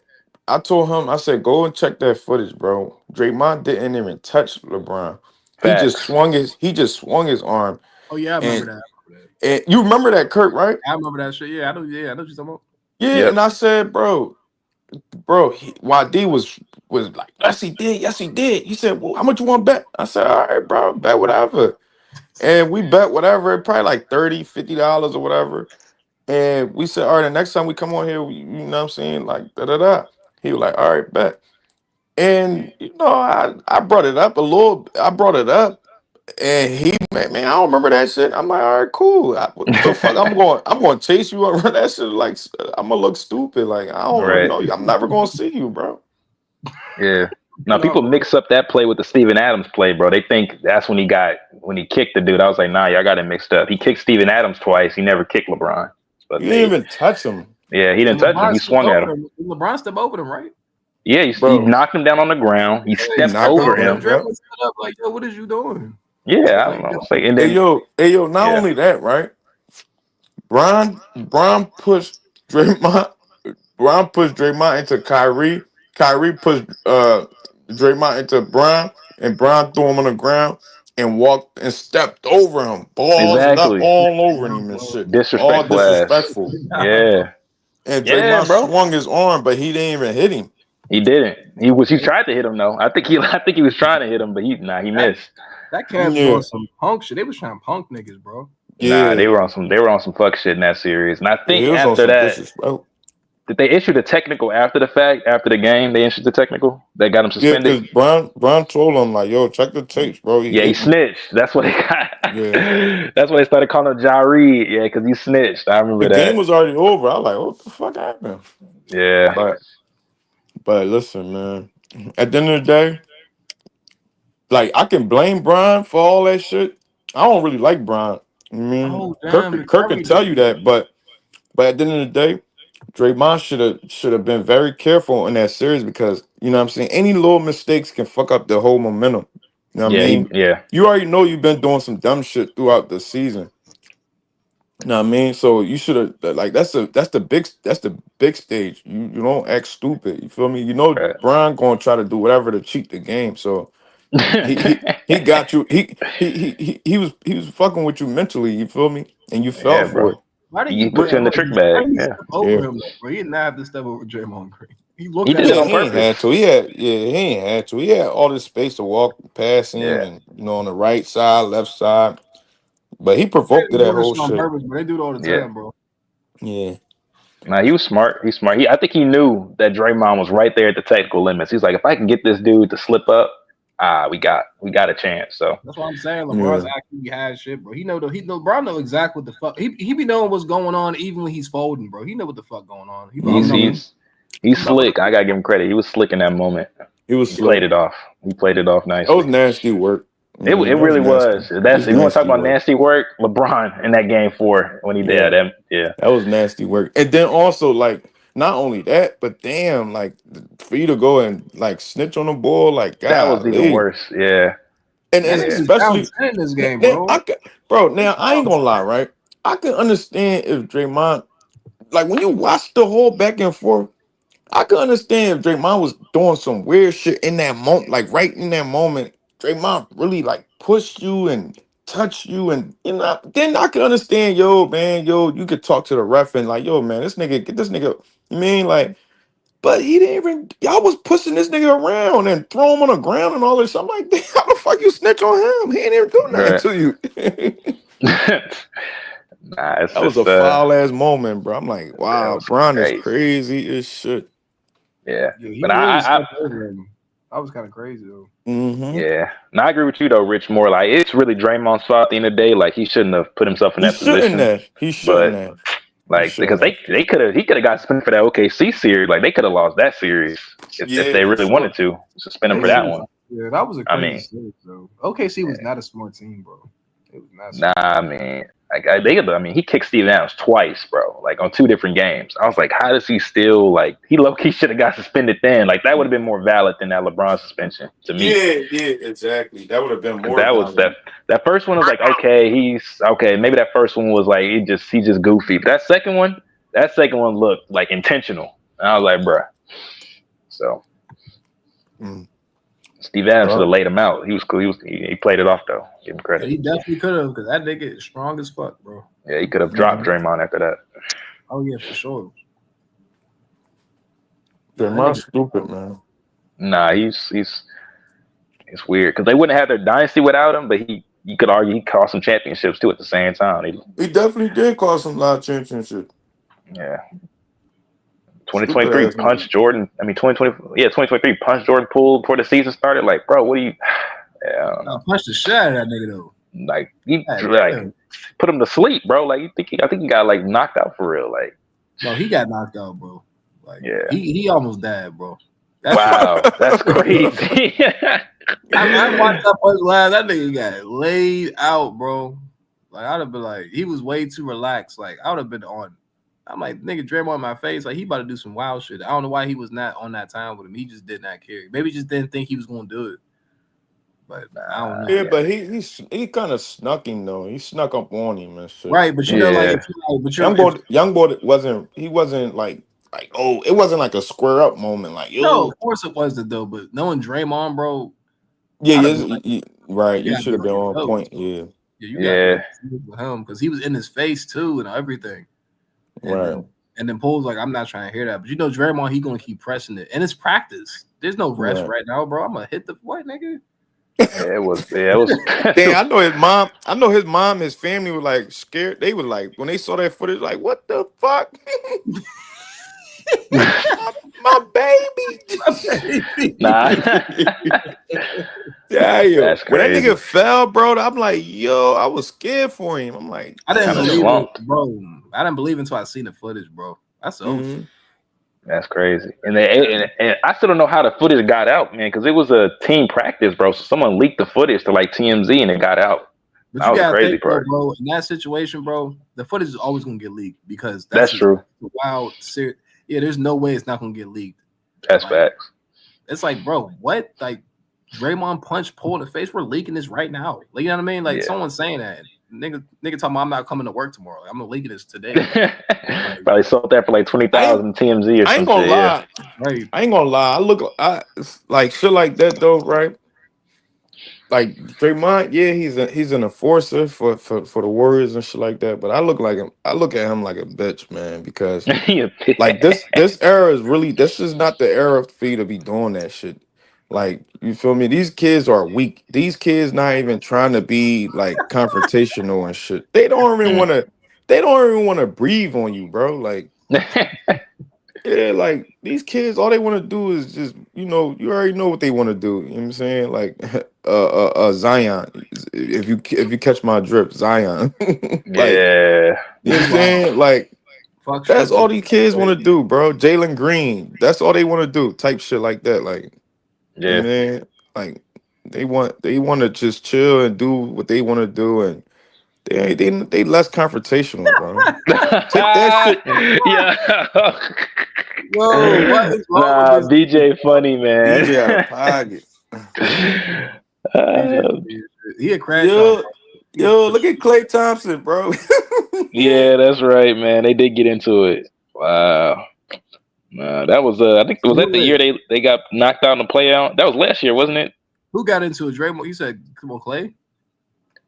I told him, I said, go and check that footage, bro. Draymond didn't even touch LeBron. Facts. He just swung his arm. Oh yeah, I remember And that. and you remember that, Kirk, right? I remember that shit. Yeah, I know. Yeah, I know what you're talking about. Yeah, Yep. and I said, bro, YD was like, yes he did. He said, well, how much you want to bet? I said, all right, bro, bet whatever. And we bet whatever, probably like $30, $50 or whatever. And we said, all right, the next time we come on here, you know what I'm saying? Like, da da da. He was like, all right, bet. And I brought it up a little. I brought it up, and he, man, I don't remember that shit. I'm like, all right, cool. What the fuck? I'm going to chase you up. Run that shit. Like, I'm gonna look stupid. Like, I don't really Right. know you. I'm never gonna see you, bro. Yeah. Now No, people bro. mix up that play with the Steven Adams play, bro. They think that's when he kicked the dude. I was like, nah, y'all got it mixed up. He kicked Steven Adams twice. He never kicked LeBron. But You didn't even touch him, he didn't And touch him. LeBron He stepped swung at over him. him. LeBron stepped over him, right? Yeah, he bro. knocked him down on the ground. He Yeah, He he stepped stepped knocked him over over him. him. down. Yep. Draymond stood up like, yo, what is you doing? Yeah, I Like, don't know. yo, It's like, and Hey then yo. Not yeah, only that, right? Bron pushed Draymond. Bron pushed Draymond into Kyrie. Kyrie pushed Draymond into Bron, and Bron threw him on the ground and walked and stepped over him, balls nut exactly. all over no, him and bro. shit, all Disrespectful ass. disrespectful. Nah, bro. Yeah. And Yeah, Draymond bro. swung his arm, but he didn't even hit him. He didn't. He tried to hit him though. I think he was trying to hit him, but he That missed. that Cavs was Yeah, on some punk shit. They was trying to punk niggas, bro. Nah, yeah, they were on some fuck shit in that series. And I yeah. think He was on after some that, disrespect. did they issue the technical after the fact, after the game? They issued the technical that got him Yeah, suspended. because Bron told him like, "Yo, check the tapes, bro. He Yeah, he hit me." snitched. That's what they got. Yeah, That's why they started calling him Jari. Yeah, because he snitched. I the remember game that. was already over. I was like, "What the fuck happened?" Yeah. But listen, man. At the end of the day, like I can blame Brian for all that shit. I don't really like Brian. I mean, Oh damn, Kirk could McCurry tell you did. that, but at the end of the day, Draymond should have been very careful in that series because you know what I'm saying any little mistakes can fuck up the whole momentum. You know what I Yeah, mean? yeah. You already know you've been doing some dumb shit throughout the season. You know what I mean? So you should have like that's the big stage. You don't act stupid. You feel me? You know Right. Brian gonna try to do whatever to cheat the game. So he got you. He was fucking with you mentally. You feel me? And you fell Yeah, for bro. it. Why did He he do put you that? in the Hold trick on. bag. Why did he Yeah. step over Yeah. him though, bro? He didn't have to step over Draymond Green. He He looked at did it him Yeah, on he like, ain't had purpose. to. He ain't had to. He had all this space to walk past him, Yeah. and on the right side, left side. But he they provoked didn't that do this whole shit on shit. purpose, but they do it all the Yeah. time, bro. Yeah, Nah, he was smart. He's smart. I think he knew that Draymond was right there at the technical limits. He's like, if I can get this dude to slip up, we got a chance. So That's what I'm saying. LeBron's yeah. actually had shit, bro. He know LeBron know exactly what the fuck. He be knowing what's going on even when he's folding, bro. He know what the fuck going on. He be like, he's I'm not. he's he's I'm not gonna. slick. I gotta give him credit. He was slick in that moment. He was He played slick. it off. He played it off That was nicely. nasty work. I It mean, that was really nasty. was. It That's was if you want to talk nasty about work. nasty work, LeBron in that game 4 when he Yeah, did that. Yeah, that was nasty work. And then also like not only that, but damn, like for you to go and like snitch on the ball, like that was even golly. worse. Yeah, That And nigga yeah, was down especially 10 in this game, now bro. now I ain't gonna lie, right? I can understand if Draymond like when you watch the whole back and forth. I can understand if Draymond was doing some weird shit in that moment, like right in that moment. Draymond really like pushed you and touched you, and then I can understand, yo, man, yo, you could talk to the ref and like, yo, man, this nigga, get this nigga. You mean like, but he didn't even. Y'all was pushing this nigga around and throw him on the ground and all this. I'm like, damn, how the fuck you snitch on him? He ain't even do nothing right. to you. Nah, it's That was a just foul ass moment, bro. I'm like, that wow, was Bron is crazy. crazy as shit. Yeah, Yeah, he but really I stepped over him. That was kind of crazy though. Mm-hmm. yeah, and I agree with you though, Rich. More like it's really Draymond's fault at the end of the day. Like he shouldn't have put himself in He that shouldn't position. have. He shouldn't But have. He like because shouldn't have. he could have got suspended for that OKC series. Like they could have lost that series if Yeah, they for really sure. wanted to suspend him They for that should. one. Yeah, that was a I crazy mean, series though. OKC was yeah, not a smart team, bro. It was messy. Nah, man. I mean, he kicked Steve Adams twice, bro. Like on 2 different games. I was like, how does he still like? He low key should have got suspended then. Like that would have been more valid than that LeBron suspension to me. Yeah, exactly. That would have been Because more valid. that first one was like, okay, he's okay. Maybe that first one was like he's just goofy. But that second one looked like intentional. And I was like, bruh. So Steve Adams should have laid him out. He was cool. He played it off though. Give him credit. Yeah, he definitely could have, because that nigga is strong as fuck, bro. Yeah, he could have dropped Draymond after that. Oh yeah, for sure. Draymond's stupid, man. Nah, he's weird because they wouldn't have their dynasty without him. But you could argue he cost some championships too at the same time. He definitely did cost some lot of championships. Yeah. 2023 punched Jordan. I mean, 2023 punched Jordan Poole before the season started. Like, bro, what do you? Yeah, I punched the shit out of that nigga though. Like he put him to sleep, bro. Like I think he got like knocked out for real. Like, no, he got knocked out, bro. Like, yeah, he almost died, bro. Wow, that's crazy. I watched that punch live. That nigga got laid out, bro. Like I'd have been like, he was way too relaxed. Like I would have been on. I'm like, nigga, Draymond in my face. Like he about to do some wild shit. I don't know why he was not on that time with him. He just did not care. Maybe he just didn't think he was gonna do it. But I don't know. Yeah, but he kind of snuck him though. He snuck up on him and shit. Right, but you know, like, young boy wasn't like oh, it wasn't like a square up moment. Like no, of course it wasn't though. But knowing Draymond, bro. Yeah, right. You should have been on point. Yeah. Yeah, with him because he was in his face too and everything. Right. And then Pole's like, I'm not trying to hear that. But you know, Draymond, he gonna keep pressing it. And it's practice. There's no rest right now, bro. I'm gonna hit the what, nigga? Yeah, it was. Damn, I know his mom. His family were like scared. They were like, when they saw that footage, like, what the fuck? my baby. Nah. Yeah, when that nigga fell, bro, I'm like, yo, I was scared for him. I'm like, I didn't believe it, bro. I didn't believe until I seen the footage, bro. That's over. That's crazy. And I still don't know how the footage got out, man, because it was a team practice, bro. So someone leaked the footage to like TMZ and it got out. But that was a crazy part, bro. In that situation, bro, the footage is always gonna get leaked because that's true. Wow, yeah, there's no way it's not gonna get leaked. That's facts. It's like, bro, what? Like Draymond punched Poole in the face. We're leaking this right now. Like, you know what I mean? Like someone's saying that. Nigga talking about I'm not coming to work tomorrow. Like, I'm gonna leak this today. Probably sold that for like 20,000 TMZ or something. I ain't gonna lie. Right. I ain't gonna lie. I like shit like that though, right? Like Draymond, yeah, he's an enforcer for the Warriors and shit like that. But I look at him like a bitch, man, because like this era is really, this is not the era for you to be doing that shit. Like, you feel me? These kids are weak. These kids not even trying to be like confrontational and shit. They don't even want to breathe on you, bro. Like, yeah, like these kids, all they want to do is just, you already know what they want to do. You know what I'm saying? Like, Zion. If you catch my drip, Zion. Like, yeah. You know what I'm saying? Like, that's all these kids want to do, bro. Jalen Green. That's all they want to do. Type shit like that. Like, yeah, man. Like, they want to just chill and do what they want to do, and they less confrontational, bro. Take that shit. Yeah. Whoa, what is wrong with this? BJ funny, man. BJ out of pocket. He a crash. Yo, look at Klay Thompson, bro. Yeah, that's right, man. They did get into it. Wow. That was I think was that the year they got knocked out in the playoff? That was last year, wasn't it? Who got into it? Draymond? You said, come on, Klay?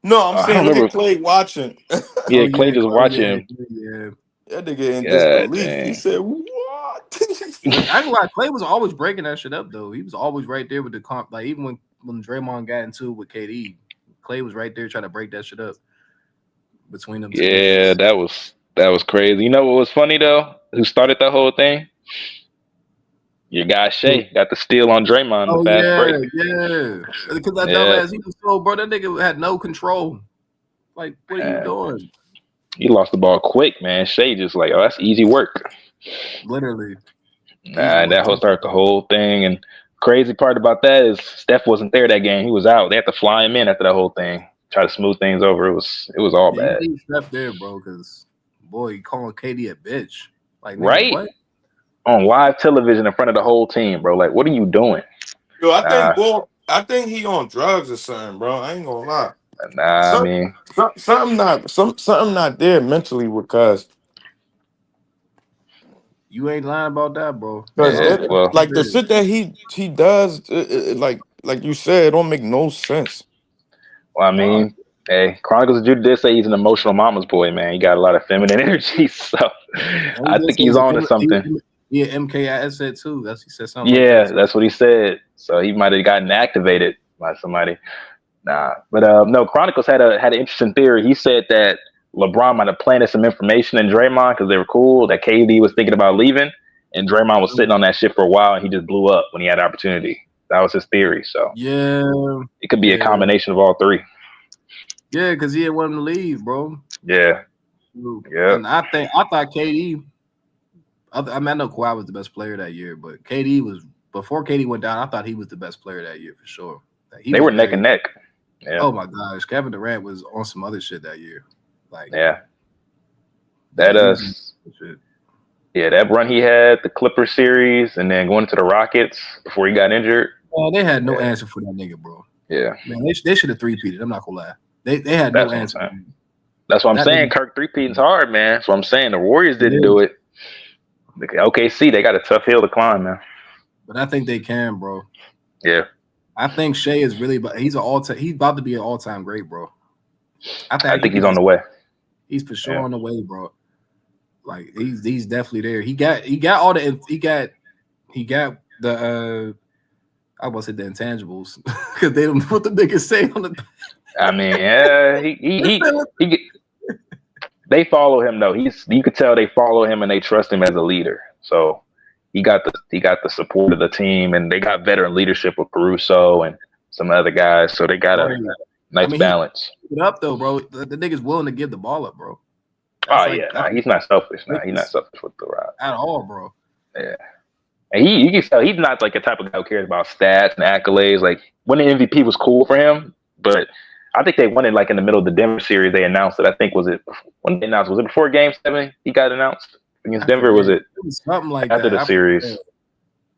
No, I'm saying look at Klay watching. Yeah, Klay just watching. Yeah. That nigga in disbelief. Dang. He said, "What?" I ain't like Klay was always breaking that shit up though. He was always right there with the comp. Like even when Draymond got into it with KD, Klay was right there trying to break that shit up between them. Yeah, that was crazy. You know what was funny though? Who started that whole thing? Your guy Shai got the steal on Draymond in the fast break. Yeah. Because that dumbass, he was so, bro, that nigga had no control. Like, what are you doing? He lost the ball quick, man. Shai just like, oh, that's easy work. Literally. And that started the whole thing. And crazy part about that is Steph wasn't there that game. He was out. They had to fly him in after that whole thing. try to smooth things over. It was all Yeah, bad. you need Steph there, bro, because boy, you calling KD a bitch. Like, nigga, Right? what? On live television in front of the whole team, bro. Like, what are you doing? Yo, I think he on drugs or something, bro. I ain't gonna lie. I mean, Something not there mentally because You ain't lying about that, bro. yeah, well, like the shit that he does, like you said, it don't make no sense. I mean, hey, Chronicles of Judah did say he's an emotional mama's boy, man. He got a lot of feminine energy, so I think he's on to something. Yeah, MKI said too. He said something like Yeah, that. that's what he said. So he might have gotten activated by somebody. Nah, but no. Chronicles had an interesting theory. He said that LeBron might have planted some information in Draymond because they were cool. That KD was thinking about leaving, and Draymond was sitting on that shit for a while, and he just blew up when he had the opportunity. That was his theory. So yeah, it could be a combination of all three. Yeah, because he didn't want him to leave, bro. Yeah, yeah. And I thought KD. I know Kawhi was the best player that year, but KD was before KD went down. I thought he was the best player that year for sure. They were neck and neck. Yeah. Oh my gosh, Kevin Durant was on some other shit that year. Like, yeah, that that run he had, the Clippers series, and then going to the Rockets before he got injured. They had no answer for that nigga, bro. Yeah, man, they should have three-peated. I'm not gonna lie. They had no answer. That's what I'm saying. Kirk three-peating's hard, man. That's what I'm saying. The Warriors didn't do it. OKC, they got a tough hill to climb, man. But I think they can, bro. Yeah. I think Shai is really, but he's about to be an all-time great, bro. I think he's on the way. He's for sure on the way, bro. Like he's definitely there. He got all the I was say the intangibles because they don't put the niggas say on the. I mean, yeah, he they follow him though. You could tell they follow him and they trust him as a leader. So he got the support of the team, and they got veteran leadership with Caruso and some other guys. So they got a nice balance. It up though, bro. The nigga's willing to give the ball up, bro. He's not selfish. He's not selfish with the rock at all, bro. Yeah, and you can tell he's not like the type of guy who cares about stats and accolades. Like winning MVP was cool for him, but I think they won it like in the middle of the Denver series. They announced it. I think was it before Game 7? He got announced against Denver. Was it something like after that the series?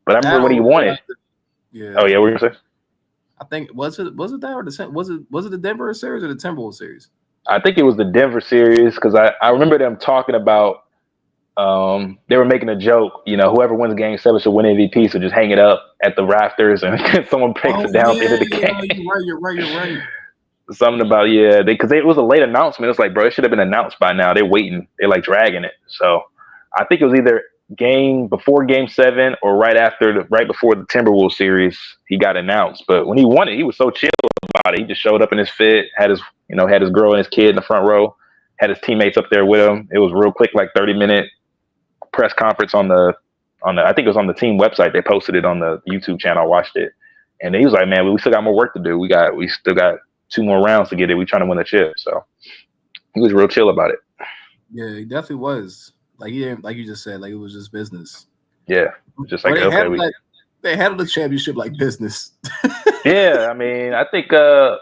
But I remember when he won it. Yeah. Oh yeah, what were you gonna say? I think was it that or was it the Denver series or the Timberwolves series? I think it was the Denver series because I remember them talking about they were making a joke, whoever wins Game 7 should win MVP, so just hang it up at the rafters and someone breaks it down at the end of the game. You're right. Something about because it was a late announcement. It's like, bro, it should have been announced by now. They're waiting. They're like dragging it. So I think it was either before Game 7 or right before the Timberwolves series, he got announced. But when he won it, he was so chill about it. He just showed up in his fit, had his girl and his kid in the front row, had his teammates up there with him. It was real quick, like 30-minute press conference on the I think it was on the team website. They posted it on the YouTube channel. I watched it, and he was like, "Man, we still got more work to do. We still got 2 more rounds to get it. We trying to win the chip." So he was real chill about it. Yeah, he definitely was. Like he didn't, like you just said, like it was just business. Yeah, just like they handled the championship like business. Yeah, I mean, I think I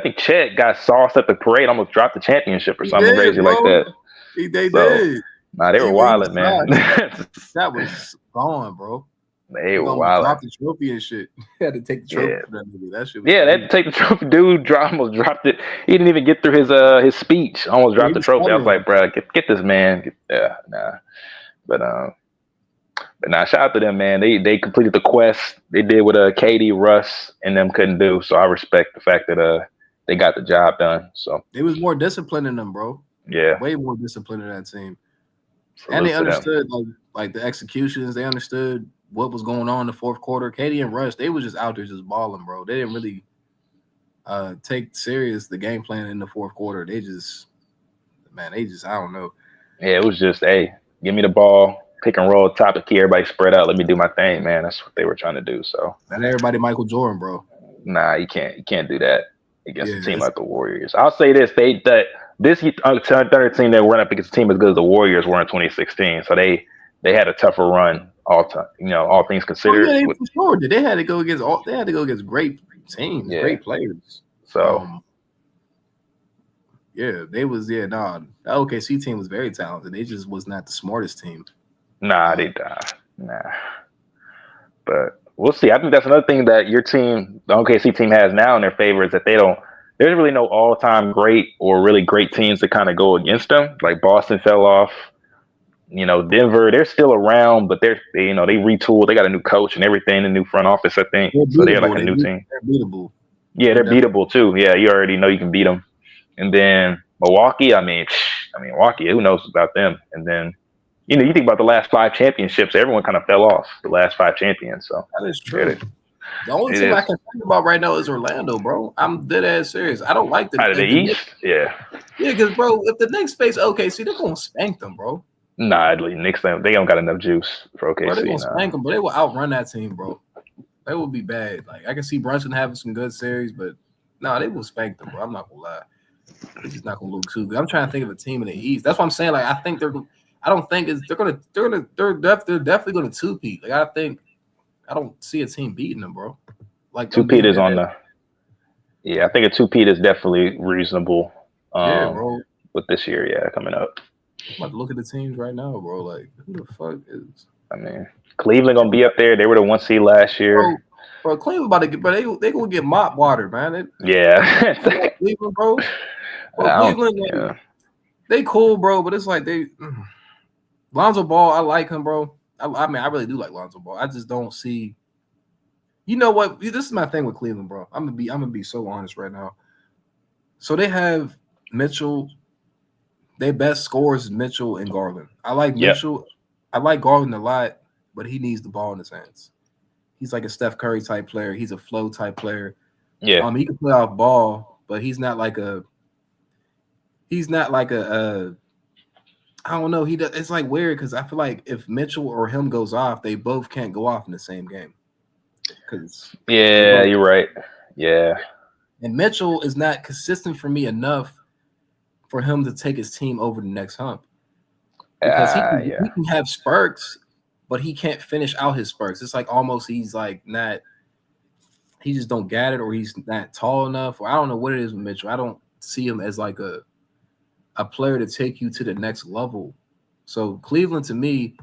think Chet got sauced at the parade, almost dropped the championship or something crazy like that. They did. Nah, they were wilding, man. That was gone, bro. They were wilding. Dropped the trophy and shit. Had to take the trophy for that movie. That shit was they had to take the trophy. Dude almost dropped it. He didn't even get through his speech. Almost dropped the trophy. I was like, bro, get this man. But nah, shout out to them, man. They completed the quest. They did what KD, Russ, and them couldn't do. So I respect the fact that they got the job done. So it was more disciplined in them, bro. Yeah, way more disciplined in that team. Salute and they understood like the executions. They understood what was going on in the fourth quarter. KD and Russ, they was just out there just balling, bro. They didn't really take serious the game plan in the fourth quarter. They just I don't know. Yeah, it was just, hey, give me the ball, pick and roll, top of key, everybody spread out, let me do my thing, man. That's what they were trying to do. So and everybody Michael Jordan, bro. Nah, you can't do that against a team like the Warriors. I'll say this: this Thunder team that went up against a team as good as the Warriors were in 2016. So they had a tougher run all time. All things considered. Oh, yeah, for sure. They had to go against great teams, great players. So Yeah, they was the OKC team was very talented. They just was not the smartest team. Nah, nah. But we'll see. I think that's another thing that your team, the OKC team, has now in their favor is that there's really no all-time great or really great teams to kind of go against them. Like Boston fell off. Denver, they're still around, but they retooled. They got a new coach and everything, a new front office, I think. They're So they're like beatable. a new team. They're beatable. Yeah, they're beatable too. Yeah, you already know you can beat them. And then Milwaukee, I mean, Milwaukee, who knows about them? And then, you think about the last 5 championships, everyone kind of fell off the last 5 champions. So that is true. The only it team is. I can think about right now is Orlando, bro. I'm dead ass serious. I don't like out of the East. Knicks, yeah, because bro, if the Knicks face OKC, they're gonna spank them, bro. Nah, Knicks, they don't got enough juice for OKC. Bro, they're gonna spank them, but they will outrun that team, bro. They will be bad. Like I can see Brunson having some good series, but no, they will spank them, bro. I'm not gonna lie. It's just not gonna look too good. I'm trying to think of a team in the East. That's what I'm saying. Like I think I don't think they're definitely gonna two-peat. Like I don't see a team beating them, bro. Like two-peat is on the. Yeah, I think a two-peat is definitely reasonable. Yeah, bro. With this year, coming up. I'm about to look at the teams right now, bro. Like, who the fuck is? I mean, Cleveland gonna be up there. They were the 1 seed last year. Bro, Cleveland about to get, but they gonna get mop water, man. Yeah. Cleveland, bro. Cleveland, they cool, bro. But it's like Lonzo Ball, I like him, bro. I mean, I really do like Lonzo Ball. I just don't see. You know what? This is my thing with Cleveland, bro. I'm gonna be so honest right now. So they have Mitchell. Their best scorers is Mitchell and Garland. I like Mitchell. I like Garland a lot, but he needs the ball in his hands. He's like a Steph Curry type player. He's a flow type player. Yeah. He can play off ball, but he's not like a I don't know. It's like weird because I feel like if Mitchell or him goes off, they both can't go off in the same game. You're right. Yeah. And Mitchell is not consistent for me enough for him to take his team over the next hump. Because he can have spurts, but he can't finish out his spurts. It's like almost he's like not, he just don't get it, or he's not tall enough, or I don't know what it is with Mitchell. I don't see him as like a player to take you to the next level. So Cleveland to me,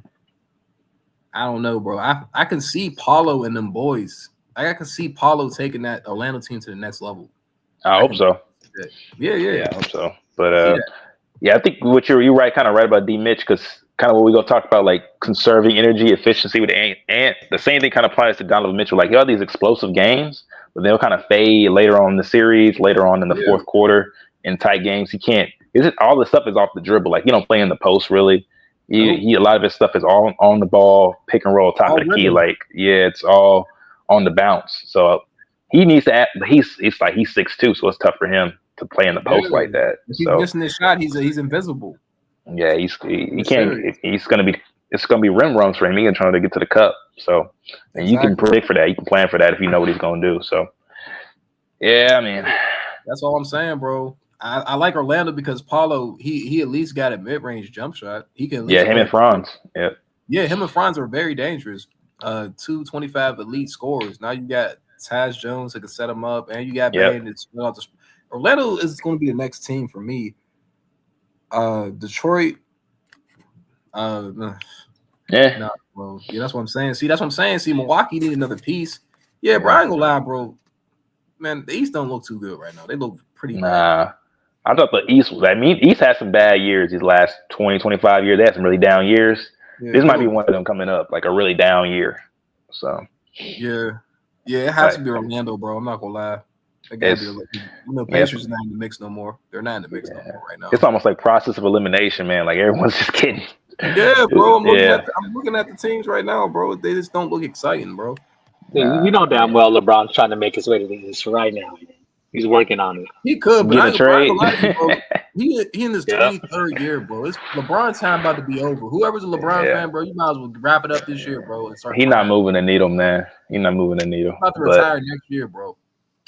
I don't know, bro. I can see Paulo and them boys. I can see Paulo taking that Orlando team to the next level. I hope so. Yeah, I hope so. But I think what you're right, kind of right about D Mitch, because kind of what we gonna talk about, like conserving energy, efficiency with and the same thing kind of applies to Donovan Mitchell. Like you have these explosive games, but they'll kind of fade later on in the series, later on in the fourth quarter in tight games. He can't. All the stuff is off the dribble. Like you don't play in the post really. A lot of his stuff is all on the ball, pick and roll, top of the key. Like it's all on the bounce. So he needs to. He's 6'2", so it's tough for him to play in the post like that. If he's missing his shot, he's invisible. Yeah, he can't. It's gonna be rim runs for him. He's trying to get to the cup. So, and you can predict for that. You can plan for that if you know what he's gonna do. So, yeah, I mean, that's all I'm saying, bro. I like Orlando because Paulo, he at least got a mid-range jump shot. He can. Him and Franz. Yeah, him and Franz are very dangerous. 225 elite scorers. Now you got Taz Jones that can set him up, and you got Bane. Orlando is going to be the next team for me. Detroit. That's what I'm saying. See, that's what I'm saying. See, Milwaukee need another piece. Yeah, bro, I ain't gonna lie, bro. Man, the East don't look too good right now. They look pretty bad. I thought the East East had some bad years these last 20, 25 years. They had some really down years. Yeah, this might be one of them coming up, like a really down year. So yeah, it has to be Orlando, bro. I'm not gonna lie. Pacers are not in the mix no more. They're not in the mix no more right now. It's almost like process of elimination, man. Like everyone's just kidding. Yeah, bro. I'm looking at the teams right now, bro. They just don't look exciting, bro. You know damn well LeBron's trying to make his way to the East right now. He's working on it. He could, but I ain't gonna lie to you, bro. He in his 23rd year, bro. It's LeBron's time about to be over. Whoever's a LeBron fan, bro, you might as well wrap it up this year, bro. And start. He's not moving the needle, man. He's not moving the needle. He's about to retire next year, bro.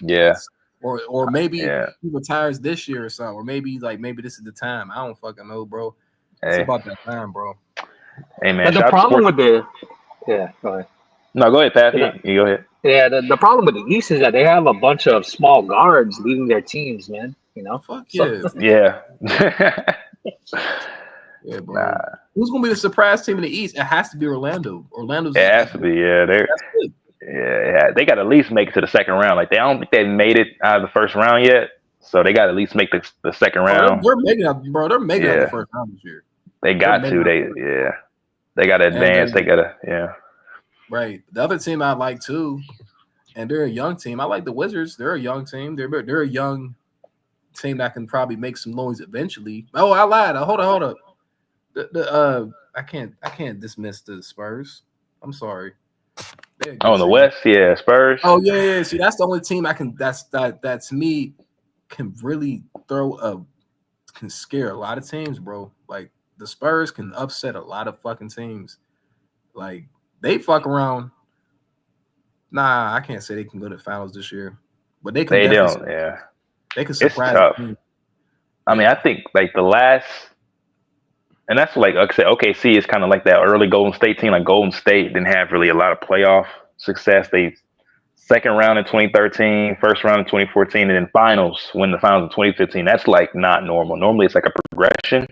Yeah. Or maybe he retires this year or something. Or maybe this is the time. I don't fucking know, bro. It's about that time, bro. Hey, man. But the problem with go ahead. No, go ahead, Pat. You go ahead. Yeah, the problem with the East is that they have a bunch of small guards leading their teams, man. You know, fuck so, yeah, Yeah. yeah, bro. Nah, Who's gonna be the surprise team in the East? It has to be Orlando. Orlando's it has to be. Yeah, that's good. they got to at least make it to the second round. Like I don't think they made it out of the first round yet, so they got to at least make the second Bro, round. they're making up, bro. They're making out the Yeah, first round this year. they They're got making to. out the first. They got to And advance. They got to. Yeah. right. The other team I like too, and they're a young team. I like the Wizards. They're a young team. They're a young team that can probably make some noise eventually. Oh, I lied. Hold up. I can't dismiss the Spurs. I'm sorry. Oh, in the West, yeah, Spurs. Oh yeah. See, that's the only team I can. That to me can really can scare a lot of teams, bro. Like the Spurs can upset a lot of fucking teams. Like they fuck around. Nah, I can't say they can go to the finals this year, but they can. They definitely don't. Yeah, they can it's surprise. tough. I mean, I think like the last, and that's like I said, OKC is kind of like that early Golden State team. Like Golden State didn't have really a lot of playoff success. They second round in 2013, first round in 2014, and then finals, win the finals in 2015. That's like not normal. Normally it's like a progression.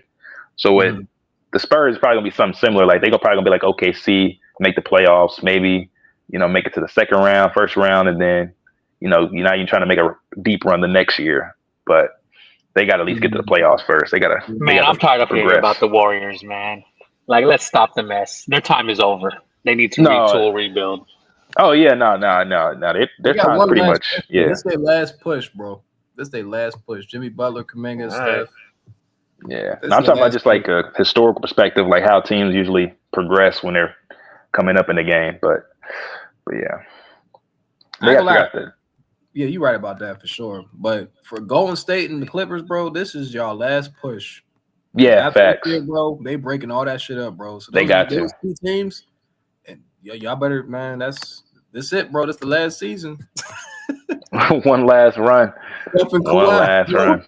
So with the Spurs, probably gonna be something similar. Like probably gonna be like OKC, make the playoffs, maybe make it to the second round, first round, and then now you're trying to make a deep run the next year. But they got to at least get to the playoffs first. They got to. Man, I'm tired of hearing about the Warriors, man. Like, let's stop the mess. Their time is over. They need to retool, rebuild. Oh yeah, no. They're trying pretty much. Push. Yeah, this their last push, bro. This their last push. Jimmy Butler, Kuminga, Steph. Yeah, no, I'm talking about just like a historical perspective, like how teams usually progress when they're coming up in the game. But yeah, they got that. Yeah, you're right about that for sure. But for Golden State and the Clippers, bro, this is y'all last push. Yeah, facts. Year, bro, they breaking all that shit up, bro. So they got those two teams, and y'all better, man. This it, bro. This the last season. One last run. One last run.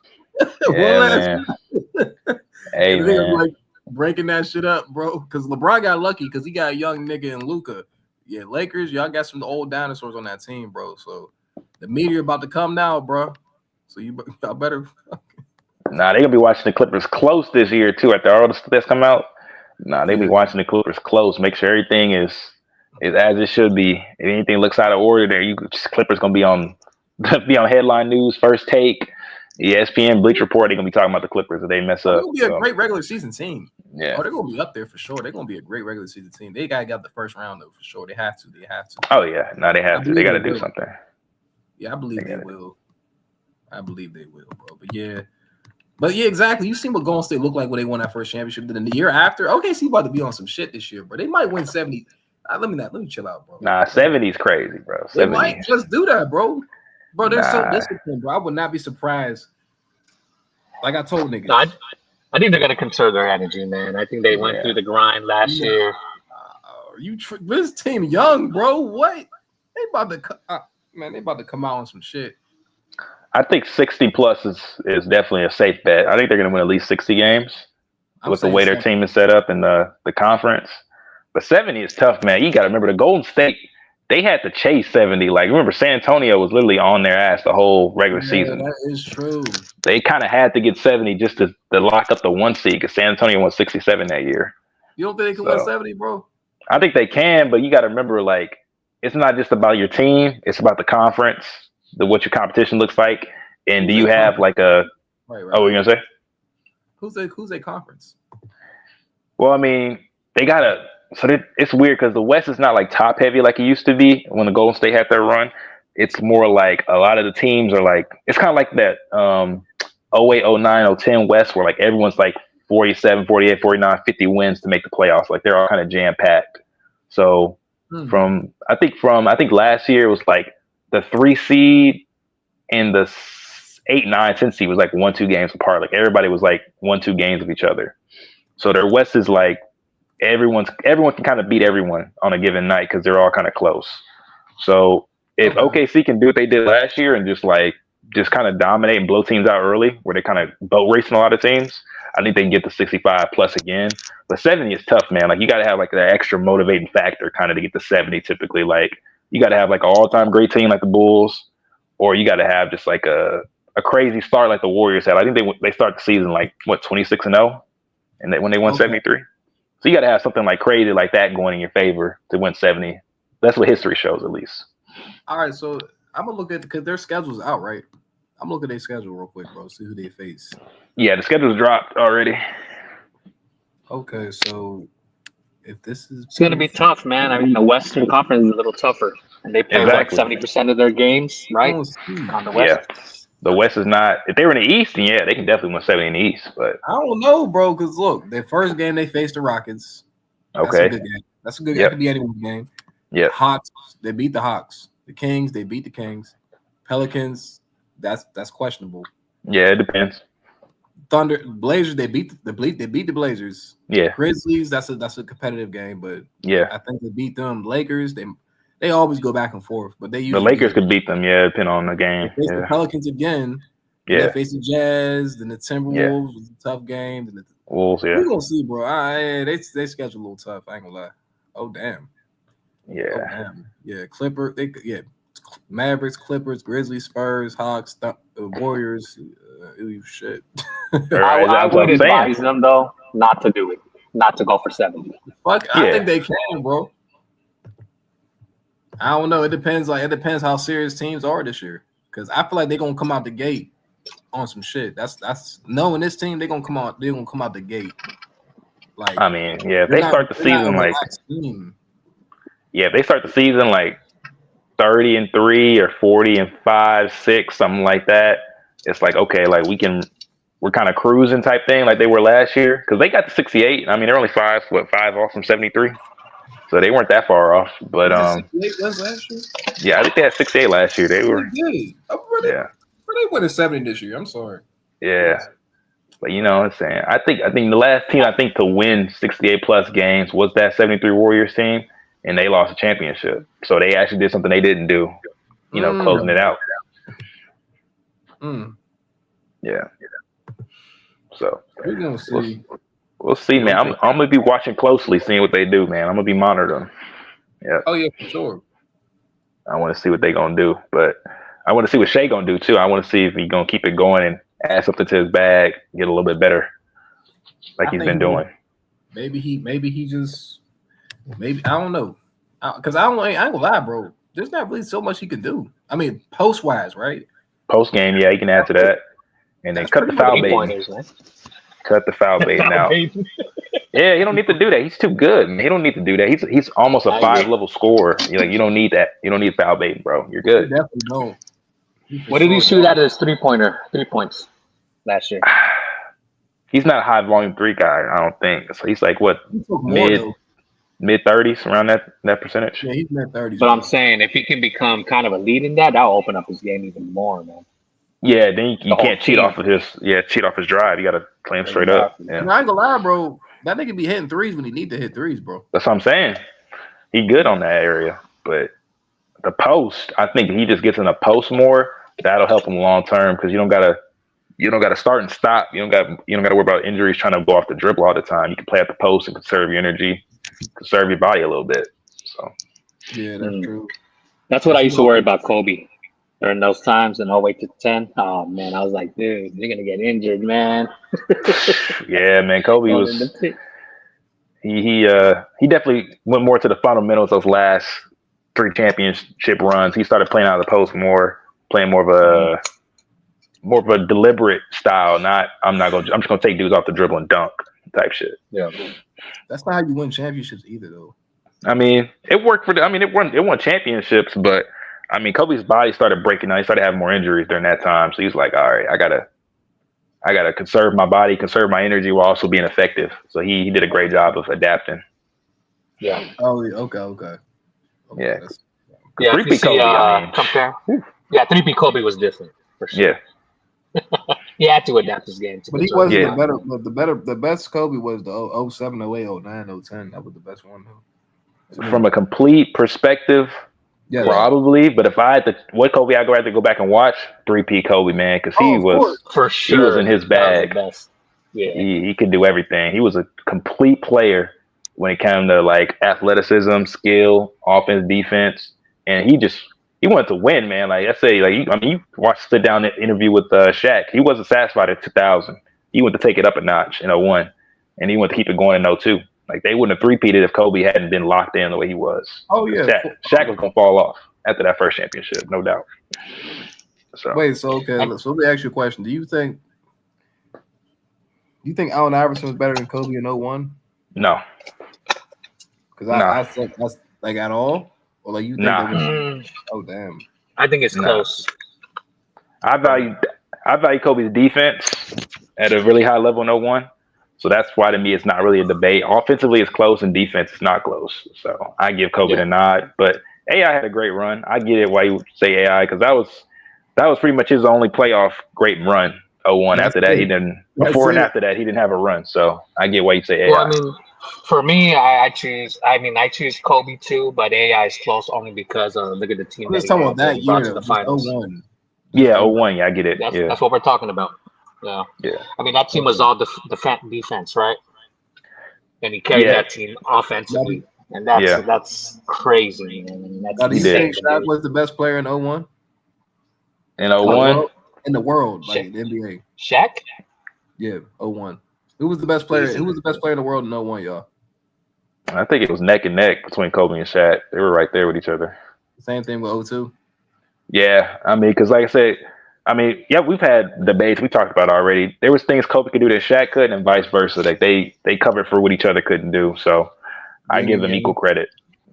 Hey, man. Like breaking that shit up, bro. Because LeBron got lucky because he got a young nigga in Luka. Yeah, Lakers, y'all got some old dinosaurs on that team, bro. So the meteor about to come now, bro. So y'all better. Nah, they gonna be watching the Clippers close this year too. After all the stats come out, they be watching the Clippers close. Make sure everything is as it should be. If anything looks out of order, there Clippers gonna be on headline news, first take, ESPN, Bleach Report. They're gonna be talking about the Clippers if they mess up. They're gonna be a great regular season team. Yeah. Oh, they're gonna be up there for sure. They're gonna be a great regular season team. They gotta get the first round though for sure. They have to. Oh yeah, no, they have to. They gotta do something. Yeah, I believe they will. I believe they will, bro. But yeah, exactly. You seen what Golden State looked like when they won that first championship. Then the year after, OKC about to be on some shit this year, bro. They might win 70. Let me chill out, bro. Nah, 70's crazy, bro. 70. They might just do that, bro. Bro, they're so disciplined, bro. I would not be surprised. Like I told niggas. No, I think they're gonna conserve their energy, man. I think they went through the grind last year. This team young, bro. What? They about to they about to come out on some shit. I think 60 plus is definitely a safe bet. I think they're going to win at least 60 games with the way their team is set up in the conference. But 70 is tough, man. You got to remember the Golden State, they had to chase 70. Like, remember, San Antonio was literally on their ass the whole regular season. That is true. They kind of had to get 70 just to lock up the 1 seed because San Antonio won 67 that year. You don't think they can win 70, bro? I think they can, but you got to remember, like, it's not just about your team. It's about the conference. What your competition looks like, and do you have like a? Right. Oh, what are you gonna say? Who's a conference? Well, I mean, they gotta. So it's weird because the West is not like top heavy like it used to be when the Golden State had their run. It's more like a lot of the teams are like. It's kind of like that 08, 09, 010 West where like everyone's like 47, 48, 49, 50 wins to make the playoffs. Like they're all kind of jam packed. So I think last year it was like. The 3 seed and the 8, 9, 10 seed was like 1-2 games apart. Like everybody was like 1-2 games of each other. So their West is like everyone can kind of beat everyone on a given night because they're all kind of close. So if OKC can do what they did last year and just kind of dominate and blow teams out early, where they kind of boat racing a lot of teams, I think they can get to 65 plus again. But 70 is tough, man. Like you got to have like that extra motivating factor kind of to get to 70 typically. Like you got to have like an all-time great team like the Bulls, or you got to have just like a a crazy start like the Warriors had. I think they start the season like what 26-0, and when they won 73. So you got to have something like crazy like that going in your favor to win 70. That's what history shows, at least. All right, so I'm gonna look at because their schedule's out, right? I'm looking at their schedule real quick, bro. See who they face. Yeah, the schedule's dropped already. Okay, so if this is, it's gonna be tough, man. I mean, the Western Conference is a little tougher, and they play like 70% of their games, right? On the West. Yeah, the West is not. If they were in the East, then yeah, they can definitely win 70 in the East. But I don't know, bro. Because look, their first game they faced the Rockets. That's okay, a good game. That's a good. That could be anyone's game. Yeah, Hawks. They beat the Hawks. The Kings. They beat the Kings. Pelicans. That's questionable. Yeah, it depends. Thunder, Blazers. They beat the Blazers. Yeah. Grizzlies. That's a competitive game, but yeah, I think they beat them. Lakers. They always go back and forth, but they usually the Lakers could beat them. Yeah, depending on the game. They face the Pelicans again. Yeah. They face the Jazz. Then the Timberwolves was a tough game. Then the Wolves. Yeah. We gonna see, bro. They schedule a little tough. I ain't gonna lie. Oh damn. Yeah. Oh damn. Yeah. Mavericks, Clippers, Grizzlies, Spurs, Hawks, Warriors. Shit. I would advise them though not to do it, not to go for 70. Fuck, I think they can, bro. I don't know. It depends. It depends how serious teams are this year. Because I feel like they're gonna come out the gate on some shit. That's knowing this team, they're gonna come out the gate. Like, I mean, yeah, if they start the season like, yeah, if they start the season like 30-3 or 40-5, 6, something like that, it's like, okay, like we're kind of cruising type thing like they were last year, because they got to 68. I mean, they're only 5 off from 73, so they weren't that far off. But 68 was last year? Yeah, I think they had 68 last year. They were yeah. They winning 70 this year. I'm sorry. Yeah, but you know what I'm saying. I think the last team to win 68 plus games was that 73 Warriors team, and they lost a championship. So they actually did something they didn't do. You know, closing it out. Yeah. So we're gonna see. We'll see, man. I'm gonna be watching closely, seeing what they do, man. I'm gonna be monitoring them. Yeah. Oh yeah, for sure. I want to see what they're gonna do, but I want to see what Shai gonna do too. I want to see if he's gonna keep it going and add something to his bag, get a little bit better, like he's been doing. Maybe he just I don't know, because I ain't gonna lie, bro. There's not really so much he can do. I mean, post wise, right? Post game, yeah, he can add to that, and then cut the foul bait. Cut the foul bait out. Yeah, he don't need to do that. He's too good, man. He don't need to do that. He's almost a 5-level scorer. You don't need that. You don't need foul bait, bro. You're good. You definitely don't. What did he shoot at his 3 points last year? He's not a high volume 3 guy, I don't think. So he's like what, mid 30s, around that percentage. Yeah, he's mid 30s. But I'm saying if he can become kind of a lead in that'll open up his game even more, man. Yeah, then you can't cheat off of his drive. You got to play him straight up. Yeah. I ain't gonna lie, bro. That nigga be hitting threes when he need to hit threes, bro. That's what I'm saying. He good on that area, but the post, I think he just gets in the post more. That'll help him long term, because you don't gotta start and stop. You don't gotta worry about injuries trying to go off the dribble all the time. You can play at the post and conserve your energy, conserve your body a little bit. So yeah, that's true. That's what I used to worry about Kobe during those times in 08 to 10. Oh man, I was like, dude, you're gonna get injured, man. Yeah, man, Kobe was he definitely went more to the fundamentals those last 3 championship runs. He started playing out of the post more, playing more of a deliberate style. I'm just gonna take dudes off the dribble and dunk type shit. Yeah, that's not how you win championships either, though. I mean, it worked for it won championships, but I mean, Kobe's body started breaking down. He started having more injuries during that time. So he's like, all right, I gotta conserve my body, conserve my energy while also being effective. So he did a great job of adapting. Yeah. Oh, okay. Yeah. Yeah. If you see, compare. Yeah, 3P Kobe was different for sure. Yeah. He had to adapt his game. But he wasn't the best Kobe was the 07, 08, 09, 010. That was the best one, though. From a complete perspective, probably. But if I had to, what Kobe I'd have to go back and watch 3P Kobe, man, because he was for sure. He was in his bag. Yeah, he could do everything. He was a complete player when it came to like athleticism, skill, offense, defense, and he he wanted to win, man. Like I say, like you watched sit down interview with Shaq. He wasn't satisfied at 2000. He wanted to take it up a notch in 01, and he wanted to keep it going in 02. Like they wouldn't have three-peated if Kobe hadn't been locked in the way he was. Oh yeah, Shaq was gonna fall off after that first championship, no doubt. So wait, so okay, so let me ask you a question. Do you think Allen Iverson was better than Kobe in 01? No. Because I think that's like at all, or like you think that was? Oh damn! I think it's close. I value Kobe's defense at a really high level in 01. So that's why to me it's not really a debate. Offensively it's close and defense is not close. So I give Kobe the nod. But AI had a great run. I get it why you say AI, because that was pretty much his only playoff great run. 01. After that he didn't. Before and after that he didn't have a run. So I get why you say AI. Well, I mean, for me, I choose Kobe too, but AI is close only because look at the team. I'm just talking about that year, the finals. 01. Yeah, 01. Yeah, I get it. That's what we're talking about. Yeah. I mean, that team was all defense, right? And he carried that team offensively, and that's crazy. Now, do you think Shaq was the best player in 01? In 01? In the world, like the NBA. Shaq? Yeah, 01. Who was the best player? Who was the best player in the world in 01, y'all? I think it was neck and neck between Kobe and Shaq. They were right there with each other. Same thing with 02. Yeah, I mean, because like I said, we've had debates we talked about already. There was things Kobe could do that Shaq couldn't, and vice versa. Like they covered for what each other couldn't do. So I give them equal credit.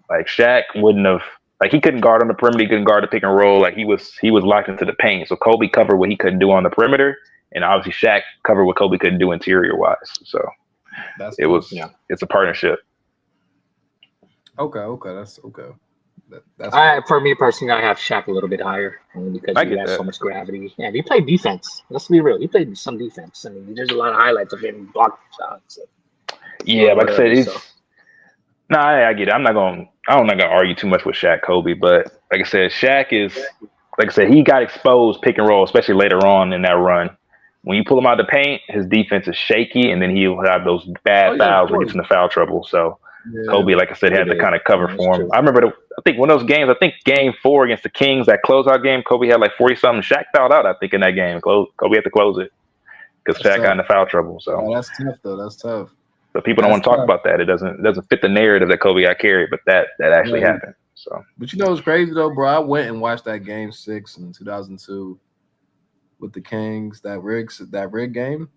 Like Shaq wouldn't have, like he couldn't guard on the perimeter, he couldn't guard the pick and roll. Like he was locked into the paint. So Kobe covered what he couldn't do on the perimeter, and obviously Shaq covered what Kobe couldn't do interior wise. So it's a partnership. Okay, that's okay. That's for me personally, I have Shaq a little bit higher because he has so much gravity. And he played defense. Let's be real. He played some defense. I mean, there's a lot of highlights of him blocking shots. Yeah, like I said, I get it. I'm not gonna argue too much with Shaq Kobe, but like I said, Shaq is, like I said, he got exposed pick and roll, especially later on in that run. When you pull him out of the paint, his defense is shaky, and then he'll have those bad fouls when he gets into foul trouble. So Kobe, like I said, had to kind of cover for him. I remember, I think one of those games, game 4 against the Kings, that closeout game, Kobe had like 40-something. Shaq fouled out, I think, in that game. Kobe had to close it because Shaq got into foul trouble. So that's tough, though. That's tough. So people don't want to talk about that. It doesn't fit the narrative that Kobe got carried, but that actually happened. So, but you know what's crazy though, bro? I went and watched that game 6 in 2002 with the Kings. That rig game.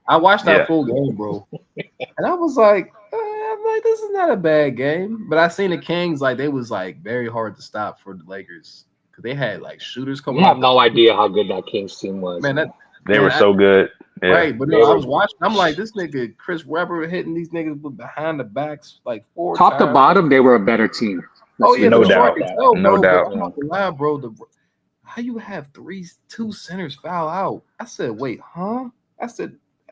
I watched that full game, bro, and I was like, this is not a bad game. But I seen the Kings, like they was like very hard to stop for the Lakers because they had like shooters coming. You have no idea how good that Kings team was. Man, they were so good. Yeah. Right, but I was watching. I'm like, this nigga Chris Webber hitting these niggas behind the backs like 4 top times. to bottom. They were a better team. No doubt. No doubt. I'm not gonna lie, bro. How you have 2 centers foul out? I said, wait, huh?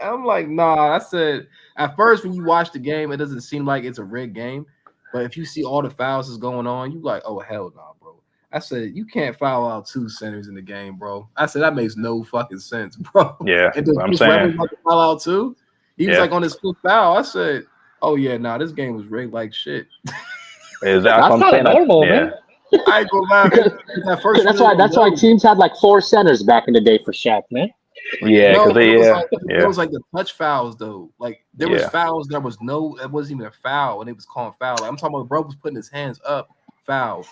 I'm like, nah. I said, at first when you watch the game, it doesn't seem like it's a rigged game, but if you see all the fouls is going on, you like, oh hell no, bro. I said, you can't foul out 2 centers in the game, bro. I said, that makes no fucking sense, bro. Yeah, and then I'm saying, like to foul out too. He was like on his 5th foul. I said, oh yeah, nah, this game was rigged like shit. That's not normal, man. I ain't gonna lie. That's why teams had like 4 centers back in the day for Shaq, man. Yeah, because it was like the touch fouls though. Like there was fouls, it wasn't even a foul, and it was calling foul. Like, I'm talking about bro was putting his hands up, foul.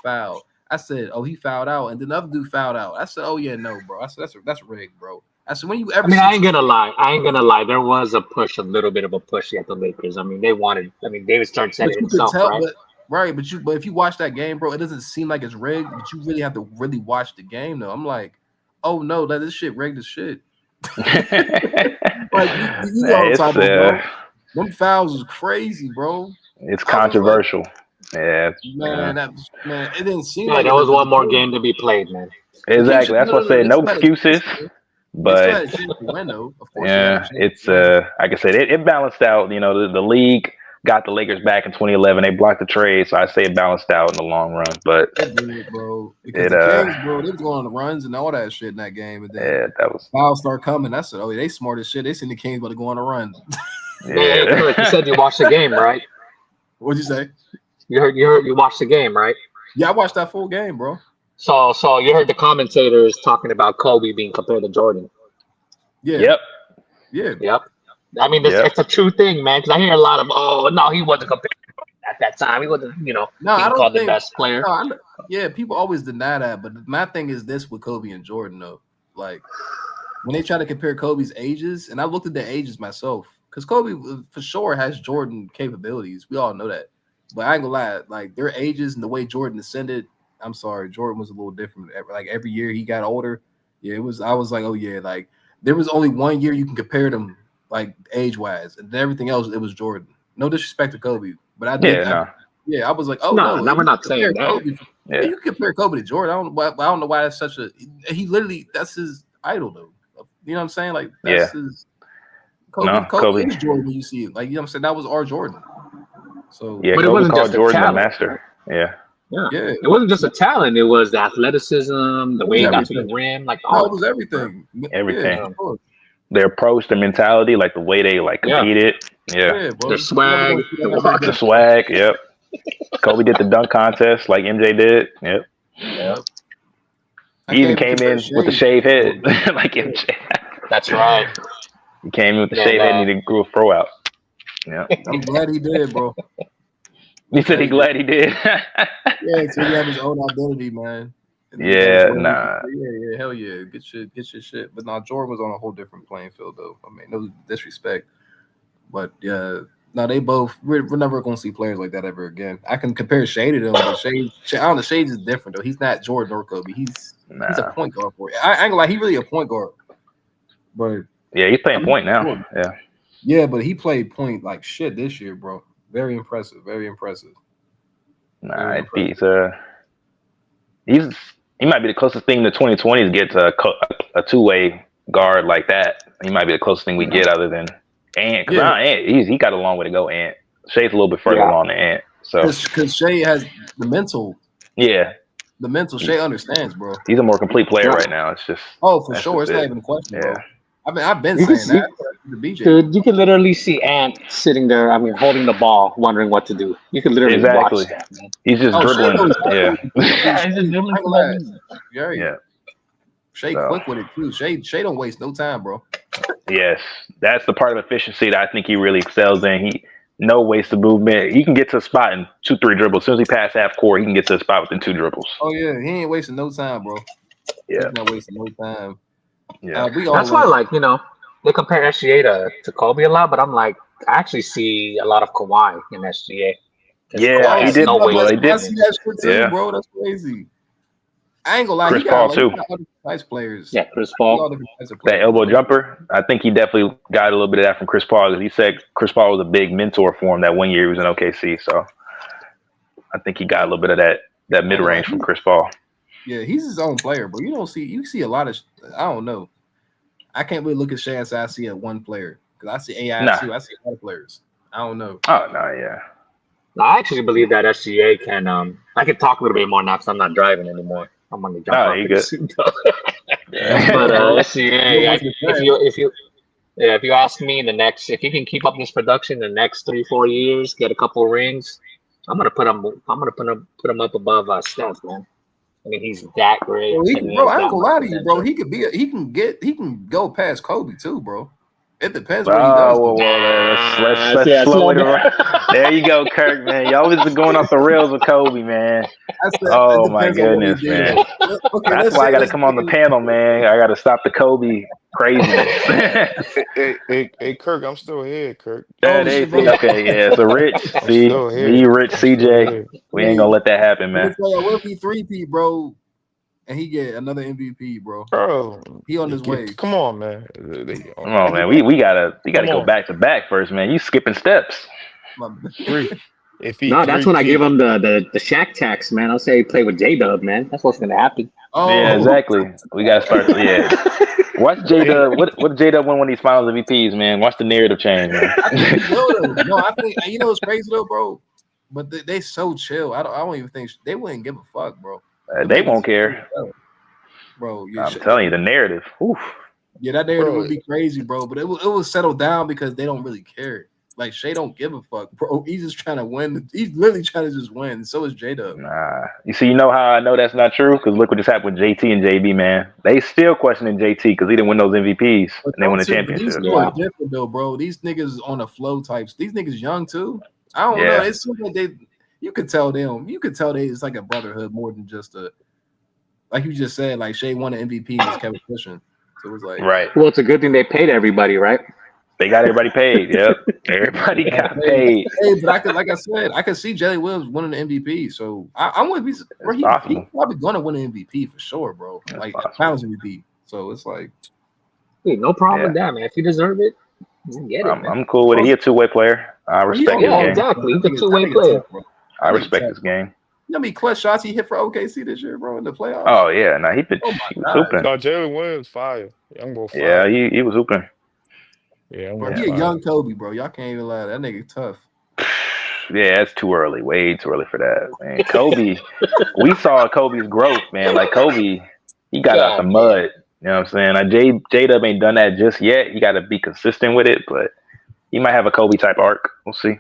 I said, oh, he fouled out, and then the other dude fouled out. I said, oh yeah, no, bro. I said that's rigged, bro. I said, when you ever? I ain't gonna lie. There was a little bit of a push at the Lakers. I mean, David Stern said it himself, right? But if you watch that game, bro, it doesn't seem like it's rigged, but you really have to really watch the game though. I'm like, oh no, this shit rigged as shit. Like you know what I'm talking about, bro. Them fouls is crazy, bro. It's controversial. Man, it didn't seem like there was one more game to be played, man. Exactly. That's what I said. No excuses. But it's like I said, it balanced out. You know, the league got the Lakers back in 2011. They blocked the trade, so I say it balanced out in the long run. But bro, because the Kings, bro, they was going on the runs and all that shit in that game. And then that was fouls start coming. I said, oh, they smart as shit. They seen the Kings about to go on a run. You said you watched the game, right? What'd you say? You watched the game, right? Yeah, I watched that full game, bro. So you heard the commentators talking about Kobe being compared to Jordan. Yeah. Yep. Yeah. Yep. I mean, it's a true thing, man. Because I hear a lot of, oh no, he wasn't compared to Jordan at that time. He wasn't, No, I being don't called the think. best player. No, yeah, people always deny that, but my thing is this with Kobe and Jordan, though. Like when they try to compare Kobe's ages, and I looked at the ages myself, because Kobe for sure has Jordan capabilities. We all know that, but I ain't gonna lie, like their ages and the way Jordan ascended. I'm sorry, Jordan was a little different. Like every year he got older. Yeah, it was. I was like, oh yeah, like there was only 1 year you can compare them like age wise, and then everything else it was Jordan. No disrespect to Kobe, but I did. Yeah, Yeah, I was like, oh No, no, now you we're not compare saying that. Kobe. Yeah. Yeah, you can compare Kobe to Jordan. I don't know why that's such a. He literally that's his idol though. You know what I'm saying? Like that's his. Kobe is Jordan when you see it. Like you know what I'm saying? That was our Jordan. So yeah, but it Kobe wasn't called just a Jordan the talent. master. Yeah. Yeah. Yeah. It wasn't just a talent. It was the athleticism, the way he got to the rim, like all it was everything. Everything. Yeah, for sure. Their approach, their mentality, like the way they like competed. Yeah. Bro. Their swag, the walk. The swag. Yep. Kobe did the dunk contest like MJ did. Yep. Yep. He even came in with the shaved head like MJ. That's right. He came in with the shaved head and he grew a fro out. Yeah. I'm glad he did, bro. He said he glad he did. Yeah, so he had his own identity, man. Yeah, nah. Yeah, hell yeah. Get your shit. But now Jordan was on a whole different playing field though. I mean, no disrespect. But yeah, no, they both we're never gonna see players like that ever again. I can compare Shai to them, but Shai I don't know, Shai is different though. He's not Jordan or Kobe. He's a point guard for it. I ain't gonna lie, he really a point guard. But yeah, he's playing point now. Yeah. Yeah, but he played point like shit this year, bro. Very impressive. Very impressive. Nah, he might be the closest thing the 2020s get to a two-way guard like that. He might be the closest thing we get other than Ant. Because Ant, he got a long way to go. Ant. Shai's a little bit further along than Ant. So because Shai has the mental. Yeah. The mental. Shai understands, bro. He's a more complete player right now. It's just for sure. It's not even a question, bro. I mean, I've been You saying can that. The BJ. Dude, you can literally see Ant sitting there. I mean, holding the ball, wondering what to do. You can literally watch that, man. He's just dribbling. Yeah, he's just dribbling for no reason. Yeah. Shai quick with it too. Shai don't waste no time, bro. Yes, that's the part of efficiency that I think he really excels in. He no waste of movement. He can get to a spot in 2-3 dribbles. As soon as he passes half court, he can get to a spot within 2 dribbles. Oh yeah, he ain't wasting no time, bro. Yeah, he's not wasting no time. Yeah, that's why, like, they compare SGA to Kobe a lot, but I'm like, I actually see a lot of Kawhi in SGA. Yeah, he did. No well, he did. I see that shit too, bro. That's crazy. I ain't gonna lie. Chris Paul too. Nice players. Yeah, Chris Paul. That elbow jumper, I think he definitely got a little bit of that from Chris Paul because he said Chris Paul was a big mentor for him that 1 year he was in OKC. So I think he got a little bit of that mid range from Chris Paul. Yeah, he's his own player, but you see a lot of. I don't know. I can't really look at Shai and say I see a one player because I see AI too. I see a lot of players. I don't know. Oh no, yeah. I actually believe that SGA can. I can talk a little bit more now because I'm not driving anymore. I'm on the jump off pretty soon, though. But SGA, if you ask me, if he can keep up this production the next 3-4 years, get a couple rings, I'm gonna put him up above Steph, man. I mean, he's that great. Bro, I ain't gonna lie to you, bro. He can go past Kobe too, bro. It depends what he does. Let's slow it around. There you go, Kirk, man. You always been going off the rails with Kobe, man. Oh my goodness, man. That's why I got to come on the panel, man. I got to stop the Kobe craziness. hey, Kirk, I'm still here, Kirk. Okay, yeah. So Rich, Rich, CJ, we ain't gonna let that happen, man. What if he 3P, bro? And he get another MVP, bro. He on his way. Come on, man. Come on, man. We gotta go back to back first, man. You skipping steps. That's when I give him the Shaq tax, man. I'll say play with J-Dub, man. That's what's gonna happen. Yeah, exactly. We gotta start. Yeah. Watch J-Dub. What J-Dub win one of these finals MVPs, man? Watch the narrative change, man. I think it's crazy though, bro. But they so chill. I don't even think they wouldn't give a fuck, bro. They won't care, bro. I'm telling you, the narrative. Oof. Yeah, that narrative would be crazy, bro. But it will settle down because they don't really care. Like Shai don't give a fuck, bro. He's just trying to win. He's literally trying to just win. So is J-Dub. Nah. You see, you know how I know that's not true? Because look what just happened with JT and JB, man. They still questioning JT because he didn't win those MVPs and they won the championship. These are different though, bro. These niggas on the flow types. These niggas young too. I don't know. It's like you could tell them. You could tell it's like a brotherhood more than just a. Like you just said, like Shai won an MVP and just kept pushing. So it was like right. Well, it's a good thing they paid everybody, right? They got everybody paid. Yep, everybody got paid. Hey, but like I said, I could see Jalen Williams winning the MVP. So I wouldn't be. Bro, he's probably gonna win an MVP for sure, bro. That's like a Finals MVP. So it's like, hey, no problem with that, man. If you deserve it, get it. I'm cool with it. He's a two-way player. I respect his game. Exactly. He's a two-way player. I respect his game. You know how many clutch shots he hit for OKC this year, bro, in the playoffs? Oh yeah, nah, he was hooping. No, Jalen Williams fire. Young boy fire. Yeah, he was hooping. Yeah, bro, he a young Kobe, bro. Y'all can't even lie. That nigga tough. Yeah, it's too early. Way too early for that, man. Kobe, we saw Kobe's growth, man. Like Kobe, he got out the mud. You know what I'm saying? Like J-Dub ain't done that just yet. He got to be consistent with it, but he might have a Kobe type arc. We'll see.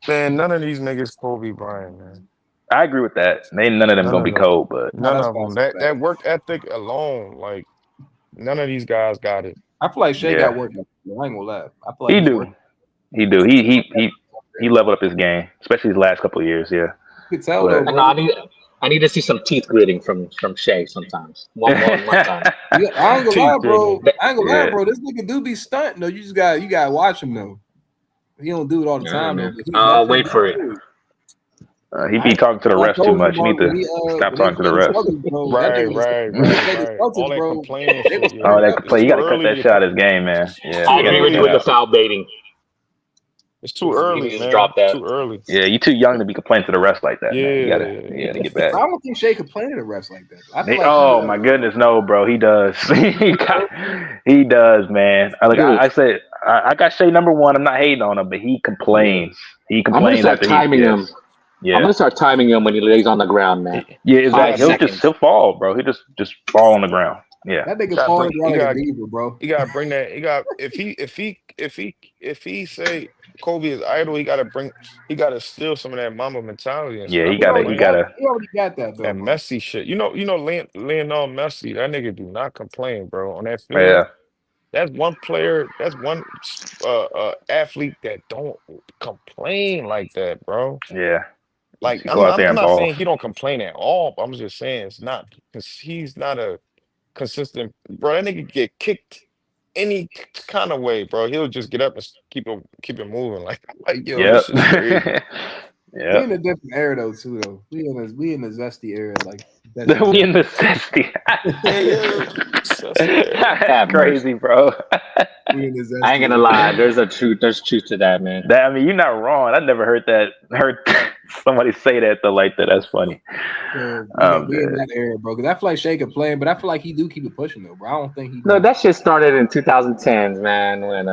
Man, none of these niggas Kobe Bryant, man. I agree with that. None of them gonna be cold, but none of them. That work ethic alone, like none of these guys got it. I feel like Shai got work. I ain't gonna lie. I feel like he do. He leveled up his game, especially his last couple of years. Yeah. You could tell though, bro. I need to see some teeth gritting from Shai sometimes. One time. Yeah, I ain't gonna lie, bro. This nigga do be stunting though. You gotta watch him though. He don't do it all the time though. I'll wait for it. He be talking to the refs too much. You need to stop talking to the refs. Right. All that complaining shit. Oh, that play. You got to cut that shot of his game, man. Yeah. I agree with the foul baiting. It's too early, man. Drop that. Too early. Yeah, you too young to be complaining to the refs like that. Yeah, man. You gotta get back. I don't think Shai complaining to the refs like that. Oh my goodness, no, bro. He does. He does, man. I said I got Shai number one. I'm not hating on him, but he complains. He complains after timing him. Yeah. I'm gonna start timing him when he lays on the ground, man. Yeah, exactly. He'll fall, bro. He'll just fall on the ground. Yeah. That nigga falling like a beaver, bro. You gotta bring that. If he say Kobe is idol, he gotta steal some of that Mamba mentality. And yeah, stuff. he gotta. He already got that though. That Messi shit. You know, Lionel Messi. That nigga do not complain, bro. On that field. Yeah. That's one player. That's one athlete that don't complain like that, bro. Yeah. Like I'm not saying he don't complain at all, but I'm just saying it's not because he's not a consistent, bro. That nigga get kicked any kind of way, bro. He'll just get up and keep it moving. Like yo, this is crazy. We in a different era though, too. Though we in the zesty era, like we in the zesty. That's crazy, bro. I ain't gonna lie. There's truth to that, man. You're not wrong. I never heard somebody say that though like that. That's funny. We in that era, bro. Because I feel like Shai can play, but I feel like he do keep it pushing though, bro. I don't think he. No, that shit started in 2010s, man. When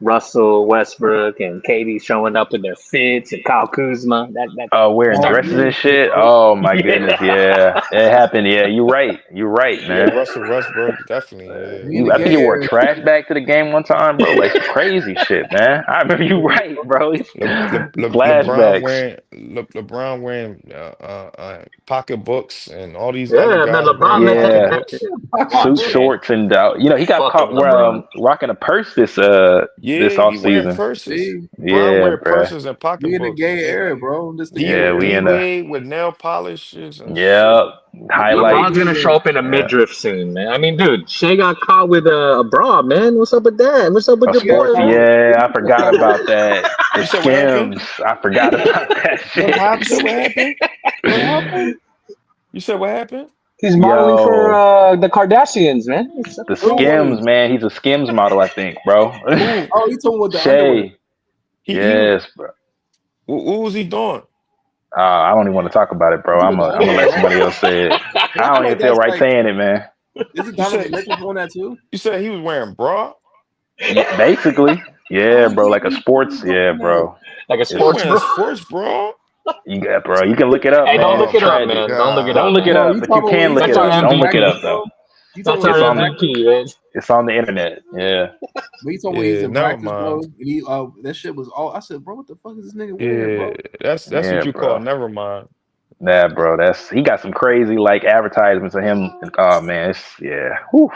Russell Westbrook and KD showing up in their fits and Kyle Kuzma. Wearing dresses and shit. Oh my goodness, yeah, it happened. Yeah, you're right, man. Yeah, Russell Westbrook definitely. Yeah. I think you wore trash bag to the game one time, bro. Like crazy shit, man. I remember you right, bro. LeBron wearing pocketbooks and all these other guys. LeBron suit shorts and he got caught rocking a purse this offseason. Wearing purses and pocketbooks. We in the gay era, bro. We in the with nail polishes. And highlights. LeBron's gonna show up in a midriff soon, man. I mean, dude, Shai got caught with a bra, man. What's up with that? What's up with your boy? Yeah, I forgot about that. The Skims. I forgot about that shit. What happened? You said what happened? He's modeling for the Kardashians, man. The Skims, man. He's a Skims model, I think, bro. You talking about the Shai. Yes, bro. What was he doing? I don't even want to talk about it, bro. I'm gonna let somebody else say it. I don't even feel right saying it, man. Is it Donovan Mitchell doing that too? You said he was wearing bra? Yeah, basically. Yeah, bro. Like a sports. Yeah, bro. Like a sports bra. Sports bra? Bro. You can look it up. Hey, man. don't look it up, man. Don't look it up. Don't look it up, but you can look it up. Don't look it up, though. That's our MVP, man. It's on the internet. Yeah. But he told me he's in never practice, bro. mind. And he that shit was all. I said, bro, what the fuck is this nigga wearing, Yeah, bro? that's what you call never mind. Nah, bro, he got some crazy like advertisements of him. Oh man, Whew.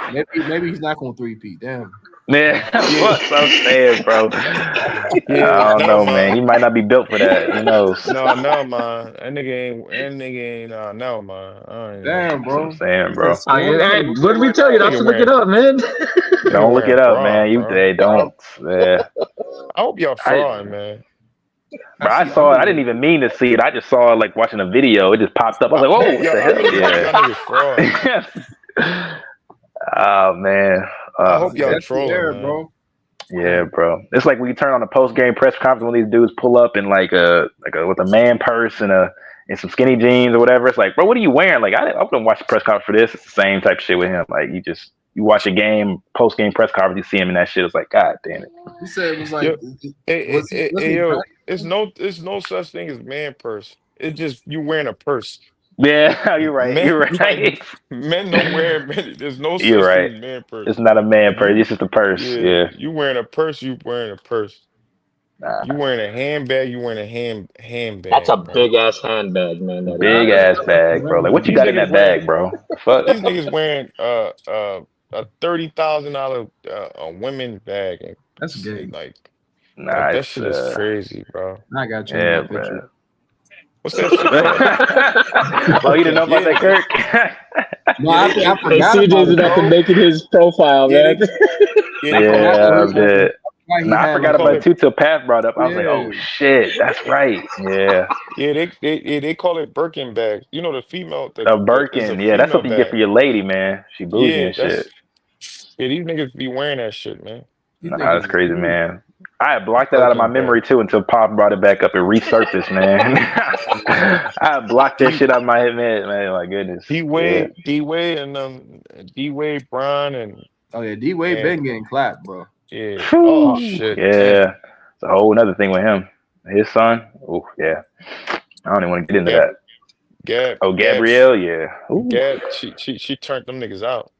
Maybe he's not gonna 3P. Damn. Man, that's what I'm saying, bro. I don't know, man. He might not be built for that. Who knows? No, never mind. That nigga ain't. Never mind. Damn, bro. That's what I'm saying, bro. Hey, what did we tell you? Not to look it up, man. Don't look it up, man. They don't. Yeah. I hope y'all fraud, man. Bro, I saw it. I didn't even mean to see it. I just saw it like watching a video. It just popped up. I was like, "Whoa, what the hell?" Y'all niggas fraud. Oh man. I hope y'all trolling, man. Bro. Yeah, bro. It's like when you turn on the post game press conference when these dudes pull up in like a with a man purse and some skinny jeans or whatever. It's like, bro, what are you wearing? Like I wouldn't watch the press conference for this. It's the same type of shit with him. Like you watch a game, post game press conference, you see him in that shit. It's like, God damn it. He said it was like, it's no such thing as man purse. It's just you wearing a purse. Yeah, you're right. Men, you're right. Like, men don't wear men. There's no such You're thing right. as man purse. It's not a man purse. It's just a purse. Yeah. You wearing a purse. You wearing a purse. Nah. You wearing a handbag. You wearing a handbag. That's a big ass handbag, man. Big ass bag, bro. Like what you got in that bag, bro? Fuck. These niggas wearing a $30,000 women's bag. That's gay. Like nah, that shit is crazy, bro. I got you in my picture. What's that shit called? Oh, you didn't know about that, Kirk? No, I forgot Hey, about CJ's it, up bro. to making his profile, man. Yeah, I did. Nah, I forgot about it too till Pat brought up. I was like, oh shit, that's right. Yeah. Yeah, they call it Birkin bag. You know the female. A Birkin. Yeah, that's something you get for your lady, man. She bougie and shit. Yeah, these niggas be wearing that shit, man. Nah, that's crazy, man. I had blocked that out of my memory too until Pop brought it back up and resurfaced, man. I blocked that shit out of my head, man. My goodness. D Wade and D Wade, Bron and D Wade been getting clapped, bro. Yeah. Oh shit. Yeah. It's a whole other thing with him. His son. Oh yeah. I don't even want to get into that. Gabrielle. Yeah. Ooh. Gab. She turned them niggas out.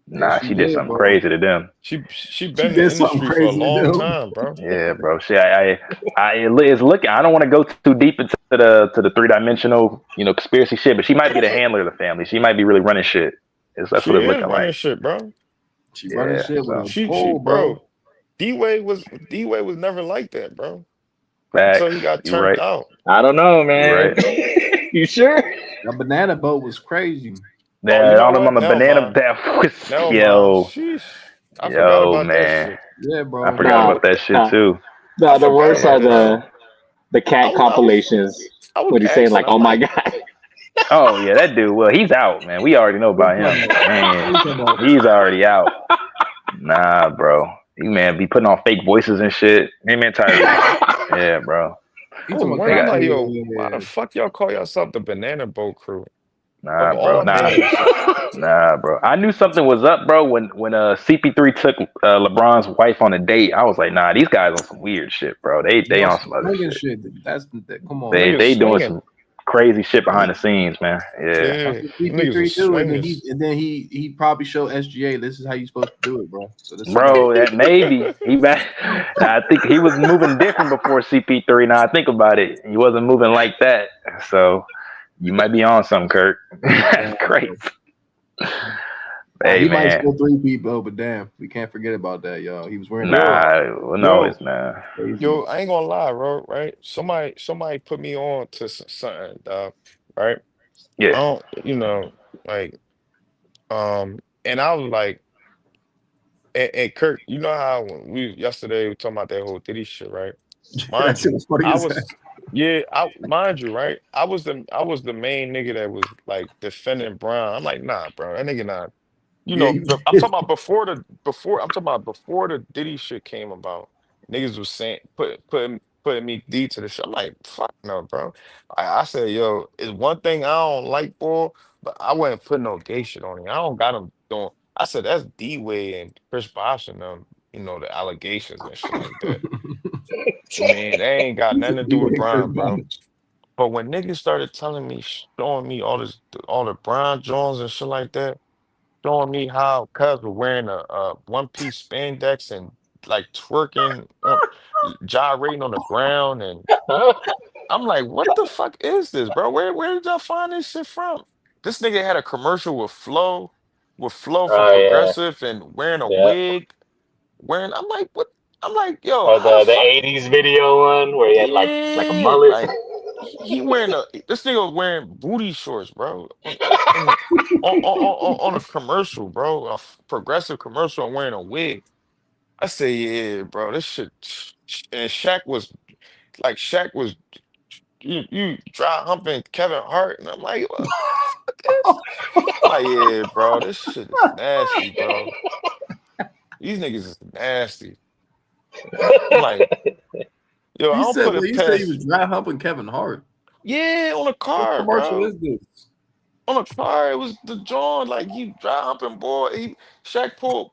Nah, she did something crazy to them. She been in the industry for a long time, bro. Yeah, bro. It's looking. I don't want to go too deep into the 3-dimensional, conspiracy shit, but she might be the handler of the family. She might be really running shit. That's what it's looking like. Running shit, bro. She running shit with a pole, bro. D Wade was never like that, bro. Facts. So he got turned out. I don't know, man. Right. You sure? The banana boat was crazy. Yeah, on the banana that was yo. I forgot about man. That shit. Yeah, bro. I forgot about that shit too. No, the worst are the cat compilations. What he's saying, like, oh my god. Oh yeah, that dude. Well, he's out, man. We already know about him. Man, he's already out. Nah, bro. He man be putting on fake voices and shit. Hey man, Tyrese. Yeah, bro. Why the fuck y'all call yourself the Banana Boat Crew? Nah, bro. Nah, bro. I knew something was up, bro. When CP3 took LeBron's wife on a date, I was like, nah, these guys on some weird shit, bro. They on some other shit. Come on. They doing some crazy shit behind the scenes, man. Yeah. And then he probably showed SGA this is how you supposed to do it, bro. So bro, that maybe I think he was moving different before CP3. Now I think about it, he wasn't moving like that. So you might be on something, Kirk. That's crazy. Hey, he man. might still 3P, bro, but damn, we can't forget about that, y'all. He was wearing it's not. Yo, I ain't gonna lie, bro. Right? Somebody put me on to something, dog. Right? Yeah. I don't, and I was like, and Kirk, you know how when yesterday we talking about that whole Diddy shit, right? Mind you, mind you, right? I was the main nigga that was like defending Brown. I'm like, nah, bro, that nigga not. I'm talking about before the Diddy shit came about. Niggas was saying putting me D to the shit. I'm like, fuck no, bro. I said, yo, it's one thing I don't like, boy, but I wasn't putting no gay shit on him. I don't got him doing. I said that's D Wade and Chris Bosh and them, the allegations and shit like that. Man, they ain't got nothing to do with Brown, bro. But when niggas started showing me all the Brown Jones and shit like that. showing me how Cuz was wearing a one-piece spandex and like twerking on gyrating on the ground, and I'm like, what the fuck is this, bro? Where did y'all find this shit from? This nigga had a commercial with Flo from Oh Progressive and wearing a yeah, yeah. wig. I'm like, what? I'm like, yo, Or how the the fuck? '80s video one where he had like a Yeah, mullet. like he wearing this nigga was wearing booty shorts, bro. And on a commercial, bro, Progressive commercial, and wearing a wig. I say, yeah, bro, this shit. And Shaq was you dry humping Kevin Hart, and I'm like, what the fuck is? Like, yeah, bro, this shit is nasty, bro. These niggas is nasty. I'm like, yo, I don't put it You said he past. was dry humping Kevin Hart. Yeah, on a What car, commercial bro. is this? On a car, it was the John. Like he dry humping boy. Shaq pulled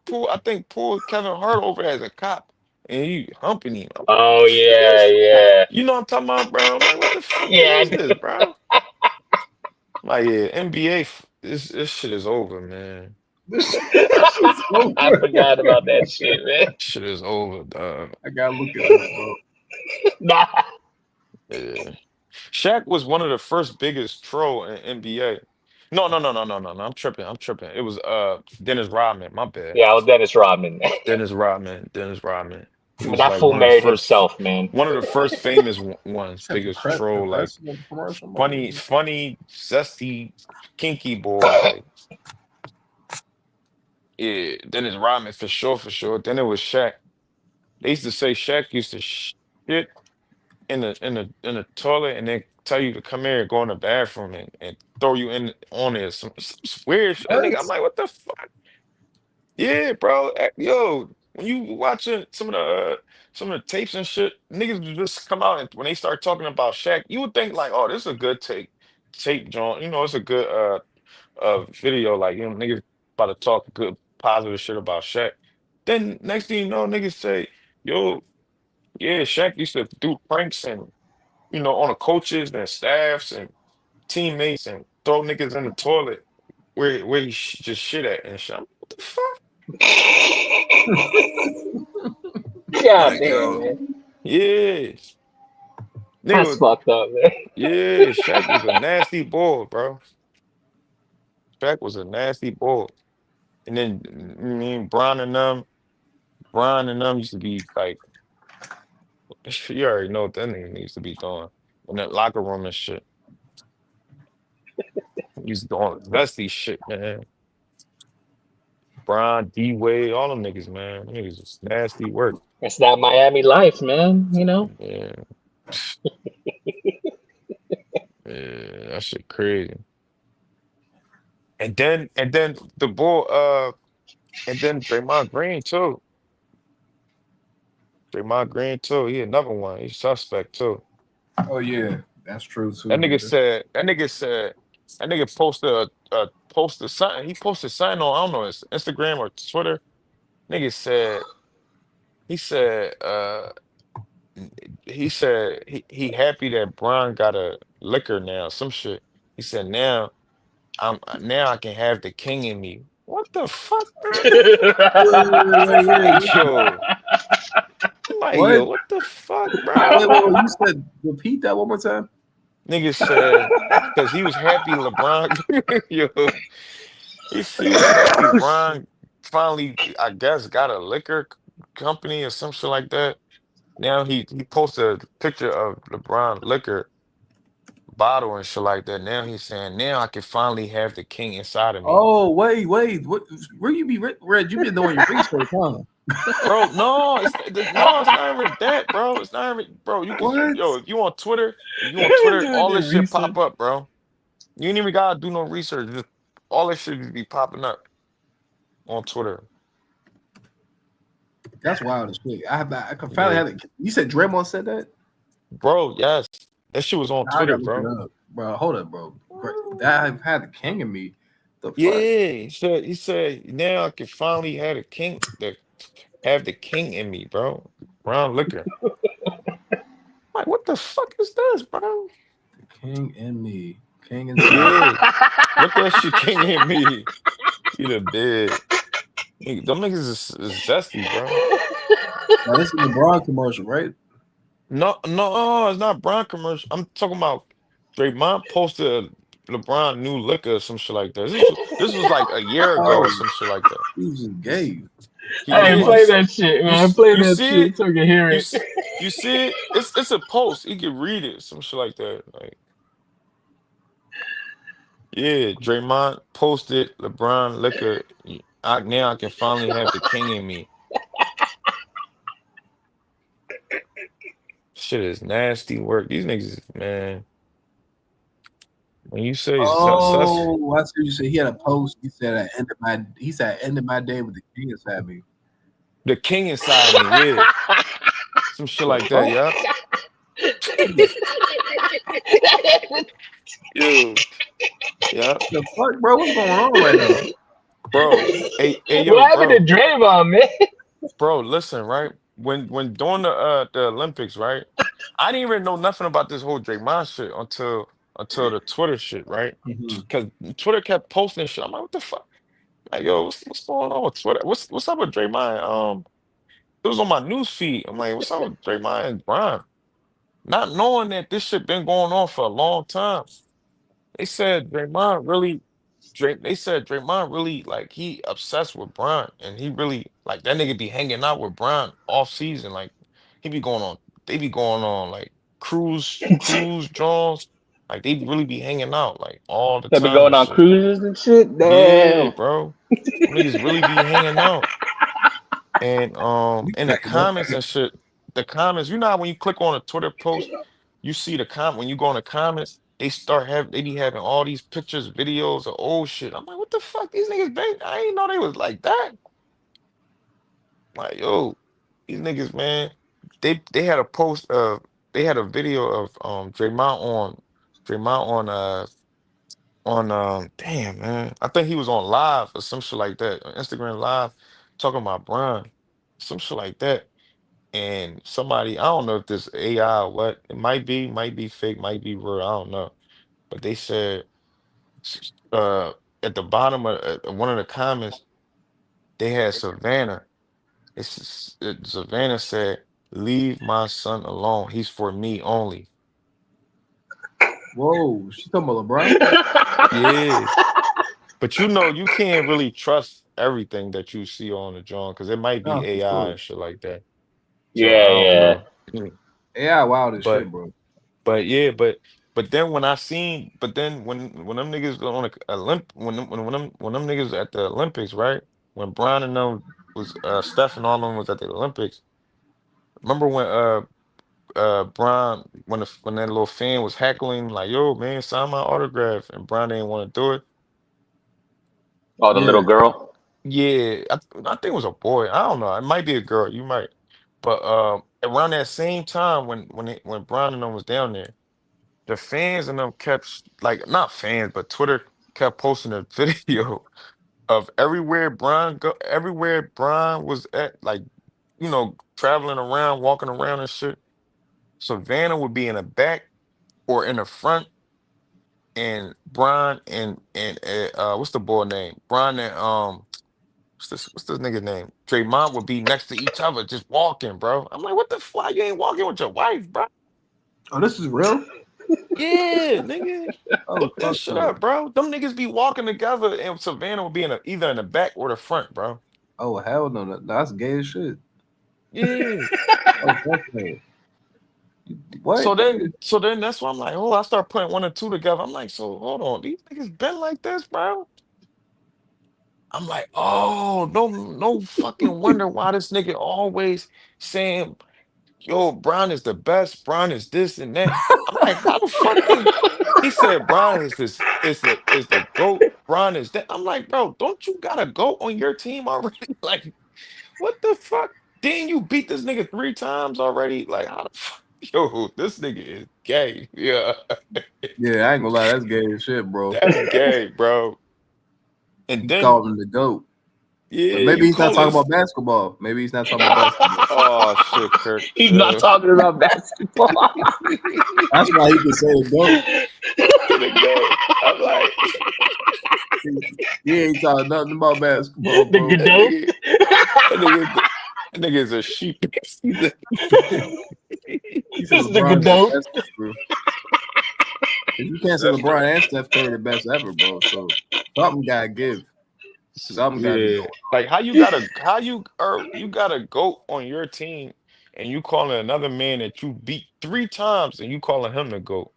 Kevin Hart over as a cop, and he humping him. I'm like, what Oh the fuck yeah, is? yeah, You know what I'm talking about, bro? I'm like, what the fuck yeah. is this, bro? Like, yeah, NBA, this shit is over, man. That shit's so I good. forgot about that shit, man. Shit is over, dog. I gotta look it up, bro. Nah. Yeah. Shaq was one of the first biggest troll in NBA. No. I'm tripping. It was Dennis Rodman. My bad. Yeah, I was Dennis Rodman. Dennis Rodman. Dennis Rodman. He But was that like fool married himself, man. one of the first famous ones, Except biggest troll, like professional commercial funny, mode. zesty, kinky boy, like yeah. Dennis Rodman for sure, for sure. Then it was Shaq. They used to say Shaq used to shit in the toilet and then tell you to come here and go in the bathroom and throw you in on there. Some weird shit. That What? nigga, I'm like, what the fuck? Yeah, bro. Yo, when you watching some of the tapes and shit, niggas would just come out and when they start talking about Shaq, you would think like, oh, this is a good tape joint. You know, it's a good video. Like, you know, niggas about to talk good positive shit about Shaq. Then next thing you know, niggas say, yo, yeah, Shaq used to do pranks and on the coaches and staffs and teammates and throw niggas in the toilet where he just shit at and shit. I'm like, what the fuck? God Like, damn, yo, man. yeah, That's nigga, fucked up, man. yeah, Shaq was a nasty boy, bro. Shaq was a nasty boy. And then me and Brian and them used to be like, you already know what that nigga needs to be doing in that locker room and shit. He's doing nasty shit, man. Brian, D Wade, all them niggas, man. Them niggas is nasty work. That's that Miami life, man. You know. Yeah, yeah, that shit crazy. And then the bull and then Draymond Green too. Draymond Green too. He another one. He's suspect too. Oh yeah, that's true That too. nigga Yeah. said that nigga posted something. He posted something on I don't know his Instagram or Twitter. Nigga said he said he said he happy that Bron got a liquor now, some shit. He said now I can have the king in me. What the fuck, bro? Like, yo, I'm like, What? yo, what the fuck, bro? Wait. You said repeat that one more time. Nigga said because he was happy LeBron, yo, he was happy Bron finally, I guess, got a liquor company or some shit like that. Now he posted a picture of LeBron liquor bottle and shit like that. Now he's saying, now I can finally have the king inside of me. Oh wait. What? Where you be, Red? You been doing your research, huh? Bro, no, it's not even that, bro. It's not even, bro. You can, What? yo, if you on Twitter, Doing all their this shit research. pop up, bro. You ain't even gotta do no research. Just all this shit just be popping up on Twitter, That's wild as shit. I can finally yeah, have it. You said Draymond said that? bro. Yes, that shit was on Now I Twitter, gotta look bro. it up, bro. Hold up, bro. That I've had the king in me. The fuck? Yeah, he said now I can finally have the king in me, bro. Brown liquor. Like, what the fuck is this, bro? The king in me. king inside. Yeah. What that shit king in me? You the bed. Them niggas is zesty, bro. Now this is the LeBron commercial, right? No, it's not Bron commercial. I'm talking about Draymond posted LeBron new liquor or some shit like that. This was like a year ago or Oh, some shit like that. he's just gay. Hey, Yeah, play that shit, man. Play you that see shit it? so we can hear You it. s- you see it? It's a post. You can read it, some shit like that. Like, yeah, Draymond posted LeBron liquor. Now I can finally have the king in me. Shit is nasty work. These niggas, man. When you say sus, Oh, I see what you said. He had a post. He said, "I ended my." He said, "I ended my day with the king inside me." the king inside me, yeah, some shit The like that, fuck? yeah. Yeah, yeah, The fuck, bro? What's going on right now? bro. Yo, What happened to Draymond, man? bro. Listen, right? When during the Olympics, right? I didn't even know nothing about this whole Draymond shit until the Twitter shit, right? Mhm. Because Twitter kept posting shit. I'm like, what the fuck? Like, yo, what's going on with Twitter? What's up with Draymond? It was on my news feed. I'm like, what's up with Draymond and Brian? Not knowing that this shit been going on for a long time. They said Draymond really, they said Draymond really like he obsessed with Bron, and he really like that nigga be hanging out with Bron off season. Like he be going on, they be going on like cruise draws. Like they really be hanging out like all the They be time going and on shit. cruises and shit. Yeah, Damn. bro. Them niggas really be hanging out. And in the comments and shit, the comments, you know how when you click on a Twitter post, you see the comment when you go in the comments, they be having all these pictures, videos of old shit. I'm like, what the fuck? These niggas been, I ain't know they was like that. Like, yo, these niggas, man, they had a post of they had a video of Draymond on damn man. I think he was on live or some shit like that, on Instagram live, talking about Brian, some shit like that. And somebody, I don't know if this AI or what, it might be fake, might be real, I don't know. But they said at the bottom of one of the comments, they had Savannah. Savannah said, "Leave my son alone. He's for me only." Whoa, she talking about LeBron? Yeah. But you know, you can't really trust everything that you see on the drawing because it might be No, for AI sure. and shit like that. So I Yeah, don't yeah. know. AI wild as shit, But bro. But yeah, but then when I seen, but then when them niggas go on a when them niggas at the Olympics, right? When Brian and them was Steph and all them was at the Olympics. Remember when Brian when that little fan was heckling like, "Yo, man, sign my autograph," and Brian didn't want to do it. Oh, the Yeah. little girl. Yeah, I think it was a boy. I don't know. It might be a girl. You might. But around that same time when Brian and them was down there. The fans and them kept like not fans, but Twitter kept posting a video of everywhere Brian was at, like traveling around, walking around and shit. Savannah would be in the back or in the front, and Brian and what's the boy name? Brian and what's this nigga name? Draymond would be next to each other, just walking, bro. I'm like, what the fuck? You ain't walking with your wife, bro? Oh, this is real? Yeah, nigga. Oh, Look that fuck shit no. up, bro. Them niggas be walking together and Savannah will be either in the back or the front, bro. Oh, hell no. That's gay as shit. Yeah. Oh, fuck no. What? So then that's why I'm like, oh, I start putting one and two together. I'm like, so hold on, these niggas been like this, bro. I'm like, oh, no fucking wonder why this nigga always saying, yo, Brown is the best, Brown is this and that. I'm like, how the fuck he said Brown is this is the GOAT, Brown is that. I'm like, bro, don't you got a GOAT on your team already? Like, what the fuck? Didn't you beat this nigga 3 times already? Like, how the fuck? Yo, this nigga is gay. Yeah. Yeah, I ain't gonna lie. That's gay as shit, bro. That's gay, bro. And He then, called him the GOAT. yeah, But maybe you he's not call talking us. about basketball. Maybe he's not talking about basketball. Oh shit, Kirk. He's not talking about basketball. That's why he can say the GOAT. To the GOAT. He ain't talking nothing about basketball, bro. That nigga is a sheep. He said LeBron is the best ever. You can't say LeBron and Steph Curry the best ever, bro. So something gotta give. Something gotta be going on. Like you gotta go on your team and you calling another man that you beat 3 times and you calling him the GOAT.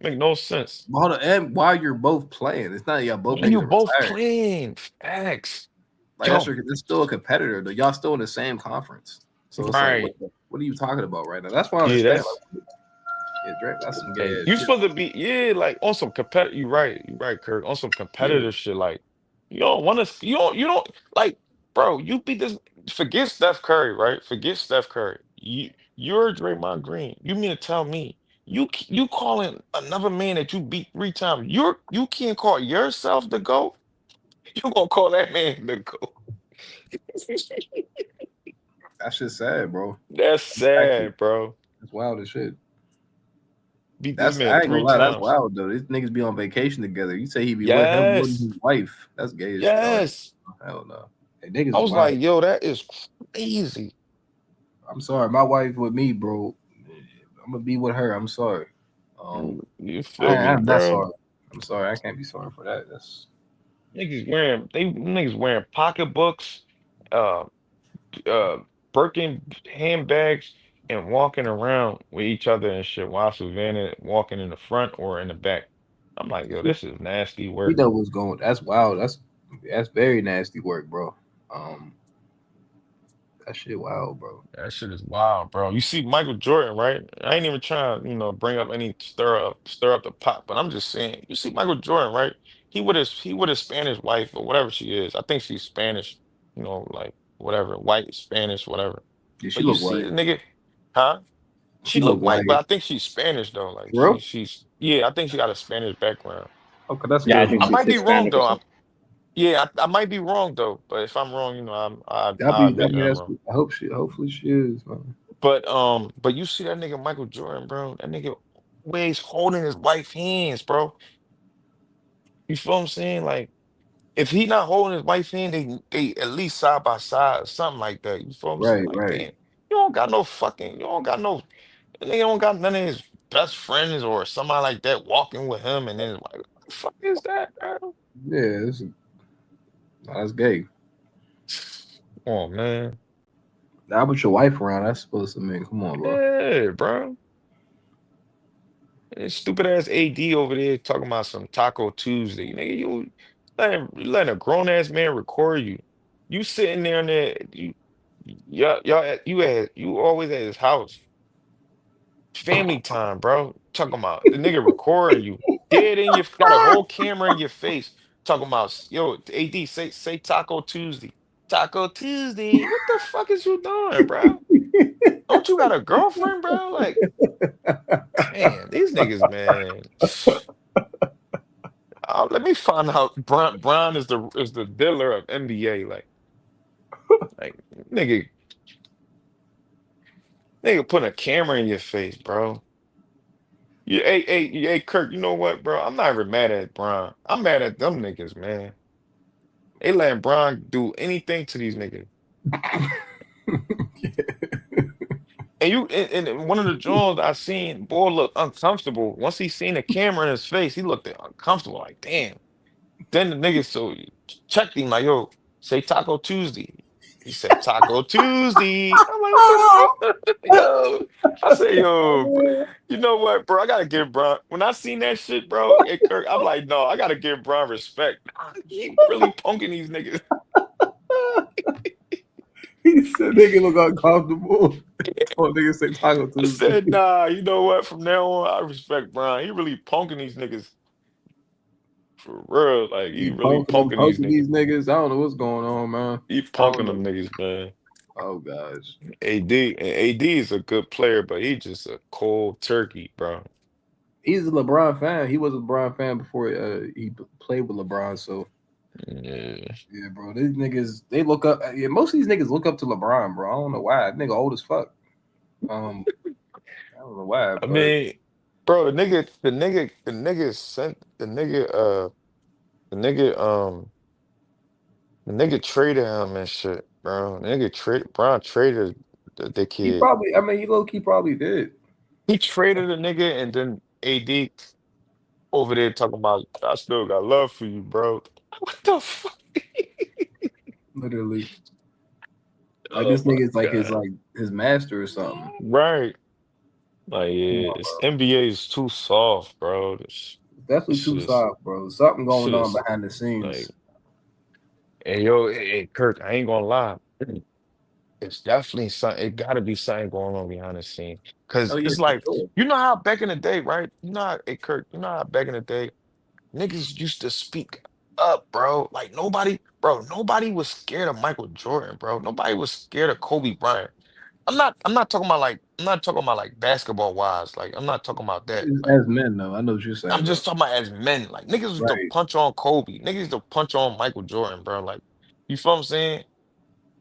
Make no sense. And while you're both playing, it's not y'all both And you niggas both retired. playing. Facts. Like that's still a competitor. Though y'all still in the same conference. So it's right. like, what are you talking about right now? That's why I understand. Drake, that's some gay ass You shit. supposed to be like on some competitive. You're right, Kirk. On some competitive shit. Like you don't want to. You don't like, bro. You beat this. Forget Steph Curry, right? Forget Steph Curry. You're Draymond Green. You mean to tell me you calling another man that you beat 3 times? You can't call yourself the GOAT. You gonna call that man the GOAT? That shit's sad, bro. That's sad, bro. That's wild as shit. Beat this man I ain't 3 gonna lie, times. that's wild though. These niggas be on vacation together. You say he be with him more than his wife. That's gay as shit. Yes. Hell no. Hey, niggas I was wild. like, yo, that is crazy. I'm sorry, my wife with me, bro. I'm gonna be with her. I'm sorry. You feel me, I'm bro? not sorry. I'm sorry. I can't be sorry for that. That's niggas wearing pocketbooks, Birkin handbags, and walking around with each other and shit while Savannah walking in the front or in the back. I'm like, yo, this is nasty work. You know what's going. That's wild. That's very nasty work, bro. That shit wild, bro. That shit is wild, bro. You see Michael Jordan, right? I ain't even trying, bring up any stir up the pot, but I'm just saying, you see Michael Jordan, right? He with his Spanish wife or whatever she is. I think she's Spanish, like whatever, white, Spanish, whatever. Yeah, she But you look see white. the nigga, huh? She She look look white, but white. I think she's Spanish though. Like Bro? she's I think she got a Spanish background. Okay, that's Yeah, I good. think I she's might be wrong Hispanic or though. something. I might be wrong though. But if I'm wrong, I I admit mean, that I'm that's. wrong. Hopefully she is, man. But you see that nigga Michael Jordan, bro. That nigga always holding his wife's hands, bro. You feel what I'm saying? Like, if he not holding his wife's hand, they at least side by side or something like that. You feel what I'm saying? Right, Like, right. damn, you don't got no, nigga don't got none of his best friends or somebody like that walking with him, and then it's like, what the fuck is that, bro? Yeah, that's gay. Oh man. Now put your wife around. That's supposed to mean, come on, bro. Yeah, bro. Stupid ass AD over there talking about some Taco Tuesday. Nigga, you letting a grown ass man record you. You sitting there in there, you always at his house. Family time, bro. Talking about the nigga recording you. Dead in your got a whole camera in your face. Talking about yo, AD, say Taco Tuesday. Taco Tuesday. What the fuck is you doing, bro? Don't you got a girlfriend, bro? Like, man, these niggas, man. Let me find out. Brown is the dealer of NBA. Like nigga putting a camera in your face, bro. Hey, Kirk. You know what, bro? I'm not even mad at Brown. I'm mad at them niggas, man. They letting Brown do anything to these niggas. And one of the Jones I seen, boy, look uncomfortable. Once he seen the camera in his face, he looked uncomfortable. Like, damn. Then the nigga checked him like, yo, say Taco Tuesday. He said Taco Tuesday. I'm like, what the fuck? Yo. I say, you know what, bro? I gotta give Bron. When I seen that shit, bro, Kirk, I'm like, no, I gotta give Bron respect. He really punking these niggas. He said nigga look uncomfortable. Oh, nigga say Taco Tuesday. I said, nah, you know what? From now on, I respect Bron. He really punking these niggas. For real, like he really punking these niggas. I don't know what's going on, man. He punking them niggas, man. Oh gosh. AD is a good player, but he just a cold turkey, bro. He's a LeBron fan. He was a LeBron fan before he played with LeBron. So yeah, bro. These niggas they look up. Yeah, most of these niggas look up to LeBron, bro. I don't know why. That nigga old as fuck. I don't know why. I mean, bro, the nigga the nigga traded him and shit, bro. The nigga Brown traded the He kid. probably, I mean, he low key probably did. He traded a nigga and then AD over there talking about I still got love for you, bro. What the fuck? Literally. Like Oh this my nigga's like God. his master or something. Right. Like, Come yeah, on, it's bro. NBA is too soft, bro. This Definitely shit too is soft, bro. Something this going shit on is behind the like, scenes. hey yo, hey, Kirk, I ain't gonna lie. It's definitely something. It gotta be something going on behind the scene. Oh Cause yeah, it's for like, sure. you know how back in the day, right? You know how, hey Kirk, you know how back in the day, niggas used to speak up, bro. Like nobody was scared of Michael Jordan, bro. Nobody was scared of Kobe Bryant. I'm not talking about like basketball wise. Like, I'm not talking about that. Like, As men, though, I know what you're I'm saying, though. just talking about as men. Like, niggas used to Right. punch on Kobe. Niggas used to punch on Michael Jordan, bro. Like, you feel what I'm saying?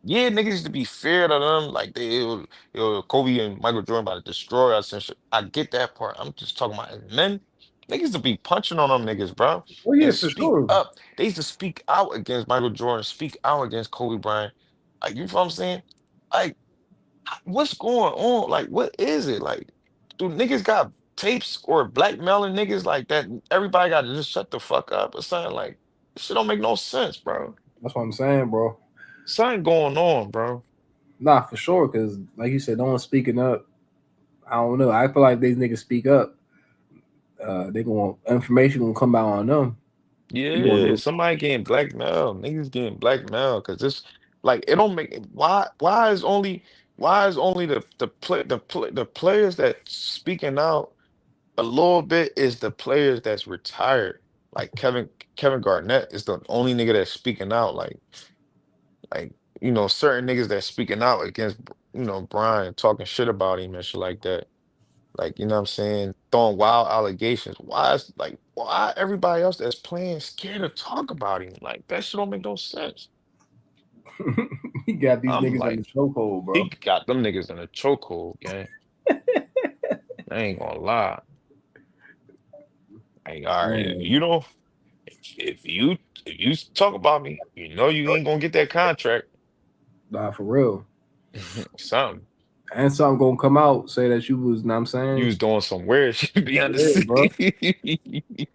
Yeah, niggas used to be feared of them. Like, Kobe and Michael Jordan about to destroy us and shit. I get that part. I'm just talking about as men. Niggas used to be punching on them niggas, bro. Oh And yeah, for speak sure. up. They used to speak out against Michael Jordan, speak out against Kobe Bryant. Like, you feel what I'm saying? Like, what's going on? Like, what is it? Like, do niggas got tapes or blackmailing niggas like that? Everybody got to just shut the fuck up or something. Like, this shit don't make no sense, bro. That's what I'm saying, bro. Something going on, bro. Nah, for sure. Because like you said, no one's speaking up. I don't know. I feel like these niggas speak up. They gonna information gonna come out on them. You gonna Yeah, do somebody getting blackmailed. Niggas getting blackmailed because it's like it don't make why is only the players that speaking out a little bit is the players that's retired. Like Kevin Garnett is the only nigga that's speaking out. Like certain niggas that's speaking out against Brian, talking shit about him and shit like that. Like, you know what I'm saying, throwing wild allegations. Why everybody else that's playing scared to talk about him? Like, that shit don't make no sense. he got these I'm niggas in like, the chokehold, he bro. got them niggas in a chokehold, gang. I ain't gonna lie. Like, all right, if Man, you don't, if you talk about me, you ain't gonna get that contract. nah, for real. Something. And something gonna come out say that you was, know what I'm You saying? was doing some weird shit behind the Yeah, bro. scene.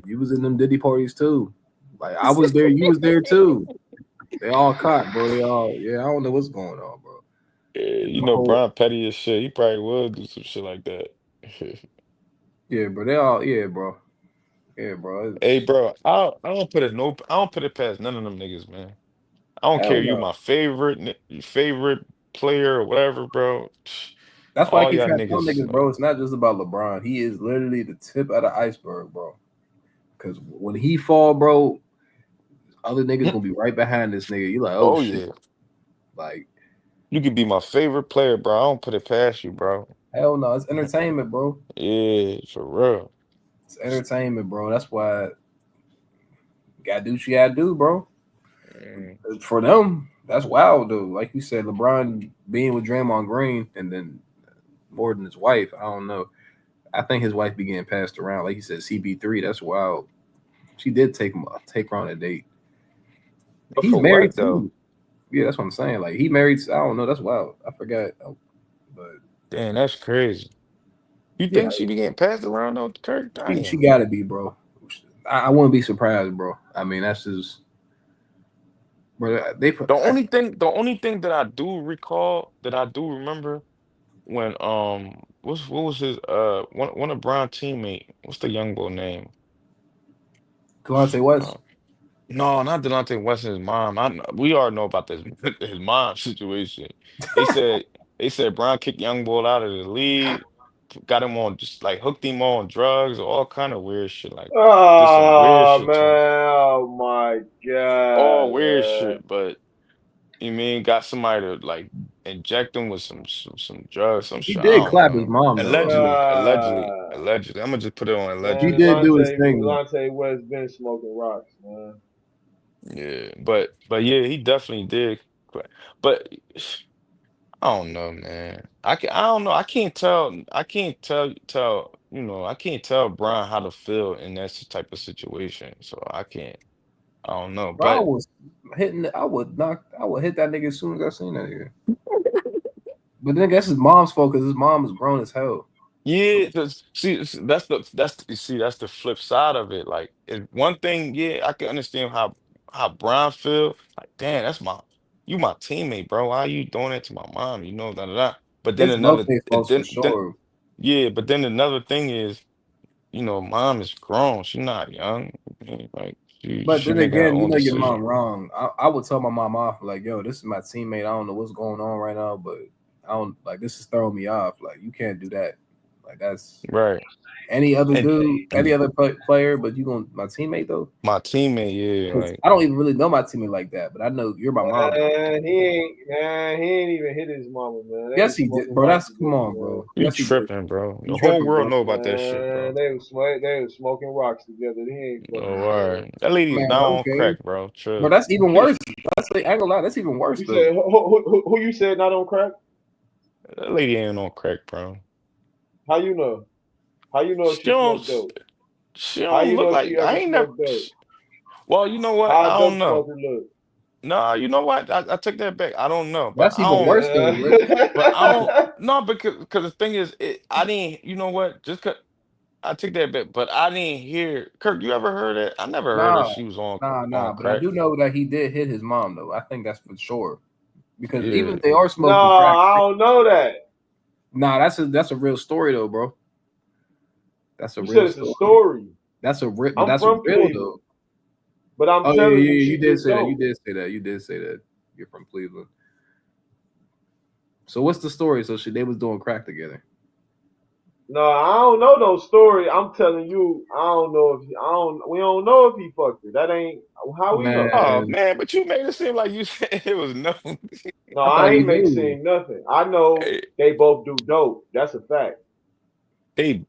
You was in them Diddy parties too. Like I was there, you was there too. They all caught, bro. They all, yeah. I don't know what's going on, bro. Yeah, The whole, Brian Petty as shit. He probably will do some shit like that. yeah, bro. They all, yeah, bro. Yeah, bro. Hey, It's bro, I don't put it past none of them niggas, man. I don't hell care you no. my favorite player or whatever, bro. That's why I All keep y'all trying to tell niggas, niggas, bro. It's not just about LeBron. He is literally the tip of the iceberg, bro. Because when he fall, bro, other niggas gonna be right behind this nigga. You like, oh oh shit, yeah, like you could be my favorite player, bro. I don't put it past you, bro. hell no. It's entertainment, bro. Yeah, for real. It's entertainment, bro. That's why you gotta do what you gotta do, bro. Mm. For them, that's wild though. Like you said, LeBron being with Draymond Green and then more than his wife. I don't know. I think his wife be getting passed around. Like you said, CB3. That's wild. She did take her on a date. But He's for married what though? too. Yeah, that's what I'm saying. Like he married. I don't know. That's wild. I forgot. But Damn, that's crazy. You yeah, think she be getting passed around though, Kirk? she Damn. got to be, bro. I wouldn't be surprised, bro. I mean, that's just, bro. They put. The only thing that I do recall, that I do remember when what was his one of Brian teammate, what's the young boy name? Delonte West. Uh, no, not Delonte West and his mom. We all know about this his mom situation. They said they said Brian kicked young boy out of the league, got him on, just like hooked him on drugs, all kind of weird shit. Like, did some weird Oh shit to him. man, oh my All god, weird man. shit, but you mean got somebody to like inject him with some drugs, some He shit. I did don't clap his know. mom though. I mean, God, I'm gonna just put it on he man, allegedly. did do his thing. Delonte West been smoking rocks, man. Yeah, but yeah, he definitely did. But I don't know, man. I don't know. I can't tell Brian how to feel in that type of situation. So I can't. I don't know, Bro, I but was hitting. I would hit that nigga as soon as I seen that nigga. But then I guess his mom's fault because his mom is grown as hell. yeah, see, that's the flip side of it. Like, one thing, yeah, I can understand how Brian feel. Like, damn, you my teammate, bro. Why are you doing that to my mom? You know, da da da. But then It's both another, their and faults for sure. yeah, but then another thing is, mom is grown. She's not young. Like, But she then making her again, you own know your decision. mom wrong. I would tell my mom off like, yo, this is my teammate. I don't know what's going on right now, but I don't like this is throwing me off. Like you can't do that. Like that's Right. any other And dude, any other player, but you going my teammate though. my teammate, yeah, like I don't even really know my teammate like that, but I know you're my mom. He ain't even hit his mama, man. They Yes, was he did, smoking bro. rocks That's come together, on, man. bro. you Yes, he did. tripping, bro. You The whole tripping, world bro. know about that shit, Man, bro. they was smoking rocks together. He ain't Oh, fucking, man. word. That lady is Man, down on okay, crack, bro. bro. Trip. That's even worse. That's like, I ain't gonna lie. That's even worse You though. said who you said not on crack? That lady ain't on crack, bro. How you know? How you know if She she don't. smoked dope? She How don't you look know if she like. I ever ain't never. smoked dope? Well, you know what? How I a don't dope know. smoker look? Nah, you know what? I take that back. I don't know, but That's I even don't. worse though, Rick. But I don't. No, because the thing is, I didn't. You know what? Just cause I take that back, but I didn't hear. Kirk, you ever heard that? I never heard that Nah, she was on nah. But I crack. do know that he did hit his mom though. I think that's for sure. Because even Yeah. if they are No, smoking crack, I don't know that. nah, that's a real story though, bro. That's a You said real it's a story. story. That's a real, but I'm that's from real Cleveland, though. but I'm Oh yeah, telling you, you she did did say that. You dope. did say that. You did say that. You're from Cleveland. So what's the story? So they was doing crack together. No, I don't know no story. I'm telling you, I don't know if we don't know if he fucked her. That ain't how we know. Oh Man, man, but you made it seem like you said it was no. No, I thought I he ain't make knew. seem nothing. I know Hey, they both do dope. That's a fact. hey,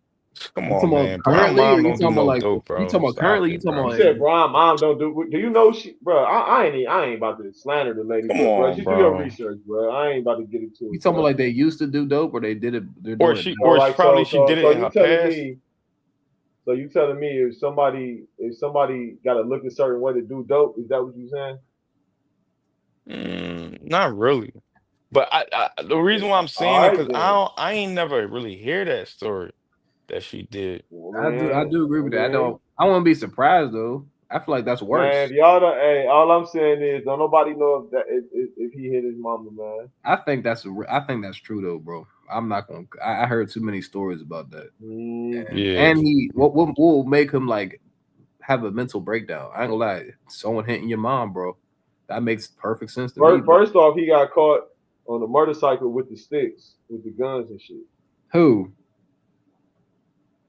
come You on, talking about man. Brian currently, or mom you don't do talking about no like dope, you bro. talking about Stop currently? You it, talking You about bro. like said Brian mom don't do. Do you know she, bro? I ain't about to slander the lady, Come but bro, on, just do your bro. research, bro. I ain't about to get into you it, talking about bro. like they used to do dope, or they did it? They're Or doing it she, now. So or she, like, probably she did so it in you her telling past. me? So you telling me if somebody got to look a certain way to do dope? Is that what you saying? Not really. But the reason why I'm All saying it right because then. I ain't never really hear that story that she did. I do agree with that. I wouldn't be surprised though. I feel like that's Man, worse. if y'all don't, hey, all I'm saying is don't nobody know if he hit his mama, man. I think I think that's true though, bro. I'm not gonna. I heard too many stories about that, Yeah. and he what will make him like have a mental breakdown. I ain't gonna lie. Someone hitting your mom, bro. That makes perfect sense to me. But First off, he got caught on the motorcycle with the sticks, with the guns and shit. who?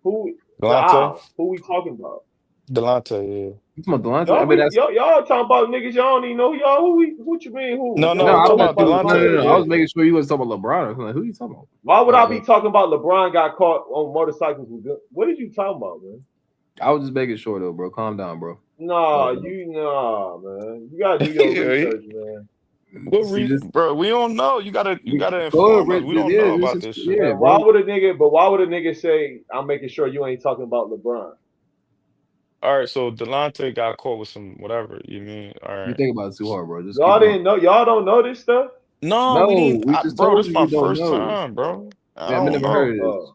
Who? Delonte? Who we talking about? Delonte, yeah. You talking about Delonte? I mean, that's Y'all talking about niggas y'all don't even know. Y'all what you mean who? No, Y'all no, no. I'm don't I know talking was nothing about about Delonte, LeBron. I yeah. was making sure you was talking about LeBron. I was like, who you talking about? Why would I be talking about LeBron got caught on motorcycles with guns? What are you talking about, man? I was just making sure though, bro. Calm down, bro. Nah, man. You gotta do your Yeah, research, man. what See this? reason, bro? We don't know. You gotta Go ahead, inform us. Rich. We don't Yeah, know about this shit. yeah, And bro. why would a nigga say I'm making sure you ain't talking about LeBron? All right, so Delonte got caught with some whatever. You mean? All You right. think about it too hard, bro. Just keep Y'all going. didn't know. Y'all don't know this stuff. No, we No, didn't. we just Bro, told this is you my we don't first know. time, bro. I Yeah, I've don't never know. heard of this.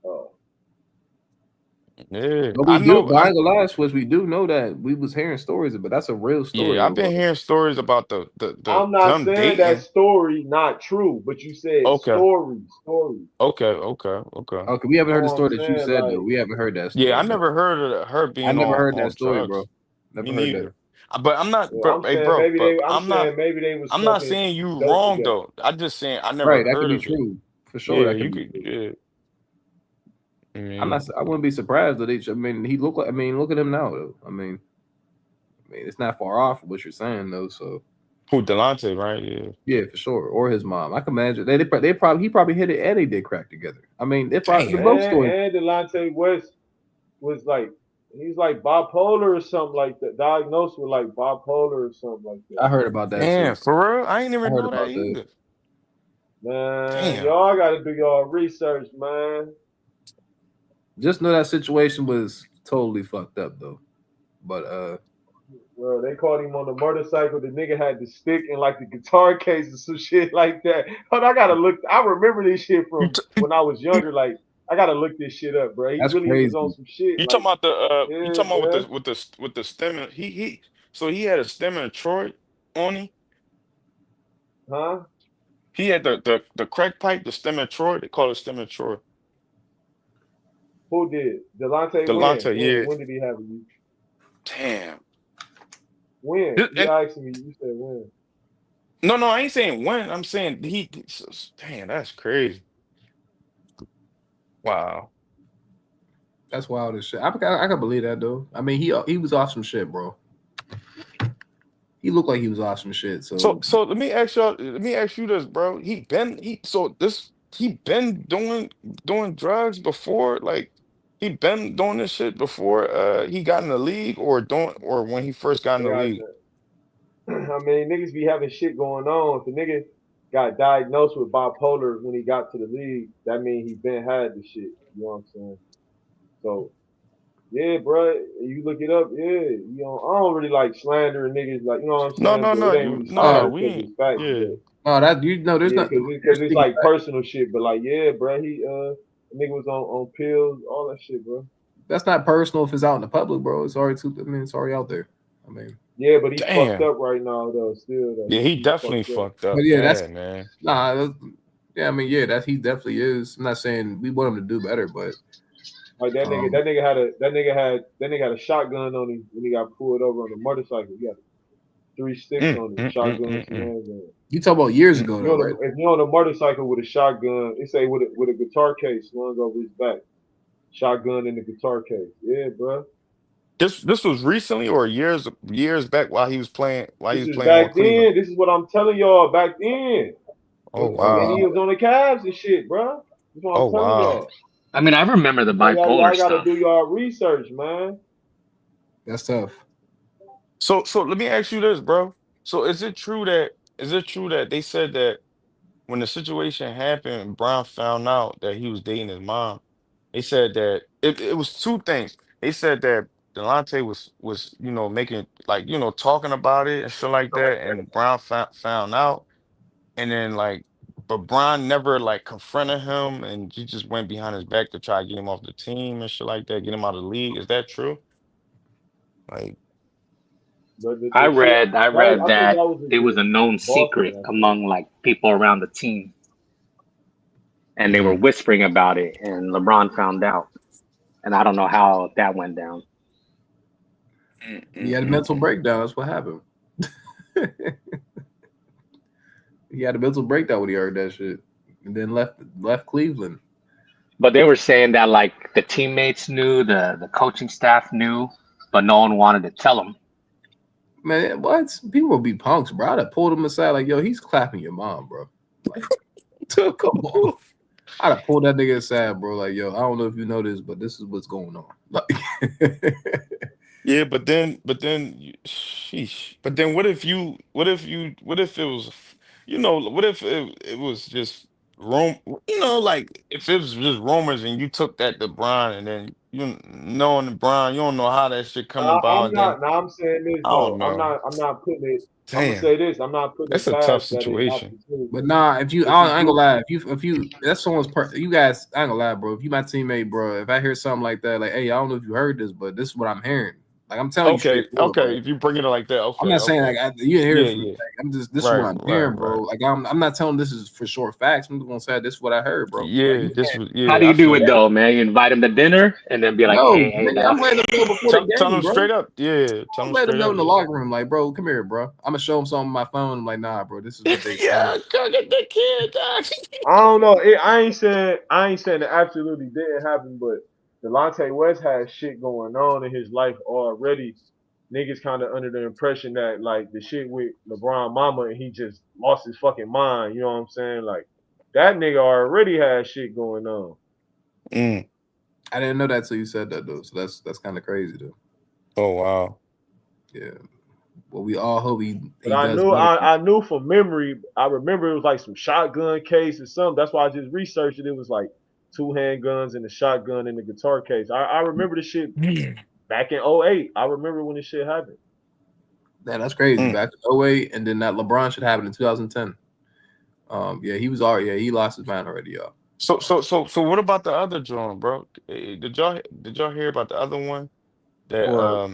Oh. Yeah, But I we do, know. but I ain't gonna lie, Switch, we do know that we was hearing stories, but that's a real story Yeah, I've though, been bro. hearing stories about the I'm not them saying that dating. story not true, but you said Okay, story. okay. Okay, we haven't That's heard the what I'm story that you saying. said though. Like, We haven't heard that Yeah, I story, bro. never heard of her I being never on heard that story, drugs. bro. Never Me heard that. neither. But I'm not, well, bro. Hey, bro. But I'm saying maybe they was I'm not smoking saying you dope wrong together. though. I'm just saying I never Right, that could heard be of it. true for sure. Yeah, That could you be could. true. Yeah, I I'm not. mean, I wouldn't be surprised that I mean, he look like. I mean, look at him now though. I mean, it's not far off what you're saying though. So who Delonte, right? Yeah. yeah, for sure. Or his mom. I can imagine they probably he probably hit it and they did crack together. I mean, they Damn. both stories. And Delonte West was like he's like bipolar or something like that. Diagnosed with like bipolar or something like I that. heard about that Damn, too. for real? I ain't I even heard know that about that. either. Man, Damn. y'all gotta do y'all research, man. Just know that situation was totally fucked up though. But Well, they caught him on the motorcycle. The nigga had the stick and like the guitar case and some shit like that. But I gotta look. I remember this shit from when I was younger. Like I gotta look this shit up, bro. He That's really was on crazy. some shit. You Like, talking about the you yeah, talking about bro. with the stem and so he had a stem and Troy on him. Huh? He had the crack pipe, the stem and Troy. They call it stem and Troy. Who did? Delonte when? Delonte, yeah. When did he have it? Damn. When? You asked me. You said when. No, I ain't saying when. I'm saying damn, that's crazy. Wow. That's wild as shit. I can believe that though. I mean, he was off some shit, bro. He looked like he was off some shit. So let me ask y'all. Let me ask you this, bro. He been doing drugs before. Like he been doing this shit before. He got in the league or when he first got in the Yeah, league. I mean, niggas be having shit going on. If a nigga got diagnosed with bipolar when he got to the league, that means he been had the shit. You know what I'm saying? So yeah, bro, you look it up. Yeah, you know, I don't really like slandering niggas, like you know what I'm No, saying. no, But no. it ain't You really no, slander we because ain't. it's facts. Yeah. But Oh, that there's yeah, not. because it's like personal shit. But like, yeah, bro, the nigga was on pills, all that shit, bro. That's not personal if it's out in the public, bro. It's already it's already out there. I mean, Yeah, but he's fucked Damn. up right now though. Still though, Yeah, he he's definitely fucked up. fucked up. but yeah, Yeah, man. yeah. I mean, yeah, that he definitely is. I'm not saying we want him to do better, but Like that nigga had a shotgun on him when he got pulled over on a motorcycle. He had 3 sticks on him, shotgun, two Mm. handguns. you talk about years ago You though, on right? if you're on a motorcycle with a shotgun, it say with a guitar case slung over his back, shotgun in the guitar case. Yeah, bro. This was recently or years back while he This was is playing on back Cleveland. then. This is what I'm telling y'all back then. Oh When he wow. was on the Cavs and shit, bro. That's what I'm Oh telling wow. y'all. I mean, I remember the bipolar Y'all gotta stuff. do y'all research, man. That's tough. So let me ask you this, bro. So is it true that they said that when the situation happened, Brown found out that he was dating his mom. They said that it was two things. They said that Delonte was making like talking about it and shit like that, and Brown found out, and then like, but Brown never like confronted him, and he just went behind his back to try to get him off the team and shit like that, get him out of the league. Is that true? Like, But I the shit read I that read I think that that was it was a against known Boston, secret I think. among like people around the team, and they were mm, whispering about it, and LeBron found out, and I don't know how that went down. He had a mental mm. breakdown. That's what happened. He had a mental breakdown when he heard that shit, and then left Cleveland. But they were saying that like the teammates knew, the coaching staff knew, but no one wanted to tell them. Man, what? People will be punks, bro. I'd have pulled him aside like, yo, he's clapping your mom, bro. Like, come on. I'd have pulled that nigga aside, bro. Like, yo, I don't know if you know this, but this is what's going on. Like, Yeah, sheesh. But then what if it was, what if it was just like if it was just rumors and you took that to Brian and then knowing the Brian, you don't know how that shit come I'm about. Then not. Now I'm saying this I don't though. know. I'm not putting it. I'm gonna Damn, say this. I'm not putting that's it a tough past that it situation. happened to but him. nah, If he I ain't gonna do, lie, if you that's someone's you guys, I ain't gonna lie, bro. If you my teammate, bro, if I hear something like that, like, hey, I don't know if you heard this, but this is what I'm hearing. Like, I'm telling you straight forward, bro. If you bring it like that, I'm not saying like you didn't hear it yeah, from me. yeah, Like, I'm just this is what I'm hearing, right. bro. Like I'm not telling this is for sure facts. I'm just gonna say this is what I heard, bro. Like Yeah, you this can't. was How do I you do feel it you. though, man? You invite them to dinner and then be like, No, hey, nigga, I'm look. letting them know before the Tell game, them bro. straight up. Yeah, tell I'm them letting them straight know up. in the Yeah. locker room, like, bro, come here, bro. I'm gonna show them something on my phone. I'm like, nah, bro, this is what they saying. Yeah, go get the kid, dog. I don't know. I ain't saying it absolutely didn't happen, but Delonte West has shit going on in his life already. Niggas kind of under the impression that like the shit with LeBron Mama and he just lost his fucking mind. You know what I'm saying? Like that nigga already has shit going on. Mm. I didn't know that till you said that though. So that's kind of crazy though. Oh wow. Yeah. Well, we all hope But he does better. I knew from memory. I remember it was like some shotgun case or something. That's why I just researched it. It was like two handguns and a shotgun in the guitar case. I remember the shit back in '08. I remember when this shit happened. Man, that's crazy. Back to 08, and then that LeBron should happen in 2010. Yeah, he was already. Yeah, he lost his mind already, y'all. So what about the other joint, bro? Did y'all hear about the other one that What?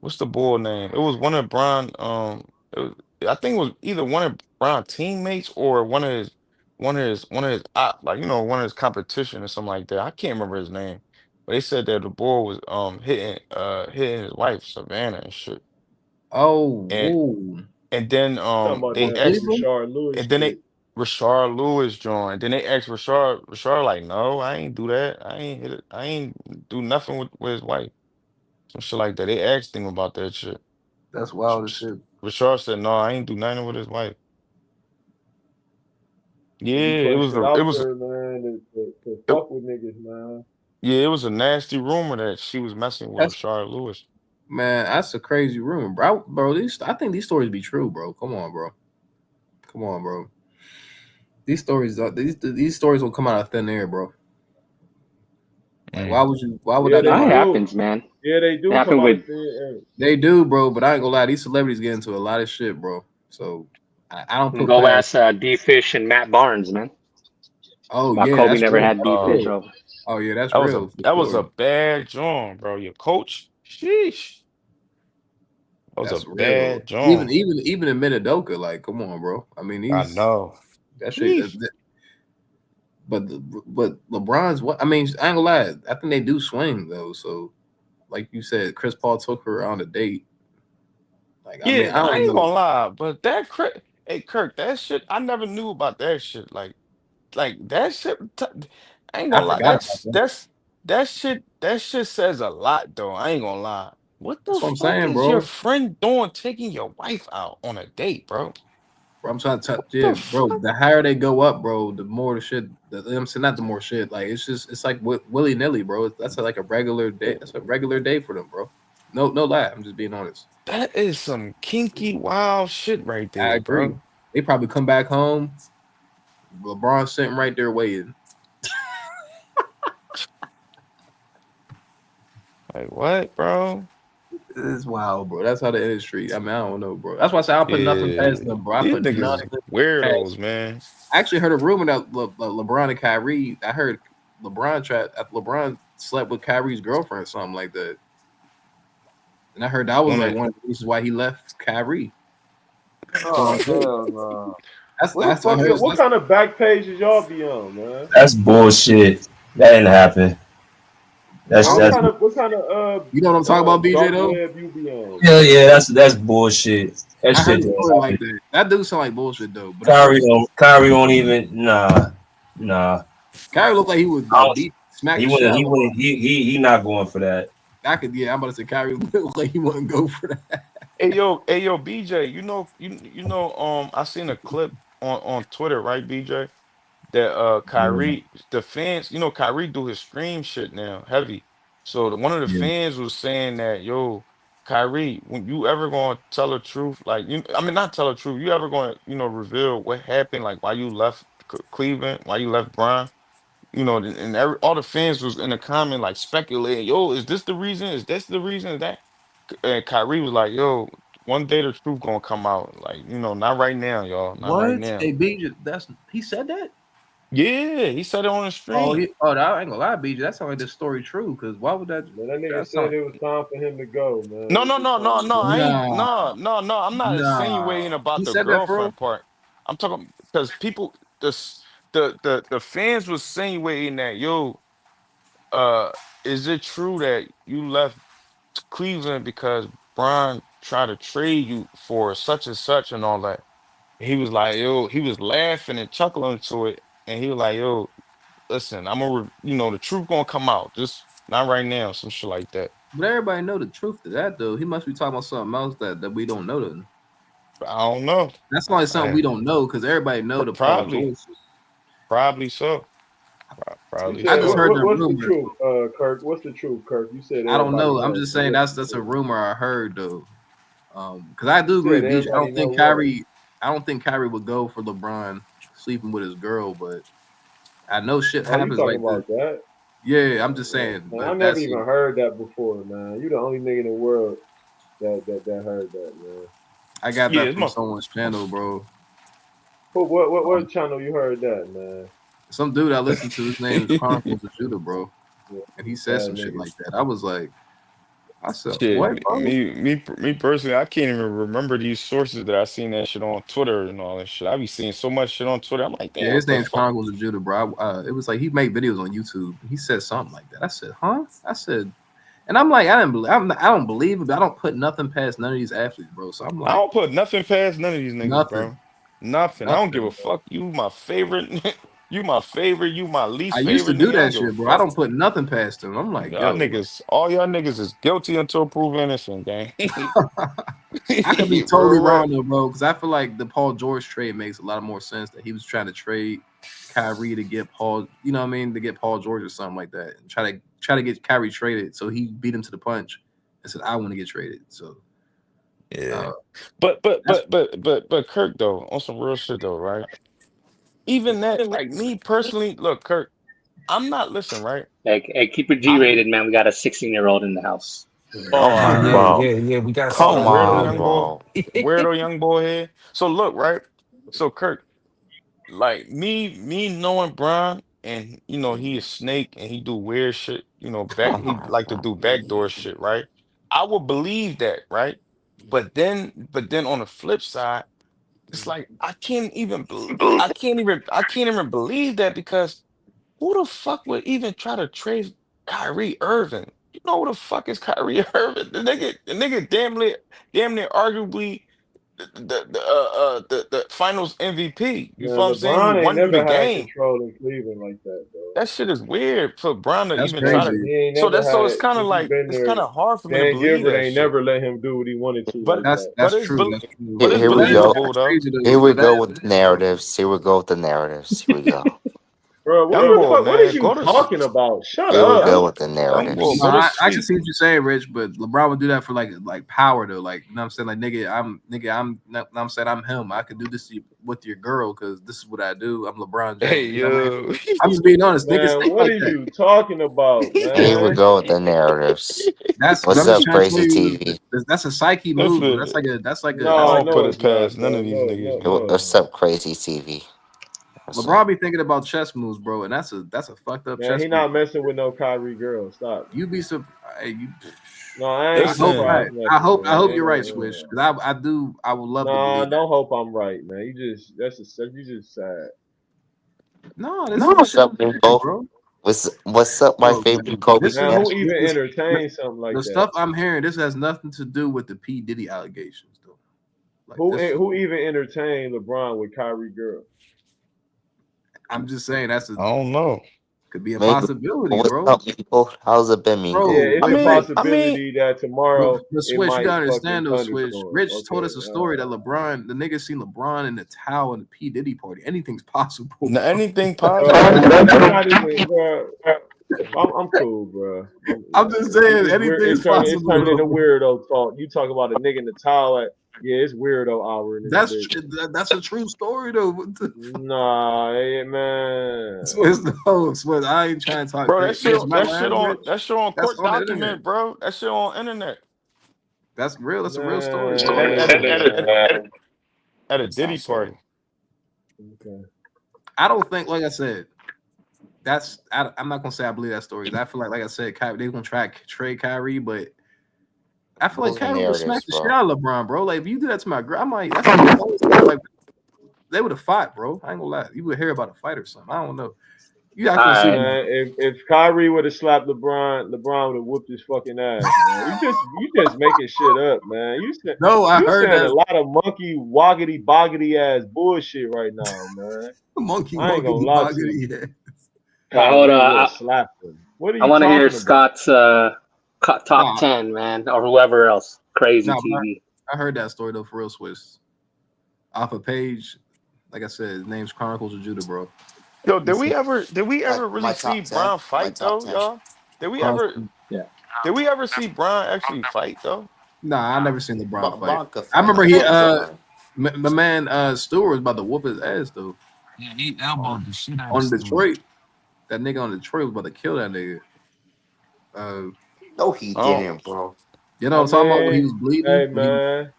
what's the bull name? It was one of Bron it was, I think it was either one of Bron teammates or one of his like one of his competition or something like that. I can't remember his name. But they said that the bull was hitting his wife, Savannah and shit. Oh, And whoa. and then Talking about they On that asked Cleveland? Rashard Lewis and then shit. they Rashard Lewis joined. Then they asked Rashard like, no, I ain't do that. I ain't hit it. I ain't do nothing with his wife. Some shit like that. They asked him about that shit. That's wild as shit. Rashard said, no, I ain't do nothing with his wife. Yeah, He it putting was shit a it out was there, man, to it, fuck with niggas, man. yeah, it was a nasty rumor that she was messing with That's Rashard Lewis. man, that's a crazy rumor, bro. Bro, I think these stories be true, bro. Come on, bro. Come on, bro. These stories, these stories will come out of thin air, bro. Like, Mm. Why would Yeah, that they come That out? do. happens, man. Yeah, they It do come happened out with of thin air. They do, bro. But I ain't gonna lie, these celebrities get into a lot of shit, bro. So I don't put go past. ask D Fish and Matt Barnes, man. Oh About yeah, Kobe that's never real. had D Fish Real. Oh, over. Oh yeah, that's that was a real for that was a sure. bad joint, bro. Your coach, sheesh, that was a That's real. bad joint. Even in Minidoka, like, come on, bro. I mean, I he's know. that shit. Sheesh. But LeBron's what? I mean, I ain't gonna lie. I think they do swing though. So, like you said, Chris Paul took her on a date. Like, I mean, Yeah, I I don't ain't know. gonna lie, but hey Kirk, that shit, I never knew about that shit. Like that shit, I ain't I gonna lie. forgot about that. That shit says a lot though. I ain't gonna lie. What the That's what I'm fuck saying, is your bro. friend doing taking your wife out on a date, bro? Bro, I'm trying to tell What yeah, the bro. fuck? The higher they go up, bro, the more the shit. I'm saying not the more shit. Like it's like willy nilly, bro. That's like a regular day. That's a regular day for them, bro. No lie. I'm just being honest. That is some kinky wild shit right I there, agree. bro. They probably come back home. LeBron sitting right there waiting. Like what, bro? It's wild, bro. That's how the industry. I mean, I don't know, bro. That's why I say I put nothing Yeah, past them, bro. I these put niggas is nothing weirdos, past. man. I actually heard a rumor that LeBron and Kyrie. I heard LeBron slept with Kyrie's girlfriend, or something like that. And I heard that was One like of one of the reasons why he left Kyrie. Oh hell no. What the That's I fuck? heard. What kind of back pages y'all be on, man? That's bullshit. That didn't happen. I That's Man, don't that's what kind of You know what I'm talking about, BJ dark though? web you be on, hell man? yeah. That's bullshit. That I heard shit a didn't story like happen. that. That dude sound like bullshit though, but I heard Kyrie some. don't. Kyrie won't even. Nah. Kyrie looked like he would I like don't, beat smack he the shit wouldn't. out He of LeBron. wouldn't. He not going for that. I could, yeah, I'm about to say Kyrie looked like he wouldn't go for that. hey yo, BJ. I seen a clip on Twitter, right, BJ? That Yeah. Kyrie, the fans, Kyrie do his stream shit now, heavy. So one of the Yeah. fans was saying that, yo, Kyrie, when you ever gonna tell the truth, like I mean, not tell the truth, you ever gonna, reveal what happened, like why you left Cleveland, why you left Brian, and all the fans was in the comment like speculating, yo, is this the reason? Is this the reason? Is that? And Kyrie was like, yo, one day the truth gonna come out, like, not right now, y'all, not right What? now. Hey, BJ, he said that? Yeah, he said it on the stream. I ain't gonna lie, BJ. That sounds like the story true. Because why would that? Man, that nigga That sound said it was time for him to go, No, man. no, It's no, time no, to no. I go. ain't. nah, No. I'm not nah. insinuating about He the said that for real. girlfriend part. I'm talking because people, the fans was insinuating that, yo, uh, is it true that you left Cleveland because Brian tried to trade you for such and such and all that? He was like, yo, he was laughing and chuckling to it, and he was like, yo, listen, the truth gonna come out, just not right now, some shit like that. But everybody know the truth to that though. He must be talking about something else that we don't know. Then I don't know. that's only something we I, don't know because everybody know the part of probably. bullshit. Probably so. You Probably I said just so. heard the what's the rumor. truth, Kirk? What's the truth, Kirk? You said I don't everybody know. I'm knows. just So saying what's the that's a truth? rumor I heard though. Because I You do agree said with BJ. everybody know what? I don't think Kyrie would go for LeBron sleeping with his girl, but I know shit Oh, you happens talking like this. about that? Yeah, I'm just saying, Man, I but never that's it. even heard that before, man. You the only nigga in the world that heard that, man. I got that from someone's channel, bro. What channel you heard that, man? Some dude I listened to, his name is Chronicles of Judah, bro. Yeah, And he said some shit nigga. like that. I said, Shit, what, bro? me personally, I can't even remember these sources that I seen that shit on Twitter and all that shit. I be seeing so much shit on Twitter. I'm like, damn, Yeah, what his the name's fuck? Chronicles of Judah, bro. It was like he made videos on YouTube. He said something like that. I said, huh? I said, and I'm like, I don't believe it, but I don't put nothing past none of these athletes, bro. So I'm like, I don't put nothing past none of these niggas, nothing. bro. Nothing. I don't give a fuck. You my favorite. You my favorite. You my least I used to favorite do nigga. I don't that give a shit, bro. I fuck. don't put nothing past them. I'm like, Y'all yo, niggas, all y'all niggas is guilty until proven innocent, gang. I could be totally Real rap. wrong though, bro, because I feel like the Paul George trade makes a lot more sense. That he was trying to trade Kyrie to get Paul, you know what I mean, to get Paul George or something like that, and try to get Kyrie traded. So he beat him to the punch and said, "I want to get traded." So Yeah. But Kirk though, on some real shit though, right? Even that, like me personally, look, Kirk, I'm not listening, right? Hey, keep it G-rated, man. We got a 16-year-old in the house. Oh my man. bro. Yeah. We got Come some. Weirdo on, young boy. bro. Weirdo young boy here. So look, right? So Kirk, like me knowing Brian, and you know he is snake and he do weird shit, you know, Come he on, like to bro. do backdoor shit, right? I would believe that, right? But then on the flip side, it's like I can't even believe that because who the fuck would even try to trade Kyrie Irving? You know who the fuck is Kyrie Irving? The nigga damn near arguably the finals MVP. You feel Man, what I'm saying? Who LeBron ain't won you the never had game? control in Cleveland like that, though. That shit is weird for Brown to that's even try to. crazy. He ain't So never that's so had it's it kind of since he like been it's kind there. of hard for me to Dan believe Gilbert that ain't shit. never let him do what he wanted to But like That's that. that's true. That's true. but it's Here we But go. believable that's though. crazy Here though. we But go with the narratives. Here we go with the narratives. Here we go. Bro, Young boy, what is man, you go to s- talking about? Shut Here we up. go with the young boy, narratives. no, go to I can sleep. see what you're saying, Rich. But LeBron would do that for like power though. Like you know what I'm saying, like I'm not, I'm saying I'm him. I could do this with your girl because this is what I do. I'm LeBron Hey James. You know what I mean? yo. I'm just being honest. Niggas Man, think what like are that. you talking about, Here we man? go with the narratives. That's What's I'm just up, trying to tell Crazy you. TV? That's a psyche That's move. a I No, That's like don't a put no, it it's not, past none bro. of these niggas, man. What's up, Crazy TV? What's LeBron up? be thinking about chess moves, bro, and that's a fucked up Man, chess he move. not messing with no Kyrie girl. Stop. You be surprised. No, I ain't I hope Listen, I, surprised nothing, I man. hope Ain't you're right, no. Swish, because I would love to Nah, believe that. don't hope I'm right, man. You just sad. No, this is what What's this up, is saying, people? bro. What's up, my Bro, favorite Kobe this is Man, fan? who even this is entertains something like the that? stuff I'm hearing. This has nothing to do with the P Diddy allegations, though. Like this, Who even entertained LeBron with Kyrie girl? I'm just saying I don't know. could be a Maybe. possibility, What's bro. up, people? How's it been, Yeah, Mingo? Bro, it's a wait. I mean, possibility that But, tomorrow but it Switch, you might gotta fucking understand though, Switch. thunderstorm. Rich told Okay, us a story that LeBron, the nigga seen LeBron in the towel in the P Diddy party. Anything's possible, bro. anything bro, possible. that's not even, bro. I'm cool, bro. I'm just saying, It's weird. anything's It's possible, turning into though. weirdo talk. You talk about a nigga in the towel. Yeah, it's weirdo hour in this bitch. That's a true story though. What the fuck? Nah, hey, man. Switch, no, Switch. I ain't trying to talk Bro, crazy. Rich, my last Rich. that shit on That's court on the internet. document, bro. That shit on internet. That's real. That's a real story, Man, bro. listen, man. At a Diddy party. Okay. I don't think, like I said, I'm not gonna say I believe that story. I feel like I said, they're gonna try trade Kyrie, but I feel like Those are Kyrie would smack narratives, the shit bro. out of LeBron, bro. Like if you do that to my girl, I'm like, that's like, like they would have fought, bro. I ain't gonna lie. You would hear about a fight or something. I don't know. You got to see. Man, if Kyrie would have slapped LeBron would have whooped his fucking ass, man. You just making shit up, man. No, I You heard saying a that lot of monkey woggity boggity ass bullshit right now, man. monkey I ain't gonna woggity lie to boggity. you. Yeah. Hold Kyrie would on. have slapped him. What are I you want to hear talking about? Scott's top 10, man, or whoever else. Crazy No, TV. I heard that story though for real, Swiss. Off a page, like I said, his name's Chronicles of Judah, bro. Yo, did we ever My really see top 10. Bron My fight top though, 10. y'all? Chronicles. Yeah. Did we ever see Bron actually fight though? Nah, I never seen LeBron fight. Bron could I fight. remember He could fight. my man Stewart was about to whoop his ass though. Yeah, he elbowed the shit out of On Stewart. Detroit. That nigga on Detroit was about to kill that nigga. No, he Oh, didn't, bro. You know what I'm talking about when he was bleeding? Hey man,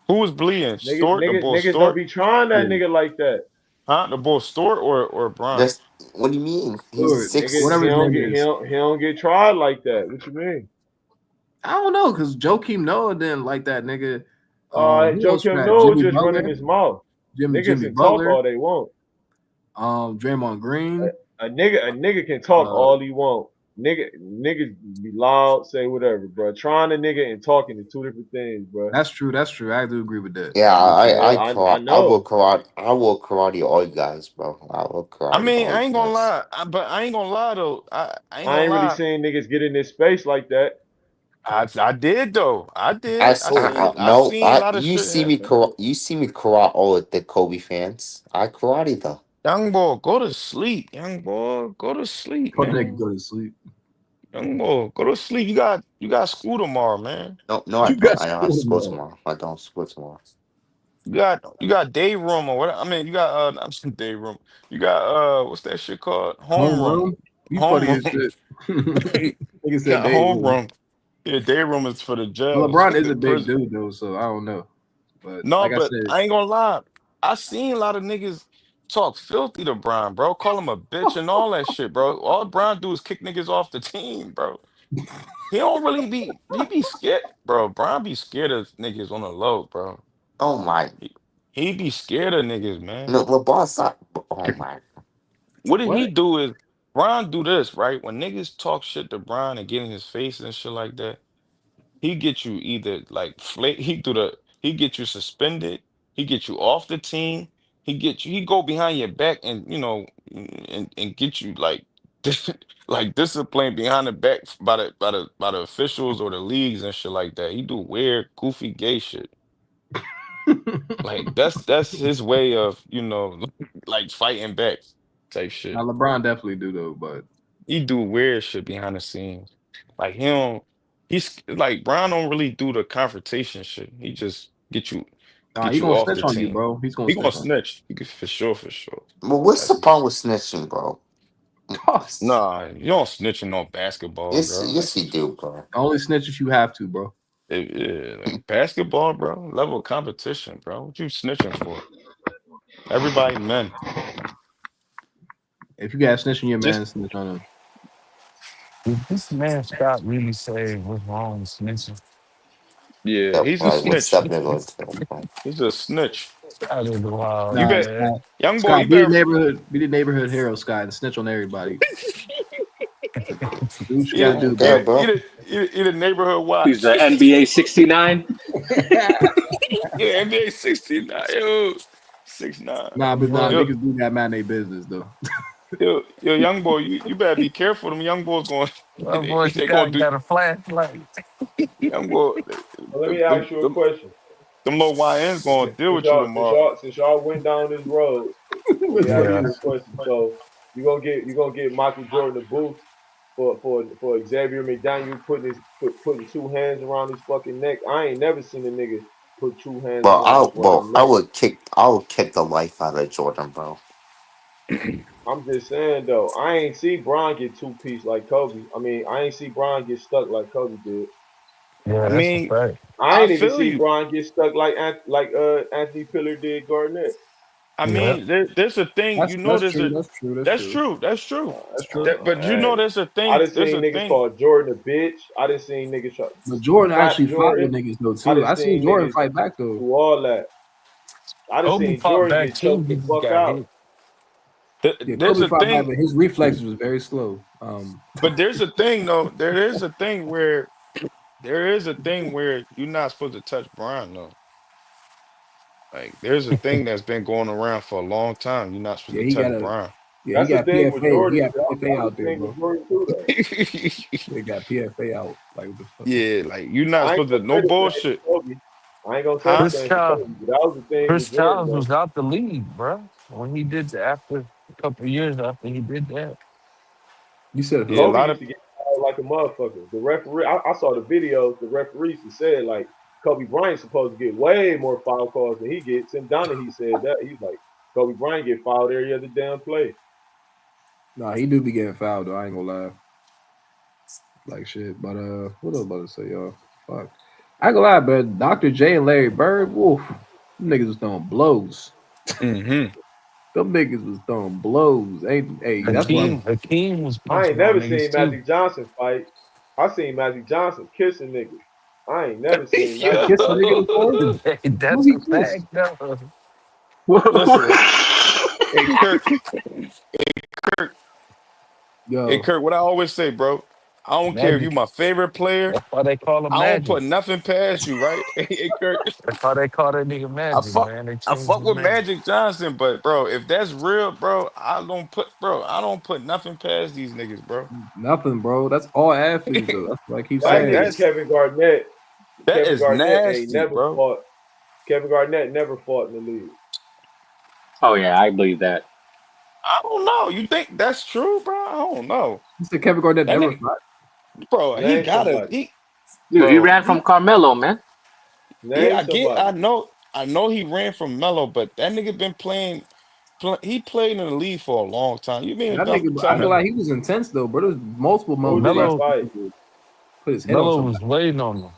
Who was bleeding? Stort, the bull niggas don't Stort? be trying that nigga like that. Huh? The bull Stort or Bron? That's what do you mean? He's Stewart, Nigga, whatever he his don't name get is. he don't get tried like that. What you mean? I don't know, because Joakim Noah didn't like that nigga. Who else Joakim that? Noah Jimmy just running Butler. his mouth. Niggas Jimmy can talk Butler. all they want. Draymond Green. A nigga can talk all he want. Niggas be loud, say whatever, bro. Trying a nigga and talking is two different things, bro. That's true. That's true. I do agree with that. yeah. I I will know. karate. I will karate all you guys, bro. I will I karate mean, all I you ain't gonna guys. lie, but I ain't gonna lie though. I ain't I gonna ain't really lie. seen niggas get in this space like that. I did though. I did. I No. seen a lot of You shit see me happen. You see me karate all of the Kobe fans. I karate though. Young boy, go to sleep. Young boy, go to sleep, Put that man. go to sleep. Young boy, go to sleep. You got school tomorrow, man. No, I You don't. got I have school school tomorrow. tomorrow. I don't school tomorrow. You got day room or what? I mean, you got I'm saying day room. You got what's that shit called? Home room. Homeroom? You Home funny as room. shit. You Nigga said got day home room. room. Yeah, day room is for the jails, LeBron is a the big prison. dude though, so I don't know. But No, like I but said, I ain't gonna lie. I seen a lot of niggas talk filthy to Brian, bro. Call him a bitch and all that shit, bro. All Brian do is kick niggas off the team, bro. He don't really he be scared, bro. Brian be scared of niggas on the low, bro. Oh my. He be scared of niggas, man. No, LeBron's not. Oh my. What did he what? do is Brian do this, right? When niggas talk shit to Brian and get in his face and shit like that, he get you either like he get you suspended, he get you off the team, he go behind your back and and get you like like disciplined behind the back by the officials or the leagues and shit like that. He do weird, goofy, gay shit. Like that's his way of, like fighting back type Now shit. LeBron definitely do though, but He do weird shit behind the scenes. Like he don't, he's like Brian don't really do the confrontation shit. He just he get you gonna off snitch the on you, team. bro. He's gonna He gonna snitch on snitch. He could, for sure, for sure. Well, what's That's the problem with snitching, bro? you. nah. You don't snitching on basketball, bro. Yes, That's you do, bro. Only snitch if you have to, bro. like basketball, bro. Level of competition, bro. What you snitching for? Everybody men. If you got snitch on your man, Just snitch on him. Did this man Scott really say what's wrong with snitching? yeah, Yep, he's a right. We're snitch. stepping into it. He's a snitch. That is wild, You Nah, bet, man. Scott. young boy. Scott, You better. be the neighborhood hero, Scott, and snitch on everybody. Do what you He, gotta I do, don't he, care, bro. he, bro. he the neighborhood He's watch. the NBA 69. Yeah, NBA 69. Yo, 6'9". Nah, Yo, niggas do got mad in their business though. yo, young boy, you better be careful. Them young boys going, My boy they gonna Scott do got a flashlight. young boy. Well, let me ask you a question. Them little YNs gonna deal Since with you y'all since tomorrow. y'all since y'all went down this road, let me Which ask one Yeah. you a is? question. So you gonna get Michael Jordan a boost for Xavier McDaniel putting two hands around his fucking neck. I ain't never seen a nigga put two hands around LeBron's neck. I would kick the life out of Jordan, bro. I'm just saying though, I ain't see Bron get two piece like Kobe. I mean, I ain't see Bron get stuck like Kobe did. Yeah, I that's a mean, fact. I I ain't even feel see you. Bron get stuck like Anthony Pillard did Garnett. I Yeah. mean, there's a thing. That's true. That's true. That's That's true. true. That's true. That's true. But Hey, there's a I thing. done There's seen a niggas thing. call Jordan a bitch. I done seen niggas But Jordan slap actually fought with Jordan. niggas though I too. done I seen seen Jordan niggas fight back though. do all that. I done Kobe seen fought Jordan back get too. choked He the just fuck got out. hit. Yeah, There's Kobe a fought back, thing. but his reflexes was very slow. But there's a thing though. There is a thing where you're not supposed to touch Brian though. Like there's a thing that's been going around for a long time. You're not supposed Yeah, to he got touch a Brian. yeah, he That's the got thing with PFA. He Jordan. got PFA That was out the there, thing with bro. Jordan too, though. They got PFA out. Like what the fuck? Yeah, like you're not I ain't supposed to gonna no say the same bullshit. for Kobe. I ain't gonna say the Huh? Chris same for Charles, Kobe, but that was the thing with Chris Jordan, Charles though. was out the league, bro. When he did after a couple of years after he did that. You said Yeah, a who? Kobe lot used of to get fouled like a motherfucker. The referee, I saw the videos. The referees who said like Kobe Bryant's supposed to get way more foul calls than he gets. Tim Donaghy said that he's like Kobe Bryant get fouled every other damn play. Nah, he do be getting fouled though. I ain't gonna lie. Like shit. But what else about to say, y'all? Fuck. I ain't gonna lie, but Dr. J and Larry Bird, woof, them niggas was throwing blows. Mm-hmm. Them niggas was throwing blows. Hey, that's why. Hakeem was I ain't punching on never niggas seen too. Magic Johnson fight. I seen Magic Johnson kissing niggas. I ain't never seen He Magic kissed a fight. nigga before. Who That's he a kissed? fact, though. Listen, hey He Kirk, kissed. Kirk, hey Yo, Kirk. What I always say, bro. I don't care if you Magic. my favorite player. That's why they call him I don't Magic. put nothing past you, right? Hey Kirk. That's why they call that nigga I Magic, fuck man. They I changed fuck his with name. Magic Johnson, but bro, if that's real, bro, I don't put nothing past these niggas, bro. nothing, bro. That's all athletes, though. That's what I keep That Like saying. nigga that's Kevin Garnett. that Kevin is Garnett ain't nasty, never bro. fought. Kevin Garnett never fought in the league. Oh yeah, I believe that. I don't know. You think that's true, bro? I don't know. You said Kevin Garnett That never nigga, fought. bro, he Name gotta somebody. Dude, he ran from he Carmelo, man. Name I somebody. know he ran from Melo, but that nigga been he played in the league for a long time. You mean That to nigga, I tell ain't gonna me lie, he was intense though, bro. There was multiple Who did moments where I he Melo, seen fight? him put his head on Melo was somebody. waiting on him.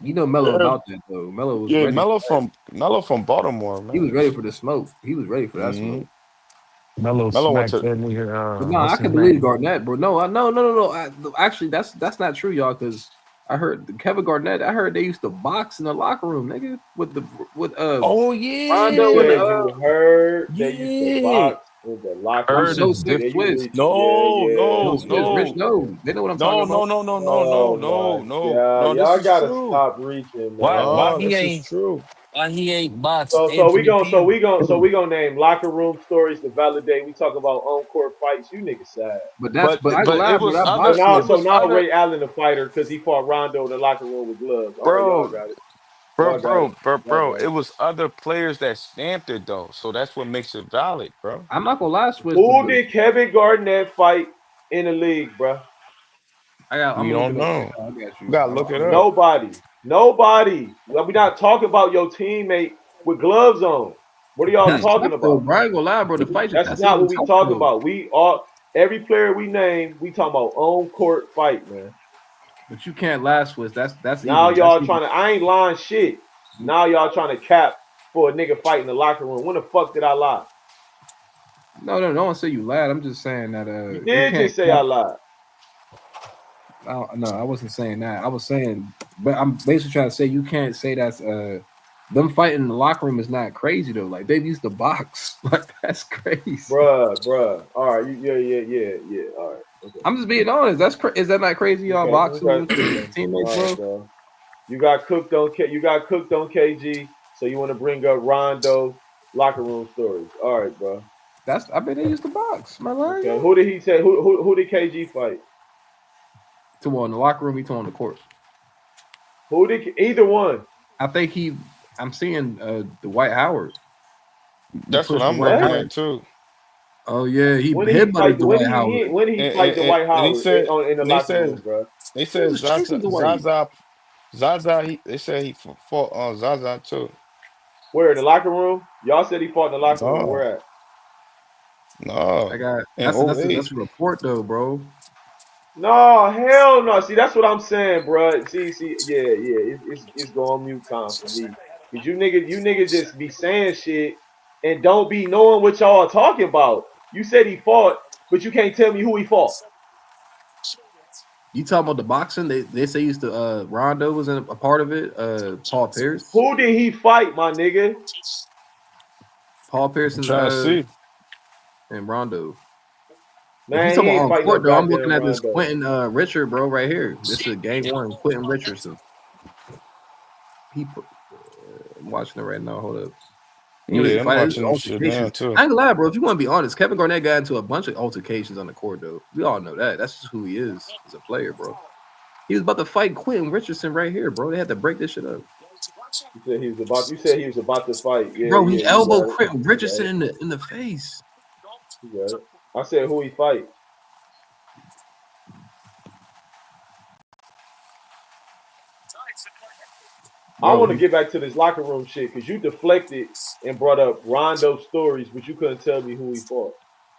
You know Melo yeah, about that though. Melo was yeah, ready for that. Melo from Baltimore, He was man. ready for the smoke. He was ready for that Hmm. smoke. Melo Melo went smacked to that nigga. But no, I What's his can believe name? Garnett, bro. No, no. Actually, that's not true, y'all. Because I heard Kevin Garnett. I heard they used to box in the locker room, nigga, with Oh You Rondo and yeah. said you heard they used to Yeah. box in the locker I'm Heard so is room. sick, Yeah, different. you Swiss. reach. Yeah, No, yeah, No, no, Swiss. Rich no. yeah. knows. They know what I'm talking No, about. no, no, no, no, no, Oh no, my no, God, no. This y'all is gotta true. stop reaching, Why man. No, he this is ain't true. boxed So we Anthony gonna Pettis? we gonna name locker room stories to validate. We talk about on court fights. You niggas sad. But I ain't gonna But lie, bro. That boxing So it was now other Ray Allen the fighter because he fought Rondo in the locker room with gloves. All right, y'all bro, got it. Y'all got it. Y'all got it it. was other players that stamped it though. So that's what makes it valid, bro. I'm not gonna lie, Swiss. Who did Kevin Garnett fight in the league, bruh? I'm We gonna look it don't up right know. now. I got We you. gotta look it up. Nobody. Nobody. Well, we not talking about your teammate with gloves on. What are y'all That's talking tough though, about? bro. I ain't gonna lie, bro. The fight That's that's not even what we tough talking though. about. We all every player we name, we talking about on court fight, man. But you can't lie, Swiss. That's Now even that's y'all even. trying to. I ain't lying shit. Now y'all trying to cap for a nigga fight in the locker room. When the fuck did I lie? No one say you lied. I'm just saying that You you did can't just say I cap. lied. No, I wasn't saying that. I was saying, but I'm basically trying to say you can't say that's them fighting in the locker room is not crazy though. Like they used to box. Like that's crazy. Bruh. All right, yeah. All right, okay, I'm just being honest. Is that not crazy? Y'all boxing with your okay. teammates, All right, bro. bro. You got cooked on KG, so you want to bring up Rondo locker room stories. All right, bro. I bet they used to box. Am I lying, Okay, y'all? who did he say? Who did KG fight? Two on the locker room, he two on the court. Who did either one? I think I'm seeing Dwight Howard. He That's what pushed I'm Dwight What? looking Howard. at too. Oh yeah, he When did he headbutted fight? Dwight Howard. When did he fight Dwight And he Howard said in the and they locker said room, bro? they He said was chasing Dwight. Zaza they said he fought Zaza too. Where in the locker room? Y'all said he fought in the locker room. No, Where at? no. I got In that's '08. a report though, bro. No, hell no. See, that's what I'm saying, bro. Yeah. It's going mute time for me. Cause you niggas just be saying shit and don't be knowing what y'all are talking about. You said he fought, but you can't tell me who he fought. You talking about the boxing? They say used to Rondo was a part of it. Paul Pierce. Who did he fight, my nigga? Paul Pierce I'm trying to see. and Rondo. If you Man, he talking about ain't on fight no court though, I'm looking goddamn at this Rondo. Quentin Richard, bro, right here. This is game one, Quentin Richardson. I'm watching it right now. Hold up. He didn't really Yeah, I'm fight. It was watching this shit now altercations. too. I ain't gonna lie, bro. If you want to be honest, Kevin Garnett got into a bunch of altercations on the court, though. We all know that. That's just who he is as a player, bro. He was about to fight Quentin Richardson right here, bro. They had to break this shit up. You said he was about to fight. Yeah, Bro, he you elbowed got it. Quentin You got Richardson it. in the face. You got it. I said who he fight. I Bro, want to get back to this locker room shit because you deflected and brought up Rondo stories, but you couldn't tell me who he fought.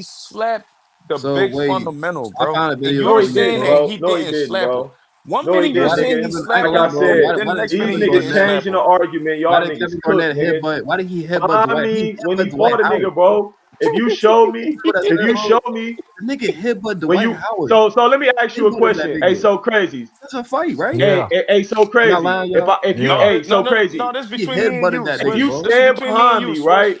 he slapped the So big wait, fundamental, I bro. found a And video you No, for were he you, saying didn't, bro. that bro. he No, he didn't didn't, slap him. bro. One No, he minute you're Why didn't, did saying he nigga. Kevin? I slapped ain't Like gonna lie, I him, bro. said, then the Why did next minute Kevin he even the didn't Garnett? slap changing the him. argument, Why y'all did niggas Kevin cook, Garnett nigga. headbutt? Why did he headbutt Mind Dwight? He me when he headbutt Dwight fought a Howard. nigga, bro. If you show me, Bro, that's if it, you bro. show me The nigga headbutt when Dwight you Howard. so let me ask you a Headbutted that question. Hey, nigga. so crazy. That's a fight, right? Hey, Yeah. so Am I crazy. lying, y'all? If you No, hey, so no, crazy. this He between me and headbutted you, that If nigga, you Swish. bro. This is stand between me and behind you, me, Swish. right?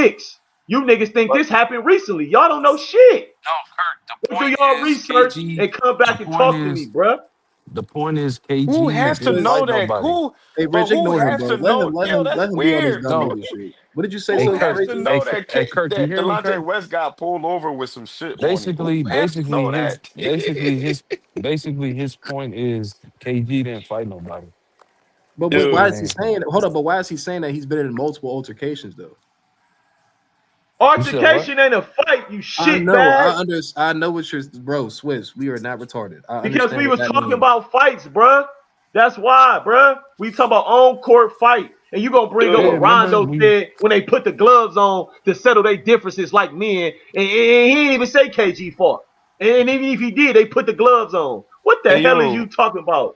6. You niggas think this happened recently. Y'all don't know shit. No, Kurt. The Go do point y'all is, research KG. and come The back and point talk to me, is, bruh. the point is, Who KG has to didn't know fight that? nobody. Hey, But Rich, who ignore him, has bro. to Let know? him let Yo, him that's let him be on his weird. dumb No, nigga shit. What did you say? hey Who So has Kurt. to crazy. know that Hey Kurt, you that hear me, Delonte Kurt? West got pulled over with some shit on him? Who Basically, has to know that? basically his point is KG didn't fight nobody. But why is he And saying? Hold up. But why is he saying that he's been in multiple altercations though? you said what? Altercation ain't a fight, you I shit know. bag. I know what you're, bro. Swiss. We are not retarded. I Because understand we what was that talking means. about fights, bruh. That's why, bruh. We talking about on-court fight. And you gonna bring up Yeah, what remember Rondo we said when they put the gloves on to settle their differences like men. And he didn't even say KG fought. And even if he did, they put the gloves on. What the Hey hell is yo, you talking about?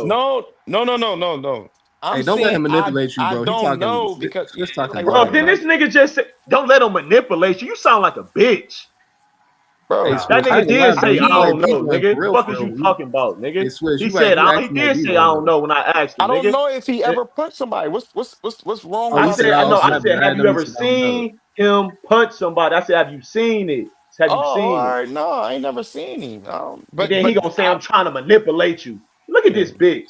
know. No. I'm Hey, don't let saying him manipulate you, I bro. He don't talking. know because Swiss talking like Bro, wild then right this now. nigga just said, don't let him manipulate you. You sound like a bitch. Hey, bro. That Swiss, I nigga ain't gonna did lie, bro. say, I You right. don't He know, B-boy nigga. for real, Fuck for is you real. talking about, nigga? Hey, Swiss, He you right. said, You he asking that did say, I B-boy, don't bro. know when I asked I him, don't nigga. know if he Eh, ever punched somebody. What's wrong Oh, I he about said said, I I know, also I asking? never said, have had you them. He ever said I don't know. seen him punch somebody? I said, have you seen it? Have Oh, you seen all it? right. No, I ain't never seen him. And But then he but gonna say, I I'm trying to manipulate you. Look at this bitch.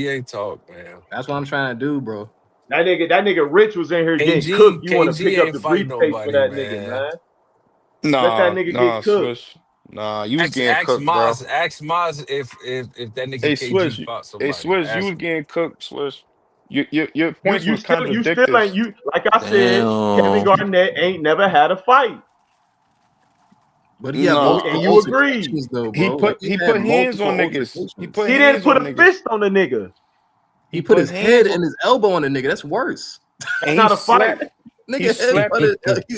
NBA talk, man. That's what I'm trying to do, bro. That nigga Rich was in here getting cooked. You want to pick KG up ain't the fight briefcase for nobody, that nigga, man. man. Let that nigga get cooked. Swish. Nah, you was Ask getting ask cooked, bro. Maz, ask Maz if that nigga Hey, KG Swish. fought Hey, somebody. Swish, you Ask was him. getting cooked, Swish. Your points You was still contradictive. ain't you like I said. Kevin Garnett ain't never had a fight. But he had No, And multiple you agree. altercations though, he bro. Like put hands on niggas. He put He hands didn't put on a niggas. fist on the nigga. He put his head and his elbow on the nigga. That's worse. That's not a fight. Nigga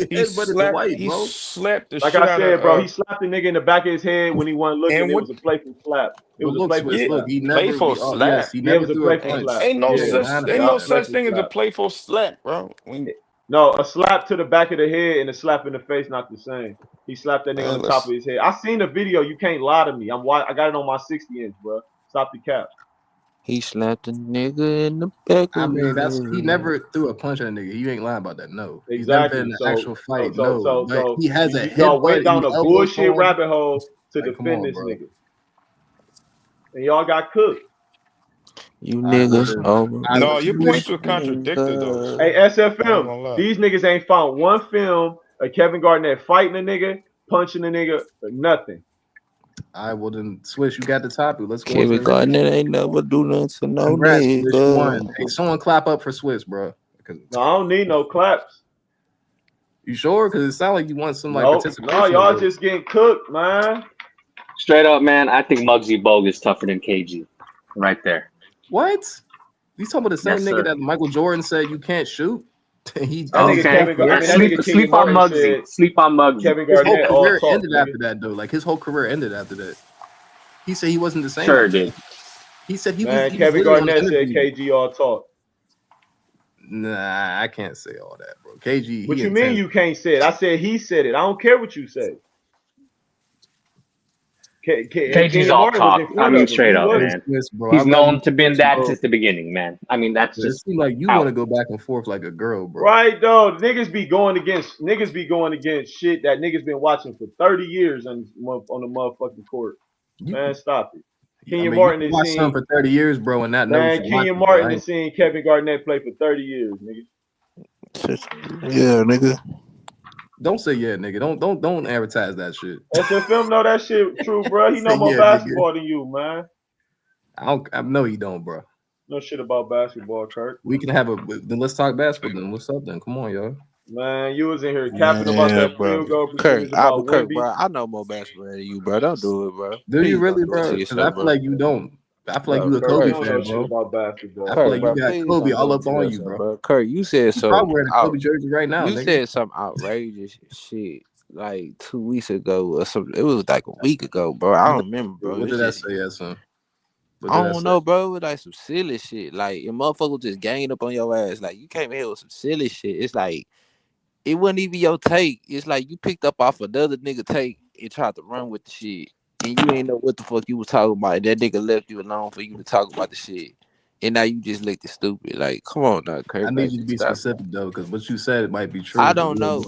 headbutted He bro. slapped the Like shit I out said, bro, he of slapped the nigga in the back of his head when he wasn't looking. and It what was a playful slap. It was a Look, playful Swiss, slap. look, he never playful slap. he Yeah, it never was a threw a playful punch. slap. Ain't no Yeah, such thing as a slap. playful slap, bro. No, a slap to the back of the head and a slap in the face not the same. He slapped that nigga on the top of his head. I seen the video. You can't lie to me. I got it on my 60-inch, bro. Stop the cap. He slapped a nigga in the back I of mean, his he head. never threw a punch at a nigga. You ain't lying about that. No, Exactly. He's never been in an actual fight. But he has a y'all went headbutt. down a elbow bullshit thrown. rabbit hole to Like, come defend on, this bro. nigga, and y'all got cooked. You niggas over. No, your points were contradicted though. Hey, I ain't gonna SFM, lie. these niggas ain't found one film of Kevin Garnett fighting a nigga, punching a nigga, or nothing. All right, well then, Swish, you got the topic. Let's go. Kevin Garnett ain't never do nothing to no Congrats, nigga. Swish, you won. Hey, someone clap up for Swish, bro. No, I don't need no claps. You sure? Because it sounds like you want some like participation. No, y'all just getting cooked, man. Straight up, man. I think Muggsy Bogues is tougher than KG, right there. What? You talking about the same Yes, nigga sir. that Michael Jordan said you can't shoot? He Sleep on Muggsy. Sleep on Muggsy. Kevin His Garnett whole career all talk, ended nigga. after that, though. Like his whole career ended after that. He said he wasn't the same. Sure did. He said he Man, was. Kevin literally on the Garnett said interview. KG all talk. Nah, I can't say all that, bro. KG. What you mean you can't say it? I said he said it. I don't care what you say. KG's all talk. I mean, straight up, man. He's known to been that since the beginning, man. I mean, that's just. It seems like you want to go back and forth like a girl, bro. Right, though. Niggas be going against shit that niggas been watching for 30 years on the motherfucking court. Man, stop it. Kenyon Martin you is watched seeing something for 30 years, bro, and not know what man. you Kenyon watching, Martin right? is seeing Kevin Garnett play for 30 years, nigga. Yeah, nigga. Don't say yeah, nigga. Don't advertise that shit. SFM know that shit true, bro. He know more basketball than you, man. I know you don't, bro. No shit about basketball, Kirk. We can have then let's talk basketball then. What's up then? Come on, y'all. Man, you was in here capping about that field goal percentage about Kirk, Wemby. bro, I know more basketball than you, bro. Don't do it, bro. Do you Please really, don't do it bro? to Because yourself, I feel bro. like you don't. I feel like you a Kirk, Kobe you don't know fan, shit bro. about basketball. I feel like you please got don't Kobe do all it up to on you, yourself, bro. Kirk, you said You something. probably wearing a Kobe jersey right now, You nigga. said some outrageous shit like 2 weeks ago or something. It was like a week ago, bro. I don't remember, bro. What It's did I just, say, son? I don't know, bro. It was like some silly shit. Like, your motherfucker just ganging up on your ass. Like, you came in here with some silly shit. It's like, it wasn't even your take. It's like you picked up off another nigga take and tried to run with the shit. And you ain't know what the fuck you was talking about. And that nigga left you alone for you to talk about the shit. And now you just looked stupid. Like, come on now, Kirk. I need you to be specific though, because what you said might be true. I don't know,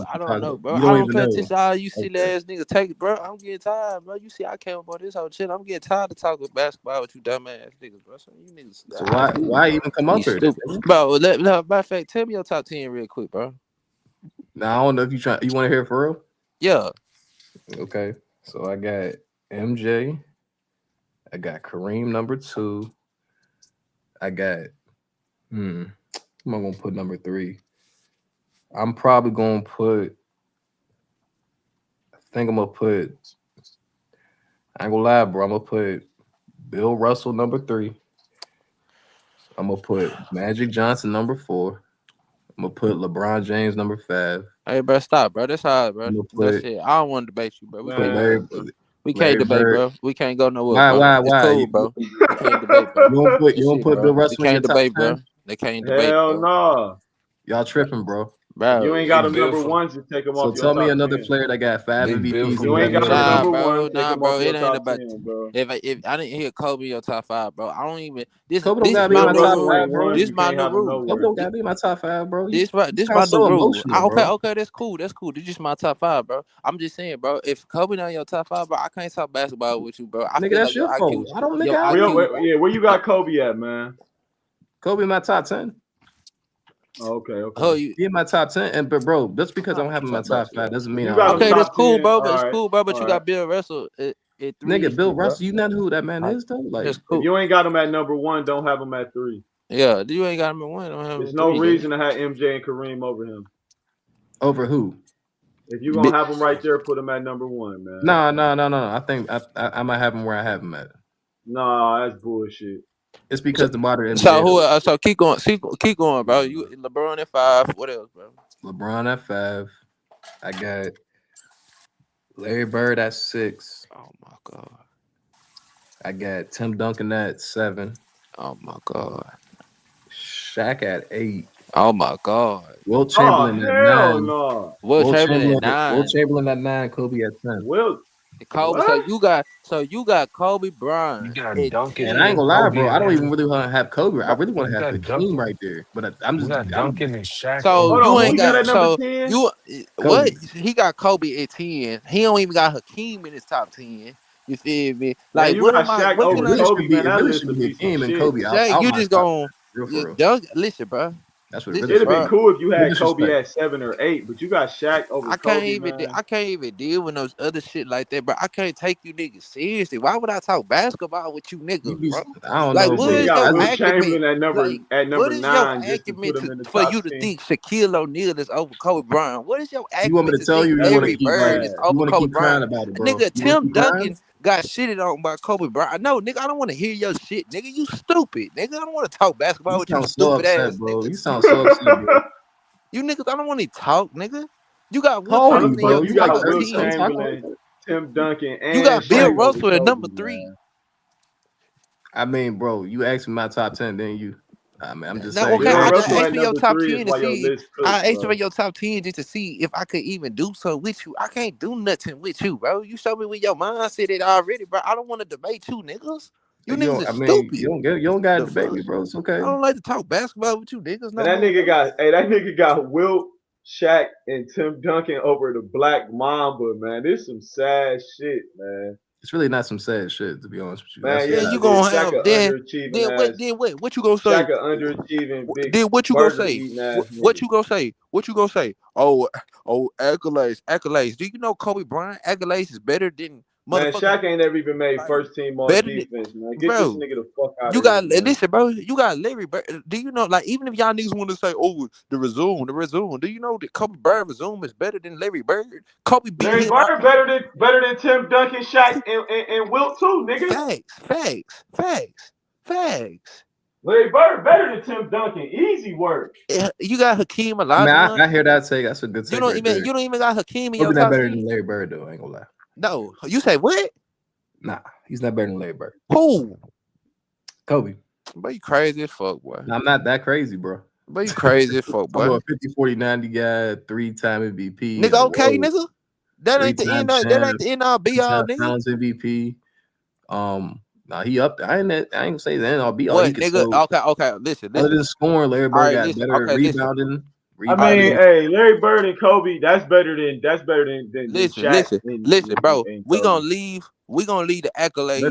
bro. You I don't don't even pay know. attention to all you silly ass niggas take it, bro. I'm getting tired, bro. You see, I came about this whole shit. I'm getting tired of talking basketball with you dumb ass niggas, bro. So you niggas. So why even come up here, bro? Matter of fact, tell me your top 10 real quick, bro. Now I don't know if you want to hear it for real. Yeah. Okay. So I got MJ. I got Kareem number 2. I got who am I gonna put number 3? I'm probably gonna put. I think I'm gonna put. I ain't gonna lie, bro. I'm gonna put Bill Russell number 3. I'm gonna put Magic Johnson number 4. I'm gonna put LeBron James number 5. Hey, bro, stop, bro. That's hard, bro. That's Put, it. I don't want to debate you, bro. We can't debate, Larry debate, Bird. bro. We can't go nowhere, bro. It's cool, bro. We can't debate, bro. You don't put Bill Russell we in your can't top debate, 10? bro. They can't debate, Hell bro. no. Y'all tripping, bro. Bro, you ain't got them number ones to take them so off your tell top me another 10. player that got 5 MVPs. You ain't got them number bro. ones. Take them Bro. off It your ain't top about. 10, bro. If I didn't hear Kobe in your top 5, bro, I don't even. This Kobe don't gotta be my in my new top rule. 5, bro. This my new rule. Kobe don't gotta be in my top 5, bro. This my new rule. Okay, that's cool. That's cool. This just my top 5, bro. I'm just saying, bro. If Kobe not in your top 5, bro, I can't talk basketball with you, bro. I Nigga, feel that's like your your IQ. fault. I don't nigga. Where you got Kobe at, man? Kobe in my top 10. Oh, okay. He in my top 10, but bro, just because I don't have him in my top 5 doesn't mean okay, that's cool, bro. But it's cool, bro. But you got Bill Russell at 3. Nigga, Bill Russell, you know who that man is though? Like, if you ain't got him at number 1, don't have him at 3. Yeah, you ain't got him at 1. Don't have him There's at no 3, nigga. reason to have MJ and Kareem over him. Over who? If you're gonna have him right there, put him at number 1, man. No. I think I might have him where I have him at. Nah, that's bullshit. It's because the modern NBA. So who? So keep going. Keep going, bro. You LeBron at 5. What else, bro? LeBron at 5. I got Larry Bird at 6. Oh my god. I got Tim Duncan at 7. Oh my god. Shaq at 8. Oh my god. Wilt Chamberlain at 9. No. Wilt Chamberlain at 9. Wilt Chamberlain at 9. Kobe at 10. Wilt. Kobe. So you got Kobe Bryant. You got Duncan. And I ain't gonna lie, bro. I don't even and really want to have Kobe. I really want to have Hakeem right there. But I'm just Duncan and Shaq. So you ain't got number 10? You Kobe. What? He got Kobe at 10. He don't even got Hakeem in his top 10. You feel me? Like man, you what got am I? Shaq What over can I? Kobe, man. That really list should would be be some Hakeem and shit. Kobe. Shaq, you just gonna listen, bro. That's what It'd be cool if you had Kobe at 7 or 8, but you got Shaq over I Kobe, man. I can't even deal with those other shit like that, bro. I can't take you niggas seriously. Why would I talk basketball with you niggas, bro? I don't like, know. what is got your Wilt argument? Chamberlain at number What is 9 your just to argument put him in the for top you to 10. think Shaquille O'Neal is over Kobe Bryant? What is your argument You want me to tell think you? You want to Larry keep Bird is you over want to Kobe keep crying Bryant? about it, bro. Nigga, Tim Duncan got shitted on by Kobe Bryant. No, nigga, I don't want to hear your shit, nigga. You stupid, nigga. I don't want to talk basketball with you sound so stupid upset, ass bro. niggas. You sound so upset, bro. You niggas, I don't want to talk, nigga. You got How Wilt old are Chamberlain you, in your bro? You You like got top 30 Wilt 10. Chamberlain, Tim Duncan, and You got Bill Shaq Russell over at number Kobe, 3. man. I mean, bro, you asked me my top 10, didn't you? I mean, I'm just Now, saying. okay, Bill I just Russell asked at for your number top 3 is 10 to why your see. list cooked, I asked bro. for your top 10 just to see if I could even do something with you. I can't do nothing with you, bro. You show me where your mindset it already, bro. I don't want to debate you, niggas. You niggas are stupid. You don't gotta debate me, bro. It's okay. I don't like to talk basketball with you niggas. Man, that nigga got Wilt, Shaq, and Tim Duncan over the Black Mamba, man. This some sad shit, man. It's really not some sad shit, to be honest with you. Man, Yeah, you gonna have what you gonna say? Shaq underachieving big. Then what you gonna burger say? eating ass What nigga. you gonna say? What you gonna say? Oh, accolades. Do you know Kobe Bryant accolades is better than Man, motherfucking? Shaq ain't never even made first team all defense, man. Get this nigga the fuck out of here. Listen, bro. You got Larry Bird. Do you know, like, even if y'all niggas want to say, oh, the resume. Do you know that Kobe Bryant resume is better than Larry Bird? Kobe beat Larry him. Bird better than Tim Duncan, Shaq, and Wilt too, nigga. Facts. Larry Bird better than Tim Duncan. Easy work. You got Hakeem Olajuwon. I mean, I hear that take. That's a good take. You don't even got Hakeem in your top not better 10. than Larry Bird, though. I ain't gonna lie. No, you say what? Nah, he's not better than Larry Bird. Who? Kobe. But you crazy as fuck, boy. I'm not that crazy, bro. But you crazy as fuck, boy. I'm a 50, 40, 90 guy, 3-time MVP. Nigga, okay, nigga. That ain't the end. That ain't the end all be all, nigga. Finals MVP. Nah, he up there. I ain't gonna say the end all be all. What, nigga? Okay. Listen. Other than scoring, Larry Bird got better rebounding. I mean, hey, Larry Bird and Kobe, that's better than Shaq. Listen, bro. We gonna leave the accolades.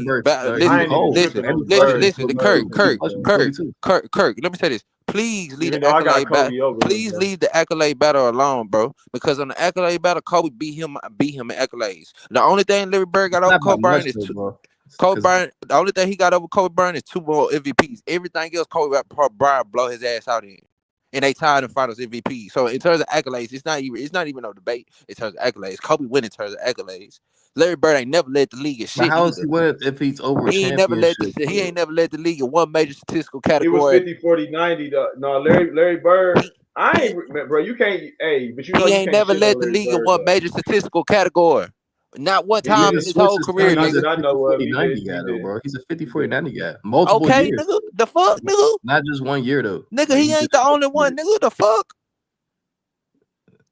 Listen, Kirk. Let me say this. Please leave the accolade battle. Please leave the accolade battle alone, bro. Because on the accolade battle, Kobe beat him in accolades. The only thing Larry Bird got over Kobe Bryant is Kobe Bryant. The only thing he got over Kobe Bryant is 2 more MVPs. Everything else, Kobe Bryant blow his ass out in. And they tied in finals MVP. So in terms of accolades, it's not even no debate in terms of accolades. Kobe win in terms of accolades. Larry Bird ain't never led the league in shit. But how is he win if he's over? He ain't never led the league in one major statistical category. He was 50, 40, 90. No, Larry Bird. I ain't, bro. You can't. Hey, but you know he you ain't can't never led the league in one major statistical category. Not one time in his whole career, nigga. I know what 90 guy, though, bro. He's a 50, 40, 90 guy. Multiple years. Nigga. The fuck, nigga? Not just 1 year, though. Nigga, he ain't the only one, nigga. The fuck?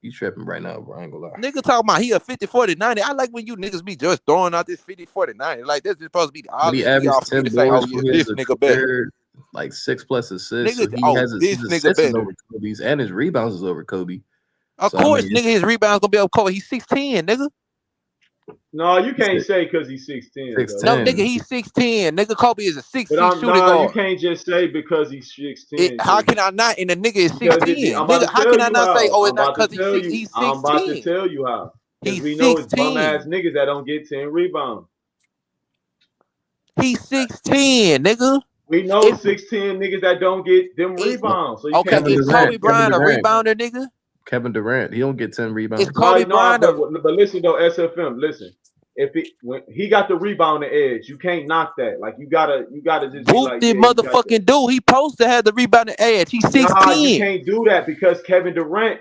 You tripping right now, bro. I ain't gonna lie. Nigga talking about he a 50, 40, 90. I like when you niggas be just throwing out this 50, 40, 90. Like, this is supposed to be the obvious. He averaged 10 boards. This nigga better. Like 6+ assists. Nigga, so he has this his nigga better. over Kobe's, and his rebounds is over Kobe. Of course, nigga, his rebounds gonna be over Kobe. He's 6'10", nigga. No, you can't say because he's 6'10". No, nigga, he's 6'10". Nigga, Kobe is a 6'6" shooting guard. You can't just say because he's 6'10". How can I not? And the nigga is 6'10". Nigga, how can I not say, oh, it's not because he's 6'10"? I'm about to tell you how. Because we know it's bum ass niggas that don't get 10 rebounds. He's 6'10", nigga. We know 6'10" niggas that don't get them rebounds. So you can't is Kobe Bryant a rebounder, nigga? Kevin Durant, he don't get 10 rebounds. It's Kobe Bryant. But listen though, SFM, listen. When he got the rebound edge, you can't knock that. Like you gotta just be like, the motherfucking dude. He supposed to have the rebounding edge. He's 6'10". Nah, you can't do that because Kevin Durant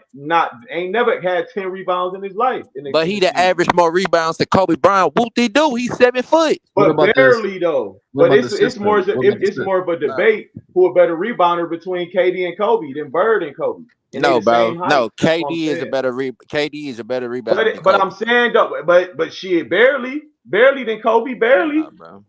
ain't never had 10 rebounds in his life. But he the average more rebounds than Kobe Bryant. Whoop they do. He's 7 foot. But barely though. But it's more of a debate who a better rebounder between KD and Kobe than Bird and Kobe. And no, bro. No, KD is a better rebounder. But I'm saying though, but shit, barely than Kobe, barely. Bro.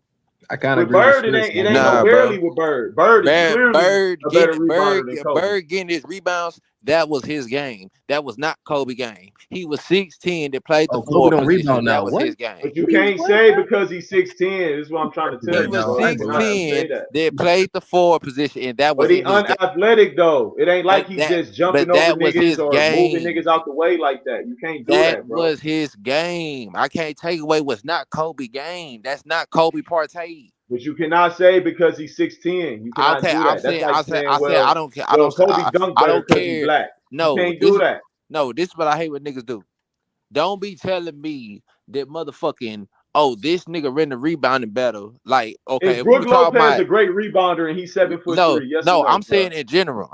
I kind of agree. Bird, it ain't no barely with Bird. Bird is clearly a better rebounder than Kobe. Bird getting his rebounds, that was his game. That was not Kobe's game. He was 6'10" that played the four position. Rebound now. That was his game. But you can't say because he's 6'10". This is what I'm trying to tell you. He was 6'10" that played the four position, and that was. But he unathletic though. It ain't like he's just jumping over niggas or moving niggas out the way like that. You can't do that, bro. That was his game. I can't take away what's not Kobe's game. That's not Kobe Partey. But you cannot say because he's 6'10". You cannot do that. That's like saying, I don't care. Kobe dunk better because he's black. No, you can't do that. No, this is what I hate what niggas do. Don't be telling me that motherfucking this nigga ran the rebounding better. Like, okay, if Brook Lopez a great rebounder and he's 7'3", yes no, or no, I'm saying in general.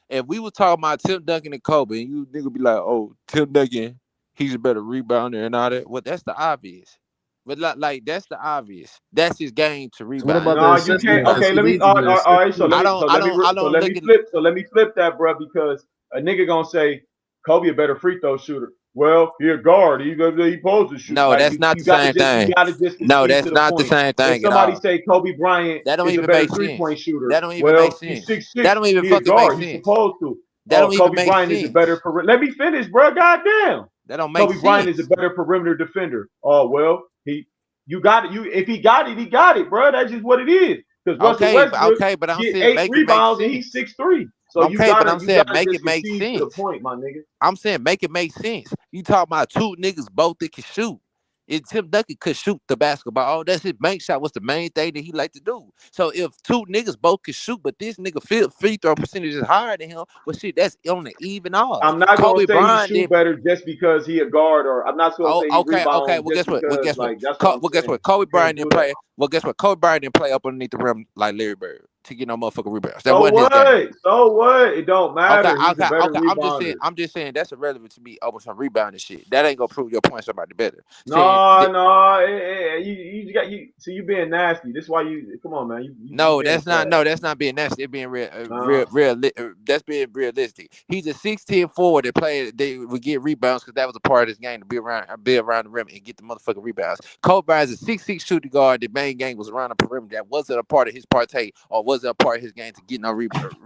If we were talking about Tim Duncan and Kobe, and you nigga be like, oh, Tim Duncan, he's a better rebounder and all that. Well, that's the obvious. But like that's the obvious. That's his game to rebound. No, you can't. Okay, let me. All right, so let me flip that, bro, because a nigga gonna say Kobe a better free throw shooter. Well, he a guard. He supposed to shoot. No, that's not the same thing. No, that's not the same thing. If somebody say Kobe Bryant is a better 3-point shooter, that don't even make sense. He's 6'6". That don't even fucking make sense. He's supposed to. That don't even make sense. Kobe Bryant is a better. Let me finish, bro. Goddamn. That don't make sense. Kobe Bryant is a better perimeter defender. Oh well, you got it. If he got it, he got it, bro. That's just what it is. Because Russell Westbrook but I'm get saying 8 rebounds and he's 6'3". So but I'm saying make it make sense. To the point, my nigga. I'm saying make it make sense. You talk about two niggas both that can shoot. If Tim Duncan could shoot the basketball, that's his main shot. Was the main thing that he like to do. So if two niggas both can shoot, but this nigga free throw percentage is higher than him, well, shit, that's on the even odds. I'm not gonna say he shoot better just because he a guard, or I'm not gonna say he rebound. Okay. Well, guess what? Kobe Bryant didn't play. Well, guess what? Kobe Bryant didn't play up underneath the rim like Larry Bird to get no motherfucking rebounds. That wasn't his game. So what? It don't matter. Okay. I'm just saying that's irrelevant to me over some rebounding shit. That ain't gonna prove your point. Somebody better. No. So you being nasty. This why you come on, man. That's not being nasty. It's being real. That's being realistic. He's a 6'10" forward that played. They would get rebounds because that was a part of his game to be around the rim and get the motherfucking rebounds. Kobe Bryant is a 6'6" shooting guard. The main game was around the perimeter. That wasn't a part of his partay or wasn't a part of his game to get no rebounds.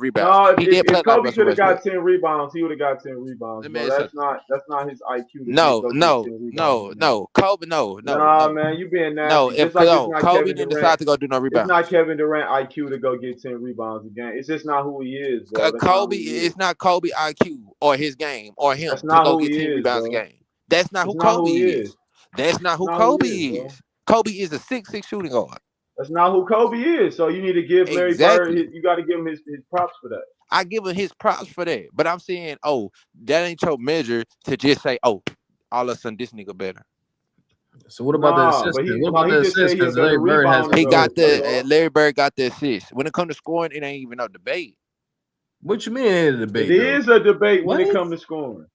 He did play. If Kobe could have got 10 rebounds, he would have got 10 rebounds. That's not his IQ. No. Kobe, no. Nah, man, you being nasty. Kobe didn't decide to go do no rebounds. It's not Kevin Durant IQ to go get 10 rebounds a game. It's just not who he is. It's not Kobe IQ or his game or him to go get 10 rebounds a game. That's not who Kobe is. That's not who Kobe is. Kobe is a 6'6" shooting guard. That's not who Kobe is. So you need to give Larry Bird. You got to give him his props for that. I give him his props for that. But I'm saying, that ain't your measure to just say, all of a sudden this nigga better. So what about the assist? What about the assist? Because Larry Bird has. Larry Bird got the assist. When it comes to scoring, it ain't even no debate. What you mean it ain't a debate? It is a debate when it comes to scoring.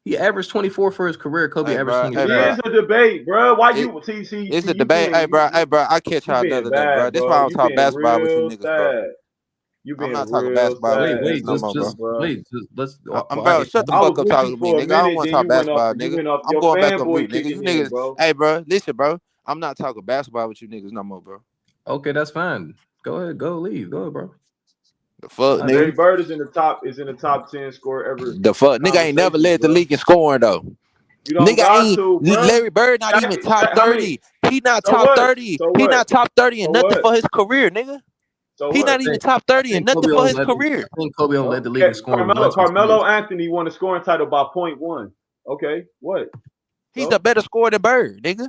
He averaged 24 for his career. Kobe averaged 24. It is a debate, bro. Why you TC? It's a debate. Hey, bro. I catch y'all another day, bro. That's why I don't talk basketball with you niggas, bro. I'm not talking basketball. Wait, let's. Bro, shut the fuck up talking to me, nigga. I don't want to talk basketball, nigga. I'm going back on mute, nigga. You niggas. Hey, bro, listen, bro. I'm not talking basketball with you niggas no more, bro. Okay, that's fine. Go ahead, leave. Go ahead, bro. The fuck, nigga. Larry Bird is in the top 10 scorer ever. The fuck, nigga ain't never led the league in scoring though. You don't got to, bro. Larry Bird not even top 30. He not top 30. He not top 30 and nothing for his career, nigga. He not even top 30 and nothing for his career. I think Kobe don't led the league in scoring. Carmelo Anthony won the scoring title by 0.1. Okay, what? He's a better scorer than Bird, nigga.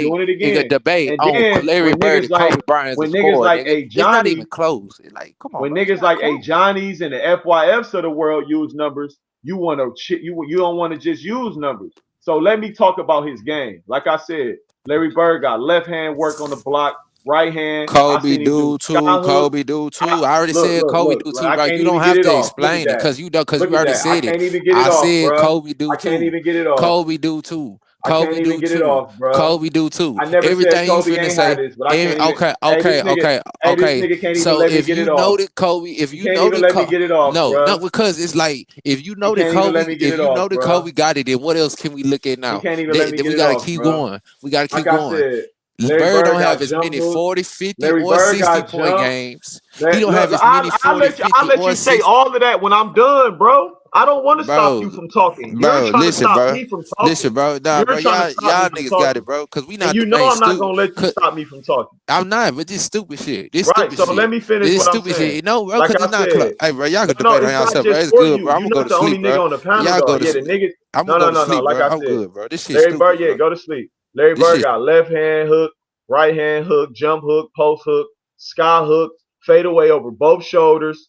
doing it nigga, again. debate And on then Larry Bird and Kobe Bryant as a when niggas scorer, like nigga. a It's not Johnny, even close. Like, come on, when bro. It's niggas not like a close. Johnnies and the FYFs of the world use numbers, you want to you don't want to just use numbers. So let me talk about his game. Like I said, Larry Bird got left hand work on the block, right hand. I Kobe seen him do do too. sky hook. Kobe do too. I already Look, said look, Kobe look. do Like, too, I bro. can't You don't even get have it to off. Look at explain it that. because you Look at already that. I said it. can't even get it I off, said bro. Kobe do I can't too. even get it off. Kobe do too. I can't Kobe even do get it too. off, bro. Kobe do too. I never said Everything you Kobe finna ain't say. had this, but I can't even. Okay, Hey, this okay, nigga. okay, Hey, this okay. nigga can't even So let me if get you it know off. that Kobe, if He you can't know even that let me get it off, no, bro. because it's like if you He know that can't even Kobe, let me get if it you off, know that bro. Kobe got it, then what else can we look at He now? can't even let me Then get we it gotta off, keep bro. going. We gotta Like keep I going. said, Larry Bird Bird don't have got as jump many hook. 40, 50, Larry or Bird 60 got point jump. games. He don't Look, have as many I'll 40, let you. I'll 50, let or you say 60. all of that when I'm done, bro. I don't want to stop you from talking. You're trying to Listen, stop bro. me from Listen, talking. bro. Nah, You're bro. trying to stop me Y'all from niggas got it, talking. bro. Cause we And not you the know main I'm not stupid. gonna let you stop me from talking. I'm not, but this stupid shit. This Right. stupid So shit. let me finish This what I'm stupid saying. shit. No, bro, Like cause I it's not close. said, Hey, bro, y'all can no, debate on it's not yourself, bro. just It's for good, you. bro. I'm You're gonna go not to the only sleep, bro. nigga on the panel Y'all though. go to Yeah, the sleep. niggas. I'm gonna No, no, go to no, no. sleep, Like bro. I I'm said, good, bro. This shit Larry Bird, stupid, yeah, bro. go to sleep. Larry This Bird shit. got left hand hook, right hand hook, jump hook, post hook, sky hook, fade away over both shoulders,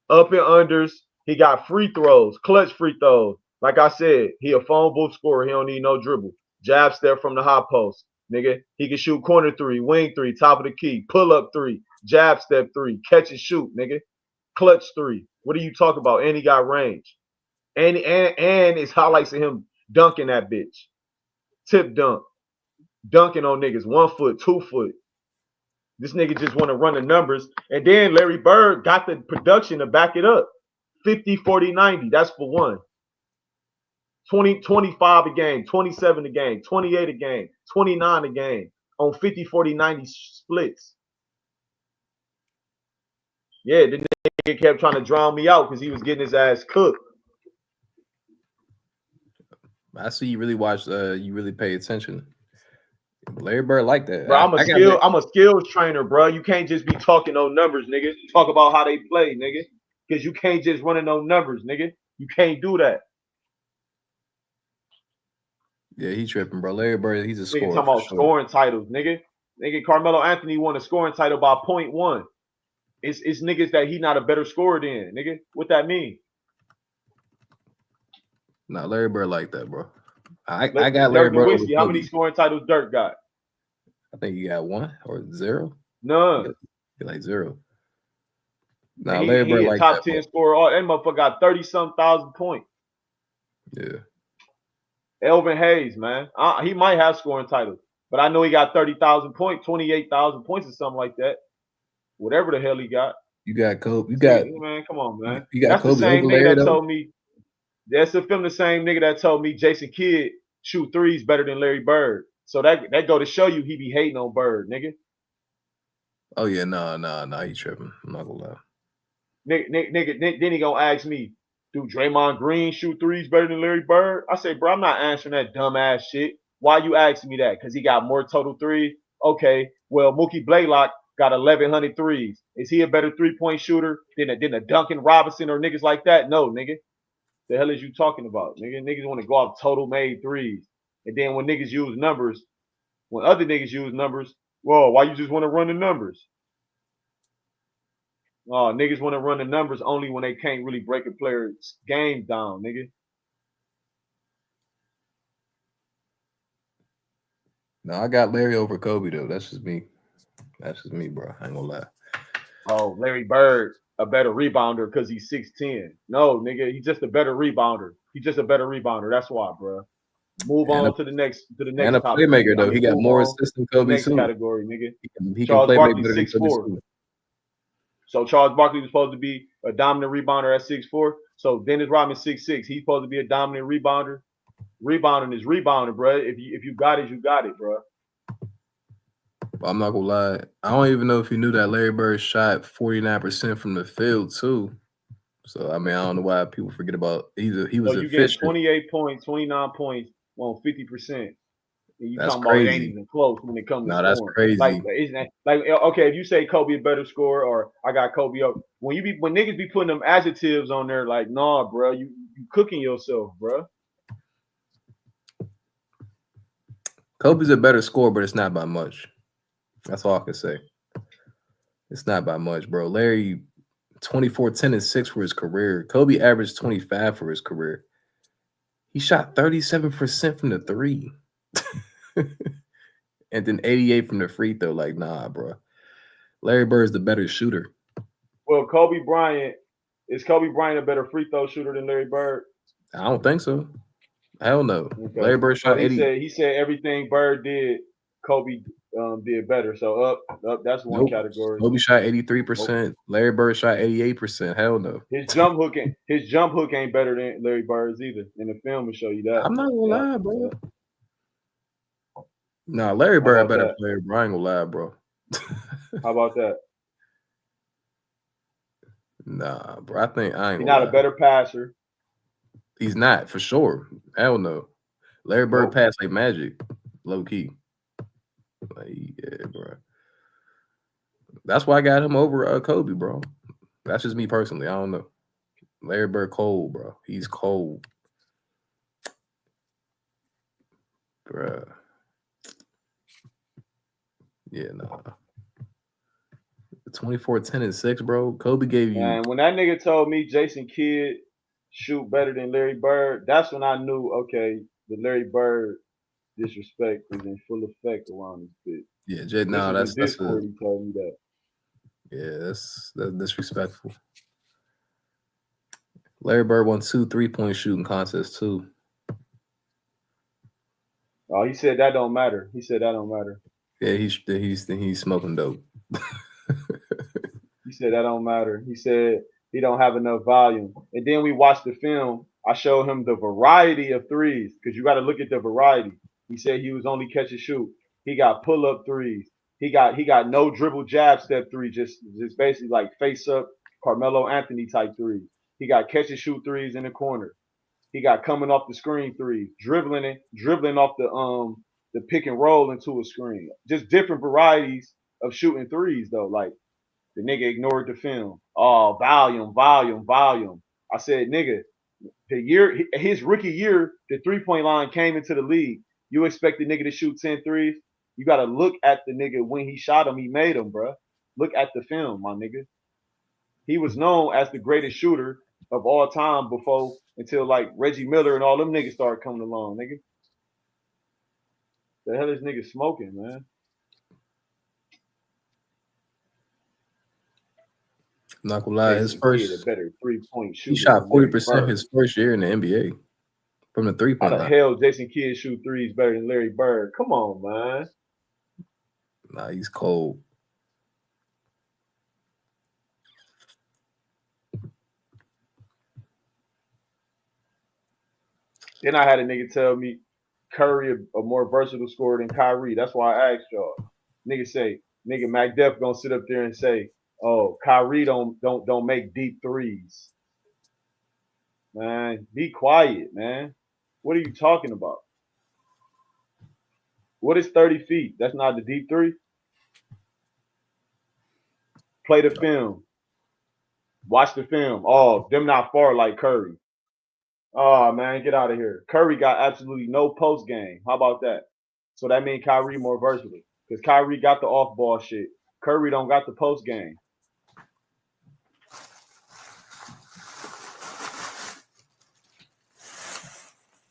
up and unders. He got free throws, clutch free throws. Like I said, he a phone booth scorer. He don't need no dribble. Jab step from the high post, nigga. He can shoot corner three, wing three, top of the key, pull up three, jab step three, catch and shoot, nigga. Clutch three. What are you talking about? And he got range. And it's highlights of him dunking that bitch. Tip dunk. Dunking on niggas. 1 foot, 2 foot. This nigga just want to run the numbers. And then Larry Bird got the production to back it up. 50, 40, 90. That's for one. 20, 25 a game, 27 a game, 28 a game, 29 a game on 50, 40, 90 splits. Yeah, the nigga kept trying to drown me out because he was getting his ass cooked. I see you really watch. You really pay attention. Larry Bird like that. Bro, I'm a skills trainer, bro. You can't just be talking no numbers, nigga. Talk about how they play, nigga. Because you can't just run in no numbers, nigga. You can't do that. Yeah, he tripping, bro. Larry Bird, he's a Nigga scorer talking for about sure. scoring titles, nigga. Nigga, Carmelo Anthony won a scoring title by 0.1. It's niggas that he not a better scorer than, nigga. What that mean? Nah, Larry Bird like that, bro. I got Larry Dirk Bird over Nowitzki, how many Kobe. scoring titles Dirk got? I think he got 1 or 0. None. He like 0. Nah, And Larry Bird he a like top that, 10 scorer. Oh, that motherfucker got 30-some thousand points. Yeah. Elvin Hayes, man. He might have scoring titles, but I know he got 30,000 points, 28,000 points or something like that. Whatever the hell he got. You got Kobe. Man, come on, man. You got That's the Kobe same over nigga Larry that though. told me. That's the same nigga that told me Jason Kidd shoot threes better than Larry Bird. So that go to show you he be hating on Bird, nigga. Oh yeah, nah, he tripping. I'm not gonna lie. Nigga, then he gonna ask me, do Draymond Green shoot threes better than Larry Bird? I say, bro, I'm not answering that dumb ass shit. Why you asking me that? Because he got more total threes? Okay, well, Mookie Blaylock got 1,100 threes. Is he a better three-point shooter than a Duncan Robinson or niggas like that? No, nigga. The hell is you talking about, nigga? Niggas want to go off total made threes. And then when niggas use numbers, when other niggas use numbers, whoa, why you just want to run the numbers? Oh, niggas want to run the numbers only when they can't really break a player's game down, nigga. No, I got Larry over Kobe though. That's just me. That's just me, bro. I ain't gonna lie. Oh, Larry Bird, a better rebounder because he's 6'10". No, nigga, he's just a better rebounder. He's just a better rebounder. That's why, bro. Move on to the next and a topic, playmaker nigga. though. He got Move more on assists than to the Kobe next too. category, nigga. He can Charles play make Barkley better than Kobe 6'4". too. So Charles Barkley was supposed to be a dominant rebounder at 6'4". So Dennis Rodman 6'6". He's supposed to be a dominant rebounder. Rebounding is rebounding, bro. If you got it, you got it, bro. I'm not gonna lie. I don't even know if you knew that Larry Bird shot 49% from the field too. So I mean, I don't know why people forget about he was So you get efficient. 28 points, 29 points on 50%. And you That's talking about it ain't crazy. even close when it comes to No, that's scoring. crazy. Like, isn't that, like, okay, if you say Kobe a better scorer or I got Kobe up, when niggas be putting them adjectives on there, like, nah, bro, you cooking yourself, bro. Kobe's a better scorer, but it's not by much. That's all I can say. It's not by much, bro. Larry, 24, 10, and 6 for his career. Kobe averaged 25 for his career. He shot 37% from the three. And then 88 from the free throw. Like, nah, bro. Larry Bird's the better shooter. Well, is Kobe Bryant a better free throw shooter than Larry Bird? I don't think so. Hell no. Okay. Larry Bird shot 80. He said everything Bird did, Kobe did better. So up, that's one category. Kobe shot 83%. Larry Bird shot 88%. Hell no. His jump hook ain't better than Larry Bird's either. In the film will show you that. I'm not gonna lie, bro. Nah, Larry Bird a better player, bro. I ain't gonna lie, bro. How about that? Nah, bro. I ain't He's not a better passer. He's not for sure. Hell no. Larry Bird passed like magic, low key. Like, yeah, bro. That's why I got him over Kobe, bro. That's just me personally. I don't know. Larry Bird cold, bro. He's cold, bro. Yeah, nah. 24, 10, and 6, bro. Kobe gave you. And when that nigga told me Jason Kidd shoot better than Larry Bird, that's when I knew, okay, the Larry Bird disrespect is in full effect around this bitch. Yeah, no, that's Discord. He told me that. Yeah, that's disrespectful. Larry Bird won 2 3-point shooting contests too. Oh, he said that don't matter. He said that don't matter. Yeah, he's smoking dope. He said that don't matter. He said he don't have enough volume. And then we watched the film. I showed him the variety of threes because you got to look at the variety. He said he was only catch and shoot. He got pull up threes. He got no dribble jab step three, just basically like face up Carmelo Anthony type threes. He got catch and shoot threes in the corner. He got coming off the screen threes, dribbling off the pick and roll into a screen. Just different varieties of shooting threes though. Like the nigga ignored the film. Oh, volume. I said, nigga, his rookie year, the 3-point line came into the league. You expect the nigga to shoot 10 threes? You got to look at the nigga when he shot him, he made them, bro. Look at the film, my nigga. He was known as the greatest shooter of all time until like Reggie Miller and all them niggas started coming along, nigga. The hell is nigga smoking, man? I'm not gonna lie, his first a better 3-point shooter. He shot 40% his first year in the NBA from the 3-point line. How the hell Jason Kidd shoot threes better than Larry Bird? Come on, man. Nah, he's cold. Then I had a nigga tell me Curry a more versatile scorer than Kyrie. That's why I asked y'all. Nigga MacDef gonna sit up there and say, "Oh, Kyrie don't make deep threes." Man, be quiet, man. What are you talking about? What is 30 feet? That's not the deep three. Play the film. Watch the film. Oh, them not far like Curry. Oh man, get out of here. Curry got absolutely no post game. How about that? So that means Kyrie more versatile. Because Kyrie got the off ball shit. Curry don't got the post game.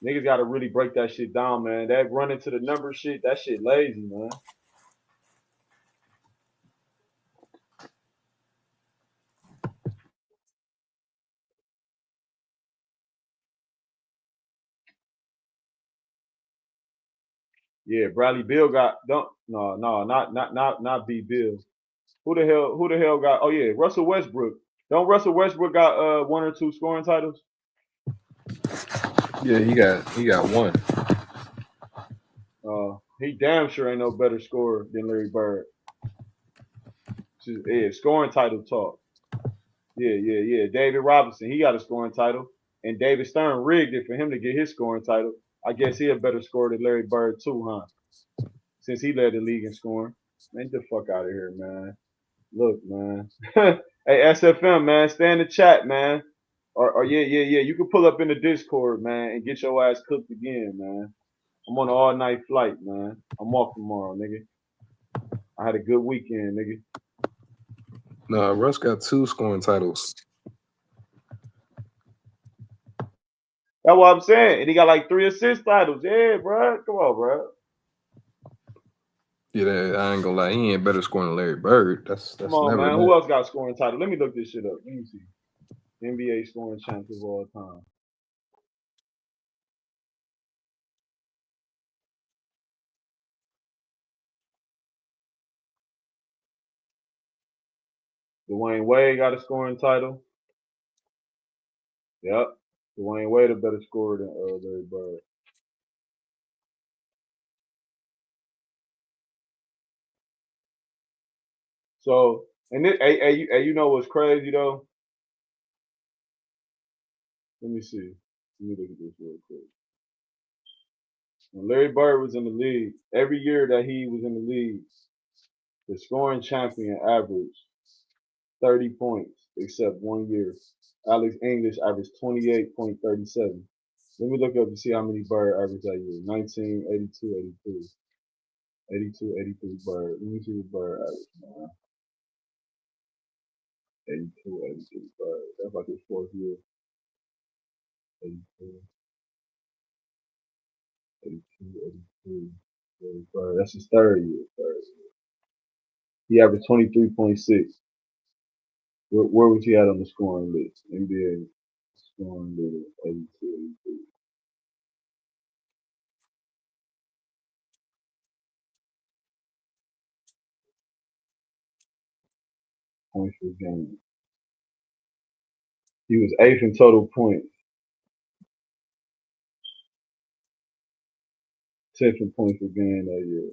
Niggas gotta really break that shit down, man. That running to the number shit, that shit lazy, man. Yeah, Bradley Beal got not B Bill. Who the hell got? Oh yeah, Russell Westbrook. Don't Russell Westbrook got 1 or 2 scoring titles? Yeah, he got 1. He damn sure ain't no better scorer than Larry Bird. Yeah, scoring title talk. Yeah. David Robinson, he got a scoring title, and David Stern rigged it for him to get his scoring title. I guess he a better scorer than Larry Bird too, huh? Since he led the league in scoring. Man, get the fuck out of here, man. Look, man. Hey, SFM, man, stay in the chat, man. Or yeah. You can pull up in the Discord, man, and get your ass cooked again, man. I'm on an all-night flight, man. I'm off tomorrow, nigga. I had a good weekend, nigga. No, Russ got 2 scoring titles. That's what I'm saying. And he got like 3 assist titles. Yeah, bro. Come on, bro. Yeah, I ain't gonna lie. He ain't better scoring than Larry Bird. That's Come on, never man. Who else got scoring title? Let me look this shit up. Let me see. NBA scoring champs of all time. Dwayne Wade got a scoring title. Yep. Dwayne Wade a better scorer than Larry Bird. So, and this, you know what's crazy though? Let me see. Let me look at this real quick. When Larry Bird was in the league, every year that he was in the league, the scoring champion averaged 30 points, except 1 year. Alex English averaged 28.37. Let me look up to see how many Bird averaged that year. 1982, 83. 82, 83 Bird. Let me see what Bird averaged, man. 82, 83 Bird. That's like his fourth year. 82, 82, 83. Bird. That's his third year. He averaged 23.6. Where was he at on the scoring list? NBA scoring list, 82, 83. Points per game. He was eighth in total points, 10th in points per game that year.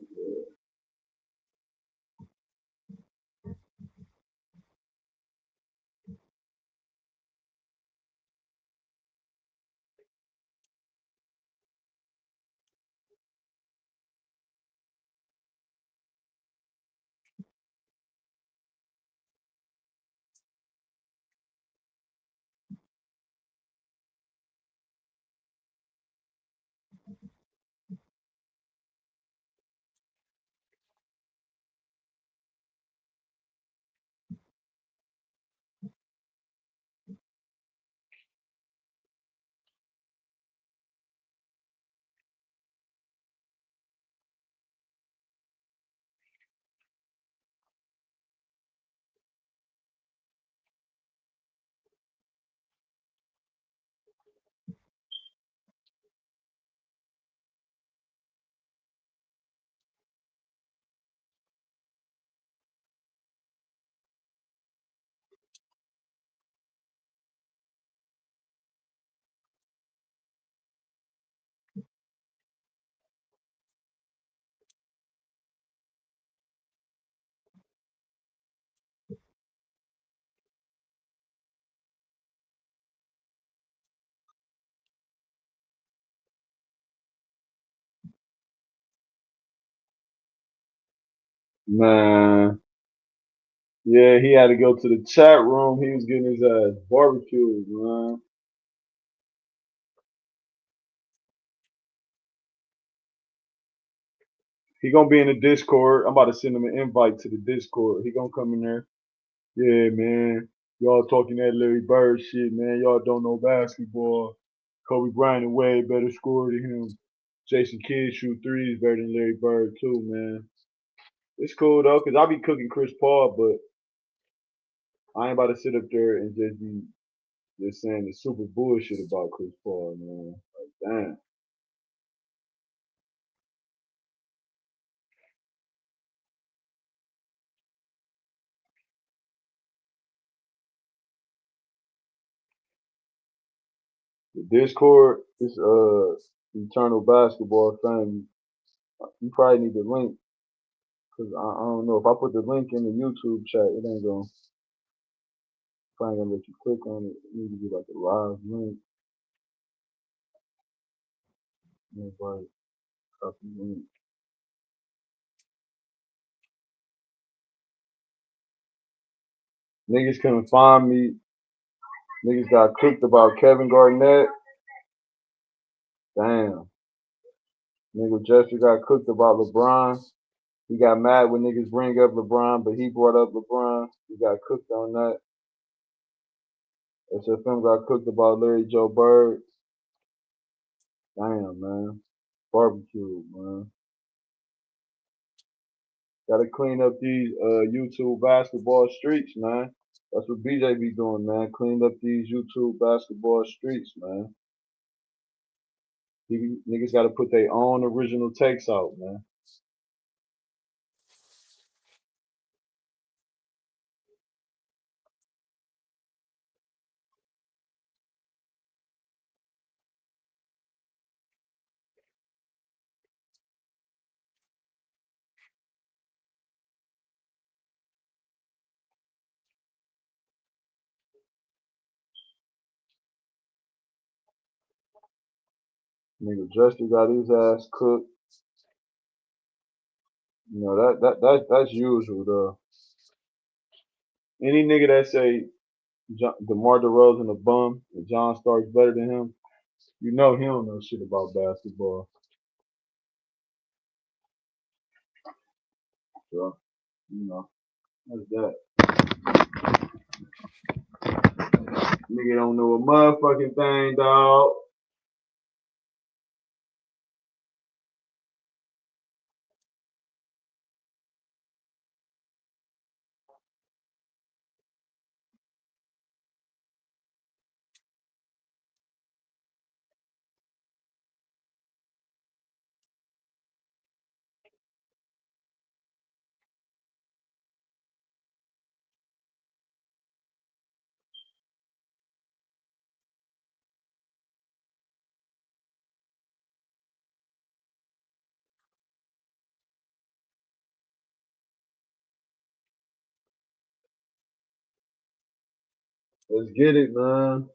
Yeah. Man, yeah, he had to go to the chat room. He was getting his ass barbecued, man. He gonna be in the Discord. I'm about to send him an invite to the Discord. He gonna come in there. Yeah, man. Y'all talking that Larry Bird shit, man. Y'all don't know basketball. Kobe Bryant and way better scorer than him. Jason Kidd shoot threes better than Larry Bird too, man. It's cool though, cause I be cooking Chris Paul, but I ain't about to sit up there and just be just saying the super bullshit about Chris Paul, man. Like, damn. The Discord, this Eternal Basketball thing, you probably need the link. Cause I don't know if I put the link in the YouTube chat, it ain't gonna probably gonna let you click on it. It need to be like a live link. Invite, copy link. Niggas couldn't find me. Niggas got cooked about Kevin Garnett. Damn. Nigga Jester got cooked about LeBron. He got mad when niggas bring up LeBron, but he brought up LeBron. He got cooked on that. SFM got cooked about Larry Joe Bird. Damn, man. Barbecue, man. Gotta clean up these YouTube basketball streets, man. That's what BJ be doing, man. Clean up these YouTube basketball streets, man. Niggas gotta put their own original takes out, man. Nigga Justin got his ass cooked. You know that's usual though. Any nigga that say DeMar DeRozan a bum and John Starks better than him, you know he don't know shit about basketball. So, you know, that's that. Nigga don't know a motherfucking thing, dog. Let's get it, man.